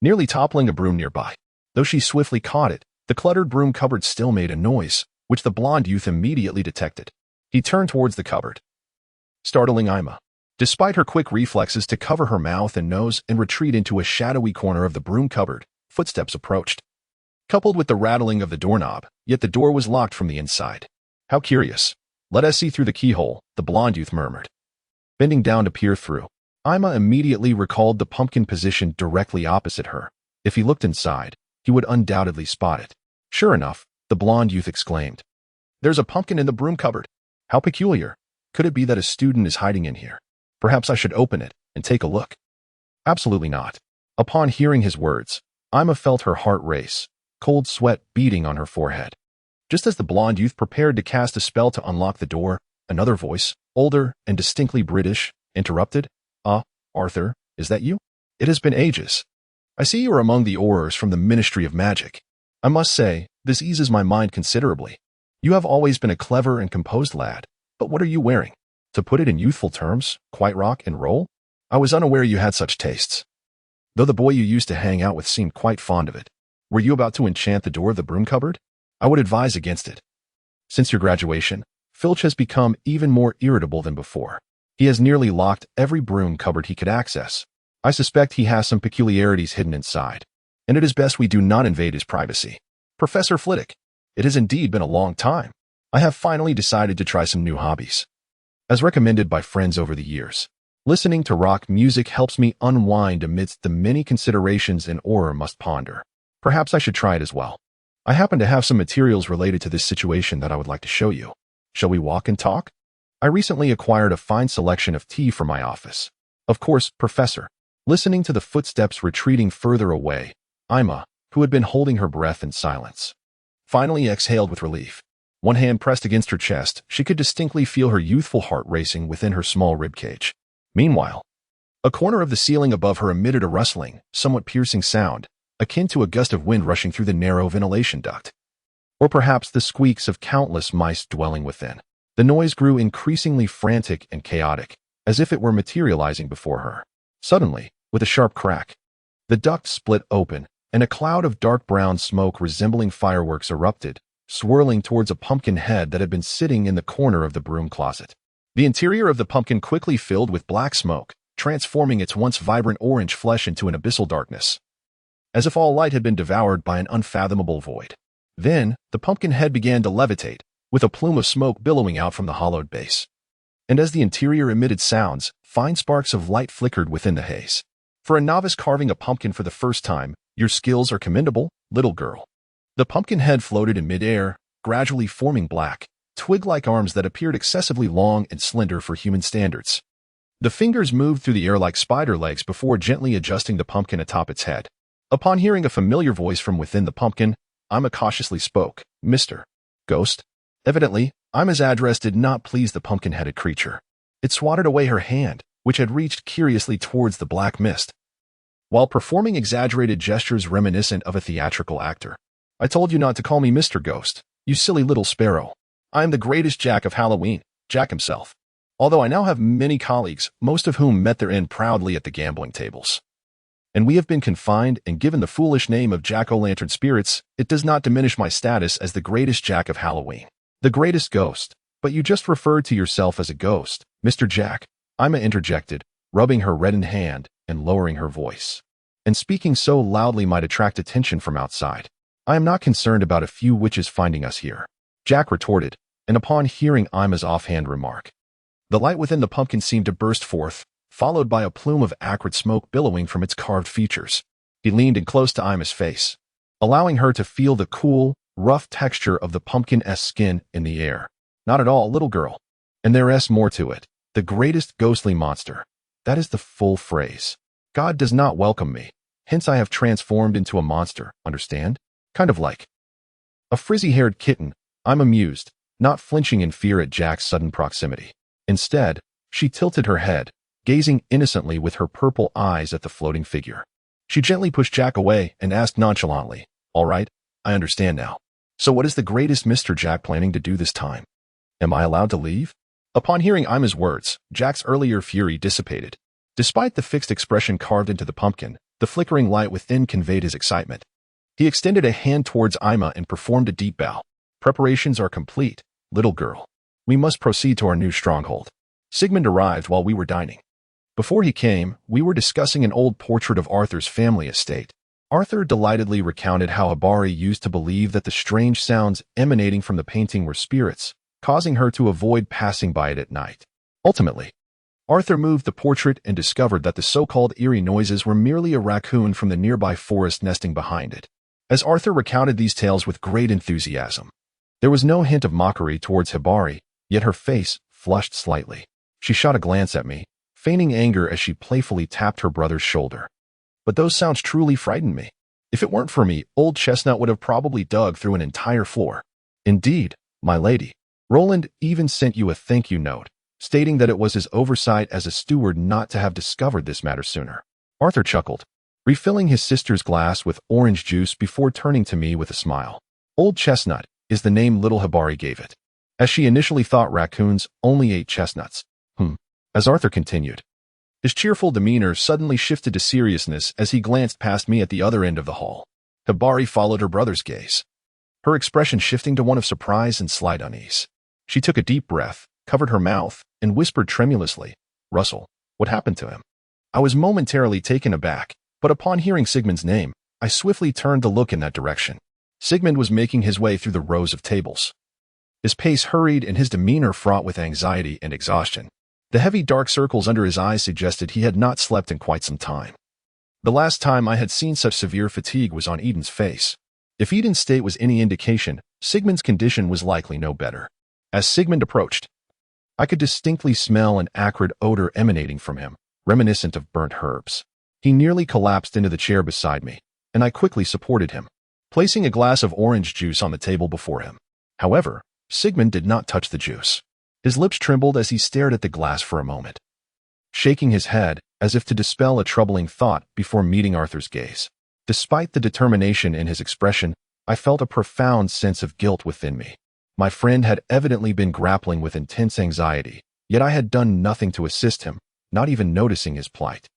nearly toppling a broom nearby. Though she swiftly caught it, the cluttered broom cupboard still made a noise, which the blonde youth immediately detected. He turned towards the cupboard, startling Ima. Despite her quick reflexes to cover her mouth and nose and retreat into a shadowy corner of the broom cupboard, footsteps approached, coupled with the rattling of the doorknob, yet the door was locked from the inside. How curious. Let us see through the keyhole, the blonde youth murmured. Bending down to peer through, Ima immediately recalled the pumpkin positioned directly opposite her. If he looked inside, he would undoubtedly spot it. Sure enough, the blonde youth exclaimed, "There's a pumpkin in the broom cupboard. How peculiar. Could it be that a student is hiding in here? Perhaps I should open it and take a look." Absolutely not. Upon hearing his words, Ima felt her heart race, cold sweat beating on her forehead. Just as the blonde youth prepared to cast a spell to unlock the door, another voice, older and distinctly British, interrupted. Arthur, is that you? It has been ages. I see you are among the Aurors from the Ministry of Magic. I must say, this eases my mind considerably. You have always been a clever and composed lad, but what are you wearing? To put it in youthful terms, quite rock and roll? I was unaware you had such tastes. Though the boy you used to hang out with seemed quite fond of it. Were you about to enchant the door of the broom cupboard? I would advise against it. Since your graduation, Filch has become even more irritable than before. He has nearly locked every broom cupboard he could access. I suspect he has some peculiarities hidden inside, and it is best we do not invade his privacy. Professor Flitwick, it has indeed been a long time. I have finally decided to try some new hobbies. As recommended by friends over the years, listening to rock music helps me unwind amidst the many considerations an Auror must ponder. Perhaps I should try it as well. I happen to have some materials related to this situation that I would like to show you. Shall we walk and talk? I recently acquired a fine selection of tea for my office. Of course, Professor. Listening to the footsteps retreating further away, Ima, who had been holding her breath in silence, finally exhaled with relief. One hand pressed against her chest, she could distinctly feel her youthful heart racing within her small ribcage. Meanwhile, a corner of the ceiling above her emitted a rustling, somewhat piercing sound, akin to a gust of wind rushing through the narrow ventilation duct. Or perhaps the squeaks of countless mice dwelling within. The noise grew increasingly frantic and chaotic, as if it were materializing before her. Suddenly, with a sharp crack, the duct split open, and a cloud of dark brown smoke resembling fireworks erupted, swirling towards a pumpkin head that had been sitting in the corner of the broom closet. The interior of the pumpkin quickly filled with black smoke, transforming its once vibrant orange flesh into an abyssal darkness, as if all light had been devoured by an unfathomable void. Then, the pumpkin head began to levitate, with a plume of smoke billowing out from the hollowed base. And as the interior emitted sounds, fine sparks of light flickered within the haze. For a novice carving a pumpkin for the first time, your skills are commendable, little girl. The pumpkin head floated in midair, gradually forming black, twig-like arms that appeared excessively long and slender for human standards. The fingers moved through the air like spider legs before gently adjusting the pumpkin atop its head. Upon hearing a familiar voice from within the pumpkin, Ima cautiously spoke, "Mr. Ghost." Evidently, Ima's address did not please the pumpkin-headed creature. It swatted away her hand, which had reached curiously towards the black mist, while performing exaggerated gestures reminiscent of a theatrical actor. "I told you not to call me Mr. Ghost, you silly little sparrow. I am the greatest Jack of Halloween, Jack himself. Although I now have many colleagues, most of whom met their end proudly at the gambling tables. And we have been confined and given the foolish name of Jack-o'-lantern spirits, it does not diminish my status as the greatest Jack of Halloween. The greatest ghost, but you just referred to yourself as a ghost, Mr. Jack," Ima interjected, rubbing her reddened hand and lowering her voice. "And speaking so loudly might attract attention from outside. I am not concerned about a few witches finding us here," Jack retorted, and upon hearing Ima's offhand remark, the light within the pumpkin seemed to burst forth, followed by a plume of acrid smoke billowing from its carved features. He leaned in close to Ima's face, allowing her to feel the cool, rough texture of the pumpkin-esque skin in the air. "Not at all, little girl. And there's more to it. The greatest ghostly monster. That is the full phrase. God does not welcome me. Hence I have transformed into a monster, understand? Kind of like a frizzy-haired kitten." I'm amused, not flinching in fear at Jack's sudden proximity. Instead, she tilted her head, gazing innocently with her purple eyes at the floating figure. She gently pushed Jack away and asked nonchalantly, "All right, I understand now. So what is the greatest Mr. Jack planning to do this time? Am I allowed to leave?" Upon hearing Ima's words, Jack's earlier fury dissipated. Despite the fixed expression carved into the pumpkin, the flickering light within conveyed his excitement. He extended a hand towards Ima and performed a deep bow. "Preparations are complete, little girl. We must proceed to our new stronghold." Sigmund arrived while we were dining. Before he came, we were discussing an old portrait of Arthur's family estate. Arthur delightedly recounted how Habari used to believe that the strange sounds emanating from the painting were spirits, causing her to avoid passing by it at night. Ultimately, Arthur moved the portrait and discovered that the so-called eerie noises were merely a raccoon from the nearby forest nesting behind it. As Arthur recounted these tales with great enthusiasm, there was no hint of mockery towards Habari, yet her face flushed slightly. She shot a glance at me, feigning anger as she playfully tapped her brother's shoulder. "But those sounds truly frightened me. If it weren't for me, old Chestnut would have probably dug through an entire floor." "Indeed, my lady. Roland even sent you a thank-you note, stating that it was his oversight as a steward not to have discovered this matter sooner." Arthur chuckled, refilling his sister's glass with orange juice before turning to me with a smile. "Old Chestnut is the name little Habari gave it, as she initially thought raccoons only ate chestnuts." As Arthur continued, his cheerful demeanor suddenly shifted to seriousness as he glanced past me at the other end of the hall. Habari followed her brother's gaze, her expression shifting to one of surprise and slight unease. She took a deep breath, covered her mouth, and whispered tremulously, "Russell, what happened to him?" I was momentarily taken aback, but upon hearing Sigmund's name, I swiftly turned to look in that direction. Sigmund was making his way through the rows of tables, his pace hurried and his demeanor fraught with anxiety and exhaustion. The heavy dark circles under his eyes suggested he had not slept in quite some time. The last time I had seen such severe fatigue was on Eden's face. If Eden's state was any indication, Sigmund's condition was likely no better. As Sigmund approached, I could distinctly smell an acrid odor emanating from him, reminiscent of burnt herbs. He nearly collapsed into the chair beside me, and I quickly supported him, placing a glass of orange juice on the table before him. However, Sigmund did not touch the juice. His lips trembled as he stared at the glass for a moment, shaking his head as if to dispel a troubling thought before meeting Arthur's gaze. Despite the determination in his expression, I felt a profound sense of guilt within me. My friend had evidently been grappling with intense anxiety, yet I had done nothing to assist him, not even noticing his plight.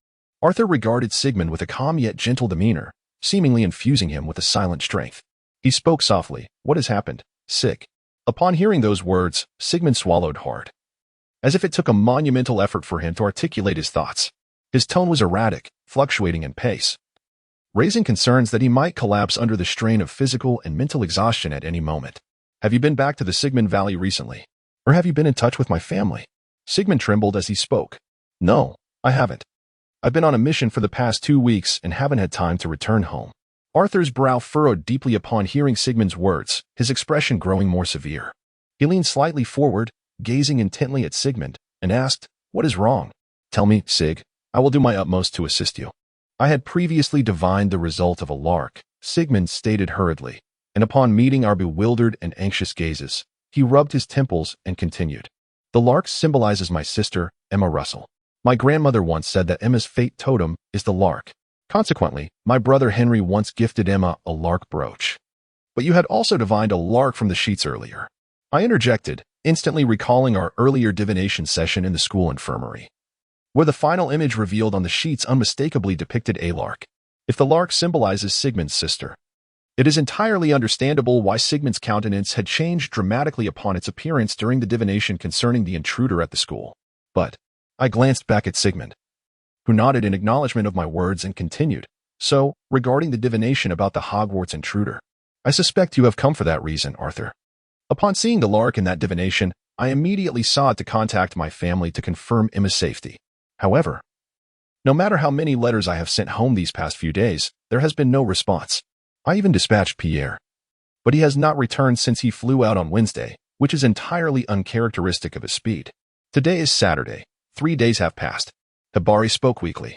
Arthur regarded Sigmund with a calm yet gentle demeanor, seemingly infusing him with a silent strength. He spoke softly. "What has happened, Sig?" Upon hearing those words, Sigmund swallowed hard, as if it took a monumental effort for him to articulate his thoughts. His tone was erratic, fluctuating in pace, raising concerns that he might collapse under the strain of physical and mental exhaustion at any moment. "Have you been back to the Sigmund Valley recently? Or have you been in touch with my family?" Sigmund trembled as he spoke. "No, I haven't. I've been on a mission for the past 2 weeks and haven't had time to return home." Arthur's brow furrowed deeply upon hearing Sigmund's words, his expression growing more severe. He leaned slightly forward, gazing intently at Sigmund, and asked, "What is wrong? Tell me, Sig. I will do my utmost to assist you." "I had previously divined the result of a lark," Sigmund stated hurriedly, and upon meeting our bewildered and anxious gazes, he rubbed his temples and continued. "The lark symbolizes my sister, Emma Russell. My grandmother once said that Emma's fate totem is the lark. Consequently, my brother Henry once gifted Emma a lark brooch. But you had also divined a lark from the sheets earlier." I interjected, instantly recalling our earlier divination session in the school infirmary, where the final image revealed on the sheets unmistakably depicted a lark. If the lark symbolizes Sigmund's sister, it is entirely understandable why Sigmund's countenance had changed dramatically upon its appearance during the divination concerning the intruder at the school. But I glanced back at Sigmund, who nodded in acknowledgement of my words and continued. "So, regarding the divination about the Hogwarts intruder, I suspect you have come for that reason, Arthur." Upon seeing the lark in that divination, I immediately sought to contact my family to confirm Emma's safety. However, no matter how many letters I have sent home these past few days, there has been no response. I even dispatched Pierre, but he has not returned since he flew out on Wednesday, which is entirely uncharacteristic of his speed. Today is Saturday. 3 days have passed. Habari spoke weakly,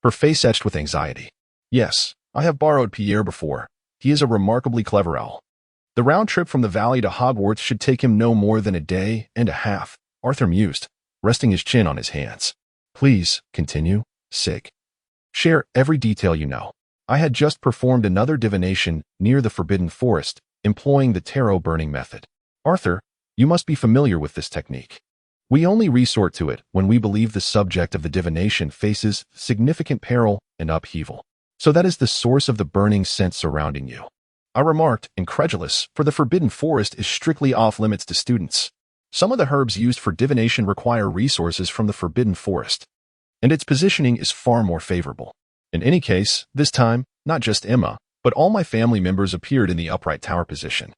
her face etched with anxiety. "Yes, I have borrowed Pierre before. He is a remarkably clever owl. The round trip from the valley to Hogwarts should take him no more than a day and a half," Arthur mused, resting his chin on his hands. "Please, continue, Sig. Share every detail you know." I had just performed another divination near the Forbidden Forest, employing the tarot burning method. "Arthur, you must be familiar with this technique. We only resort to it when we believe the subject of the divination faces significant peril and upheaval. So that is the source of the burning sense surrounding you." I remarked, incredulous, for the Forbidden Forest is strictly off-limits to students. Some of the herbs used for divination require resources from the Forbidden Forest, and its positioning is far more favorable. In any case, this time, not just Emma, but all my family members appeared in the upright tower position,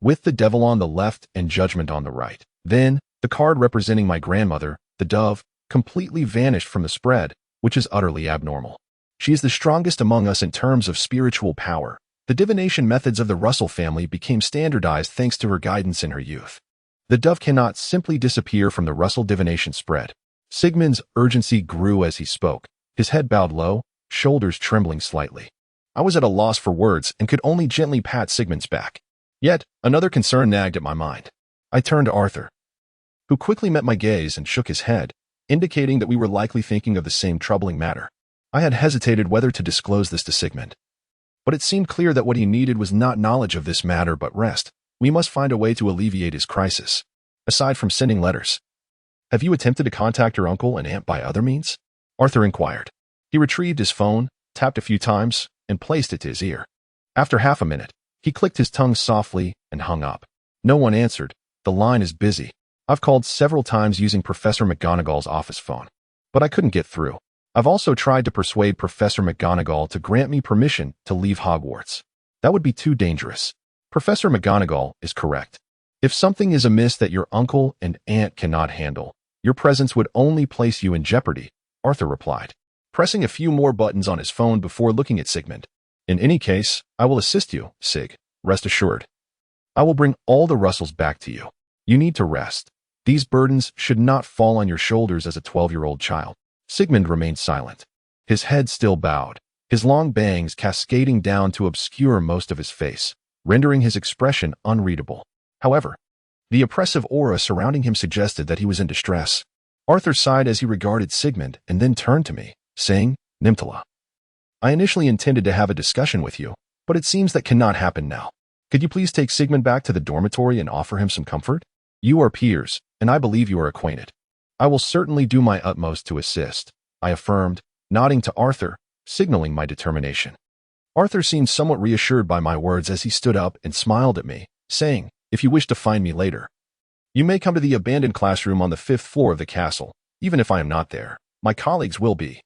with the devil on the left and judgment on the right. Then, the card representing my grandmother, the dove, completely vanished from the spread, which is utterly abnormal. She is the strongest among us in terms of spiritual power. The divination methods of the Russell family became standardized thanks to her guidance in her youth. The dove cannot simply disappear from the Russell divination spread. Sigmund's urgency grew as he spoke, his head bowed low, shoulders trembling slightly. I was at a loss for words and could only gently pat Sigmund's back. Yet, another concern nagged at my mind. I turned to Arthur, who quickly met my gaze and shook his head, indicating that we were likely thinking of the same troubling matter. I had hesitated whether to disclose this to Sigmund, but it seemed clear that what he needed was not knowledge of this matter but rest. We must find a way to alleviate his crisis, aside from sending letters. "Have you attempted to contact your uncle and aunt by other means?" Arthur inquired. He retrieved his phone, tapped a few times, and placed it to his ear. After half a minute, he clicked his tongue softly and hung up. "No one answered. The line is busy. I've called several times using Professor McGonagall's office phone, but I couldn't get through. I've also tried to persuade Professor McGonagall to grant me permission to leave Hogwarts. That would be too dangerous." Professor McGonagall is correct. If something is amiss that your uncle and aunt cannot handle, your presence would only place you in jeopardy, Arthur replied, pressing a few more buttons on his phone before looking at Sigmund. In any case, I will assist you, Sig. Rest assured. I will bring all the Russells back to you. You need to rest. These burdens should not fall on your shoulders as a 12-year-old child. Sigmund remained silent, his head still bowed, his long bangs cascading down to obscure most of his face, rendering his expression unreadable. However, the oppressive aura surrounding him suggested that he was in distress. Arthur sighed as he regarded Sigmund and then turned to me, saying, Nimtala, I initially intended to have a discussion with you, but it seems that cannot happen now. Could you please take Sigmund back to the dormitory and offer him some comfort? You are peers, and I believe you are acquainted. I will certainly do my utmost to assist, I affirmed, nodding to Arthur, signaling my determination. Arthur seemed somewhat reassured by my words as he stood up and smiled at me, saying, If you wish to find me later, you may come to the abandoned classroom on the 5th floor of the castle. Even if I am not there, my colleagues will be,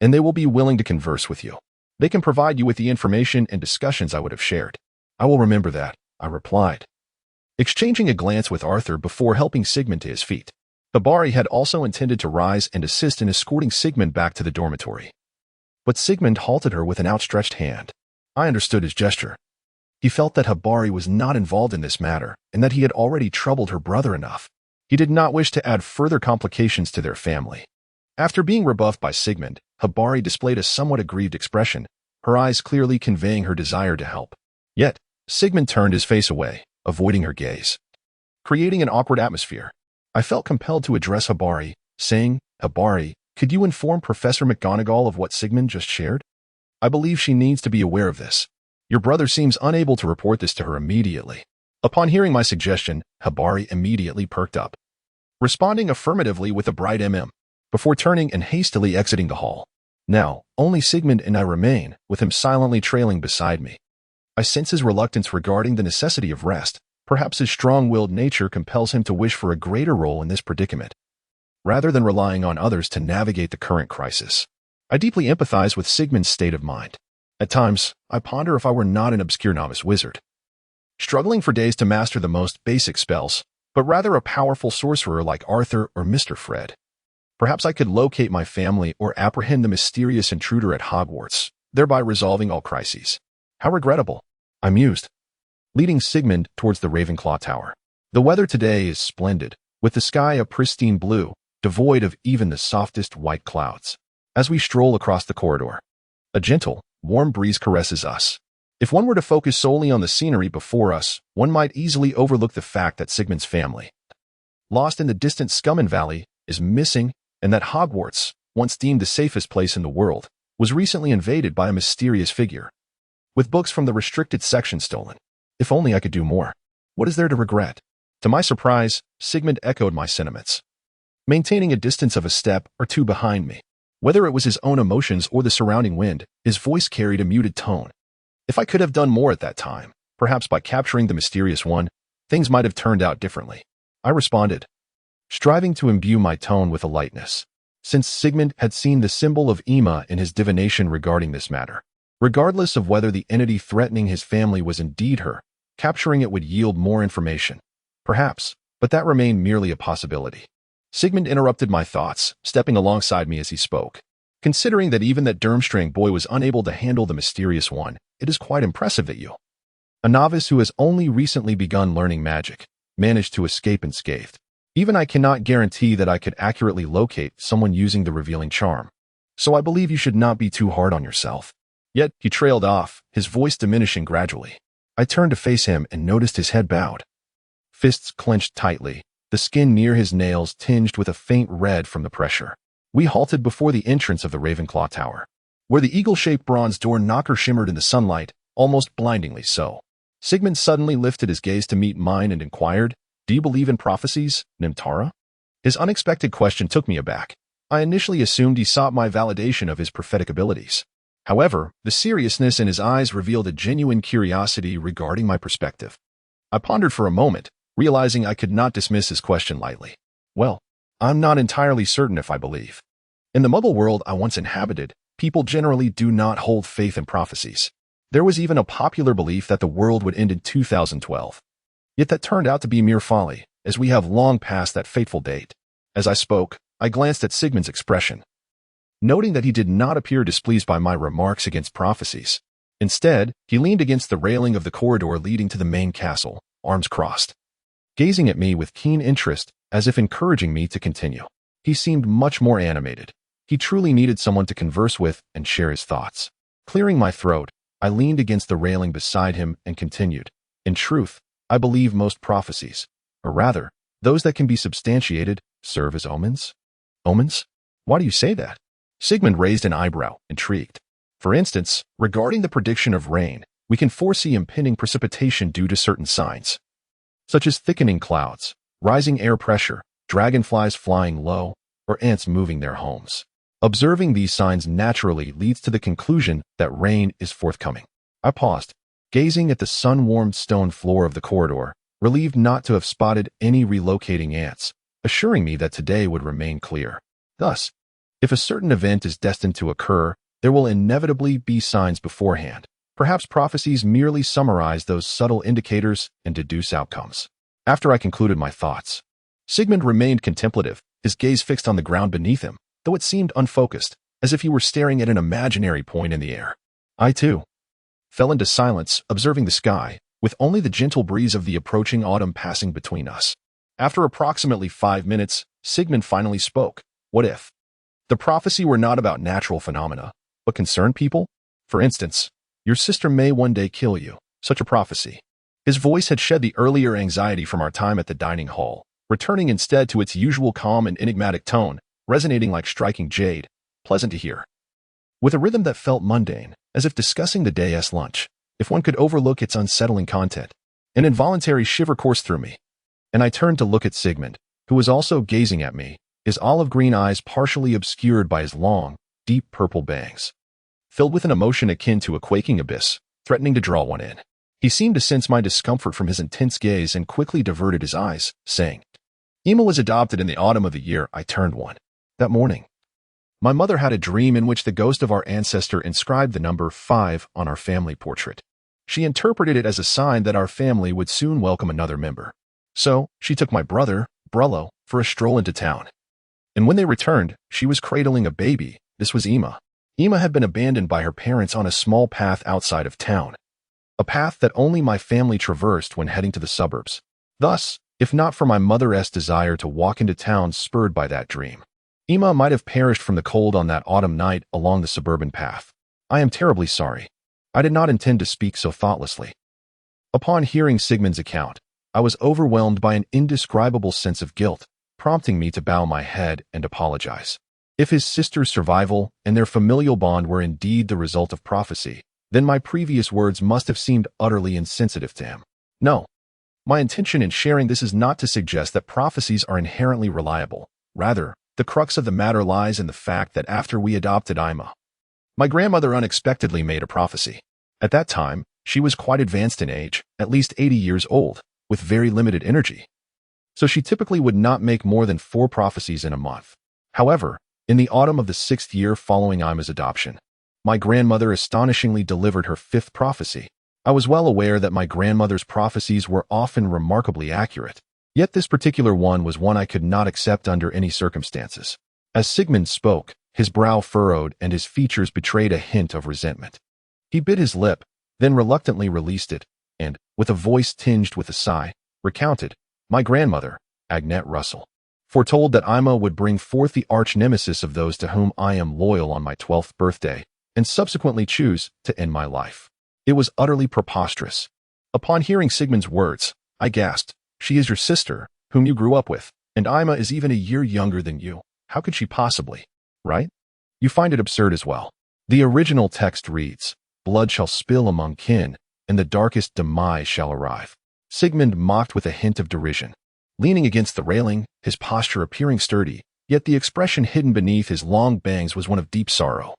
and they will be willing to converse with you. They can provide you with the information and discussions I would have shared. I will remember that, I replied, exchanging a glance with Arthur before helping Sigmund to his feet. Hibari had also intended to rise and assist in escorting Sigmund back to the dormitory. But Sigmund halted her with an outstretched hand. I understood his gesture. He felt that Hibari was not involved in this matter and that he had already troubled her brother enough. He did not wish to add further complications to their family. After being rebuffed by Sigmund, Hibari displayed a somewhat aggrieved expression, her eyes clearly conveying her desire to help. Yet, Sigmund turned his face away, avoiding her gaze, creating an awkward atmosphere. I felt compelled to address Hibari, saying, Hibari, could you inform Professor McGonagall of what Sigmund just shared? I believe she needs to be aware of this. Your brother seems unable to report this to her immediately. Upon hearing my suggestion, Hibari immediately perked up, responding affirmatively with a bright before turning and hastily exiting the hall. Now, only Sigmund and I remain, with him silently trailing beside me. I sense his reluctance regarding the necessity of rest. Perhaps his strong-willed nature compels him to wish for a greater role in this predicament, rather than relying on others to navigate the current crisis. I deeply empathize with Sigmund's state of mind. At times, I ponder if I were not an obscure novice wizard, struggling for days to master the most basic spells, but rather a powerful sorcerer like Arthur or Mr. Fred. Perhaps I could locate my family or apprehend the mysterious intruder at Hogwarts, thereby resolving all crises. How regrettable, I mused, leading Sigmund towards the Ravenclaw Tower. The weather today is splendid, with the sky a pristine blue, devoid of even the softest white clouds. As we stroll across the corridor, a gentle, warm breeze caresses us. If one were to focus solely on the scenery before us, one might easily overlook the fact that Sigmund's family, lost in the distant Scummin Valley, is missing, and that Hogwarts, once deemed the safest place in the world, was recently invaded by a mysterious figure, with books from the restricted section stolen. If only I could do more. What is there to regret? To my surprise, Sigmund echoed my sentiments, maintaining a distance of a step or two behind me. Whether it was his own emotions or the surrounding wind, his voice carried a muted tone. If I could have done more at that time, perhaps by capturing the mysterious one, things might have turned out differently. I responded, striving to imbue my tone with a lightness, since Sigmund had seen the symbol of Ema in his divination regarding this matter. Regardless of whether the entity threatening his family was indeed her, capturing it would yield more information. Perhaps, but that remained merely a possibility. Sigmund interrupted my thoughts, stepping alongside me as he spoke. Considering that even that Durmstrang boy was unable to handle the mysterious one, it is quite impressive that you, a novice who has only recently begun learning magic, managed to escape unscathed. Even I cannot guarantee that I could accurately locate someone using the revealing charm. So I believe you should not be too hard on yourself. Yet, he trailed off, his voice diminishing gradually. I turned to face him and noticed his head bowed, fists clenched tightly, the skin near his nails tinged with a faint red from the pressure. We halted before the entrance of the Ravenclaw Tower, where the eagle-shaped bronze door knocker shimmered in the sunlight, almost blindingly so. Sigmund suddenly lifted his gaze to meet mine and inquired, "Do you believe in prophecies, Nimtara?" His unexpected question took me aback. I initially assumed he sought my validation of his prophetic abilities. However, the seriousness in his eyes revealed a genuine curiosity regarding my perspective. I pondered for a moment, realizing I could not dismiss his question lightly. Well, I'm not entirely certain if I believe. In the Muggle world I once inhabited, people generally do not hold faith in prophecies. There was even a popular belief that the world would end in 2012. Yet that turned out to be mere folly, as we have long passed that fateful date. As I spoke, I glanced at Sigmund's expression, noting that he did not appear displeased by my remarks against prophecies. Instead, he leaned against the railing of the corridor leading to the main castle, arms crossed, gazing at me with keen interest, as if encouraging me to continue. He seemed much more animated. He truly needed someone to converse with and share his thoughts. Clearing my throat, I leaned against the railing beside him and continued. In truth, I believe most prophecies, or rather, those that can be substantiated, serve as omens. Omens? Why do you say that? Sigmund raised an eyebrow, intrigued. For instance, regarding the prediction of rain, we can foresee impending precipitation due to certain signs, such as thickening clouds, rising air pressure, dragonflies flying low, or ants moving their homes. Observing these signs naturally leads to the conclusion that rain is forthcoming. I paused, gazing at the sun-warmed stone floor of the corridor, relieved not to have spotted any relocating ants, assuring me that today would remain clear. Thus, if a certain event is destined to occur, there will inevitably be signs beforehand. Perhaps prophecies merely summarize those subtle indicators and deduce outcomes. After I concluded my thoughts, Sigmund remained contemplative, his gaze fixed on the ground beneath him, though it seemed unfocused, as if he were staring at an imaginary point in the air. I, too, fell into silence, observing the sky, with only the gentle breeze of the approaching autumn passing between us. After approximately 5 minutes, Sigmund finally spoke. What if the prophecy were not about natural phenomena, but concerned people? For instance, your sister may one day kill you. Such a prophecy. His voice had shed the earlier anxiety from our time at the dining hall, returning instead to its usual calm and enigmatic tone, resonating like striking jade, pleasant to hear. With a rhythm that felt mundane, as if discussing the day's lunch, if one could overlook its unsettling content. An involuntary shiver coursed through me, and I turned to look at Sigmund, who was also gazing at me, his olive-green eyes partially obscured by his long, deep purple bangs, filled with an emotion akin to a quaking abyss, threatening to draw one in. He seemed to sense my discomfort from his intense gaze and quickly diverted his eyes, saying, Emma was adopted in the autumn of the year I turned one. That morning, my mother had a dream in which the ghost of our ancestor inscribed the number 5 on our family portrait. She interpreted it as a sign that our family would soon welcome another member. So, she took my brother, Brullo, for a stroll into town. And when they returned, she was cradling a baby. This was Emma. Emma had been abandoned by her parents on a small path outside of town, a path that only my family traversed when heading to the suburbs. Thus, if not for my mother's desire to walk into town spurred by that dream, Emma might have perished from the cold on that autumn night along the suburban path. I am terribly sorry. I did not intend to speak so thoughtlessly. Upon hearing Sigmund's account, I was overwhelmed by an indescribable sense of guilt, prompting me to bow my head and apologize. If his sister's survival and their familial bond were indeed the result of prophecy, then my previous words must have seemed utterly insensitive to him. No, my intention in sharing this is not to suggest that prophecies are inherently reliable. Rather, the crux of the matter lies in the fact that after we adopted Emma, my grandmother unexpectedly made a prophecy. At that time, she was quite advanced in age, at least 80 years old, with very limited energy. So she typically would not make more than 4 prophecies in a month. However, in the autumn of the 6th year following Emma's adoption, my grandmother astonishingly delivered her 5th prophecy. I was well aware that my grandmother's prophecies were often remarkably accurate, yet this particular one was one I could not accept under any circumstances. As Sigmund spoke, his brow furrowed and his features betrayed a hint of resentment. He bit his lip, then reluctantly released it, and, with a voice tinged with a sigh, recounted, My grandmother, Agnete Russell, foretold that Emma would bring forth the arch-nemesis of those to whom I am loyal on my 12th birthday, and subsequently choose to end my life. It was utterly preposterous. Upon hearing Sigmund's words, I gasped, She is your sister, whom you grew up with, and Emma is even a year younger than you. How could she possibly? Right? You find it absurd as well. The original text reads, Blood shall spill among kin, and the darkest demise shall arrive. Sigmund mocked with a hint of derision. Leaning against the railing, his posture appearing sturdy, yet the expression hidden beneath his long bangs was one of deep sorrow.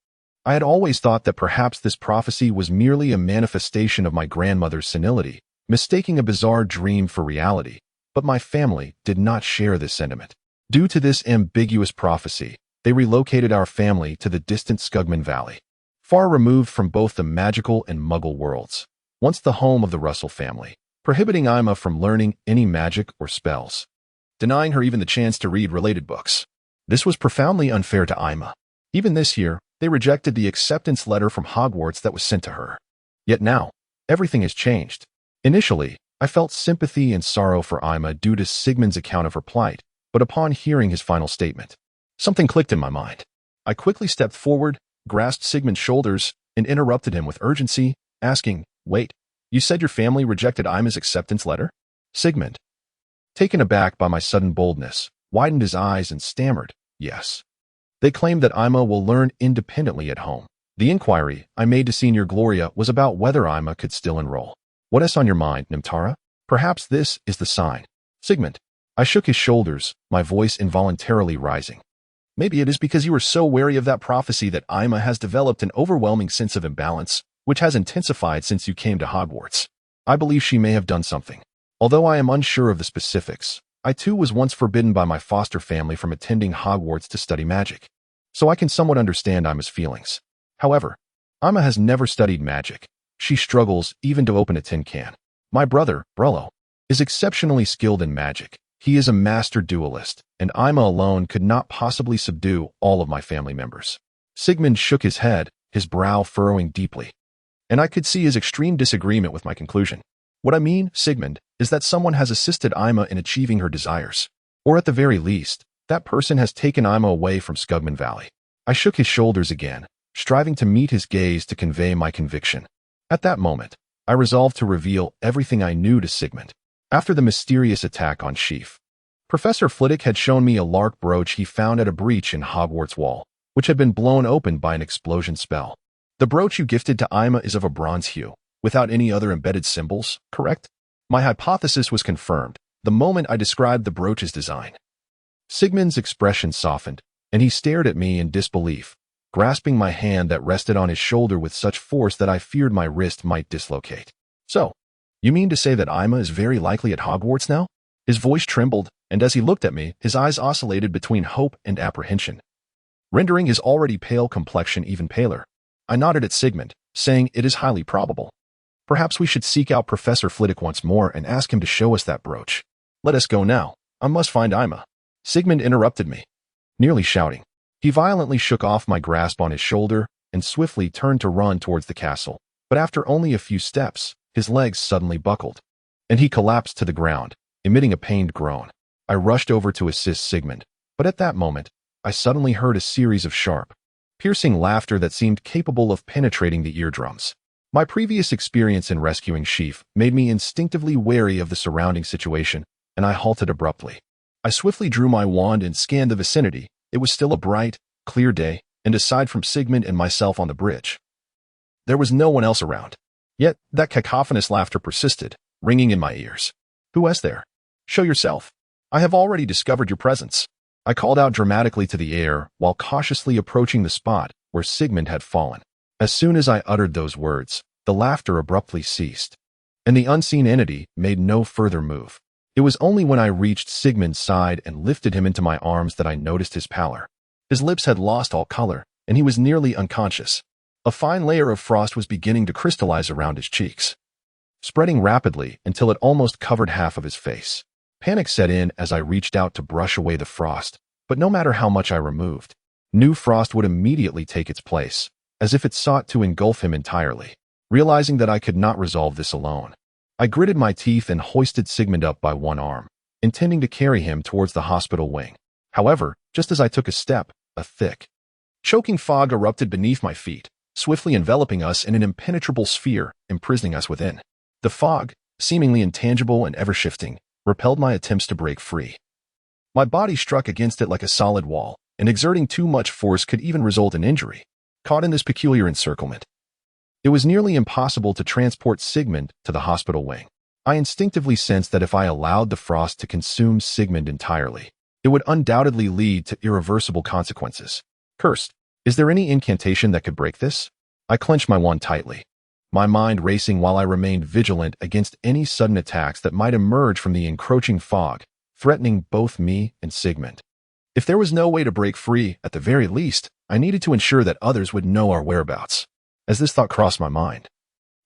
I had always thought that perhaps this prophecy was merely a manifestation of my grandmother's senility, mistaking a bizarre dream for reality, but my family did not share this sentiment. Due to this ambiguous prophecy, they relocated our family to the distant Sigman Valley, far removed from both the magical and Muggle worlds, once the home of the Russell family, prohibiting Emma from learning any magic or spells, denying her even the chance to read related books. This was profoundly unfair to Emma. Even this year, they rejected the acceptance letter from Hogwarts that was sent to her. Yet now, everything has changed. Initially, I felt sympathy and sorrow for Ima due to Sigmund's account of her plight, but upon hearing his final statement, something clicked in my mind. I quickly stepped forward, grasped Sigmund's shoulders, and interrupted him with urgency, asking, "Wait, you said your family rejected Ima's acceptance letter?" Sigmund, taken aback by my sudden boldness, widened his eyes and stammered, "Yes. They claimed that Ima will learn independently at home. The inquiry I made to Senior Gloria was about whether Ima could still enroll. What is on your mind, Nimtara? Perhaps this is the sign." Sigmund. I shook his shoulders, my voice involuntarily rising. "Maybe it is because you were so wary of that prophecy that Ima has developed an overwhelming sense of imbalance, which has intensified since you came to Hogwarts. I believe she may have done something. Although I am unsure of the specifics, I too was once forbidden by my foster family from attending Hogwarts to study magic, so I can somewhat understand Ima's feelings. However, Ima has never studied magic. She struggles even to open a tin can. My brother, Brullo, is exceptionally skilled in magic. He is a master duelist, and Ima alone could not possibly subdue all of my family members." Sigmund shook his head, his brow furrowing deeply, and I could see his extreme disagreement with my conclusion. "What I mean, Sigmund, is that someone has assisted Ima in achieving her desires. Or at the very least, that person has taken Ima away from Scugman Valley." I shook his shoulders again, striving to meet his gaze to convey my conviction. At that moment, I resolved to reveal everything I knew to Sigmund. After the mysterious attack on Seaf, Professor Flitwick had shown me a lark brooch he found at a breach in Hogwarts wall, which had been blown open by an explosion spell. "The brooch you gifted to Ima is of a bronze hue, without any other embedded symbols, correct?" My hypothesis was confirmed the moment I described the brooch's design. Sigmund's expression softened, and he stared at me in disbelief, grasping my hand that rested on his shoulder with such force that I feared my wrist might dislocate. "So, you mean to say that Ima is very likely at Hogwarts now?" His voice trembled, and as he looked at me, his eyes oscillated between hope and apprehension, rendering his already pale complexion even paler. I nodded at Sigmund, saying it is highly probable. "Perhaps we should seek out Professor Flitwick once more and ask him to show us that brooch. Let us go now. I must find Ima." Sigmund interrupted me, nearly shouting. He violently shook off my grasp on his shoulder and swiftly turned to run towards the castle. But after only a few steps, his legs suddenly buckled, and he collapsed to the ground, emitting a pained groan. I rushed over to assist Sigmund, but at that moment, I suddenly heard a series of sharp, piercing laughter that seemed capable of penetrating the eardrums. My previous experience in rescuing Seaf made me instinctively wary of the surrounding situation, and I halted abruptly. I swiftly drew my wand and scanned the vicinity. It was still a bright, clear day, and aside from Sigmund and myself on the bridge, there was no one else around. Yet that cacophonous laughter persisted, ringing in my ears. "Who is there? Show yourself. I have already discovered your presence." I called out dramatically to the air while cautiously approaching the spot where Sigmund had fallen. As soon as I uttered those words, the laughter abruptly ceased, and the unseen entity made no further move. It was only when I reached Sigmund's side and lifted him into my arms that I noticed his pallor. His lips had lost all color, and he was nearly unconscious. A fine layer of frost was beginning to crystallize around his cheeks, spreading rapidly until it almost covered half of his face. Panic set in as I reached out to brush away the frost, but no matter how much I removed, new frost would immediately take its place, as if it sought to engulf him entirely. Realizing that I could not resolve this alone, I gritted my teeth and hoisted Sigmund up by one arm, intending to carry him towards the hospital wing. However, just as I took a step, a thick, choking fog erupted beneath my feet, swiftly enveloping us in an impenetrable sphere, imprisoning us within. The fog, seemingly intangible and ever-shifting, repelled my attempts to break free. My body struck against it like a solid wall, and exerting too much force could even result in injury. Caught in this peculiar encirclement, it was nearly impossible to transport Sigmund to the hospital wing. I instinctively sensed that if I allowed the frost to consume Sigmund entirely, it would undoubtedly lead to irreversible consequences. Cursed, is there any incantation that could break this? I clenched my wand tightly, my mind racing while I remained vigilant against any sudden attacks that might emerge from the encroaching fog, threatening both me and Sigmund. If there was no way to break free, at the very least, I needed to ensure that others would know our whereabouts. As this thought crossed my mind,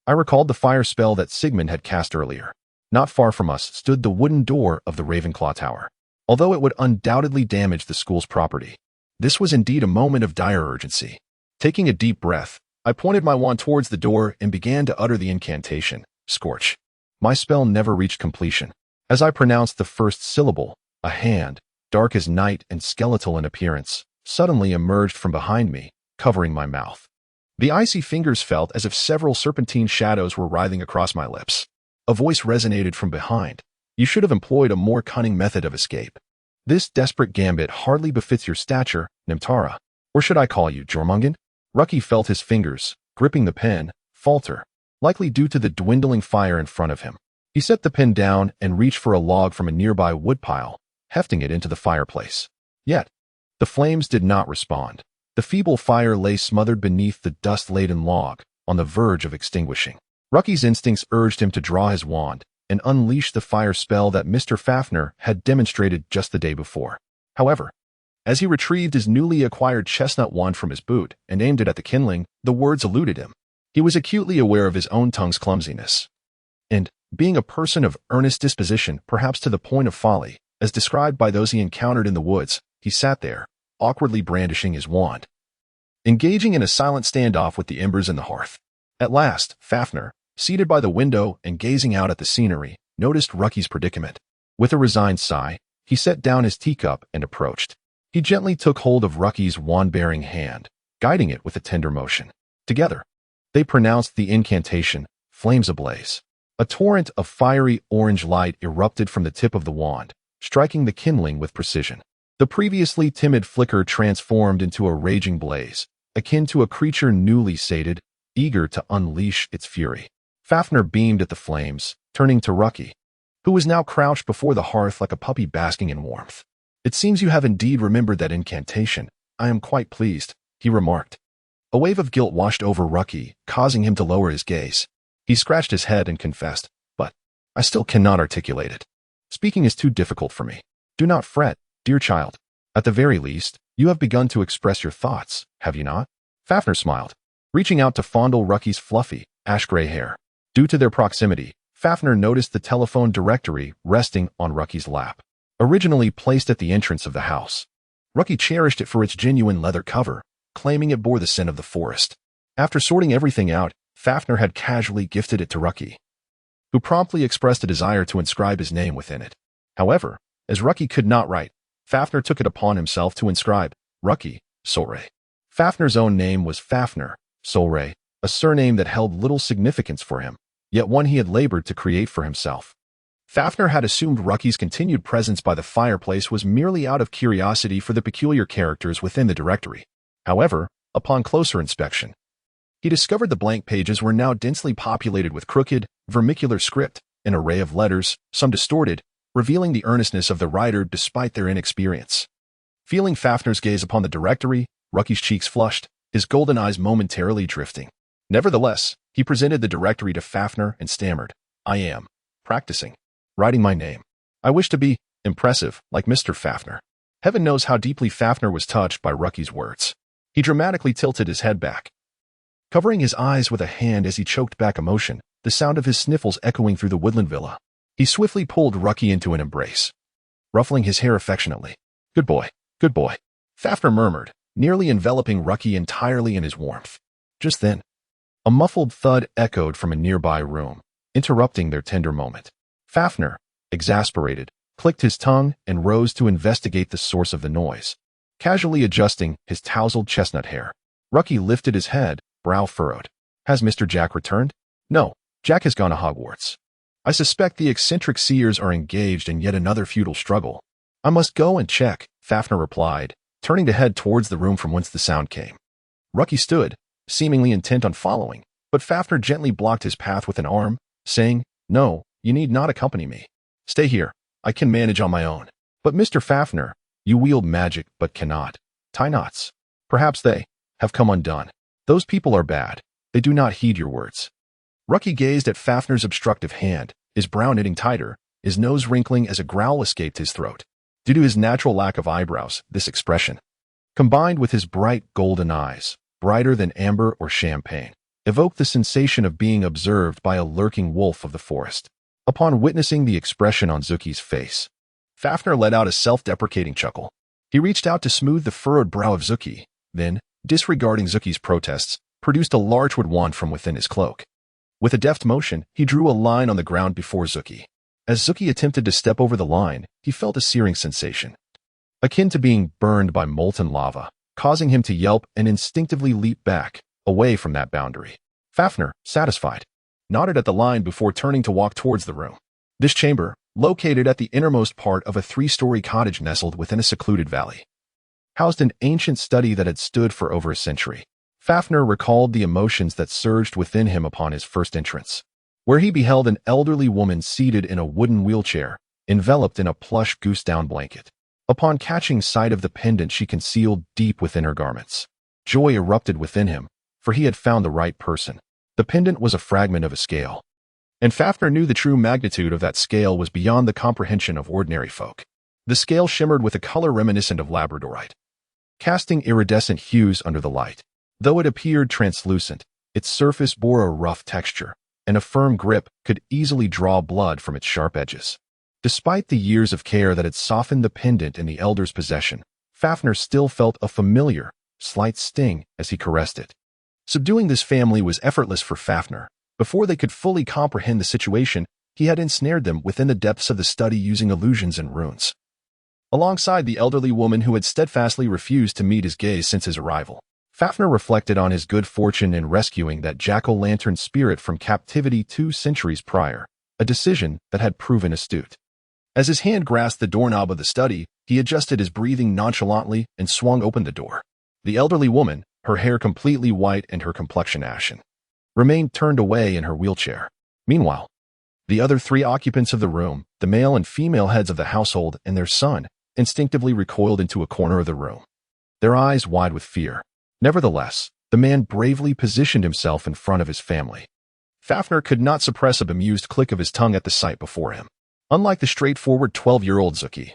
I recalled the fire spell that Sigmund had cast earlier. Not far from us stood the wooden door of the Ravenclaw Tower. Although it would undoubtedly damage the school's property, this was indeed a moment of dire urgency. Taking a deep breath, I pointed my wand towards the door and began to utter the incantation, Scorch. My spell never reached completion. As I pronounced the first syllable, a hand, dark as night and skeletal in appearance, suddenly emerged from behind me, covering my mouth. The icy fingers felt as if several serpentine shadows were writhing across my lips. A voice resonated from behind. You should have employed a more cunning method of escape. This desperate gambit hardly befits your stature, Nimtara. Or should I call you Jormungand? Rucky felt his fingers, gripping the pen, falter, likely due to the dwindling fire in front of him. He set the pen down and reached for a log from a nearby woodpile, hefting it into the fireplace. Yet, the flames did not respond. The feeble fire lay smothered beneath the dust-laden log, on the verge of extinguishing. Rucky's instincts urged him to draw his wand and unleash the fire spell that Mr. Fafner had demonstrated just the day before. However, as he retrieved his newly acquired chestnut wand from his boot and aimed it at the kindling, the words eluded him. He was acutely aware of his own tongue's clumsiness. And, being a person of earnest disposition, perhaps to the point of folly, as described by those he encountered in the woods, he sat there, awkwardly brandishing his wand, engaging in a silent standoff with the embers in the hearth. At last, Fafner, seated by the window and gazing out at the scenery, noticed Rucky's predicament. With a resigned sigh, he set down his teacup and approached. He gently took hold of Rucky's wand-bearing hand, guiding it with a tender motion. Together, they pronounced the incantation, flames ablaze. A torrent of fiery orange light erupted from the tip of the wand, striking the kindling with precision. The previously timid flicker transformed into a raging blaze, akin to a creature newly sated, eager to unleash its fury. Fafner beamed at the flames, turning to Rucky, who was now crouched before the hearth like a puppy basking in warmth. It seems you have indeed remembered that incantation. I am quite pleased, he remarked. A wave of guilt washed over Rucky, causing him to lower his gaze. He scratched his head and confessed, but I still cannot articulate it. Speaking is too difficult for me. Do not fret, dear child. At the very least, you have begun to express your thoughts, have you not? Fafner smiled, reaching out to fondle Rucky's fluffy, ash-gray hair. Due to their proximity, Fafner noticed the telephone directory resting on Rucky's lap. Originally placed at the entrance of the house, Rucky cherished it for its genuine leather cover, claiming it bore the scent of the forest. After sorting everything out, Fafner had casually gifted it to Rucky, who promptly expressed a desire to inscribe his name within it. However, as Rucky could not write, Fafner took it upon himself to inscribe Rucky Solray. Fafner's own name was Fafner Solray, a surname that held little significance for him, yet one he had labored to create for himself. Fafner had assumed Rucky's continued presence by the fireplace was merely out of curiosity for the peculiar characters within the directory. However, upon closer inspection, he discovered the blank pages were now densely populated with crooked, vermicular script, an array of letters, some distorted, revealing the earnestness of the writer despite their inexperience. Feeling Fafner's gaze upon the directory, Rucky's cheeks flushed, his golden eyes momentarily drifting. Nevertheless, he presented the directory to Fafner and stammered, I am practicing writing my name. I wish to be impressive, like Mr. Fafner. Heaven knows how deeply Fafner was touched by Rucky's words. He dramatically tilted his head back, covering his eyes with a hand as he choked back emotion, the sound of his sniffles echoing through the woodland villa. He swiftly pulled Rucky into an embrace, ruffling his hair affectionately. Good boy, Fafner murmured, nearly enveloping Rucky entirely in his warmth. Just then, a muffled thud echoed from a nearby room, interrupting their tender moment. Fafner, exasperated, clicked his tongue and rose to investigate the source of the noise, casually adjusting his tousled chestnut hair. Rucky lifted his head, brow furrowed. Has Mr. Jack returned? No, Jack has gone to Hogwarts. I suspect the eccentric seers are engaged in yet another futile struggle. I must go and check, Fafner replied, turning to head towards the room from whence the sound came. Rucky stood, seemingly intent on following, but Fafner gently blocked his path with an arm, saying, No, you need not accompany me. Stay here, I can manage on my own. But Mr. Fafner, you wield magic but cannot tie knots. Perhaps they have come undone. Those people are bad. They do not heed your words. Rucky gazed at Fafner's obstructive hand, his brow knitting tighter, his nose wrinkling as a growl escaped his throat. Due to his natural lack of eyebrows, this expression, combined with his bright golden eyes, brighter than amber or champagne, evoked the sensation of being observed by a lurking wolf of the forest. Upon witnessing the expression on Zuki's face, Fafner let out a self-deprecating chuckle. He reached out to smooth the furrowed brow of Zuki, then, disregarding Zuki's protests, produced a large wood wand from within his cloak. With a deft motion, he drew a line on the ground before Zuki. As Zuki attempted to step over the line, he felt a searing sensation, akin to being burned by molten lava, causing him to yelp and instinctively leap back, away from that boundary. Fafnir, satisfied, nodded at the line before turning to walk towards the room. This chamber, located at the innermost part of a 3-story cottage nestled within a secluded valley, housed an ancient study that had stood for over a century. Fafnir recalled the emotions that surged within him upon his first entrance, where he beheld an elderly woman seated in a wooden wheelchair, enveloped in a plush goose-down blanket. Upon catching sight of the pendant she concealed deep within her garments, joy erupted within him, for he had found the right person. The pendant was a fragment of a scale, and Fafnir knew the true magnitude of that scale was beyond the comprehension of ordinary folk. The scale shimmered with a color reminiscent of labradorite, casting iridescent hues under the light. Though it appeared translucent, its surface bore a rough texture, and a firm grip could easily draw blood from its sharp edges. Despite the years of care that had softened the pendant in the elder's possession, Fafnir still felt a familiar, slight sting as he caressed it. Subduing this family was effortless for Fafnir. Before they could fully comprehend the situation, he had ensnared them within the depths of the study using illusions and runes, alongside the elderly woman who had steadfastly refused to meet his gaze since his arrival. Fafnir reflected on his good fortune in rescuing that jack-o'-lantern spirit from captivity 2 centuries prior, a decision that had proven astute. As his hand grasped the doorknob of the study, he adjusted his breathing nonchalantly and swung open the door. The elderly woman, her hair completely white and her complexion ashen, remained turned away in her wheelchair. Meanwhile, the other 3 occupants of the room, the male and female heads of the household and their son, instinctively recoiled into a corner of the room, their eyes wide with fear. Nevertheless, the man bravely positioned himself in front of his family. Fafnir could not suppress a bemused click of his tongue at the sight before him. Unlike the straightforward 12-year-old Zuki,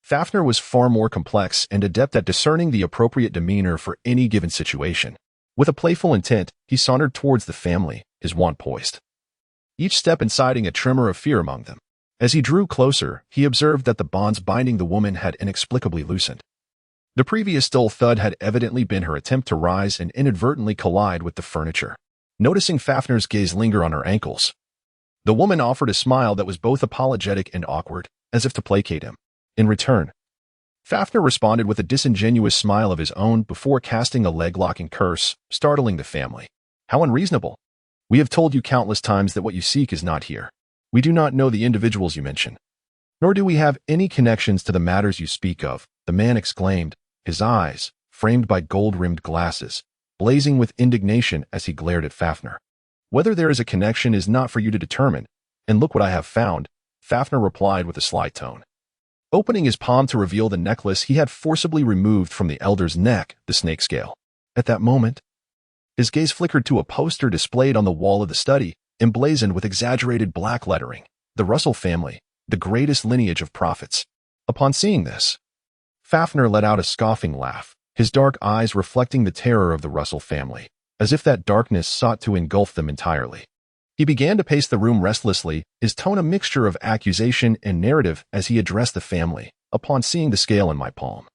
Fafnir was far more complex and adept at discerning the appropriate demeanor for any given situation. With a playful intent, he sauntered towards the family, his wand poised, each step inciting a tremor of fear among them. As he drew closer, he observed that the bonds binding the woman had inexplicably loosened. The previous dull thud had evidently been her attempt to rise and inadvertently collide with the furniture. Noticing Fafnir's gaze linger on her ankles, the woman offered a smile that was both apologetic and awkward, as if to placate him. In return, Fafnir responded with a disingenuous smile of his own before casting a leg-locking curse, startling the family. How unreasonable! We have told you countless times that what you seek is not here. We do not know the individuals you mention, nor do we have any connections to the matters you speak of, the man exclaimed, his eyes, framed by gold-rimmed glasses, blazing with indignation as he glared at Fafnir. Whether there is a connection is not for you to determine, and look what I have found, Fafnir replied with a sly tone. Opening his palm to reveal the necklace he had forcibly removed from the elder's neck, the snake scale. At that moment, his gaze flickered to a poster displayed on the wall of the study, emblazoned with exaggerated black lettering, the Russell family, the greatest lineage of prophets. Upon seeing this, Fafnir let out a scoffing laugh, his dark eyes reflecting the terror of the Russell family, as if that darkness sought to engulf them entirely. He began to pace the room restlessly, his tone a mixture of accusation and narrative as he addressed the family, upon seeing the scale in my palm.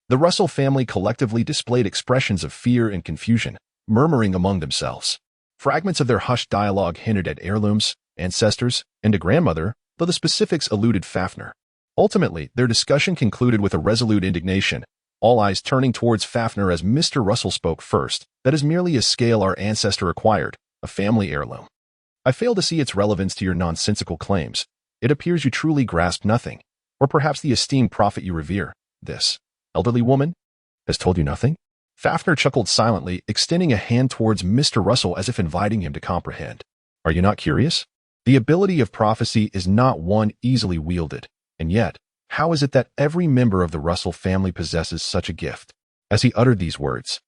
The Russell family collectively displayed expressions of fear and confusion, murmuring among themselves. Fragments of their hushed dialogue hinted at heirlooms, ancestors, and a grandmother, though the specifics eluded Fafnir. Ultimately, their discussion concluded with a resolute indignation, all eyes turning towards Fafnir as Mr. Russell spoke first. That is merely a scale our ancestor acquired, a family heirloom. I fail to see its relevance to your nonsensical claims. It appears you truly grasp nothing, or perhaps the esteemed prophet you revere, this elderly woman, has told you nothing? Fafnir chuckled silently, extending a hand towards Mr. Russell as if inviting him to comprehend. Are you not curious? The ability of prophecy is not one easily wielded, and yet, how is it that every member of the Russell family possesses such a gift? As he uttered these words,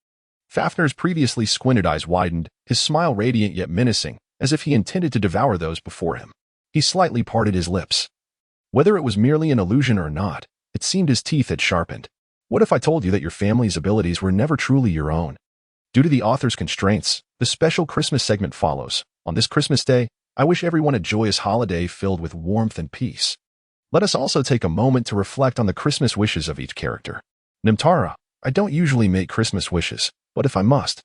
Fafnir's previously squinted eyes widened, his smile radiant yet menacing, as if he intended to devour those before him. He slightly parted his lips. Whether it was merely an illusion or not, it seemed his teeth had sharpened. What if I told you that your family's abilities were never truly your own? Due to the author's constraints, the special Christmas segment follows. On this Christmas Day, I wish everyone a joyous holiday filled with warmth and peace. Let us also take a moment to reflect on the Christmas wishes of each character. Nimtara, I don't usually make Christmas wishes, but if I must,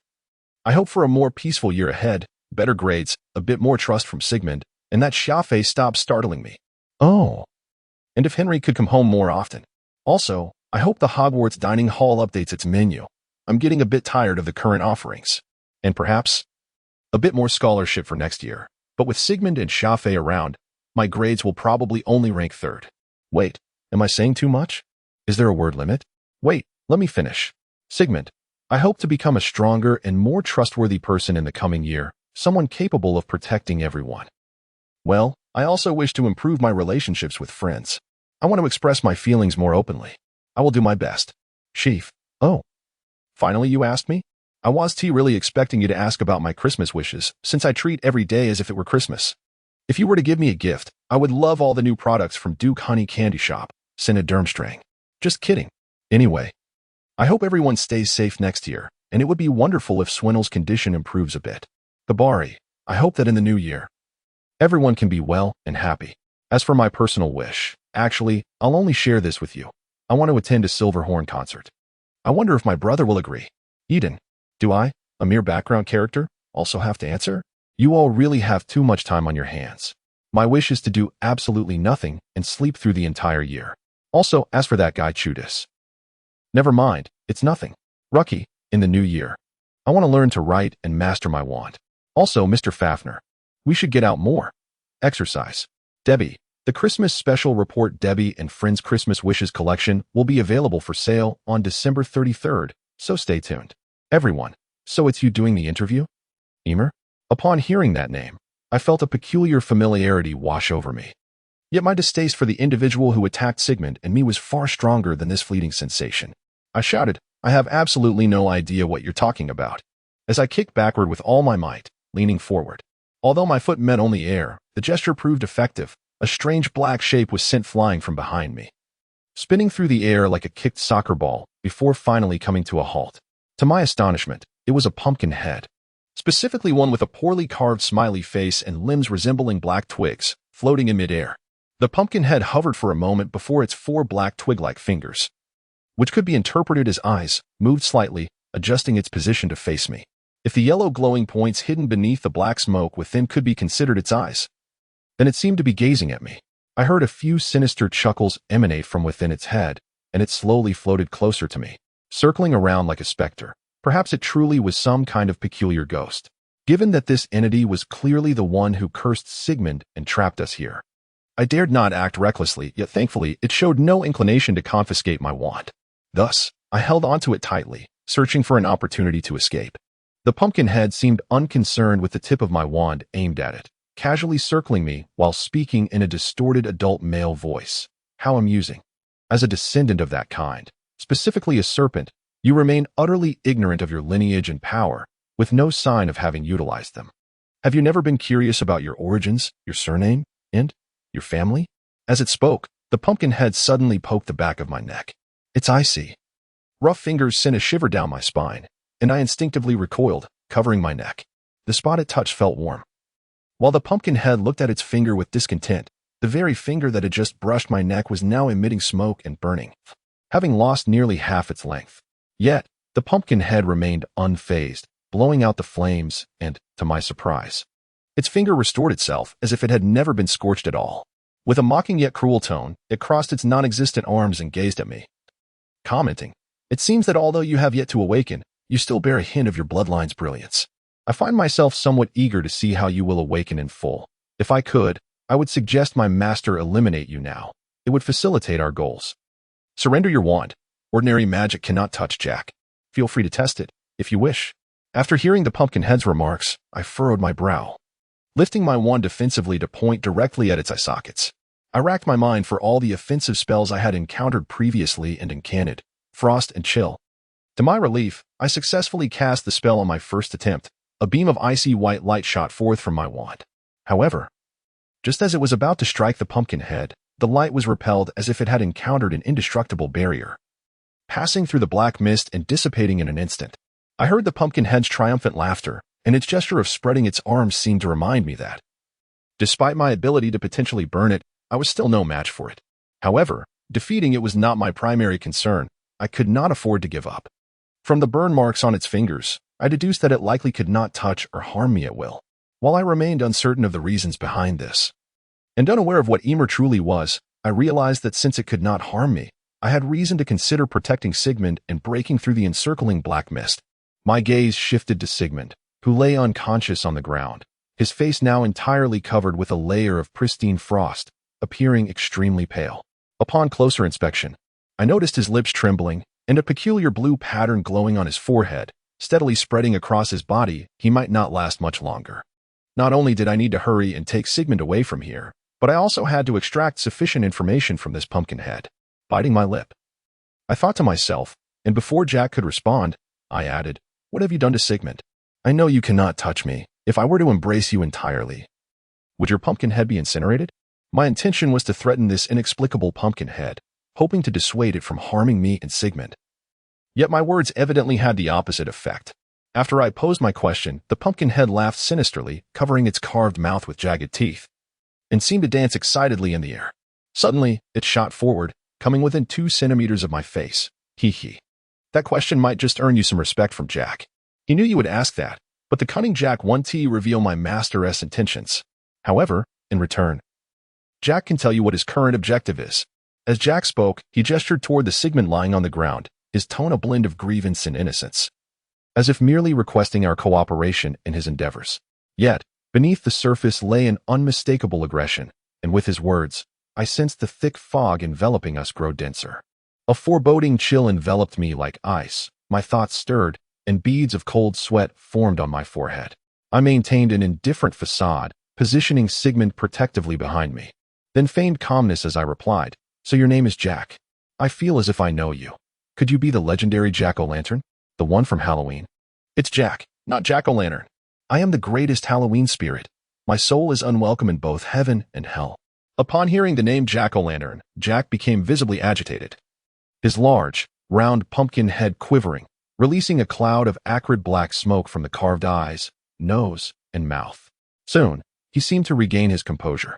I hope for a more peaceful year ahead, better grades, a bit more trust from Sigmund, and that Shafe stops startling me. Oh. And if Henry could come home more often. Also, I hope the Hogwarts dining hall updates its menu. I'm getting a bit tired of the current offerings. And perhaps a bit more scholarship for next year. But with Sigmund and Shafe around, my grades will probably only rank third. Wait, am I saying too much? Is there a word limit? Wait, let me finish. Sigmund, I hope to become a stronger and more trustworthy person in the coming year, someone capable of protecting everyone. Well, I also wish to improve my relationships with friends. I want to express my feelings more openly. I will do my best. Seaf. Oh. Finally you asked me? I was really expecting you to ask about my Christmas wishes, since I treat every day as if it were Christmas. If you were to give me a gift, I would love all the new products from Duke Honey Candy Shop, Sinna Durmstrang. Just kidding. Anyway, I hope everyone stays safe next year, and it would be wonderful if Swindle's condition improves a bit. Kabari, I hope that in the new year, everyone can be well and happy. As for my personal wish, actually, I'll only share this with you. I want to attend a Silverhorn concert. I wonder if my brother will agree. Eden, do I, a mere background character, also have to answer? You all really have too much time on your hands. My wish is to do absolutely nothing and sleep through the entire year. Also, as for that guy Chudis. Never mind, it's nothing. Rucky, in the new year. I want to learn to write and master my wand. Also, Mr. Fafner, we should get out more. Exercise. Debbie, the Christmas Special Report Debbie and Friends Christmas Wishes collection will be available for sale on December 33rd, so stay tuned. Everyone, so it's you doing the interview? Emer? Upon hearing that name, I felt a peculiar familiarity wash over me. Yet my distaste for the individual who attacked Sigmund and me was far stronger than this fleeting sensation. I shouted, I have absolutely no idea what you're talking about. As I kicked backward with all my might, leaning forward. Although my foot met only air, the gesture proved effective. A strange black shape was sent flying from behind me, spinning through the air like a kicked soccer ball before finally coming to a halt. To my astonishment, it was a pumpkin head. Specifically one with a poorly carved smiley face and limbs resembling black twigs, floating in midair. The pumpkin head hovered for a moment before its 4 black twig-like fingers, which could be interpreted as eyes, moved slightly, adjusting its position to face me. If the yellow glowing points hidden beneath the black smoke within could be considered its eyes, then it seemed to be gazing at me. I heard a few sinister chuckles emanate from within its head, and it slowly floated closer to me, circling around like a specter. Perhaps it truly was some kind of peculiar ghost, given that this entity was clearly the one who cursed Sigmund and trapped us here. I dared not act recklessly, yet thankfully it showed no inclination to confiscate my wand. Thus, I held onto it tightly, searching for an opportunity to escape. The pumpkin head seemed unconcerned with the tip of my wand aimed at it, casually circling me while speaking in a distorted adult male voice. How amusing. As a descendant of that kind, specifically a serpent, you remain utterly ignorant of your lineage and power, with no sign of having utilized them. Have you never been curious about your origins, your surname, and your family? As it spoke, the pumpkin head suddenly poked the back of my neck. It's icy. Rough fingers sent a shiver down my spine, and I instinctively recoiled, covering my neck. The spot it touched felt warm. While the pumpkin head looked at its finger with discontent, the very finger that had just brushed my neck was now emitting smoke and burning, having lost nearly half its length. Yet, the pumpkin head remained unfazed, blowing out the flames, and, to my surprise, its finger restored itself as if it had never been scorched at all. With a mocking yet cruel tone, it crossed its non-existent arms and gazed at me, commenting, "It seems that although you have yet to awaken, you still bear a hint of your bloodline's brilliance. I find myself somewhat eager to see how you will awaken in full. If I could, I would suggest my master eliminate you now. It would facilitate our goals. Surrender your wand. Ordinary magic cannot touch Jack. Feel free to test it, if you wish." After hearing the pumpkin head's remarks, I furrowed my brow, lifting my wand defensively to point directly at its eye sockets. I racked my mind for all the offensive spells I had encountered previously and incanted, frost and chill. To my relief, I successfully cast the spell on my first attempt. A beam of icy white light shot forth from my wand. However, just as it was about to strike the pumpkin head, the light was repelled as if it had encountered an indestructible barrier, passing through the black mist and dissipating in an instant. I heard the pumpkin head's triumphant laughter, and its gesture of spreading its arms seemed to remind me that, despite my ability to potentially burn it, I was still no match for it. However, defeating it was not my primary concern. I could not afford to give up. From the burn marks on its fingers, I deduced that it likely could not touch or harm me at will. While I remained uncertain of the reasons behind this, and unaware of what Emer truly was, I realized that since it could not harm me, I had reason to consider protecting Sigmund and breaking through the encircling black mist. My gaze shifted to Sigmund, who lay unconscious on the ground, his face now entirely covered with a layer of pristine frost, appearing extremely pale. Upon closer inspection, I noticed his lips trembling and a peculiar blue pattern glowing on his forehead, steadily spreading across his body. He might not last much longer. Not only did I need to hurry and take Sigmund away from here, but I also had to extract sufficient information from this pumpkin head. Biting my lip, I thought to myself, and before Jack could respond, I added, "What have you done to Sigmund? I know you cannot touch me. If I were to embrace you entirely, would your pumpkin head be incinerated?" My intention was to threaten this inexplicable pumpkin head, hoping to dissuade it from harming me and Sigmund. Yet my words evidently had the opposite effect. After I posed my question, the pumpkin head laughed sinisterly, covering its carved mouth with jagged teeth, and seemed to dance excitedly in the air. Suddenly, it shot forward, coming within 2 centimeters of my face. Hee hee. That question might just earn you some respect from Jack. He knew you would ask that, but the cunning Jack wanted to reveal my master's intentions. However, in return, Jack can tell you what his current objective is. As Jack spoke, he gestured toward the Sigmund lying on the ground, his tone a blend of grievance and innocence, as if merely requesting our cooperation in his endeavors. Yet, beneath the surface lay an unmistakable aggression, and with his words, I sensed the thick fog enveloping us grow denser. A foreboding chill enveloped me like ice, my thoughts stirred, and beads of cold sweat formed on my forehead. I maintained an indifferent facade, positioning Sigmund protectively behind me, then feigned calmness as I replied, "So your name is Jack. I feel as if I know you. Could you be the legendary Jack-o'-lantern? The one from Halloween?" "It's Jack, not Jack-o'-lantern. I am the greatest Halloween spirit. My soul is unwelcome in both heaven and hell." Upon hearing the name Jack-o'-lantern, Jack became visibly agitated, his large, round pumpkin head quivering, releasing a cloud of acrid black smoke from the carved eyes, nose, and mouth. Soon, he seemed to regain his composure,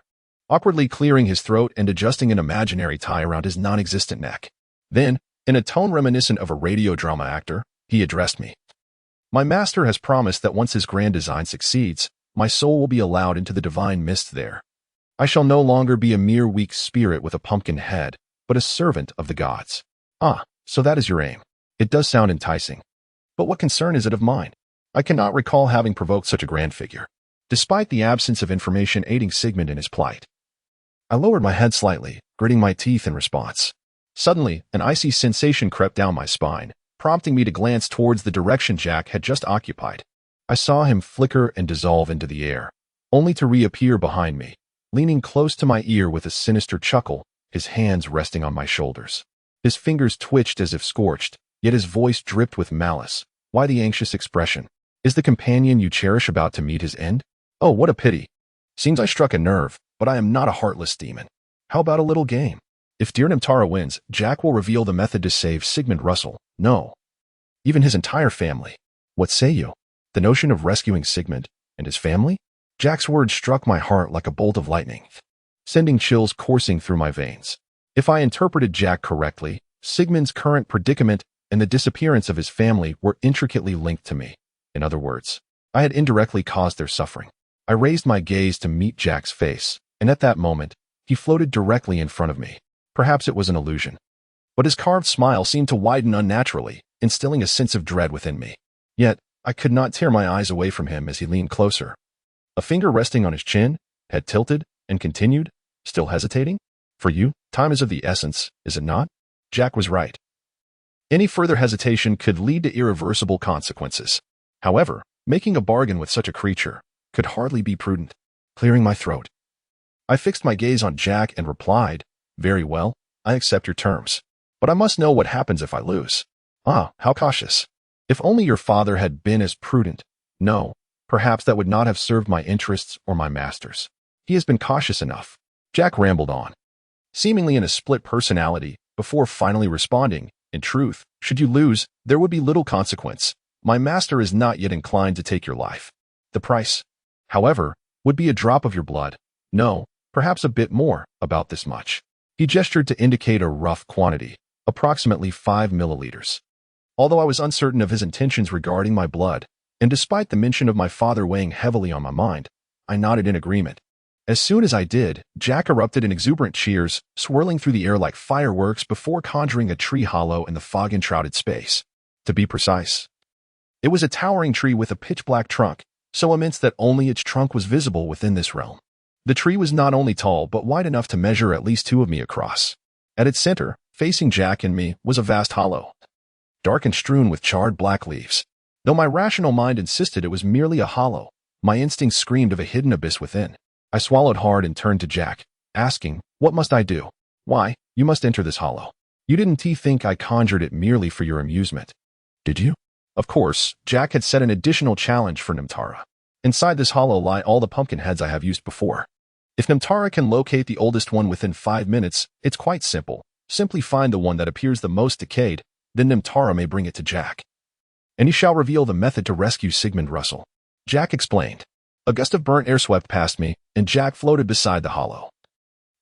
awkwardly clearing his throat and adjusting an imaginary tie around his non-existent neck. Then, in a tone reminiscent of a radio drama actor, he addressed me. "My master has promised that once his grand design succeeds, my soul will be allowed into the divine mist there. I shall no longer be a mere weak spirit with a pumpkin head, but a servant of the gods." "Ah, so that is your aim. It does sound enticing. But what concern is it of mine? I cannot recall having provoked such a grand figure." Despite the absence of information aiding Sigmund in his plight, I lowered my head slightly, gritting my teeth in response. Suddenly, an icy sensation crept down my spine, prompting me to glance towards the direction Jack had just occupied. I saw him flicker and dissolve into the air, only to reappear behind me, leaning close to my ear with a sinister chuckle, his hands resting on my shoulders. His fingers twitched as if scorched, yet his voice dripped with malice. "Why the anxious expression? Is the companion you cherish about to meet his end? Oh, what a pity. Seems I struck a nerve, but I am not a heartless demon. How about a little game? If dear Nimtara wins, Jack will reveal the method to save Sigmund Russell. No, even his entire family. What say you? The notion of rescuing Sigmund and his family?" Jack's words struck my heart like a bolt of lightning, sending chills coursing through my veins. If I interpreted Jack correctly, Sigmund's current predicament and the disappearance of his family were intricately linked to me. In other words, I had indirectly caused their suffering. I raised my gaze to meet Jack's face, and at that moment, he floated directly in front of me. Perhaps it was an illusion, but his carved smile seemed to widen unnaturally, instilling a sense of dread within me. Yet, I could not tear my eyes away from him as he leaned closer. A finger resting on his chin, head tilted, and continued, still hesitating. "For you, time is of the essence, is it not?" Jack was right. Any further hesitation could lead to irreversible consequences. However, making a bargain with such a creature could hardly be prudent. Clearing my throat, I fixed my gaze on Jack and replied, "Very well, I accept your terms. But I must know what happens if I lose." "Ah, how cautious. If only your father had been as prudent. No, perhaps that would not have served my interests or my master's. He has been cautious enough." Jack rambled on, seemingly in a split personality, before finally responding, "In truth, should you lose, there would be little consequence. My master is not yet inclined to take your life. The price, however, would be a drop of your blood. No, perhaps a bit more, about this much." He gestured to indicate a rough quantity, approximately 5 milliliters. Although I was uncertain of his intentions regarding my blood, and despite the mention of my father weighing heavily on my mind, I nodded in agreement. As soon as I did, Jack erupted in exuberant cheers, swirling through the air like fireworks before conjuring a tree hollow in the fog-enshrouded space. To be precise, it was a towering tree with a pitch-black trunk, so immense that only its trunk was visible within this realm. The tree was not only tall but wide enough to measure at least 2 of me across. At its center, facing Jack and me, was a vast hollow, dark and strewn with charred black leaves. Though my rational mind insisted it was merely a hollow, my instincts screamed of a hidden abyss within. I swallowed hard and turned to Jack, asking, "What must I do?" "Why, you must enter this hollow. You didn't think I conjured it merely for your amusement, did you?" Of course, Jack had set an additional challenge for Nimtara. "Inside this hollow lie all the pumpkin heads I have used before. If Nimtara can locate the oldest one within 5 minutes, it's quite simple. Simply find the one that appears the most decayed, then Nimtara may bring it to Jack. And he shall reveal the method to rescue Sigmund Russell." Jack explained. A gust of burnt air swept past me, and Jack floated beside the hollow,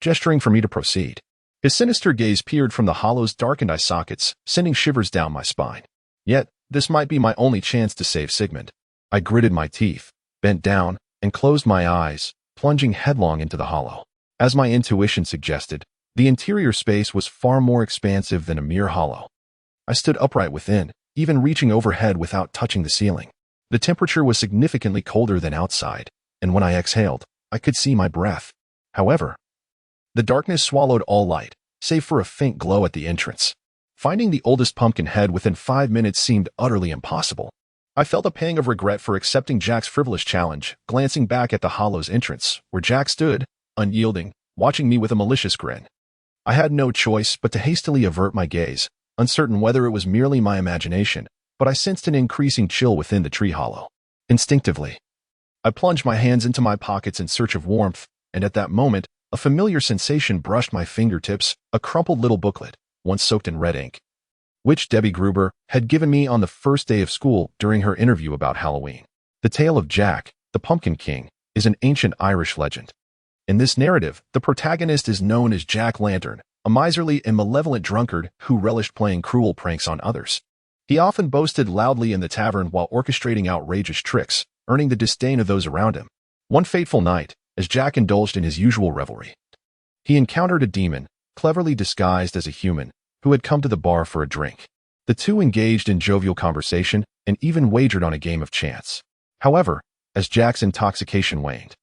gesturing for me to proceed. His sinister gaze peered from the hollow's darkened eye sockets, sending shivers down my spine. Yet, this might be my only chance to save Sigmund. I gritted my teeth, bent down, and closed my eyes, plunging headlong into the hollow. As my intuition suggested, the interior space was far more expansive than a mere hollow. I stood upright within, even reaching overhead without touching the ceiling. The temperature was significantly colder than outside, and when I exhaled, I could see my breath. However, the darkness swallowed all light, save for a faint glow at the entrance. Finding the oldest pumpkin head within 5 minutes seemed utterly impossible. I felt a pang of regret for accepting Jack's frivolous challenge, glancing back at the hollow's entrance, where Jack stood, unyielding, watching me with a malicious grin. I had no choice but to hastily avert my gaze, uncertain whether it was merely my imagination, but I sensed an increasing chill within the tree hollow. Instinctively, I plunged my hands into my pockets in search of warmth, and at that moment, a familiar sensation brushed my fingertips, a crumpled little booklet, once soaked in red ink, which Debbie Gruber had given me on the first day of school during her interview about Halloween. The tale of Jack, the Pumpkin King, is an ancient Irish legend. In this narrative, the protagonist is known as Jack Lantern, a miserly and malevolent drunkard who relished playing cruel pranks on others. He often boasted loudly in the tavern while orchestrating outrageous tricks, earning the disdain of those around him. One fateful night, as Jack indulged in his usual revelry, he encountered a demon, cleverly disguised as a human, who had come to the bar for a drink. The two engaged in jovial conversation and even wagered on a game of chance. However, as Jack's intoxication waned,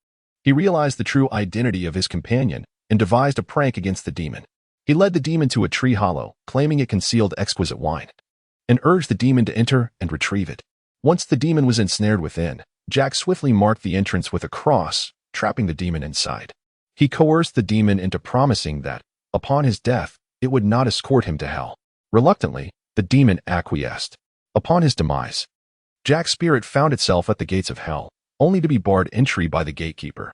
he realized the true identity of his companion and devised a prank against the demon. He led the demon to a tree hollow, claiming it concealed exquisite wine, and urged the demon to enter and retrieve it. Once the demon was ensnared within, Jack swiftly marked the entrance with a cross, trapping the demon inside. He coerced the demon into promising that, upon his death, it would not escort him to hell. Reluctantly, the demon acquiesced. Upon his demise, Jack's spirit found itself at the gates of hell, only to be barred entry by the gatekeeper,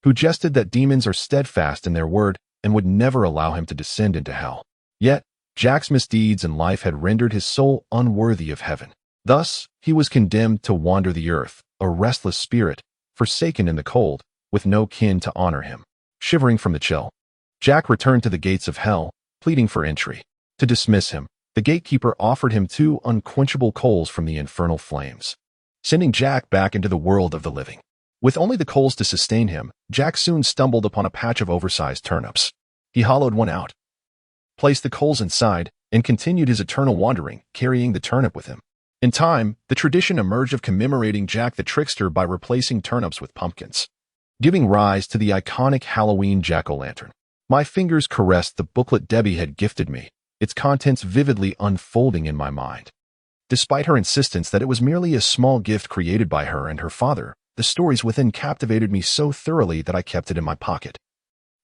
who jested that demons are steadfast in their word and would never allow him to descend into hell. Yet, Jack's misdeeds in life had rendered his soul unworthy of heaven. Thus, he was condemned to wander the earth, a restless spirit, forsaken in the cold, with no kin to honor him. Shivering from the chill, Jack returned to the gates of hell, pleading for entry. To dismiss him, the gatekeeper offered him 2 unquenchable coals from the infernal flames, sending Jack back into the world of the living. With only the coals to sustain him, Jack soon stumbled upon a patch of oversized turnips. He hollowed one out, placed the coals inside, and continued his eternal wandering, carrying the turnip with him. In time, the tradition emerged of commemorating Jack the Trickster by replacing turnips with pumpkins, giving rise to the iconic Halloween jack-o'-lantern. My fingers caressed the booklet Debbie had gifted me, its contents vividly unfolding in my mind. Despite her insistence that it was merely a small gift created by her and her father, the stories within captivated me so thoroughly that I kept it in my pocket,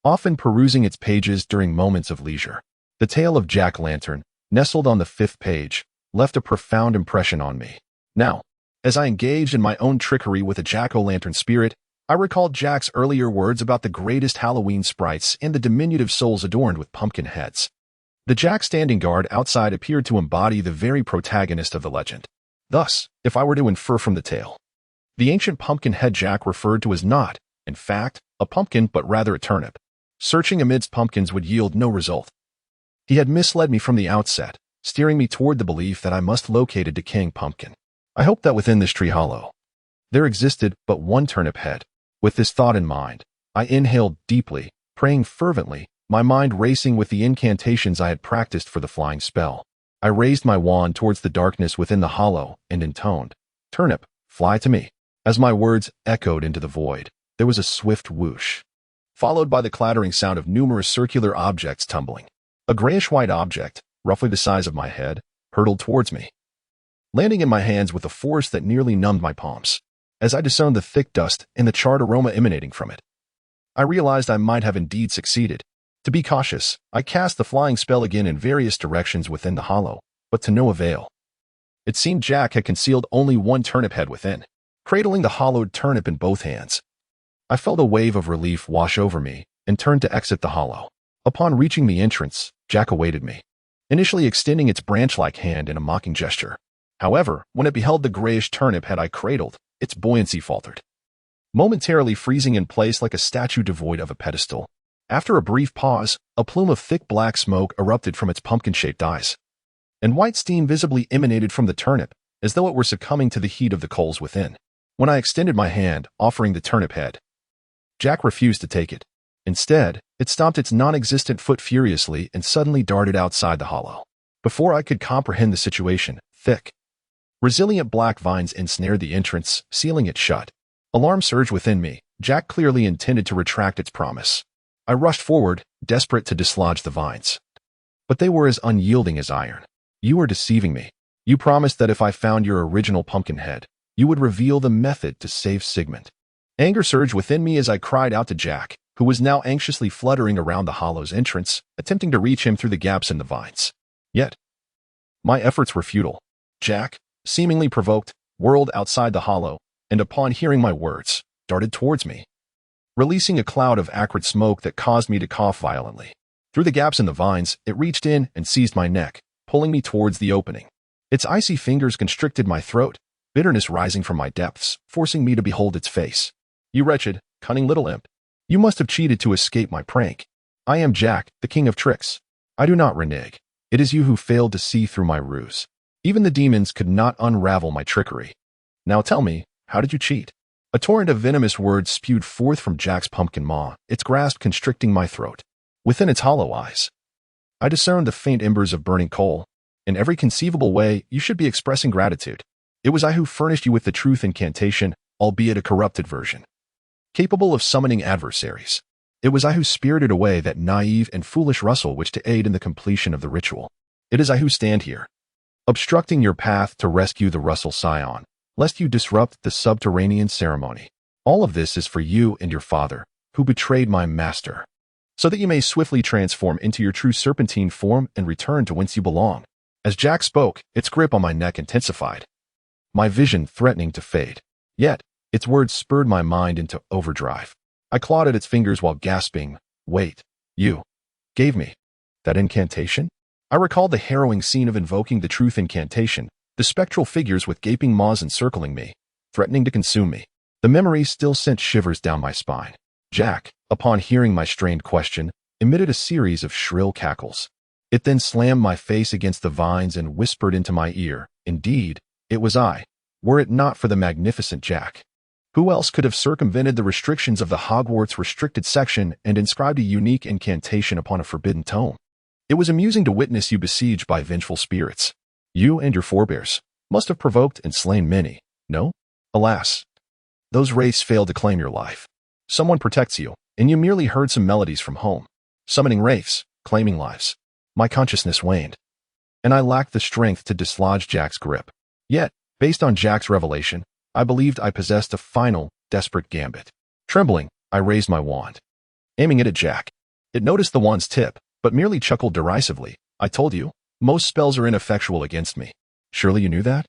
often perusing its pages during moments of leisure. The tale of Jack Lantern, nestled on the 5th page, left a profound impression on me. Now, as I engaged in my own trickery with a jack-o'-lantern spirit, I recalled Jack's earlier words about the greatest Halloween sprites and the diminutive souls adorned with pumpkin heads. The Jack standing guard outside appeared to embody the very protagonist of the legend. Thus, if I were to infer from the tale, the ancient pumpkin head Jack referred to was not, in fact, a pumpkin but rather a turnip. Searching amidst pumpkins would yield no result. He had misled me from the outset, steering me toward the belief that I must locate a decaying pumpkin. I hoped that within this tree hollow, there existed but one turnip head. With this thought in mind, I inhaled deeply, praying fervently, my mind racing with the incantations I had practiced for the flying spell. I raised my wand towards the darkness within the hollow and intoned, "Turnip, fly to me." As my words echoed into the void, there was a swift whoosh, followed by the clattering sound of numerous circular objects tumbling. A grayish-white object, roughly the size of my head, hurtled towards me, landing in my hands with a force that nearly numbed my palms. As I discerned the thick dust and the charred aroma emanating from it, I realized I might have indeed succeeded. To be cautious, I cast the flying spell again in various directions within the hollow, but to no avail. It seemed Jack had concealed only one turnip head within, cradling the hollowed turnip in both hands. I felt a wave of relief wash over me and turned to exit the hollow. Upon reaching the entrance, Jack awaited me, initially extending its branch-like hand in a mocking gesture. However, when it beheld the grayish turnip head I cradled, its buoyancy faltered, momentarily freezing in place like a statue devoid of a pedestal. After a brief pause, a plume of thick black smoke erupted from its pumpkin-shaped eyes, and white steam visibly emanated from the turnip, as though it were succumbing to the heat of the coals within. When I extended my hand, offering the turnip head, Jack refused to take it. Instead, it stomped its non-existent foot furiously and suddenly darted outside the hollow. Before I could comprehend the situation, thick, resilient black vines ensnared the entrance, sealing it shut. Alarm surged within me. Jack clearly intended to retract its promise. I rushed forward, desperate to dislodge the vines. But they were as unyielding as iron. "You are deceiving me. You promised that if I found your original pumpkin head, you would reveal the method to save Sigmund." Anger surged within me as I cried out to Jack, who was now anxiously fluttering around the hollow's entrance, attempting to reach him through the gaps in the vines. Yet, my efforts were futile. Jack, seemingly provoked, whirled outside the hollow, and upon hearing my words, darted towards me, releasing a cloud of acrid smoke that caused me to cough violently. Through the gaps in the vines, it reached in and seized my neck, pulling me towards the opening. Its icy fingers constricted my throat, bitterness rising from my depths, forcing me to behold its face. "You wretched, cunning little imp. You must have cheated to escape my prank. I am Jack, the king of tricks. I do not renege. It is you who failed to see through my ruse. Even the demons could not unravel my trickery. Now tell me, how did you cheat?" A torrent of venomous words spewed forth from Jack's pumpkin maw, its grasp constricting my throat. Within its hollow eyes, I discerned the faint embers of burning coal. "In every conceivable way, you should be expressing gratitude. It was I who furnished you with the truth incantation, albeit a corrupted version, capable of summoning adversaries. It was I who spirited away that naive and foolish Russell which to aid in the completion of the ritual. It is I who stand here, obstructing your path to rescue the Russell scion, lest you disrupt the subterranean ceremony. All of this is for you and your father, who betrayed my master, so that you may swiftly transform into your true serpentine form and return to whence you belong." As Jack spoke, its grip on my neck intensified, my vision threatening to fade. Yet, its words spurred my mind into overdrive. I clawed at its fingers while gasping, "Wait, you gave me that incantation?" I recalled the harrowing scene of invoking the truth incantation, the spectral figures with gaping maws encircling me, threatening to consume me. The memory still sent shivers down my spine. Jack, upon hearing my strained question, emitted a series of shrill cackles. It then slammed my face against the vines and whispered into my ear, "Indeed, it was I, were it not for the magnificent Jack. Who else could have circumvented the restrictions of the Hogwarts restricted section and inscribed a unique incantation upon a forbidden tome? It was amusing to witness you besieged by vengeful spirits. You and your forebears must have provoked and slain many, no? Alas, those wraiths failed to claim your life. Someone protects you, and you merely heard some melodies from home, summoning wraiths, claiming lives." My consciousness waned, and I lacked the strength to dislodge Jack's grip. Yet, based on Jack's revelation, I believed I possessed a final, desperate gambit. Trembling, I raised my wand, aiming it at Jack. It noticed the wand's tip, but merely chuckled derisively. "I told you, most spells are ineffectual against me. Surely you knew that?"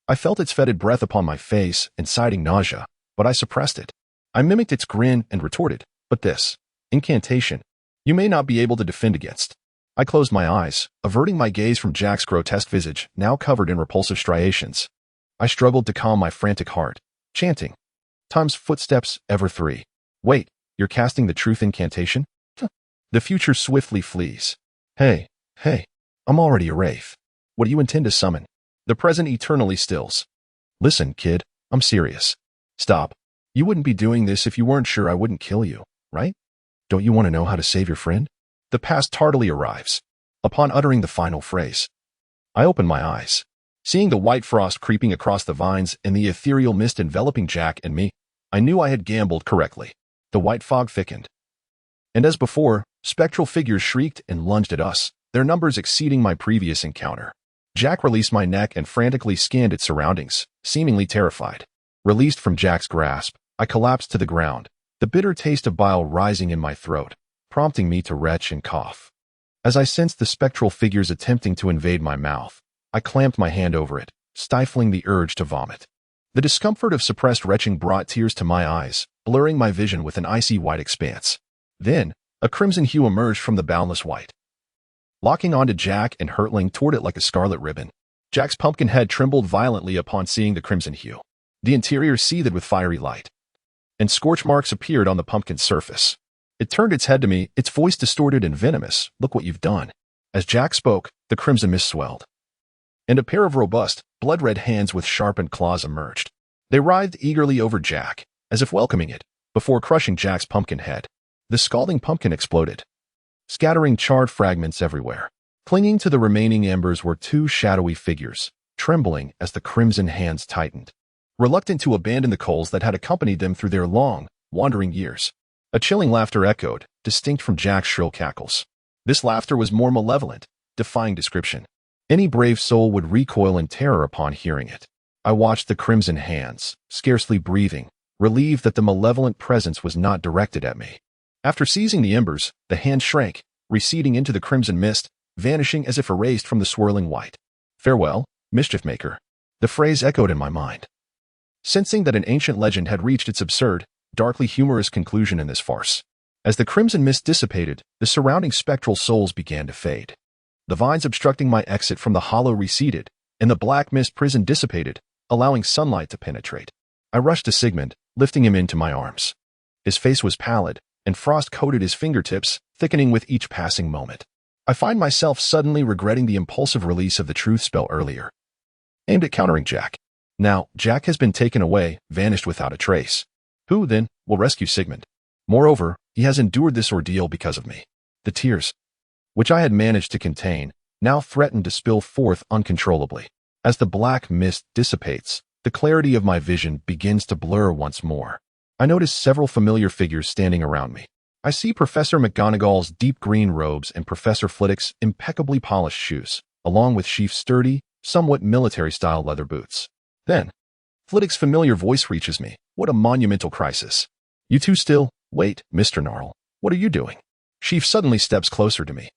I felt its fetid breath upon my face, inciting nausea, but I suppressed it. I mimicked its grin and retorted, "But this incantation, you may not be able to defend against." I closed my eyes, averting my gaze from Jack's grotesque visage, now covered in repulsive striations. I struggled to calm my frantic heart, chanting, "Time's footsteps, ever 3. Wait, you're casting the truth incantation? The future swiftly flees. Hey, I'm already a wraith. What do you intend to summon? The present eternally stills. Listen, kid, I'm serious. Stop. You wouldn't be doing this if you weren't sure I wouldn't kill you, right? Don't you want to know how to save your friend? The past tardily arrives. Upon uttering the final phrase, I opened my eyes. Seeing the white frost creeping across the vines and the ethereal mist enveloping Jack and me, I knew I had gambled correctly. The white fog thickened. And as before, spectral figures shrieked and lunged at us, their numbers exceeding my previous encounter. Jack released my neck and frantically scanned its surroundings, seemingly terrified. Released from Jack's grasp, I collapsed to the ground, the bitter taste of bile rising in my throat, prompting me to retch and cough. As I sensed the spectral figures attempting to invade my mouth, I clamped my hand over it, stifling the urge to vomit. The discomfort of suppressed retching brought tears to my eyes, blurring my vision with an icy white expanse. Then, a crimson hue emerged from the boundless white, locking onto Jack and hurtling toward it like a scarlet ribbon. Jack's pumpkin head trembled violently upon seeing the crimson hue. The interior seethed with fiery light, and scorch marks appeared on the pumpkin's surface. It turned its head to me, its voice distorted and venomous. "Look what you've done." As Jack spoke, the crimson mist swelled, and a pair of robust, blood-red hands with sharpened claws emerged. They writhed eagerly over Jack, as if welcoming it, before crushing Jack's pumpkin head. The scalding pumpkin exploded, scattering charred fragments everywhere. Clinging to the remaining embers were two shadowy figures, trembling as the crimson hands tightened, reluctant to abandon the coals that had accompanied them through their long, wandering years. A chilling laughter echoed, distinct from Jack's shrill cackles. This laughter was more malevolent, defying description. Any brave soul would recoil in terror upon hearing it. I watched the crimson hands, scarcely breathing, relieved that the malevolent presence was not directed at me. After seizing the embers, the hand shrank, receding into the crimson mist, vanishing as if erased from the swirling white. "Farewell, mischief maker." The phrase echoed in my mind. Sensing that an ancient legend had reached its absurd, darkly humorous conclusion in this farce. As the crimson mist dissipated, the surrounding spectral souls began to fade. The vines obstructing my exit from the hollow receded, and the black mist prison dissipated, allowing sunlight to penetrate. I rushed to Sigmund, lifting him into my arms. His face was pallid, and frost coated his fingertips, thickening with each passing moment. I find myself suddenly regretting the impulsive release of the truth spell earlier, aimed at countering Jack. Now, Jack has been taken away, vanished without a trace. Who, then, will rescue Sigmund? Moreover, he has endured this ordeal because of me. The tears, which I had managed to contain, now threatened to spill forth uncontrollably. As the black mist dissipates, the clarity of my vision begins to blur once more. I notice several familiar figures standing around me. I see Professor McGonagall's deep green robes and Professor Flitwick's impeccably polished shoes, along with Seaf's sturdy, somewhat military-style leather boots. Then, Flitwick's familiar voice reaches me. What a monumental crisis. "You two still? Wait, Mr. Gnarl. What are you doing?" Seaf suddenly steps closer to me,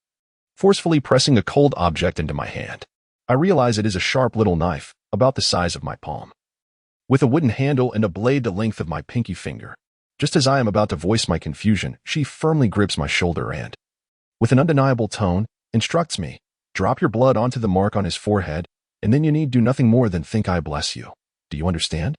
forcefully pressing a cold object into my hand. I realize it is a sharp little knife, about the size of my palm, with a wooden handle and a blade the length of my pinky finger. Just as I am about to voice my confusion, Seaf firmly grips my shoulder and, with an undeniable tone, instructs me, "Drop your blood onto the mark on his forehead, and then you need do nothing more than think I bless you. Do you understand?"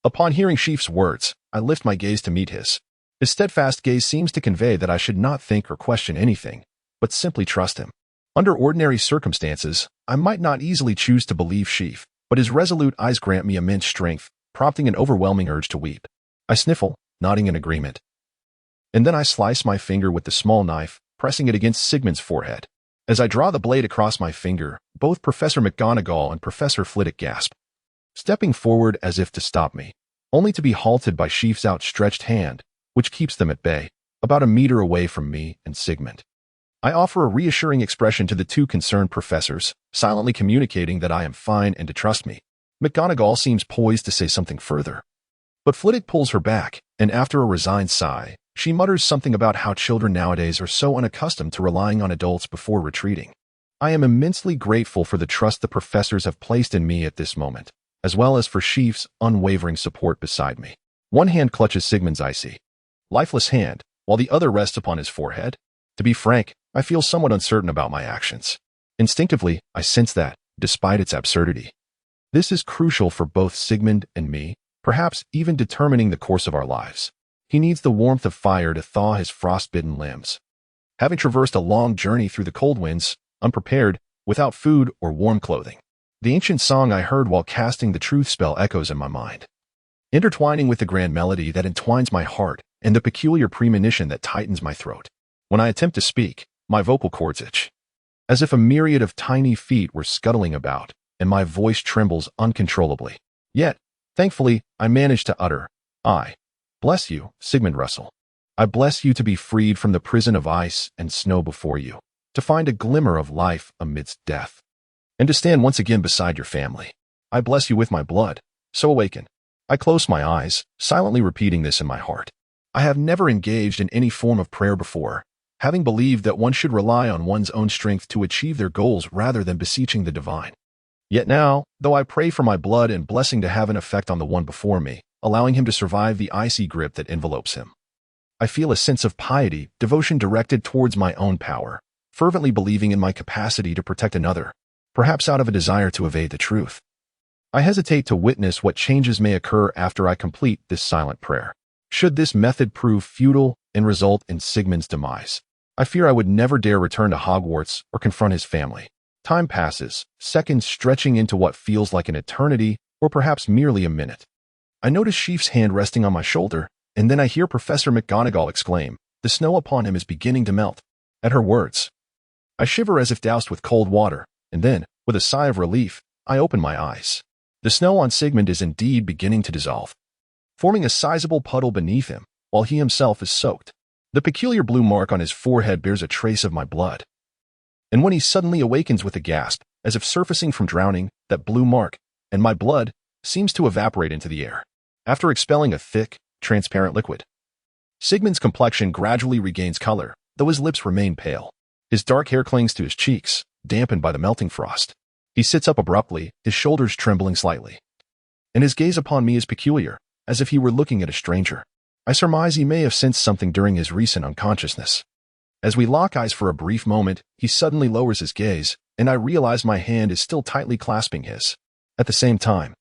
Upon hearing Seaf's words, I lift my gaze to meet his. His steadfast gaze seems to convey that I should not think or question anything, but simply trust him. Under ordinary circumstances, I might not easily choose to believe Seaf, but his resolute eyes grant me immense strength, prompting an overwhelming urge to weep. I sniffle, nodding in agreement. And then I slice my finger with the small knife, pressing it against Sigmund's forehead. As I draw the blade across my finger, both Professor McGonagall and Professor Flitwick gasp, stepping forward as if to stop me, only to be halted by Seaf's outstretched hand, which keeps them at bay, about a meter away from me and Sigmund. I offer a reassuring expression to the two concerned professors, silently communicating that I am fine and to trust me. McGonagall seems poised to say something further, but Flitwick pulls her back, and after a resigned sigh, she mutters something about how children nowadays are so unaccustomed to relying on adults before retreating. I am immensely grateful for the trust the professors have placed in me at this moment, as well as for Seaf's unwavering support beside me. One hand clutches Sigmund's icy, lifeless hand, while the other rests upon his forehead. To be frank, I feel somewhat uncertain about my actions. Instinctively, I sense that, despite its absurdity, this is crucial for both Sigmund and me, perhaps even determining the course of our lives. He needs the warmth of fire to thaw his frostbitten limbs. Having traversed a long journey through the cold winds, unprepared, without food or warm clothing, The ancient song I heard while casting the truth spell echoes in my mind, intertwining with the grand melody that entwines my heart and the peculiar premonition that tightens my throat. When I attempt to speak, my vocal cords itch, as if a myriad of tiny feet were scuttling about, and my voice trembles uncontrollably. Yet, thankfully, I manage to utter, I bless you, Sigmund Russell. I bless you to be freed from the prison of ice and snow before you, to find a glimmer of life amidst death, and to stand once again beside your family. I bless you with my blood, so awaken. I close my eyes, silently repeating this in my heart. I have never engaged in any form of prayer before, having believed that one should rely on one's own strength to achieve their goals rather than beseeching the divine. Yet now, though I pray for my blood and blessing to have an effect on the one before me, allowing him to survive the icy grip that envelopes him, I feel a sense of piety, devotion directed towards my own power, fervently believing in my capacity to protect another, perhaps out of a desire to evade the truth. I hesitate to witness what changes may occur after I complete this silent prayer. Should this method prove futile and result in Sigmund's demise, I fear I would never dare return to Hogwarts or confront his family. Time passes, seconds stretching into what feels like an eternity or perhaps merely a minute. I notice Seaf's hand resting on my shoulder, and then I hear Professor McGonagall exclaim, "The snow upon him is beginning to melt." At her words, I shiver as if doused with cold water, and then, with a sigh of relief, I open my eyes. The snow on Sigmund is indeed beginning to dissolve, forming a sizable puddle beneath him, while he himself is soaked. The peculiar blue mark on his forehead bears a trace of my blood. And when he suddenly awakens with a gasp, as if surfacing from drowning, that blue mark, and my blood, seems to evaporate into the air, after expelling a thick, transparent liquid. Sigmund's complexion gradually regains color, though his lips remain pale. His dark hair clings to his cheeks, dampened by the melting frost. He sits up abruptly, his shoulders trembling slightly. And his gaze upon me is peculiar, as if he were looking at a stranger. I surmise he may have sensed something during his recent unconsciousness. As we lock eyes for a brief moment, he suddenly lowers his gaze, and I realize my hand is still tightly clasping his. At the same time,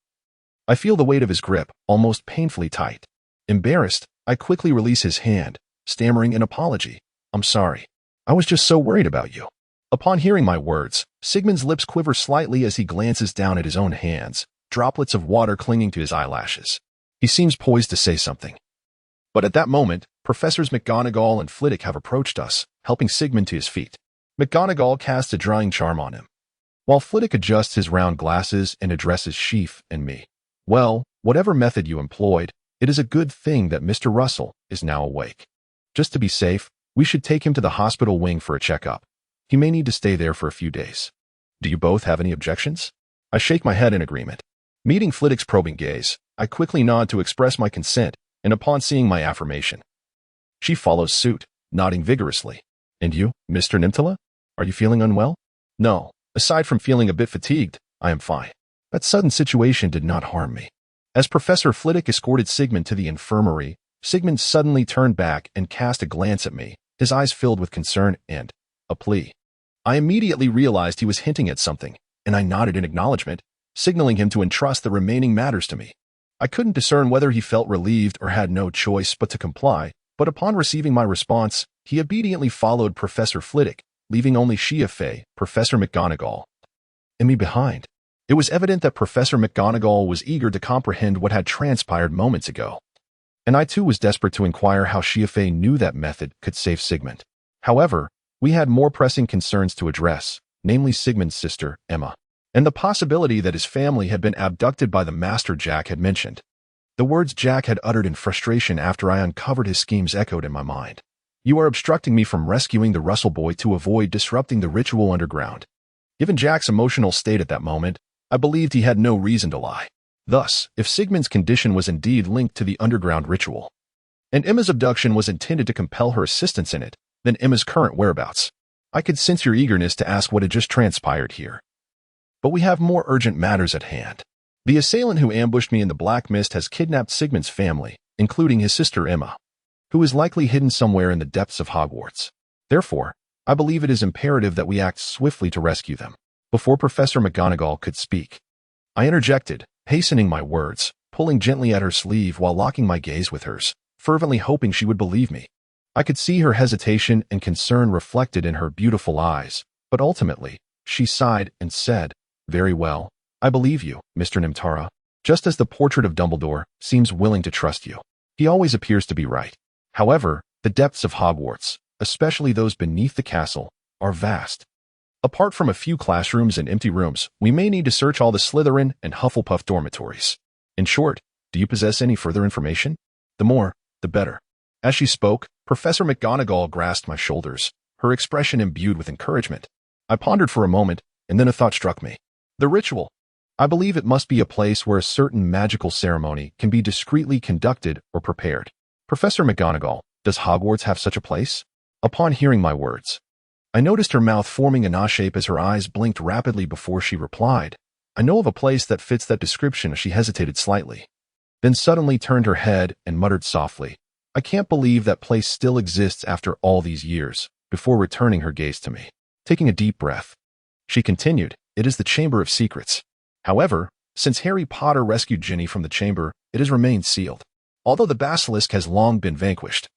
I feel the weight of his grip, almost painfully tight. Embarrassed, I quickly release his hand, stammering an apology. "I'm sorry. I was just so worried about you." Upon hearing my words, Sigmund's lips quiver slightly as he glances down at his own hands, droplets of water clinging to his eyelashes. He seems poised to say something. But at that moment, Professors McGonagall and Flitwick have approached us, helping Sigmund to his feet. McGonagall casts a drying charm on him, while Flitwick adjusts his round glasses and addresses Seaf and me. "Well, whatever method you employed, it is a good thing that Mr. Russell is now awake. Just to be safe, we should take him to the hospital wing for a checkup. He may need to stay there for a few days. Do you both have any objections?" I shake my head in agreement. Meeting Flitwick's probing gaze, I quickly nod to express my consent, and upon seeing my affirmation, she follows suit, nodding vigorously. "And you, Mr. Nimtara? Are you feeling unwell?" "No. Aside from feeling a bit fatigued, I am fine." That sudden situation did not harm me. As Professor Flitwick escorted Sigmund to the infirmary, Sigmund suddenly turned back and cast a glance at me, his eyes filled with concern and a plea. I immediately realized he was hinting at something, and I nodded in acknowledgement, signaling him to entrust the remaining matters to me. I couldn't discern whether he felt relieved or had no choice but to comply, but upon receiving my response, he obediently followed Professor Flitwick, leaving only Shibli, Professor McGonagall, and me behind. It was evident that Professor McGonagall was eager to comprehend what had transpired moments ago, and I too was desperate to inquire how Shibli knew that method could save Sigmund. However, we had more pressing concerns to address, namely Sigmund's sister, Emma, and the possibility that his family had been abducted by the master Jack had mentioned. The words Jack had uttered in frustration after I uncovered his schemes echoed in my mind. "You are obstructing me from rescuing the Russell boy to avoid disrupting the ritual underground." Given Jack's emotional state at that moment, I believed he had no reason to lie. Thus, if Sigmund's condition was indeed linked to the underground ritual, and Emma's abduction was intended to compel her assistance in it, then Emma's current whereabouts. I could sense your eagerness to ask what had just transpired here. But we have more urgent matters at hand. The assailant who ambushed me in the Black Mist has kidnapped Sigmund's family, including his sister Emma, who is likely hidden somewhere in the depths of Hogwarts. Therefore, I believe it is imperative that we act swiftly to rescue them. Before Professor McGonagall could speak, I interjected, hastening my words, pulling gently at her sleeve while locking my gaze with hers, fervently hoping she would believe me. I could see her hesitation and concern reflected in her beautiful eyes, but ultimately, she sighed and said, "Very well, I believe you, Mr. Nimtara, just as the portrait of Dumbledore seems willing to trust you. He always appears to be right. However, the depths of Hogwarts, especially those beneath the castle, are vast. Apart from a few classrooms and empty rooms, we may need to search all the Slytherin and Hufflepuff dormitories. In short, do you possess any further information? The more, the better. As she spoke, Professor McGonagall grasped my shoulders, her expression imbued with encouragement. I pondered for a moment, and then a thought struck me. The ritual. I believe it must be a place where a certain magical ceremony can be discreetly conducted or prepared. Professor McGonagall, does Hogwarts have such a place? Upon hearing my words, I noticed her mouth forming an A shape as her eyes blinked rapidly before she replied. I know of a place that fits that description. She hesitated slightly, then suddenly turned her head and muttered softly, I can't believe that place still exists after all these years, before returning her gaze to me. Taking a deep breath, she continued, it is the Chamber of Secrets. However, since Harry Potter rescued Ginny from the chamber, it has remained sealed. Although the basilisk has long been vanquished,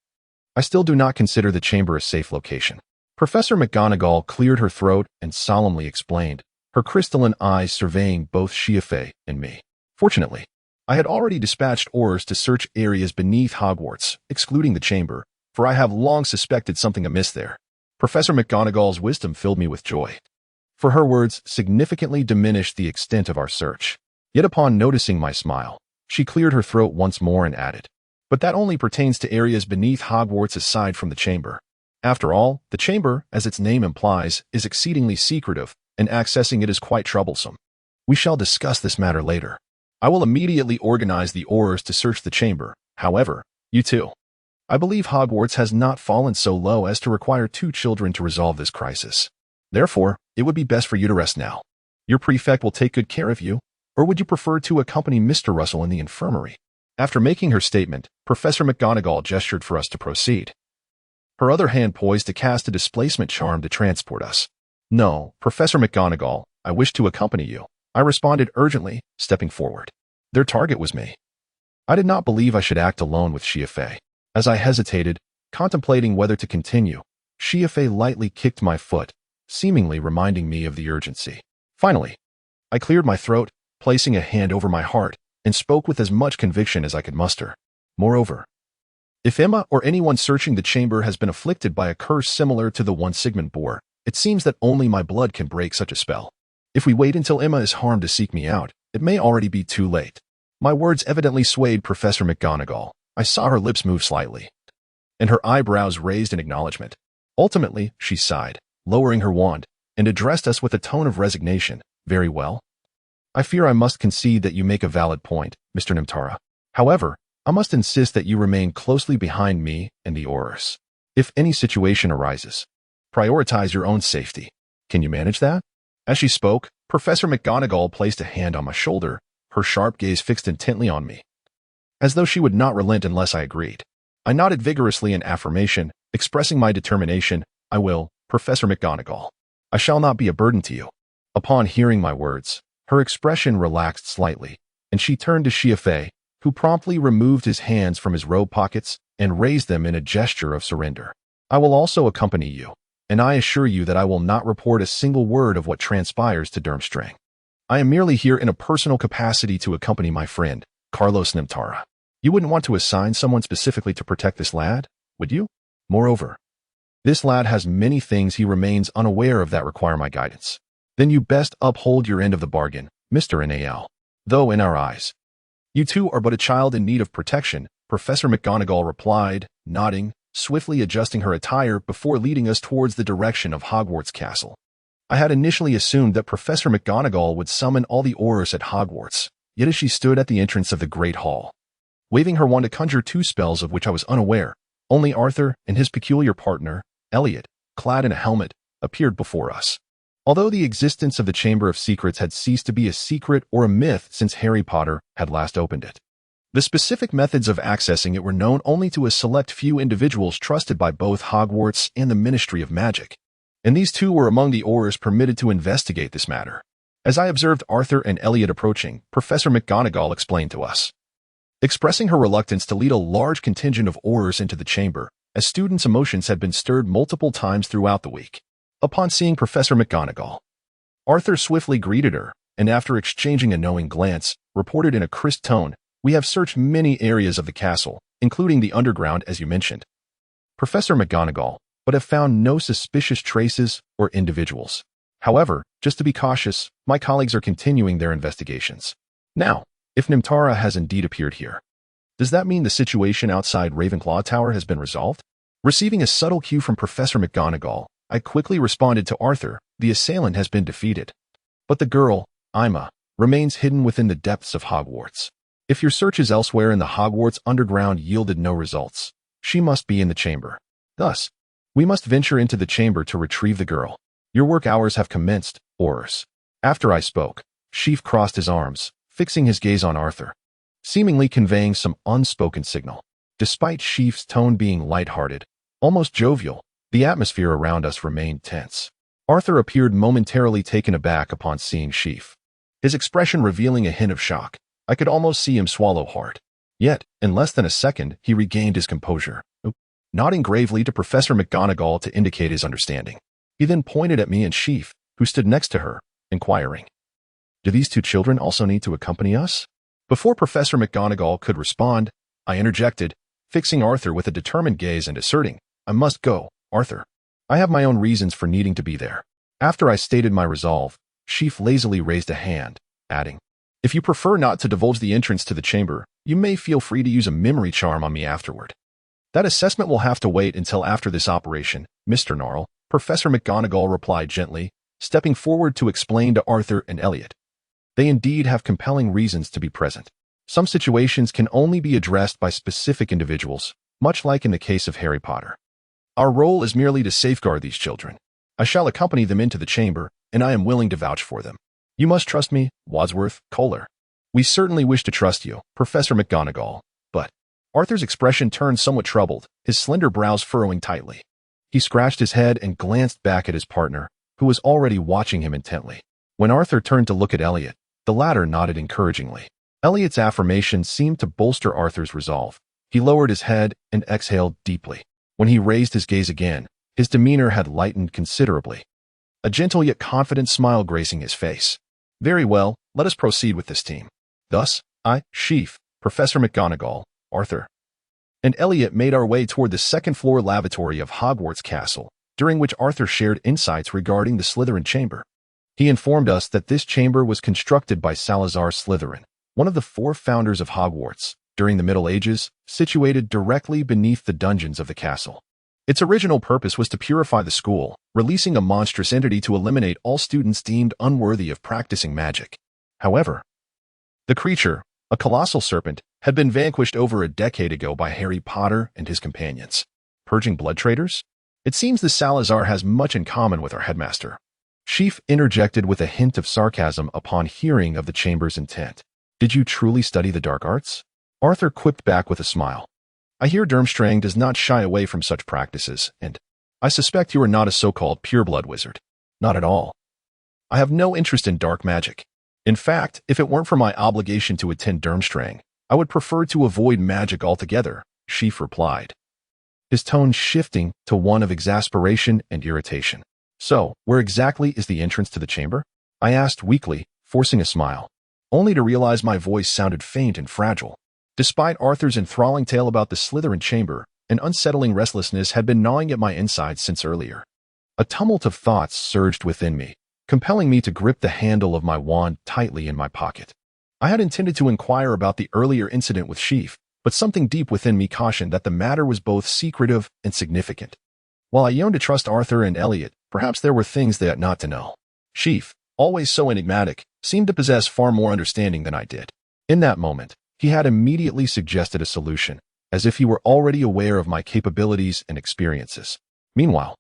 I still do not consider the chamber a safe location. Professor McGonagall cleared her throat and solemnly explained, her crystalline eyes surveying both Seaf and me. Fortunately, I had already dispatched Aurors to search areas beneath Hogwarts, excluding the chamber, for I have long suspected something amiss there. Professor McGonagall's wisdom filled me with joy, for her words significantly diminished the extent of our search. Yet upon noticing my smile, she cleared her throat once more and added, but that only pertains to areas beneath Hogwarts aside from the chamber. After all, the chamber, as its name implies, is exceedingly secretive, and accessing it is quite troublesome. We shall discuss this matter later. I will immediately organize the Aurors to search the chamber. However, you too. I believe Hogwarts has not fallen so low as to require 2 children to resolve this crisis. Therefore, it would be best for you to rest now. Your prefect will take good care of you, or would you prefer to accompany Mr. Russell in the infirmary? After making her statement, Professor McGonagall gestured for us to proceed, her other hand poised to cast a displacement charm to transport us. No, Professor McGonagall, I wish to accompany you, I responded urgently, stepping forward. Their target was me. I did not believe I should act alone with Seaf. As I hesitated, contemplating whether to continue, Seaf lightly kicked my foot, seemingly reminding me of the urgency. Finally, I cleared my throat, placing a hand over my heart, and spoke with as much conviction as I could muster. Moreover, if Emma or anyone searching the chamber has been afflicted by a curse similar to the one Sigman bore, it seems that only my blood can break such a spell. If we wait until Emma is harmed to seek me out, it may already be too late. My words evidently swayed Professor McGonagall. I saw her lips move slightly, and her eyebrows raised in acknowledgement. Ultimately, she sighed, lowering her wand, and addressed us with a tone of resignation. Very well. I fear I must concede that you make a valid point, Mr. Nimtara. However, I must insist that you remain closely behind me and the Aurors. If any situation arises, prioritize your own safety. Can you manage that? As she spoke, Professor McGonagall placed a hand on my shoulder, her sharp gaze fixed intently on me, as though she would not relent unless I agreed. I nodded vigorously in affirmation, expressing my determination. I will, Professor McGonagall. I shall not be a burden to you. Upon hearing my words, her expression relaxed slightly, and she turned to Seaf, who promptly removed his hands from his robe pockets and raised them in a gesture of surrender. I will also accompany you, and I assure you that I will not report a single word of what transpires to Durmstrang. I am merely here in a personal capacity to accompany my friend, Carlos Nimtara. You wouldn't want to assign someone specifically to protect this lad, would you? Moreover, this lad has many things he remains unaware of that require my guidance. Then you best uphold your end of the bargain, Mr. Nal. Though in our eyes, you two are but a child in need of protection, Professor McGonagall replied, nodding, swiftly adjusting her attire before leading us towards the direction of Hogwarts Castle. I had initially assumed that Professor McGonagall would summon all the Aurors at Hogwarts, yet as she stood at the entrance of the Great Hall, waving her wand to conjure 2 spells of which I was unaware, only Arthur and his peculiar partner, Elliot, clad in a helmet, appeared before us. Although the existence of the Chamber of Secrets had ceased to be a secret or a myth since Harry Potter had last opened it, the specific methods of accessing it were known only to a select few individuals trusted by both Hogwarts and the Ministry of Magic, and these 2 were among the Aurors permitted to investigate this matter. As I observed Arthur and Elliot approaching, Professor McGonagall explained to us, expressing her reluctance to lead a large contingent of Aurors into the chamber, as students' emotions had been stirred multiple times throughout the week. Upon seeing Professor McGonagall, Arthur swiftly greeted her, and after exchanging a knowing glance, reported in a crisp tone, "We have searched many areas of the castle, including the underground as you mentioned, Professor McGonagall, but have found no suspicious traces or individuals. However, just to be cautious, my colleagues are continuing their investigations. Now, if Nimtara has indeed appeared here, does that mean the situation outside Ravenclaw Tower has been resolved?" Receiving a subtle cue from Professor McGonagall, I quickly responded to Arthur, "The assailant has been defeated. But the girl, Ima, remains hidden within the depths of Hogwarts. If your searches elsewhere in the Hogwarts underground yielded no results, she must be in the chamber. Thus, we must venture into the chamber to retrieve the girl. Your work hours have commenced, Ors." After I spoke, Seaf crossed his arms, fixing his gaze on Arthur, seemingly conveying some unspoken signal. Despite Seaf's tone being lighthearted, almost jovial, the atmosphere around us remained tense. Arthur appeared momentarily taken aback upon seeing Seaf, his expression revealing a hint of shock. I could almost see him swallow hard. Yet, in less than a second, he regained his composure, nodding gravely to Professor McGonagall to indicate his understanding. He then pointed at me and Seaf, who stood next to her, inquiring, "Do these two children also need to accompany us?" Before Professor McGonagall could respond, I interjected, fixing Arthur with a determined gaze and asserting, "I must go, Arthur. I have my own reasons for needing to be there." After I stated my resolve, Seaf lazily raised a hand, adding, "If you prefer not to divulge the entrance to the chamber, you may feel free to use a memory charm on me afterward." "That assessment will have to wait until after this operation, Mr. Gnarl," Professor McGonagall replied gently, stepping forward to explain to Arthur and Elliot. "They indeed have compelling reasons to be present. Some situations can only be addressed by specific individuals, much like in the case of Harry Potter. Our role is merely to safeguard these children. I shall accompany them into the chamber, and I am willing to vouch for them. You must trust me, Wadsworth, Kohler." "We certainly wish to trust you, Professor McGonagall, but—" Arthur's expression turned somewhat troubled, his slender brows furrowing tightly. He scratched his head and glanced back at his partner, who was already watching him intently. When Arthur turned to look at Elliot, the latter nodded encouragingly. Elliot's affirmation seemed to bolster Arthur's resolve. He lowered his head and exhaled deeply. When he raised his gaze again, his demeanor had lightened considerably, a gentle yet confident smile gracing his face. "Very well, let us proceed with this team." Thus, I, Seaf, Professor McGonagall, Arthur, and Elliot made our way toward the second-floor lavatory of Hogwarts Castle, during which Arthur shared insights regarding the Slytherin chamber. He informed us that this chamber was constructed by Salazar Slytherin, one of the 4 founders of Hogwarts, during the Middle Ages, situated directly beneath the dungeons of the castle. Its original purpose was to purify the school, releasing a monstrous entity to eliminate all students deemed unworthy of practicing magic. However, the creature, a colossal serpent, had been vanquished over a decade ago by Harry Potter and his companions. Purging blood traitors? It seems the Salazar has much in common with our headmaster. Seaf interjected with a hint of sarcasm upon hearing of the chamber's intent. "Did you truly study the dark arts?" Arthur quipped back with a smile. "I hear Durmstrang does not shy away from such practices, and I suspect you are not a so-called pureblood wizard." "Not at all. I have no interest in dark magic. In fact, if it weren't for my obligation to attend Durmstrang, I would prefer to avoid magic altogether," Seaf replied, his tone shifting to one of exasperation and irritation. "So, where exactly is the entrance to the chamber?" I asked weakly, forcing a smile, only to realize my voice sounded faint and fragile. Despite Arthur's enthralling tale about the Slytherin chamber, an unsettling restlessness had been gnawing at my insides since earlier. A tumult of thoughts surged within me, compelling me to grip the handle of my wand tightly in my pocket. I had intended to inquire about the earlier incident with Seaf, but something deep within me cautioned that the matter was both secretive and significant. While I yearned to trust Arthur and Elliot, perhaps there were things they ought not to know. Seaf, always so enigmatic, seemed to possess far more understanding than I did. In that moment, he had immediately suggested a solution, as if he were already aware of my capabilities and experiences. Meanwhile,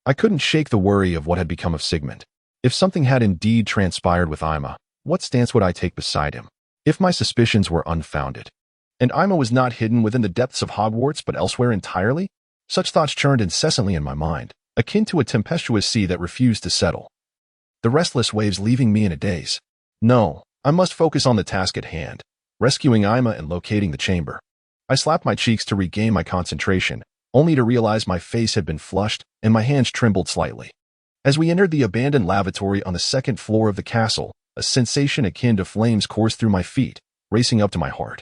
I couldn't shake the worry of what had become of Sigmund. If something had indeed transpired with Ima, what stance would I take beside him? If my suspicions were unfounded, and Ima was not hidden within the depths of Hogwarts but elsewhere entirely? Such thoughts churned incessantly in my mind, akin to a tempestuous sea that refused to settle, the restless waves leaving me in a daze. No, I must focus on the task at hand, rescuing Ima and locating the chamber. I slapped my cheeks to regain my concentration, only to realize my face had been flushed and my hands trembled slightly. As we entered the abandoned lavatory on the second floor of the castle, a A sensation akin to flames coursed through my feet, racing up to my heart,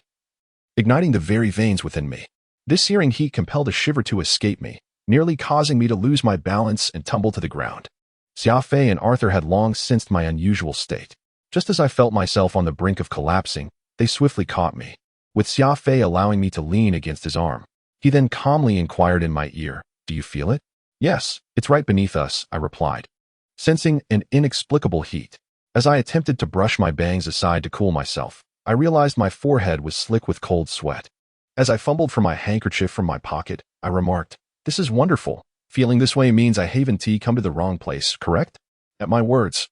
igniting the very veins within me. This searing heat compelled a shiver to escape me, nearly causing me to lose my balance and tumble to the ground. Seaf and Arthur had long sensed my unusual state. Just as I felt myself on the brink of collapsing, they swiftly caught me, with Seaf allowing me to lean against his arm. He then calmly inquired in my ear, "Do you feel it?" "Yes, it's right beneath us," I replied, sensing an inexplicable heat. As I attempted to brush my bangs aside to cool myself, I realized my forehead was slick with cold sweat. As I fumbled for my handkerchief from my pocket, I remarked, "This is wonderful. Feeling this way means I haven't come to the wrong place, correct?" At my words,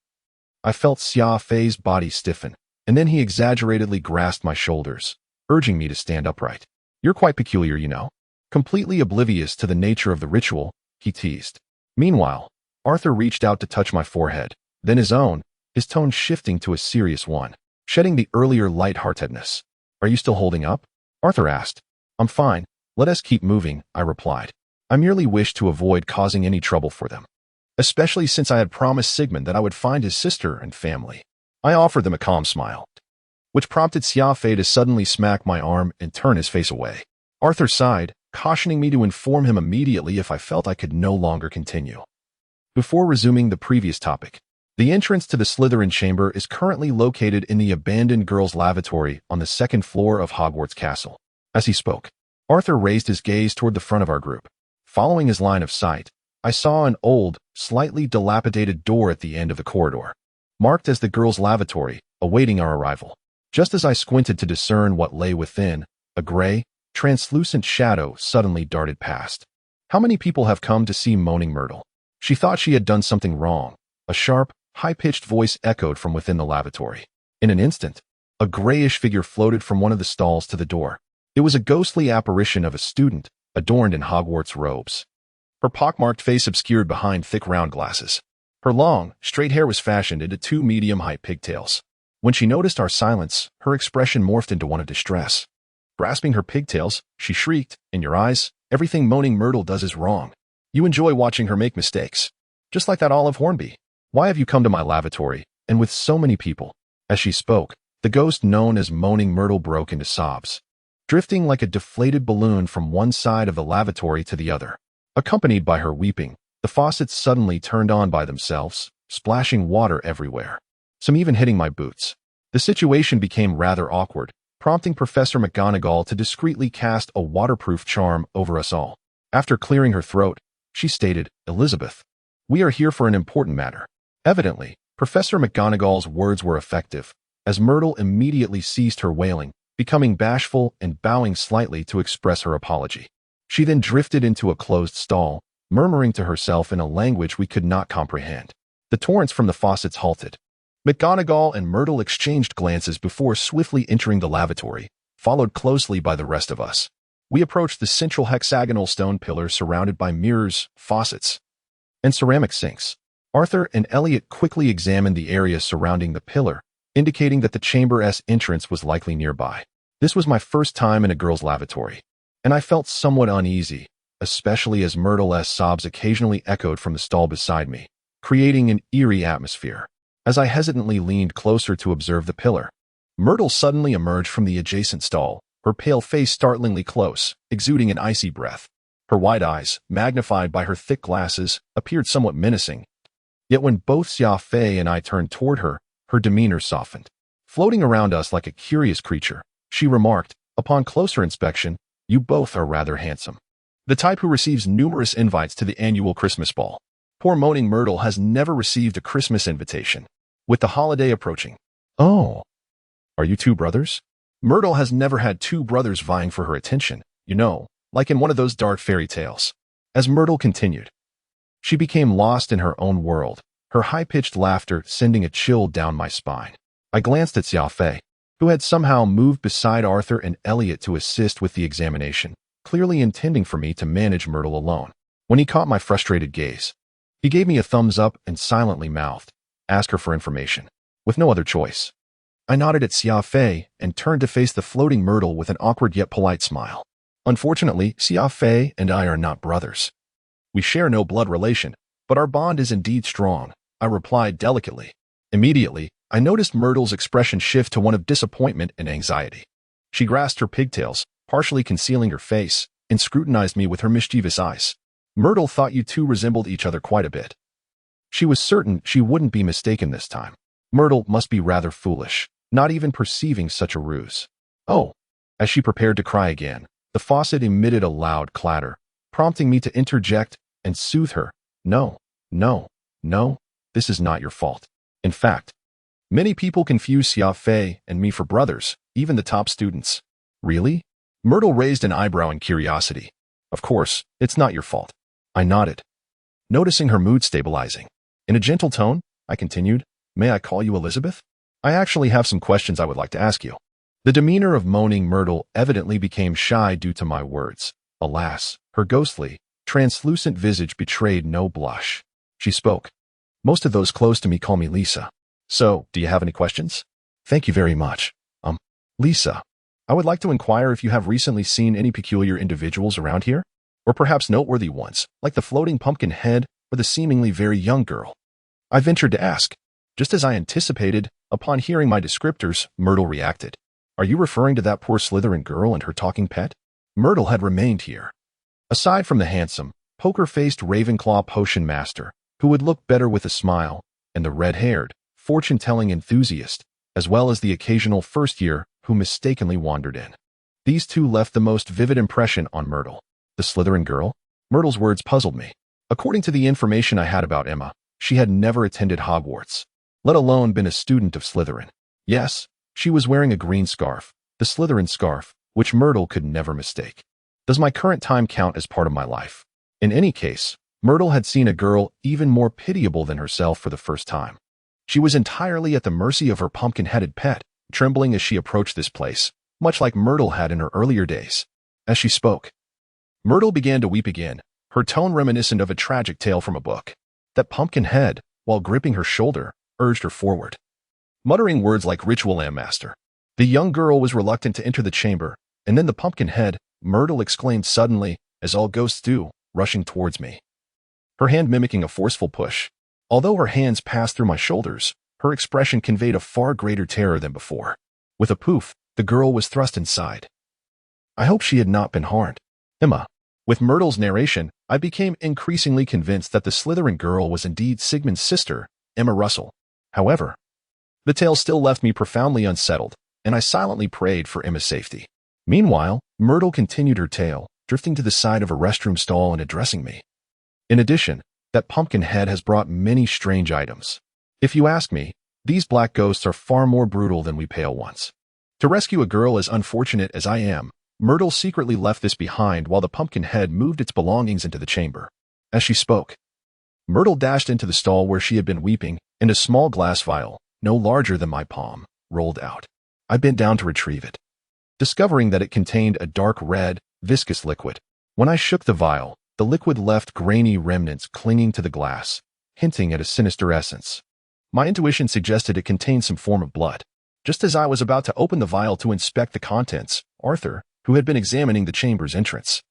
I felt Seaf's body stiffen, and then he exaggeratedly grasped my shoulders, urging me to stand upright. "You're quite peculiar, you know." Completely oblivious to the nature of the ritual, he teased. Meanwhile, Arthur reached out to touch my forehead, then his own, his tone shifting to a serious one, shedding the earlier lightheartedness. "Are you still holding up?" Arthur asked. "I'm fine. Let us keep moving," I replied. I merely wished to avoid causing any trouble for them, especially since I had promised Sigman that I would find his sister and family. I offered them a calm smile, which prompted Seaf to suddenly smack my arm and turn his face away. Arthur sighed, cautioning me to inform him immediately if I felt I could no longer continue. Before resuming the previous topic, the entrance to the Slytherin chamber is currently located in the abandoned girls' lavatory on the second floor of Hogwarts Castle. As he spoke, Arthur raised his gaze toward the front of our group. Following his line of sight, I saw an old, slightly dilapidated door at the end of the corridor, marked as the girls' lavatory, awaiting our arrival. Just as I squinted to discern what lay within, a gray, translucent shadow suddenly darted past. How many people have come to see Moaning Myrtle? She thought she had done something wrong. A sharp, high-pitched voice echoed from within the lavatory. In an instant, a grayish figure floated from one of the stalls to the door. It was a ghostly apparition of a student, adorned in Hogwarts robes. Her pockmarked face obscured behind thick round glasses. Her long, straight hair was fashioned into two medium-height pigtails. When she noticed our silence, her expression morphed into one of distress. Grasping her pigtails, she shrieked, "In your eyes, everything Moaning Myrtle does is wrong. You enjoy watching her make mistakes. Just like that Olive Hornby. Why have you come to my lavatory, and with so many people?" As she spoke, the ghost known as Moaning Myrtle broke into sobs, drifting like a deflated balloon from one side of the lavatory to the other. Accompanied by her weeping, the faucets suddenly turned on by themselves, splashing water everywhere, some even hitting my boots. The situation became rather awkward, prompting Professor McGonagall to discreetly cast a waterproof charm over us all. After clearing her throat, she stated, "Elizabeth, we are here for an important matter." Evidently, Professor McGonagall's words were effective, as Myrtle immediately ceased her wailing, becoming bashful and bowing slightly to express her apology. She then drifted into a closed stall, murmuring to herself in a language we could not comprehend. The torrents from the faucets halted. McGonagall and Myrtle exchanged glances before swiftly entering the lavatory, followed closely by the rest of us. We approached the central hexagonal stone pillar surrounded by mirrors, faucets, and ceramic sinks. Arthur and Elliot quickly examined the area surrounding the pillar, indicating that the chamber's entrance was likely nearby. This was my first time in a girls' lavatory, and I felt somewhat uneasy, especially as Myrtle's sobs occasionally echoed from the stall beside me, creating an eerie atmosphere. As I hesitantly leaned closer to observe the pillar, Myrtle suddenly emerged from the adjacent stall, her pale face startlingly close, exuding an icy breath. Her wide eyes, magnified by her thick glasses, appeared somewhat menacing. Yet when both Seaf and I turned toward her, her demeanor softened. Floating around us like a curious creature, she remarked, "Upon closer inspection, you both are rather handsome. The type who receives numerous invites to the annual Christmas ball. Poor Moaning Myrtle has never received a Christmas invitation. With the holiday approaching." "Oh, are you two brothers?" "Myrtle has never had two brothers vying for her attention, you know, like in one of those dark fairy tales." As Myrtle continued, she became lost in her own world, her high-pitched laughter sending a chill down my spine. I glanced at Seaf, who had somehow moved beside Arthur and Elliot to assist with the examination, clearly intending for me to manage Myrtle alone. When he caught my frustrated gaze, he gave me a thumbs up and silently mouthed, "Ask her for information." With no other choice, I nodded at Seaf and turned to face the floating Myrtle with an awkward yet polite smile. Unfortunately, Seaf and I are not brothers. We share no blood relation, but our bond is indeed strong, I replied delicately. Immediately, I noticed Myrtle's expression shift to one of disappointment and anxiety. She grasped her pigtails, partially concealing her face, and scrutinized me with her mischievous eyes. Myrtle thought you two resembled each other quite a bit. She was certain she wouldn't be mistaken this time. Myrtle must be rather foolish, not even perceiving such a ruse. Oh! As she prepared to cry again, the faucet emitted a loud clatter, prompting me to interject and soothe her. No, no, no, this is not your fault. In fact, many people confuse Seaf and me for brothers, even the top students. Really? Myrtle raised an eyebrow in curiosity. Of course, it's not your fault. I nodded, noticing her mood stabilizing. In a gentle tone, I continued, May I call you Elizabeth? I actually have some questions I would like to ask you. The demeanor of moaning Myrtle evidently became shy due to my words. Alas, her ghostly, translucent visage betrayed no blush. She spoke. Most of those close to me call me Lisa. So, do you have any questions? Thank you very much. Lisa, I would like to inquire if you have recently seen any peculiar individuals around here? Or perhaps noteworthy ones, like the floating pumpkin head or the seemingly very young girl. I ventured to ask. Just as I anticipated, upon hearing my descriptors, Myrtle reacted. Are you referring to that poor Slytherin girl and her talking pet? Myrtle had remained here. Aside from the handsome, poker-faced Ravenclaw potion master, who would look better with a smile, and the red-haired, fortune-telling enthusiast, as well as the occasional first-year who mistakenly wandered in. These two left the most vivid impression on Myrtle. The Slytherin girl? Myrtle's words puzzled me. According to the information I had about Emma, she had never attended Hogwarts, let alone been a student of Slytherin. Yes, she was wearing a green scarf, the Slytherin scarf, which Myrtle could never mistake. Does my current time count as part of my life? In any case, Myrtle had seen a girl even more pitiable than herself for the first time. She was entirely at the mercy of her pumpkin-headed pet, trembling as she approached this place, much like Myrtle had in her earlier days. As she spoke, Myrtle began to weep again, her tone reminiscent of a tragic tale from a book. That pumpkin head, while gripping her shoulder, urged her forward, muttering words like ritual master. The young girl was reluctant to enter the chamber, and then the pumpkin head, Myrtle exclaimed suddenly, as all ghosts do, rushing towards me, her hand mimicking a forceful push. Although her hands passed through my shoulders, her expression conveyed a far greater terror than before. With a poof, the girl was thrust inside. I hope she had not been harmed. Emma. With Myrtle's narration, I became increasingly convinced that the Slytherin girl was indeed Sigman's sister, Emma Russell. However, the tale still left me profoundly unsettled, and I silently prayed for Emma's safety. Meanwhile, Myrtle continued her tale, drifting to the side of a restroom stall and addressing me. In addition, that pumpkin head has brought many strange items. If you ask me, these black ghosts are far more brutal than we pale ones. To rescue a girl as unfortunate as I am, Myrtle secretly left this behind while the pumpkin head moved its belongings into the chamber. As she spoke, Myrtle dashed into the stall where she had been weeping, and a small glass vial, no larger than my palm, rolled out. I bent down to retrieve it, discovering that it contained a dark red, viscous liquid. When I shook the vial, the liquid left grainy remnants clinging to the glass, hinting at a sinister essence. My intuition suggested it contained some form of blood. Just as I was about to open the vial to inspect the contents, Arthur, who had been examining the chamber's entrance,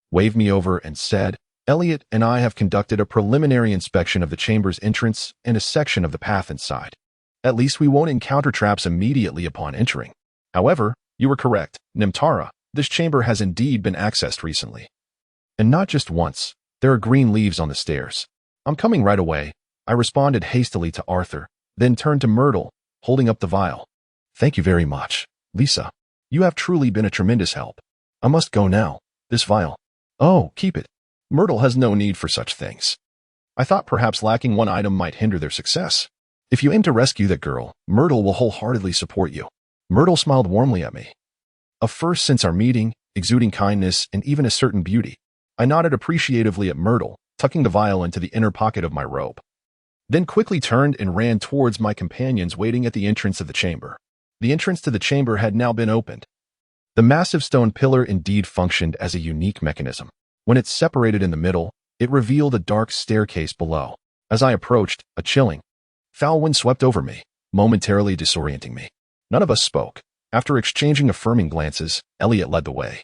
waved me over and said, Elliot and I have conducted a preliminary inspection of the chamber's entrance and a section of the path inside. At least we won't encounter traps immediately upon entering. However, you were correct, Nimtara, this chamber has indeed been accessed recently. And not just once. There are green leaves on the stairs. I'm coming right away. I responded hastily to Arthur, then turned to Myrtle, holding up the vial. Thank you very much, Lisa. You have truly been a tremendous help. I must go now. This vial. Oh, keep it. Myrtle has no need for such things. I thought perhaps lacking one item might hinder their success. If you aim to rescue that girl, Myrtle will wholeheartedly support you. Myrtle smiled warmly at me. A first since our meeting, exuding kindness and even a certain beauty. I nodded appreciatively at Myrtle, tucking the vial into the inner pocket of my robe. Then quickly turned and ran towards my companions waiting at the entrance of the chamber. The entrance to the chamber had now been opened. The massive stone pillar indeed functioned as a unique mechanism. When it separated in the middle, it revealed a dark staircase below. As I approached, a chilling, foul wind swept over me, momentarily disorienting me. None of us spoke. After exchanging affirming glances, Elliot led the way,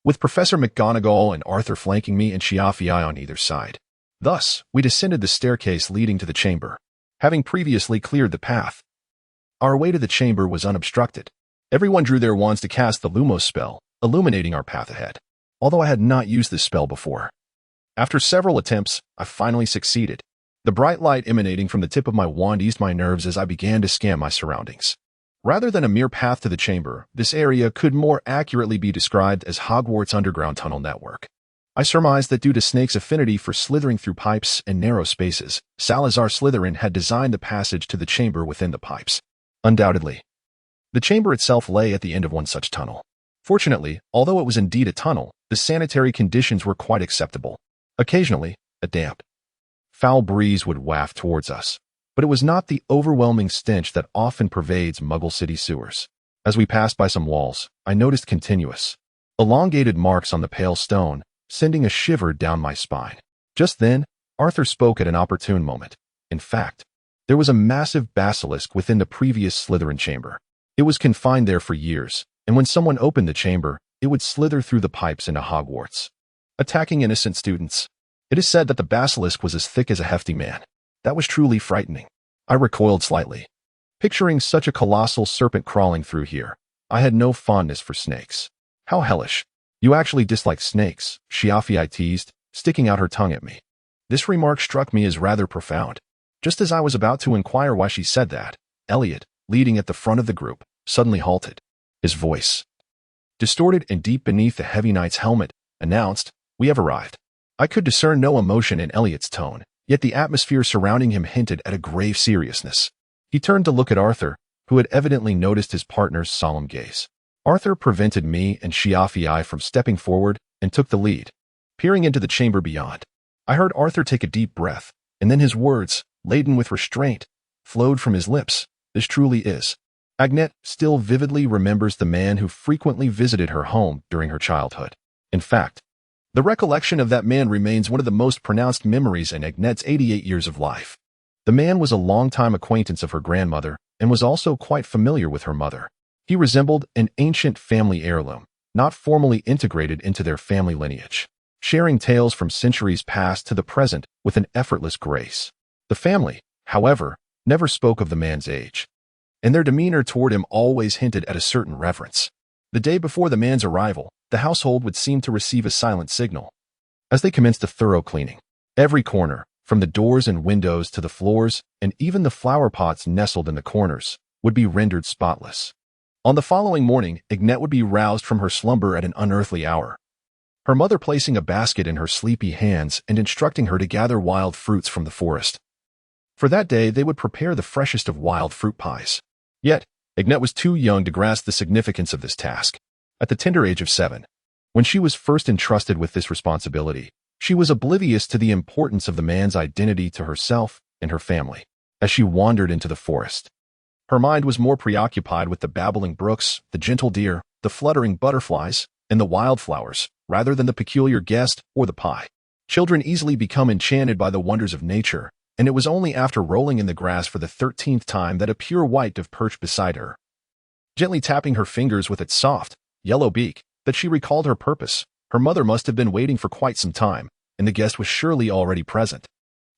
with Professor McGonagall and Arthur flanking me and Seaf on either side. Thus, we descended the staircase leading to the chamber, having previously cleared the path. Our way to the chamber was unobstructed. Everyone drew their wands to cast the Lumos spell, illuminating our path ahead. Although I had not used this spell before. After several attempts, I finally succeeded. The bright light emanating from the tip of my wand eased my nerves as I began to scan my surroundings. Rather than a mere path to the chamber, this area could more accurately be described as Hogwarts' underground tunnel network. I surmised that due to Snake's affinity for slithering through pipes and narrow spaces, Salazar Slytherin had designed the passage to the chamber within the pipes. Undoubtedly. The chamber itself lay at the end of one such tunnel. Fortunately, although it was indeed a tunnel, the sanitary conditions were quite acceptable. Occasionally, a damp, foul breeze would waft towards us, but it was not the overwhelming stench that often pervades Muggle city sewers. As we passed by some walls, I noticed continuous, elongated marks on the pale stone, sending a shiver down my spine. Just then, Arthur spoke at an opportune moment. In fact, there was a massive basilisk within the previous Slytherin chamber. It was confined there for years, and when someone opened the chamber, it would slither through the pipes into Hogwarts, attacking innocent students. It is said that the basilisk was as thick as a hefty man. That was truly frightening. I recoiled slightly. Picturing such a colossal serpent crawling through here, I had no fondness for snakes. How hellish. You actually dislike snakes, Shiafi teased, sticking out her tongue at me. This remark struck me as rather profound. Just as I was about to inquire why she said that, Elliot, leading at the front of the group, suddenly halted. His voice, distorted and deep beneath the heavy knight's helmet, announced, "We have arrived." I could discern no emotion in Elliot's tone, yet the atmosphere surrounding him hinted at a grave seriousness. He turned to look at Arthur, who had evidently noticed his partner's solemn gaze. Arthur prevented me and Shiafi from stepping forward and took the lead, peering into the chamber beyond. I heard Arthur take a deep breath, and then his words, laden with restraint, flowed from his lips. This truly is. Agnete still vividly remembers the man who frequently visited her home during her childhood. In fact, the recollection of that man remains one of the most pronounced memories in Agnete's 88 years of life. The man was a longtime acquaintance of her grandmother and was also quite familiar with her mother. He resembled an ancient family heirloom, not formally integrated into their family lineage, sharing tales from centuries past to the present with an effortless grace. The family, however, never spoke of the man's age, and their demeanor toward him always hinted at a certain reverence. The day before the man's arrival, the household would seem to receive a silent signal. As they commenced a thorough cleaning, every corner, from the doors and windows to the floors, and even the flower pots nestled in the corners, would be rendered spotless. On the following morning, Agnete would be roused from her slumber at an unearthly hour, her mother placing a basket in her sleepy hands and instructing her to gather wild fruits from the forest. For that day, they would prepare the freshest of wild fruit pies. Yet, Agnete was too young to grasp the significance of this task. At the tender age of 7, when she was first entrusted with this responsibility, she was oblivious to the importance of the man's identity to herself and her family. As she wandered into the forest, her mind was more preoccupied with the babbling brooks, the gentle deer, the fluttering butterflies, and the wildflowers, rather than the peculiar guest or the pie. Children easily become enchanted by the wonders of nature, and it was only after rolling in the grass for the 13th time that a pure white dove perched beside her, gently tapping her fingers with its soft, yellow beak, that she recalled her purpose. Her mother must have been waiting for quite some time, and the guest was surely already present.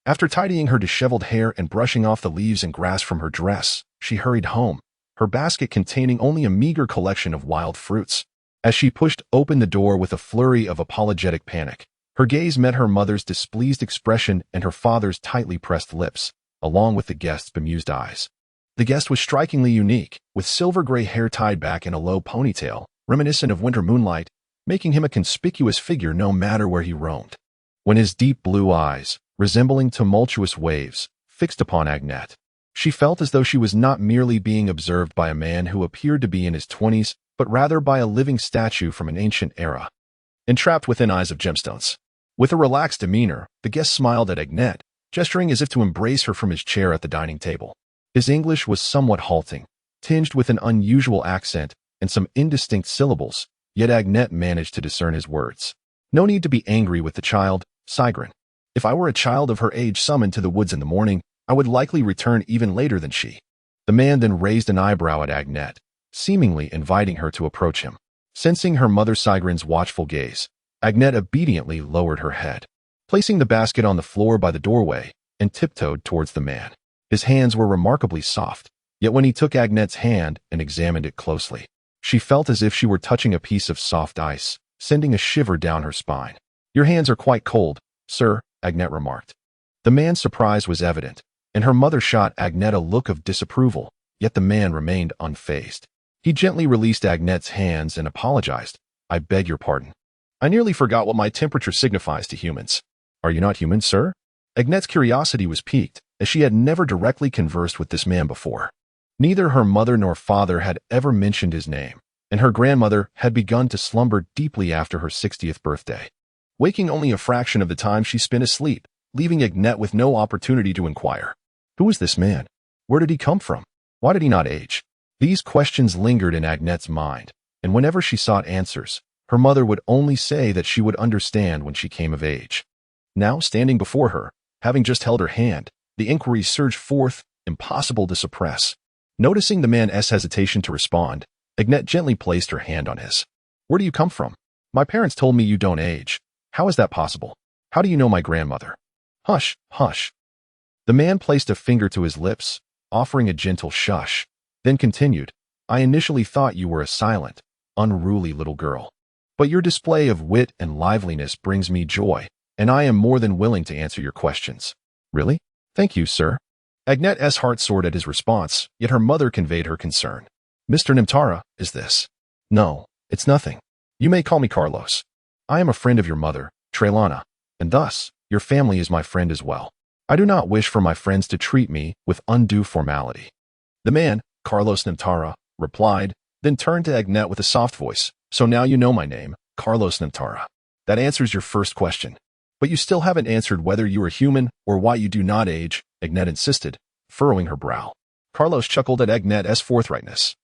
After tidying her disheveled hair and brushing off the leaves and grass from her dress, she hurried home, her basket containing only a meager collection of wild fruits. As she pushed open the door with a flurry of apologetic panic, her gaze met her mother's displeased expression and her father's tightly pressed lips, along with the guest's bemused eyes. The guest was strikingly unique, with silver-gray hair tied back in a low ponytail, reminiscent of winter moonlight, making him a conspicuous figure no matter where he roamed. When his deep blue eyes, resembling tumultuous waves, fixed upon Agnete, she felt as though she was not merely being observed by a man who appeared to be in his 20s, but rather by a living statue from an ancient era, entrapped within eyes of gemstones. With a relaxed demeanor, the guest smiled at Agnete, gesturing as if to embrace her from his chair at the dining table. His English was somewhat halting, tinged with an unusual accent and some indistinct syllables, yet Agnete managed to discern his words. No need to be angry with the child, Sigman. If I were a child of her age summoned to the woods in the morning, I would likely return even later than she. The man then raised an eyebrow at Agnete, seemingly inviting her to approach him. Sensing her mother Sigman's watchful gaze, Agnete obediently lowered her head, placing the basket on the floor by the doorway, and tiptoed towards the man. His hands were remarkably soft, Yet when he took Agnette's hand and examined it closely, she felt as if she were touching a piece of soft ice, sending a shiver down her spine. "Your hands are quite cold, sir," Agnette remarked. The man's surprise was evident, and her mother shot Agnette a look of disapproval, yet the man remained unfazed. He gently released Agnette's hands and apologized. "I beg your pardon. I nearly forgot what my temperature signifies to humans." "Are you not human, sir?" Agnette's curiosity was piqued, as she had never directly conversed with this man before. Neither her mother nor father had ever mentioned his name, and her grandmother had begun to slumber deeply after her 60th birthday, waking only a fraction of the time she spent asleep, leaving Agnette with no opportunity to inquire. Who was this man? Where did he come from? Why did he not age? These questions lingered in Agnette's mind, and whenever she sought answers, her mother would only say that she would understand when she came of age. Now, standing before her, having just held her hand, the inquiry surged forth, impossible to suppress. Noticing the man's hesitation to respond, Agnette gently placed her hand on his. "Where do you come from? My parents told me you don't age. How is that possible? How do you know my grandmother?" "Hush, hush." The man placed a finger to his lips, offering a gentle shush, then continued, "I initially thought you were a silent, unruly little girl. But your display of wit and liveliness brings me joy, and I am more than willing to answer your questions." "Really? Thank you, sir." Agnette's heart soared at his response, yet her mother conveyed her concern. "Mr. Nimtara, is this?" "No, it's nothing. You may call me Carlos. I am a friend of your mother, Trelana, and thus, your family is my friend as well. I do not wish for my friends to treat me with undue formality." The man, Carlos Nimtara, replied, then turned to Agnette with a soft voice. "So now you know my name, Carlos Nimtara. That answers your first question. But you still haven't answered whether you are human or why you do not age," Agnette insisted, furrowing her brow. Carlos chuckled at Agnette's forthrightness,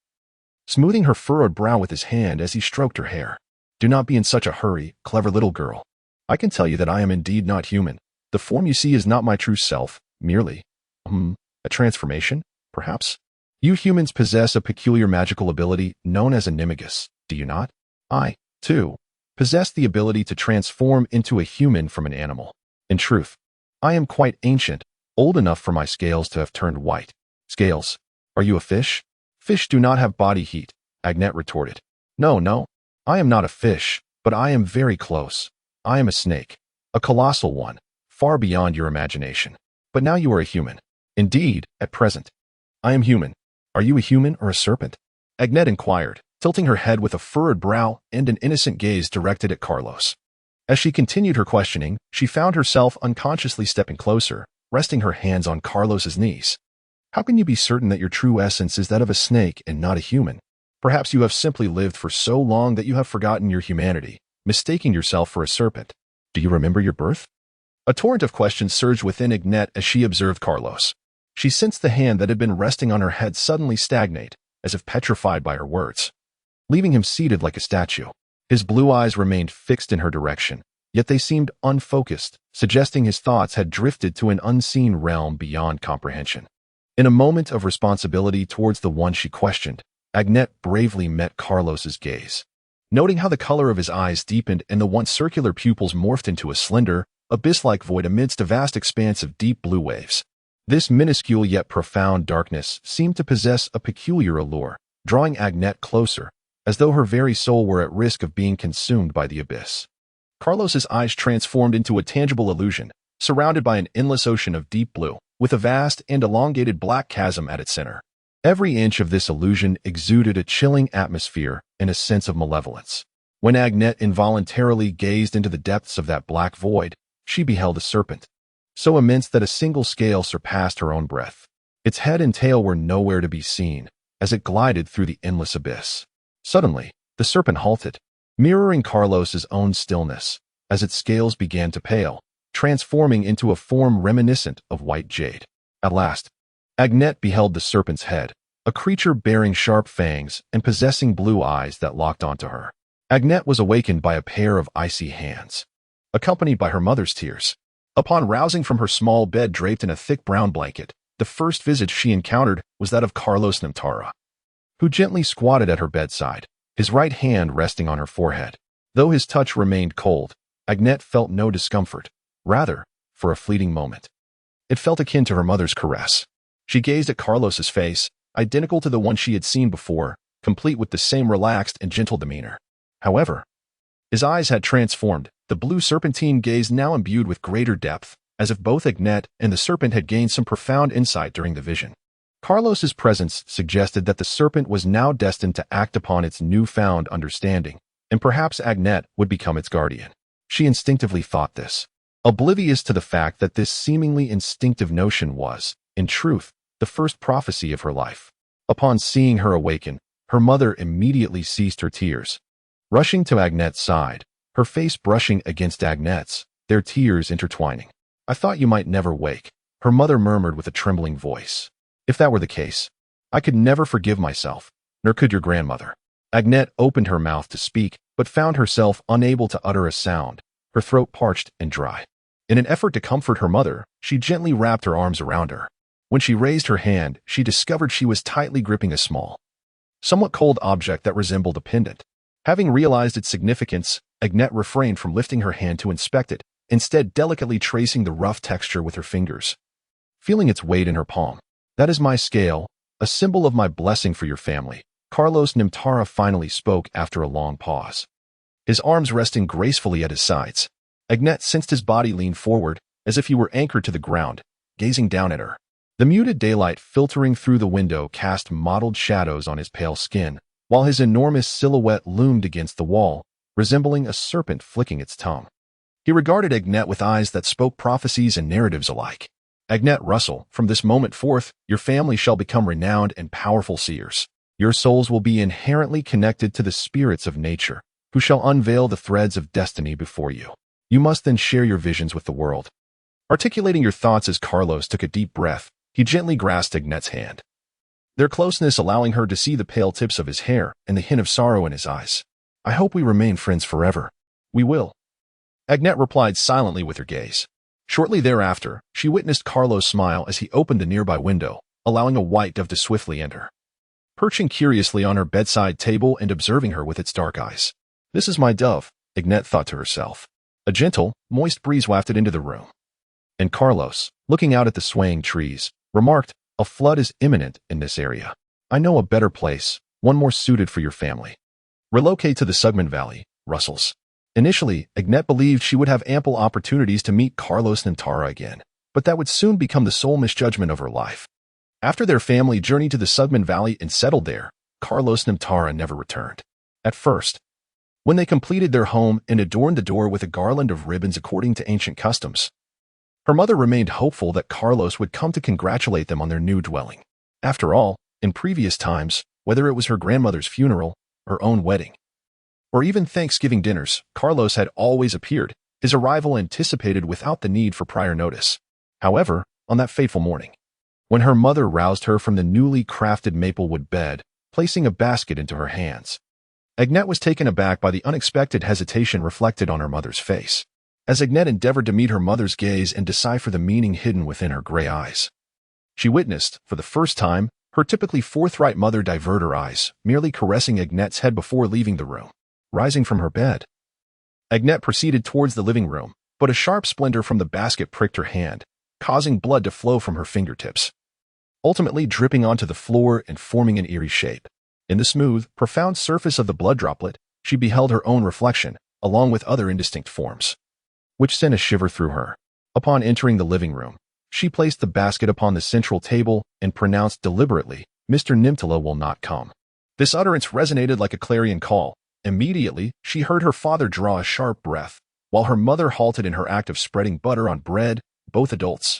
smoothing her furrowed brow with his hand as he stroked her hair. "Do not be in such a hurry, clever little girl. I can tell you that I am indeed not human. The form you see is not my true self, merely, a transformation, perhaps. You humans possess a peculiar magical ability known as animagus, do you not? I, too, possess the ability to transform into a human from an animal. In truth, I am quite ancient, old enough for my scales to have turned white." "Scales? Are you a fish?" "Fish do not have body heat," Agnette retorted. No, I am not a fish, but I am very close. I am a snake, a colossal one, far beyond your imagination. But now you are a human." "Indeed, at present. I am human. Are you a human or a serpent?" Agnette inquired, tilting her head with a furrowed brow and an innocent gaze directed at Carlos. As she continued her questioning, she found herself unconsciously stepping closer, resting her hands on Carlos's knees. "How can you be certain that your true essence is that of a snake and not a human? Perhaps you have simply lived for so long that you have forgotten your humanity, mistaking yourself for a serpent. Do you remember your birth?" A torrent of questions surged within Agnette as she observed Carlos. She sensed the hand that had been resting on her head suddenly stagnate, as if petrified by her words, leaving him seated like a statue. His blue eyes remained fixed in her direction, yet they seemed unfocused, suggesting his thoughts had drifted to an unseen realm beyond comprehension. In a moment of responsibility towards the one she questioned, Agnette bravely met Carlos's gaze. Noting how the color of his eyes deepened and the once circular pupils morphed into a slender, abyss-like void amidst a vast expanse of deep blue waves. This minuscule yet profound darkness seemed to possess a peculiar allure, drawing Agnette closer, as though her very soul were at risk of being consumed by the abyss. Carlos's eyes transformed into a tangible illusion, surrounded by an endless ocean of deep blue, with a vast and elongated black chasm at its center. Every inch of this illusion exuded a chilling atmosphere and a sense of malevolence. When Agnette involuntarily gazed into the depths of that black void, she beheld a serpent, so immense that a single scale surpassed her own breadth. Its head and tail were nowhere to be seen, as it glided through the endless abyss. Suddenly, the serpent halted, mirroring Carlos's own stillness, as its scales began to pale, transforming into a form reminiscent of white jade. At last, Agnette beheld the serpent's head, a creature bearing sharp fangs and possessing blue eyes that locked onto her. Agnette was awakened by a pair of icy hands, accompanied by her mother's tears. Upon rousing from her small bed draped in a thick brown blanket, the first visage she encountered was that of Carlos Nimtara, who gently squatted at her bedside, his right hand resting on her forehead. Though his touch remained cold, Agnette felt no discomfort. Rather, for a fleeting moment, it felt akin to her mother's caress. She gazed at Carlos's face, identical to the one she had seen before, complete with the same relaxed and gentle demeanor. However, his eyes had transformed, the blue serpentine gaze now imbued with greater depth, as if both Agnete and the serpent had gained some profound insight during the vision. Carlos's presence suggested that the serpent was now destined to act upon its newfound understanding, and perhaps Agnete would become its guardian. She instinctively thought this, oblivious to the fact that this seemingly instinctive notion was, in truth, the first prophecy of her life. Upon seeing her awaken, her mother immediately ceased her tears. Rushing to Agnete's side, her face brushing against Agnete's, their tears intertwining. "I thought you might never wake," her mother murmured with a trembling voice. "If that were the case, I could never forgive myself, nor could your grandmother." Agnete opened her mouth to speak, but found herself unable to utter a sound, her throat parched and dry. In an effort to comfort her mother, she gently wrapped her arms around her. When she raised her hand, she discovered she was tightly gripping a small, somewhat cold object that resembled a pendant. Having realized its significance, Agnete refrained from lifting her hand to inspect it, instead delicately tracing the rough texture with her fingers. Feeling its weight in her palm. "That is my scale, a symbol of my blessing for your family," Carlos Nimtara finally spoke after a long pause. His arms resting gracefully at his sides. Agnete sensed his body lean forward, as if he were anchored to the ground, gazing down at her. The muted daylight filtering through the window cast mottled shadows on his pale skin, while his enormous silhouette loomed against the wall, resembling a serpent flicking its tongue. He regarded Agnete with eyes that spoke prophecies and narratives alike. "Agnete Russell, from this moment forth, your family shall become renowned and powerful seers. Your souls will be inherently connected to the spirits of nature, who shall unveil the threads of destiny before you. You must then share your visions with the world." Articulating your thoughts as Carlos took a deep breath, he gently grasped Agnete's hand, their closeness allowing her to see the pale tips of his hair and the hint of sorrow in his eyes. "I hope we remain friends forever." "We will," Agnete replied silently with her gaze. Shortly thereafter, she witnessed Carlos smile as he opened the nearby window, allowing a white dove to swiftly enter, perching curiously on her bedside table and observing her with its dark eyes. "This is my dove," Agnete thought to herself. A gentle, moist breeze wafted into the room. And Carlos, looking out at the swaying trees, remarked, "A flood is imminent in this area. I know a better place, one more suited for your family. Relocate to the Sigman Valley, Russells." Initially, Agnete believed she would have ample opportunities to meet Carlos Nimtara again, but that would soon become the sole misjudgment of her life. After their family journeyed to the Sigman Valley and settled there, Carlos Nimtara never returned. At first, when they completed their home and adorned the door with a garland of ribbons according to ancient customs, her mother remained hopeful that Carlos would come to congratulate them on their new dwelling. After all, in previous times, whether it was her grandmother's funeral, her own wedding, or even Thanksgiving dinners, Carlos had always appeared, his arrival anticipated without the need for prior notice. However, on that fateful morning, when her mother roused her from the newly crafted maplewood bed, placing a basket into her hands, Agnete was taken aback by the unexpected hesitation reflected on her mother's face. As Agnete endeavored to meet her mother's gaze and decipher the meaning hidden within her gray eyes, she witnessed, for the first time, her typically forthright mother divert her eyes, merely caressing Agnete's head before leaving the room. Rising from her bed, Agnete proceeded towards the living room, but a sharp splinter from the basket pricked her hand, causing blood to flow from her fingertips, ultimately dripping onto the floor and forming an eerie shape. In the smooth, profound surface of the blood droplet, she beheld her own reflection, along with other indistinct forms, which sent a shiver through her. Upon entering the living room, she placed the basket upon the central table and pronounced deliberately, "Mr. Nimtara will not come." This utterance resonated like a clarion call. Immediately, she heard her father draw a sharp breath, while her mother halted in her act of spreading butter on bread, both adults,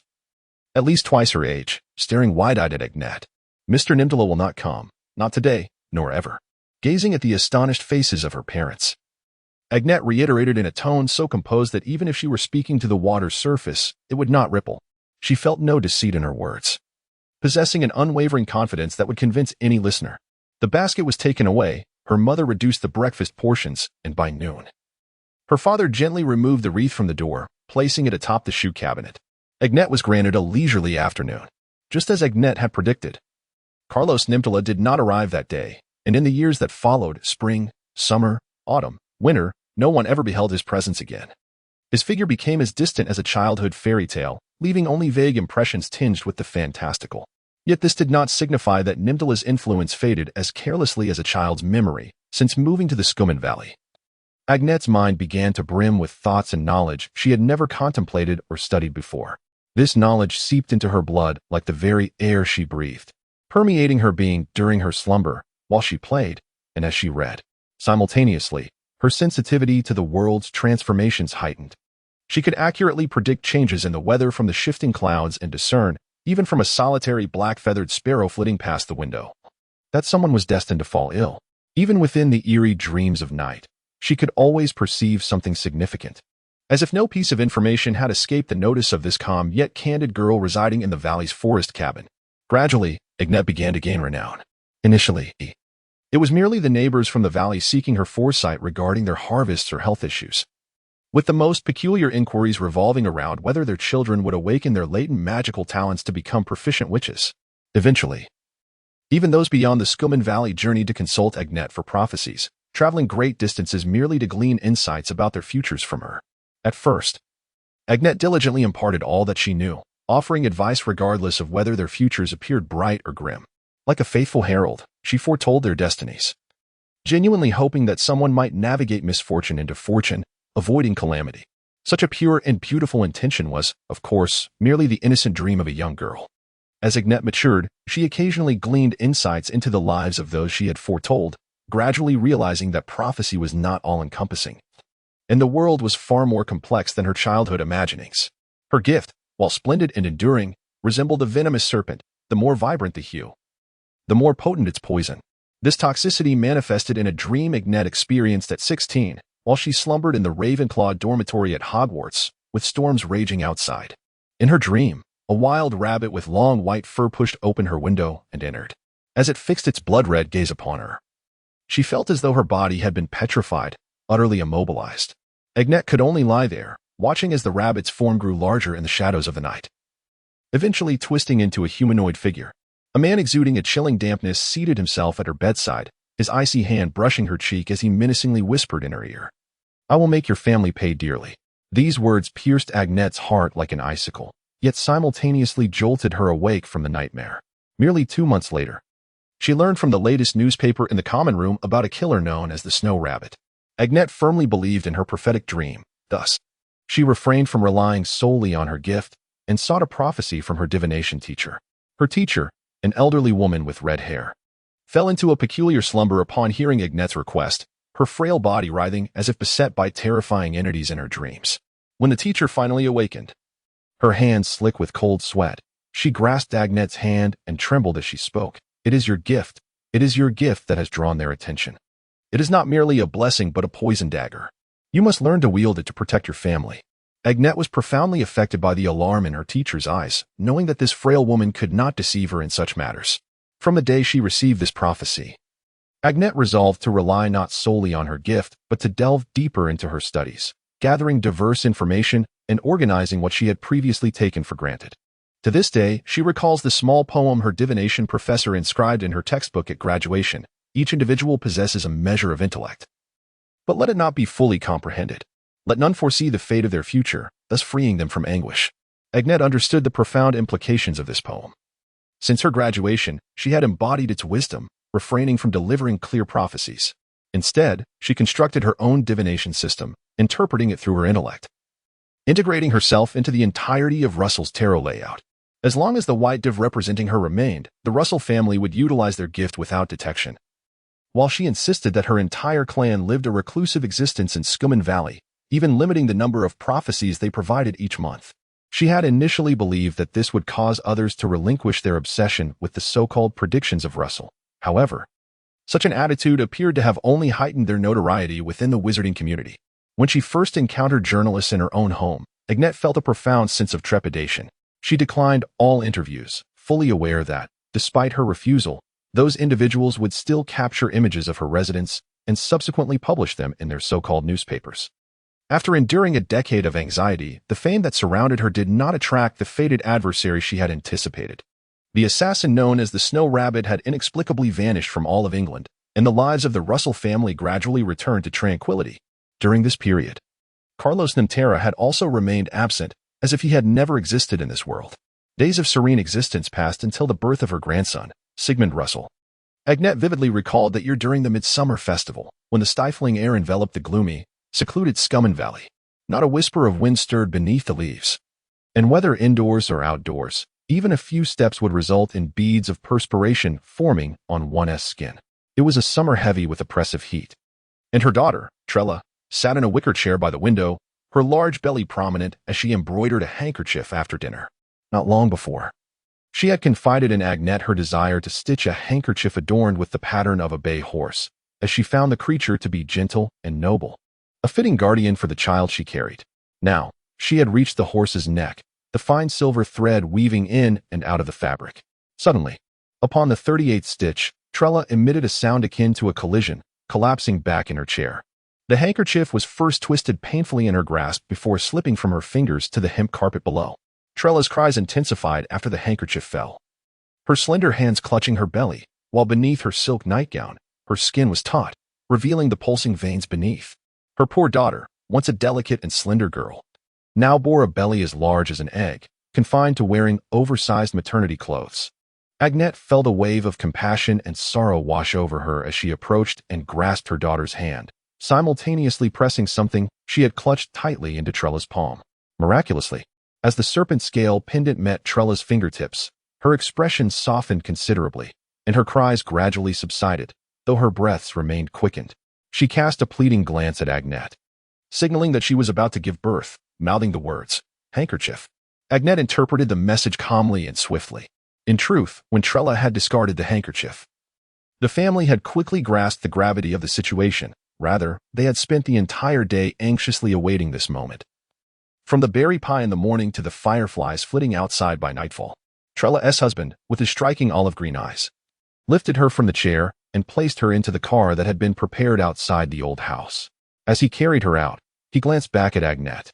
at least twice her age, staring wide-eyed at Agnete. "Mr. Nimtara will not come, not today, nor ever." Gazing at the astonished faces of her parents, Agnete reiterated in a tone so composed that even if she were speaking to the water's surface, it would not ripple. She felt no deceit in her words, possessing an unwavering confidence that would convince any listener. The basket was taken away, her mother reduced the breakfast portions, and by noon, her father gently removed the wreath from the door, placing it atop the shoe cabinet. Agnete was granted a leisurely afternoon, just as Agnete had predicted. Carlos Nimtara did not arrive that day, and in the years that followed, spring, summer, autumn, winter, no one ever beheld his presence again. His figure became as distant as a childhood fairy tale, leaving only vague impressions tinged with the fantastical. Yet this did not signify that Nimtala's influence faded as carelessly as a child's memory since moving to the Sigman Valley. Agnette's mind began to brim with thoughts and knowledge she had never contemplated or studied before. This knowledge seeped into her blood like the very air she breathed, permeating her being during her slumber, while she played, and as she read. Simultaneously, her sensitivity to the world's transformations heightened. She could accurately predict changes in the weather from the shifting clouds and discern, even from a solitary black-feathered sparrow flitting past the window, that someone was destined to fall ill. Even within the eerie dreams of night, she could always perceive something significant. As if no piece of information had escaped the notice of this calm yet candid girl residing in the valley's forest cabin. Gradually, Agnette began to gain renown. Initially, it was merely the neighbors from the valley seeking her foresight regarding their harvests or health issues, with the most peculiar inquiries revolving around whether their children would awaken their latent magical talents to become proficient witches. Eventually, even those beyond the Sigman Valley journeyed to consult Agnette for prophecies, traveling great distances merely to glean insights about their futures from her. At first, Agnette diligently imparted all that she knew, offering advice regardless of whether their futures appeared bright or grim. Like a faithful herald, she foretold their destinies, genuinely hoping that someone might navigate misfortune into fortune, avoiding calamity. Such a pure and beautiful intention was, of course, merely the innocent dream of a young girl. As Agnette matured, she occasionally gleaned insights into the lives of those she had foretold, gradually realizing that prophecy was not all-encompassing, and the world was far more complex than her childhood imaginings. Her gift, while splendid and enduring, resembled a venomous serpent. The more vibrant the hue, the more potent its poison. This toxicity manifested in a dream Agnette experienced at 16, while she slumbered in the Ravenclaw dormitory at Hogwarts, with storms raging outside. In her dream, a wild rabbit with long white fur pushed open her window and entered. As it fixed its blood-red gaze upon her, she felt as though her body had been petrified, utterly immobilized. Agnette could only lie there, watching as the rabbit's form grew larger in the shadows of the night, eventually twisting into a humanoid figure. A man exuding a chilling dampness seated himself at her bedside, his icy hand brushing her cheek as he menacingly whispered in her ear, "I will make your family pay dearly." These words pierced Agnette's heart like an icicle, yet simultaneously jolted her awake from the nightmare. Merely 2 months later, she learned from the latest newspaper in the common room about a killer known as the Snow Rabbit. Agnette firmly believed in her prophetic dream. Thus, she refrained from relying solely on her gift and sought a prophecy from her divination teacher. Her teacher, an elderly woman with red hair, fell into a peculiar slumber upon hearing Agnette's request, her frail body writhing as if beset by terrifying entities in her dreams. When the teacher finally awakened, her hands slick with cold sweat, she grasped Agnette's hand and trembled as she spoke. "It is your gift. It is your gift that has drawn their attention. It is not merely a blessing but a poison dagger. You must learn to wield it to protect your family." Agnette was profoundly affected by the alarm in her teacher's eyes, knowing that this frail woman could not deceive her in such matters. From the day she received this prophecy, Agnette resolved to rely not solely on her gift, but to delve deeper into her studies, gathering diverse information and organizing what she had previously taken for granted. To this day, she recalls the small poem her divination professor inscribed in her textbook at graduation. Each individual possesses a measure of intellect, but let it not be fully comprehended. Let none foresee the fate of their future, thus freeing them from anguish. Agnette understood the profound implications of this poem. Since her graduation, she had embodied its wisdom, refraining from delivering clear prophecies. Instead, she constructed her own divination system, interpreting it through her intellect, integrating herself into the entirety of Russell's tarot layout. As long as the white div representing her remained, the Russell family would utilize their gift without detection. While she insisted that her entire clan lived a reclusive existence in Sigman Valley, even limiting the number of prophecies they provided each month. She had initially believed that this would cause others to relinquish their obsession with the so-called predictions of Russell. However, such an attitude appeared to have only heightened their notoriety within the wizarding community. When she first encountered journalists in her own home, Agnette felt a profound sense of trepidation. She declined all interviews, fully aware that, despite her refusal, those individuals would still capture images of her residence and subsequently publish them in their so-called newspapers. After enduring a decade of anxiety, the fame that surrounded her did not attract the fated adversary she had anticipated. The assassin known as the Snow Rabbit had inexplicably vanished from all of England, and the lives of the Russell family gradually returned to tranquility. During this period, Carlos Nimtara had also remained absent, as if he had never existed in this world. Days of serene existence passed until the birth of her grandson, Sigmund Russell. Agnete vividly recalled that year during the Midsummer Festival, when the stifling air enveloped the gloomy, secluded Scumman Valley. Not a whisper of wind stirred beneath the leaves. And whether indoors or outdoors, even a few steps would result in beads of perspiration forming on one's skin. It was a summer heavy with oppressive heat. And her daughter, Trella, sat in a wicker chair by the window, her large belly prominent as she embroidered a handkerchief after dinner. Not long before, she had confided in Agnete her desire to stitch a handkerchief adorned with the pattern of a bay horse, as she found the creature to be gentle and noble, a fitting guardian for the child she carried. Now, she had reached the horse's neck, the fine silver thread weaving in and out of the fabric. Suddenly, upon the 38th stitch, Trella emitted a sound akin to a collision, collapsing back in her chair. The handkerchief was first twisted painfully in her grasp before slipping from her fingers to the hemp carpet below. Trella's cries intensified after the handkerchief fell, her slender hands clutching her belly, while beneath her silk nightgown, her skin was taut, revealing the pulsing veins beneath. Her poor daughter, once a delicate and slender girl, now bore a belly as large as an egg, confined to wearing oversized maternity clothes. Agnete felt a wave of compassion and sorrow wash over her as she approached and grasped her daughter's hand, simultaneously pressing something she had clutched tightly into Trella's palm. Miraculously, as the serpent scale pendant met Trella's fingertips, her expression softened considerably, and her cries gradually subsided, though her breaths remained quickened. She cast a pleading glance at Agnete, signaling that she was about to give birth, mouthing the words, "handkerchief." Agnete interpreted the message calmly and swiftly. In truth, when Trella had discarded the handkerchief, the family had quickly grasped the gravity of the situation. Rather, they had spent the entire day anxiously awaiting this moment. From the berry pie in the morning to the fireflies flitting outside by nightfall, Trella's husband, with his striking olive green eyes, lifted her from the chair and placed her into the car that had been prepared outside the old house. As he carried her out, he glanced back at Agnete,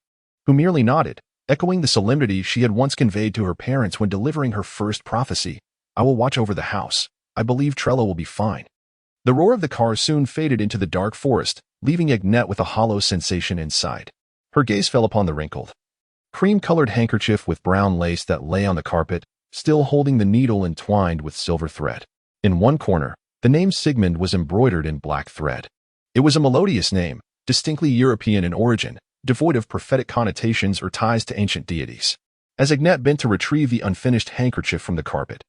who merely nodded, echoing the solemnity she had once conveyed to her parents when delivering her first prophecy. "I will watch over the house. I believe Trella will be fine." The roar of the car soon faded into the dark forest, leaving Agnete with a hollow sensation inside. Her gaze fell upon the wrinkled, cream-colored handkerchief with brown lace that lay on the carpet, still holding the needle entwined with silver thread. In one corner, the name Sigmund was embroidered in black thread. It was a melodious name, distinctly European in origin, devoid of prophetic connotations or ties to ancient deities. As Agnete bent to retrieve the unfinished handkerchief from the carpet,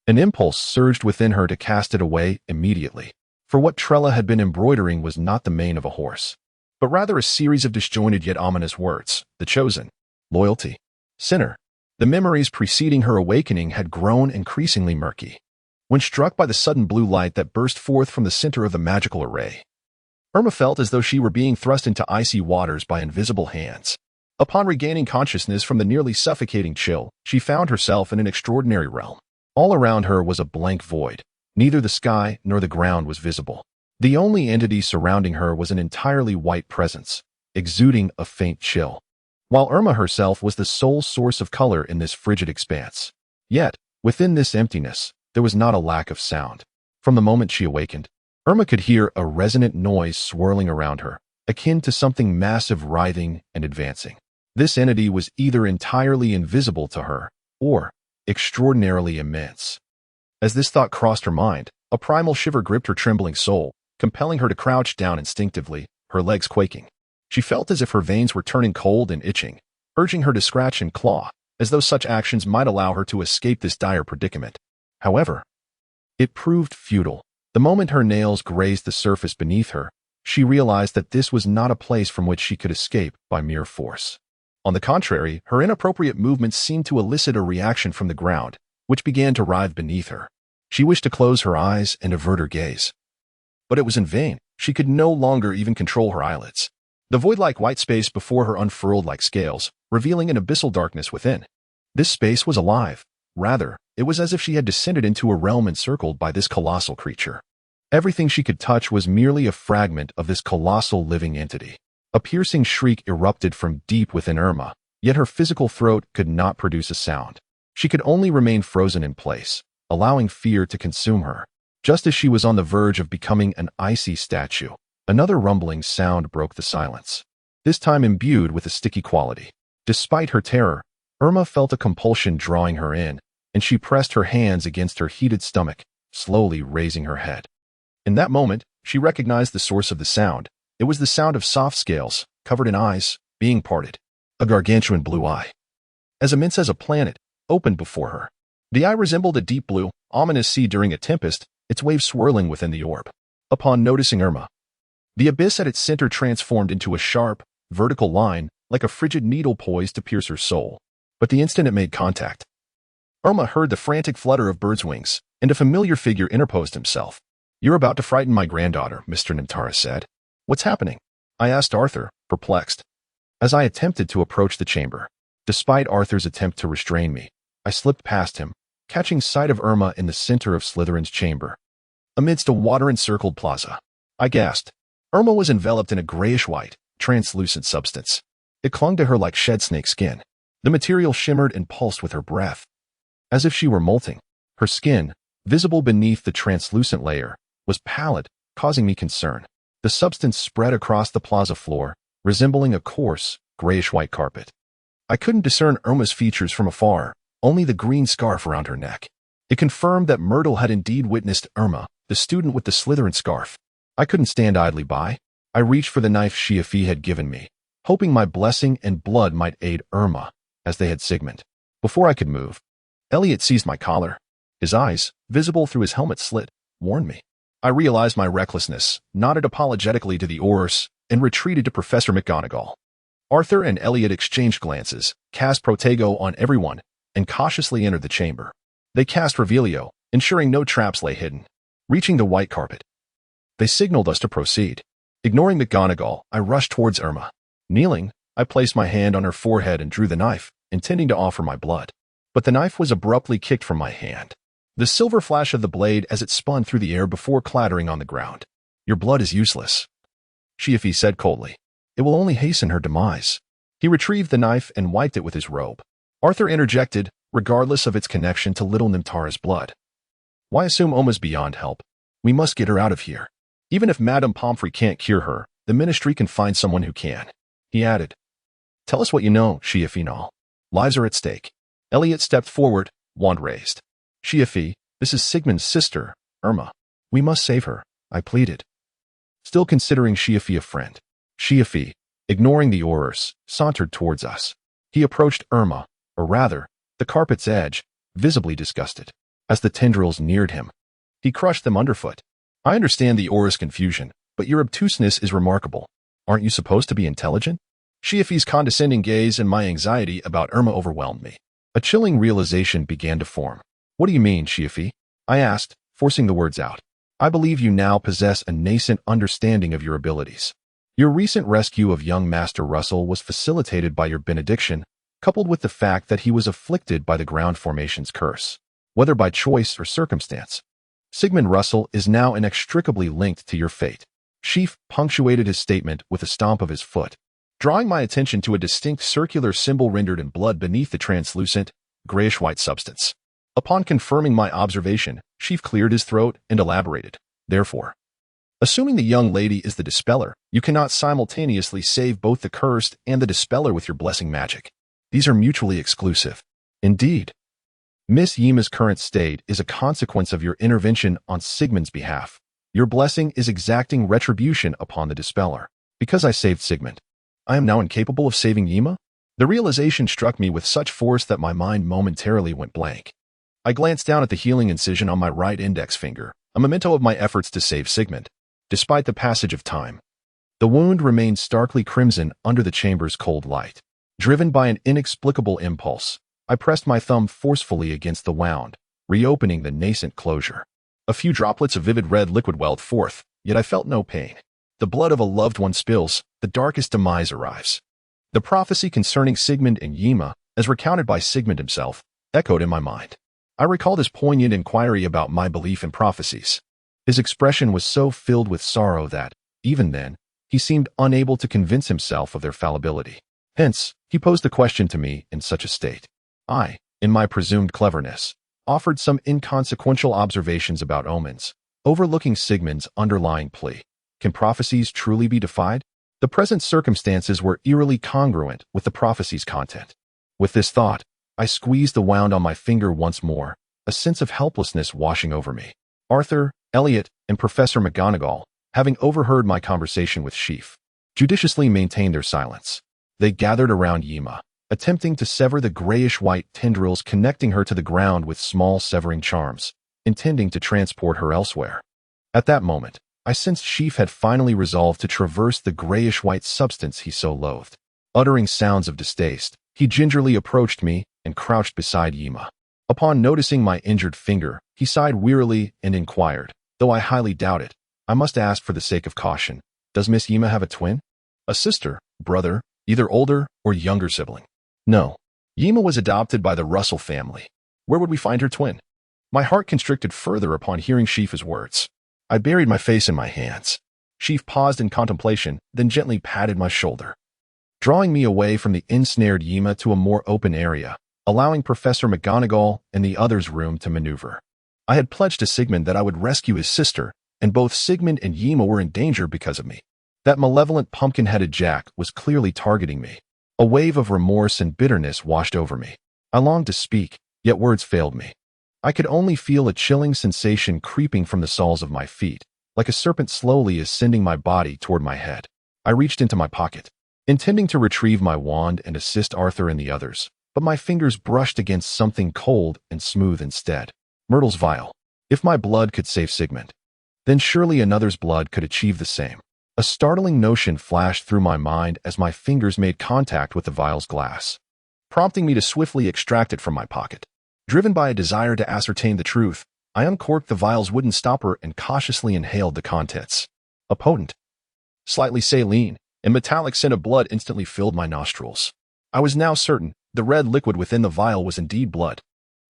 an impulse surged within her to cast it away immediately, for what Trella had been embroidering was not the mane of a horse, but rather a series of disjointed yet ominous words: the chosen, loyalty, sinner. The memories preceding her awakening had grown increasingly murky, when struck by the sudden blue light that burst forth from the center of the magical array. Irma felt as though she were being thrust into icy waters by invisible hands. Upon regaining consciousness from the nearly suffocating chill, she found herself in an extraordinary realm. All around her was a blank void. Neither the sky nor the ground was visible. The only entity surrounding her was an entirely white presence, exuding a faint chill, while Irma herself was the sole source of color in this frigid expanse. Yet, within this emptiness, there was not a lack of sound. From the moment she awakened, Irma could hear a resonant noise swirling around her, akin to something massive writhing and advancing. This entity was either entirely invisible to her, or extraordinarily immense. As this thought crossed her mind, a primal shiver gripped her trembling soul, compelling her to crouch down instinctively, her legs quaking. She felt as if her veins were turning cold and itching, urging her to scratch and claw, as though such actions might allow her to escape this dire predicament. However, it proved futile. The moment her nails grazed the surface beneath her, she realized that this was not a place from which she could escape by mere force. On the contrary, her inappropriate movements seemed to elicit a reaction from the ground, which began to writhe beneath her. She wished to close her eyes and avert her gaze, but it was in vain. She could no longer even control her eyelids. The void-like white space before her unfurled like scales, revealing an abyssal darkness within. This space was alive. Rather, it was as if she had descended into a realm encircled by this colossal creature. Everything she could touch was merely a fragment of this colossal living entity. A piercing shriek erupted from deep within Irma, yet her physical throat could not produce a sound. She could only remain frozen in place, allowing fear to consume her. Just as she was on the verge of becoming an icy statue, another rumbling sound broke the silence, this time imbued with a sticky quality. Despite her terror, Irma felt a compulsion drawing her in, and she pressed her hands against her heated stomach, slowly raising her head. In that moment, she recognized the source of the sound. It was the sound of soft scales, covered in eyes, being parted. A gargantuan blue eye, as immense as a planet, opened before her. The eye resembled a deep blue, ominous sea during a tempest, its waves swirling within the orb. Upon noticing Irma, the abyss at its center transformed into a sharp, vertical line, like a frigid needle poised to pierce her soul. But the instant it made contact, Irma heard the frantic flutter of birds' wings, and a familiar figure interposed himself. "You're about to frighten my granddaughter," Mr. Nimtara said. "What's happening?" I asked Arthur, perplexed. As I attempted to approach the chamber, despite Arthur's attempt to restrain me, I slipped past him, catching sight of Irma in the center of Slytherin's chamber. Amidst a water-encircled plaza, I gasped. Irma was enveloped in a grayish-white, translucent substance. It clung to her like shed snake skin. The material shimmered and pulsed with her breath, as if she were molting. Her skin, visible beneath the translucent layer, was pallid, causing me concern. The substance spread across the plaza floor, resembling a coarse, grayish-white carpet. I couldn't discern Irma's features from afar, only the green scarf around her neck. It confirmed that Myrtle had indeed witnessed Irma, the student with the Slytherin scarf. I couldn't stand idly by. I reached for the knife Shibli had given me, hoping my blessing and blood might aid Irma, as they had Sigmund. Before I could move, Elliot seized my collar. His eyes, visible through his helmet slit, warned me. I realized my recklessness, nodded apologetically to the Aurors, and retreated to Professor McGonagall. Arthur and Elliot exchanged glances, cast Protego on everyone, and cautiously entered the chamber. They cast Revelio, ensuring no traps lay hidden. Reaching the white carpet, they signaled us to proceed. Ignoring McGonagall, I rushed towards Irma. Kneeling, I placed my hand on her forehead and drew the knife, intending to offer my blood. But the knife was abruptly kicked from my hand. The silver flash of the blade as it spun through the air before clattering on the ground. "Your blood is useless," Shibli said coldly. "It will only hasten her demise." He retrieved the knife and wiped it with his robe. Arthur interjected, regardless of its connection to little Nimtara's blood. "Why assume Oma's beyond help? We must get her out of here. Even if Madame Pomfrey can't cure her, the Ministry can find someone who can." He added, "Tell us what you know, Shibli. Lives are at stake." Elliot stepped forward, wand raised. "Shibli, this is Sigmund's sister, Irma. We must save her," I pleaded, still considering Shibli a friend. Shibli, ignoring the Aurors, sauntered towards us. He approached Irma, or rather, the carpet's edge, visibly disgusted. As the tendrils neared him, he crushed them underfoot. "I understand the Aurors' confusion, but your obtuseness is remarkable. Aren't you supposed to be intelligent?" Shibli's condescending gaze and my anxiety about Irma overwhelmed me. A chilling realization began to form. "What do you mean, Shibli?" I asked, forcing the words out. "I believe you now possess a nascent understanding of your abilities. Your recent rescue of young Master Russell was facilitated by your benediction, coupled with the fact that he was afflicted by the ground formation's curse, whether by choice or circumstance. Sigmund Russell is now inextricably linked to your fate." Seaf punctuated his statement with a stomp of his foot, drawing my attention to a distinct circular symbol rendered in blood beneath the translucent, grayish-white substance. Upon confirming my observation, Seaf cleared his throat and elaborated. "Therefore, assuming the young lady is the Dispeller, you cannot simultaneously save both the cursed and the Dispeller with your blessing magic. These are mutually exclusive." "Indeed. Miss Yima's current state is a consequence of your intervention on Sigmund's behalf. Your blessing is exacting retribution upon the Dispeller. Because I saved Sigmund, I am now incapable of saving Yima?" The realization struck me with such force that my mind momentarily went blank. I glanced down at the healing incision on my right index finger, a memento of my efforts to save Sigmund. Despite the passage of time, the wound remained starkly crimson under the chamber's cold light. Driven by an inexplicable impulse, I pressed my thumb forcefully against the wound, reopening the nascent closure. A few droplets of vivid red liquid welled forth, yet I felt no pain. The blood of a loved one spills, the darkest demise arrives. The prophecy concerning Sigmund and Yima, as recounted by Sigmund himself, echoed in my mind. I recalled his poignant inquiry about my belief in prophecies. His expression was so filled with sorrow that, even then, he seemed unable to convince himself of their fallibility. Hence, he posed the question to me in such a state. I, in my presumed cleverness, offered some inconsequential observations about omens, overlooking Sigmund's underlying plea. Can prophecies truly be defied? The present circumstances were eerily congruent with the prophecy's content. With this thought, I squeezed the wound on my finger once more, a sense of helplessness washing over me. Arthur, Elliot, and Professor McGonagall, having overheard my conversation with Seaf, judiciously maintained their silence. They gathered around Yima, attempting to sever the grayish-white tendrils connecting her to the ground with small severing charms, intending to transport her elsewhere. At that moment, I sensed Seaf had finally resolved to traverse the grayish-white substance he so loathed. Uttering sounds of distaste, he gingerly approached me and crouched beside Yima. Upon noticing my injured finger, he sighed wearily and inquired, though I highly doubt it, I must ask for the sake of caution, does Miss Yima have a twin? A sister, brother, either older or younger sibling? No. Yima was adopted by the Russell family. Where would we find her twin? My heart constricted further upon hearing Seaf's words. I buried my face in my hands. Seaf paused in contemplation, then gently patted my shoulder, drawing me away from the ensnared Yima to a more open area, allowing Professor McGonagall and the others room to maneuver. I had pledged to Sigman that I would rescue his sister, and both Sigmund and Yima were in danger because of me. That malevolent pumpkin-headed Jack was clearly targeting me. A wave of remorse and bitterness washed over me. I longed to speak, yet words failed me. I could only feel a chilling sensation creeping from the soles of my feet, like a serpent slowly ascending my body toward my head. I reached into my pocket, intending to retrieve my wand and assist Arthur and the others, but my fingers brushed against something cold and smooth instead. Myrtle's vial. If my blood could save Sigmund, then surely another's blood could achieve the same. A startling notion flashed through my mind as my fingers made contact with the vial's glass, prompting me to swiftly extract it from my pocket. Driven by a desire to ascertain the truth, I uncorked the vial's wooden stopper and cautiously inhaled the contents. A potent, slightly saline, and metallic scent of blood instantly filled my nostrils. I was now certain the red liquid within the vial was indeed blood.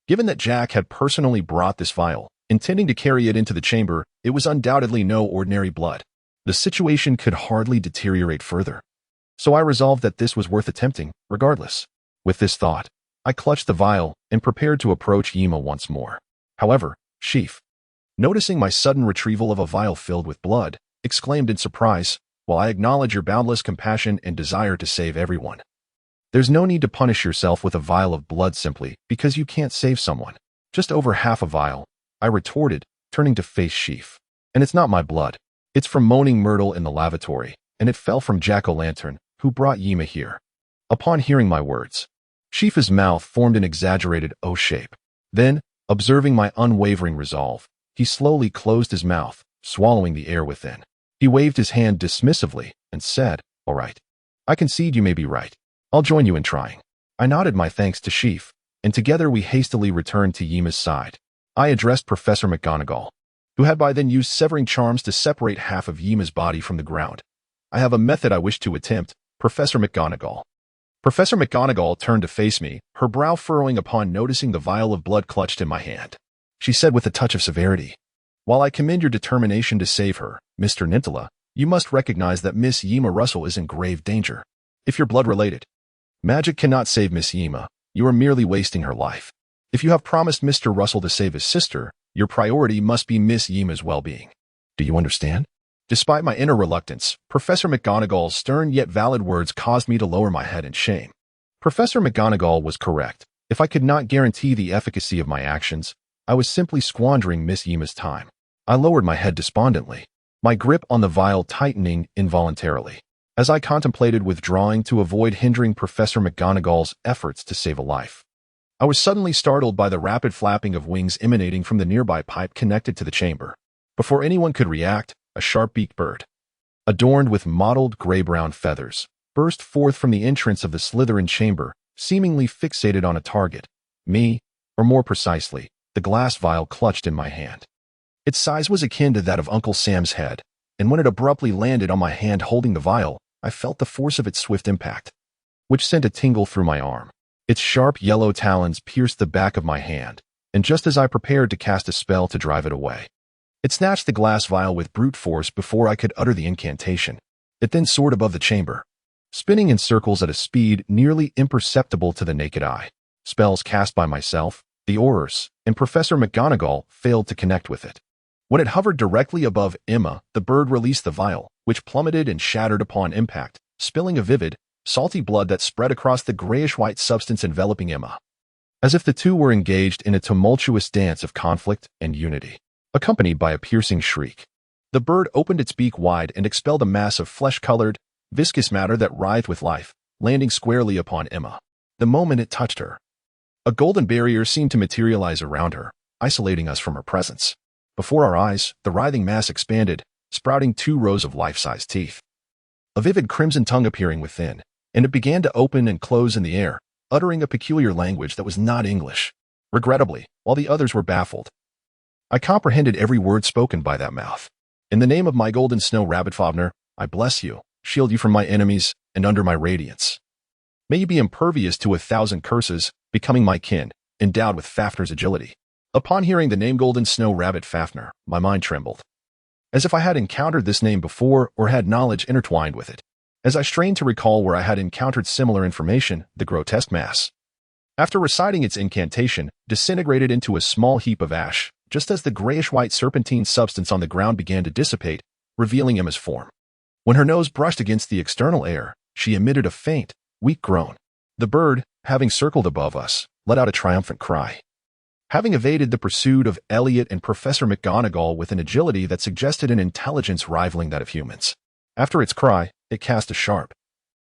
Given that Jack had personally brought this vial, intending to carry it into the chamber, it was undoubtedly no ordinary blood. The situation could hardly deteriorate further. So I resolved that this was worth attempting, regardless. With this thought, I clutched the vial and prepared to approach Yima once more. However, Seaf, noticing my sudden retrieval of a vial filled with blood, exclaimed in surprise, "While I acknowledge your boundless compassion and desire to save everyone, there's no need to punish yourself with a vial of blood simply because you can't save someone." "Just over half a vial," I retorted, turning to face Seaf. "And it's not my blood. It's from Moaning Myrtle in the lavatory, and it fell from Jack-o'-lantern, who brought Yima here." Upon hearing my words, Seaf's mouth formed an exaggerated O shape. Then, observing my unwavering resolve, he slowly closed his mouth, swallowing the air within. He waved his hand dismissively and said, "All right. I concede you may be right. I'll join you in trying." I nodded my thanks to Seaf, and together we hastily returned to Yima's side. I addressed Professor McGonagall, who had by then used severing charms to separate half of Yima's body from the ground. "I have a method I wish to attempt, Professor McGonagall." Professor McGonagall turned to face me, her brow furrowing upon noticing the vial of blood clutched in my hand. She said with a touch of severity, "While I commend your determination to save her, Mr. Nimtara, you must recognize that Miss Yima Russell is in grave danger. If you're blood-related, magic cannot save Miss Yima. You are merely wasting her life. If you have promised Mr. Russell to save his sister, your priority must be Miss Yima's well-being. Do you understand?" Despite my inner reluctance, Professor McGonagall's stern yet valid words caused me to lower my head in shame. Professor McGonagall was correct. If I could not guarantee the efficacy of my actions, I was simply squandering Miss Yima's time. I lowered my head despondently, my grip on the vial tightening involuntarily, as I contemplated withdrawing to avoid hindering Professor McGonagall's efforts to save a life. I was suddenly startled by the rapid flapping of wings emanating from the nearby pipe connected to the chamber. Before anyone could react, a sharp-beaked bird, adorned with mottled gray-brown feathers, burst forth from the entrance of the Slytherin chamber, seemingly fixated on a target, me, or more precisely, the glass vial clutched in my hand. Its size was akin to that of Uncle Sam's head, and when it abruptly landed on my hand holding the vial, I felt the force of its swift impact, which sent a tingle through my arm. Its sharp yellow talons pierced the back of my hand, and just as I prepared to cast a spell to drive it away, it snatched the glass vial with brute force before I could utter the incantation. It then soared above the chamber, spinning in circles at a speed nearly imperceptible to the naked eye. Spells cast by myself, the Aurors, and Professor McGonagall failed to connect with it. When it hovered directly above Emma, the bird released the vial, which plummeted and shattered upon impact, spilling a vivid, salty blood that spread across the grayish-white substance enveloping Emma. as if the two were engaged in a tumultuous dance of conflict and unity, accompanied by a piercing shriek. The bird opened its beak wide and expelled a mass of flesh-colored, viscous matter that writhed with life, landing squarely upon Emma. The moment it touched her, a golden barrier seemed to materialize around her, isolating us from her presence. Before our eyes, the writhing mass expanded, sprouting 2 rows of life-size teeth. A vivid crimson tongue appearing within, and it began to open and close in the air, uttering a peculiar language that was not English. Regrettably, while the others were baffled, I comprehended every word spoken by that mouth. In the name of my golden snow rabbit Fafnir, I bless you, shield you from my enemies, and under my radiance. May you be impervious to 1,000 curses, becoming my kin, endowed with Fafnir's agility. Upon hearing the name Golden Snow Rabbit Fafnir, my mind trembled, as if I had encountered this name before or had knowledge intertwined with it. As I strained to recall where I had encountered similar information, the grotesque mass, after reciting its incantation, disintegrated into a small heap of ash, just as the grayish-white serpentine substance on the ground began to dissipate, revealing Emma's form. When her nose brushed against the external air, she emitted a faint, weak groan. The bird, having circled above us, let out a triumphant cry. Having evaded the pursuit of Elliot and Professor McGonagall with an agility that suggested an intelligence rivaling that of humans. After its cry, it cast a sharp,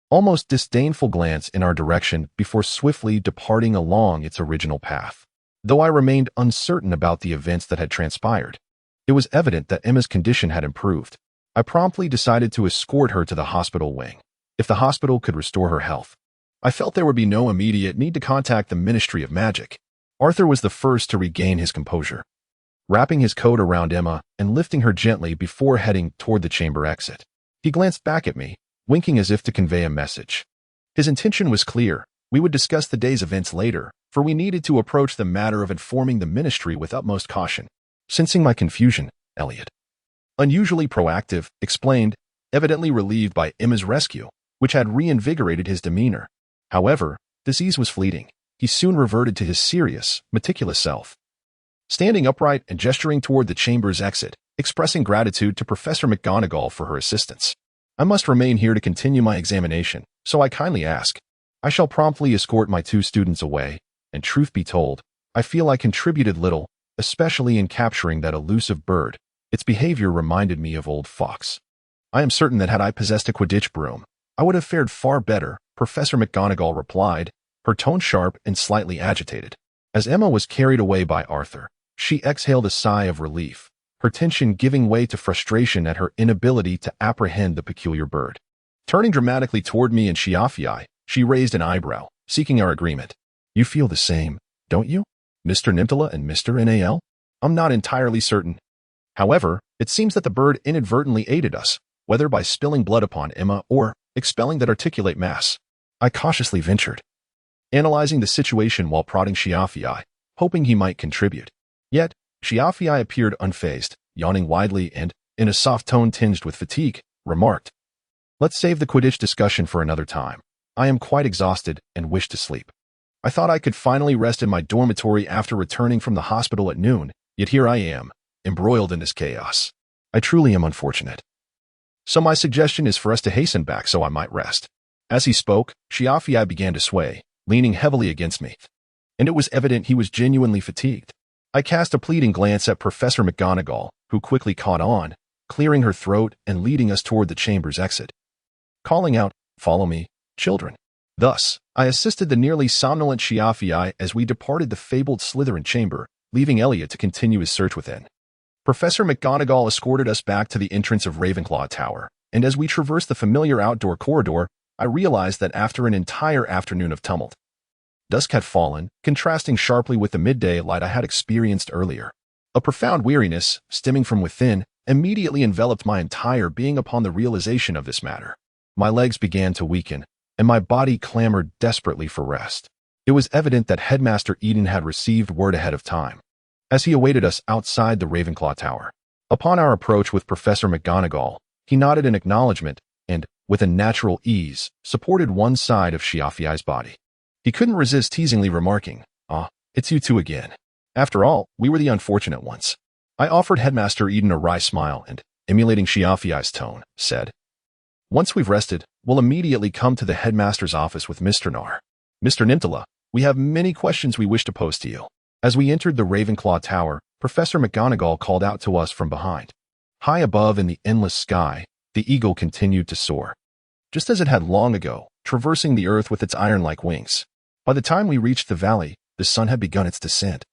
almost disdainful glance in our direction before swiftly departing along its original path. Though I remained uncertain about the events that had transpired, it was evident that Emma's condition had improved. I promptly decided to escort her to the hospital wing, if the hospital could restore her health. I felt there would be no immediate need to contact the Ministry of Magic. Arthur was the first to regain his composure, wrapping his coat around Emma and lifting her gently before heading toward the chamber exit. He glanced back at me, winking as if to convey a message. His intention was clear. We would discuss the day's events later, for we needed to approach the matter of informing the ministry with utmost caution. Sensing my confusion, Elliot, unusually proactive, explained, evidently relieved by Emma's rescue, which had reinvigorated his demeanor. However, disease was fleeting. He soon reverted to his serious, meticulous self, standing upright and gesturing toward the chamber's exit, expressing gratitude to Professor McGonagall for her assistance. I must remain here to continue my examination, so I kindly ask. I shall promptly escort my 2 students away, and truth be told, I feel I contributed little, especially in capturing that elusive bird. Its behavior reminded me of old Fox. I am certain that had I possessed a Quidditch broom, I would have fared far better, Professor McGonagall replied, her tone sharp and slightly agitated. As Emma was carried away by Arthur, she exhaled a sigh of relief, her tension giving way to frustration at her inability to apprehend the peculiar bird. Turning dramatically toward me and Shiafii, she raised an eyebrow, seeking our agreement. You feel the same, don't you, Mr. Nimtala and Mr. Nal? I'm not entirely certain. However, it seems that the bird inadvertently aided us, whether by spilling blood upon Emma or expelling that articulate mass. I cautiously ventured, analyzing the situation while prodding Shiafii, hoping he might contribute. Yet, Shiafii appeared unfazed, yawning widely and, in a soft tone tinged with fatigue, remarked, "Let's save the Quidditch discussion for another time. I am quite exhausted and wish to sleep. I thought I could finally rest in my dormitory after returning from the hospital at noon, yet here I am, embroiled in this chaos. I truly am unfortunate. So my suggestion is for us to hasten back so I might rest." As he spoke, Shiafii began to sway, leaning heavily against me, and it was evident he was genuinely fatigued. I cast a pleading glance at Professor McGonagall, who quickly caught on, clearing her throat and leading us toward the chamber's exit, calling out, "Follow me, children." Thus, I assisted the nearly somnolent Shiafii as we departed the fabled Slytherin chamber, leaving Elliot to continue his search within. Professor McGonagall escorted us back to the entrance of Ravenclaw Tower, and as we traversed the familiar outdoor corridor, I realized that after an entire afternoon of tumult, dusk had fallen, contrasting sharply with the midday light I had experienced earlier. A profound weariness, stemming from within, immediately enveloped my entire being upon the realization of this matter. My legs began to weaken, and my body clamored desperately for rest. It was evident that Headmaster Eden had received word ahead of time, as he awaited us outside the Ravenclaw Tower. Upon our approach with Professor McGonagall, he nodded in acknowledgement and, with a natural ease, supported one side of Shiafii's body. He couldn't resist teasingly remarking, "Ah, it's you two again. After all, we were the unfortunate ones." I offered Headmaster Eden a wry smile and, emulating Shiafii's tone, said, "Once we've rested, we'll immediately come to the headmaster's office with Mr. Nar. Mr. Nimtala, We have many questions we wish to pose to you. As we entered the Ravenclaw Tower, Professor McGonagall called out to us from behind. High above in the endless sky, the eagle continued to soar, just as it had long ago, traversing the earth with its iron-like wings. By the time we reached the valley, the sun had begun its descent,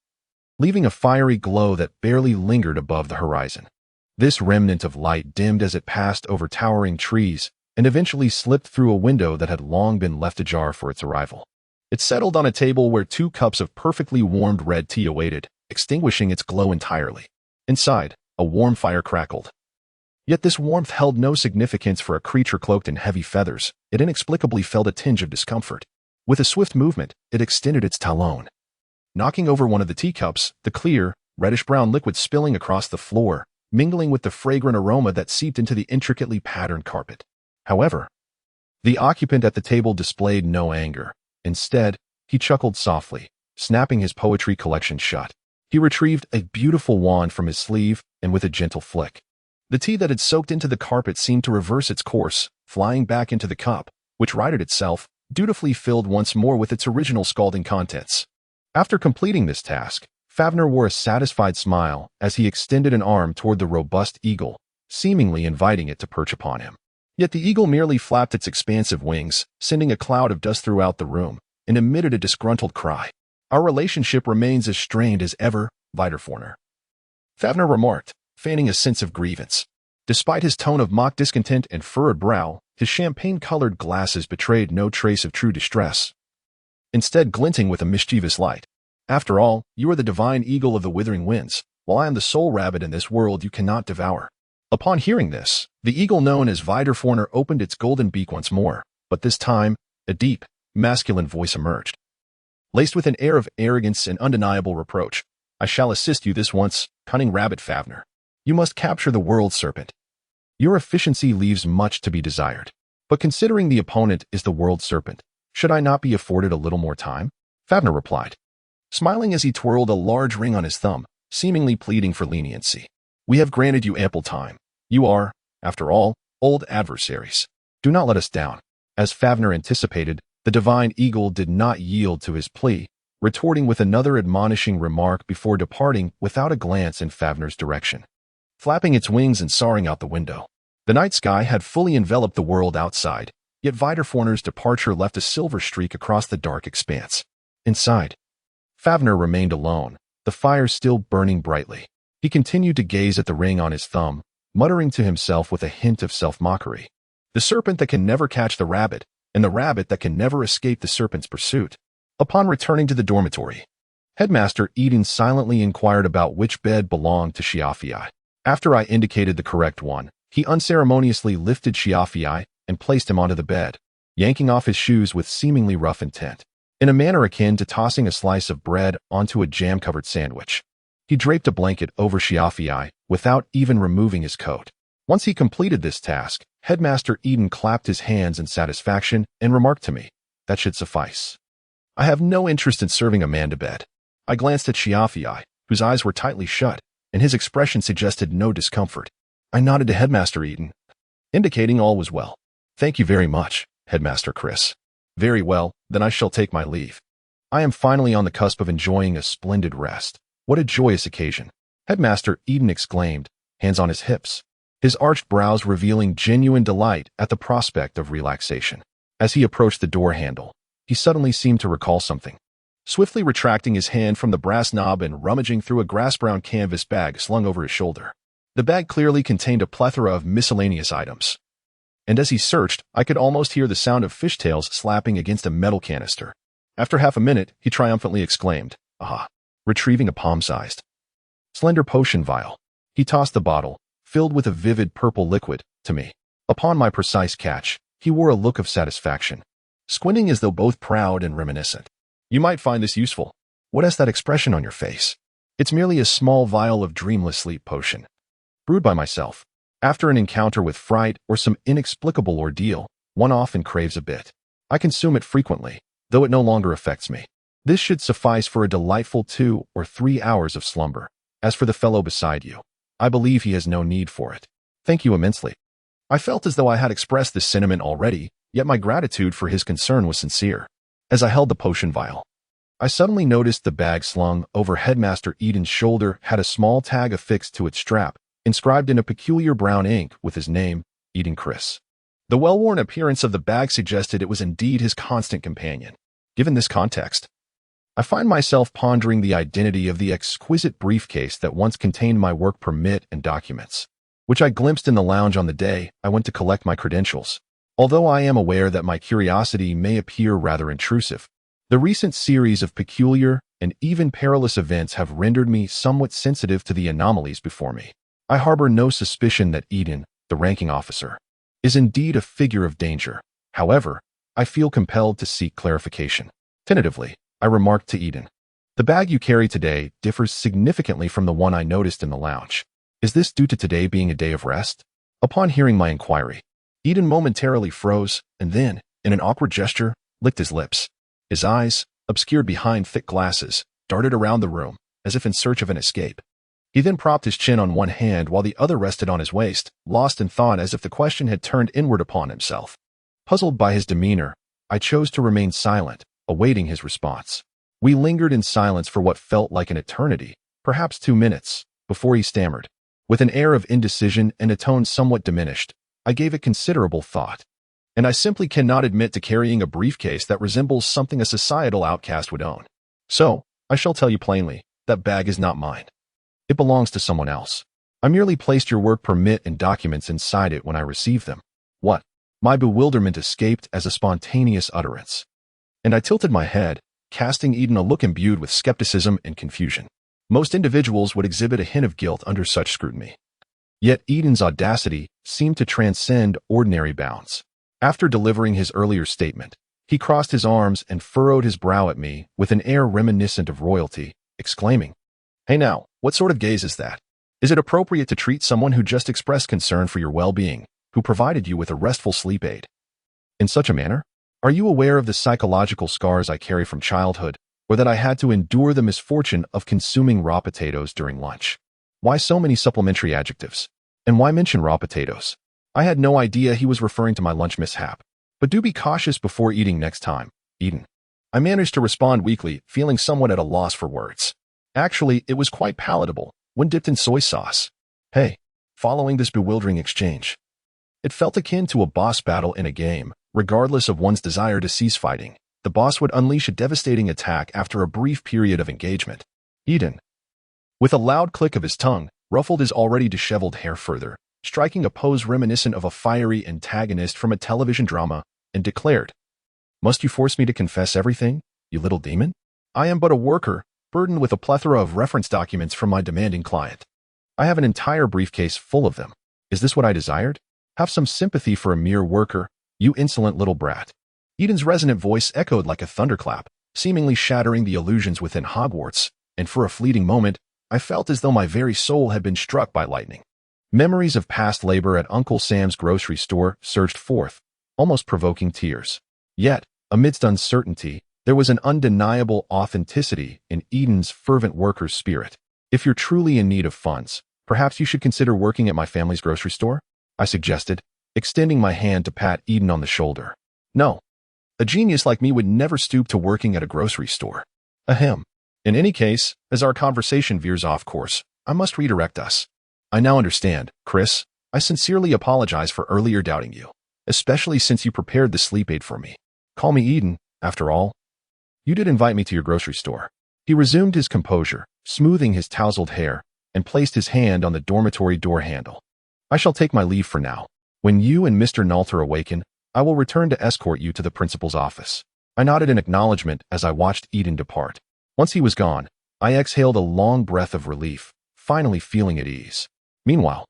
leaving a fiery glow that barely lingered above the horizon. This remnant of light dimmed as it passed over towering trees and eventually slipped through a window that had long been left ajar for its arrival. It settled on a table where 2 cups of perfectly warmed red tea awaited, extinguishing its glow entirely. Inside, a warm fire crackled. Yet this warmth held no significance for a creature cloaked in heavy feathers. It inexplicably felt a tinge of discomfort. With a swift movement, it extended its talon, knocking over one of the teacups, the clear, reddish-brown liquid spilling across the floor, mingling with the fragrant aroma that seeped into the intricately patterned carpet. However, the occupant at the table displayed no anger. Instead, he chuckled softly, snapping his poetry collection shut. He retrieved a beautiful wand from his sleeve, and with a gentle flick, the tea that had soaked into the carpet seemed to reverse its course, flying back into the cup, which righted itself, dutifully filled once more with its original scalding contents. After completing this task, Favner wore a satisfied smile as he extended an arm toward the robust eagle, seemingly inviting it to perch upon him. Yet the eagle merely flapped its expansive wings, sending a cloud of dust throughout the room, and emitted a disgruntled cry. Our relationship remains as strained as ever, Viderforner, Favner remarked, feigning a sense of grievance. Despite his tone of mock discontent and furrowed brow, his champagne-colored glasses betrayed no trace of true distress, instead glinting with a mischievous light. After all, you are the divine eagle of the withering winds, while I am the sole rabbit in this world you cannot devour. Upon hearing this, the eagle known as Viderforner opened its golden beak once more, but this time, a deep, masculine voice emerged, laced with an air of arrogance and undeniable reproach. I shall assist you this once, cunning rabbit Favner. You must capture the world serpent. Your efficiency leaves much to be desired. But considering the opponent is the world serpent, should I not be afforded a little more time? Favner replied, smiling as he twirled a large ring on his thumb, seemingly pleading for leniency. We have granted you ample time. You are, after all, old adversaries. Do not let us down. As Favner anticipated, the divine eagle did not yield to his plea, retorting with another admonishing remark before departing without a glance in Favner's direction, flapping its wings and soaring out the window. The night sky had fully enveloped the world outside, yet Viderforner's departure left a silver streak across the dark expanse. Inside, Favner remained alone, the fire still burning brightly. He continued to gaze at the ring on his thumb, muttering to himself with a hint of self-mockery. The serpent that can never catch the rabbit, and the rabbit that can never escape the serpent's pursuit. Upon returning to the dormitory, Headmaster Eden silently inquired about which bed belonged to Shiafii. After I indicated the correct one, he unceremoniously lifted Shiafii and placed him onto the bed, yanking off his shoes with seemingly rough intent, in a manner akin to tossing a slice of bread onto a jam-covered sandwich. He draped a blanket over Shiafii without even removing his coat. Once he completed this task, Headmaster Eden clapped his hands in satisfaction and remarked to me, "That should suffice. I have no interest in serving a man to bed." I glanced at Shiafii, whose eyes were tightly shut, and his expression suggested no discomfort. I nodded to Headmaster Eden, indicating all was well. "Thank you very much, Headmaster Chris." "Very well, then I shall take my leave. I am finally on the cusp of enjoying a splendid rest." "What a joyous occasion," Headmaster Eden exclaimed, hands on his hips, his arched brows revealing genuine delight at the prospect of relaxation. As he approached the door handle, he suddenly seemed to recall something. Swiftly retracting his hand from the brass knob and rummaging through a grass-brown canvas bag slung over his shoulder. The bag clearly contained a plethora of miscellaneous items, and as he searched, I could almost hear the sound of fishtails slapping against a metal canister. After half a minute, he triumphantly exclaimed, "Aha!" retrieving a palm-sized, slender potion vial. He tossed the bottle, filled with a vivid purple liquid, to me. Upon my precise catch, he wore a look of satisfaction, squinting as though both proud and reminiscent. "You might find this useful. What has that expression on your face?" "It's merely a small vial of dreamless sleep potion, brewed by myself. After an encounter with fright or some inexplicable ordeal, one often craves a bit. I consume it frequently, though it no longer affects me. This should suffice for a delightful 2 or 3 hours of slumber. As for the fellow beside you, I believe he has no need for it." "Thank you immensely." I felt as though I had expressed this sentiment already, yet my gratitude for his concern was sincere. As I held the potion vial, I suddenly noticed the bag slung over Headmaster Eden's shoulder had a small tag affixed to its strap, inscribed in a peculiar brown ink with his name, Eden Chris. The well-worn appearance of the bag suggested it was indeed his constant companion. Given this context, I find myself pondering the identity of the exquisite briefcase that once contained my work permit and documents, which I glimpsed in the lounge on the day I went to collect my credentials. Although I am aware that my curiosity may appear rather intrusive, the recent series of peculiar and even perilous events have rendered me somewhat sensitive to the anomalies before me. I harbor no suspicion that Eden, the ranking officer, is indeed a figure of danger. However, I feel compelled to seek clarification. Tentatively, I remarked to Eden, "The bag you carry today differs significantly from the one I noticed in the lounge. Is this due to today being a day of rest?" Upon hearing my inquiry, Eden momentarily froze and then, in an awkward gesture, licked his lips. His eyes, obscured behind thick glasses, darted around the room, as if in search of an escape. He then propped his chin on one hand while the other rested on his waist, lost in thought as if the question had turned inward upon himself. Puzzled by his demeanor, I chose to remain silent, awaiting his response. We lingered in silence for what felt like an eternity, perhaps 2 minutes, before he stammered. With an air of indecision and a tone somewhat diminished, I gave it considerable thought. "And I simply cannot admit to carrying a briefcase that resembles something a societal outcast would own. So, I shall tell you plainly, that bag is not mine. It belongs to someone else. I merely placed your work permit and documents inside it when I received them." What? My bewilderment escaped as a spontaneous utterance, and I tilted my head, casting Eden a look imbued with skepticism and confusion. Most individuals would exhibit a hint of guilt under such scrutiny. Yet Eden's audacity seemed to transcend ordinary bounds. After delivering his earlier statement, he crossed his arms and furrowed his brow at me with an air reminiscent of royalty, exclaiming, "Hey now, what sort of gaze is that? Is it appropriate to treat someone who just expressed concern for your well-being, who provided you with a restful sleep aid, in such a manner? Are you aware of the psychological scars I carry from childhood, or that I had to endure the misfortune of consuming raw potatoes during lunch?" Why so many supplementary adjectives? And why mention raw potatoes? I had no idea he was referring to my lunch mishap. But do be cautious before eating next time, Eden. I managed to respond weakly, feeling somewhat at a loss for words. Actually, it was quite palatable, when dipped in soy sauce. Hey, following this bewildering exchange, it felt akin to a boss battle in a game. Regardless of one's desire to cease fighting, the boss would unleash a devastating attack after a brief period of engagement. Eden, with a loud click of his tongue, ruffled his already disheveled hair further, striking a pose reminiscent of a fiery antagonist from a television drama, and declared, "Must you force me to confess everything, you little demon? I am but a worker, burdened with a plethora of reference documents from my demanding client. I have an entire briefcase full of them. Is this what I desired? Have some sympathy for a mere worker, you insolent little brat." Eden's resonant voice echoed like a thunderclap, seemingly shattering the illusions within Hogwarts, and for a fleeting moment, I felt as though my very soul had been struck by lightning. Memories of past labor at Uncle Sam's grocery store surged forth, almost provoking tears. Yet, amidst uncertainty, there was an undeniable authenticity in Eden's fervent worker's spirit. "If you're truly in need of funds, perhaps you should consider working at my family's grocery store," I suggested, extending my hand to pat Eden on the shoulder. "No. A genius like me would never stoop to working at a grocery store." Ahem. In any case, as our conversation veers off course, I must redirect us. "I now understand, Chris. I sincerely apologize for earlier doubting you, especially since you prepared the sleep aid for me. Call me Eden, after all. You did invite me to your grocery store." He resumed his composure, smoothing his tousled hair, and placed his hand on the dormitory door handle. "I shall take my leave for now. When you and Mr. Nalter awaken, I will return to escort you to the principal's office." I nodded in acknowledgement as I watched Eden depart. Once he was gone, I exhaled a long breath of relief, finally feeling at ease. Meanwhile,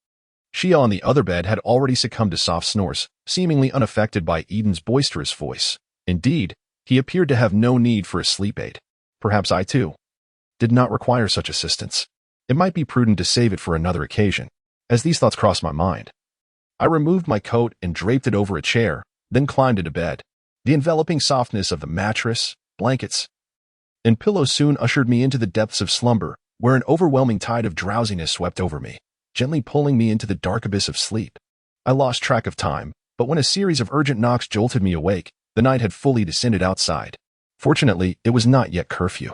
Shia on the other bed had already succumbed to soft snores, seemingly unaffected by Eden's boisterous voice. Indeed, he appeared to have no need for a sleep aid. Perhaps I, too, did not require such assistance. It might be prudent to save it for another occasion. As these thoughts crossed my mind, I removed my coat and draped it over a chair, then climbed into bed. The enveloping softness of the mattress, blankets, and pillows soon ushered me into the depths of slumber, where an overwhelming tide of drowsiness swept over me, gently pulling me into the dark abyss of sleep. I lost track of time, but when a series of urgent knocks jolted me awake, the night had fully descended outside. Fortunately, it was not yet curfew.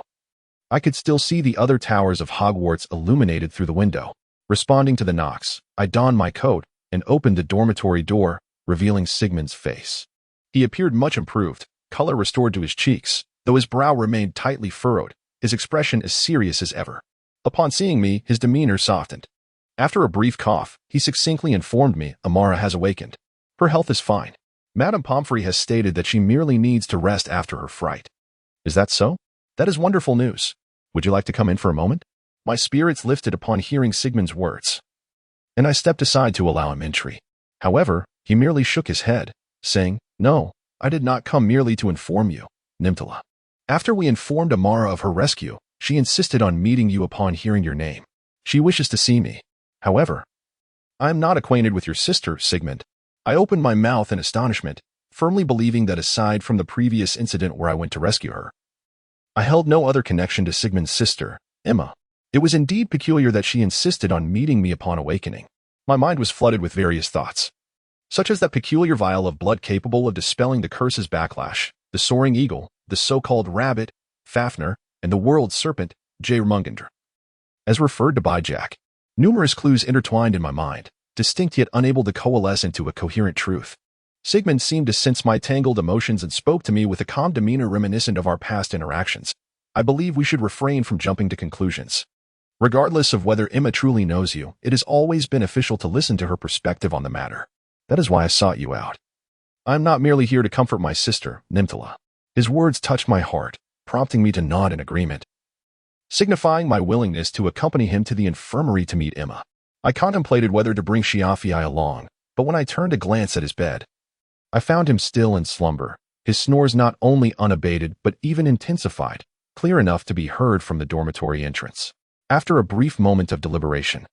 I could still see the other towers of Hogwarts illuminated through the window. Responding to the knocks, I donned my coat and opened the dormitory door, revealing Sigmund's face. He appeared much improved, color restored to his cheeks, though his brow remained tightly furrowed, his expression as serious as ever. Upon seeing me, his demeanor softened. After a brief cough, he succinctly informed me Amara has awakened. Her health is fine. Madame Pomfrey has stated that she merely needs to rest after her fright. Is that so? That is wonderful news. Would you like to come in for a moment? My spirits lifted upon hearing Sigmund's words, and I stepped aside to allow him entry. However, he merely shook his head, saying, "No, I did not come merely to inform you, Nimtara. After we informed Amara of her rescue, she insisted on meeting you upon hearing your name. She wishes to see me. However, I am not acquainted with your sister, Sigmund." I opened my mouth in astonishment, firmly believing that aside from the previous incident where I went to rescue her, I held no other connection to Sigmund's sister, Emma. It was indeed peculiar that she insisted on meeting me upon awakening. My mind was flooded with various thoughts, such as that peculiar vial of blood capable of dispelling the curse's backlash, the soaring eagle, the so-called rabbit, Fafnir, and the world serpent, Jormungandr. As referred to by Jack, numerous clues intertwined in my mind, distinct yet unable to coalesce into a coherent truth. Sigmund seemed to sense my tangled emotions and spoke to me with a calm demeanor reminiscent of our past interactions. I believe we should refrain from jumping to conclusions. Regardless of whether Emma truly knows you, it is always beneficial to listen to her perspective on the matter. That is why I sought you out. I am not merely here to comfort my sister, Nimtara. His words touched my heart, prompting me to nod in agreement, signifying my willingness to accompany him to the infirmary to meet Emma. I contemplated whether to bring Shiafii along, but when I turned to glance at his bed, I found him still in slumber, his snores not only unabated but even intensified, clear enough to be heard from the dormitory entrance. After a brief moment of deliberation,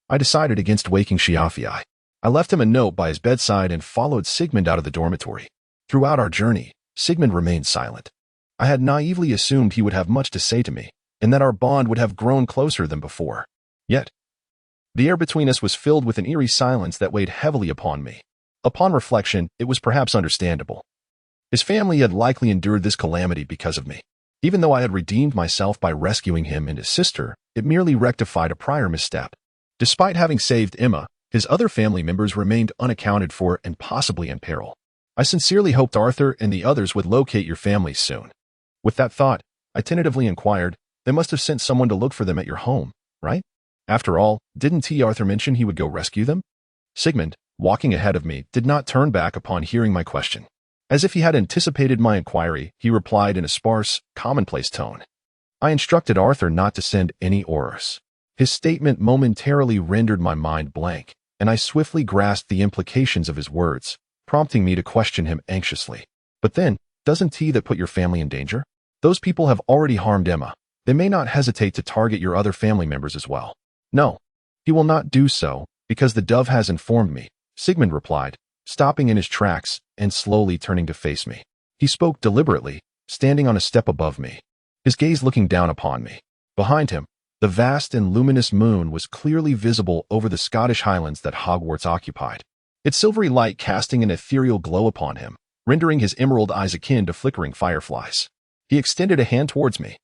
I decided against waking Shiafii. I left him a note by his bedside and followed Sigmund out of the dormitory. Throughout our journey, Sigmund remained silent. I had naively assumed he would have much to say to me, and that our bond would have grown closer than before. Yet, the air between us was filled with an eerie silence that weighed heavily upon me. Upon reflection, it was perhaps understandable. His family had likely endured this calamity because of me. Even though I had redeemed myself by rescuing him and his sister, it merely rectified a prior misstep. Despite having saved Emma, his other family members remained unaccounted for and possibly in peril. I sincerely hoped Arthur and the others would locate your families soon. With that thought, I tentatively inquired, "They must have sent someone to look for them at your home, right? After all, didn't T. Arthur mention he would go rescue them?" Sigmund, walking ahead of me, did not turn back upon hearing my question. As if he had anticipated my inquiry, he replied in a sparse, commonplace tone, "I instructed Arthur not to send any orders." His statement momentarily rendered my mind blank, and I swiftly grasped the implications of his words, prompting me to question him anxiously. "But then, doesn't T that put your family in danger? Those people have already harmed Emma. They may not hesitate to target your other family members as well." "No, he will not do so, because the dove has informed me," Sigmund replied, stopping in his tracks and slowly turning to face me. He spoke deliberately, standing on a step above me, his gaze looking down upon me. Behind him, the vast and luminous moon was clearly visible over the Scottish Highlands that Hogwarts occupied, its silvery light casting an ethereal glow upon him, rendering his emerald eyes akin to flickering fireflies. He extended a hand towards me.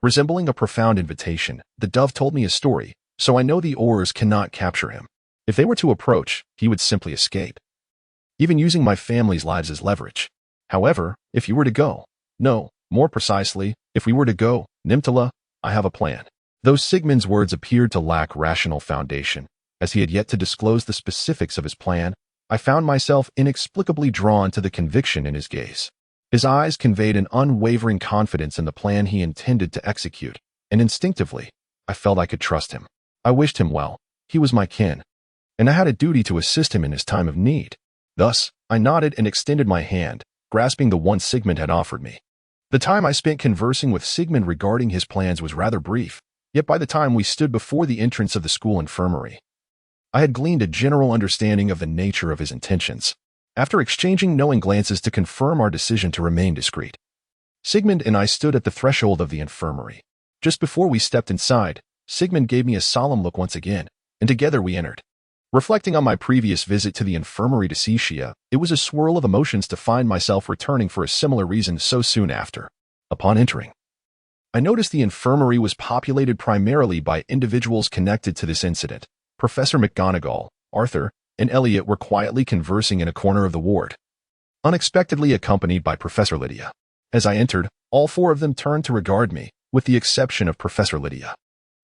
Resembling a profound invitation, the dove told me a story, so I know the Aurors cannot capture him. If they were to approach, he would simply escape, even using my family's lives as leverage. However, if you were to go, no, more precisely, if we were to go, Nimtara, I have a plan. Though Sigmund's words appeared to lack rational foundation, as he had yet to disclose the specifics of his plan, I found myself inexplicably drawn to the conviction in his gaze. His eyes conveyed an unwavering confidence in the plan he intended to execute, and instinctively, I felt I could trust him. I wished him well. He was my kin, and I had a duty to assist him in his time of need. Thus, I nodded and extended my hand, grasping the one Sigmund had offered me. The time I spent conversing with Sigmund regarding his plans was rather brief, yet by the time we stood before the entrance of the school infirmary, I had gleaned a general understanding of the nature of his intentions. After exchanging knowing glances to confirm our decision to remain discreet, Sigmund and I stood at the threshold of the infirmary. Just before we stepped inside, Sigmund gave me a solemn look once again, and together we entered. Reflecting on my previous visit to the infirmary to see Shia, it was a swirl of emotions to find myself returning for a similar reason so soon after. Upon entering, I noticed the infirmary was populated primarily by individuals connected to this incident. Professor McGonagall, Arthur, and Elliot were quietly conversing in a corner of the ward, unexpectedly accompanied by Professor Lydia. As I entered, all four of them turned to regard me, with the exception of Professor Lydia.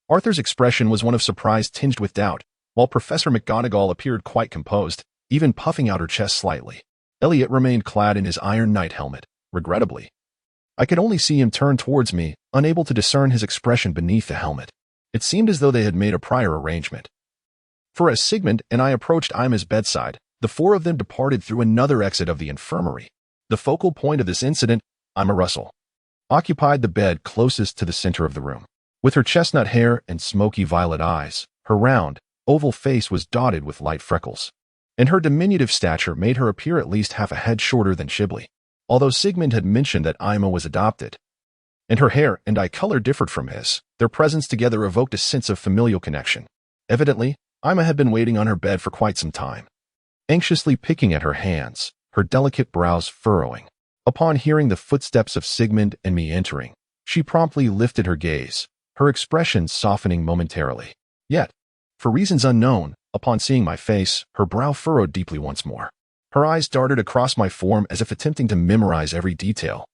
Arthur's expression was one of surprise tinged with doubt, while Professor McGonagall appeared quite composed, even puffing out her chest slightly. Elliot remained clad in his Iron Knight helmet, regrettably. I could only see him turn towards me, unable to discern his expression beneath the helmet. It seemed as though they had made a prior arrangement. For as Sigmund and I approached Ima's bedside, the four of them departed through another exit of the infirmary. The focal point of this incident, Ima Russell, occupied the bed closest to the center of the room. With her chestnut hair and smoky violet eyes, her round, oval face was dotted with light freckles, and her diminutive stature made her appear at least half a head shorter than Shibli. Although Sigmund had mentioned that Ima was adopted, and her hair and eye color differed from his, their presence together evoked a sense of familial connection. Evidently, Ima had been waiting on her bed for quite some time, anxiously picking at her hands, her delicate brows furrowing. Upon hearing the footsteps of Sigmund and me entering, she promptly lifted her gaze, her expression softening momentarily. Yet, for reasons unknown, upon seeing my face, her brow furrowed deeply once more. Her eyes darted across my form as if attempting to memorize every detail.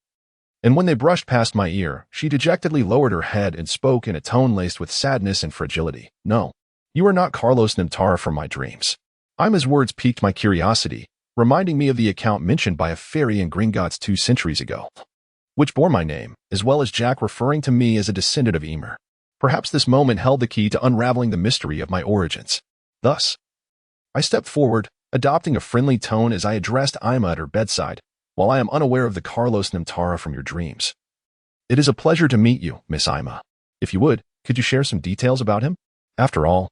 And when they brushed past my ear, she dejectedly lowered her head and spoke in a tone laced with sadness and fragility. "No, you are not Carlos Nimtara from my dreams." Ima's words piqued my curiosity, reminding me of the account mentioned by a fairy in Gringotts 2 centuries ago, which bore my name, as well as Jack referring to me as a descendant of Emer. Perhaps this moment held the key to unraveling the mystery of my origins. Thus, I stepped forward, adopting a friendly tone as I addressed Ima at her bedside. "While I am unaware of the Carlos Nimtara from your dreams, it is a pleasure to meet you, Miss Ima. If you would, could you share some details about him? After all,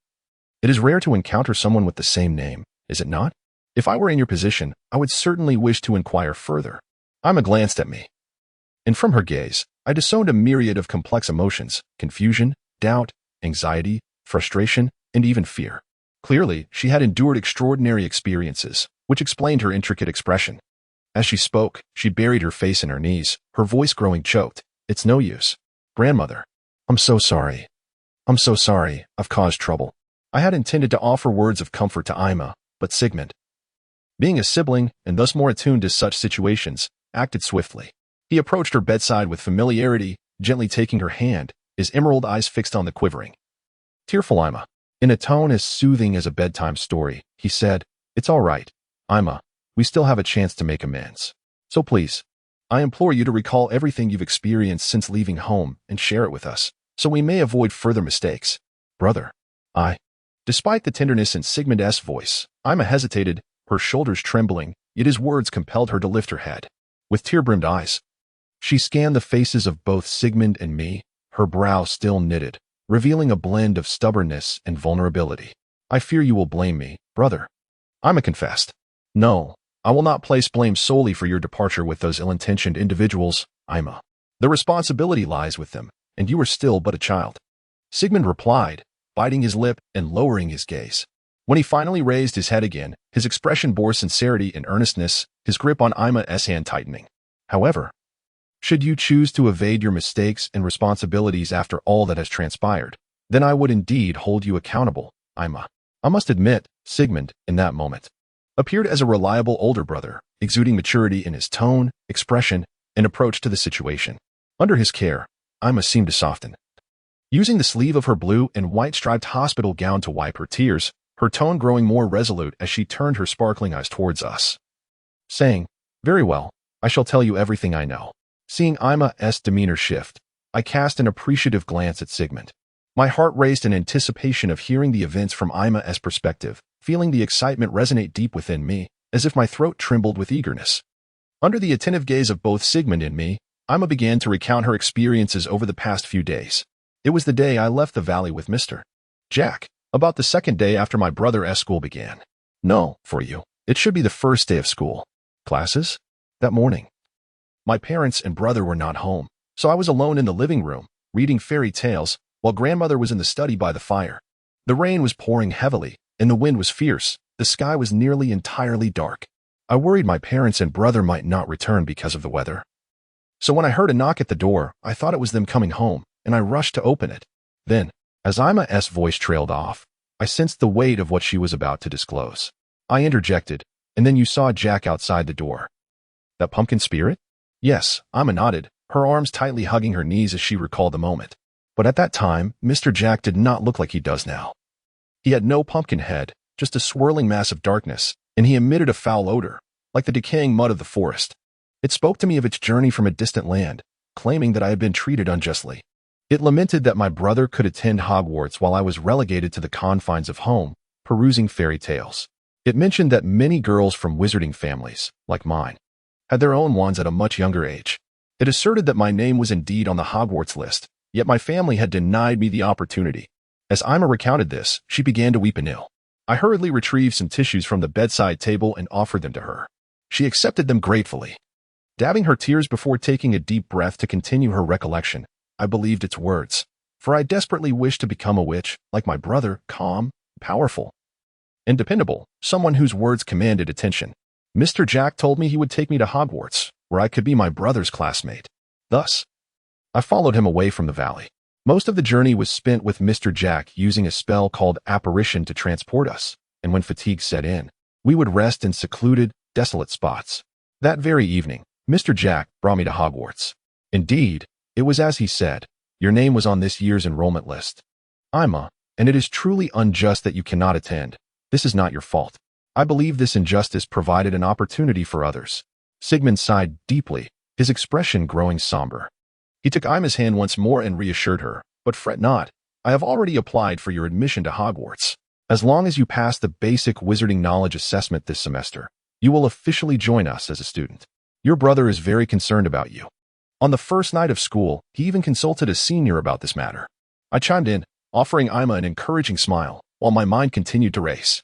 it is rare to encounter someone with the same name, is it not? If I were in your position, I would certainly wish to inquire further." Ima glanced at me, and from her gaze, I discerned a myriad of complex emotions: confusion, doubt, anxiety, frustration, and even fear. Clearly, she had endured extraordinary experiences, which explained her intricate expression. As she spoke, she buried her face in her knees, her voice growing choked. "It's no use. Grandmother, I'm so sorry. I'm so sorry, I've caused trouble." I had intended to offer words of comfort to Ima, but Sigmund, being a sibling and thus more attuned to such situations, acted swiftly. He approached her bedside with familiarity, gently taking her hand, his emerald eyes fixed on the quivering, tearful Ima. In a tone as soothing as a bedtime story, he said, "It's all right, Ima. We still have a chance to make amends. So please, I implore you to recall everything you've experienced since leaving home and share it with us, so we may avoid further mistakes." "Brother, Despite the tenderness in Sigmund's voice, Ima hesitated, her shoulders trembling, yet his words compelled her to lift her head. With tear-brimmed eyes, she scanned the faces of both Sigmund and me, her brow still knitted, revealing a blend of stubbornness and vulnerability. "I fear you will blame me, brother," Ima confessed. "No, I will not place blame solely for your departure with those ill-intentioned individuals, Ima. The responsibility lies with them, and you are still but a child," Sigmund replied, biting his lip and lowering his gaze. When he finally raised his head again, his expression bore sincerity and earnestness, his grip on Ima's hand tightening. "However, should you choose to evade your mistakes and responsibilities after all that has transpired, then I would indeed hold you accountable, Ima." I must admit, Sigmund, in that moment, appeared as a reliable older brother, exuding maturity in his tone, expression, and approach to the situation. Under his care, Ima seemed to soften. Using the sleeve of her blue and white striped hospital gown to wipe her tears, her tone growing more resolute as she turned her sparkling eyes towards us, saying, "Very well, I shall tell you everything I know." Seeing Ima's demeanor shift, I cast an appreciative glance at Sigmund. My heart raced in anticipation of hearing the events from Ima's perspective, feeling the excitement resonate deep within me, as if my throat trembled with eagerness. Under the attentive gaze of both Sigmund and me, Ima began to recount her experiences over the past few days. It was the day I left the valley with Mr. Jack, about the second day after my brother's school began. No, for you, it should be the first day of school. Classes? That morning, my parents and brother were not home, so I was alone in the living room, reading fairy tales, while grandmother was in the study by the fire. The rain was pouring heavily, and the wind was fierce. The sky was nearly entirely dark. I worried my parents and brother might not return because of the weather. So when I heard a knock at the door, I thought it was them coming home, and I rushed to open it. Then, as Ima's voice trailed off, I sensed the weight of what she was about to disclose. I interjected, and then you saw Jack outside the door. That pumpkin spirit? Yes, Ima nodded, her arms tightly hugging her knees as she recalled the moment. But at that time, Mr. Jack did not look like he does now. He had no pumpkin head, just a swirling mass of darkness, and he emitted a foul odor, like the decaying mud of the forest. It spoke to me of its journey from a distant land, claiming that I had been treated unjustly. It lamented that my brother could attend Hogwarts while I was relegated to the confines of home, perusing fairy tales. It mentioned that many girls from wizarding families, like mine, had their own wands at a much younger age. It asserted that my name was indeed on the Hogwarts list, yet my family had denied me the opportunity. As Ima recounted this, she began to weep anew. I hurriedly retrieved some tissues from the bedside table and offered them to her. She accepted them gratefully. Dabbing her tears before taking a deep breath to continue her recollection, I believed its words, for I desperately wished to become a witch, like my brother, calm, powerful, and dependable, someone whose words commanded attention. Mr. Jack told me he would take me to Hogwarts, where I could be my brother's classmate. Thus, I followed him away from the valley. Most of the journey was spent with Mr. Jack using a spell called Apparition to transport us, and when fatigue set in, we would rest in secluded, desolate spots. That very evening, Mr. Jack brought me to Hogwarts. Indeed, it was as he said, your name was on this year's enrollment list. Ima, and it is truly unjust that you cannot attend. This is not your fault. I believe this injustice provided an opportunity for others. Sigman sighed deeply, his expression growing somber. He took Ima's hand once more and reassured her, but fret not. I have already applied for your admission to Hogwarts. As long as you pass the basic wizarding knowledge assessment this semester, you will officially join us as a student. Your brother is very concerned about you. On the first night of school, he even consulted a senior about this matter. I chimed in, offering Ima an encouraging smile, while my mind continued to race.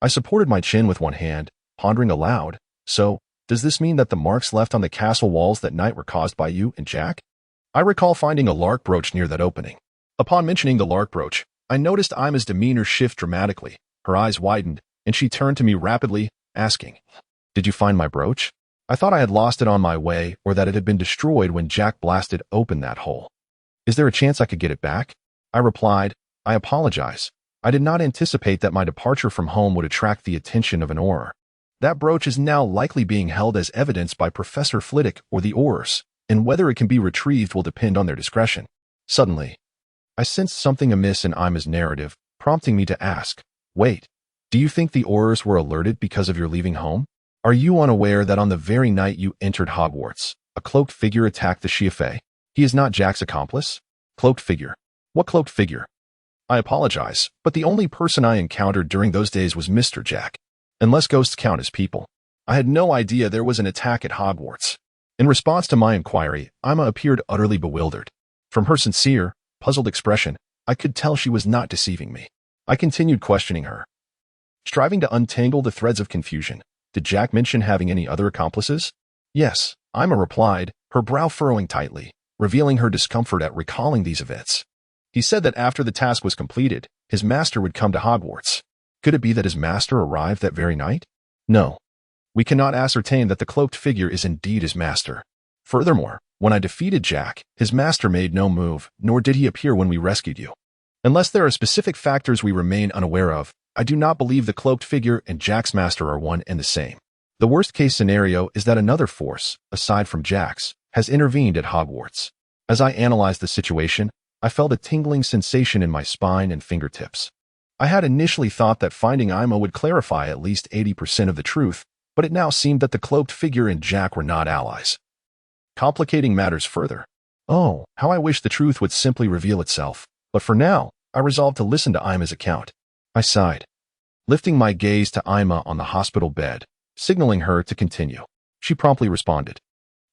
I supported my chin with one hand, pondering aloud, so, does this mean that the marks left on the castle walls that night were caused by you and Jack? I recall finding a lark brooch near that opening. Upon mentioning the lark brooch, I noticed Ima's demeanor shift dramatically. Her eyes widened, and she turned to me rapidly, asking, "Did you find my brooch?" I thought I had lost it on my way or that it had been destroyed when Jack blasted open that hole. "Is there a chance I could get it back?" I replied, "I apologize. I did not anticipate that my departure from home would attract the attention of an Auror. That brooch is now likely being held as evidence by Professor Flitwick or the Aurors, and whether it can be retrieved will depend on their discretion." Suddenly, I sensed something amiss in Ima's narrative, prompting me to ask, "Wait, do you think the Aurors were alerted because of your leaving home? Are you unaware that on the very night you entered Hogwarts, a cloaked figure attacked the Sheaf? He is not Jack's accomplice?" "Cloaked figure? What cloaked figure?" "I apologize, but the only person I encountered during those days was Mr. Jack. Unless ghosts count as people. I had no idea there was an attack at Hogwarts." In response to my inquiry, Ima appeared utterly bewildered. From her sincere, puzzled expression, I could tell she was not deceiving me. I continued questioning her, striving to untangle the threads of confusion. "Did Jack mention having any other accomplices?" "Yes," Ima replied, her brow furrowing tightly, revealing her discomfort at recalling these events. "He said that after the task was completed, his master would come to Hogwarts. Could it be that his master arrived that very night?" "No. We cannot ascertain that the cloaked figure is indeed his master. Furthermore, when I defeated Jack, his master made no move, nor did he appear when we rescued you. Unless there are specific factors we remain unaware of, I do not believe the cloaked figure and Jack's master are one and the same. The worst-case scenario is that another force, aside from Jack's, has intervened at Hogwarts." As I analyzed the situation, I felt a tingling sensation in my spine and fingertips. I had initially thought that finding Ima would clarify at least 80% of the truth, but it now seemed that the cloaked figure and Jack were not allies, complicating matters further. Oh, how I wish the truth would simply reveal itself. But for now, I resolved to listen to Ima's account. I sighed, lifting my gaze to Ima on the hospital bed, signaling her to continue. She promptly responded,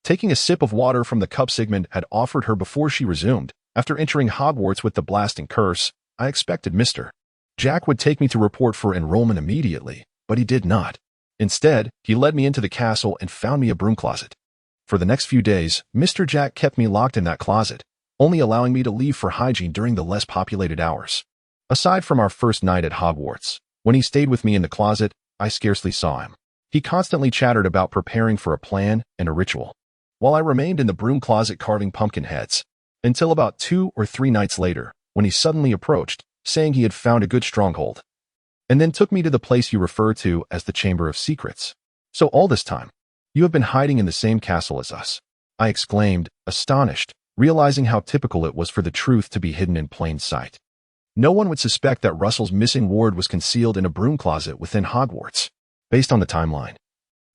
taking a sip of water from the cup Sigmund had offered her before she resumed. "After entering Hogwarts with the blasting curse, I expected Mr. Jack would take me to report for enrollment immediately, but he did not. Instead, he led me into the castle and found me a broom closet. For the next few days, Mr. Jack kept me locked in that closet, only allowing me to leave for hygiene during the less populated hours. Aside from our first night at Hogwarts, when he stayed with me in the closet, I scarcely saw him. He constantly chattered about preparing for a plan and a ritual. while I remained in the broom closet carving pumpkin heads, until about 2 or 3 nights later, when he suddenly approached, saying he had found a good stronghold, and then took me to the place you refer to as the Chamber of Secrets. So all this time, you have been hiding in the same castle as us, I exclaimed, astonished, realizing how typical it was for the truth to be hidden in plain sight. No one would suspect that Russell's missing ward was concealed in a broom closet within Hogwarts. Based on the timeline,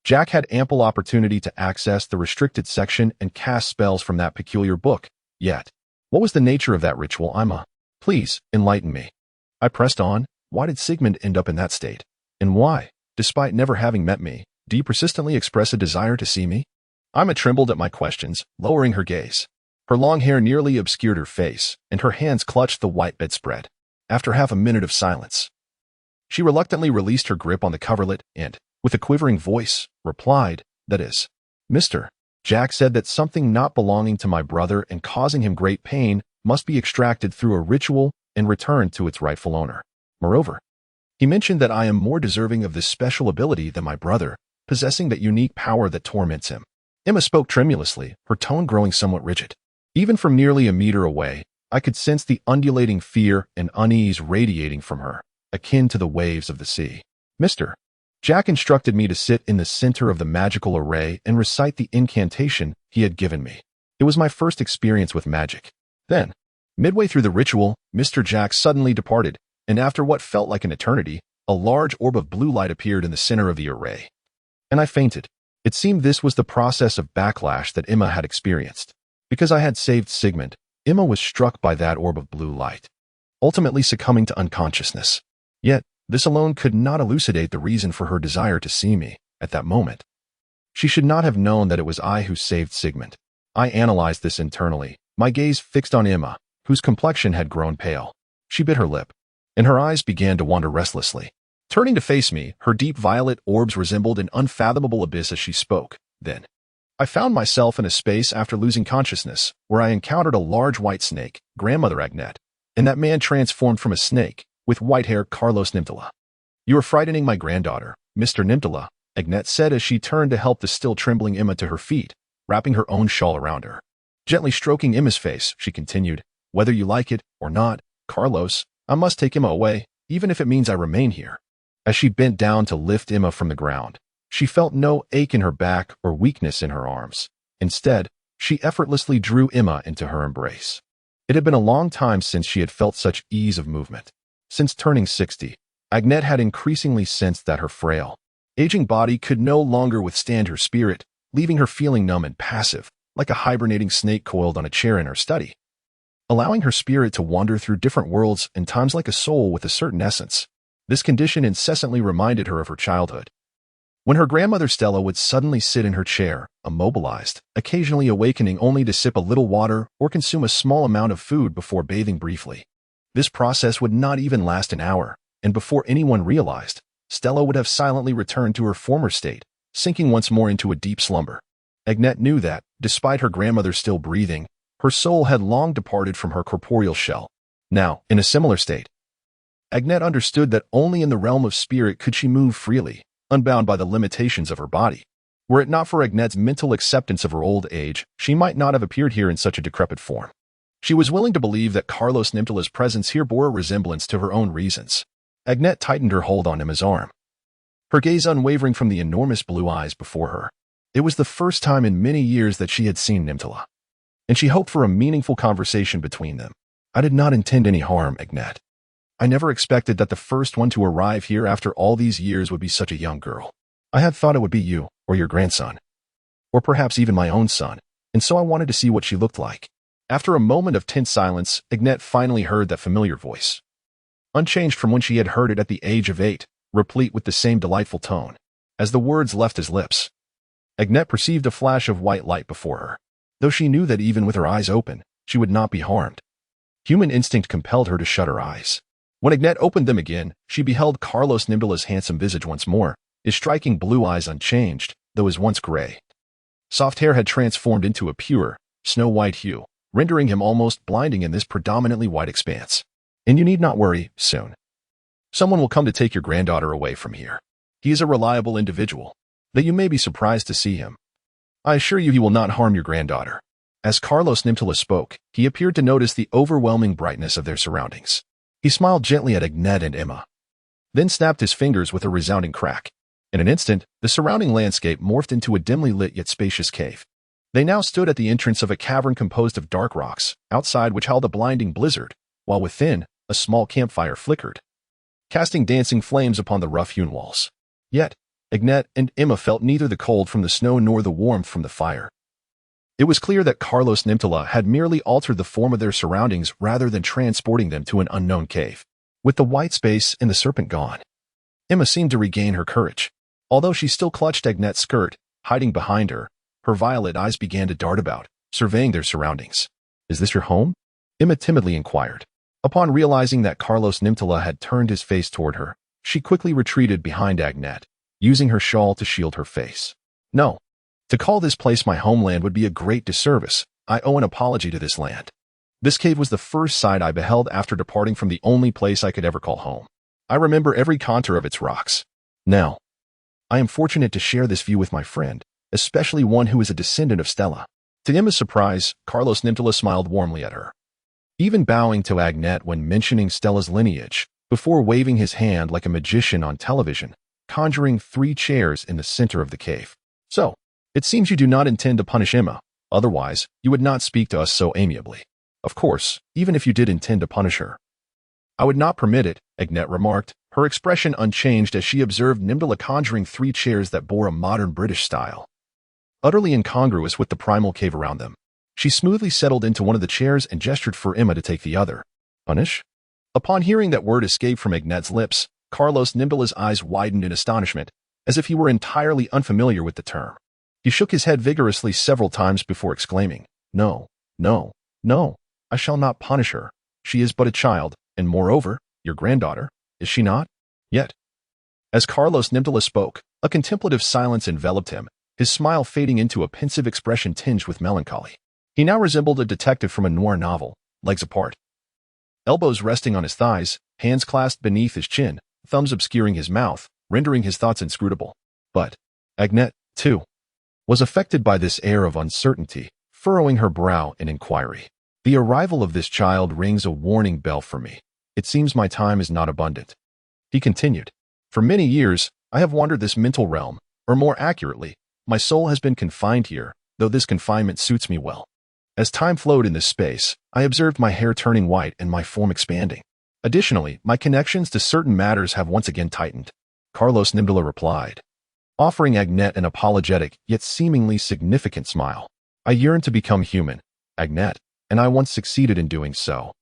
Jack had ample opportunity to access the restricted section and cast spells from that peculiar book. Yet, what was the nature of that ritual? Please, enlighten me. I pressed on. Why did Sigmund end up in that state? And why, despite never having met me, do you persistently express a desire to see me? Emma trembled at my questions, lowering her gaze. Her long hair nearly obscured her face, and her hands clutched the white bedspread. After half a minute of silence, she reluctantly released her grip on the coverlet and, with a quivering voice, replied, "That is, Mr. Jack said that something not belonging to my brother and causing him great pain must be extracted through a ritual and returned to its rightful owner. Moreover, he mentioned that I am more deserving of this special ability than my brother, possessing that unique power that torments him." Emma spoke tremulously, her tone growing somewhat rigid. Even from nearly a meter away, I could sense the undulating fear and unease radiating from her, akin to the waves of the sea. Mr. Jack instructed me to sit in the center of the magical array and recite the incantation he had given me. It was my first experience with magic. Then, midway through the ritual, Mr. Jack suddenly departed, and after what felt like an eternity, a large orb of blue light appeared in the center of the array. And I fainted. It seemed this was the process of backlash that Emma had experienced. Because I had saved Sigmund, Emma was struck by that orb of blue light, ultimately succumbing to unconsciousness. Yet, this alone could not elucidate the reason for her desire to see me at that moment. She should not have known that it was I who saved Sigmund. I analyzed this internally, my gaze fixed on Emma, whose complexion had grown pale. She bit her lip, and her eyes began to wander restlessly. Turning to face me, her deep violet orbs resembled an unfathomable abyss as she spoke. Then, I found myself in a space after losing consciousness, where I encountered a large white snake, Grandmother Agnette, and that man transformed from a snake, with white hair, Carlos Nimtara. "You are frightening my granddaughter, Mr. Nimtara," Agnette said as she turned to help the still trembling Emma to her feet, wrapping her own shawl around her. Gently stroking Emma's face, she continued, "Whether you like it or not, Carlos, I must take Emma away, even if it means I remain here." As she bent down to lift Emma from the ground, she felt no ache in her back or weakness in her arms. Instead, she effortlessly drew Emma into her embrace. It had been a long time since she had felt such ease of movement. Since turning 60, Agnette had increasingly sensed that her frail, aging body could no longer withstand her spirit, leaving her feeling numb and passive, like a hibernating snake coiled on a chair in her study. Allowing her spirit to wander through different worlds and times like a soul with a certain essence, this condition incessantly reminded her of her childhood, when her grandmother Stella would suddenly sit in her chair, immobilized, occasionally awakening only to sip a little water or consume a small amount of food before bathing briefly. This process would not even last an hour, and before anyone realized, Stella would have silently returned to her former state, sinking once more into a deep slumber. Agnette knew that, despite her grandmother still breathing, her soul had long departed from her corporeal shell, now in a similar state. Agnette understood that only in the realm of spirit could she move freely, unbound by the limitations of her body. Were it not for Agnette's mental acceptance of her old age, she might not have appeared here in such a decrepit form. She was willing to believe that Carlos Nimtala's presence here bore a resemblance to her own reasons. Agnette tightened her hold on Emma's arm, her gaze unwavering from the enormous blue eyes before her. It was the first time in many years that she had seen Nimtala, and she hoped for a meaningful conversation between them. "I did not intend any harm, Agnette. I never expected that the first one to arrive here after all these years would be such a young girl. I had thought it would be you, or your grandson, or perhaps even my own son, and so I wanted to see what she looked like." After a moment of tense silence, Agnette finally heard that familiar voice, unchanged from when she had heard it at the age of 8, replete with the same delightful tone. As the words left his lips, Agnette perceived a flash of white light before her, though she knew that even with her eyes open, she would not be harmed. Human instinct compelled her to shut her eyes. When Agnette opened them again, she beheld Carlos Nimtala's handsome visage once more, his striking blue eyes unchanged, though his once gray, soft hair had transformed into a pure, snow-white hue, rendering him almost blinding in this predominantly white expanse. "And you need not worry, soon. Someone will come to take your granddaughter away from here. He is a reliable individual, that you may be surprised to see him." I assure you he will not harm your granddaughter." As Carlos Nimtala spoke, he appeared to notice the overwhelming brightness of their surroundings. He smiled gently at Agnet and Emma, then snapped his fingers with a resounding crack. In an instant, the surrounding landscape morphed into a dimly lit yet spacious cave. They now stood at the entrance of a cavern composed of dark rocks, outside which howled a blinding blizzard, while within, a small campfire flickered, casting dancing flames upon the rough-hewn walls. Yet, Agnet and Emma felt neither the cold from the snow nor the warmth from the fire. It was clear that Carlos Nimtala had merely altered the form of their surroundings rather than transporting them to an unknown cave. With the white space and the serpent gone, Emma seemed to regain her courage. Although she still clutched Agnet's skirt, hiding behind her, her violet eyes began to dart about, surveying their surroundings. "Is this your home?" Emma timidly inquired. Upon realizing that Carlos Nimtala had turned his face toward her, she quickly retreated behind Agnet, using her shawl to shield her face. "No. To call this place my homeland would be a great disservice. I owe an apology to this land. This cave was the first sight I beheld after departing from the only place I could ever call home. I remember every contour of its rocks. Now, I am fortunate to share this view with my friend, especially one who is a descendant of Stella." To Emma's surprise, Carlos Nimtala smiled warmly at her, even bowing to Agnet when mentioning Stella's lineage, before waving his hand like a magician on television, conjuring 3 chairs in the center of the cave. "So, it seems you do not intend to punish Emma. Otherwise, you would not speak to us so amiably." "Of course, even if you did intend to punish her, I would not permit it," Agnet remarked, her expression unchanged as she observed Nimtala conjuring 3 chairs that bore a modern British style, utterly incongruous with the primal cave around them. She smoothly settled into one of the chairs and gestured for Emma to take the other. "Punish?" Upon hearing that word escape from Agnet's lips, Carlos Nimtala's eyes widened in astonishment, as if he were entirely unfamiliar with the term. He shook his head vigorously several times before exclaiming, "No, no, no, I shall not punish her. She is but a child, and moreover, your granddaughter, is she not?" Yet, as Carlos Nimtala spoke, a contemplative silence enveloped him, his smile fading into a pensive expression tinged with melancholy. He now resembled a detective from a noir novel, legs apart, elbows resting on his thighs, hands clasped beneath his chin, thumbs obscuring his mouth, rendering his thoughts inscrutable. But Agnet, too, was affected by this air of uncertainty, furrowing her brow in inquiry. "The arrival of this child rings a warning bell for me. It seems my time is not abundant." He continued, "For many years, I have wandered this mental realm, or more accurately, my soul has been confined here, though this confinement suits me well. As time flowed in this space, I observed my hair turning white and my form expanding. Additionally, my connections to certain matters have once again tightened." Carlos Nimtala replied, offering Agnet an apologetic yet seemingly significant smile. "I yearn to become human, Agnet, and I once succeeded in doing so,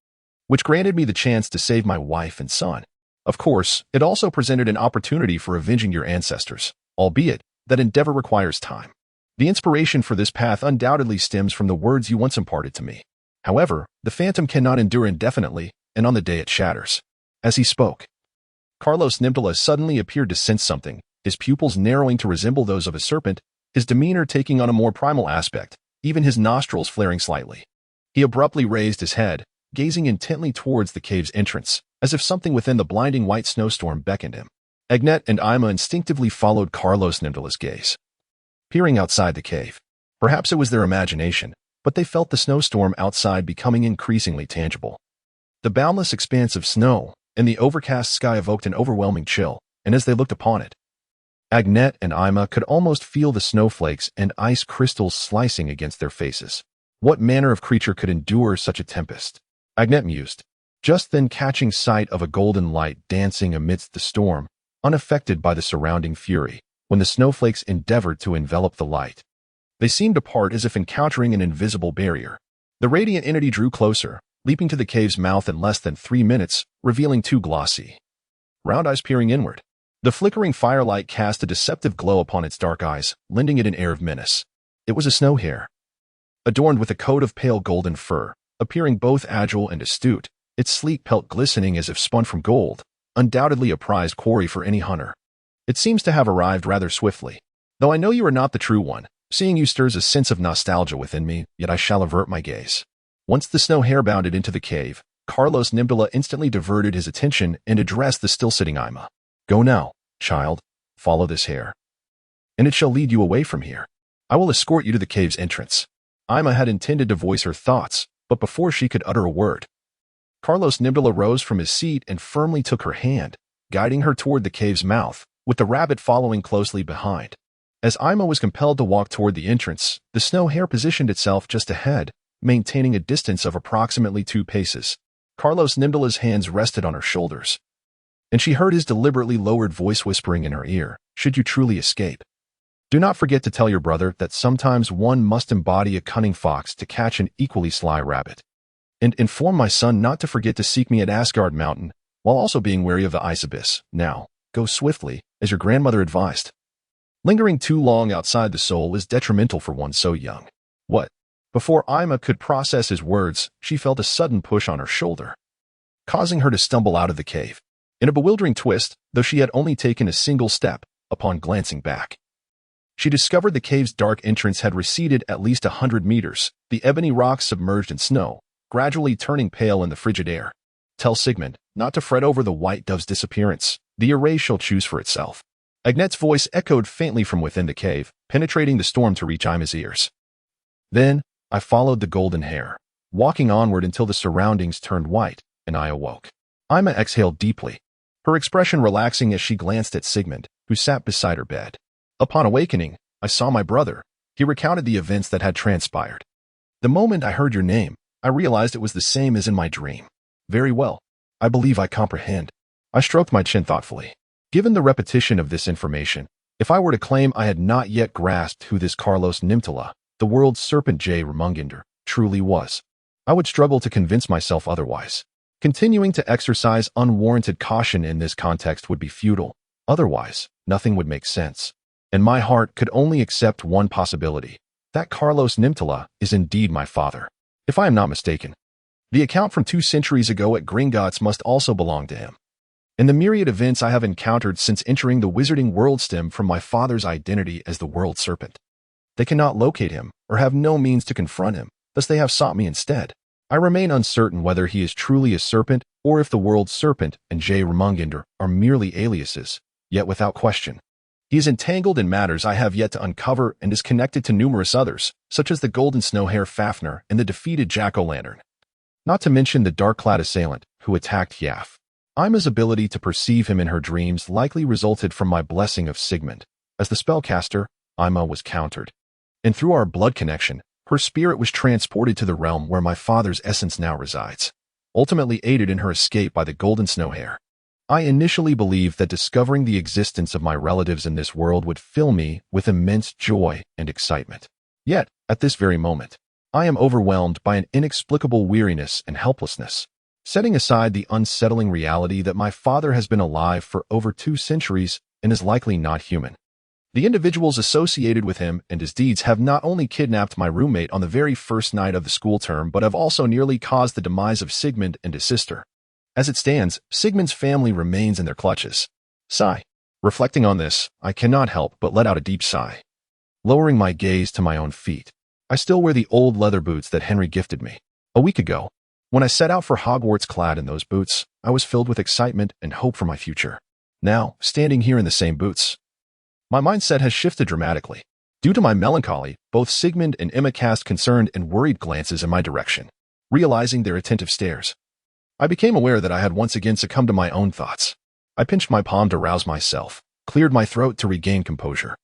which granted me the chance to save my wife and son. Of course, it also presented an opportunity for avenging your ancestors, albeit that endeavor requires time. The inspiration for this path undoubtedly stems from the words you once imparted to me. However, the phantom cannot endure indefinitely, and on the day it shatters." As he spoke, Carlos Nimtala suddenly appeared to sense something, his pupils narrowing to resemble those of a serpent, his demeanor taking on a more primal aspect, even his nostrils flaring slightly. He abruptly raised his head, gazing intently towards the cave's entrance, as if something within the blinding white snowstorm beckoned him. Agnet and Emma instinctively followed Carlos Nimtala's gaze, peering outside the cave. Perhaps it was their imagination, but they felt the snowstorm outside becoming increasingly tangible. The boundless expanse of snow and the overcast sky evoked an overwhelming chill, and as they looked upon it, Agnet and Emma could almost feel the snowflakes and ice crystals slicing against their faces. What manner of creature could endure such a tempest? Agnet mused, just then catching sight of a golden light dancing amidst the storm, unaffected by the surrounding fury, when the snowflakes endeavored to envelop the light. They seemed to part as if encountering an invisible barrier. The radiant entity drew closer, leaping to the cave's mouth in less than 3 minutes, revealing 2 glossy, round eyes peering inward. The flickering firelight cast a deceptive glow upon its dark eyes, lending it an air of menace. It was a snow hare, adorned with a coat of pale golden fur, appearing both agile and astute, its sleek pelt glistening as if spun from gold, undoubtedly a prized quarry for any hunter. "It seems to have arrived rather swiftly. Though I know you are not the true one, seeing you stirs a sense of nostalgia within me, yet I shall avert my gaze." Once the snow hare bounded into the cave, Carlos Nimtala instantly diverted his attention and addressed the still-sitting Emma. "Go now, child, follow this hare, and it shall lead you away from here." I will escort you to the cave's entrance. Ima had intended to voice her thoughts, but before she could utter a word, Carlos Nimtara rose from his seat and firmly took her hand, guiding her toward the cave's mouth, with the rabbit following closely behind. As Ima was compelled to walk toward the entrance, the snow hare positioned itself just ahead, maintaining a distance of approximately 2 paces. Carlos Nimtara's hands rested on her shoulders, and she heard his deliberately lowered voice whispering in her ear, "Should you truly escape, do not forget to tell your brother that sometimes one must embody a cunning fox to catch an equally sly rabbit. And inform my son not to forget to seek me at Asgard Mountain, while also being wary of the ice abyss. Now, go swiftly, as your grandmother advised." Lingering too long outside the soul is detrimental for one so young. What? Before Ima could process his words, she felt a sudden push on her shoulder, causing her to stumble out of the cave. In a bewildering twist, though she had only taken a single step, upon glancing back, she discovered the cave's dark entrance had receded at least 100 meters, the ebony rocks submerged in snow, gradually turning pale in the frigid air. "Tell Sigmund not to fret over the white dove's disappearance. The array shall choose for itself." Agnette's voice echoed faintly from within the cave, penetrating the storm to reach Ima's ears. Then, I followed the golden hair, walking onward until the surroundings turned white, and I awoke. Ima exhaled deeply, her expression relaxing as she glanced at Sigmund, who sat beside her bed. Upon awakening, I saw my brother. He recounted the events that had transpired. "The moment I heard your name, I realized it was the same as in my dream." "Very well. I believe I comprehend." I stroked my chin thoughtfully. Given the repetition of this information, if I were to claim I had not yet grasped who this Carlos Nimtara, the world's serpent J. truly was, I would struggle to convince myself otherwise. Continuing to exercise unwarranted caution in this context would be futile. Otherwise, nothing would make sense. And my heart could only accept one possibility, that Carlos Nimtara is indeed my father. If I am not mistaken, the account from 2 centuries ago at Gringotts must also belong to him. And the myriad events I have encountered since entering the wizarding world stem from my father's identity as the world serpent. They cannot locate him, or have no means to confront him, thus they have sought me instead. I remain uncertain whether he is truly a serpent, or if the world serpent and J. are merely aliases, yet without question, he is entangled in matters I have yet to uncover and is connected to numerous others, such as the golden snow hare Fafnir and the defeated jack-o'-lantern. Not to mention the dark-clad assailant who attacked Yaf. Ima's ability to perceive him in her dreams likely resulted from my blessing of Sigmund. As the spellcaster, Ima was countered, and through our blood connection, her spirit was transported to the realm where my father's essence now resides, ultimately aided in her escape by the golden snow hare. I initially believed that discovering the existence of my relatives in this world would fill me with immense joy and excitement. Yet, at this very moment, I am overwhelmed by an inexplicable weariness and helplessness. Setting aside the unsettling reality that my father has been alive for over 2 centuries and is likely not human, the individuals associated with him and his deeds have not only kidnapped my roommate on the very first night of the school term but have also nearly caused the demise of Sigmund and his sister. As it stands, Sigmund's family remains in their clutches. Sigh. Reflecting on this, I cannot help but let out a deep sigh. Lowering my gaze to my own feet, I still wear the old leather boots that Henry gifted me a week ago. When I set out for Hogwarts clad in those boots, I was filled with excitement and hope for my future. Now, standing here in the same boots, my mindset has shifted dramatically. Due to my melancholy, both Sigmund and Emma cast concerned and worried glances in my direction. Realizing their attentive stares, I became aware that I had once again succumbed to my own thoughts. I pinched my palm to rouse myself, cleared my throat to regain composure,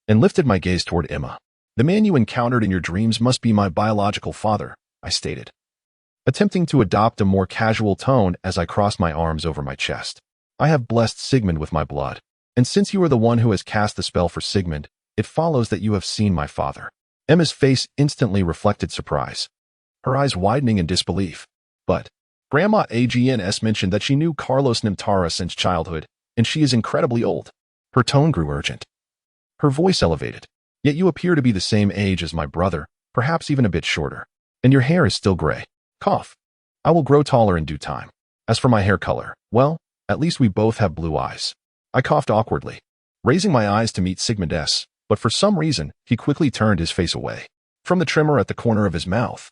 and lifted my gaze toward Emma. "The man you encountered in your dreams must be my biological father," I stated, attempting to adopt a more casual tone as I crossed my arms over my chest. "I have blessed Sigmund with my blood, and since you are the one who has cast the spell for Sigmund, it follows that you have seen my father." Emma's face instantly reflected surprise, her eyes widening in disbelief. "But Grandma Agns mentioned that she knew Carlos Nimtara since childhood, and she is incredibly old." Her tone grew urgent, her voice elevated. "Yet you appear to be the same age as my brother, perhaps even a bit shorter, and your hair is still gray. Cough. I will grow taller in due time. As for my hair color, well, at least we both have blue eyes." I coughed awkwardly, raising my eyes to meet Sigmund's, but for some reason, he quickly turned his face away. From the tremor at the corner of his mouth,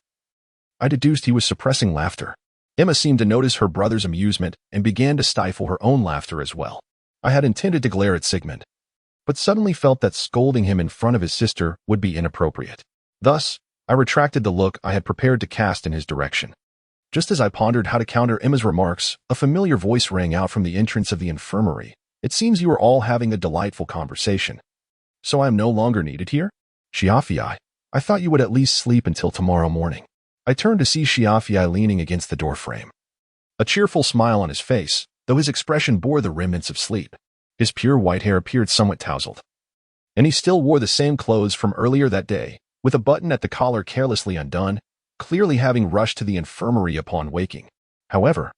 I deduced he was suppressing laughter. Emma seemed to notice her brother's amusement and began to stifle her own laughter as well. I had intended to glare at Sigmund, but suddenly felt that scolding him in front of his sister would be inappropriate. Thus, I retracted the look I had prepared to cast in his direction. Just as I pondered how to counter Emma's remarks, a familiar voice rang out from the entrance of the infirmary. It seems you are all having a delightful conversation. So I am no longer needed here? Shiafii, I thought you would at least sleep until tomorrow morning. I turned to see Shiafii leaning against the doorframe. A cheerful smile on his face, though his expression bore the remnants of sleep. His pure white hair appeared somewhat tousled. And he still wore the same clothes from earlier that day, with a button at the collar carelessly undone, clearly having rushed to the infirmary upon waking. However,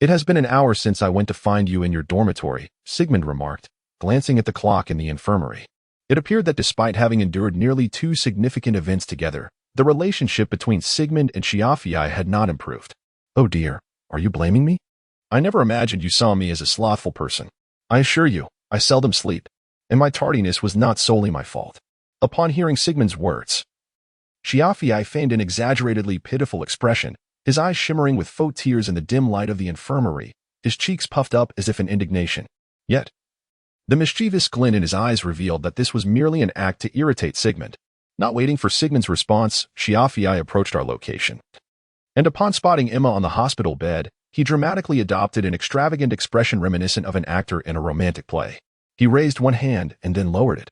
"It has been an hour since I went to find you in your dormitory," Sigmund remarked, glancing at the clock in the infirmary. It appeared that despite having endured nearly 2 significant events together, the relationship between Sigmund and Shiafii had not improved. "Oh dear, are you blaming me? I never imagined you saw me as a slothful person. I assure you, I seldom sleep, and my tardiness was not solely my fault." Upon hearing Sigmund's words, Shiafii feigned an exaggeratedly pitiful expression, his eyes shimmering with faux tears in the dim light of the infirmary, his cheeks puffed up as if in indignation. Yet, the mischievous glint in his eyes revealed that this was merely an act to irritate Sigmund. Not waiting for Sigmund's response, Shiafii approached our location. And upon spotting Emma on the hospital bed, he dramatically adopted an extravagant expression reminiscent of an actor in a romantic play. He raised one hand and then lowered it,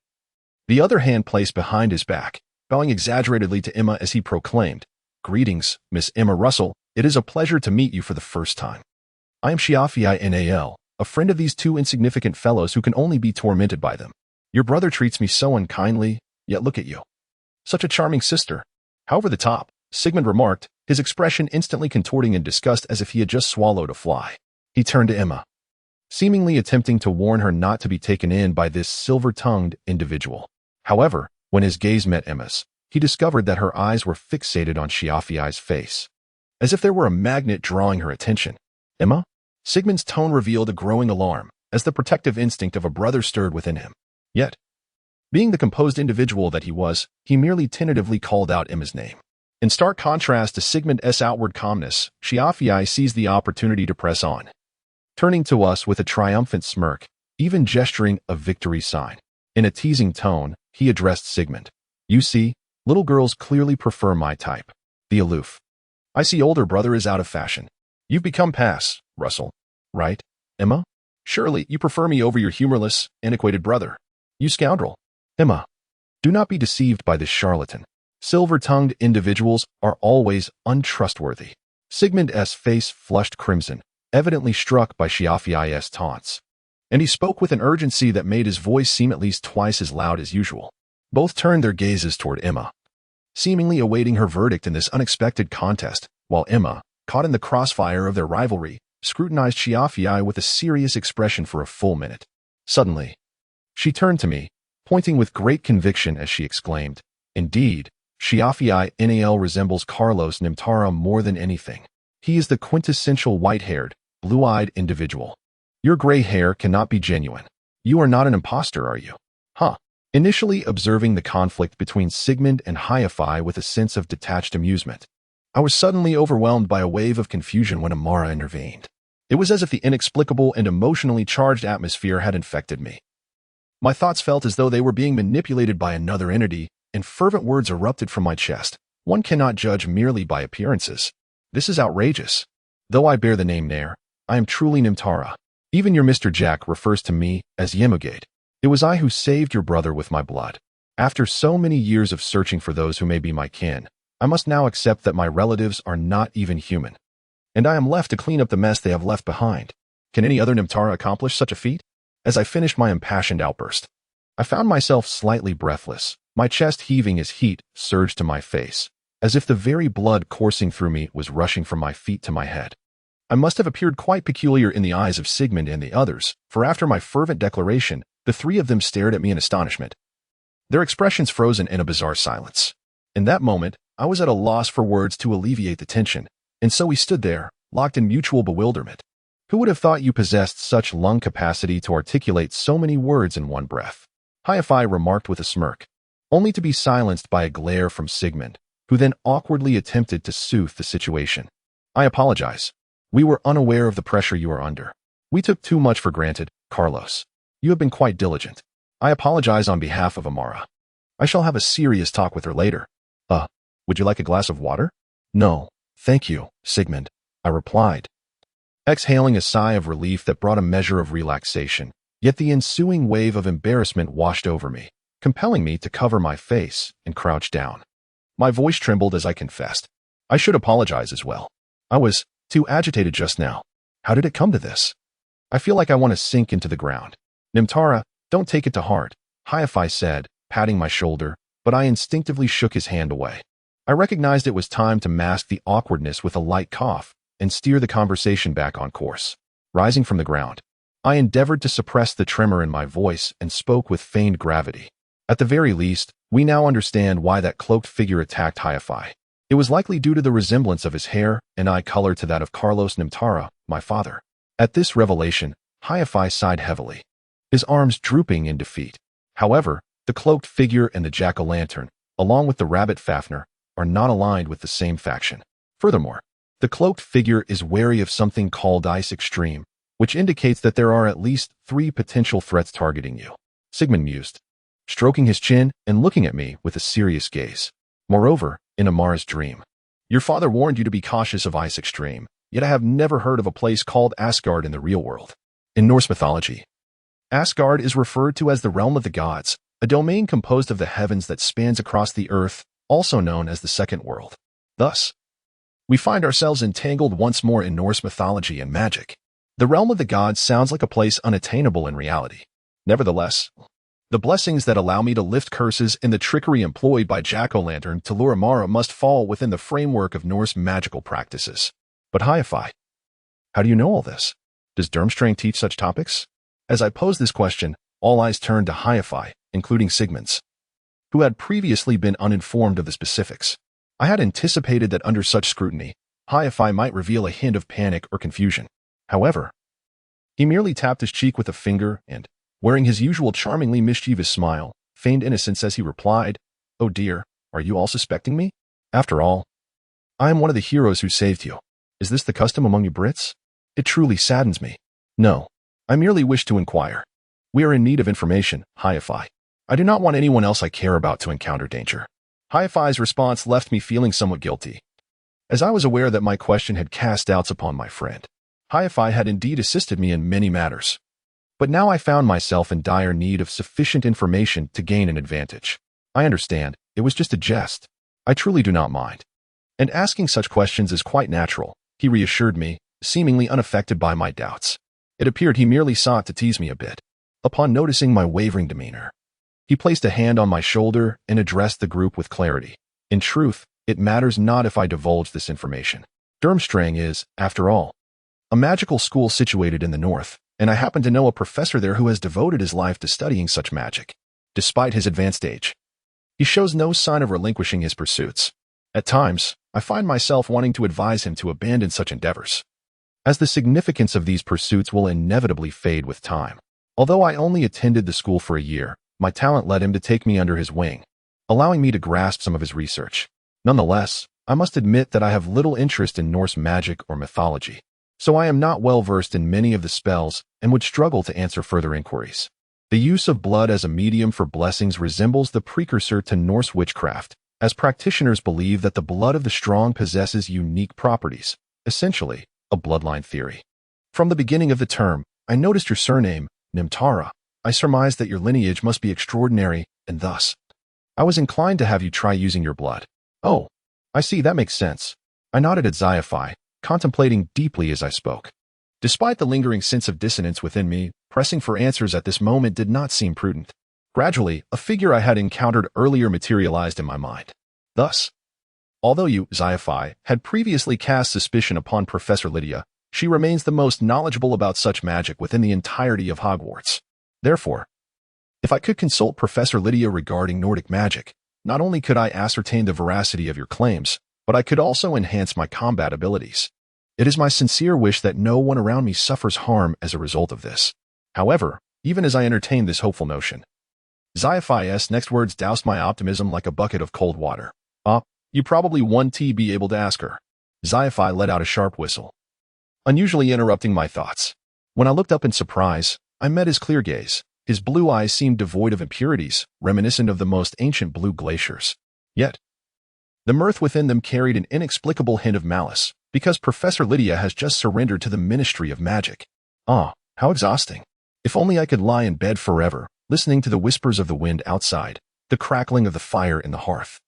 the other hand placed behind his back, bowing exaggeratedly to Emma as he proclaimed, "Greetings, Miss Emma Russell. It is a pleasure to meet you for the first time. I am Shiafii Nal, a friend of these 2 insignificant fellows who can only be tormented by them. Your brother treats me so unkindly, yet look at you. Such a charming sister." "How over the top," Sigmund remarked, his expression instantly contorting in disgust as if he had just swallowed a fly. He turned to Emma, seemingly attempting to warn her not to be taken in by this silver-tongued individual. However, when his gaze met Emma's, he discovered that her eyes were fixated on Shiafii's face, as if there were a magnet drawing her attention. "Emma?" Sigmund's tone revealed a growing alarm, as the protective instinct of a brother stirred within him. Yet, being the composed individual that he was, he merely tentatively called out Emma's name. In stark contrast to Sigmund's outward calmness, Shiafii seized the opportunity to press on, turning to us with a triumphant smirk, even gesturing a victory sign. In a teasing tone, he addressed Sigmund. "You see, little girls clearly prefer my type, the aloof. I see older brother is out of fashion. You've become pass, Russell, right, Emma? Surely you prefer me over your humorless, antiquated brother. You scoundrel." "Emma, do not be deceived by this charlatan. Silver-tongued individuals are always untrustworthy." Sigmund's face flushed crimson, evidently struck by Shiafii's taunts, and he spoke with an urgency that made his voice seem at least twice as loud as usual. Both turned their gazes toward Emma, seemingly awaiting her verdict in this unexpected contest, while Emma, caught in the crossfire of their rivalry, scrutinized Shiafii with a serious expression for a full minute. Suddenly, she turned to me, pointing with great conviction as she exclaimed, "Indeed, Shiafii Nal resembles Carlos Nimtara more than anything. He is the quintessential white-haired, blue-eyed individual. Your gray hair cannot be genuine. You are not an imposter, are you?" "Huh." Initially observing the conflict between Sigmund and Shiafii with a sense of detached amusement, I was suddenly overwhelmed by a wave of confusion when Amara intervened. It was as if the inexplicable and emotionally charged atmosphere had infected me. My thoughts felt as though they were being manipulated by another entity, and fervent words erupted from my chest. "One cannot judge merely by appearances. This is outrageous. Though I bear the name Nair, I am truly Nimtara. Even your Mr. Jack refers to me as Yemugate. It was I who saved your brother with my blood. After so many years of searching for those who may be my kin, I must now accept that my relatives are not even human, and I am left to clean up the mess they have left behind. Can any other Nimtara accomplish such a feat?" As I finished my impassioned outburst, I found myself slightly breathless, my chest heaving as heat surged to my face, as if the very blood coursing through me was rushing from my feet to my head. I must have appeared quite peculiar in the eyes of Sigmund and the others, for after my fervent declaration, the 3 of them stared at me in astonishment, their expressions frozen in a bizarre silence. In that moment, I was at a loss for words to alleviate the tension, and so we stood there, locked in mutual bewilderment. Who would have thought you possessed such lung capacity to articulate so many words in one breath? Shiafii remarked with a smirk, only to be silenced by a glare from Sigmund, who then awkwardly attempted to soothe the situation. "I apologize. We were unaware of the pressure you are under. We took too much for granted, Carlos. You have been quite diligent. I apologize on behalf of Amara. I shall have a serious talk with her later. Would you like a glass of water? No, thank you, Sigmund, I replied, exhaling a sigh of relief that brought a measure of relaxation, yet the ensuing wave of embarrassment washed over me, compelling me to cover my face and crouch down. My voice trembled as I confessed. I should apologize as well. I was too agitated just now. How did it come to this? I feel like I want to sink into the ground. Nimtara, don't take it to heart, Hi-Fi said, patting my shoulder, but I instinctively shook his hand away. I recognized it was time to mask the awkwardness with a light cough and steer the conversation back on course. Rising from the ground, I endeavored to suppress the tremor in my voice and spoke with feigned gravity. At the very least, we now understand why that cloaked figure attacked Hi-Fi. It was likely due to the resemblance of his hair and eye color to that of Carlos Nimtara, my father. At this revelation, Hi-Fi sighed heavily, his arms drooping in defeat. However, the cloaked figure and the jack-o'-lantern, along with the rabbit Fafnir, are not aligned with the same faction. Furthermore, the cloaked figure is wary of something called Ice Extreme, which indicates that there are at least 3 potential threats targeting you. Sigmund mused, stroking his chin and looking at me with a serious gaze. Moreover, in Amara's dream, your father warned you to be cautious of Ice Extreme, yet I have never heard of a place called Asgard in the real world. In Norse mythology, Asgard is referred to as the realm of the gods, a domain composed of the heavens that spans across the earth, also known as the second world. Thus, we find ourselves entangled once more in Norse mythology and magic. The realm of the gods sounds like a place unattainable in reality. Nevertheless, the blessings that allow me to lift curses and the trickery employed by Jack-o'-lantern to lure Amara must fall within the framework of Norse magical practices. But Hi-Fi, how do you know all this? Does Durmstrang teach such topics? As I posed this question, all eyes turned to Hi-Fi, including Sigmund's, who had previously been uninformed of the specifics. I had anticipated that under such scrutiny, Hi-Fi might reveal a hint of panic or confusion. However, he merely tapped his cheek with a finger and, wearing his usual charmingly mischievous smile, feigned innocence as he replied, "Oh dear, are you all suspecting me? After all, I am one of the heroes who saved you. Is this the custom among you Brits? It truly saddens me. No, I merely wish to inquire. We are in need of information, Hi-Fi. I do not want anyone else I care about to encounter danger." Hi-Fi's response left me feeling somewhat guilty, as I was aware that my question had cast doubts upon my friend. Hi-Fi had indeed assisted me in many matters, but now I found myself in dire need of sufficient information to gain an advantage. I understand, it was just a jest. I truly do not mind. And asking such questions is quite natural, he reassured me, seemingly unaffected by my doubts. It appeared he merely sought to tease me a bit. Upon noticing my wavering demeanor, he placed a hand on my shoulder and addressed the group with clarity. In truth, it matters not if I divulge this information. Durmstrang is, after all, a magical school situated in the north, and I happen to know a professor there who has devoted his life to studying such magic. Despite his advanced age, he shows no sign of relinquishing his pursuits. At times, I find myself wanting to advise him to abandon such endeavors, as the significance of these pursuits will inevitably fade with time. Although I only attended the school for a year, my talent led him to take me under his wing, allowing me to grasp some of his research. Nonetheless, I must admit that I have little interest in Norse magic or mythology, so I am not well versed in many of the spells and would struggle to answer further inquiries. The use of blood as a medium for blessings resembles the precursor to Norse witchcraft, as practitioners believe that the blood of the strong possesses unique properties, essentially, a bloodline theory. From the beginning of the term, I noticed your surname, Nimtara. I surmised that your lineage must be extraordinary, and thus, I was inclined to have you try using your blood. Oh, I see, that makes sense. I nodded at Hi-Fi, contemplating deeply as I spoke. Despite the lingering sense of dissonance within me, pressing for answers at this moment did not seem prudent. Gradually, a figure I had encountered earlier materialized in my mind. Thus, although you, Hi-Fi, had previously cast suspicion upon Professor Lydia, she remains the most knowledgeable about such magic within the entirety of Hogwarts. Therefore, if I could consult Professor Lydia regarding Nordic magic, not only could I ascertain the veracity of your claims, but I could also enhance my combat abilities. It is my sincere wish that no one around me suffers harm as a result of this. However, even as I entertained this hopeful notion, Hi-Fi's next words doused my optimism like a bucket of cold water. You probably won't be able to ask her. Hi-Fi let out a sharp whistle, unusually interrupting my thoughts. When I looked up in surprise, I met his clear gaze, His blue eyes seemed devoid of impurities, reminiscent of the most ancient blue glaciers. Yet, the mirth within them carried an inexplicable hint of malice, because Professor Lydia has just surrendered to the Ministry of Magic. Ah, how exhausting. If only I could lie in bed forever, listening to the whispers of the wind outside, the crackling of the fire in the hearth,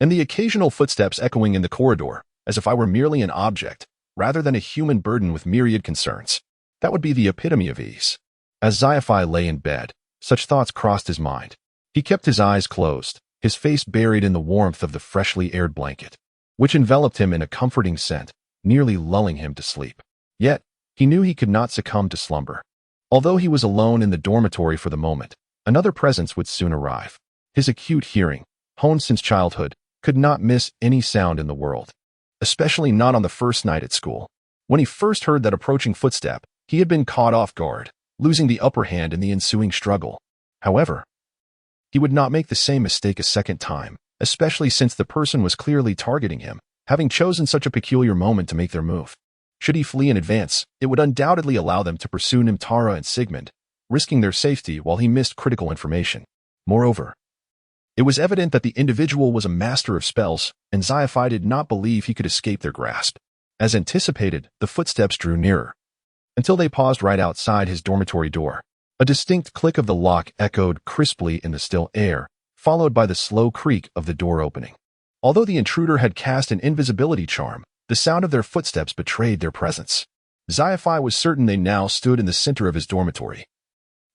and the occasional footsteps echoing in the corridor, as if I were merely an object, rather than a human burden with myriad concerns. That would be the epitome of ease. As Xiphi lay in bed, such thoughts crossed his mind. He kept his eyes closed, his face buried in the warmth of the freshly aired blanket, which enveloped him in a comforting scent, nearly lulling him to sleep. Yet, he knew he could not succumb to slumber. Although he was alone in the dormitory for the moment, another presence would soon arrive. His acute hearing, honed since childhood, could not miss any sound in the world, especially not on the first night at school. When he first heard that approaching footstep, he had been caught off guard, losing the upper hand in the ensuing struggle. However, he would not make the same mistake a second time, especially since the person was clearly targeting him, having chosen such a peculiar moment to make their move. Should he flee in advance, it would undoubtedly allow them to pursue Nimtara and Sigmund, risking their safety while he missed critical information. Moreover, it was evident that the individual was a master of spells, and Xiphi did not believe he could escape their grasp. As anticipated, the footsteps drew nearer, until they paused right outside his dormitory door. A distinct click of the lock echoed crisply in the still air, followed by the slow creak of the door opening. Although the intruder had cast an invisibility charm, the sound of their footsteps betrayed their presence. Xiphi was certain they now stood in the center of his dormitory,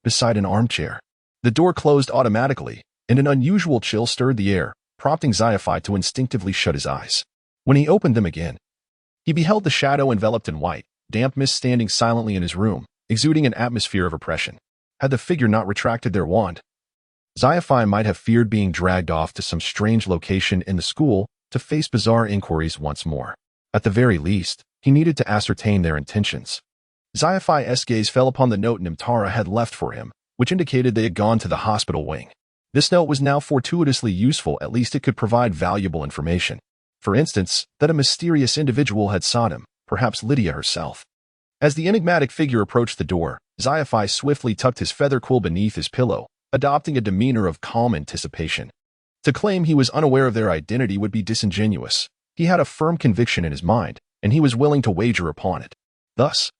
beside an armchair. The door closed automatically, and an unusual chill stirred the air, prompting Xiphi to instinctively shut his eyes. When he opened them again, he beheld the shadow enveloped in white, damp mist standing silently in his room, exuding an atmosphere of oppression. Had the figure not retracted their wand, Xiphi might have feared being dragged off to some strange location in the school to face bizarre inquiries once more. At the very least, he needed to ascertain their intentions. Xiphi's gaze fell upon the note Nimtara had left for him, which indicated they had gone to the hospital wing. This note was now fortuitously useful, at least it could provide valuable information. For instance, that a mysterious individual had sought him, perhaps Lydia herself. As the enigmatic figure approached the door, Xiphi swiftly tucked his feather quill beneath his pillow, adopting a demeanor of calm anticipation. To claim he was unaware of their identity would be disingenuous. He had a firm conviction in his mind, and he was willing to wager upon it. Thus,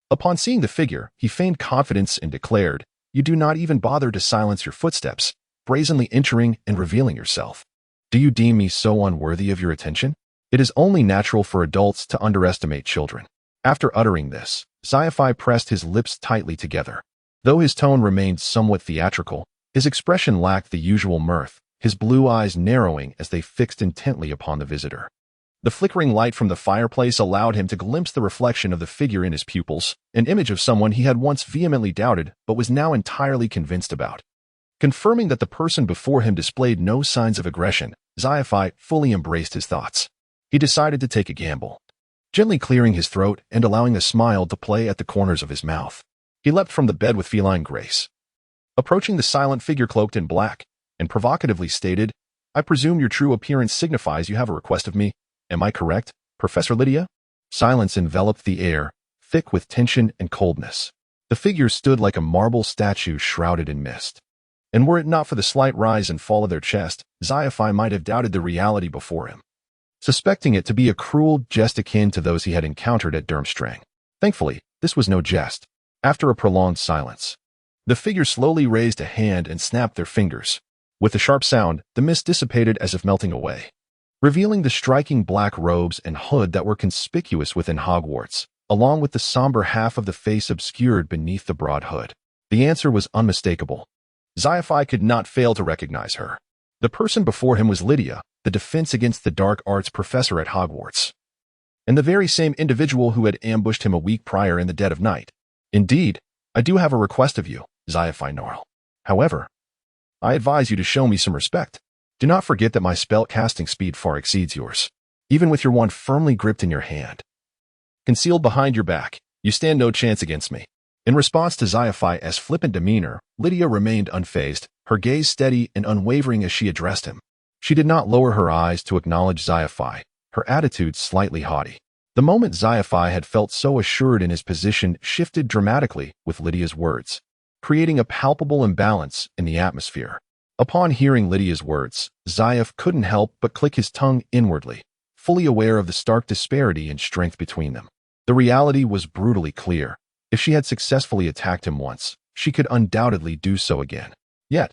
upon seeing the figure, he feigned confidence and declared, "You do not even bother to silence your footsteps, brazenly entering and revealing yourself. Do you deem me so unworthy of your attention? It is only natural for adults to underestimate children." After uttering this, Xiphi pressed his lips tightly together. Though his tone remained somewhat theatrical, his expression lacked the usual mirth, his blue eyes narrowing as they fixed intently upon the visitor. The flickering light from the fireplace allowed him to glimpse the reflection of the figure in his pupils, an image of someone he had once vehemently doubted but was now entirely convinced about. Confirming that the person before him displayed no signs of aggression, Xiphi fully embraced his thoughts. He decided to take a gamble. Gently clearing his throat and allowing a smile to play at the corners of his mouth, he leapt from the bed with feline grace. Approaching the silent figure cloaked in black, and provocatively stated, "I presume your true appearance signifies you have a request of me. Am I correct, Professor Lydia?" Silence enveloped the air, thick with tension and coldness. The figure stood like a marble statue shrouded in mist. And were it not for the slight rise and fall of their chest, Xiphi might have doubted the reality before him, suspecting it to be a cruel jest akin to those he had encountered at Durmstrang. Thankfully, this was no jest. After a prolonged silence, the figure slowly raised a hand and snapped their fingers. With a sharp sound, the mist dissipated as if melting away, revealing the striking black robes and hood that were conspicuous within Hogwarts, along with the somber half of the face obscured beneath the broad hood. The answer was unmistakable. Xiphi could not fail to recognize her. The person before him was Lydia, the Defense Against the Dark Arts professor at Hogwarts, and the very same individual who had ambushed him a week prior in the dead of night. "Indeed, I do have a request of you," Xiphi gnarled. "However, I advise you to show me some respect. Do not forget that my spell casting speed far exceeds yours. Even with your wand firmly gripped in your hand, concealed behind your back, you stand no chance against me." In response to Xiphi's flippant demeanor, Lydia remained unfazed, her gaze steady and unwavering as she addressed him. She did not lower her eyes to acknowledge Xiphi, her attitude slightly haughty. The moment Xiphi had felt so assured in his position shifted dramatically with Lydia's words. creating a palpable imbalance in the atmosphere. Upon hearing Lydia's words, Seaf couldn't help but click his tongue inwardly, fully aware of the stark disparity in strength between them. The reality was brutally clear. If she had successfully attacked him once, she could undoubtedly do so again. Yet,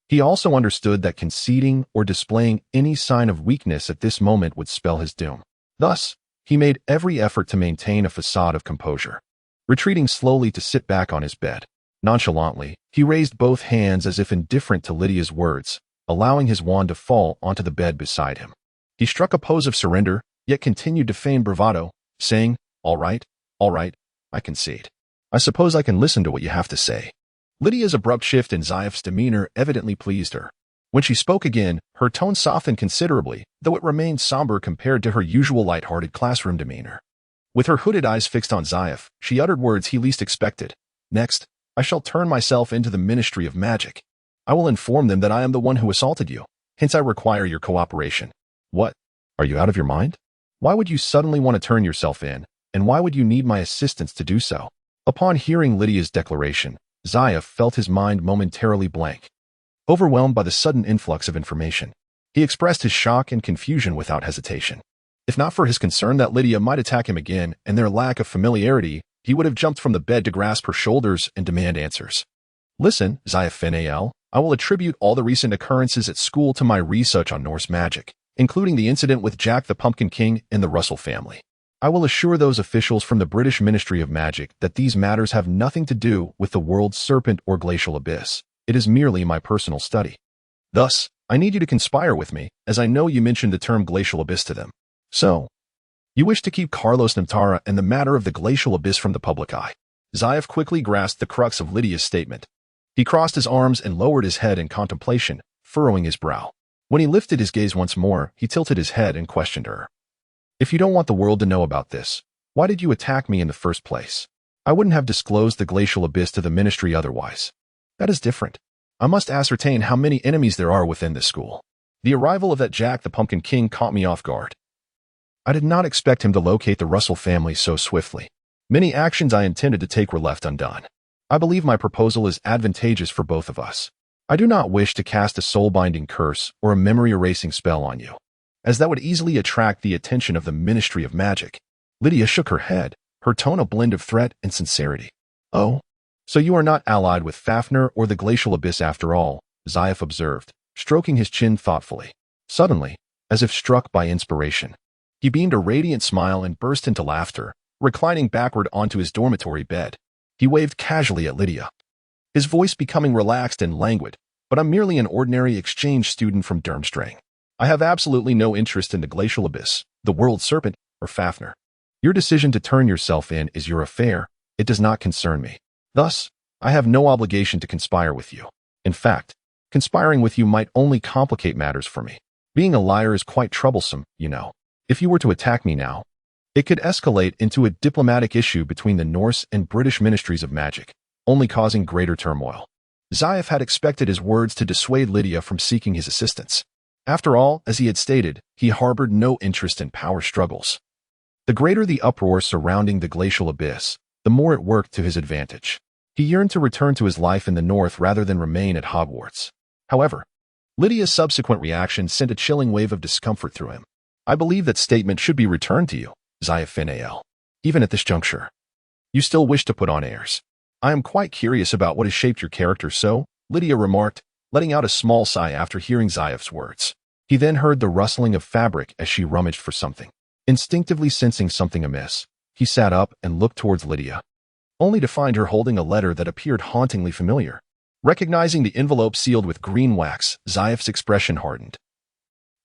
he also understood that conceding or displaying any sign of weakness at this moment would spell his doom. Thus, he made every effort to maintain a facade of composure. Retreating slowly to sit back on his bed. Nonchalantly, he raised both hands as if indifferent to Lydia's words, allowing his wand to fall onto the bed beside him. He struck a pose of surrender, yet continued to feign bravado, saying, all right, I concede. I suppose I can listen to what you have to say." Lydia's abrupt shift in Seaf's demeanor evidently pleased her. When she spoke again, her tone softened considerably, though it remained somber compared to her usual light-hearted classroom demeanor. With her hooded eyes fixed on Seaf, she uttered words he least expected. "Next, I shall turn myself into the Ministry of Magic. I will inform them that I am the one who assaulted you. Hence I require your cooperation." "What? Are you out of your mind? Why would you suddenly want to turn yourself in, and why would you need my assistance to do so?" Upon hearing Lydia's declaration, Seaf felt his mind momentarily blank. Overwhelmed by the sudden influx of information, he expressed his shock and confusion without hesitation. If not for his concern that Lydia might attack him again and their lack of familiarity, he would have jumped from the bed to grasp her shoulders and demand answers. "Listen, Seaf Nal, I will attribute all the recent occurrences at school to my research on Norse magic, including the incident with Jack the Pumpkin King and the Russell family. I will assure those officials from the British Ministry of Magic that these matters have nothing to do with the world's serpent or glacial abyss. It is merely my personal study. Thus, I need you to conspire with me, as I know you mentioned the term glacial abyss to them. So, you wish to keep Carlos Nimtara and the matter of the glacial abyss from the public eye." Seaf quickly grasped the crux of Lydia's statement. He crossed his arms and lowered his head in contemplation, furrowing his brow. When he lifted his gaze once more, he tilted his head and questioned her. "If you don't want the world to know about this, why did you attack me in the first place? I wouldn't have disclosed the glacial abyss to the ministry otherwise. That is different. I must ascertain how many enemies there are within this school. The arrival of that Jack the Pumpkin King caught me off guard. I did not expect him to locate the Russell family so swiftly. Many actions I intended to take were left undone. I believe my proposal is advantageous for both of us. I do not wish to cast a soul-binding curse or a memory-erasing spell on you, as that would easily attract the attention of the Ministry of Magic." Lydia shook her head, her tone a blend of threat and sincerity. "Oh, so you are not allied with Fafnir or the glacial abyss after all," Seaf observed, stroking his chin thoughtfully. Suddenly, as if struck by inspiration, he beamed a radiant smile and burst into laughter, reclining backward onto his dormitory bed. He waved casually at Lydia, his voice becoming relaxed and languid. "But I'm merely an ordinary exchange student from Durmstrang. I have absolutely no interest in the glacial abyss, the world serpent, or Fafnir. Your decision to turn yourself in is your affair. It does not concern me. Thus, I have no obligation to conspire with you. In fact, conspiring with you might only complicate matters for me. Being a liar is quite troublesome, you know. If you were to attack me now, it could escalate into a diplomatic issue between the Norse and British ministries of magic, only causing greater turmoil." Seaf had expected his words to dissuade Lydia from seeking his assistance. After all, as he had stated, he harbored no interest in power struggles. The greater the uproar surrounding the glacial abyss, the more it worked to his advantage. He yearned to return to his life in the north rather than remain at Hogwarts. However, Lydia's subsequent reaction sent a chilling wave of discomfort through him. "I believe that statement should be returned to you, Seaf Nal. Even at this juncture, you still wish to put on airs. I am quite curious about what has shaped your character so," Lydia remarked, letting out a small sigh after hearing Seaf's words. He then heard the rustling of fabric as she rummaged for something. Instinctively sensing something amiss, he sat up and looked towards Lydia, only to find her holding a letter that appeared hauntingly familiar. Recognizing the envelope sealed with green wax, Seaf's expression hardened,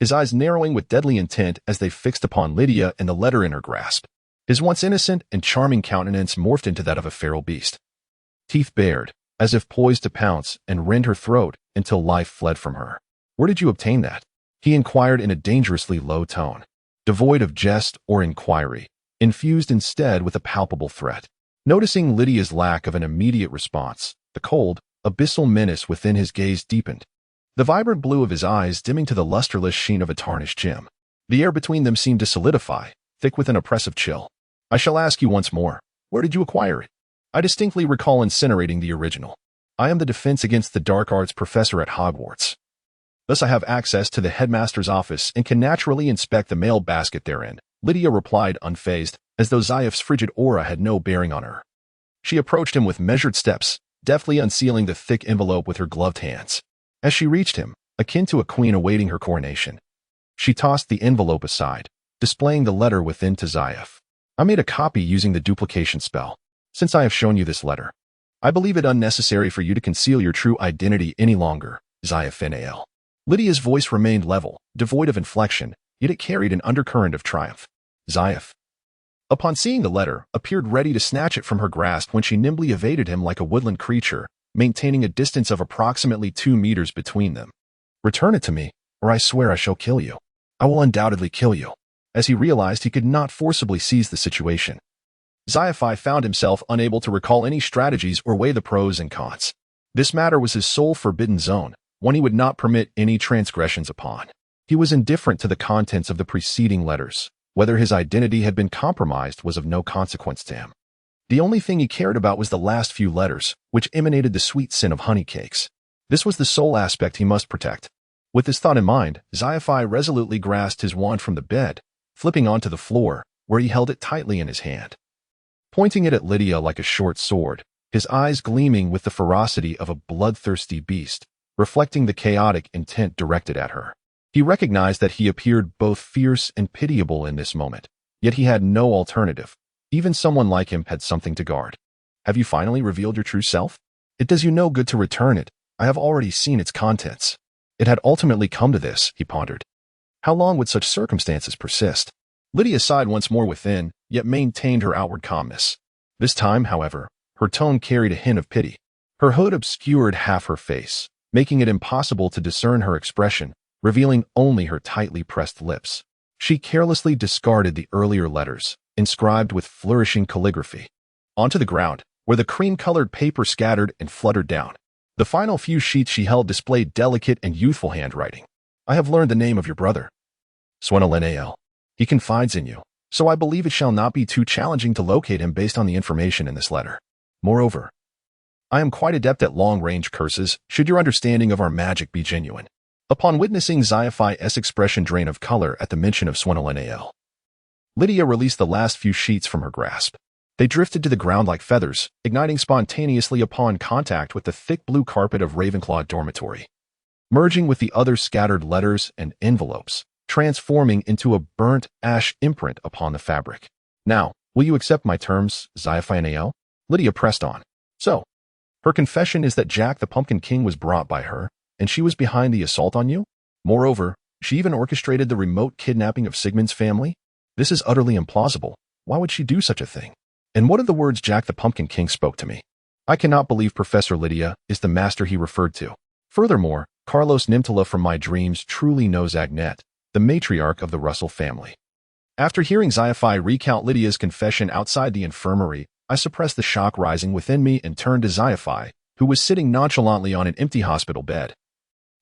his eyes narrowing with deadly intent as they fixed upon Lydia and the letter in her grasp. His once innocent and charming countenance morphed into that of a feral beast. Teeth bared, as if poised to pounce and rend her throat until life fled from her. "Where did you obtain that?" he inquired in a dangerously low tone, devoid of jest or inquiry, infused instead with a palpable threat. Noticing Lydia's lack of an immediate response, the cold, abyssal menace within his gaze deepened, the vibrant blue of his eyes dimming to the lusterless sheen of a tarnished gem. The air between them seemed to solidify, thick with an oppressive chill. "I shall ask you once more, where did you acquire it? I distinctly recall incinerating the original." I am the defense against the dark arts professor at Hogwarts. Thus I have access to the headmaster's office and can naturally inspect the mail basket therein, Lydia replied unfazed, as though Zayaf's frigid aura had no bearing on her. She approached him with measured steps, deftly unsealing the thick envelope with her gloved hands. As she reached him, akin to a queen awaiting her coronation, she tossed the envelope aside, displaying the letter within to Zayaf. I made a copy using the duplication spell. Since I have shown you this letter, I believe it unnecessary for you to conceal your true identity any longer, Zayaf Nal. Lydia's voice remained level, devoid of inflection, yet it carried an undercurrent of triumph. Zayaf, upon seeing the letter, appeared ready to snatch it from her grasp when she nimbly evaded him like a woodland creature, maintaining a distance of approximately 2 meters between them. Return it to me, or I swear I shall kill you. I will undoubtedly kill you. As he realized he could not forcibly seize the situation, Zayaf found himself unable to recall any strategies or weigh the pros and cons. This matter was his sole forbidden zone, one he would not permit any transgressions upon. He was indifferent to the contents of the preceding letters. Whether his identity had been compromised was of no consequence to him. The only thing he cared about was the last few letters, which emanated the sweet scent of honey cakes. This was the sole aspect he must protect. With this thought in mind, Zayaf resolutely grasped his wand from the bed, flipping onto the floor, where he held it tightly in his hand. Pointing it at Lydia like a short sword, his eyes gleaming with the ferocity of a bloodthirsty beast, reflecting the chaotic intent directed at her. He recognized that he appeared both fierce and pitiable in this moment, yet he had no alternative. Even someone like him had something to guard. Have you finally revealed your true self? It does you no good to return it. I have already seen its contents. It had ultimately come to this, he pondered. How long would such circumstances persist? Lydia sighed once more within, yet maintained her outward calmness. This time, however, her tone carried a hint of pity. Her hood obscured half her face, making it impossible to discern her expression, revealing only her tightly pressed lips. She carelessly discarded the earlier letters, inscribed with flourishing calligraphy, onto the ground, where the cream-colored paper scattered and fluttered down. The final few sheets she held displayed delicate and youthful handwriting. I have learned the name of your brother, Nal. He confides in you, so I believe it shall not be too challenging to locate him based on the information in this letter. Moreover, I am quite adept at long-range curses, should your understanding of our magic be genuine. Upon witnessing Zayaf's expression drain of color at the mention of Nal, Lydia released the last few sheets from her grasp. They drifted to the ground like feathers, igniting spontaneously upon contact with the thick blue carpet of Ravenclaw dormitory, merging with the other scattered letters and envelopes, transforming into a burnt ash imprint upon the fabric. Now, will you accept my terms, Nal? Lydia pressed on. So, her confession is that Jack the Pumpkin King was brought by her, and she was behind the assault on you? Moreover, she even orchestrated the remote kidnapping of Sigman's family? This is utterly implausible. Why would she do such a thing? And what of the words Jack the Pumpkin King spoke to me? I cannot believe Professor Lydia is the master he referred to. Furthermore, Carlos Nimtara from my dreams truly knows Agnet, the matriarch of the Russell family. After hearing Zayaf recount Lydia's confession outside the infirmary, I suppressed the shock rising within me and turned to Zayaf, who was sitting nonchalantly on an empty hospital bed,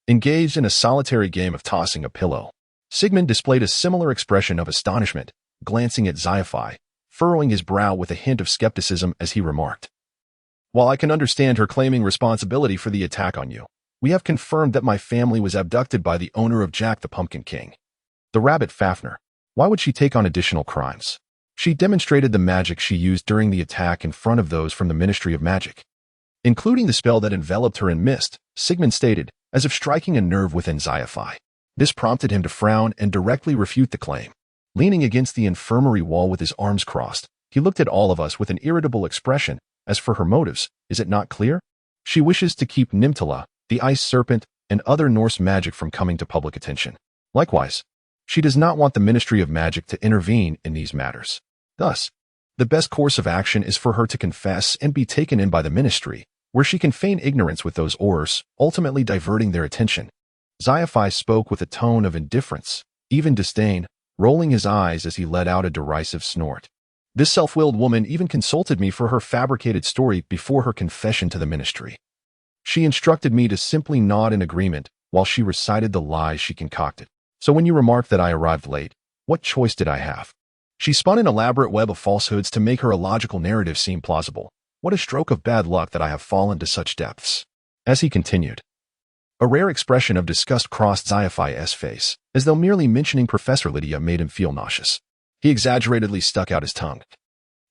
engaged in a solitary game of tossing a pillow. Sigman displayed a similar expression of astonishment, glancing at Zayaf, furrowing his brow with a hint of skepticism as he remarked, "While I can understand her claiming responsibility for the attack on you, we have confirmed that my family was abducted by the owner of Jack the Pumpkin King, the Rabbit Fafnir. Why would she take on additional crimes? She demonstrated the magic she used during the attack in front of those from the Ministry of Magic, including the spell that enveloped her in mist," Sigmund stated, as if striking a nerve within Zayaf. This prompted him to frown and directly refute the claim. Leaning against the infirmary wall with his arms crossed, he looked at all of us with an irritable expression. As for her motives, is it not clear? She wishes to keep Nimtara, the ice serpent, and other Norse magic from coming to public attention. Likewise, she does not want the Ministry of Magic to intervene in these matters. Thus, the best course of action is for her to confess and be taken in by the ministry, where she can feign ignorance with those Aurors, ultimately diverting their attention. Zayaf spoke with a tone of indifference, even disdain, rolling his eyes as he let out a derisive snort. This self-willed woman even consulted me for her fabricated story before her confession to the ministry. She instructed me to simply nod in agreement while she recited the lies she concocted. So when you remarked that I arrived late, what choice did I have? She spun an elaborate web of falsehoods to make her illogical narrative seem plausible. What a stroke of bad luck that I have fallen to such depths. As he continued, a rare expression of disgust crossed Xaiaphi's face, as though merely mentioning Professor Lydia made him feel nauseous. He exaggeratedly stuck out his tongue,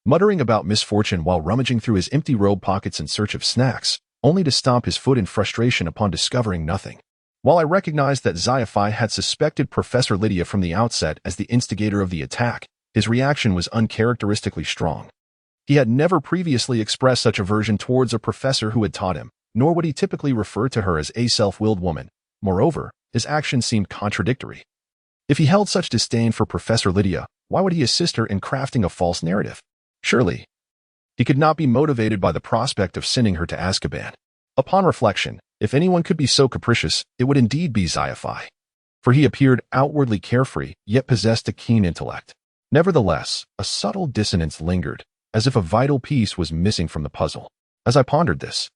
muttering about misfortune while rummaging through his empty robe pockets in search of snacks, only to stomp his foot in frustration upon discovering nothing. While I recognized that Xaiaphi had suspected Professor Lydia from the outset as the instigator of the attack, his reaction was uncharacteristically strong. He had never previously expressed such aversion towards a professor who had taught him, nor would he typically refer to her as a self-willed woman. Moreover, his actions seemed contradictory. If he held such disdain for Professor Lydia, why would he assist her in crafting a false narrative? Surely, he could not be motivated by the prospect of sending her to Azkaban. Upon reflection, if anyone could be so capricious, it would indeed be Xaiaphi. For he appeared outwardly carefree, yet possessed a keen intellect. Nevertheless, a subtle dissonance lingered, as if a vital piece was missing from the puzzle. As I pondered this,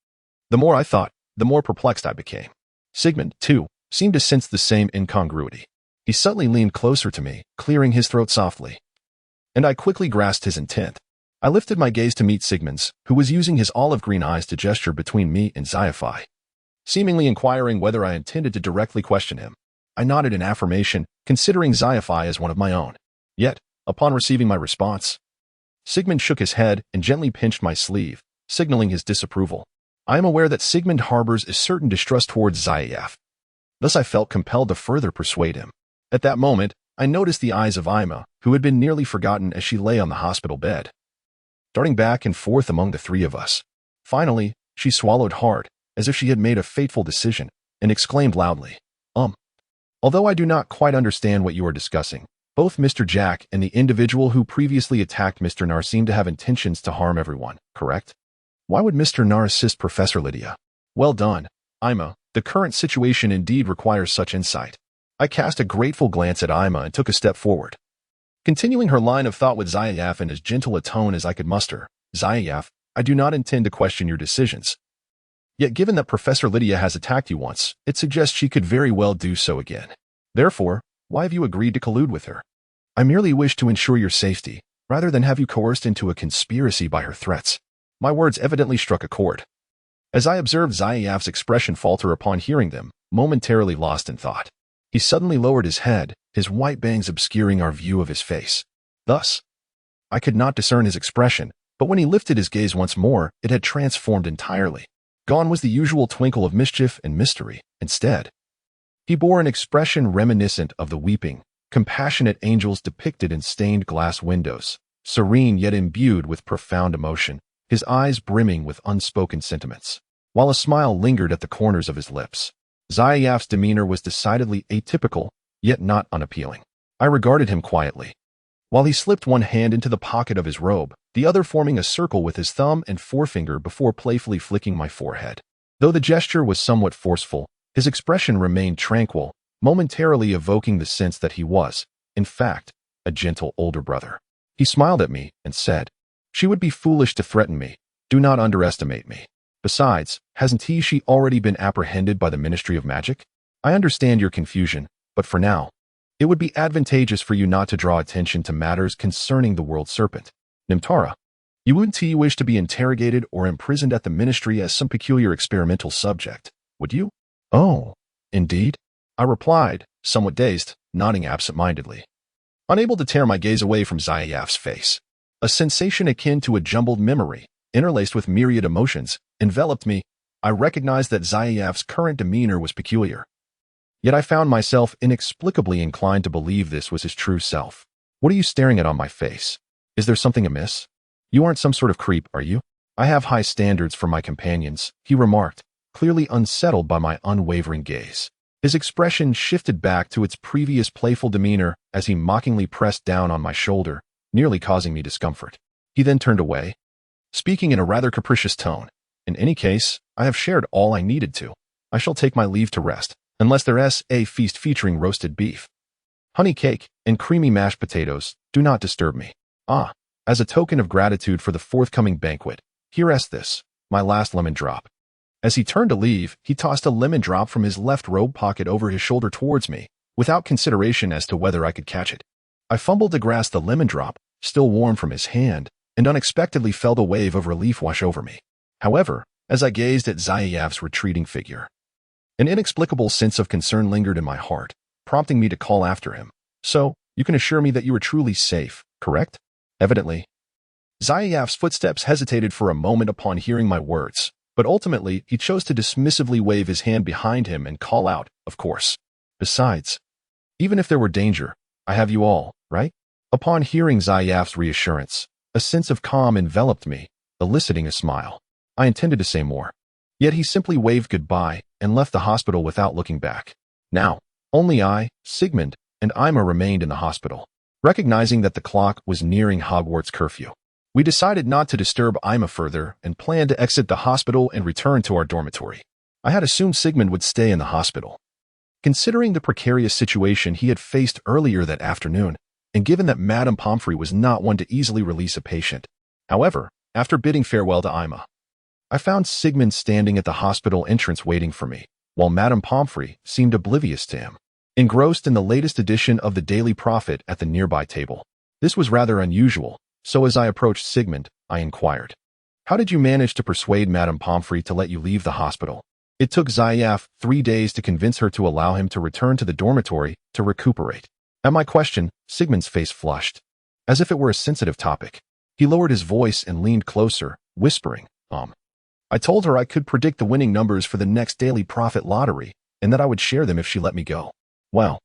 the more I thought, the more perplexed I became. Sigmund, too, seemed to sense the same incongruity. He suddenly leaned closer to me, clearing his throat softly. And I quickly grasped his intent. I lifted my gaze to meet Sigmund's, who was using his olive-green eyes to gesture between me and Xaiaphi, seemingly inquiring whether I intended to directly question him. I nodded in affirmation, considering Xaiaphi as one of my own. Yet, upon receiving my response, Sigmund shook his head and gently pinched my sleeve, signaling his disapproval. I am aware that Sigmund harbors a certain distrust towards Xaiaphi. Thus I felt compelled to further persuade him. At that moment, I noticed the eyes of Ima, who had been nearly forgotten as she lay on the hospital bed, darting back and forth among the three of us. Finally, she swallowed hard, as if she had made a fateful decision, and exclaimed loudly, Although I do not quite understand what you are discussing, both Mr. Jack and the individual who previously attacked Mr. Nar seem to have intentions to harm everyone, correct? Why would Mr. Nar assist Professor Lydia? Well done, Ima. The current situation indeed requires such insight. I cast a grateful glance at Ima and took a step forward, continuing her line of thought with Xaiaphi in as gentle a tone as I could muster. Xaiaphi, I do not intend to question your decisions. Yet given that Professor Lydia has attacked you once, it suggests she could very well do so again. Therefore, why have you agreed to collude with her? I merely wish to ensure your safety, rather than have you coerced into a conspiracy by her threats. My words evidently struck a chord. As I observed Xaiaphi's expression falter upon hearing them, momentarily lost in thought, he suddenly lowered his head, his white bangs obscuring our view of his face. Thus, I could not discern his expression, but when he lifted his gaze once more, it had transformed entirely. Gone was the usual twinkle of mischief and mystery. Instead, he bore an expression reminiscent of the weeping, compassionate angels depicted in stained glass windows, serene yet imbued with profound emotion, his eyes brimming with unspoken sentiments, while a smile lingered at the corners of his lips. Xaiaphi's demeanor was decidedly atypical, yet not unappealing. I regarded him quietly, while he slipped one hand into the pocket of his robe, the other forming a circle with his thumb and forefinger before playfully flicking my forehead. Though the gesture was somewhat forceful, his expression remained tranquil, momentarily evoking the sense that he was, in fact, a gentle older brother. He smiled at me and said, She would be foolish to threaten me. Do not underestimate me. Besides, hasn't she already been apprehended by the Ministry of Magic? I understand your confusion, but for now, it would be advantageous for you not to draw attention to matters concerning the world serpent. Nimtara, you wouldn't wish to be interrogated or imprisoned at the Ministry as some peculiar experimental subject, would you? Oh, indeed? I replied, somewhat dazed, nodding absent-mindedly, unable to tear my gaze away from Xaiaphi's face. A sensation akin to a jumbled memory, interlaced with myriad emotions, enveloped me. I recognized that Xaiaphi's current demeanor was peculiar. Yet I found myself inexplicably inclined to believe this was his true self. What are you staring at on my face? Is there something amiss? You aren't some sort of creep, are you? I have high standards for my companions, he remarked, clearly unsettled by my unwavering gaze. His expression shifted back to its previous playful demeanor as he mockingly pressed down on my shoulder, nearly causing me discomfort. He then turned away, speaking in a rather capricious tone. In any case, I have shared all I needed to. I shall take my leave to rest, unless there's a feast featuring roasted beef, honey cake, and creamy mashed potatoes. Do not disturb me. As a token of gratitude for the forthcoming banquet, here's this, my last lemon drop. As he turned to leave, he tossed a lemon drop from his left robe pocket over his shoulder towards me, without consideration as to whether I could catch it. I fumbled to grasp the lemon drop, still warm from his hand, and unexpectedly felt a wave of relief wash over me. However, as I gazed at Zayaev's retreating figure, an inexplicable sense of concern lingered in my heart, prompting me to call after him. "So, you can assure me that you are truly safe, correct?" Evidently. Zayaev's footsteps hesitated for a moment upon hearing my words, but ultimately he chose to dismissively wave his hand behind him and call out, "Of course. Besides, even if there were danger, I have you all, right?" Upon hearing Zayaev's reassurance, a sense of calm enveloped me, eliciting a smile. I intended to say more. Yet he simply waved goodbye and left the hospital without looking back. Now, only I, Sigmund, and Ima remained in the hospital. Recognizing that the clock was nearing Hogwarts curfew, we decided not to disturb Ima further and planned to exit the hospital and return to our dormitory. I had assumed Sigmund would stay in the hospital. Considering the precarious situation he had faced earlier that afternoon, and given that Madame Pomfrey was not one to easily release a patient. However, after bidding farewell to Ima, I found Sigmund standing at the hospital entrance waiting for me, while Madame Pomfrey seemed oblivious to him, engrossed in the latest edition of the Daily Prophet at the nearby table. This was rather unusual, so as I approached Sigmund, I inquired, "How did you manage to persuade Madame Pomfrey to let you leave the hospital?" It took Zayav 3 days to convince her to allow him to return to the dormitory to recuperate. At my question, Sigmund's face flushed, as if it were a sensitive topic. He lowered his voice and leaned closer, whispering, I told her I could predict the winning numbers for the next Daily Prophet lottery, and that I would share them if she let me go. Well,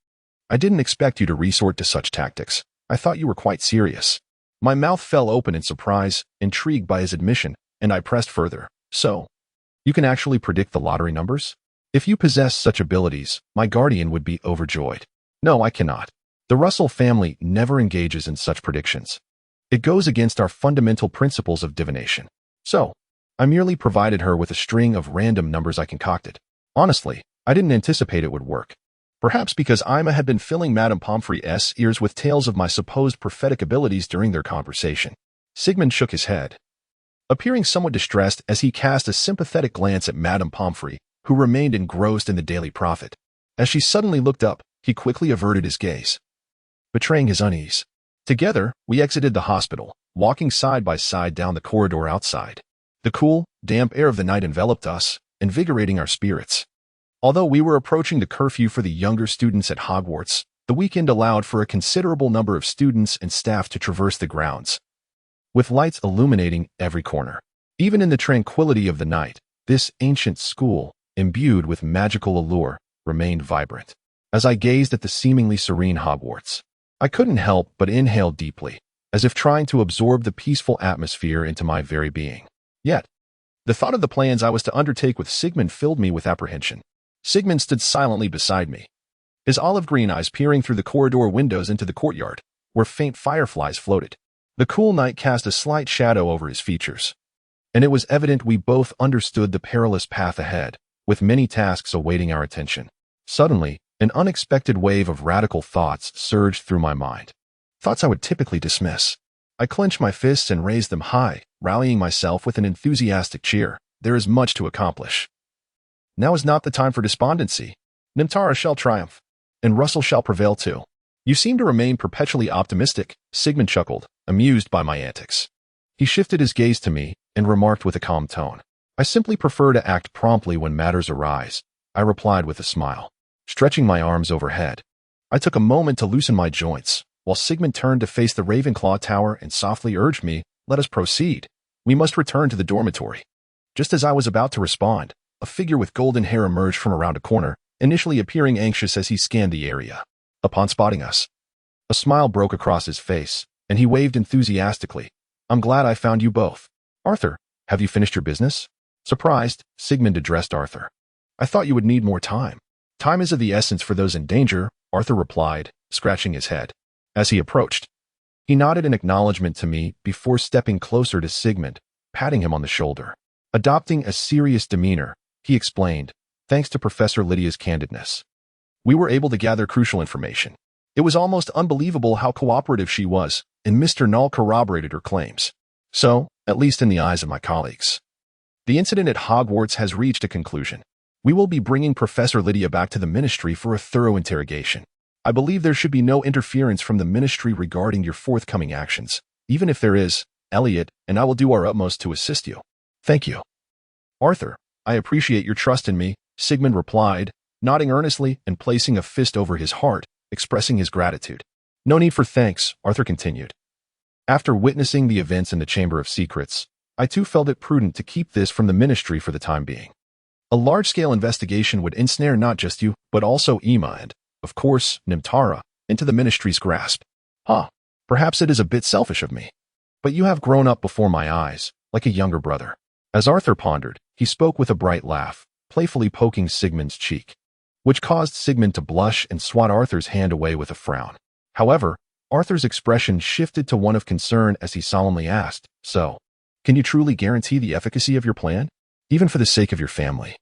I didn't expect you to resort to such tactics. I thought you were quite serious." My mouth fell open in surprise, intrigued by his admission, and I pressed further. "So, you can actually predict the lottery numbers? If you possess such abilities, my guardian would be overjoyed." "No, I cannot. The Russell family never engages in such predictions. It goes against our fundamental principles of divination. So, I merely provided her with a string of random numbers I concocted. Honestly, I didn't anticipate it would work. Perhaps because Ima had been filling Madame Pomfrey's ears with tales of my supposed prophetic abilities during their conversation." Sigmund shook his head, appearing somewhat distressed as he cast a sympathetic glance at Madame Pomfrey, who remained engrossed in the Daily Prophet. As she suddenly looked up, he quickly averted his gaze, betraying his unease. Together, we exited the hospital, walking side by side down the corridor outside. The cool, damp air of the night enveloped us, invigorating our spirits. Although we were approaching the curfew for the younger students at Hogwarts, the weekend allowed for a considerable number of students and staff to traverse the grounds, with lights illuminating every corner. Even in the tranquility of the night, this ancient school, imbued with magical allure, remained vibrant. As I gazed at the seemingly serene Hogwarts, I couldn't help but inhale deeply, as if trying to absorb the peaceful atmosphere into my very being. Yet, the thought of the plans I was to undertake with Sigmund filled me with apprehension. Sigmund stood silently beside me, his olive green eyes peering through the corridor windows into the courtyard, where faint fireflies floated. The cool night cast a slight shadow over his features, and it was evident we both understood the perilous path ahead, with many tasks awaiting our attention. Suddenly, an unexpected wave of radical thoughts surged through my mind. Thoughts I would typically dismiss. I clenched my fists and raised them high, rallying myself with an enthusiastic cheer. There is much to accomplish. Now is not the time for despondency. Nimtara shall triumph, and Russell shall prevail too. "You seem to remain perpetually optimistic," Sigmund chuckled, amused by my antics. He shifted his gaze to me and remarked with a calm tone, "I simply prefer to act promptly when matters arise," I replied with a smile, stretching my arms overhead. I took a moment to loosen my joints, while Sigmund turned to face the Ravenclaw tower and softly urged me, "Let us proceed. We must return to the dormitory." Just as I was about to respond, a figure with golden hair emerged from around a corner, initially appearing anxious as he scanned the area. Upon spotting us, a smile broke across his face, and he waved enthusiastically. "I'm glad I found you both. Arthur, have you finished your business?" Surprised, Sigmund addressed Arthur. "I thought you would need more time." "Time is of the essence for those in danger," Arthur replied, scratching his head. As he approached, he nodded in acknowledgement to me before stepping closer to Sigmund, patting him on the shoulder. Adopting a serious demeanor, he explained, "Thanks to Professor Lydia's candidness, we were able to gather crucial information. It was almost unbelievable how cooperative she was, and Mr. Null corroborated her claims. So, at least in the eyes of my colleagues, the incident at Hogwarts has reached a conclusion. We will be bringing Professor Lydia back to the Ministry for a thorough interrogation. I believe there should be no interference from the Ministry regarding your forthcoming actions. Even if there is, Elliot and I will do our utmost to assist you. Thank you. Arthur, I appreciate your trust in me, Sigmund replied, nodding earnestly and placing a fist over his heart, expressing his gratitude. No need for thanks, Arthur continued. After witnessing the events in the Chamber of Secrets, I too felt it prudent to keep this from the Ministry for the time being. A large-scale investigation would ensnare not just you, but also Ema and, of course, Nimtara, into the Ministry's grasp. Perhaps it is a bit selfish of me. But you have grown up before my eyes, like a younger brother. As Arthur pondered, he spoke with a bright laugh, playfully poking Sigmund's cheek, which caused Sigmund to blush and swat Arthur's hand away with a frown. However, Arthur's expression shifted to one of concern as he solemnly asked, So, can you truly guarantee the efficacy of your plan? Even for the sake of your family.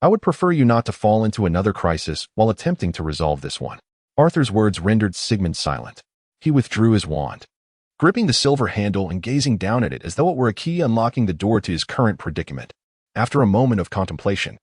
I would prefer you not to fall into another crisis while attempting to resolve this one. Arthur's words rendered Sigmund silent. He withdrew his wand, gripping the silver handle and gazing down at it as though it were a key unlocking the door to his current predicament. After a moment of contemplation,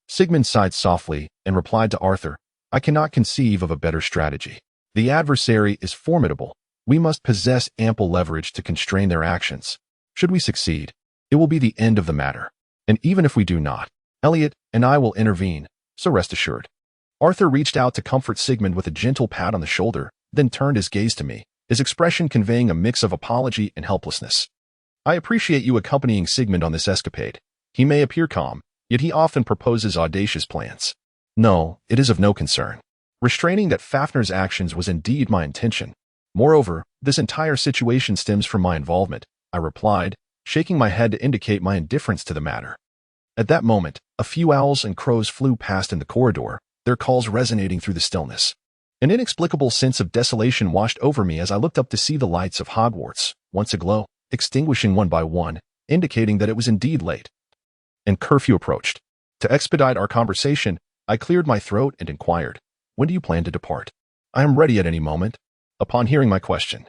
Sigmund sighed softly and replied to Arthur, I cannot conceive of a better strategy. The adversary is formidable. We must possess ample leverage to constrain their actions. Should we succeed, it will be the end of the matter. And even if we do not, Elliot and I will intervene, so rest assured. Arthur reached out to comfort Sigmund with a gentle pat on the shoulder, then turned his gaze to me, his expression conveying a mix of apology and helplessness. I appreciate you accompanying Sigmund on this escapade. He may appear calm, yet he often proposes audacious plans. No, it is of no concern. Restraining that Fafner's actions was indeed my intention. Moreover, this entire situation stems from my involvement, I replied, shaking my head to indicate my indifference to the matter. At that moment, a few owls and crows flew past in the corridor, their calls resonating through the stillness. An inexplicable sense of desolation washed over me as I looked up to see the lights of Hogwarts, once aglow, extinguishing one by one, indicating that it was indeed late. And curfew approached. To expedite our conversation, I cleared my throat and inquired, When do you plan to depart? I am ready at any moment. Upon hearing my question,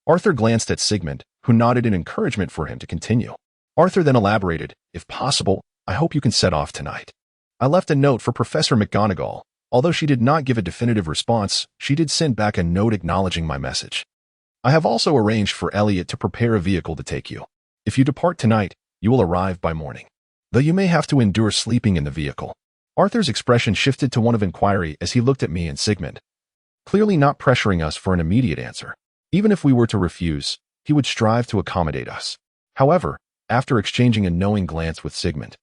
Arthur glanced at Sigmund, who nodded in encouragement for him to continue. Arthur then elaborated, If possible, I hope you can set off tonight. I left a note for Professor McGonagall. Although she did not give a definitive response, she did send back a note acknowledging my message. I have also arranged for Elliot to prepare a vehicle to take you. If you depart tonight, you will arrive by morning, though you may have to endure sleeping in the vehicle. Arthur's expression shifted to one of inquiry as he looked at me and Sigmund, clearly not pressuring us for an immediate answer. Even if we were to refuse, he would strive to accommodate us. However, after exchanging a knowing glance with Sigmund,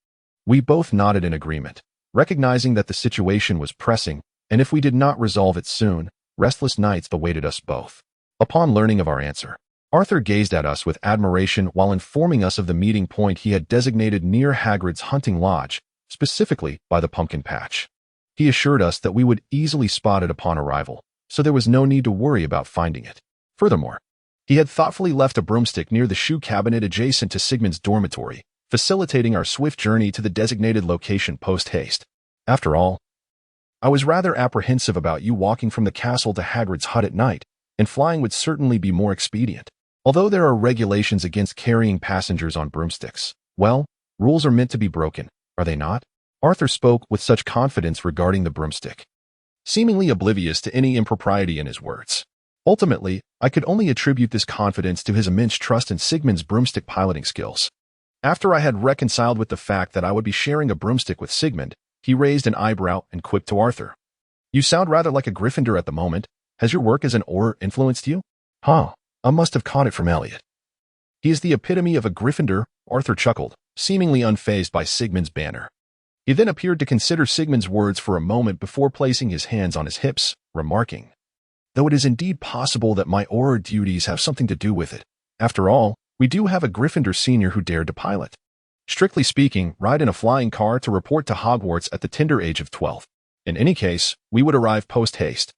we both nodded in agreement, recognizing that the situation was pressing, and if we did not resolve it soon, restless nights awaited us both. Upon learning of our answer, Arthur gazed at us with admiration while informing us of the meeting point he had designated near Hagrid's hunting lodge, specifically by the pumpkin patch. He assured us that we would easily spot it upon arrival, so there was no need to worry about finding it. Furthermore, he had thoughtfully left a broomstick near the shoe cabinet adjacent to Sigmund's dormitory, facilitating our swift journey to the designated location post-haste. After all, I was rather apprehensive about you walking from the castle to Hagrid's hut at night, and flying would certainly be more expedient. Although there are regulations against carrying passengers on broomsticks, well, rules are meant to be broken, are they not? Arthur spoke with such confidence regarding the broomstick, seemingly oblivious to any impropriety in his words. Ultimately, I could only attribute this confidence to his immense trust in Sigmund's broomstick piloting skills. After I had reconciled with the fact that I would be sharing a broomstick with Sigmund, he raised an eyebrow and quipped to Arthur. You sound rather like a Gryffindor at the moment. Has your work as an Auror influenced you? I must have caught it from Elliot. He is the epitome of a Gryffindor, Arthur chuckled, seemingly unfazed by Sigmund's banter. He then appeared to consider Sigmund's words for a moment before placing his hands on his hips, remarking, Though it is indeed possible that my Auror duties have something to do with it. After all, we do have a Gryffindor senior who dared to pilot. Strictly speaking, ride in a flying car to report to Hogwarts at the tender age of 12. In any case, we would arrive post-haste.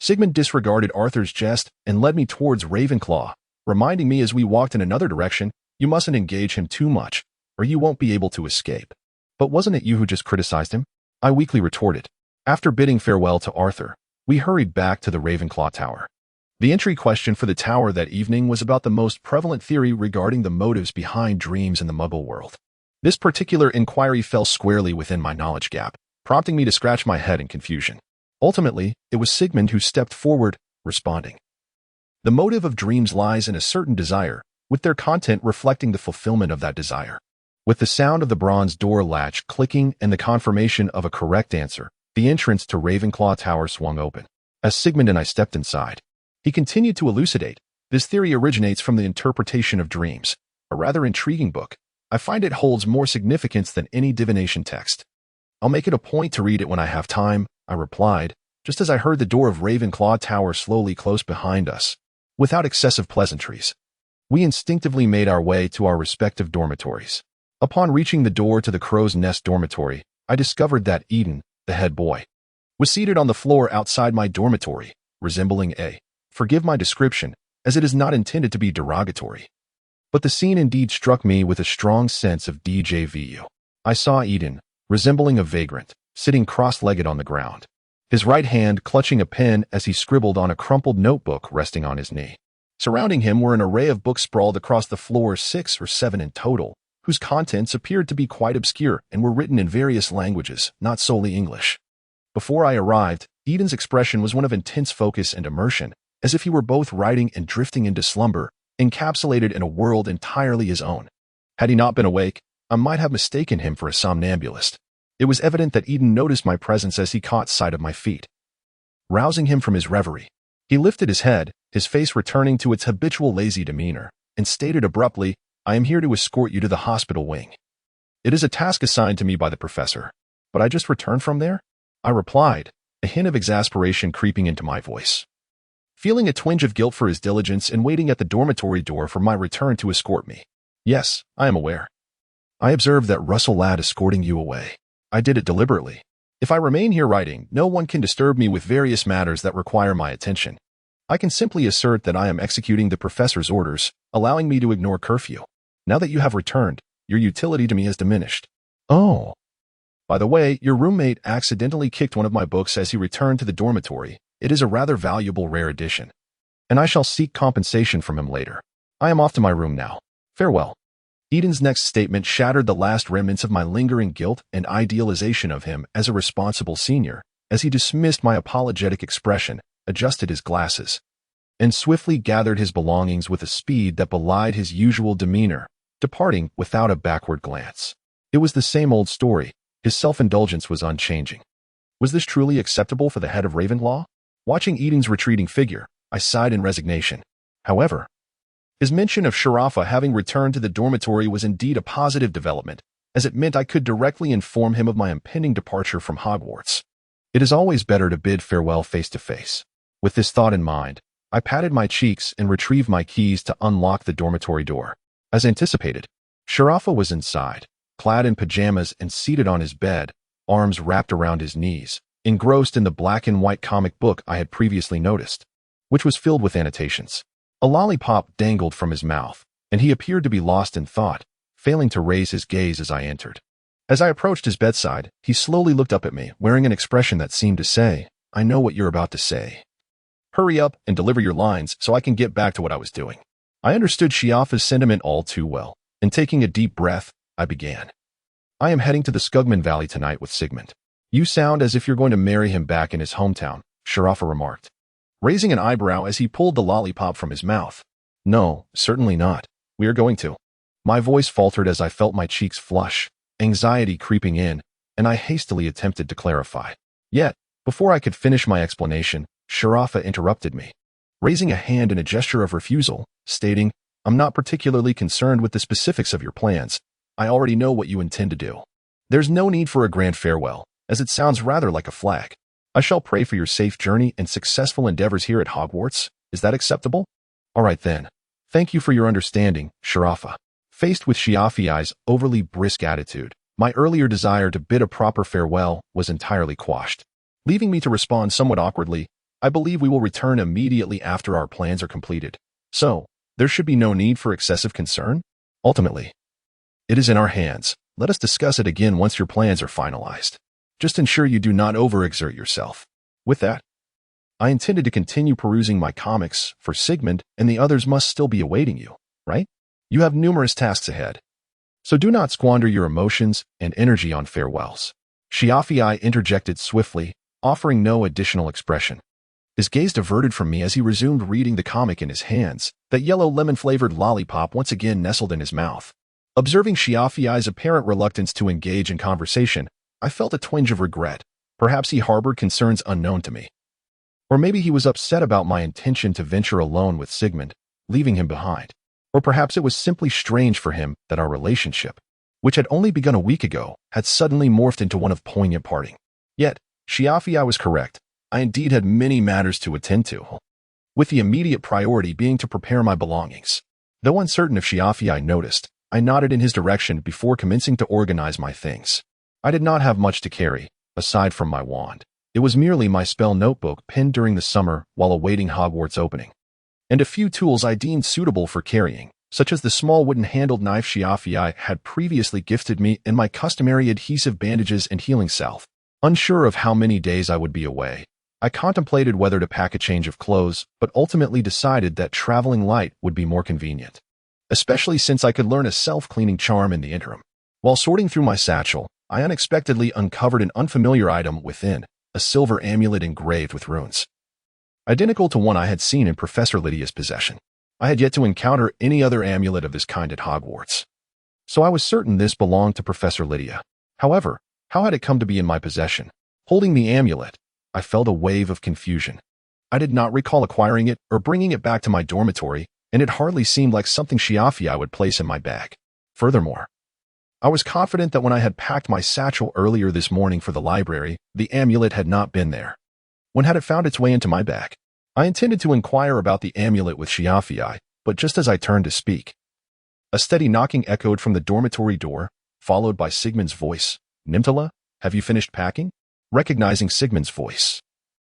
Sigmund disregarded Arthur's jest and led me towards Ravenclaw, reminding me as we walked in another direction, you mustn't engage him too much, or you won't be able to escape. But wasn't it you who just criticized him? I weakly retorted. After bidding farewell to Arthur, we hurried back to the Ravenclaw Tower. The entry question for the tower that evening was about the most prevalent theory regarding the motives behind dreams in the Muggle world. This particular inquiry fell squarely within my knowledge gap, prompting me to scratch my head in confusion. Ultimately, it was Sigmund who stepped forward, responding. The motive of dreams lies in a certain desire, with their content reflecting the fulfillment of that desire. With the sound of the bronze door latch clicking and the confirmation of a correct answer, the entrance to Ravenclaw Tower swung open. As Sigmund and I stepped inside, he continued to elucidate. This theory originates from the interpretation of dreams, a rather intriguing book. I find it holds more significance than any divination text. I'll make it a point to read it when I have time, I replied, just as I heard the door of Ravenclaw Tower slowly close behind us. Without excessive pleasantries, we instinctively made our way to our respective dormitories. Upon reaching the door to the Crow's Nest dormitory, I discovered that Eden, the head boy, was seated on the floor outside my dormitory, resembling forgive my description, as it is not intended to be derogatory. But the scene indeed struck me with a strong sense of déjà vu. I saw Eden, resembling a vagrant, sitting cross-legged on the ground, his right hand clutching a pen as he scribbled on a crumpled notebook resting on his knee. Surrounding him were an array of books sprawled across the floor, 6 or 7 in total, whose contents appeared to be quite obscure and were written in various languages, not solely English. Before I arrived, Eden's expression was one of intense focus and immersion, as if he were both writing and drifting into slumber, encapsulated in a world entirely his own. Had he not been awake, I might have mistaken him for a somnambulist. It was evident that Eden noticed my presence as he caught sight of my feet. Rousing him from his reverie, he lifted his head, his face returning to its habitual lazy demeanor, and stated abruptly, I am here to escort you to the hospital wing. It is a task assigned to me by the professor, but I just returned from there? I replied, a hint of exasperation creeping into my voice. Feeling a twinge of guilt for his diligence and waiting at the dormitory door for my return to escort me. Yes, I am aware. I observed that Russell lad escorting you away. I did it deliberately. If I remain here writing, no one can disturb me with various matters that require my attention. I can simply assert that I am executing the professor's orders, allowing me to ignore curfew. Now that you have returned, your utility to me has diminished. Oh. By the way, your roommate accidentally kicked one of my books as he returned to the dormitory. It is a rather valuable rare edition, and I shall seek compensation from him later. I am off to my room now. Farewell. Eden's next statement shattered the last remnants of my lingering guilt and idealization of him as a responsible senior, as he dismissed my apologetic expression, adjusted his glasses, and swiftly gathered his belongings with a speed that belied his usual demeanor, departing without a backward glance. It was the same old story. His self-indulgence was unchanging. Was this truly acceptable for the head of Ravenclaw? Watching Eden's retreating figure, I sighed in resignation. However, his mention of Sharafa having returned to the dormitory was indeed a positive development, as it meant I could directly inform him of my impending departure from Hogwarts. It is always better to bid farewell face to face. With this thought in mind, I patted my cheeks and retrieved my keys to unlock the dormitory door. As anticipated, Sharafa was inside, clad in pajamas and seated on his bed, arms wrapped around his knees, engrossed in the black and white comic book I had previously noticed, which was filled with annotations. A lollipop dangled from his mouth, and he appeared to be lost in thought, failing to raise his gaze as I entered. As I approached his bedside, he slowly looked up at me, wearing an expression that seemed to say, I know what you're about to say. Hurry up and deliver your lines so I can get back to what I was doing. I understood Shiafa's sentiment all too well, and taking a deep breath, I began. I am heading to the Skugman Valley tonight with Sigmund. You sound as if you're going to marry him back in his hometown, Sharafa remarked, raising an eyebrow as he pulled the lollipop from his mouth. No, certainly not. We are going to. My voice faltered as I felt my cheeks flush, anxiety creeping in, and I hastily attempted to clarify. Yet, before I could finish my explanation, Sharafa interrupted me, raising a hand in a gesture of refusal, stating, I'm not particularly concerned with the specifics of your plans. I already know what you intend to do. There's no need for a grand farewell, as it sounds rather like a flag. I shall pray for your safe journey and successful endeavors here at Hogwarts. Is that acceptable? All right then. Thank you for your understanding, Sharafa. Faced with Shiafi's overly brisk attitude, my earlier desire to bid a proper farewell was entirely quashed. Leaving me to respond somewhat awkwardly, I believe we will return immediately after our plans are completed. So, there should be no need for excessive concern? Ultimately, it is in our hands. Let us discuss it again once your plans are finalized. Just ensure you do not overexert yourself. With that, I intended to continue perusing my comics, for Sigmund and the others must still be awaiting you, right? You have numerous tasks ahead. So do not squander your emotions and energy on farewells. Shiafi interjected swiftly, offering no additional expression. His gaze diverted from me as he resumed reading the comic in his hands. That yellow lemon-flavored lollipop once again nestled in his mouth. Observing Xiaofiai's apparent reluctance to engage in conversation, I felt a twinge of regret. Perhaps he harbored concerns unknown to me. Or maybe he was upset about my intention to venture alone with Sigmund, leaving him behind. Or perhaps it was simply strange for him that our relationship, which had only begun a week ago, had suddenly morphed into one of poignant parting. Yet, Xiaofiai was correct. I indeed had many matters to attend to, with the immediate priority being to prepare my belongings. Though uncertain if Xiaofiai noticed, I nodded in his direction before commencing to organize my things. I did not have much to carry, aside from my wand. It was merely my spell notebook penned during the summer while awaiting Hogwarts opening, and a few tools I deemed suitable for carrying, such as the small wooden-handled knife Xiaofiai had previously gifted me and my customary adhesive bandages and healing salve. Unsure of how many days I would be away, I contemplated whether to pack a change of clothes, but ultimately decided that traveling light would be more convenient, especially since I could learn a self-cleaning charm in the interim. While sorting through my satchel, I unexpectedly uncovered an unfamiliar item within, a silver amulet engraved with runes, identical to one I had seen in Professor Lydia's possession. I had yet to encounter any other amulet of this kind at Hogwarts, so I was certain this belonged to Professor Lydia. However, how had it come to be in my possession? Holding the amulet, I felt a wave of confusion. I did not recall acquiring it or bringing it back to my dormitory, and it hardly seemed like something Xiaofiai would place in my bag. Furthermore, I was confident that when I had packed my satchel earlier this morning for the library, the amulet had not been there. When had it found its way into my bag? I intended to inquire about the amulet with Xiaofiai, but just as I turned to speak, a steady knocking echoed from the dormitory door, followed by Sigmund's voice. "Nimtara, have you finished packing?" Recognizing Sigmund's voice,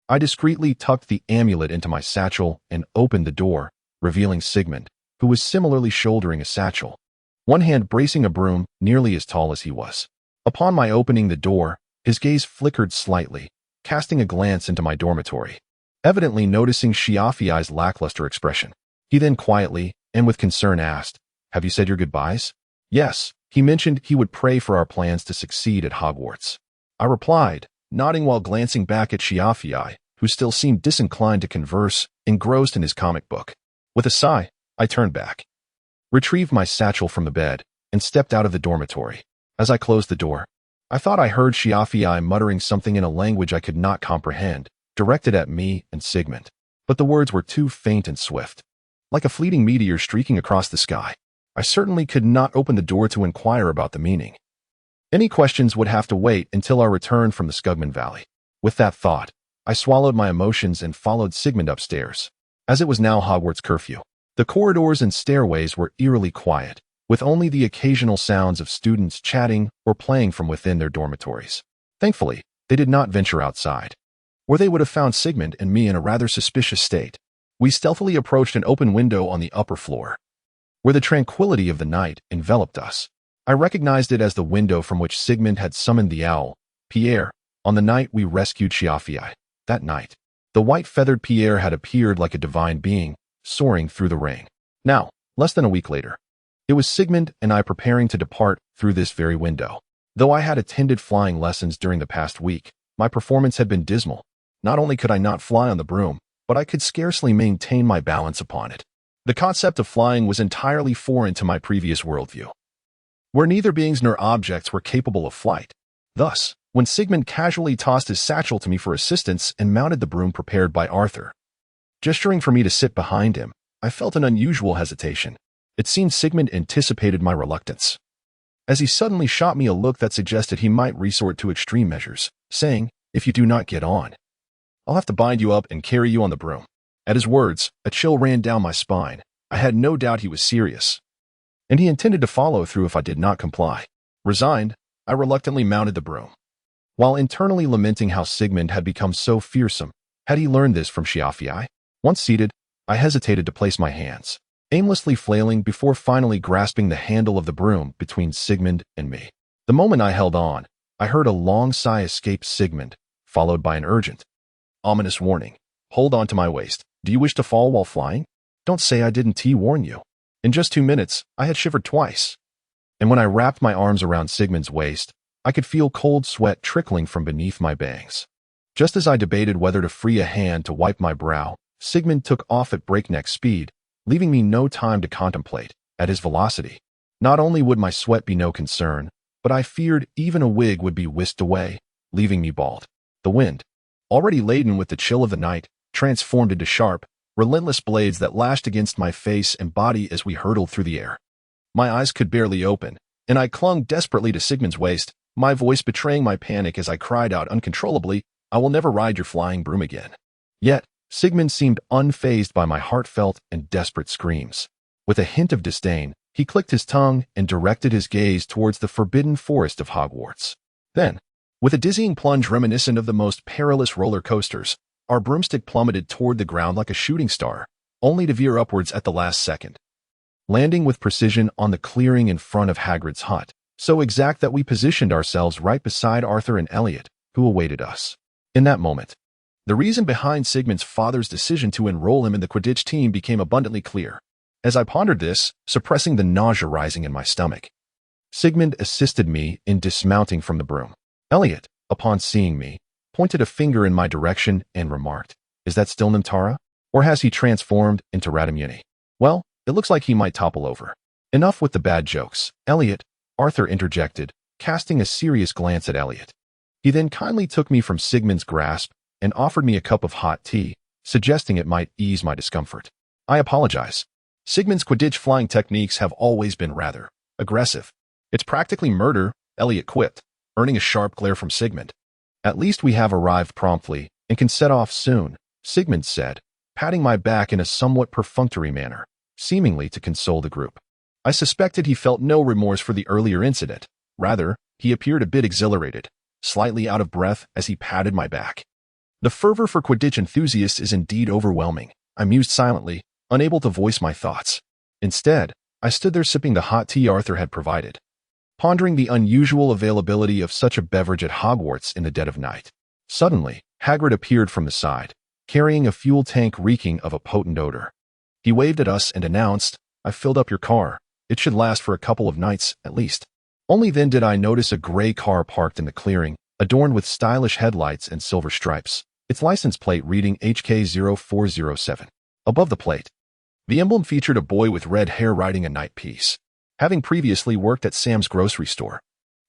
I discreetly tucked the amulet into my satchel and opened the door, revealing Sigmund, who was similarly shouldering a satchel, one hand bracing a broom nearly as tall as he was. Upon my opening the door, his gaze flickered slightly, casting a glance into my dormitory, evidently noticing Xiaofiai's lackluster expression. He then quietly, and with concern asked, "Have you said your goodbyes?" "Yes, he mentioned he would pray for our plans to succeed at Hogwarts," I replied, nodding while glancing back at Xiaofiai, who still seemed disinclined to converse, engrossed in his comic book. With a sigh, I turned back, retrieved my satchel from the bed, and stepped out of the dormitory. As I closed the door, I thought I heard Xiaofiai muttering something in a language I could not comprehend, directed at me and Sigmund. But the words were too faint and swift, like a fleeting meteor streaking across the sky. I certainly could not open the door to inquire about the meaning. Any questions would have to wait until our return from the Scugman Valley. With that thought, I swallowed my emotions and followed Sigmund upstairs. As it was now Hogwarts curfew, the corridors and stairways were eerily quiet, with only the occasional sounds of students chatting or playing from within their dormitories. Thankfully, they did not venture outside, or they would have found Sigmund and me in a rather suspicious state. We stealthily approached an open window on the upper floor, where the tranquility of the night enveloped us. I recognized it as the window from which Sigmund had summoned the owl, Pierre, on the night we rescued Xiaofiai. That night, the white-feathered Pierre had appeared like a divine being, soaring through the rain. Now, less than a week later, it was Sigmund and I preparing to depart through this very window. Though I had attended flying lessons during the past week, my performance had been dismal. Not only could I not fly on the broom, but I could scarcely maintain my balance upon it. The concept of flying was entirely foreign to my previous worldview, where neither beings nor objects were capable of flight. Thus, when Sigmund casually tossed his satchel to me for assistance and mounted the broom prepared by Arthur, gesturing for me to sit behind him, I felt an unusual hesitation. It seemed Sigmund anticipated my reluctance, as he suddenly shot me a look that suggested he might resort to extreme measures, saying, "If you do not get on, I'll have to bind you up and carry you on the broom." At his words, a chill ran down my spine. I had no doubt he was serious, and he intended to follow through if I did not comply. Resigned, I reluctantly mounted the broom, while internally lamenting how Sigmund had become so fearsome. Had he learned this from Xiaofiai? Once seated, I hesitated to place my hands, aimlessly flailing before finally grasping the handle of the broom between Sigmund and me. The moment I held on, I heard a long sigh escape Sigmund, followed by an urgent, ominous warning. "Hold on to my waist. Do you wish to fall while flying? Don't say I didn't warn you." In just 2 minutes, I had shivered twice, and when I wrapped my arms around Sigmund's waist, I could feel cold sweat trickling from beneath my bangs. Just as I debated whether to free a hand to wipe my brow, Sigmund took off at breakneck speed, leaving me no time to contemplate. At his velocity, not only would my sweat be no concern, but I feared even a wig would be whisked away, leaving me bald. The wind, already laden with the chill of the night, transformed into sharp, relentless blades that lashed against my face and body as we hurtled through the air. My eyes could barely open, and I clung desperately to Sigmund's waist, my voice betraying my panic as I cried out uncontrollably, "I will never ride your flying broom again." Yet, Sigmund seemed unfazed by my heartfelt and desperate screams. With a hint of disdain, he clicked his tongue and directed his gaze towards the forbidden forest of Hogwarts. Then, with a dizzying plunge reminiscent of the most perilous roller coasters, our broomstick plummeted toward the ground like a shooting star, only to veer upwards at the last second, landing with precision on the clearing in front of Hagrid's hut, so exact that we positioned ourselves right beside Arthur and Elliot, who awaited us. In that moment, the reason behind Sigmund's father's decision to enroll him in the Quidditch team became abundantly clear. As I pondered this, suppressing the nausea rising in my stomach, Sigmund assisted me in dismounting from the broom. Elliot, upon seeing me, pointed a finger in my direction and remarked, "Is that still Nimtara? Or has he transformed into Ravenclaw? Well, it looks like he might topple over." Enough with the bad jokes, Elliot, Arthur interjected, casting a serious glance at Elliot. He then kindly took me from Sigmund's grasp and offered me a cup of hot tea, suggesting it might ease my discomfort. "I apologize. Sigmund's Quidditch flying techniques have always been rather aggressive. It's practically murder," Elliot quipped, earning a sharp glare from Sigmund. "At least we have arrived promptly and can set off soon," Sigmund said, patting my back in a somewhat perfunctory manner, seemingly to console the group. I suspected he felt no remorse for the earlier incident. Rather, he appeared a bit exhilarated, slightly out of breath as he patted my back. "The fervor for Quidditch enthusiasts is indeed overwhelming," I mused silently, unable to voice my thoughts. Instead, I stood there sipping the hot tea Arthur had provided, pondering the unusual availability of such a beverage at Hogwarts in the dead of night. Suddenly, Hagrid appeared from the side, carrying a fuel tank reeking of a potent odor. He waved at us and announced, "I've filled up your car. It should last for a couple of nights, at least." Only then did I notice a gray car parked in the clearing, adorned with stylish headlights and silver stripes, its license plate reading HK0407. Above the plate, the emblem featured a boy with red hair riding a night piece. Having previously worked at Sam's grocery store,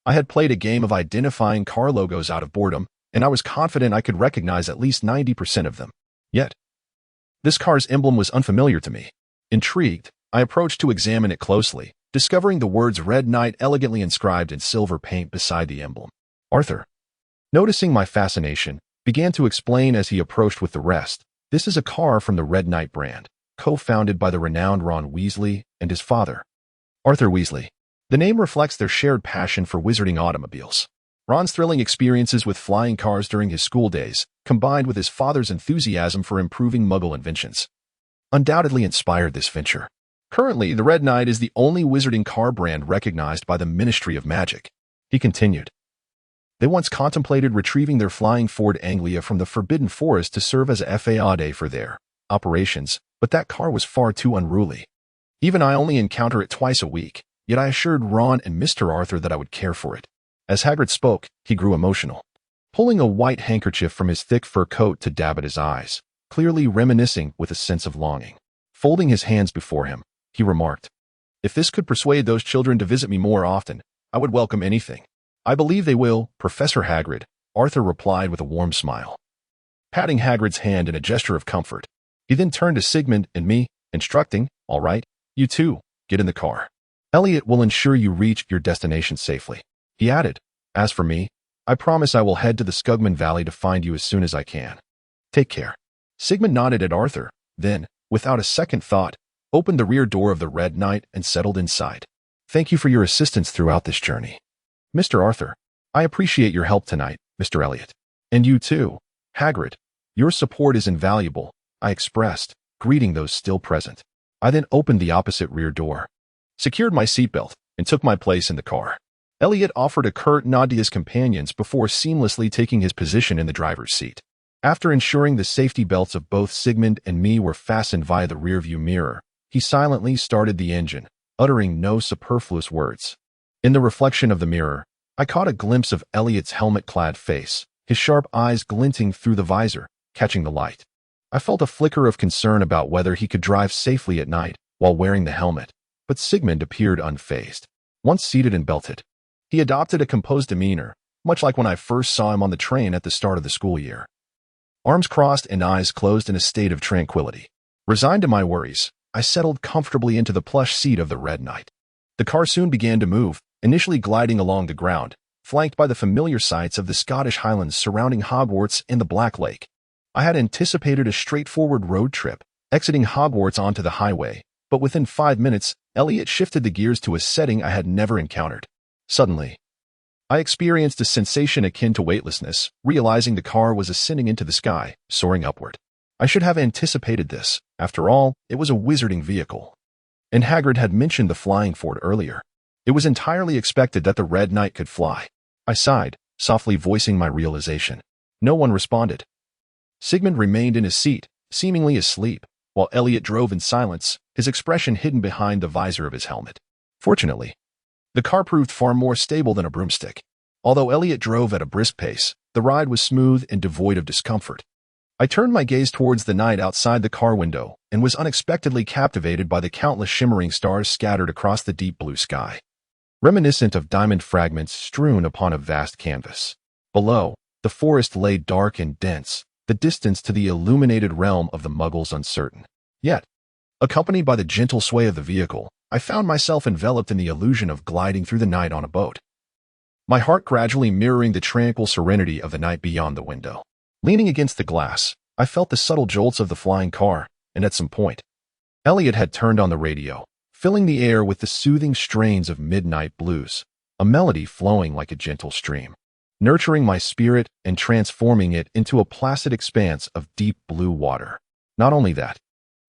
I had played a game of identifying car logos out of boredom, and I was confident I could recognize at least 90% of them. Yet, this car's emblem was unfamiliar to me. Intrigued, I approached to examine it closely, discovering the words Red Knight elegantly inscribed in silver paint beside the emblem. Arthur, noticing my fascination, began to explain as he approached with the rest. "This is a car from the Red Knight brand, co-founded by the renowned Ron Weasley and his father, Arthur Weasley." The name reflects their shared passion for wizarding automobiles. Ron's thrilling experiences with flying cars during his school days, combined with his father's enthusiasm for improving Muggle inventions, undoubtedly inspired this venture. Currently, the Red Knight is the only wizarding car brand recognized by the Ministry of Magic. He continued. They once contemplated retrieving their flying Ford Anglia from the Forbidden Forest to serve as a FAA for their operations, but that car was far too unruly. Even I only encounter it twice a week, yet I assured Ron and Mr. Arthur that I would care for it. As Hagrid spoke, he grew emotional, pulling a white handkerchief from his thick fur coat to dab at his eyes, clearly reminiscing with a sense of longing. Folding his hands before him, he remarked, "If this could persuade those children to visit me more often, I would welcome anything." "I believe they will, Professor Hagrid," Arthur replied with a warm smile, patting Hagrid's hand in a gesture of comfort. He then turned to Sigmund and me, instructing, "All right, you two, get in the car. Elliot will ensure you reach your destination safely." He added, "As for me, I promise I will head to the Skugman Valley to find you as soon as I can. Take care." Sigmund nodded at Arthur, then, without a second thought, opened the rear door of the Red Knight and settled inside. "Thank you for your assistance throughout this journey, Mr. Arthur. I appreciate your help tonight, Mr. Elliot. And you too, Hagrid. Your support is invaluable," I expressed, greeting those still present. I then opened the opposite rear door, secured my seatbelt, and took my place in the car. Elliot offered a curt nod to his companions before seamlessly taking his position in the driver's seat. After ensuring the safety belts of both Sigmund and me were fastened via the rearview mirror, he silently started the engine, uttering no superfluous words. In the reflection of the mirror, I caught a glimpse of Elliot's helmet-clad face, his sharp eyes glinting through the visor, catching the light. I felt a flicker of concern about whether he could drive safely at night while wearing the helmet, but Sigmund appeared unfazed. Once seated and belted, he adopted a composed demeanor, much like when I first saw him on the train at the start of the school year. Arms crossed and eyes closed in a state of tranquility. Resigned to my worries, I settled comfortably into the plush seat of the Red Knight. The car soon began to move, initially gliding along the ground, flanked by the familiar sights of the Scottish Highlands surrounding Hogwarts and the Black Lake. I had anticipated a straightforward road trip, exiting Hogwarts onto the highway, but within 5 minutes, Elliot shifted the gears to a setting I had never encountered. Suddenly, I experienced a sensation akin to weightlessness, realizing the car was ascending into the sky, soaring upward. I should have anticipated this. After all, it was a wizarding vehicle. And Hagrid had mentioned the flying fort earlier. It was entirely expected that the Red Knight could fly. I sighed, softly voicing my realization. No one responded. Sigmund remained in his seat, seemingly asleep, while Elliot drove in silence, his expression hidden behind the visor of his helmet. Fortunately, the car proved far more stable than a broomstick. Although Elliot drove at a brisk pace, the ride was smooth and devoid of discomfort. I turned my gaze towards the night outside the car window and was unexpectedly captivated by the countless shimmering stars scattered across the deep blue sky, reminiscent of diamond fragments strewn upon a vast canvas. Below, the forest lay dark and dense, the distance to the illuminated realm of the Muggles uncertain. Yet, accompanied by the gentle sway of the vehicle, I found myself enveloped in the illusion of gliding through the night on a boat, my heart gradually mirroring the tranquil serenity of the night beyond the window. Leaning against the glass, I felt the subtle jolts of the flying car, and at some point, Elliot had turned on the radio, filling the air with the soothing strains of midnight blues, a melody flowing like a gentle stream, nurturing my spirit and transforming it into a placid expanse of deep blue water. Not only that,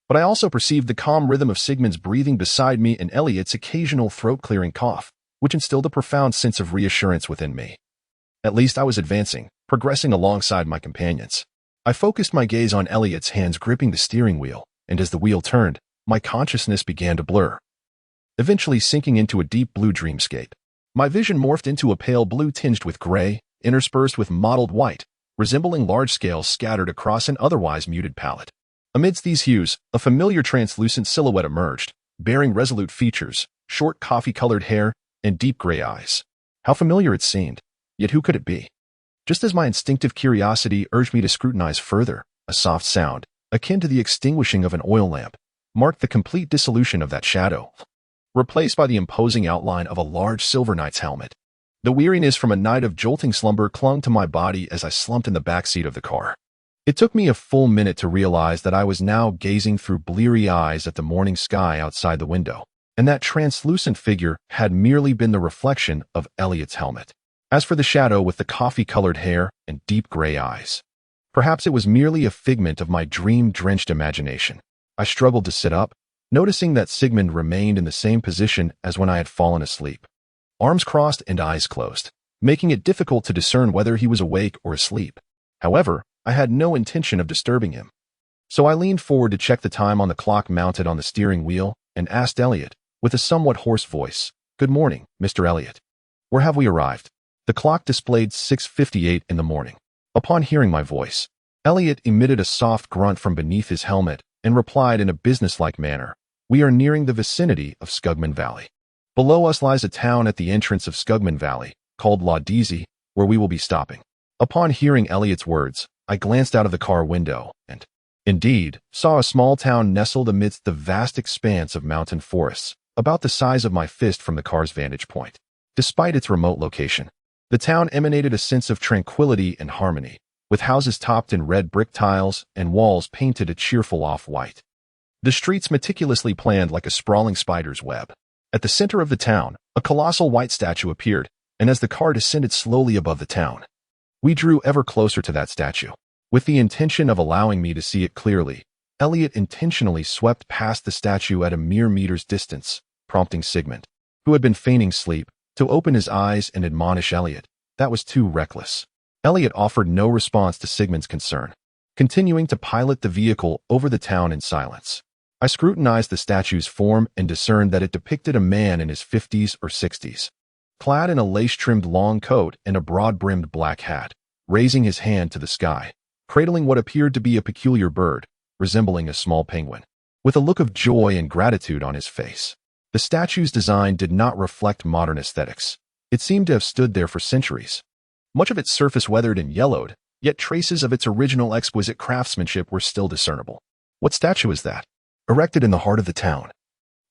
but I also perceived the calm rhythm of Sigmund's breathing beside me and Elliot's occasional throat-clearing cough, which instilled a profound sense of reassurance within me. At least I was advancing, progressing alongside my companions. I focused my gaze on Elliot's hands gripping the steering wheel, and as the wheel turned, my consciousness began to blur, eventually sinking into a deep blue dreamscape. My vision morphed into a pale blue tinged with gray, interspersed with mottled white, resembling large scales scattered across an otherwise muted palette. Amidst these hues, a familiar translucent silhouette emerged, bearing resolute features, short coffee-colored hair, and deep gray eyes. How familiar it seemed, yet who could it be? Just as my instinctive curiosity urged me to scrutinize further, a soft sound, akin to the extinguishing of an oil lamp, marked the complete dissolution of that shadow, replaced by the imposing outline of a large silver knight's helmet. The weariness from a night of jolting slumber clung to my body as I slumped in the back seat of the car. It took me a full minute to realize that I was now gazing through bleary eyes at the morning sky outside the window, and that translucent figure had merely been the reflection of Elliot's helmet. As for the shadow with the coffee-colored hair and deep gray eyes, perhaps it was merely a figment of my dream-drenched imagination. I struggled to sit up, noticing that Sigmund remained in the same position as when I had fallen asleep, arms crossed and eyes closed, making it difficult to discern whether he was awake or asleep. However, I had no intention of disturbing him. So I leaned forward to check the time on the clock mounted on the steering wheel and asked Elliot, with a somewhat hoarse voice, "Good morning, Mr. Elliot. Where have we arrived?" The clock displayed 6:58 in the morning. Upon hearing my voice, Elliot emitted a soft grunt from beneath his helmet and replied in a businesslike manner, "We are nearing the vicinity of Sigman Valley. Below us lies a town at the entrance of Sigman Valley, called Laudisi, where we will be stopping." Upon hearing Elliot's words, I glanced out of the car window and, indeed, saw a small town nestled amidst the vast expanse of mountain forests, about the size of my fist from the car's vantage point. Despite its remote location, the town emanated a sense of tranquility and harmony, with houses topped in red brick tiles and walls painted a cheerful off-white. The streets meticulously planned like a sprawling spider's web. At the center of the town, a colossal white statue appeared, and as the car descended slowly above the town, we drew ever closer to that statue. With the intention of allowing me to see it clearly, Elliot intentionally swept past the statue at a mere meter's distance, prompting Sigmund, who had been feigning sleep, to open his eyes and admonish Elliot. That was too reckless. Elliot offered no response to Sigmund's concern, continuing to pilot the vehicle over the town in silence. I scrutinized the statue's form and discerned that it depicted a man in his 50s or 60s, clad in a lace-trimmed long coat and a broad-brimmed black hat, raising his hand to the sky, cradling what appeared to be a peculiar bird, resembling a small penguin, with a look of joy and gratitude on his face. The statue's design did not reflect modern aesthetics. It seemed to have stood there for centuries. Much of its surface weathered and yellowed, yet traces of its original exquisite craftsmanship were still discernible. What statue is that? Erected in the heart of the town.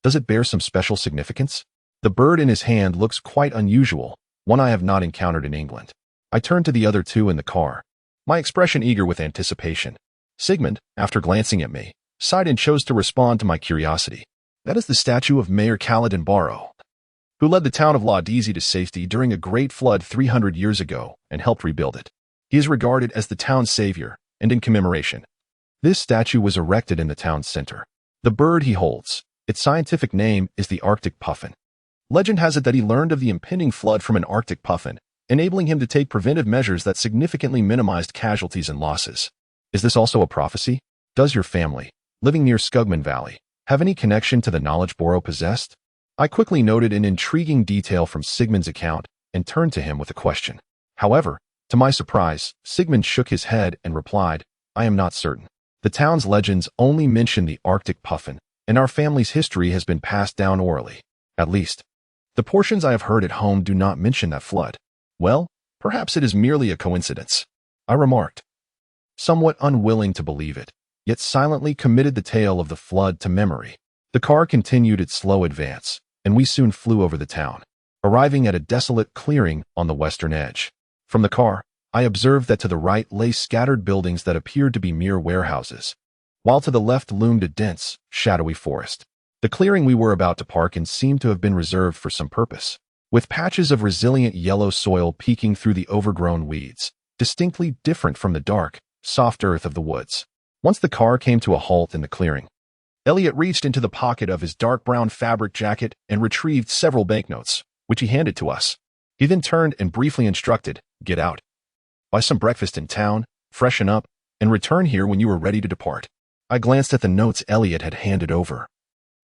Does it bear some special significance? The bird in his hand looks quite unusual, one I have not encountered in England. I turned to the other two in the car, my expression eager with anticipation. Sigmund, after glancing at me, sighed and chose to respond to my curiosity. That is the statue of Mayor Kaladin Barrow, who led the town of Laudesi to safety during a great flood 300 years ago and helped rebuild it. He is regarded as the town's savior, and in commemoration, this statue was erected in the town's center. The bird he holds, its scientific name is the Arctic puffin. Legend has it that he learned of the impending flood from an Arctic puffin, enabling him to take preventive measures that significantly minimized casualties and losses. Is this also a prophecy? Does your family, living near Skugman Valley, have any connection to the knowledge Barrow possessed? I quickly noted an intriguing detail from Sigmund's account and turned to him with a question. However, to my surprise, Sigmund shook his head and replied, I am not certain. The town's legends only mention the Arctic puffin, and our family's history has been passed down orally. At least, the portions I have heard at home do not mention that flood. Well, perhaps it is merely a coincidence, I remarked, somewhat unwilling to believe it, yet silently committed the tale of the flood to memory. The car continued its slow advance, and we soon flew over the town, arriving at a desolate clearing on the western edge. From the car, I observed that to the right lay scattered buildings that appeared to be mere warehouses, while to the left loomed a dense, shadowy forest. The clearing we were about to park in seemed to have been reserved for some purpose, with patches of resilient yellow soil peeking through the overgrown weeds, distinctly different from the dark, soft earth of the woods. Once the car came to a halt in the clearing, Elliot reached into the pocket of his dark brown fabric jacket and retrieved several banknotes, which he handed to us. He then turned and briefly instructed, get out, buy some breakfast in town, freshen up, and return here when you are ready to depart. I glanced at the notes Elliot had handed over,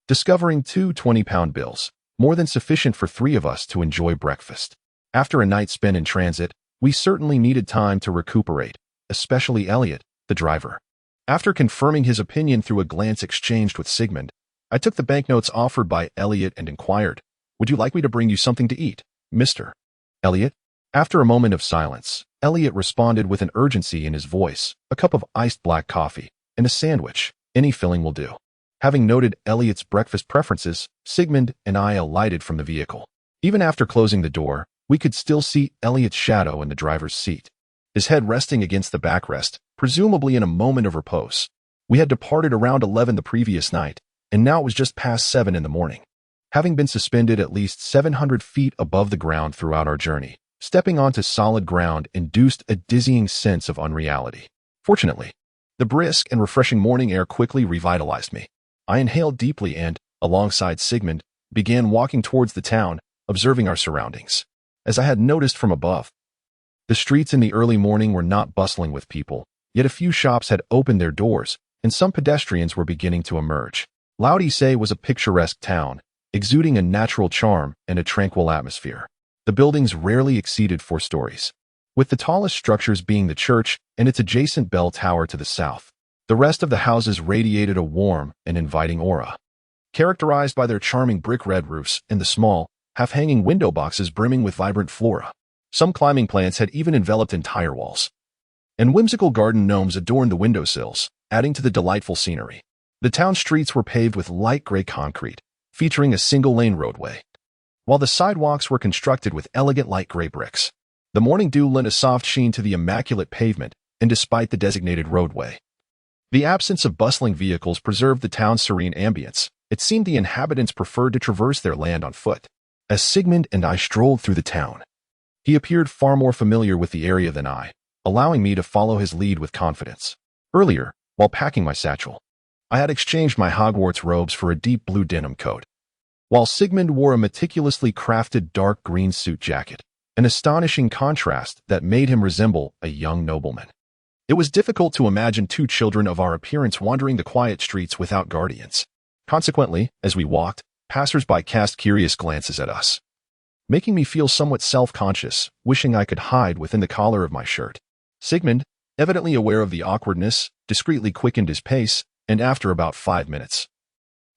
discovering two 20-pound bills, more than sufficient for 3 of us to enjoy breakfast. After a night spent in transit, we certainly needed time to recuperate, especially Elliot, the driver. After confirming his opinion through a glance exchanged with Sigmund, I took the banknotes offered by Elliot and inquired, would you like me to bring you something to eat, Mr. Elliot? After a moment of silence, Elliot responded with an urgency in his voice, a cup of iced black coffee, and a sandwich. Any filling will do. Having noted Elliot's breakfast preferences, Sigmund and I alighted from the vehicle. Even after closing the door, we could still see Elliot's shadow in the driver's seat, his head resting against the backrest, presumably in a moment of repose. We had departed around 11 the previous night, and now it was just past 7 in the morning. Having been suspended at least 700 feet above the ground throughout our journey, stepping onto solid ground induced a dizzying sense of unreality. Fortunately, the brisk and refreshing morning air quickly revitalized me. I inhaled deeply and, alongside Sigmund, began walking towards the town, observing our surroundings. As I had noticed from above, the streets in the early morning were not bustling with people, yet a few shops had opened their doors, and some pedestrians were beginning to emerge. Laudesi was a picturesque town, exuding a natural charm and a tranquil atmosphere. The buildings rarely exceeded 4 stories, with the tallest structures being the church and its adjacent bell tower to the south. The rest of the houses radiated a warm and inviting aura, characterized by their charming brick red roofs and the small, half-hanging window boxes brimming with vibrant flora. Some climbing plants had even enveloped entire walls, and whimsical garden gnomes adorned the windowsills, adding to the delightful scenery. The town streets were paved with light gray concrete, featuring a single-lane roadway, while the sidewalks were constructed with elegant light gray bricks. The morning dew lent a soft sheen to the immaculate pavement, and despite the designated roadway, the absence of bustling vehicles preserved the town's serene ambience. It seemed the inhabitants preferred to traverse their land on foot. As Sigmund and I strolled through the town, he appeared far more familiar with the area than I, allowing me to follow his lead with confidence. Earlier, while packing my satchel, I had exchanged my Hogwarts robes for a deep blue denim coat, while Sigmund wore a meticulously crafted dark green suit jacket, an astonishing contrast that made him resemble a young nobleman. It was difficult to imagine 2 children of our appearance wandering the quiet streets without guardians. Consequently, as we walked, passers-by cast curious glances at us, making me feel somewhat self-conscious, wishing I could hide within the collar of my shirt. Sigmund, evidently aware of the awkwardness, discreetly quickened his pace, and after about 5 minutes,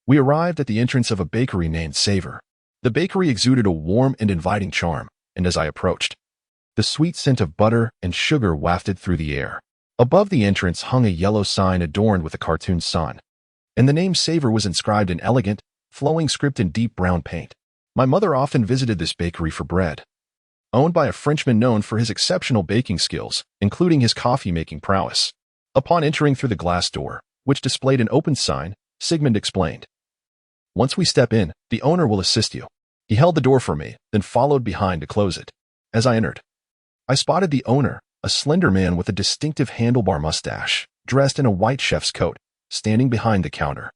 we arrived at the entrance of a bakery named Savor. The bakery exuded a warm and inviting charm, and as I approached, the sweet scent of butter and sugar wafted through the air. Above the entrance hung a yellow sign adorned with a cartoon sun, and the name Savor was inscribed in elegant, flowing script in deep brown paint. My mother often visited this bakery for bread. Owned by a Frenchman known for his exceptional baking skills, including his coffee-making prowess. Upon entering through the glass door, which displayed an open sign, Sigmund explained, "Once we step in, the owner will assist you." He held the door for me, then followed behind to close it. As I entered, I spotted the owner, a slender man with a distinctive handlebar mustache, dressed in a white chef's coat, standing behind the counter,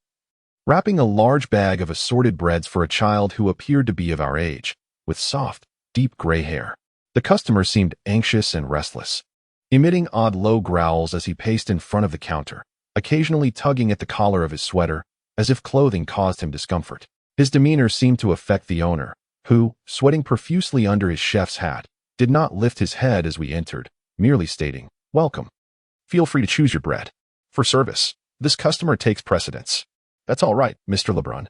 wrapping a large bag of assorted breads for a child who appeared to be of our age, with soft, deep gray hair. The customer seemed anxious and restless, emitting odd low growls as he paced in front of the counter, occasionally tugging at the collar of his sweater, as if clothing caused him discomfort. His demeanor seemed to affect the owner, who, sweating profusely under his chef's hat, did not lift his head as we entered, merely stating, "Welcome. Feel free to choose your bread. For service, this customer takes precedence." "That's all right, Mr. Lebrun.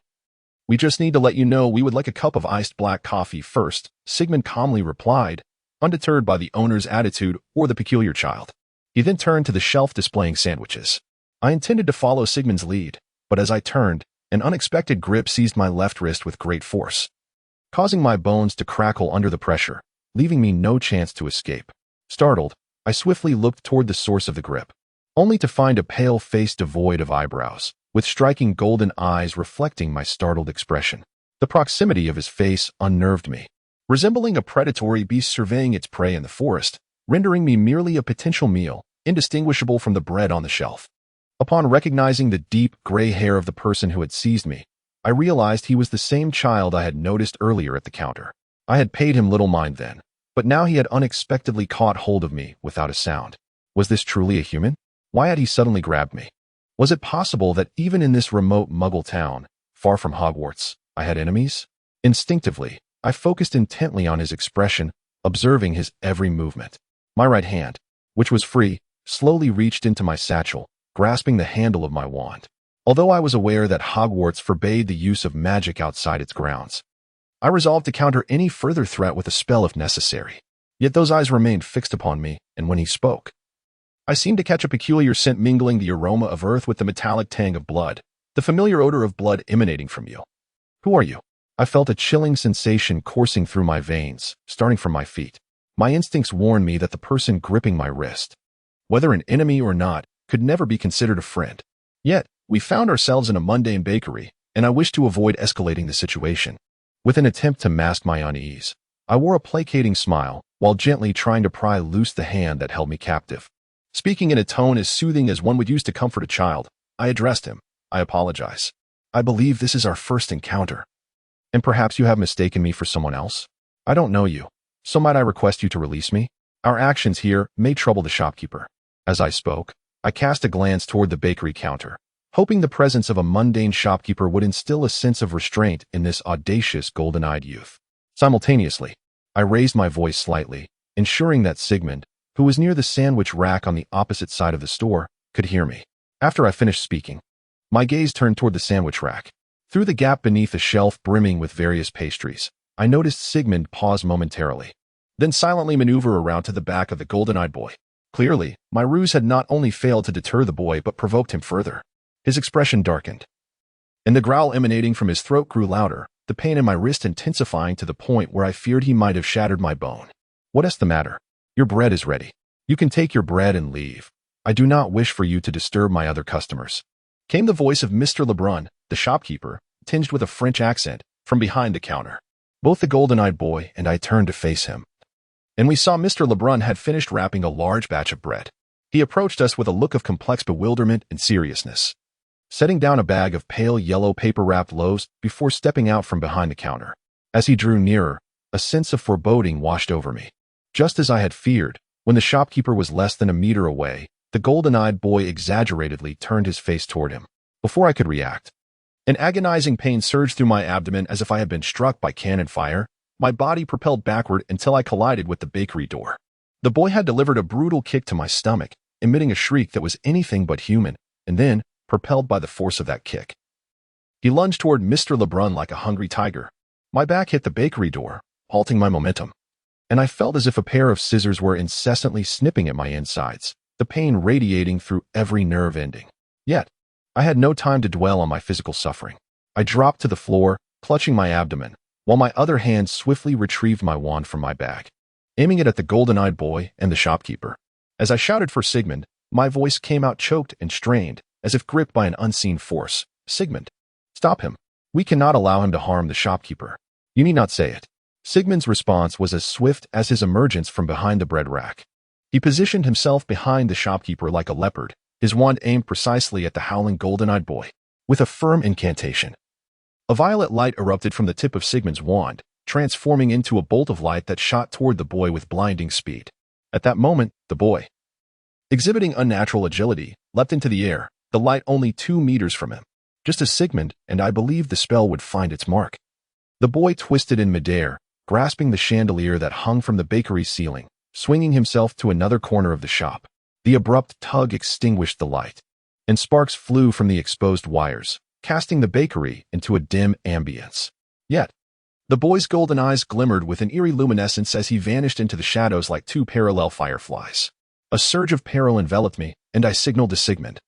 We just need to let you know we would like a cup of iced black coffee first," Sigmund calmly replied, undeterred by the owner's attitude or the peculiar child. He then turned to the shelf displaying sandwiches. I intended to follow Sigmund's lead, but as I turned, an unexpected grip seized my left wrist with great force, causing my bones to crackle under the pressure, leaving me no chance to escape. Startled, I swiftly looked toward the source of the grip, only to find a pale face devoid of eyebrows, with striking golden eyes reflecting my startled expression. The proximity of his face unnerved me, resembling a predatory beast surveying its prey in the forest, rendering me merely a potential meal, indistinguishable from the bread on the shelf. Upon recognizing the deep, gray hair of the person who had seized me, I realized he was the same child I had noticed earlier at the counter. I had paid him little mind then, but now he had unexpectedly caught hold of me without a sound. Was this truly a human? Why had he suddenly grabbed me? Was it possible that even in this remote Muggle town, far from Hogwarts, I had enemies? Instinctively, I focused intently on his expression, observing his every movement. My right hand, which was free, slowly reached into my satchel, grasping the handle of my wand. Although I was aware that Hogwarts forbade the use of magic outside its grounds, I resolved to counter any further threat with a spell if necessary. Yet those eyes remained fixed upon me, and when he spoke, I seemed to catch a peculiar scent mingling the aroma of earth with the metallic tang of blood, the familiar odor of blood emanating from you. "Who are you?" I felt a chilling sensation coursing through my veins, starting from my feet. My instincts warned me that the person gripping my wrist, whether an enemy or not, could never be considered a friend. Yet, we found ourselves in a mundane bakery, and I wished to avoid escalating the situation. With an attempt to mask my unease, I wore a placating smile, while gently trying to pry loose the hand that held me captive. Speaking in a tone as soothing as one would use to comfort a child, I addressed him. "I apologize. I believe this is our first encounter, and perhaps you have mistaken me for someone else. I don't know you, so might I request you to release me? Our actions here may trouble the shopkeeper." As I spoke, I cast a glance toward the bakery counter, hoping the presence of a mundane shopkeeper would instill a sense of restraint in this audacious golden-eyed youth. Simultaneously, I raised my voice slightly, ensuring that Sigmund, who was near the sandwich rack on the opposite side of the store, could hear me. After I finished speaking, my gaze turned toward the sandwich rack. Through the gap beneath a shelf brimming with various pastries, I noticed Sigmund pause momentarily, then silently maneuver around to the back of the golden-eyed boy. Clearly, my ruse had not only failed to deter the boy but provoked him further. His expression darkened, and the growl emanating from his throat grew louder, the pain in my wrist intensifying to the point where I feared he might have shattered my bone. "What is the matter? Your bread is ready. You can take your bread and leave. I do not wish for you to disturb my other customers," came the voice of Mr. Lebrun, the shopkeeper, tinged with a French accent, from behind the counter. Both the golden-eyed boy and I turned to face him, and we saw Mr. Lebrun had finished wrapping a large batch of bread. He approached us with a look of complex bewilderment and seriousness, setting down a bag of pale yellow paper-wrapped loaves before stepping out from behind the counter. As he drew nearer, a sense of foreboding washed over me. Just as I had feared, when the shopkeeper was less than a meter away, the golden-eyed boy exaggeratedly turned his face toward him. Before I could react, an agonizing pain surged through my abdomen as if I had been struck by cannon fire. My body propelled backward until I collided with the bakery door. The boy had delivered a brutal kick to my stomach, emitting a shriek that was anything but human, and then, propelled by the force of that kick, he lunged toward Mr. Lebrun like a hungry tiger. My back hit the bakery door, halting my momentum, and I felt as if a pair of scissors were incessantly snipping at my insides, the pain radiating through every nerve ending. Yet, I had no time to dwell on my physical suffering. I dropped to the floor, clutching my abdomen, while my other hand swiftly retrieved my wand from my bag, aiming it at the golden-eyed boy and the shopkeeper. As I shouted for Sigmund, my voice came out choked and strained, as if gripped by an unseen force. Sigmund, stop him. We cannot allow him to harm the shopkeeper. You need not say it. Sigmund's response was as swift as his emergence from behind the bread rack. He positioned himself behind the shopkeeper like a leopard, his wand aimed precisely at the howling golden-eyed boy. With a firm incantation, a violet light erupted from the tip of Sigmund's wand, transforming into a bolt of light that shot toward the boy with blinding speed. At that moment, the boy, exhibiting unnatural agility, leapt into the air, the light only 2 meters from him, just as Sigmund and I believed the spell would find its mark. The boy twisted in midair, grasping the chandelier that hung from the bakery ceiling, swinging himself to another corner of the shop. The abrupt tug extinguished the light, and sparks flew from the exposed wires, casting the bakery into a dim ambience. Yet, the boy's golden eyes glimmered with an eerie luminescence as he vanished into the shadows like 2 parallel fireflies. A surge of peril enveloped me, and I signaled to Sigmund,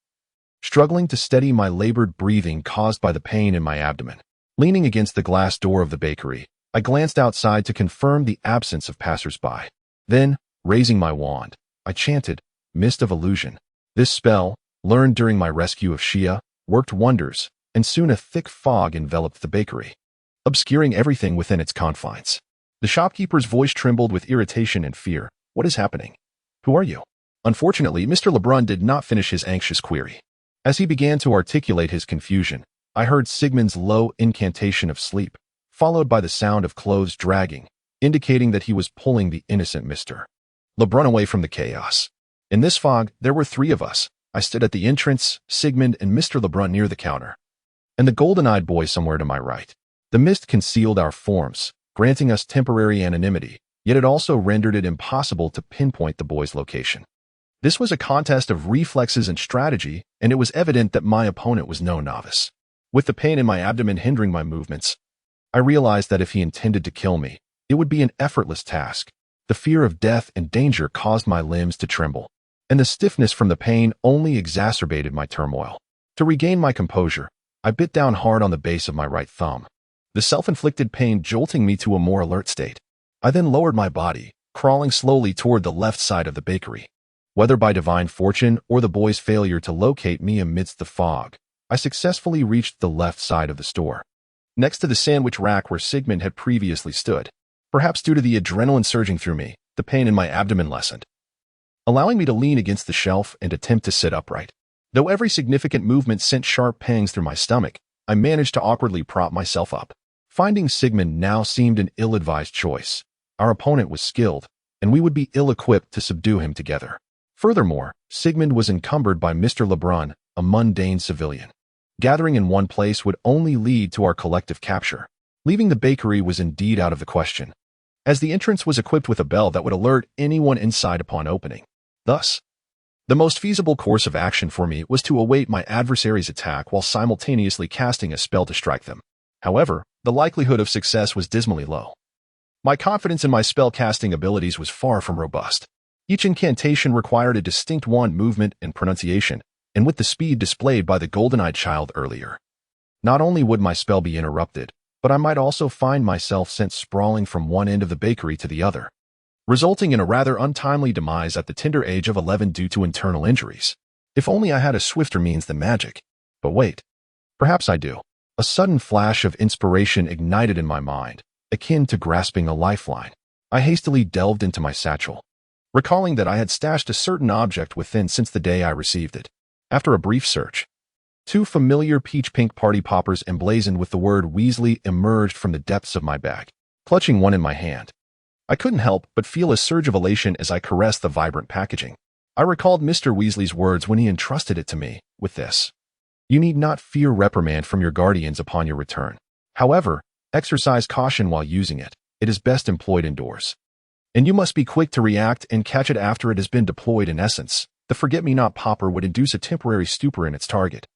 struggling to steady my labored breathing caused by the pain in my abdomen. Leaning against the glass door of the bakery, I glanced outside to confirm the absence of passers-by. Then, raising my wand, I chanted, Mist of Illusion. This spell, learned during my rescue of Shia, worked wonders, and soon a thick fog enveloped the bakery, obscuring everything within its confines. The shopkeeper's voice trembled with irritation and fear. What is happening? Who are you? Unfortunately, Mr. Lebrun did not finish his anxious query. As he began to articulate his confusion, I heard Sigmund's low incantation of sleep, followed by the sound of clothes dragging, indicating that he was pulling the innocent Mr. Lebrun away from the chaos. In this fog, there were 3 of us. I stood at the entrance, Sigmund and Mr. Lebrun near the counter, and the golden-eyed boy somewhere to my right. The mist concealed our forms, granting us temporary anonymity, yet it also rendered it impossible to pinpoint the boy's location. This was a contest of reflexes and strategy, and it was evident that my opponent was no novice. With the pain in my abdomen hindering my movements, I realized that if he intended to kill me, it would be an effortless task. The fear of death and danger caused my limbs to tremble, and the stiffness from the pain only exacerbated my turmoil. To regain my composure, I bit down hard on the base of my right thumb, the self-inflicted pain jolting me to a more alert state. I then lowered my body, crawling slowly toward the left side of the bakery. Whether by divine fortune or the boy's failure to locate me amidst the fog, I successfully reached the left side of the store, next to the sandwich rack where Sigmund had previously stood. Perhaps due to the adrenaline surging through me, the pain in my abdomen lessened, allowing me to lean against the shelf and attempt to sit upright. Though every significant movement sent sharp pangs through my stomach, I managed to awkwardly prop myself up. Finding Sigmund now seemed an ill-advised choice. Our opponent was skilled, and we would be ill-equipped to subdue him together. Furthermore, Sigmund was encumbered by Mr. Lebrun, a mundane civilian. Gathering in one place would only lead to our collective capture. Leaving the bakery was indeed out of the question, as the entrance was equipped with a bell that would alert anyone inside upon opening. Thus, the most feasible course of action for me was to await my adversary's attack while simultaneously casting a spell to strike them. However, the likelihood of success was dismally low. My confidence in my spell-casting abilities was far from robust. Each incantation required a distinct wand movement and pronunciation, and with the speed displayed by the golden-eyed child earlier, not only would my spell be interrupted, but I might also find myself sent sprawling from one end of the bakery to the other, resulting in a rather untimely demise at the tender age of 11 due to internal injuries. If only I had a swifter means than magic. But wait, perhaps I do. A sudden flash of inspiration ignited in my mind, akin to grasping a lifeline. I hastily delved into my satchel, recalling that I had stashed a certain object within since the day I received it. After a brief search, 2 familiar peach-pink party poppers emblazoned with the word Weasley emerged from the depths of my bag. Clutching one in my hand, I couldn't help but feel a surge of elation as I caressed the vibrant packaging. I recalled Mr. Weasley's words when he entrusted it to me with this: "You need not fear reprimand from your guardians upon your return. However, exercise caution while using it. It is best employed indoors." And you must be quick to react and catch it after it has been deployed. In essence, the forget-me-not popper would induce a temporary stupor in its target,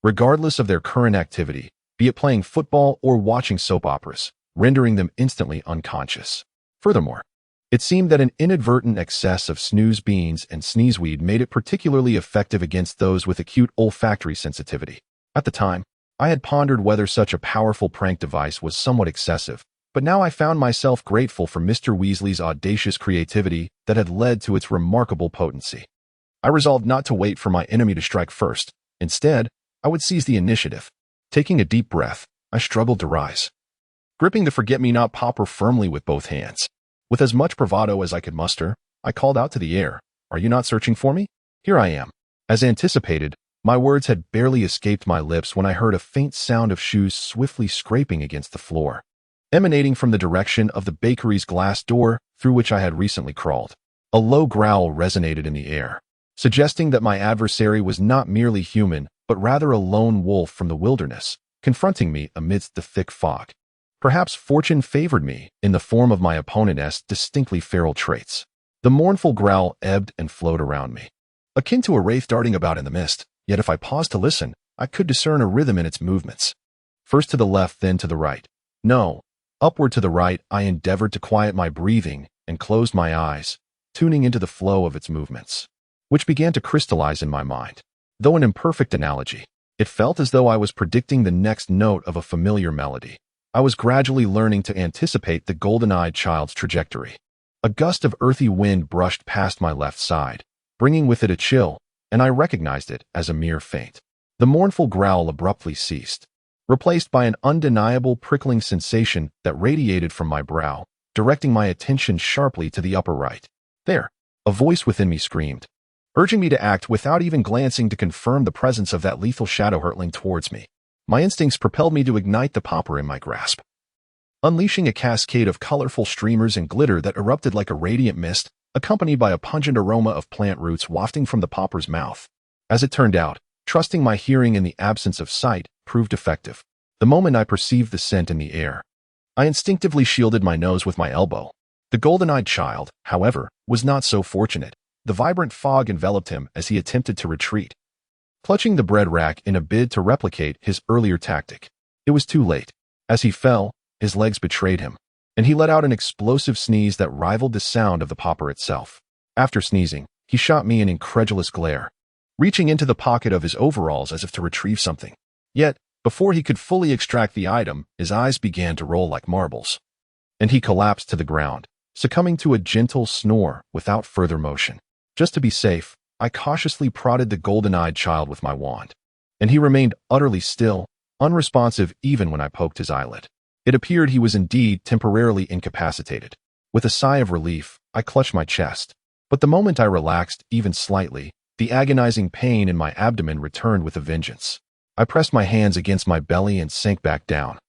regardless of their current activity, be it playing football or watching soap operas, rendering them instantly unconscious. Furthermore, it seemed that an inadvertent excess of snooze beans and sneezeweed made it particularly effective against those with acute olfactory sensitivity. At the time, I had pondered whether such a powerful prank device was somewhat excessive, but now I found myself grateful for Mr. Weasley's audacious creativity that had led to its remarkable potency. I resolved not to wait for my enemy to strike first. Instead, I would seize the initiative. Taking a deep breath, I struggled to rise, gripping the forget-me-not popper firmly with both hands. With as much bravado as I could muster, I called out to the air, "Are you not searching for me? Here I am." As anticipated, my words had barely escaped my lips when I heard a faint sound of shoes swiftly scraping against the floor, emanating from the direction of the bakery's glass door through which I had recently crawled. A low growl resonated in the air, suggesting that my adversary was not merely human, but rather a lone wolf from the wilderness, confronting me amidst the thick fog. Perhaps fortune favored me in the form of my opponent's distinctly feral traits. The mournful growl ebbed and flowed around me, akin to a wraith darting about in the mist, yet if I paused to listen, I could discern a rhythm in its movements. First to the left, then to the right. No, upward to the right. I endeavored to quiet my breathing and closed my eyes, tuning into the flow of its movements, which began to crystallize in my mind. Though an imperfect analogy, it felt as though I was predicting the next note of a familiar melody. I was gradually learning to anticipate the golden-eyed child's trajectory. A gust of earthy wind brushed past my left side, bringing with it a chill, and I recognized it as a mere feint. The mournful growl abruptly ceased, replaced by an undeniable prickling sensation that radiated from my brow, directing my attention sharply to the upper right. There, a voice within me screamed, urging me to act without even glancing to confirm the presence of that lethal shadow hurtling towards me. My instincts propelled me to ignite the popper in my grasp, unleashing a cascade of colorful streamers and glitter that erupted like a radiant mist, accompanied by a pungent aroma of plant roots wafting from the popper's mouth. As it turned out, trusting my hearing in the absence of sight proved effective. The moment I perceived the scent in the air, I instinctively shielded my nose with my elbow. The golden-eyed child, however, was not so fortunate. The vibrant fog enveloped him as he attempted to retreat, clutching the bread rack in a bid to replicate his earlier tactic. It was too late. As he fell, his legs betrayed him, and he let out an explosive sneeze that rivaled the sound of the popper itself. After sneezing, he shot me an incredulous glare, reaching into the pocket of his overalls as if to retrieve something. Yet, before he could fully extract the item, his eyes began to roll like marbles, and he collapsed to the ground, succumbing to a gentle snore without further motion. Just to be safe, I cautiously prodded the golden-eyed child with my wand, and he remained utterly still, unresponsive even when I poked his eyelid. It appeared he was indeed temporarily incapacitated. With a sigh of relief, I clutched my chest, but the moment I relaxed even slightly, the agonizing pain in my abdomen returned with a vengeance. I pressed my hands against my belly and sank back down,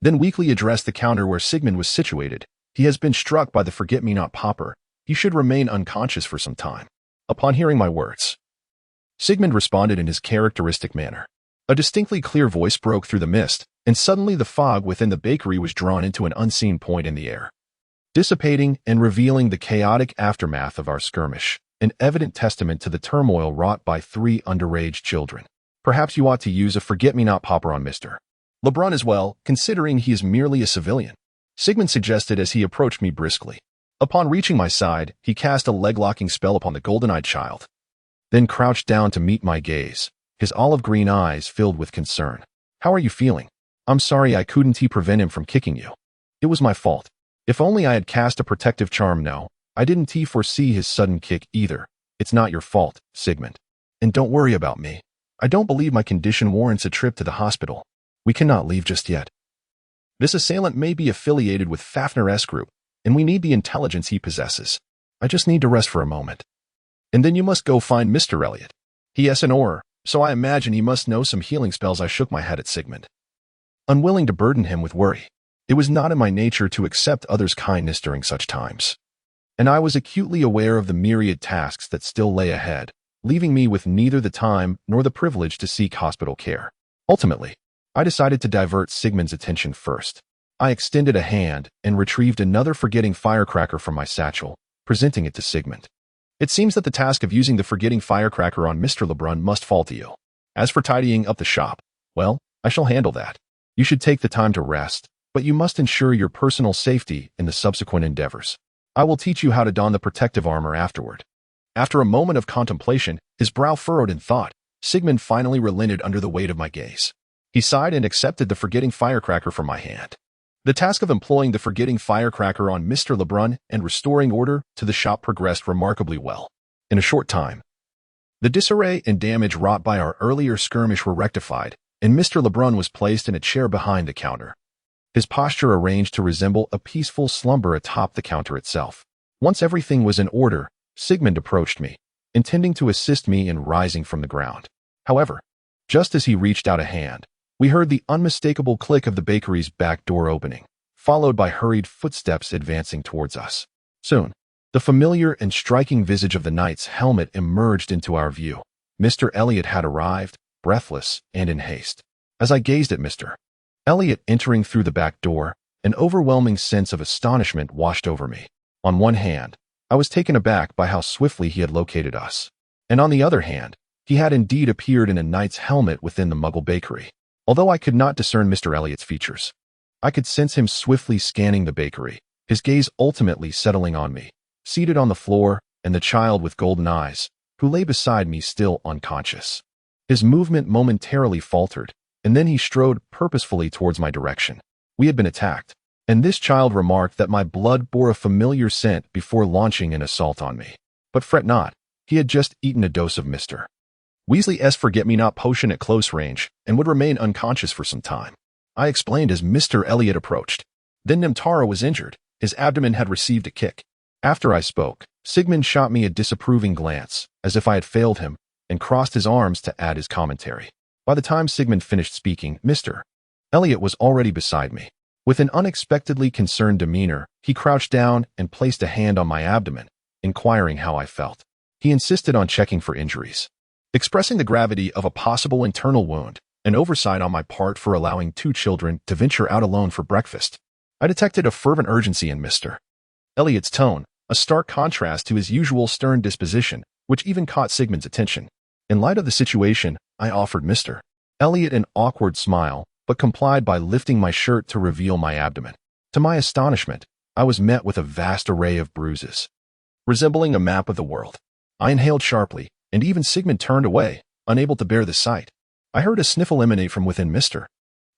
then weakly addressed the counter where Sigman was situated. "He has been struck by the forget-me-not popper. He should remain unconscious for some time." Upon hearing my words, Sigmund responded in his characteristic manner. A distinctly clear voice broke through the mist, and suddenly the fog within the bakery was drawn into an unseen point in the air, dissipating and revealing the chaotic aftermath of our skirmish, an evident testament to the turmoil wrought by 3 underage children. "Perhaps you ought to use a forget-me-not popper on Mr. LeBron as well, considering he is merely a civilian," Sigmund suggested as he approached me briskly. Upon reaching my side, he cast a leg-locking spell upon the golden-eyed child, then crouched down to meet my gaze, his olive-green eyes filled with concern. "How are you feeling?" "I'm sorry I couldn't prevent him from kicking you. It was my fault. If only I had cast a protective charm." "No, I didn't foresee his sudden kick either. It's not your fault, Sigmund. And don't worry about me. I don't believe my condition warrants a trip to the hospital. We cannot leave just yet. This assailant may be affiliated with Fafner's group, and we need the intelligence he possesses. I just need to rest for a moment. And then you must go find Mr. Elliot. He has an aura, so I imagine he must know some healing spells." I shook my head at Sigmund, unwilling to burden him with worry. It was not in my nature to accept others' kindness during such times, and I was acutely aware of the myriad tasks that still lay ahead, leaving me with neither the time nor the privilege to seek hospital care. Ultimately, I decided to divert Sigmund's attention first. I extended a hand and retrieved another forgetting firecracker from my satchel, presenting it to Sigmund. It seems that the task of using the forgetting firecracker on Mr. Lebrun must fall to you. As for tidying up the shop, well, I shall handle that. You should take the time to rest, but you must ensure your personal safety in the subsequent endeavors. I will teach you how to don the protective armor afterward. After a moment of contemplation, his brow furrowed in thought, Sigmund finally relented under the weight of my gaze. He sighed and accepted the forgetting firecracker from my hand. The task of employing the forgetting firecracker on Mr. Lebrun and restoring order to the shop progressed remarkably well. In a short time, the disarray and damage wrought by our earlier skirmish were rectified, and Mr. Lebrun was placed in a chair behind the counter, his posture arranged to resemble a peaceful slumber atop the counter itself. Once everything was in order, Sigmund approached me, intending to assist me in rising from the ground. However, just as he reached out a hand, we heard the unmistakable click of the bakery's back door opening, followed by hurried footsteps advancing towards us. Soon, the familiar and striking visage of the knight's helmet emerged into our view. Mr. Elliot had arrived, breathless and in haste. As I gazed at Mr. Elliot entering through the back door, an overwhelming sense of astonishment washed over me. On one hand, I was taken aback by how swiftly he had located us, and on the other hand, he had indeed appeared in a knight's helmet within the Muggle bakery. Although I could not discern Mr. Elliot's features, I could sense him swiftly scanning the bakery, his gaze ultimately settling on me, seated on the floor, and the child with golden eyes, who lay beside me still unconscious. His movement momentarily faltered, and then he strode purposefully towards my direction. We had been attacked, and this child remarked that my blood bore a familiar scent before launching an assault on me. But fret not, he had just eaten a dose of Mr. Weasley's forget-me-not potion at close range and would remain unconscious for some time. I explained as Mr. Elliot approached. Then Nimtara was injured. His abdomen had received a kick. After I spoke, Sigmund shot me a disapproving glance, as if I had failed him, and crossed his arms to add his commentary. By the time Sigmund finished speaking, Mr. Elliot was already beside me. With an unexpectedly concerned demeanor, he crouched down and placed a hand on my abdomen, inquiring how I felt. He insisted on checking for injuries, expressing the gravity of a possible internal wound, an oversight on my part for allowing two children to venture out alone for breakfast. I detected a fervent urgency in Mr. Elliot's tone, a stark contrast to his usual stern disposition, which even caught Sigmund's attention. In light of the situation, I offered Mr. Elliot an awkward smile, but complied by lifting my shirt to reveal my abdomen. To my astonishment, I was met with a vast array of bruises, resembling a map of the world. I inhaled sharply, and even Sigmund turned away, unable to bear the sight. I heard a sniffle emanate from within Mr.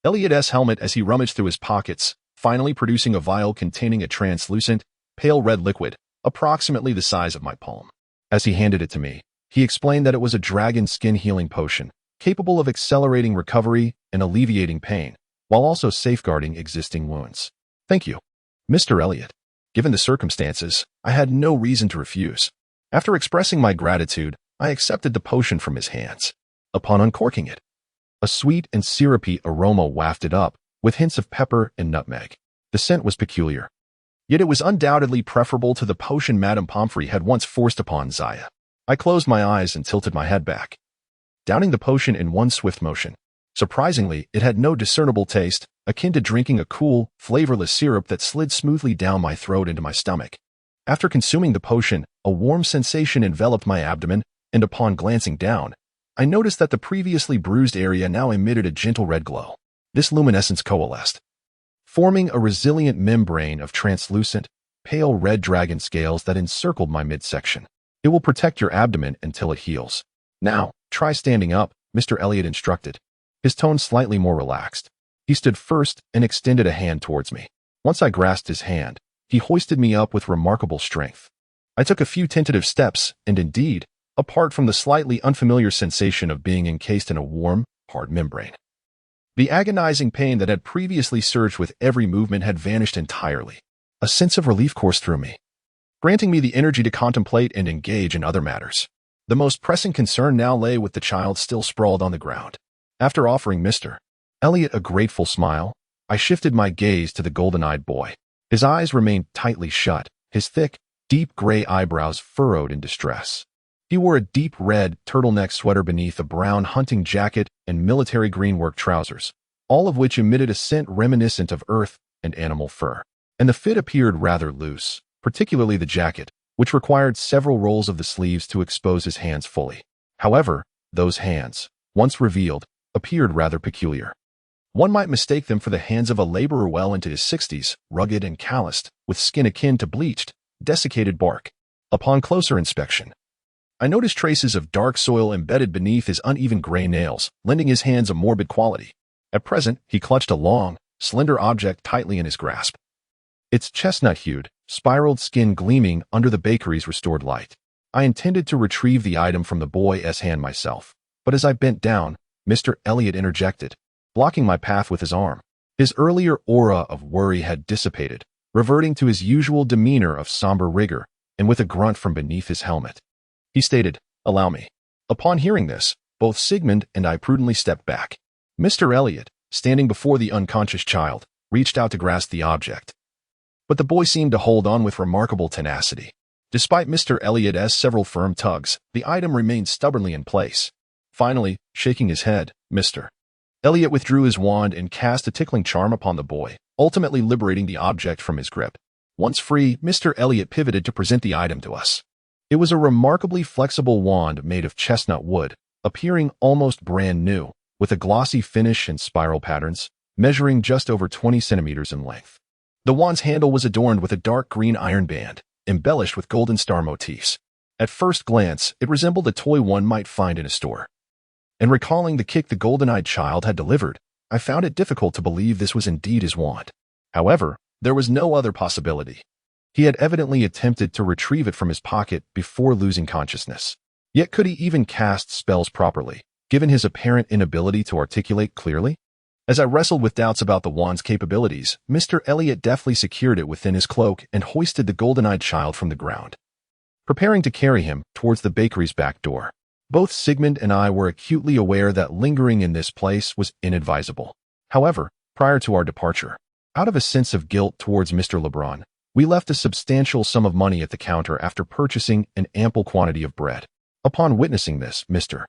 Elliot's helmet as he rummaged through his pockets, finally producing a vial containing a translucent, pale red liquid, approximately the size of my palm. As he handed it to me, he explained that it was a dragon skin healing potion, capable of accelerating recovery and alleviating pain, while also safeguarding existing wounds. Thank you, Mr. Elliot. Given the circumstances, I had no reason to refuse. After expressing my gratitude, I accepted the potion from his hands. Upon uncorking it, a sweet and syrupy aroma wafted up, with hints of pepper and nutmeg. The scent was peculiar, yet it was undoubtedly preferable to the potion Madame Pomfrey had once forced upon Zaya. I closed my eyes and tilted my head back, downing the potion in one swift motion. Surprisingly, it had no discernible taste, akin to drinking a cool, flavorless syrup that slid smoothly down my throat into my stomach. After consuming the potion, a warm sensation enveloped my abdomen, and upon glancing down, I noticed that the previously bruised area now emitted a gentle red glow. This luminescence coalesced, forming a resilient membrane of translucent, pale red dragon scales that encircled my midsection. It will protect your abdomen until it heals. Now, try standing up, Mr. Elliot instructed, his tone slightly more relaxed. He stood first and extended a hand towards me. Once I grasped his hand, he hoisted me up with remarkable strength. I took a few tentative steps, and indeed, apart from the slightly unfamiliar sensation of being encased in a warm, hard membrane, the agonizing pain that had previously surged with every movement had vanished entirely. A sense of relief coursed through me, granting me the energy to contemplate and engage in other matters. The most pressing concern now lay with the child still sprawled on the ground. After offering Mr. Elliot a grateful smile, I shifted my gaze to the golden-eyed boy. His eyes remained tightly shut, his thick, deep gray eyebrows furrowed in distress. He wore a deep red turtleneck sweater beneath a brown hunting jacket and military green work trousers, all of which emitted a scent reminiscent of earth, and animal fur. And the fit appeared rather loose, particularly the jacket, which required several rolls of the sleeves to expose his hands fully. However, those hands, once revealed, appeared rather peculiar. One might mistake them for the hands of a laborer well into his 60s, rugged and calloused, with skin akin to bleached, desiccated bark. Upon closer inspection, I noticed traces of dark soil embedded beneath his uneven gray nails, lending his hands a morbid quality. At present, he clutched a long, slender object tightly in his grasp. Its chestnut-hued, spiraled skin gleaming under the bakery's restored light. I intended to retrieve the item from the boy's hand myself, but as I bent down, Mr. Elliot interjected, blocking my path with his arm. His earlier aura of worry had dissipated, reverting to his usual demeanor of somber rigor, and with a grunt from beneath his helmet, he stated, "Allow me." Upon hearing this, both Sigmund and I prudently stepped back. Mr. Elliot, standing before the unconscious child, reached out to grasp the object. But the boy seemed to hold on with remarkable tenacity. Despite Mr. Elliot's several firm tugs, the item remained stubbornly in place. Finally, shaking his head, Mr. Elliot withdrew his wand and cast a tickling charm upon the boy, ultimately liberating the object from his grip. Once free, Mr. Elliot pivoted to present the item to us. It was a remarkably flexible wand made of chestnut wood, appearing almost brand new, with a glossy finish and spiral patterns, measuring just over 20 centimeters in length. The wand's handle was adorned with a dark green iron band, embellished with golden star motifs. At first glance, it resembled a toy one might find in a store. And recalling the kick the golden-eyed child had delivered, I found it difficult to believe this was indeed his wand. However, there was no other possibility. He had evidently attempted to retrieve it from his pocket before losing consciousness. Yet could he even cast spells properly, given his apparent inability to articulate clearly? As I wrestled with doubts about the wand's capabilities, Mr. Elliot deftly secured it within his cloak and hoisted the golden-eyed child from the ground, preparing to carry him towards the bakery's back door. Both Sigmund and I were acutely aware that lingering in this place was inadvisable. However, prior to our departure, out of a sense of guilt towards Mr. LeBron, we left a substantial sum of money at the counter after purchasing an ample quantity of bread. Upon witnessing this, Mr.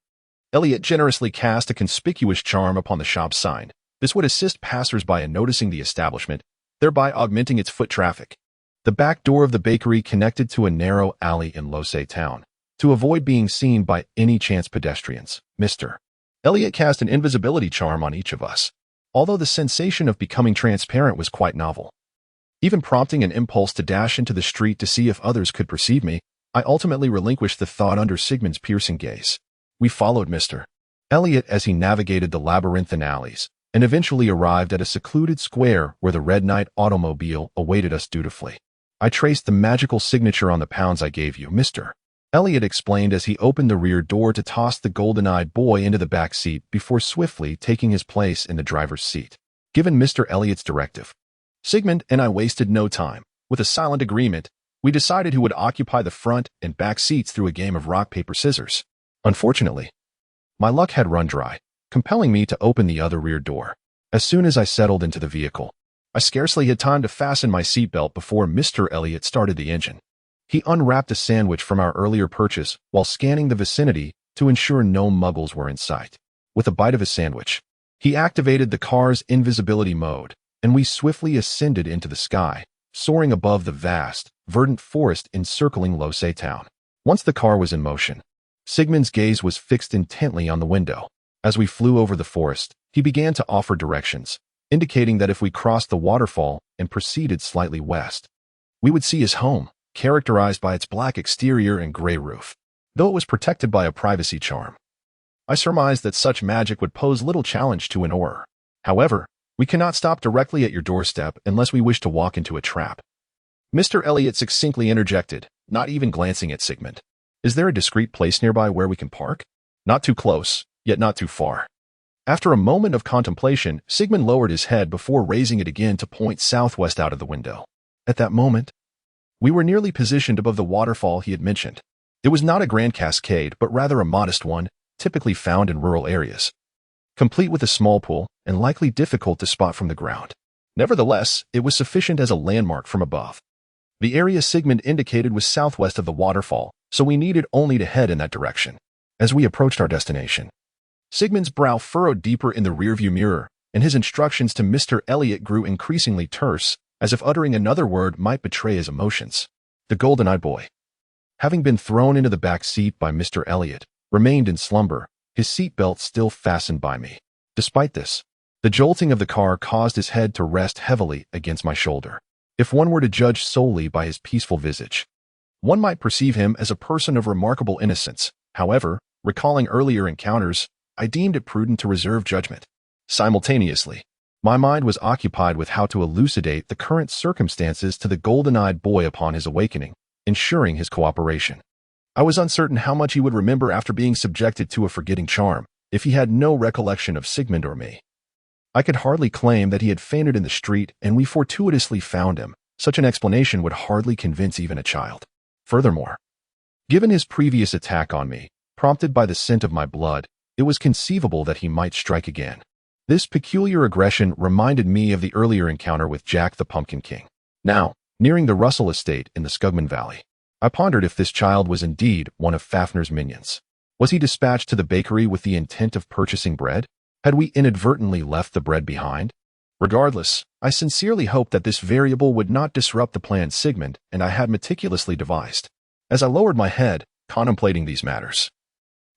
Elliot generously cast a conspicuous charm upon the shop's sign. This would assist passers-by in noticing the establishment, thereby augmenting its foot traffic. The back door of the bakery connected to a narrow alley in Lose Town. To avoid being seen by any chance pedestrians, Mr. Elliot cast an invisibility charm on each of us, although the sensation of becoming transparent was quite novel. Even prompting an impulse to dash into the street to see if others could perceive me, I ultimately relinquished the thought under Sigmund's piercing gaze. We followed Mr. Elliot as he navigated the labyrinthine alleys, and eventually arrived at a secluded square where the Red Knight automobile awaited us dutifully. I traced the magical signature on the pounds I gave you, Mr. Elliot explained as he opened the rear door to toss the golden-eyed boy into the back seat before swiftly taking his place in the driver's seat. Given Mr. Elliot's directive, Sigmund and I wasted no time. With a silent agreement, we decided who would occupy the front and back seats through a game of rock, paper, scissors. Unfortunately, my luck had run dry, compelling me to open the other rear door. As soon as I settled into the vehicle, I scarcely had time to fasten my seatbelt before Mr. Elliot started the engine. He unwrapped a sandwich from our earlier purchase while scanning the vicinity to ensure no muggles were in sight. With a bite of his sandwich, he activated the car's invisibility mode, and we swiftly ascended into the sky, soaring above the vast, verdant forest encircling Lose Town. Once the car was in motion, Sigmund's gaze was fixed intently on the window. As we flew over the forest, he began to offer directions, indicating that if we crossed the waterfall and proceeded slightly west, we would see his home, characterized by its black exterior and gray roof, though it was protected by a privacy charm. I surmised that such magic would pose little challenge to an Auror. However, we cannot stop directly at your doorstep unless we wish to walk into a trap. Mr. Elliot succinctly interjected, not even glancing at Sigmund. Is there a discreet place nearby where we can park? Not too close, yet not too far. After a moment of contemplation, Sigmund lowered his head before raising it again to point southwest out of the window. At that moment, we were nearly positioned above the waterfall he had mentioned. It was not a grand cascade, but rather a modest one, typically found in rural areas, complete with a small pool and likely difficult to spot from the ground. Nevertheless, it was sufficient as a landmark from above. The area Sigmund indicated was southwest of the waterfall, so we needed only to head in that direction. As we approached our destination, Sigmund's brow furrowed deeper in the rearview mirror, and his instructions to Mr. Elliot grew increasingly terse, as if uttering another word might betray his emotions. The golden-eyed boy, having been thrown into the back seat by Mr. Elliot, remained in slumber, his seatbelt still fastened by me. Despite this, the jolting of the car caused his head to rest heavily against my shoulder. If one were to judge solely by his peaceful visage, one might perceive him as a person of remarkable innocence. However, recalling earlier encounters, I deemed it prudent to reserve judgment. Simultaneously, my mind was occupied with how to elucidate the current circumstances to the golden-eyed boy upon his awakening, ensuring his cooperation. I was uncertain how much he would remember after being subjected to a forgetting charm, if he had no recollection of Sigmund or me. I could hardly claim that he had fainted in the street and we fortuitously found him. Such an explanation would hardly convince even a child. Furthermore, given his previous attack on me, prompted by the scent of my blood, it was conceivable that he might strike again. This peculiar aggression reminded me of the earlier encounter with Jack the Pumpkin King. Now, nearing the Russell estate in the Sigman Valley, I pondered if this child was indeed one of Fafnir's minions. Was he dispatched to the bakery with the intent of purchasing bread? Had we inadvertently left the bread behind? Regardless, I sincerely hoped that this variable would not disrupt the plan Sigmund and I had meticulously devised. As I lowered my head, contemplating these matters,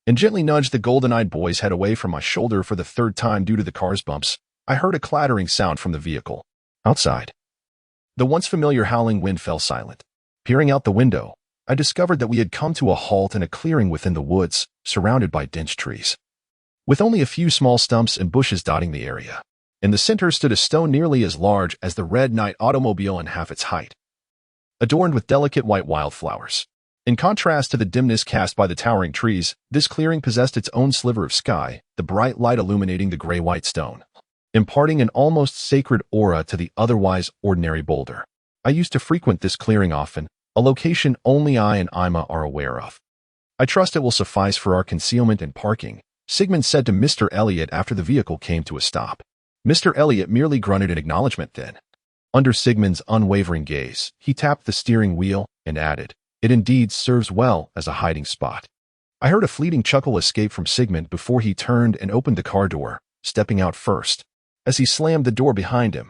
and gently nudged the golden-eyed boy's head away from my shoulder for the third time due to the car's bumps, I heard a clattering sound from the vehicle. Outside, the once familiar howling wind fell silent. Peering out the window, I discovered that we had come to a halt in a clearing within the woods, surrounded by dense trees, with only a few small stumps and bushes dotting the area. In the center stood a stone nearly as large as the Red Knight automobile and half its height, adorned with delicate white wildflowers. In contrast to the dimness cast by the towering trees, this clearing possessed its own sliver of sky, the bright light illuminating the gray-white stone, imparting an almost sacred aura to the otherwise ordinary boulder. I used to frequent this clearing often, a location only I and Ima are aware of. I trust it will suffice for our concealment and parking, Sigmund said to Mr. Elliot after the vehicle came to a stop. Mr. Elliot merely grunted in acknowledgement then. Under Sigmund's unwavering gaze, he tapped the steering wheel and added, "It indeed serves well as a hiding spot." I heard a fleeting chuckle escape from Sigmund before he turned and opened the car door, stepping out first. As he slammed the door behind him,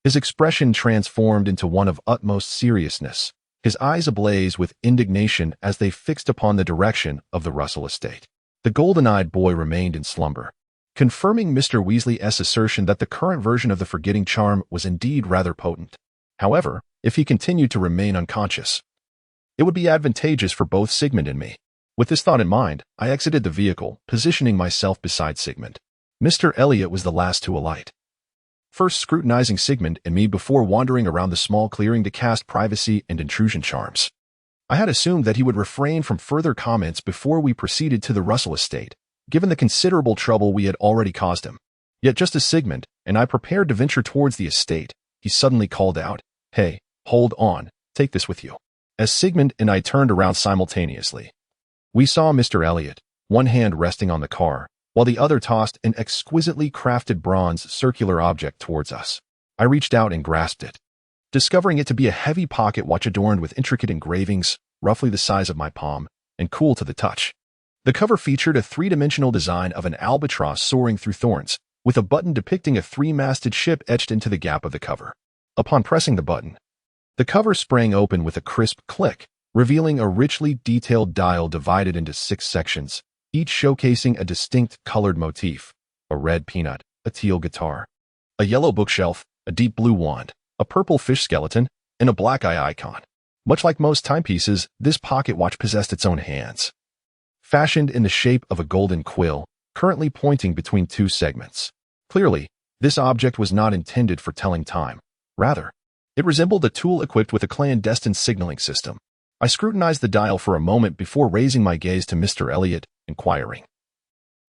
his expression transformed into one of utmost seriousness, his eyes ablaze with indignation as they fixed upon the direction of the Russell estate. The golden-eyed boy remained in slumber, confirming Mr. Weasley's assertion that the current version of the forgetting charm was indeed rather potent. However, if he continued to remain unconscious, it would be advantageous for both Sigmund and me. With this thought in mind, I exited the vehicle, positioning myself beside Sigmund. Mr. Elliot was the last to alight, first scrutinizing Sigmund and me before wandering around the small clearing to cast privacy and intrusion charms. I had assumed that he would refrain from further comments before we proceeded to the Russell estate, given the considerable trouble we had already caused him. Yet just as Sigmund and I prepared to venture towards the estate, he suddenly called out, "Hey, hold on, take this with you." As Sigmund and I turned around simultaneously, we saw Mr. Elliot, one hand resting on the car, while the other tossed an exquisitely crafted bronze circular object towards us. I reached out and grasped it, discovering it to be a heavy pocket watch adorned with intricate engravings, roughly the size of my palm, and cool to the touch. The cover featured a three-dimensional design of an albatross soaring through thorns, with a button depicting a three-masted ship etched into the gap of the cover. Upon pressing the button, the cover sprang open with a crisp click, revealing a richly detailed dial divided into 6 sections, each showcasing a distinct colored motif: a red peanut, a teal guitar, a yellow bookshelf, a deep blue wand, a purple fish skeleton, and a black eye icon. Much like most timepieces, this pocket watch possessed its own hands, fashioned in the shape of a golden quill, currently pointing between 2 segments. Clearly, this object was not intended for telling time. Rather, it resembled a tool equipped with a clandestine signaling system. I scrutinized the dial for a moment before raising my gaze to Mr. Elliot, inquiring,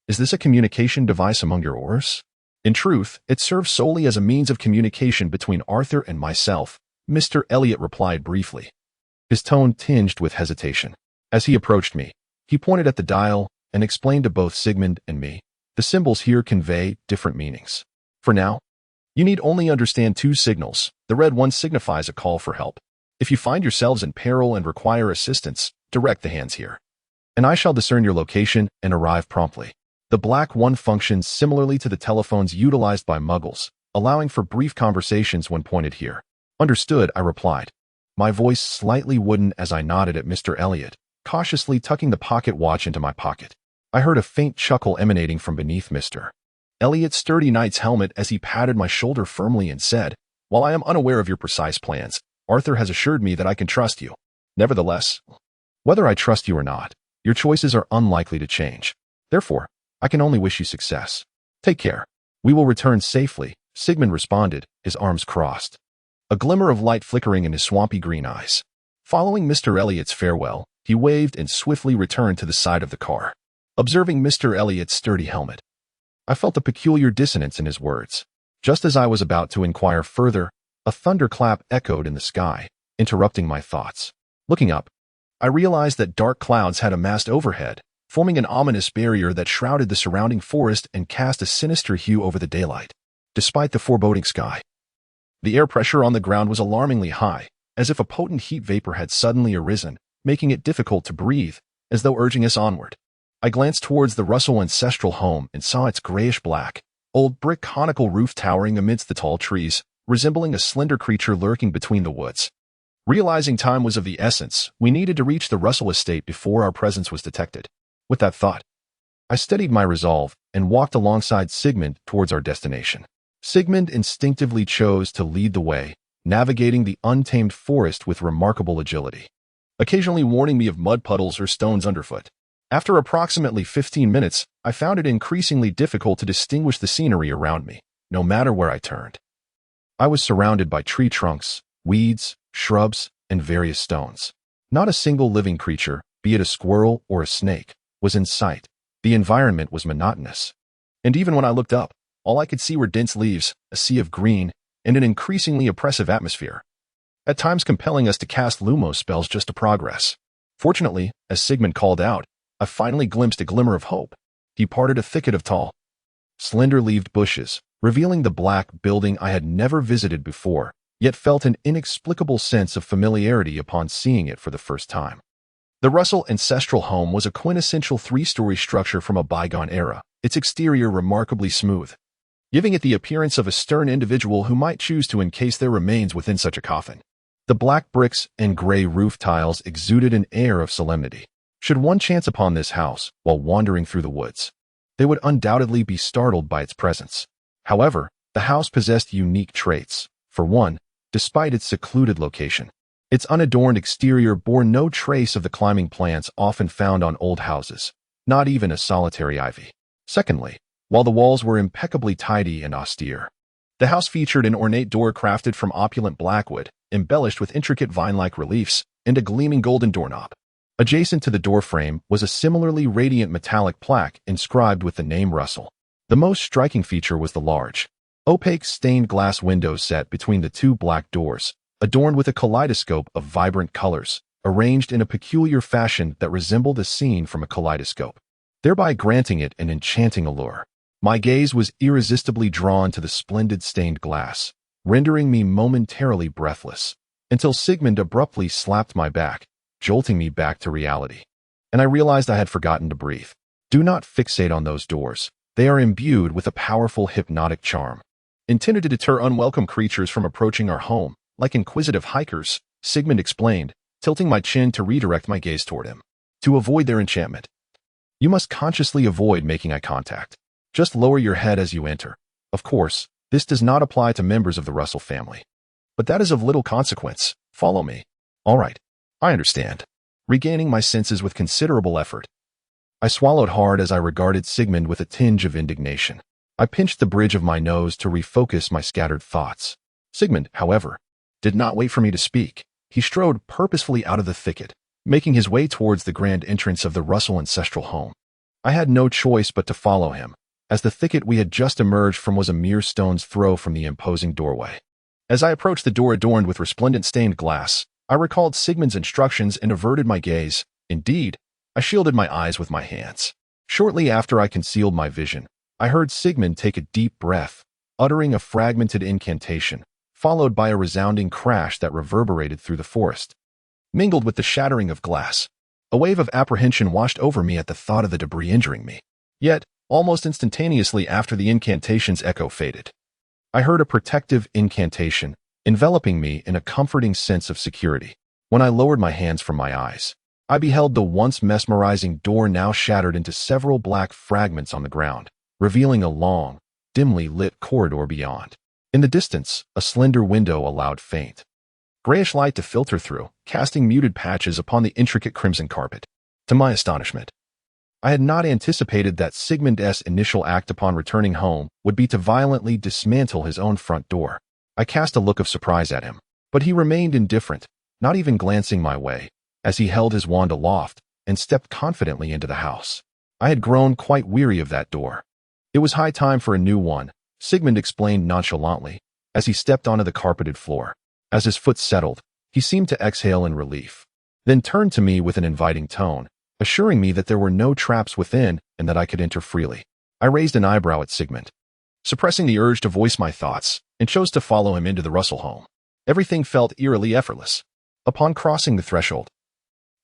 "Is this a communication device among your Aurors?" In truth, it serves solely as a means of communication between Arthur and myself, Mr. Elliot replied briefly, his tone tinged with hesitation. As he approached me, he pointed at the dial and explained to both Sigmund and me, "The symbols here convey different meanings. For now, you need only understand 2 signals. The red one signifies a call for help. If you find yourselves in peril and require assistance, direct the hands here, and I shall discern your location and arrive promptly. The black one functions similarly to the telephones utilized by Muggles, allowing for brief conversations when pointed here. Understood, I replied, my voice slightly wooden as I nodded at Mr. Elliot, cautiously tucking the pocket watch into my pocket. I heard a faint chuckle emanating from beneath Mr. Elliot's sturdy knight's helmet as he patted my shoulder firmly and said, while I am unaware of your precise plans, Arthur has assured me that I can trust you. Nevertheless, whether I trust you or not, your choices are unlikely to change. Therefore, I can only wish you success. Take care. We will return safely, Sigmund responded, his arms crossed, a glimmer of light flickering in his swampy green eyes. Following Mr. Elliot's farewell, he waved and swiftly returned to the side of the car. Observing Mr. Elliot's sturdy helmet, I felt a peculiar dissonance in his words. Just as I was about to inquire further, a thunderclap echoed in the sky, interrupting my thoughts. Looking up, I realized that dark clouds had amassed overhead, forming an ominous barrier that shrouded the surrounding forest and cast a sinister hue over the daylight. Despite the foreboding sky, the air pressure on the ground was alarmingly high, as if a potent heat vapor had suddenly arisen, making it difficult to breathe, as though urging us onward. I glanced towards the Russell ancestral home and saw its grayish-black, old brick conical roof towering amidst the tall trees, resembling a slender creature lurking between the woods. Realizing time was of the essence, we needed to reach the Russell estate before our presence was detected. With that thought, I steadied my resolve and walked alongside Sigmund towards our destination. Sigmund instinctively chose to lead the way, navigating the untamed forest with remarkable agility, occasionally warning me of mud puddles or stones underfoot. After approximately 15 minutes, I found it increasingly difficult to distinguish the scenery around me, no matter where I turned. I was surrounded by tree trunks, weeds, shrubs, and various stones. Not a single living creature, be it a squirrel or a snake, was in sight. The environment was monotonous. And even when I looked up, all I could see were dense leaves, a sea of green, and an increasingly oppressive atmosphere, at times compelling us to cast Lumos spells just to progress. Fortunately, as Sigmund called out, I finally glimpsed a glimmer of hope. He parted a thicket of tall, slender-leaved bushes, revealing the black building I had never visited before, yet felt an inexplicable sense of familiarity upon seeing it for the first time. The Russell ancestral home was a quintessential three-story structure from a bygone era, its exterior remarkably smooth, giving it the appearance of a stern individual who might choose to encase their remains within such a coffin. The black bricks and gray roof tiles exuded an air of solemnity. Should one chance upon this house while wandering through the woods, they would undoubtedly be startled by its presence. However, the house possessed unique traits. For one, despite its secluded location, its unadorned exterior bore no trace of the climbing plants often found on old houses, not even a solitary ivy. Secondly, while the walls were impeccably tidy and austere, the house featured an ornate door crafted from opulent blackwood, embellished with intricate vine-like reliefs, and a gleaming golden doorknob. Adjacent to the doorframe was a similarly radiant metallic plaque inscribed with the name Russell. The most striking feature was the large, opaque stained glass window set between the two black doors, adorned with a kaleidoscope of vibrant colors, arranged in a peculiar fashion that resembled a scene from a kaleidoscope, thereby granting it an enchanting allure. My gaze was irresistibly drawn to the splendid stained glass, rendering me momentarily breathless, until Sigmund abruptly slapped my back, jolting me back to reality. And I realized I had forgotten to breathe. Do not fixate on those doors. They are imbued with a powerful hypnotic charm, intended to deter unwelcome creatures from approaching our home, like inquisitive hikers, Sigmund explained, tilting my chin to redirect my gaze toward him. To avoid their enchantment, you must consciously avoid making eye contact. Just lower your head as you enter. Of course, this does not apply to members of the Russell family. But that is of little consequence. Follow me. All right. I understand. Regaining my senses with considerable effort, I swallowed hard as I regarded Sigmund with a tinge of indignation. I pinched the bridge of my nose to refocus my scattered thoughts. Sigmund, however, did not wait for me to speak. He strode purposefully out of the thicket, making his way towards the grand entrance of the Russell ancestral home. I had no choice but to follow him, as the thicket we had just emerged from was a mere stone's throw from the imposing doorway. As I approached the door adorned with resplendent stained glass, I recalled Sigmund's instructions and averted my gaze. Indeed, I shielded my eyes with my hands. Shortly after I concealed my vision, I heard Sigmund take a deep breath, uttering a fragmented incantation, followed by a resounding crash that reverberated through the forest. Mingled with the shattering of glass, a wave of apprehension washed over me at the thought of the debris injuring me. Yet, Almost instantaneously after the incantation's echo faded, I heard a protective incantation, enveloping me in a comforting sense of security. When I lowered my hands from my eyes, I beheld the once mesmerizing door now shattered into several black fragments on the ground, revealing a long, dimly lit corridor beyond. In the distance, a slender window allowed faint, grayish light to filter through, casting muted patches upon the intricate crimson carpet. To my astonishment, I had not anticipated that Sigmund's initial act upon returning home would be to violently dismantle his own front door. I cast a look of surprise at him, but he remained indifferent, not even glancing my way, as he held his wand aloft and stepped confidently into the house. I had grown quite weary of that door. It was high time for a new one, Sigmund explained nonchalantly, as he stepped onto the carpeted floor. As his foot settled, he seemed to exhale in relief, then turned to me with an inviting tone, assuring me that there were no traps within and that I could enter freely. I raised an eyebrow at Sigmund, suppressing the urge to voice my thoughts, and chose to follow him into the Russell home. Everything felt eerily effortless. Upon crossing the threshold,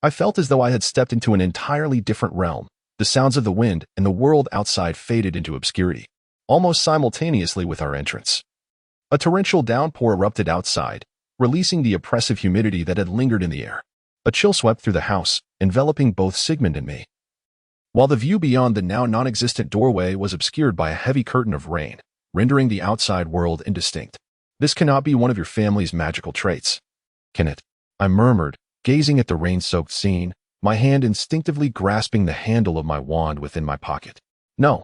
I felt as though I had stepped into an entirely different realm. The sounds of the wind and the world outside faded into obscurity, almost simultaneously with our entrance. A torrential downpour erupted outside, releasing the oppressive humidity that had lingered in the air. A chill swept through the house, enveloping both Sigmund and me, while the view beyond the now non-existent doorway was obscured by a heavy curtain of rain, rendering the outside world indistinct. "This cannot be one of your family's magical traits, can it?" I murmured, gazing at the rain-soaked scene, my hand instinctively grasping the handle of my wand within my pocket. "No.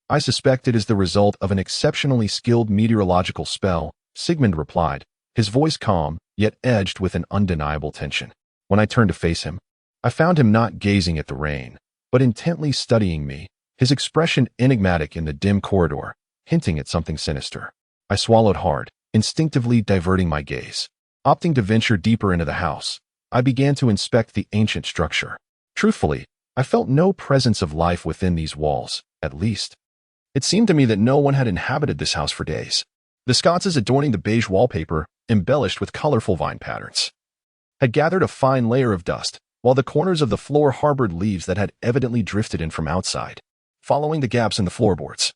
I suspect it is the result of an exceptionally skilled meteorological spell," Sigmund replied, his voice calm, yet edged with an undeniable tension. When I turned to face him, I found him not gazing at the rain, but intently studying me, his expression enigmatic in the dim corridor, hinting at something sinister. I swallowed hard, instinctively diverting my gaze. Opting to venture deeper into the house, I began to inspect the ancient structure. Truthfully, I felt no presence of life within these walls, at least. It seemed to me that no one had inhabited this house for days. The sconces adorning the beige wallpaper, embellished with colorful vine patterns, had gathered a fine layer of dust, while the corners of the floor harbored leaves that had evidently drifted in from outside, following the gaps in the floorboards.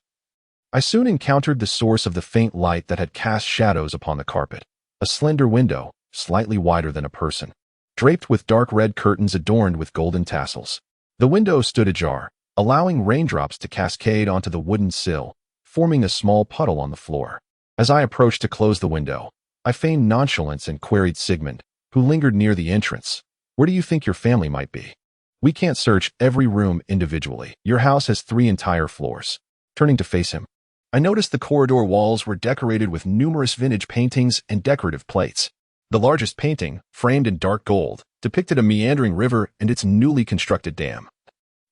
I soon encountered the source of the faint light that had cast shadows upon the carpet. A slender window, slightly wider than a person, draped with dark red curtains adorned with golden tassels. The window stood ajar, allowing raindrops to cascade onto the wooden sill, forming a small puddle on the floor. As I approached to close the window, I feigned nonchalance and queried Sigmund, who lingered near the entrance. "Where do you think your family might be? We can't search every room individually. Your house has 3 entire floors." Turning to face him, I noticed the corridor walls were decorated with numerous vintage paintings and decorative plates. The largest painting, framed in dark gold, depicted a meandering river and its newly constructed dam,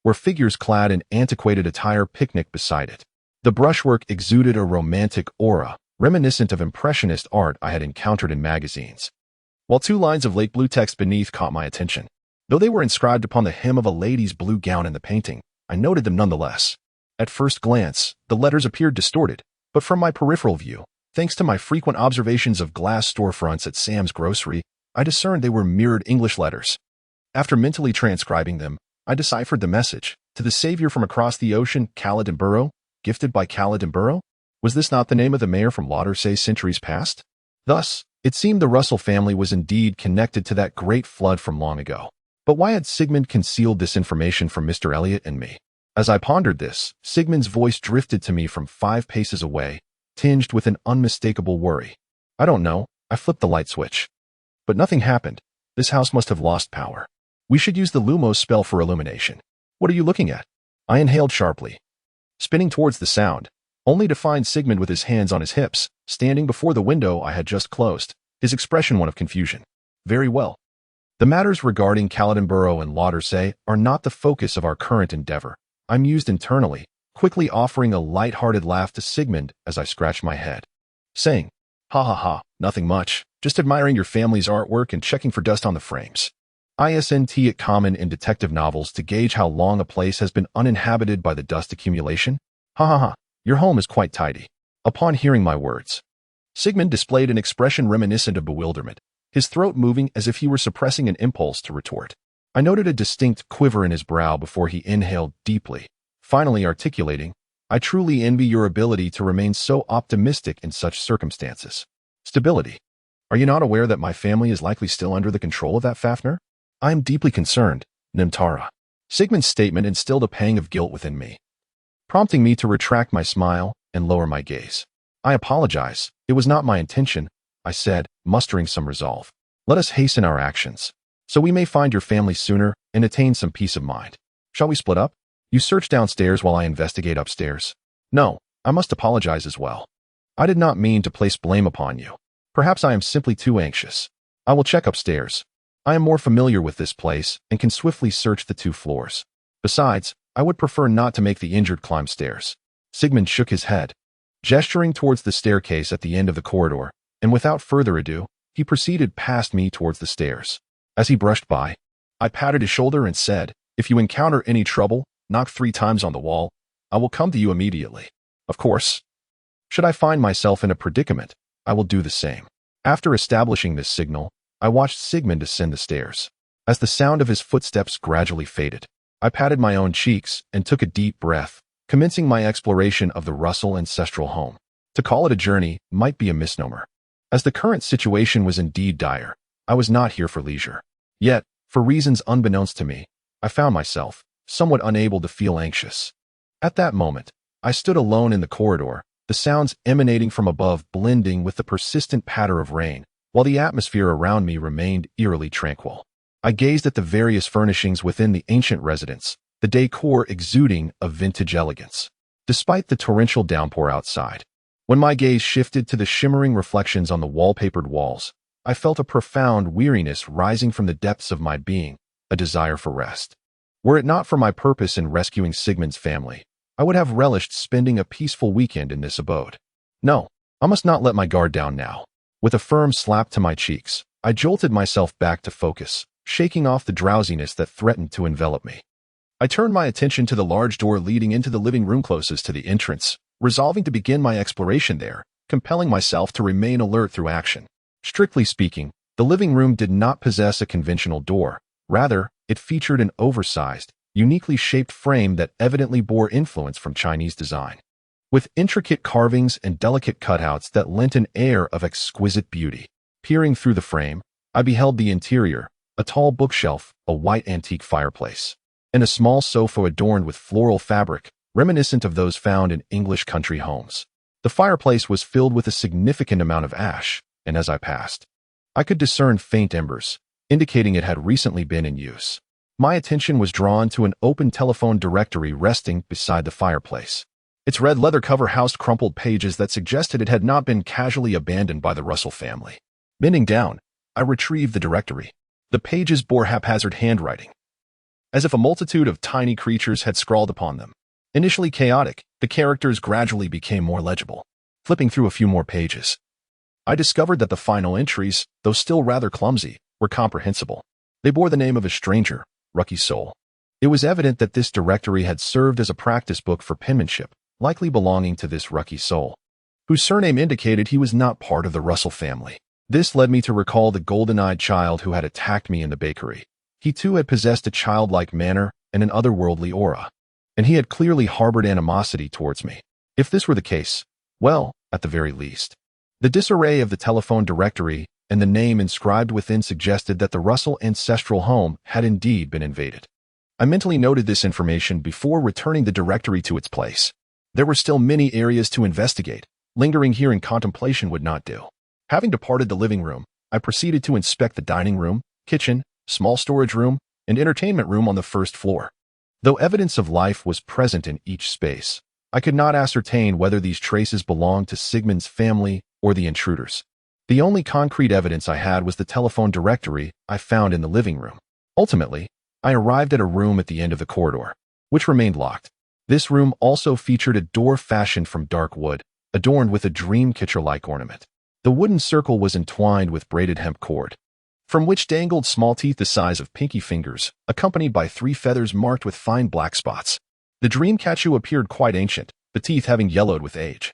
where figures clad in antiquated attire picnicked beside it. The brushwork exuded a romantic aura, reminiscent of impressionist art I had encountered in magazines, while 2 lines of light blue text beneath caught my attention. Though they were inscribed upon the hem of a lady's blue gown in the painting, I noted them nonetheless. At first glance, the letters appeared distorted, but from my peripheral view, thanks to my frequent observations of glass storefronts at Sam's grocery, I discerned they were mirrored English letters. After mentally transcribing them, I deciphered the message: "To the savior from across the ocean, Caledon Burrow, gifted by Caledon Burrow." Was this not the name of the mayor from Laudersay centuries past? Thus, it seemed the Russell family was indeed connected to that great flood from long ago. But why had Sigmund concealed this information from Mr. Elliot and me? As I pondered this, Sigmund's voice drifted to me from 5 paces away, tinged with an unmistakable worry. "I don't know. I flipped the light switch, but nothing happened. This house must have lost power. We should use the Lumos spell for illumination." "What are you looking at?" I inhaled sharply, spinning towards the sound, only to find Sigmund with his hands on his hips, standing before the window I had just closed, his expression one of confusion. "Very well. The matters regarding Caledon Burrow and Laudersay are not the focus of our current endeavor," I mused internally, quickly offering a light-hearted laugh to Sigmund as I scratched my head, saying, "Ha ha ha, nothing much, just admiring your family's artwork and checking for dust on the frames. Isn't it common in detective novels to gauge how long a place has been uninhabited by the dust accumulation? Ha ha ha, your home is quite tidy." Upon hearing my words, Sigmund displayed an expression reminiscent of bewilderment, his throat moving as if he were suppressing an impulse to retort. I noted a distinct quiver in his brow before he inhaled deeply, Finally articulating, "I truly envy your ability to remain so optimistic in such circumstances. Stability. Are you not aware that my family is likely still under the control of that Fafnir? I am deeply concerned, Nimtara." Sigmund's statement instilled a pang of guilt within me, prompting me to retract my smile and lower my gaze. "I apologize. It was not my intention," I said, mustering some resolve. "Let us hasten our actions, so we may find your family sooner and attain some peace of mind. Shall we split up? You search downstairs while I investigate upstairs." "No, I must apologize as well. I did not mean to place blame upon you. Perhaps I am simply too anxious. I will check upstairs. I am more familiar with this place and can swiftly search the 2 floors. Besides, I would prefer not to make the injured climb stairs." Sigmund shook his head, gesturing towards the staircase at the end of the corridor, and without further ado, he proceeded past me towards the stairs. As he brushed by, I patted his shoulder and said, "If you encounter any trouble, knock 3 times on the wall. I will come to you immediately. Of course, should I find myself in a predicament, I will do the same." After establishing this signal, I watched Sigmund ascend the stairs. As the sound of his footsteps gradually faded, I patted my own cheeks and took a deep breath, commencing my exploration of the Russell ancestral home. To call it a journey might be a misnomer, as the current situation was indeed dire. I was not here for leisure. Yet, for reasons unbeknownst to me, I found myself somewhat unable to feel anxious. At that moment, I stood alone in the corridor, the sounds emanating from above blending with the persistent patter of rain, while the atmosphere around me remained eerily tranquil. I gazed at the various furnishings within the ancient residence, the decor exuding a vintage elegance, despite the torrential downpour outside. When my gaze shifted to the shimmering reflections on the wallpapered walls, I felt a profound weariness rising from the depths of my being, a desire for rest. Were it not for my purpose in rescuing Sigmund's family, I would have relished spending a peaceful weekend in this abode. No, I must not let my guard down now. With a firm slap to my cheeks, I jolted myself back to focus, shaking off the drowsiness that threatened to envelop me. I turned my attention to the large door leading into the living room closest to the entrance, resolving to begin my exploration there, compelling myself to remain alert through action. Strictly speaking, the living room did not possess a conventional door. Rather, it featured an oversized, uniquely shaped frame that evidently bore influence from Chinese design. With intricate carvings and delicate cutouts that lent an air of exquisite beauty. Peering through the frame, I beheld the interior, a tall bookshelf, a white antique fireplace, and a small sofa adorned with floral fabric, reminiscent of those found in English country homes. The fireplace was filled with a significant amount of ash, and as I passed, I could discern faint embers, indicating it had recently been in use. My attention was drawn to an open telephone directory resting beside the fireplace. Its red leather cover housed crumpled pages that suggested it had not been casually abandoned by the Russell family. Bending down, I retrieved the directory. The pages bore haphazard handwriting, as if a multitude of tiny creatures had scrawled upon them. Initially chaotic, the characters gradually became more legible. Flipping through a few more pages, I discovered that the final entries, though still rather clumsy, were comprehensible. They bore the name of a stranger, Rucky Soul. It was evident that this directory had served as a practice book for penmanship, likely belonging to this Rucky Soul, whose surname indicated he was not part of the Russell family. This led me to recall the golden-eyed child who had attacked me in the bakery. He too had possessed a childlike manner and an otherworldly aura, and he had clearly harbored animosity towards me. If this were the case, well, at the very least, the disarray of the telephone directory and the name inscribed within suggested that the Russell ancestral home had indeed been invaded. I mentally noted this information before returning the directory to its place. There were still many areas to investigate. Lingering here in contemplation would not do. Having departed the living room, I proceeded to inspect the dining room, kitchen, small storage room, and entertainment room on the first floor. Though evidence of life was present in each space, I could not ascertain whether these traces belonged to Sigmund's family or the intruders. The only concrete evidence I had was the telephone directory I found in the living room. Ultimately, I arrived at a room at the end of the corridor, which remained locked. This room also featured a door fashioned from dark wood, adorned with a dream catcher-like ornament. The wooden circle was entwined with braided hemp cord, from which dangled small teeth the size of pinky fingers, accompanied by 3 feathers marked with fine black spots. The dream catcher appeared quite ancient, the teeth having yellowed with age,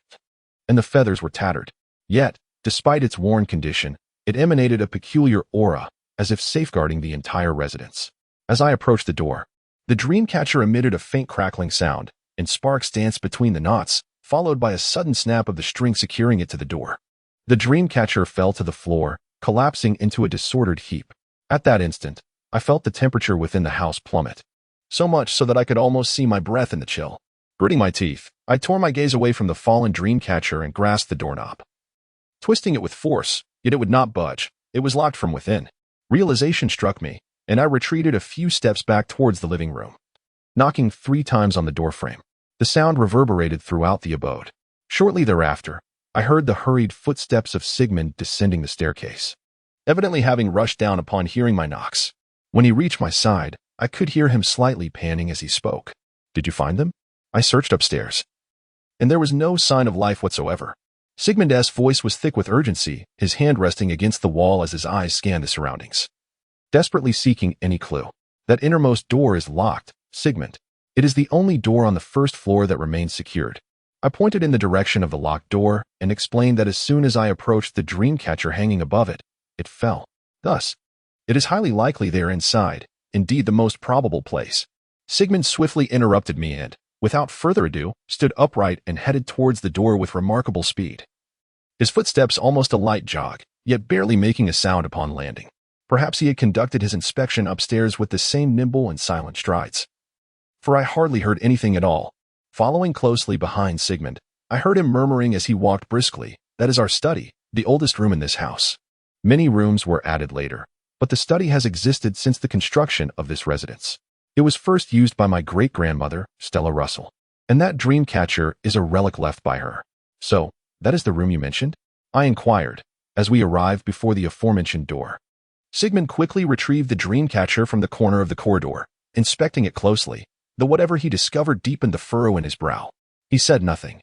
and the feathers were tattered. Yet, despite its worn condition, it emanated a peculiar aura, as if safeguarding the entire residence. As I approached the door, the dream catcher emitted a faint crackling sound, and sparks danced between the knots, followed by a sudden snap of the string securing it to the door. The dream catcher fell to the floor, collapsing into a disordered heap. At that instant, I felt the temperature within the house plummet. So much so that I could almost see my breath in the chill. Gritting my teeth, I tore my gaze away from the fallen dream catcher and grasped the doorknob. Twisting it with force, yet it would not budge. It was locked from within. Realization struck me, and I retreated a few steps back towards the living room, knocking 3 times on the doorframe. The sound reverberated throughout the abode. Shortly thereafter, I heard the hurried footsteps of Sigmund descending the staircase, evidently having rushed down upon hearing my knocks. When he reached my side, I could hear him slightly panting as he spoke. "Did you find them?" I searched upstairs, and there was no sign of life whatsoever. Sigmund's voice was thick with urgency, his hand resting against the wall as his eyes scanned the surroundings, desperately seeking any clue. "That innermost door is locked, Sigmund. It is the only door on the first floor that remains secured." I pointed in the direction of the locked door and explained that as soon as I approached the dream catcher hanging above it, it fell. Thus, it is highly likely they are inside, indeed the most probable place. Sigmund swiftly interrupted me and, without further ado, stood upright and headed towards the door with remarkable speed. His footsteps almost a light jog, yet barely making a sound upon landing. Perhaps he had conducted his inspection upstairs with the same nimble and silent strides, for I hardly heard anything at all. Following closely behind Sigmund, I heard him murmuring as he walked briskly, "That is our study, the oldest room in this house. Many rooms were added later, but the study has existed since the construction of this residence. It was first used by my great-grandmother, Stella Russell, and that dream catcher is a relic left by her." "So, that is the room you mentioned?" I inquired, as we arrived before the aforementioned door. Sigmund quickly retrieved the dream catcher from the corner of the corridor, inspecting it closely, though whatever he discovered deepened the furrow in his brow. He said nothing,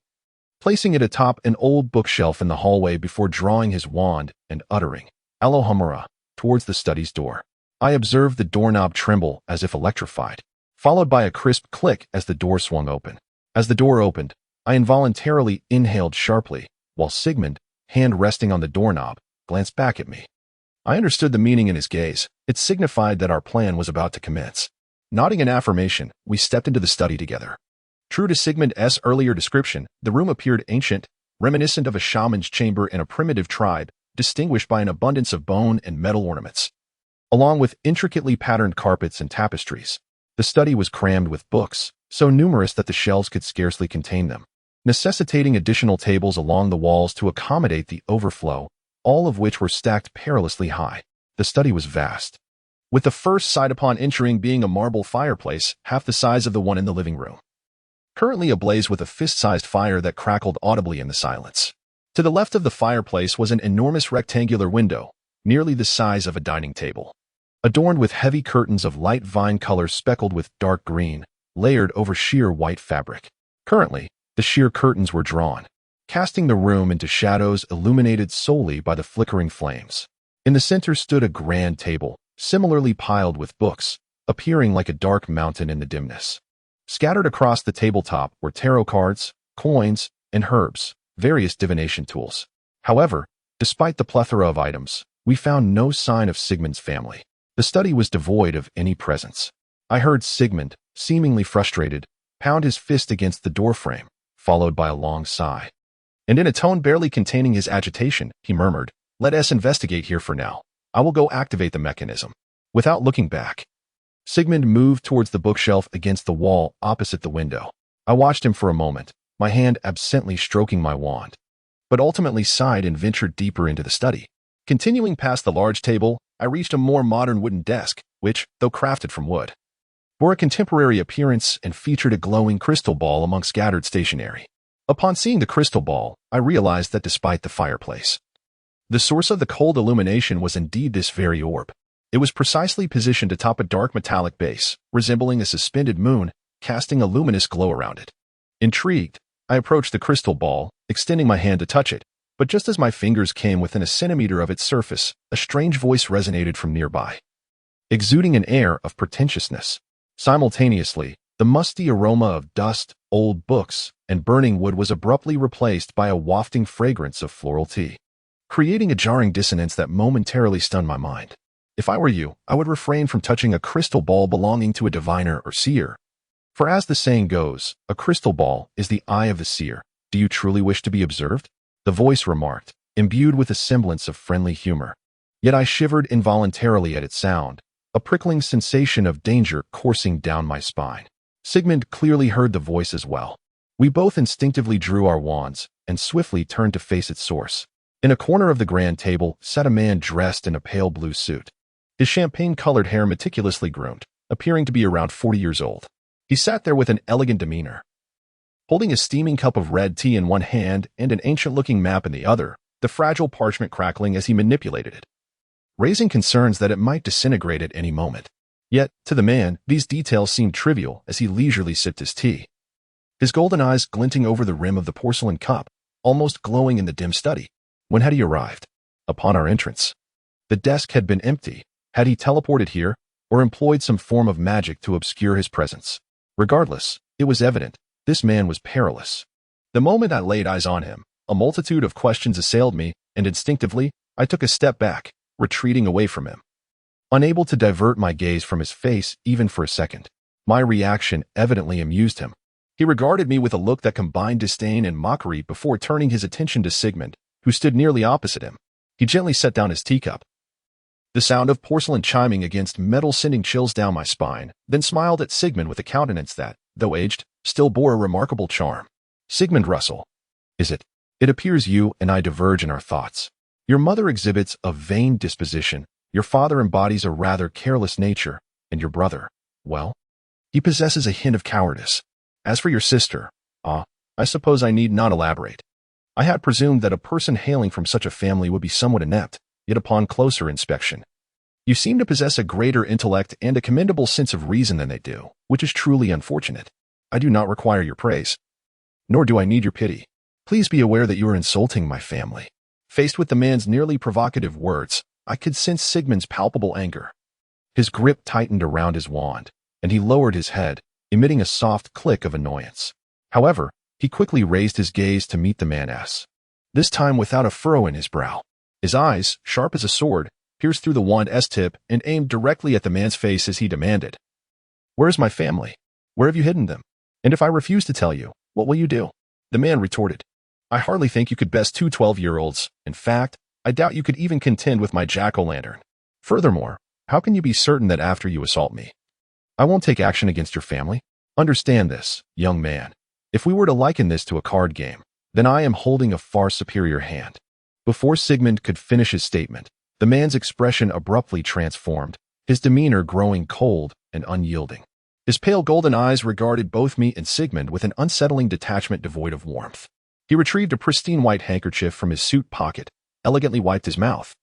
placing it atop an old bookshelf in the hallway before drawing his wand and uttering, "Alohomora," towards the study's door. I observed the doorknob tremble as if electrified, followed by a crisp click as the door swung open. As the door opened, I involuntarily inhaled sharply, while Sigmund, hand resting on the doorknob, glanced back at me. I understood the meaning in his gaze. It signified that our plan was about to commence. Nodding in affirmation, we stepped into the study together. True to Sigmund's earlier description, the room appeared ancient, reminiscent of a shaman's chamber in a primitive tribe, distinguished by an abundance of bone and metal ornaments, along with intricately patterned carpets and tapestries. The study was crammed with books, so numerous that the shelves could scarcely contain them, necessitating additional tables along the walls to accommodate the overflow, all of which were stacked perilously high. The study was vast, with the first sight upon entering being a marble fireplace, half the size of the one in the living room, currently ablaze with a fist-sized fire that crackled audibly in the silence. To the left of the fireplace was an enormous rectangular window, nearly the size of a dining table, adorned with heavy curtains of light vine color speckled with dark green, layered over sheer white fabric. Currently, the sheer curtains were drawn, casting the room into shadows illuminated solely by the flickering flames. In the center stood a grand table, similarly piled with books, appearing like a dark mountain in the dimness. Scattered across the tabletop were tarot cards, coins, and herbs, various divination tools. However, despite the plethora of items, we found no sign of Sigmund's family. The study was devoid of any presence. I heard Sigmund, seemingly frustrated, pound his fist against the doorframe, followed by a long sigh. And in a tone barely containing his agitation, he murmured, "Let us investigate here for now. I will go activate the mechanism." Without looking back, Sigmund moved towards the bookshelf against the wall opposite the window. I watched him for a moment, my hand absently stroking my wand, but ultimately sighed and ventured deeper into the study. Continuing past the large table, I reached a more modern wooden desk, which, though crafted from wood, bore a contemporary appearance and featured a glowing crystal ball among scattered stationery. Upon seeing the crystal ball, I realized that despite the fireplace, the source of the cold illumination was indeed this very orb. It was precisely positioned atop a dark metallic base, resembling a suspended moon, casting a luminous glow around it. Intrigued, I approached the crystal ball, extending my hand to touch it, but just as my fingers came within a centimeter of its surface, a strange voice resonated from nearby, exuding an air of pretentiousness. Simultaneously, the musty aroma of dust, old books, and burning wood was abruptly replaced by a wafting fragrance of floral tea, creating a jarring dissonance that momentarily stunned my mind. If I were you, I would refrain from touching a crystal ball belonging to a diviner or seer. For as the saying goes, a crystal ball is the eye of the seer. Do you truly wish to be observed? The voice remarked, imbued with a semblance of friendly humor. Yet I shivered involuntarily at its sound, a prickling sensation of danger coursing down my spine. Sigmund clearly heard the voice as well. We both instinctively drew our wands and swiftly turned to face its source. In a corner of the grand table sat a man dressed in a pale blue suit. His champagne-colored hair meticulously groomed, appearing to be around 40 years old. He sat there with an elegant demeanor, holding a steaming cup of red tea in one hand and an ancient-looking map in the other, the fragile parchment crackling as he manipulated it, raising concerns that it might disintegrate at any moment. Yet, to the man, these details seemed trivial as he leisurely sipped his tea, his golden eyes glinting over the rim of the porcelain cup, almost glowing in the dim study. When had he arrived? Upon our entrance. The desk had been empty. Had he teleported here, or employed some form of magic to obscure his presence? Regardless, it was evident, this man was perilous. The moment I laid eyes on him, a multitude of questions assailed me, and instinctively, I took a step back, retreating away from him, unable to divert my gaze from his face even for a second. My reaction evidently amused him. He regarded me with a look that combined disdain and mockery before turning his attention to Sigmund, who stood nearly opposite him. He gently set down his teacup, the sound of porcelain chiming against metal sending chills down my spine, then smiled at Sigmund with a countenance that, though aged, still bore a remarkable charm. Sigmund Russell. Is it? It appears you and I diverge in our thoughts. Your mother exhibits a vain disposition, your father embodies a rather careless nature, and your brother, well, he possesses a hint of cowardice. As for your sister, I suppose I need not elaborate. I had presumed that a person hailing from such a family would be somewhat inept, yet upon closer inspection, you seem to possess a greater intellect and a commendable sense of reason than they do, which is truly unfortunate. I do not require your praise, nor do I need your pity. Please be aware that you are insulting my family. Faced with the man's nearly provocative words, I could sense Sigmund's palpable anger. His grip tightened around his wand, and he lowered his head, emitting a soft click of annoyance. However, he quickly raised his gaze to meet the man's, this time without a furrow in his brow. His eyes, sharp as a sword, pierced through the wand's tip and aimed directly at the man's face as he demanded, "Where is my family? Where have you hidden them? And if I refuse to tell you, what will you do?" The man retorted, "I hardly think you could best two 12-year-olds. In fact, I doubt you could even contend with my jack-o'-lantern. Furthermore, how can you be certain that after you assault me, I won't take action against your family? Understand this, young man. If we were to liken this to a card game, then I am holding a far superior hand." Before Sigmund could finish his statement, the man's expression abruptly transformed, his demeanor growing cold and unyielding. His pale golden eyes regarded both me and Sigmund with an unsettling detachment devoid of warmth. He retrieved a pristine white handkerchief from his suit pocket, elegantly wiped his mouth,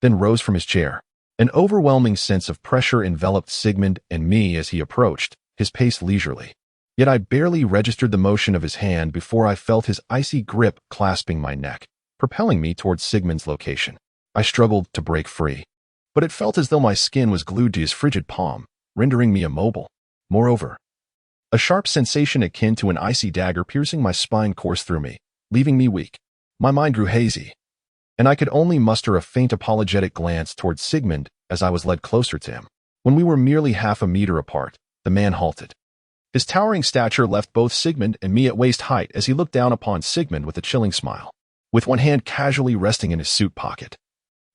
then rose from his chair. An overwhelming sense of pressure enveloped Sigmund and me as he approached, his pace leisurely. Yet I barely registered the motion of his hand before I felt his icy grip clasping my neck, propelling me towards Sigmund's location. I struggled to break free, but it felt as though my skin was glued to his frigid palm, rendering me immobile. Moreover, a sharp sensation akin to an icy dagger piercing my spine coursed through me, leaving me weak. My mind grew hazy, and I could only muster a faint apologetic glance towards Sigmund as I was led closer to him. When we were merely half a meter apart, the man halted. His towering stature left both Sigmund and me at waist height as he looked down upon Sigmund with a chilling smile, with one hand casually resting in his suit pocket.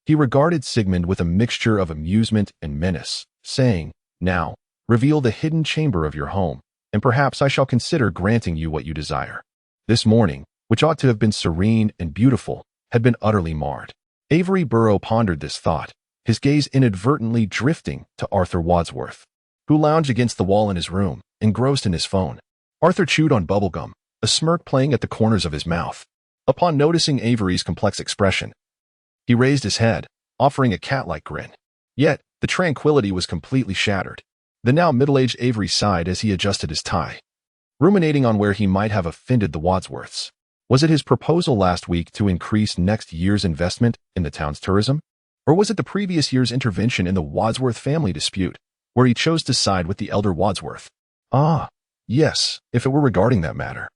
He regarded Sigmund with a mixture of amusement and menace, saying, "Now, reveal the hidden chamber of your home, and perhaps I shall consider granting you what you desire." This morning, which ought to have been serene and beautiful, had been utterly marred. Avery Burrow pondered this thought, his gaze inadvertently drifting to Arthur Wadsworth, who lounged against the wall in his room, engrossed in his phone. Arthur chewed on bubblegum, a smirk playing at the corners of his mouth. Upon noticing Avery's complex expression, he raised his head, offering a cat-like grin. Yet, the tranquility was completely shattered. The now middle-aged Avery sighed as he adjusted his tie, ruminating on where he might have offended the Wadsworths. Was it his proposal last week to increase next year's investment in the town's tourism? Or was it the previous year's intervention in the Wadsworth family dispute, where he chose to side with the elder Wadsworth? Yes, if it were regarding that matter.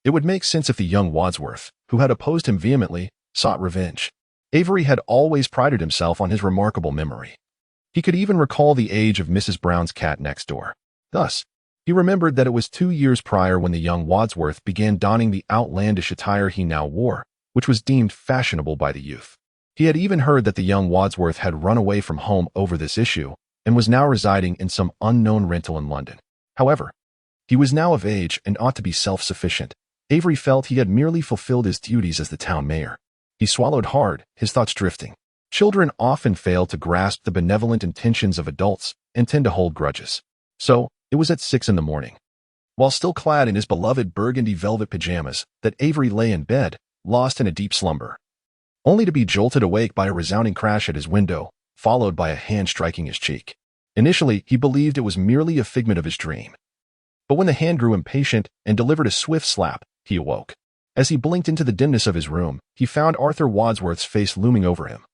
It would make sense if the young Wadsworth, who had opposed him vehemently, sought revenge. Avery had always prided himself on his remarkable memory. He could even recall the age of Mrs. Brown's cat next door. Thus, He remembered that it was 2 years prior when the young Wadsworth began donning the outlandish attire he now wore, which was deemed fashionable by the youth. He had even heard that the young Wadsworth had run away from home over this issue and was now residing in some unknown rental in London. However, he was now of age and ought to be self-sufficient. Avery felt he had merely fulfilled his duties as the town mayor. He swallowed hard, his thoughts drifting. Children often fail to grasp the benevolent intentions of adults and tend to hold grudges. So, it was at 6 in the morning. While still clad in his beloved burgundy velvet pajamas, that Avery lay in bed, lost in a deep slumber, only to be jolted awake by a resounding crash at his window, followed by a hand striking his cheek. Initially, he believed it was merely a figment of his dream. But when the hand grew impatient and delivered a swift slap, he awoke. As he blinked into the dimness of his room, he found Arthur Wadsworth's face looming over him.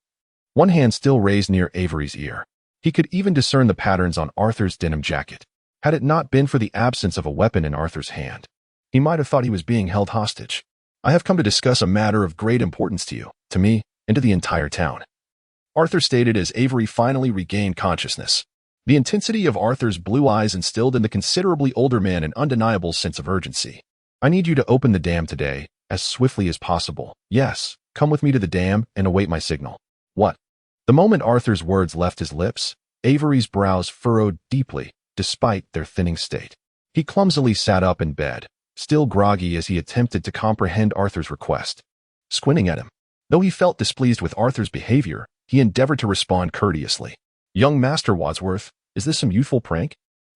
One hand still raised near Avery's ear. He could even discern the patterns on Arthur's denim jacket. Had it not been for the absence of a weapon in Arthur's hand, he might have thought he was being held hostage. "I have come to discuss a matter of great importance to you, to me, and to the entire town," Arthur stated as Avery finally regained consciousness. The intensity of Arthur's blue eyes instilled in the considerably older man an undeniable sense of urgency. "I need you to open the dam today, as swiftly as possible. Yes, come with me to the dam and await my signal." "What?" The moment Arthur's words left his lips, Avery's brows furrowed deeply, despite their thinning state. He clumsily sat up in bed, still groggy as he attempted to comprehend Arthur's request. Squinting at him, though he felt displeased with Arthur's behavior, he endeavored to respond courteously. "Young Master Wadsworth, is this some youthful prank?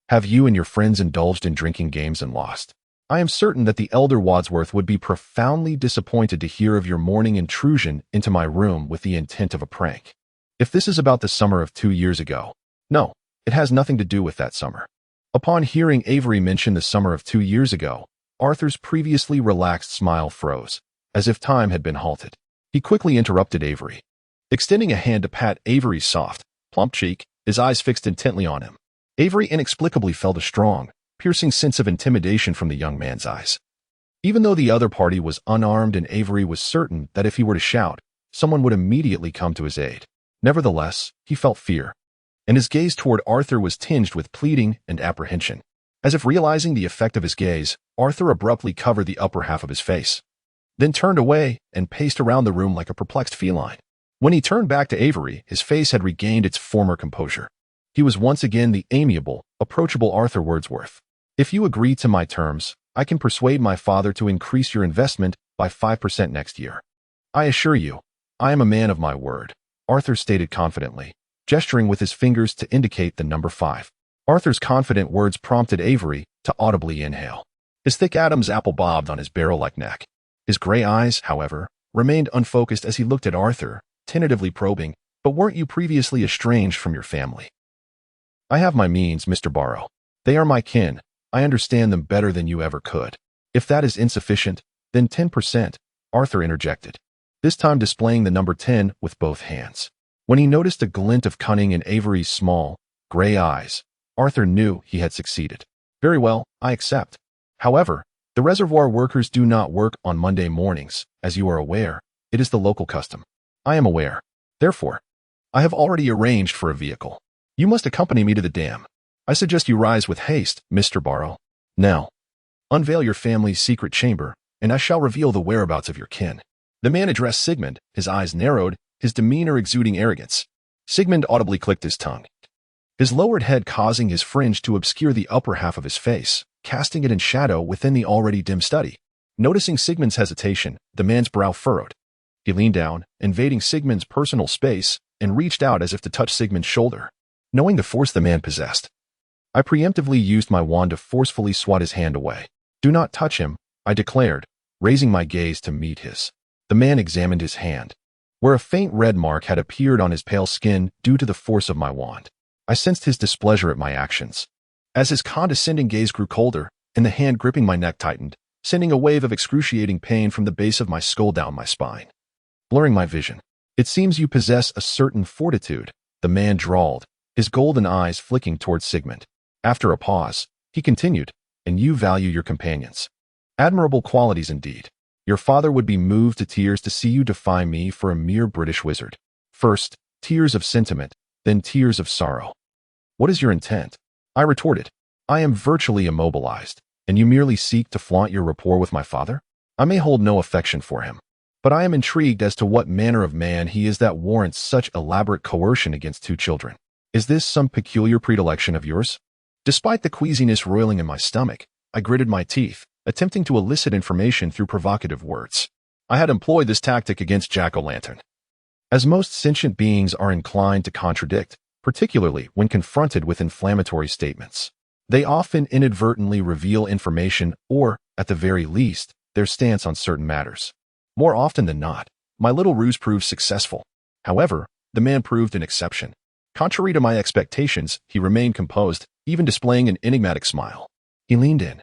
Have you and your friends indulged in drinking games and lost? I am certain that the elder Wadsworth would be profoundly disappointed to hear of your morning intrusion into my room with the intent of a prank. If this is about the summer of 2 years ago, no, it has nothing to do with that summer." Upon hearing Avery mention the summer of 2 years ago, Arthur's previously relaxed smile froze, as if time had been halted. He quickly interrupted Avery, extending a hand to pat Avery's soft, plump cheek, his eyes fixed intently on him. Avery inexplicably felt a strong, piercing sense of intimidation from the young man's eyes. Even though the other party was unarmed and Avery was certain that if he were to shout, someone would immediately come to his aid. Nevertheless, he felt fear, and his gaze toward Arthur was tinged with pleading and apprehension. As if realizing the effect of his gaze, Arthur abruptly covered the upper half of his face, then turned away and paced around the room like a perplexed feline. When he turned back to Avery, his face had regained its former composure. He was once again the amiable, approachable Arthur Wadsworth. "If you agree to my terms, I can persuade my father to increase your investment by 5% next year. I assure you, I am a man of my word," Arthur stated confidently, gesturing with his fingers to indicate the number 5. Arthur's confident words prompted Avery to audibly inhale. His thick Adam's apple bobbed on his barrel-like neck. His gray eyes, however, remained unfocused as he looked at Arthur, tentatively probing, "But weren't you previously estranged from your family?" "I have my means, Mr. Barrow. They are my kin. I understand them better than you ever could. If that is insufficient, then 10%, Arthur interjected, this time displaying the number 10 with both hands. When he noticed a glint of cunning in Avery's small, gray eyes, Arthur knew he had succeeded. "Very well, I accept. However, the reservoir workers do not work on Monday mornings, as you are aware. It is the local custom." "I am aware. Therefore, I have already arranged for a vehicle. You must accompany me to the dam. I suggest you rise with haste, Mr. Barrow. Now, unveil your family's secret chamber, and I shall reveal the whereabouts of your kin." The man addressed Sigmund, his eyes narrowed, his demeanor exuding arrogance. Sigmund audibly clicked his tongue, his lowered head causing his fringe to obscure the upper half of his face, casting it in shadow within the already dim study. Noticing Sigmund's hesitation, the man's brow furrowed. He leaned down, invading Sigmund's personal space, and reached out as if to touch Sigmund's shoulder. Knowing the force the man possessed, I preemptively used my wand to forcefully swat his hand away. "Do not touch him," I declared, raising my gaze to meet his. The man examined his hand, where a faint red mark had appeared on his pale skin due to the force of my wand. I sensed his displeasure at my actions. As his condescending gaze grew colder, and the hand gripping my neck tightened, sending a wave of excruciating pain from the base of my skull down my spine, blurring my vision. "It seems you possess a certain fortitude," the man drawled, his golden eyes flicking towards Sigmund. After a pause, he continued, "And you value your companions. Admirable qualities indeed. Your father would be moved to tears to see you defy me for a mere British wizard. First, tears of sentiment, then tears of sorrow. What is your intent?" I retorted, I am virtually immobilized, and you merely seek to flaunt your rapport with my father? I may hold no affection for him, but I am intrigued as to what manner of man he is that warrants such elaborate coercion against two children. Is this some peculiar predilection of yours? Despite the queasiness roiling in my stomach, I gritted my teeth, attempting to elicit information through provocative words. I had employed this tactic against Jack-o'-lantern. As most sentient beings are inclined to contradict, particularly when confronted with inflammatory statements, they often inadvertently reveal information or, at the very least, their stance on certain matters. More often than not, my little ruse proved successful. However, the man proved an exception. Contrary to my expectations, he remained composed, even displaying an enigmatic smile. He leaned in,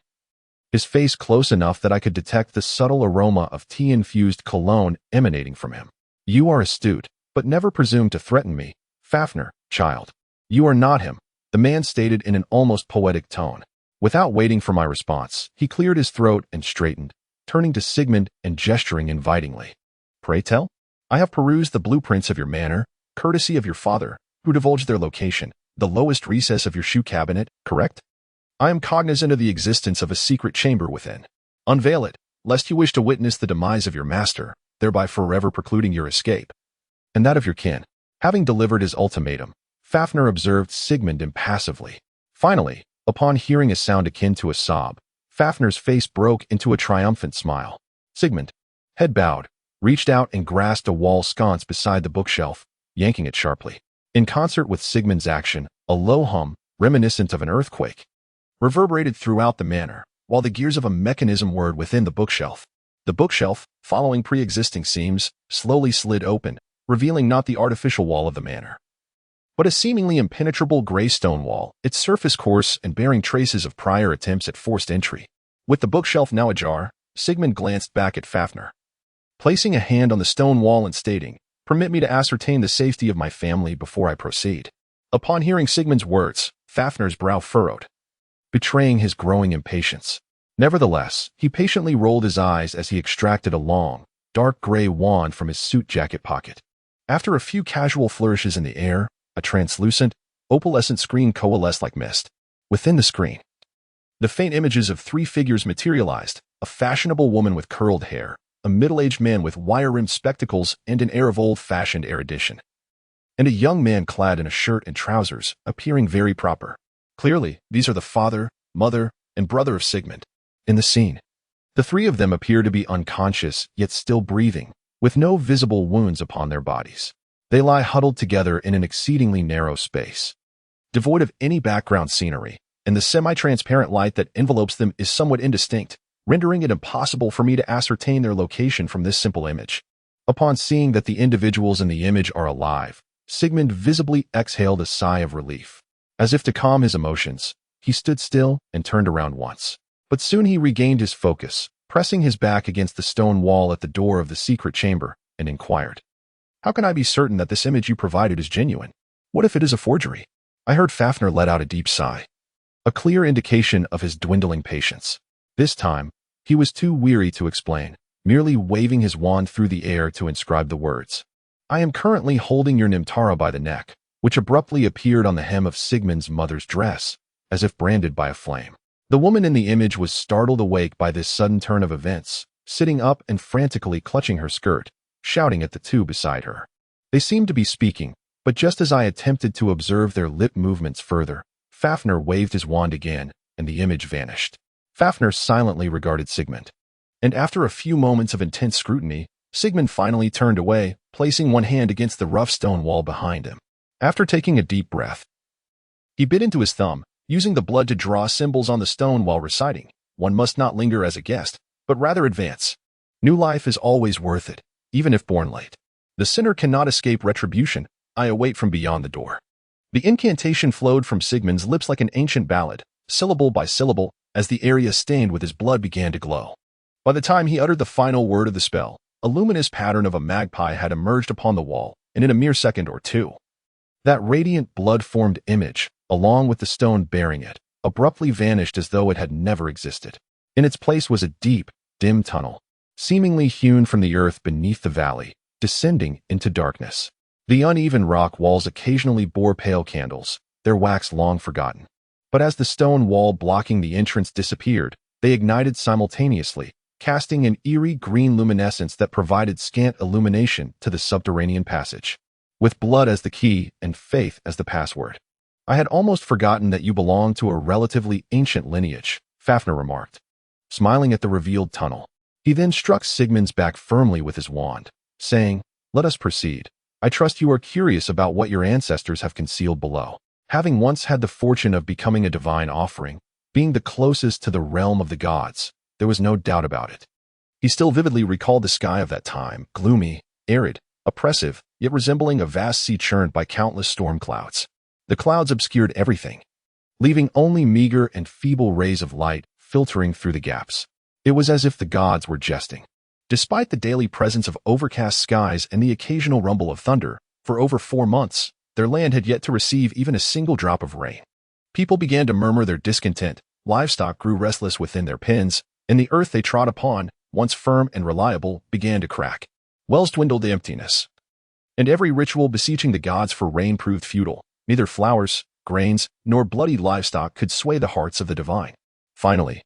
his face close enough that I could detect the subtle aroma of tea-infused cologne emanating from him. You are astute, but never presume to threaten me, Fafnir, child. You are not him, the man stated in an almost poetic tone. Without waiting for my response, he cleared his throat and straightened, turning to Sigmund and gesturing invitingly. Pray tell? I have perused the blueprints of your manor, courtesy of your father, who divulged their location, the lowest recess of your shoe cabinet, correct? I am cognizant of the existence of a secret chamber within. Unveil it, lest you wish to witness the demise of your master, thereby forever precluding your escape. And that of your kin. Having delivered his ultimatum, Fafnir observed Sigmund impassively. Finally, upon hearing a sound akin to a sob, Fafnir's face broke into a triumphant smile. Sigmund, head bowed, reached out and grasped a wall sconce beside the bookshelf, yanking it sharply. In concert with Sigmund's action, a low hum, reminiscent of an earthquake, reverberated throughout the manor, while the gears of a mechanism whirred within the bookshelf. The bookshelf, following pre-existing seams, slowly slid open, revealing not the artificial wall of the manor, but a seemingly impenetrable gray stone wall, its surface coarse and bearing traces of prior attempts at forced entry. With the bookshelf now ajar, Sigmund glanced back at Fafnir, placing a hand on the stone wall and stating, "Permit me to ascertain the safety of my family before I proceed." Upon hearing Sigmund's words, Fafnir's brow furrowed, betraying his growing impatience. Nevertheless, he patiently rolled his eyes as he extracted a long, dark gray wand from his suit jacket pocket. After a few casual flourishes in the air, a translucent, opalescent screen coalesced like mist. Within the screen, the faint images of three figures materialized: a fashionable woman with curled hair, a middle-aged man with wire-rimmed spectacles and an air of old-fashioned erudition, and a young man clad in a shirt and trousers, appearing very proper. Clearly, these are the father, mother, and brother of Sigmund. In the scene, the three of them appear to be unconscious, yet still breathing, with no visible wounds upon their bodies. They lie huddled together in an exceedingly narrow space, devoid of any background scenery, and the semi-transparent light that envelopes them is somewhat indistinct, rendering it impossible for me to ascertain their location from this simple image. Upon seeing that the individuals in the image are alive, Sigmund visibly exhaled a sigh of relief. As if to calm his emotions, he stood still and turned around once. But soon he regained his focus, pressing his back against the stone wall at the door of the secret chamber, and inquired, "How can I be certain that this image you provided is genuine? What if it is a forgery?" I heard Fafnir let out a deep sigh, a clear indication of his dwindling patience. This time, he was too weary to explain, merely waving his wand through the air to inscribe the words. "I am currently holding your Nimtara by the neck," which abruptly appeared on the hem of Sigmund's mother's dress, as if branded by a flame. The woman in the image was startled awake by this sudden turn of events, sitting up and frantically clutching her skirt, shouting at the two beside her. They seemed to be speaking, but just as I attempted to observe their lip movements further, Fafnir waved his wand again, and the image vanished. Fafnir silently regarded Sigmund, and after a few moments of intense scrutiny, Sigmund finally turned away, placing one hand against the rough stone wall behind him. After taking a deep breath, he bit into his thumb, using the blood to draw symbols on the stone while reciting, "One must not linger as a guest, but rather advance. New life is always worth it, even if born late. The sinner cannot escape retribution. I await from beyond the door." The incantation flowed from Sigmund's lips like an ancient ballad, syllable by syllable, as the area stained with his blood began to glow. By the time he uttered the final word of the spell, a luminous pattern of a magpie had emerged upon the wall, and in a mere second or two, that radiant blood-formed image, along with the stone bearing it, abruptly vanished as though it had never existed. In its place was a deep, dim tunnel, seemingly hewn from the earth beneath the valley, descending into darkness. The uneven rock walls occasionally bore pale candles, their wax long forgotten. But as the stone wall blocking the entrance disappeared, they ignited simultaneously, casting an eerie green luminescence that provided scant illumination to the subterranean passage. With blood as the key and faith as the password. I had almost forgotten that you belong to a relatively ancient lineage, Fafnir remarked, smiling at the revealed tunnel. He then struck Sigmund's back firmly with his wand, saying, "Let us proceed. I trust you are curious about what your ancestors have concealed below." Having once had the fortune of becoming a divine offering, being the closest to the realm of the gods, there was no doubt about it. He still vividly recalled the sky of that time, gloomy, arid, oppressive, yet resembling a vast sea churned by countless storm clouds. The clouds obscured everything, leaving only meager and feeble rays of light filtering through the gaps. It was as if the gods were jesting. Despite the daily presence of overcast skies and the occasional rumble of thunder, for over 4 months, their land had yet to receive even a single drop of rain. People began to murmur their discontent, livestock grew restless within their pens, and the earth they trod upon, once firm and reliable, began to crack. Wells dwindled to emptiness, and every ritual beseeching the gods for rain proved futile. Neither flowers, grains, nor bloody livestock could sway the hearts of the divine. Finally,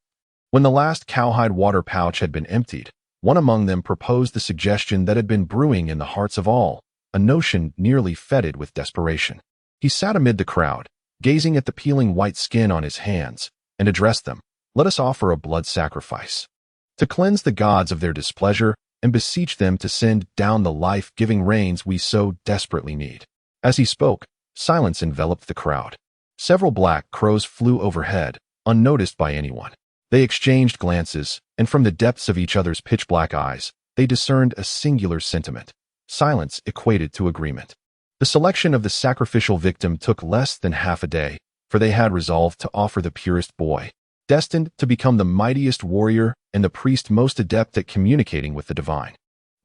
when the last cowhide water pouch had been emptied, one among them proposed the suggestion that had been brewing in the hearts of all, a notion nearly fetid with desperation. He sat amid the crowd, gazing at the peeling white skin on his hands, and addressed them, "Let us offer a blood sacrifice, to cleanse the gods of their displeasure and beseech them to send down the life-giving rains we so desperately need." As he spoke, silence enveloped the crowd. Several black crows flew overhead, unnoticed by anyone. They exchanged glances, and from the depths of each other's pitch-black eyes, they discerned a singular sentiment. Silence equated to agreement. The selection of the sacrificial victim took less than half a day, for they had resolved to offer the purest boy, destined to become the mightiest warrior and the priest most adept at communicating with the divine.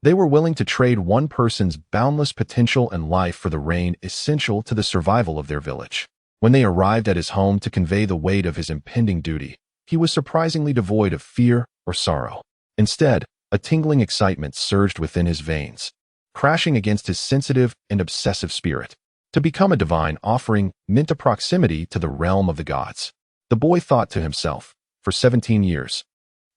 They were willing to trade one person's boundless potential and life for the rain essential to the survival of their village. When they arrived at his home to convey the weight of his impending duty, he was surprisingly devoid of fear or sorrow. Instead, a tingling excitement surged within his veins, crashing against his sensitive and obsessive spirit. To become a divine offering meant a proximity to the realm of the gods. The boy thought to himself, for 17 years,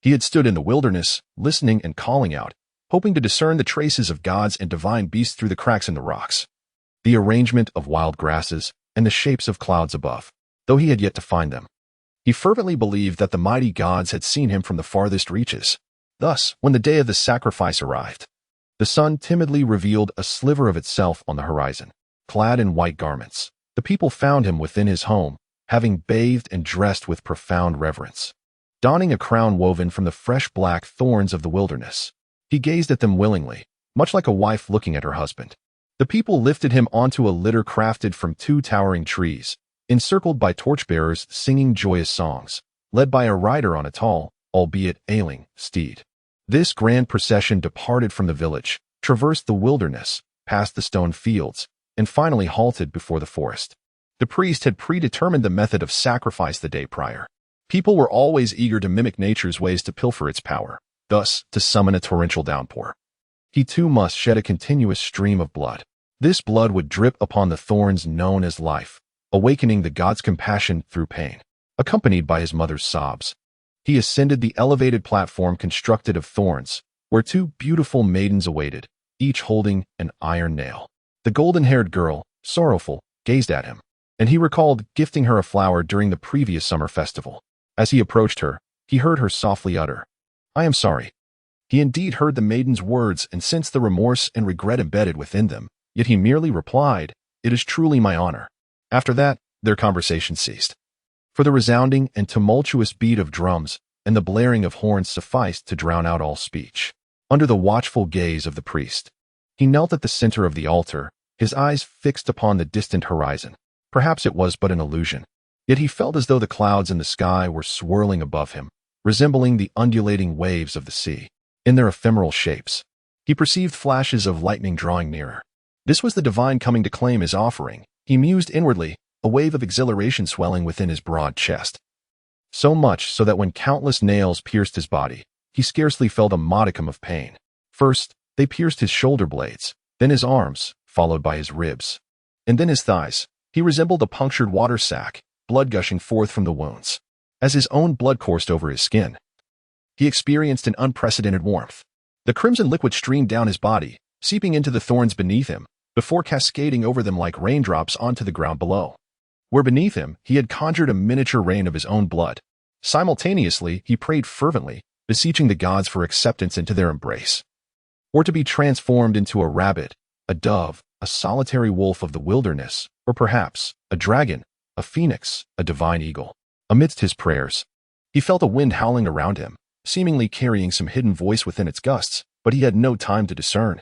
he had stood in the wilderness, listening and calling out, hoping to discern the traces of gods and divine beasts through the cracks in the rocks, the arrangement of wild grasses, and the shapes of clouds above, though he had yet to find them. He fervently believed that the mighty gods had seen him from the farthest reaches. Thus, when the day of the sacrifice arrived, the sun timidly revealed a sliver of itself on the horizon. Clad in white garments, the people found him within his home, having bathed and dressed with profound reverence. Donning a crown woven from the fresh black thorns of the wilderness, he gazed at them willingly, much like a wife looking at her husband. The people lifted him onto a litter crafted from 2 towering trees, encircled by torchbearers singing joyous songs, led by a rider on a tall, albeit ailing, steed. This grand procession departed from the village, traversed the wilderness, passed the stone fields, and finally halted before the forest. The priest had predetermined the method of sacrifice the day prior. People were always eager to mimic nature's ways to pilfer its power, thus to summon a torrential downpour. He too must shed a continuous stream of blood. This blood would drip upon the thorns known as life, awakening the god's compassion through pain. Accompanied by his mother's sobs, he ascended the elevated platform constructed of thorns, where 2 beautiful maidens awaited, each holding an iron nail. The golden-haired girl, sorrowful, gazed at him, and he recalled gifting her a flower during the previous summer festival. As he approached her, he heard her softly utter, "I am sorry." He indeed heard the maiden's words and sensed the remorse and regret embedded within them, yet he merely replied, "It is truly my honor." After that, their conversation ceased. For the resounding and tumultuous beat of drums and the blaring of horns sufficed to drown out all speech. Under the watchful gaze of the priest, he knelt at the center of the altar, his eyes fixed upon the distant horizon. Perhaps it was but an illusion, yet he felt as though the clouds in the sky were swirling above him, resembling the undulating waves of the sea. In their ephemeral shapes, he perceived flashes of lightning drawing nearer. This was the divine coming to claim his offering. He mused inwardly, a wave of exhilaration swelling within his broad chest. So much so that when countless nails pierced his body, he scarcely felt a modicum of pain. First, they pierced his shoulder blades, then his arms, followed by his ribs, and then his thighs. He resembled a punctured water sack, blood gushing forth from the wounds. As his own blood coursed over his skin, he experienced an unprecedented warmth. The crimson liquid streamed down his body, seeping into the thorns beneath him, before cascading over them like raindrops onto the ground below. Where beneath him, he had conjured a miniature rain of his own blood. Simultaneously, he prayed fervently, beseeching the gods for acceptance into their embrace. Or to be transformed into a rabbit, a dove, a solitary wolf of the wilderness, or perhaps a dragon, a phoenix, a divine eagle. Amidst his prayers, he felt a wind howling around him, seemingly carrying some hidden voice within its gusts, but he had no time to discern.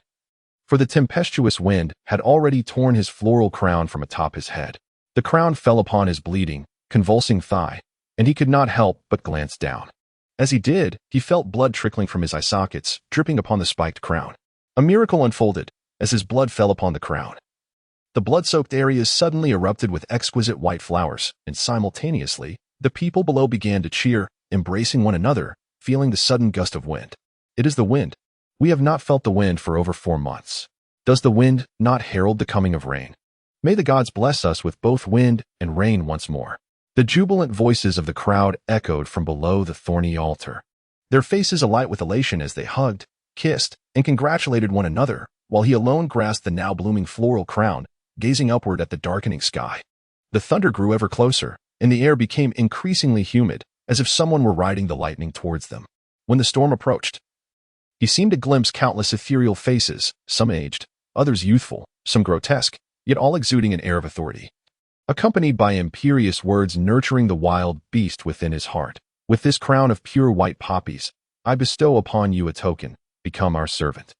For the tempestuous wind had already torn his floral crown from atop his head. The crown fell upon his bleeding, convulsing thigh, and he could not help but glance down. As he did, he felt blood trickling from his eye sockets, dripping upon the spiked crown. A miracle unfolded as his blood fell upon the crown. The blood-soaked areas suddenly erupted with exquisite white flowers, and simultaneously, the people below began to cheer, embracing one another, feeling the sudden gust of wind. It is the wind. We have not felt the wind for over 4 months. Does the wind not herald the coming of rain? May the gods bless us with both wind and rain once more. The jubilant voices of the crowd echoed from below the thorny altar, their faces alight with elation as they hugged, kissed, and congratulated one another, while he alone grasped the now blooming floral crown, gazing upward at the darkening sky. The thunder grew ever closer, and the air became increasingly humid, as if someone were riding the lightning towards them. When the storm approached, he seemed to glimpse countless ethereal faces, some aged, others youthful, some grotesque, yet all exuding an air of authority, accompanied by imperious words nurturing the wild beast within his heart. With this crown of pure white poppies, I bestow upon you a token, become our servant.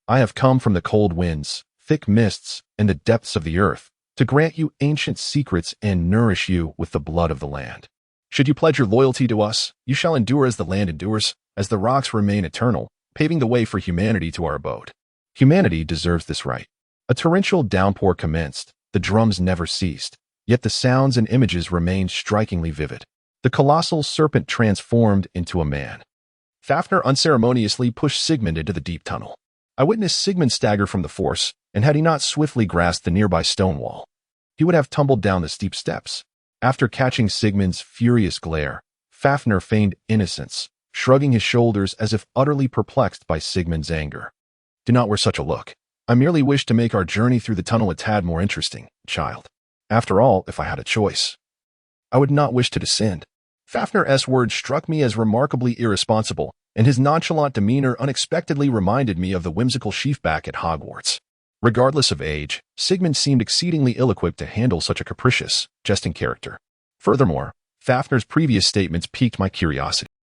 I have come from the cold winds, thick mists, and the depths of the earth, to grant you ancient secrets and nourish you with the blood of the land. Should you pledge your loyalty to us, you shall endure as the land endures, as the rocks remain eternal, paving the way for humanity to our abode. Humanity deserves this right. A torrential downpour commenced, the drums never ceased, yet the sounds and images remained strikingly vivid. The colossal serpent transformed into a man. Fafnir unceremoniously pushed Sigmund into the deep tunnel. I witnessed Sigmund stagger from the force, and had he not swiftly grasped the nearby stone wall, he would have tumbled down the steep steps. After catching Sigmund's furious glare, Fafnir feigned innocence, shrugging his shoulders as if utterly perplexed by Sigmund's anger. Do not wear such a look. I merely wish to make our journey through the tunnel a tad more interesting, child. After all, if I had a choice, I would not wish to descend. Fafnir's words struck me as remarkably irresponsible, and his nonchalant demeanor unexpectedly reminded me of the whimsical Seaf back at Hogwarts. Regardless of age, Sigmund seemed exceedingly ill-equipped to handle such a capricious, jesting character. Furthermore, Fafnir's previous statements piqued my curiosity.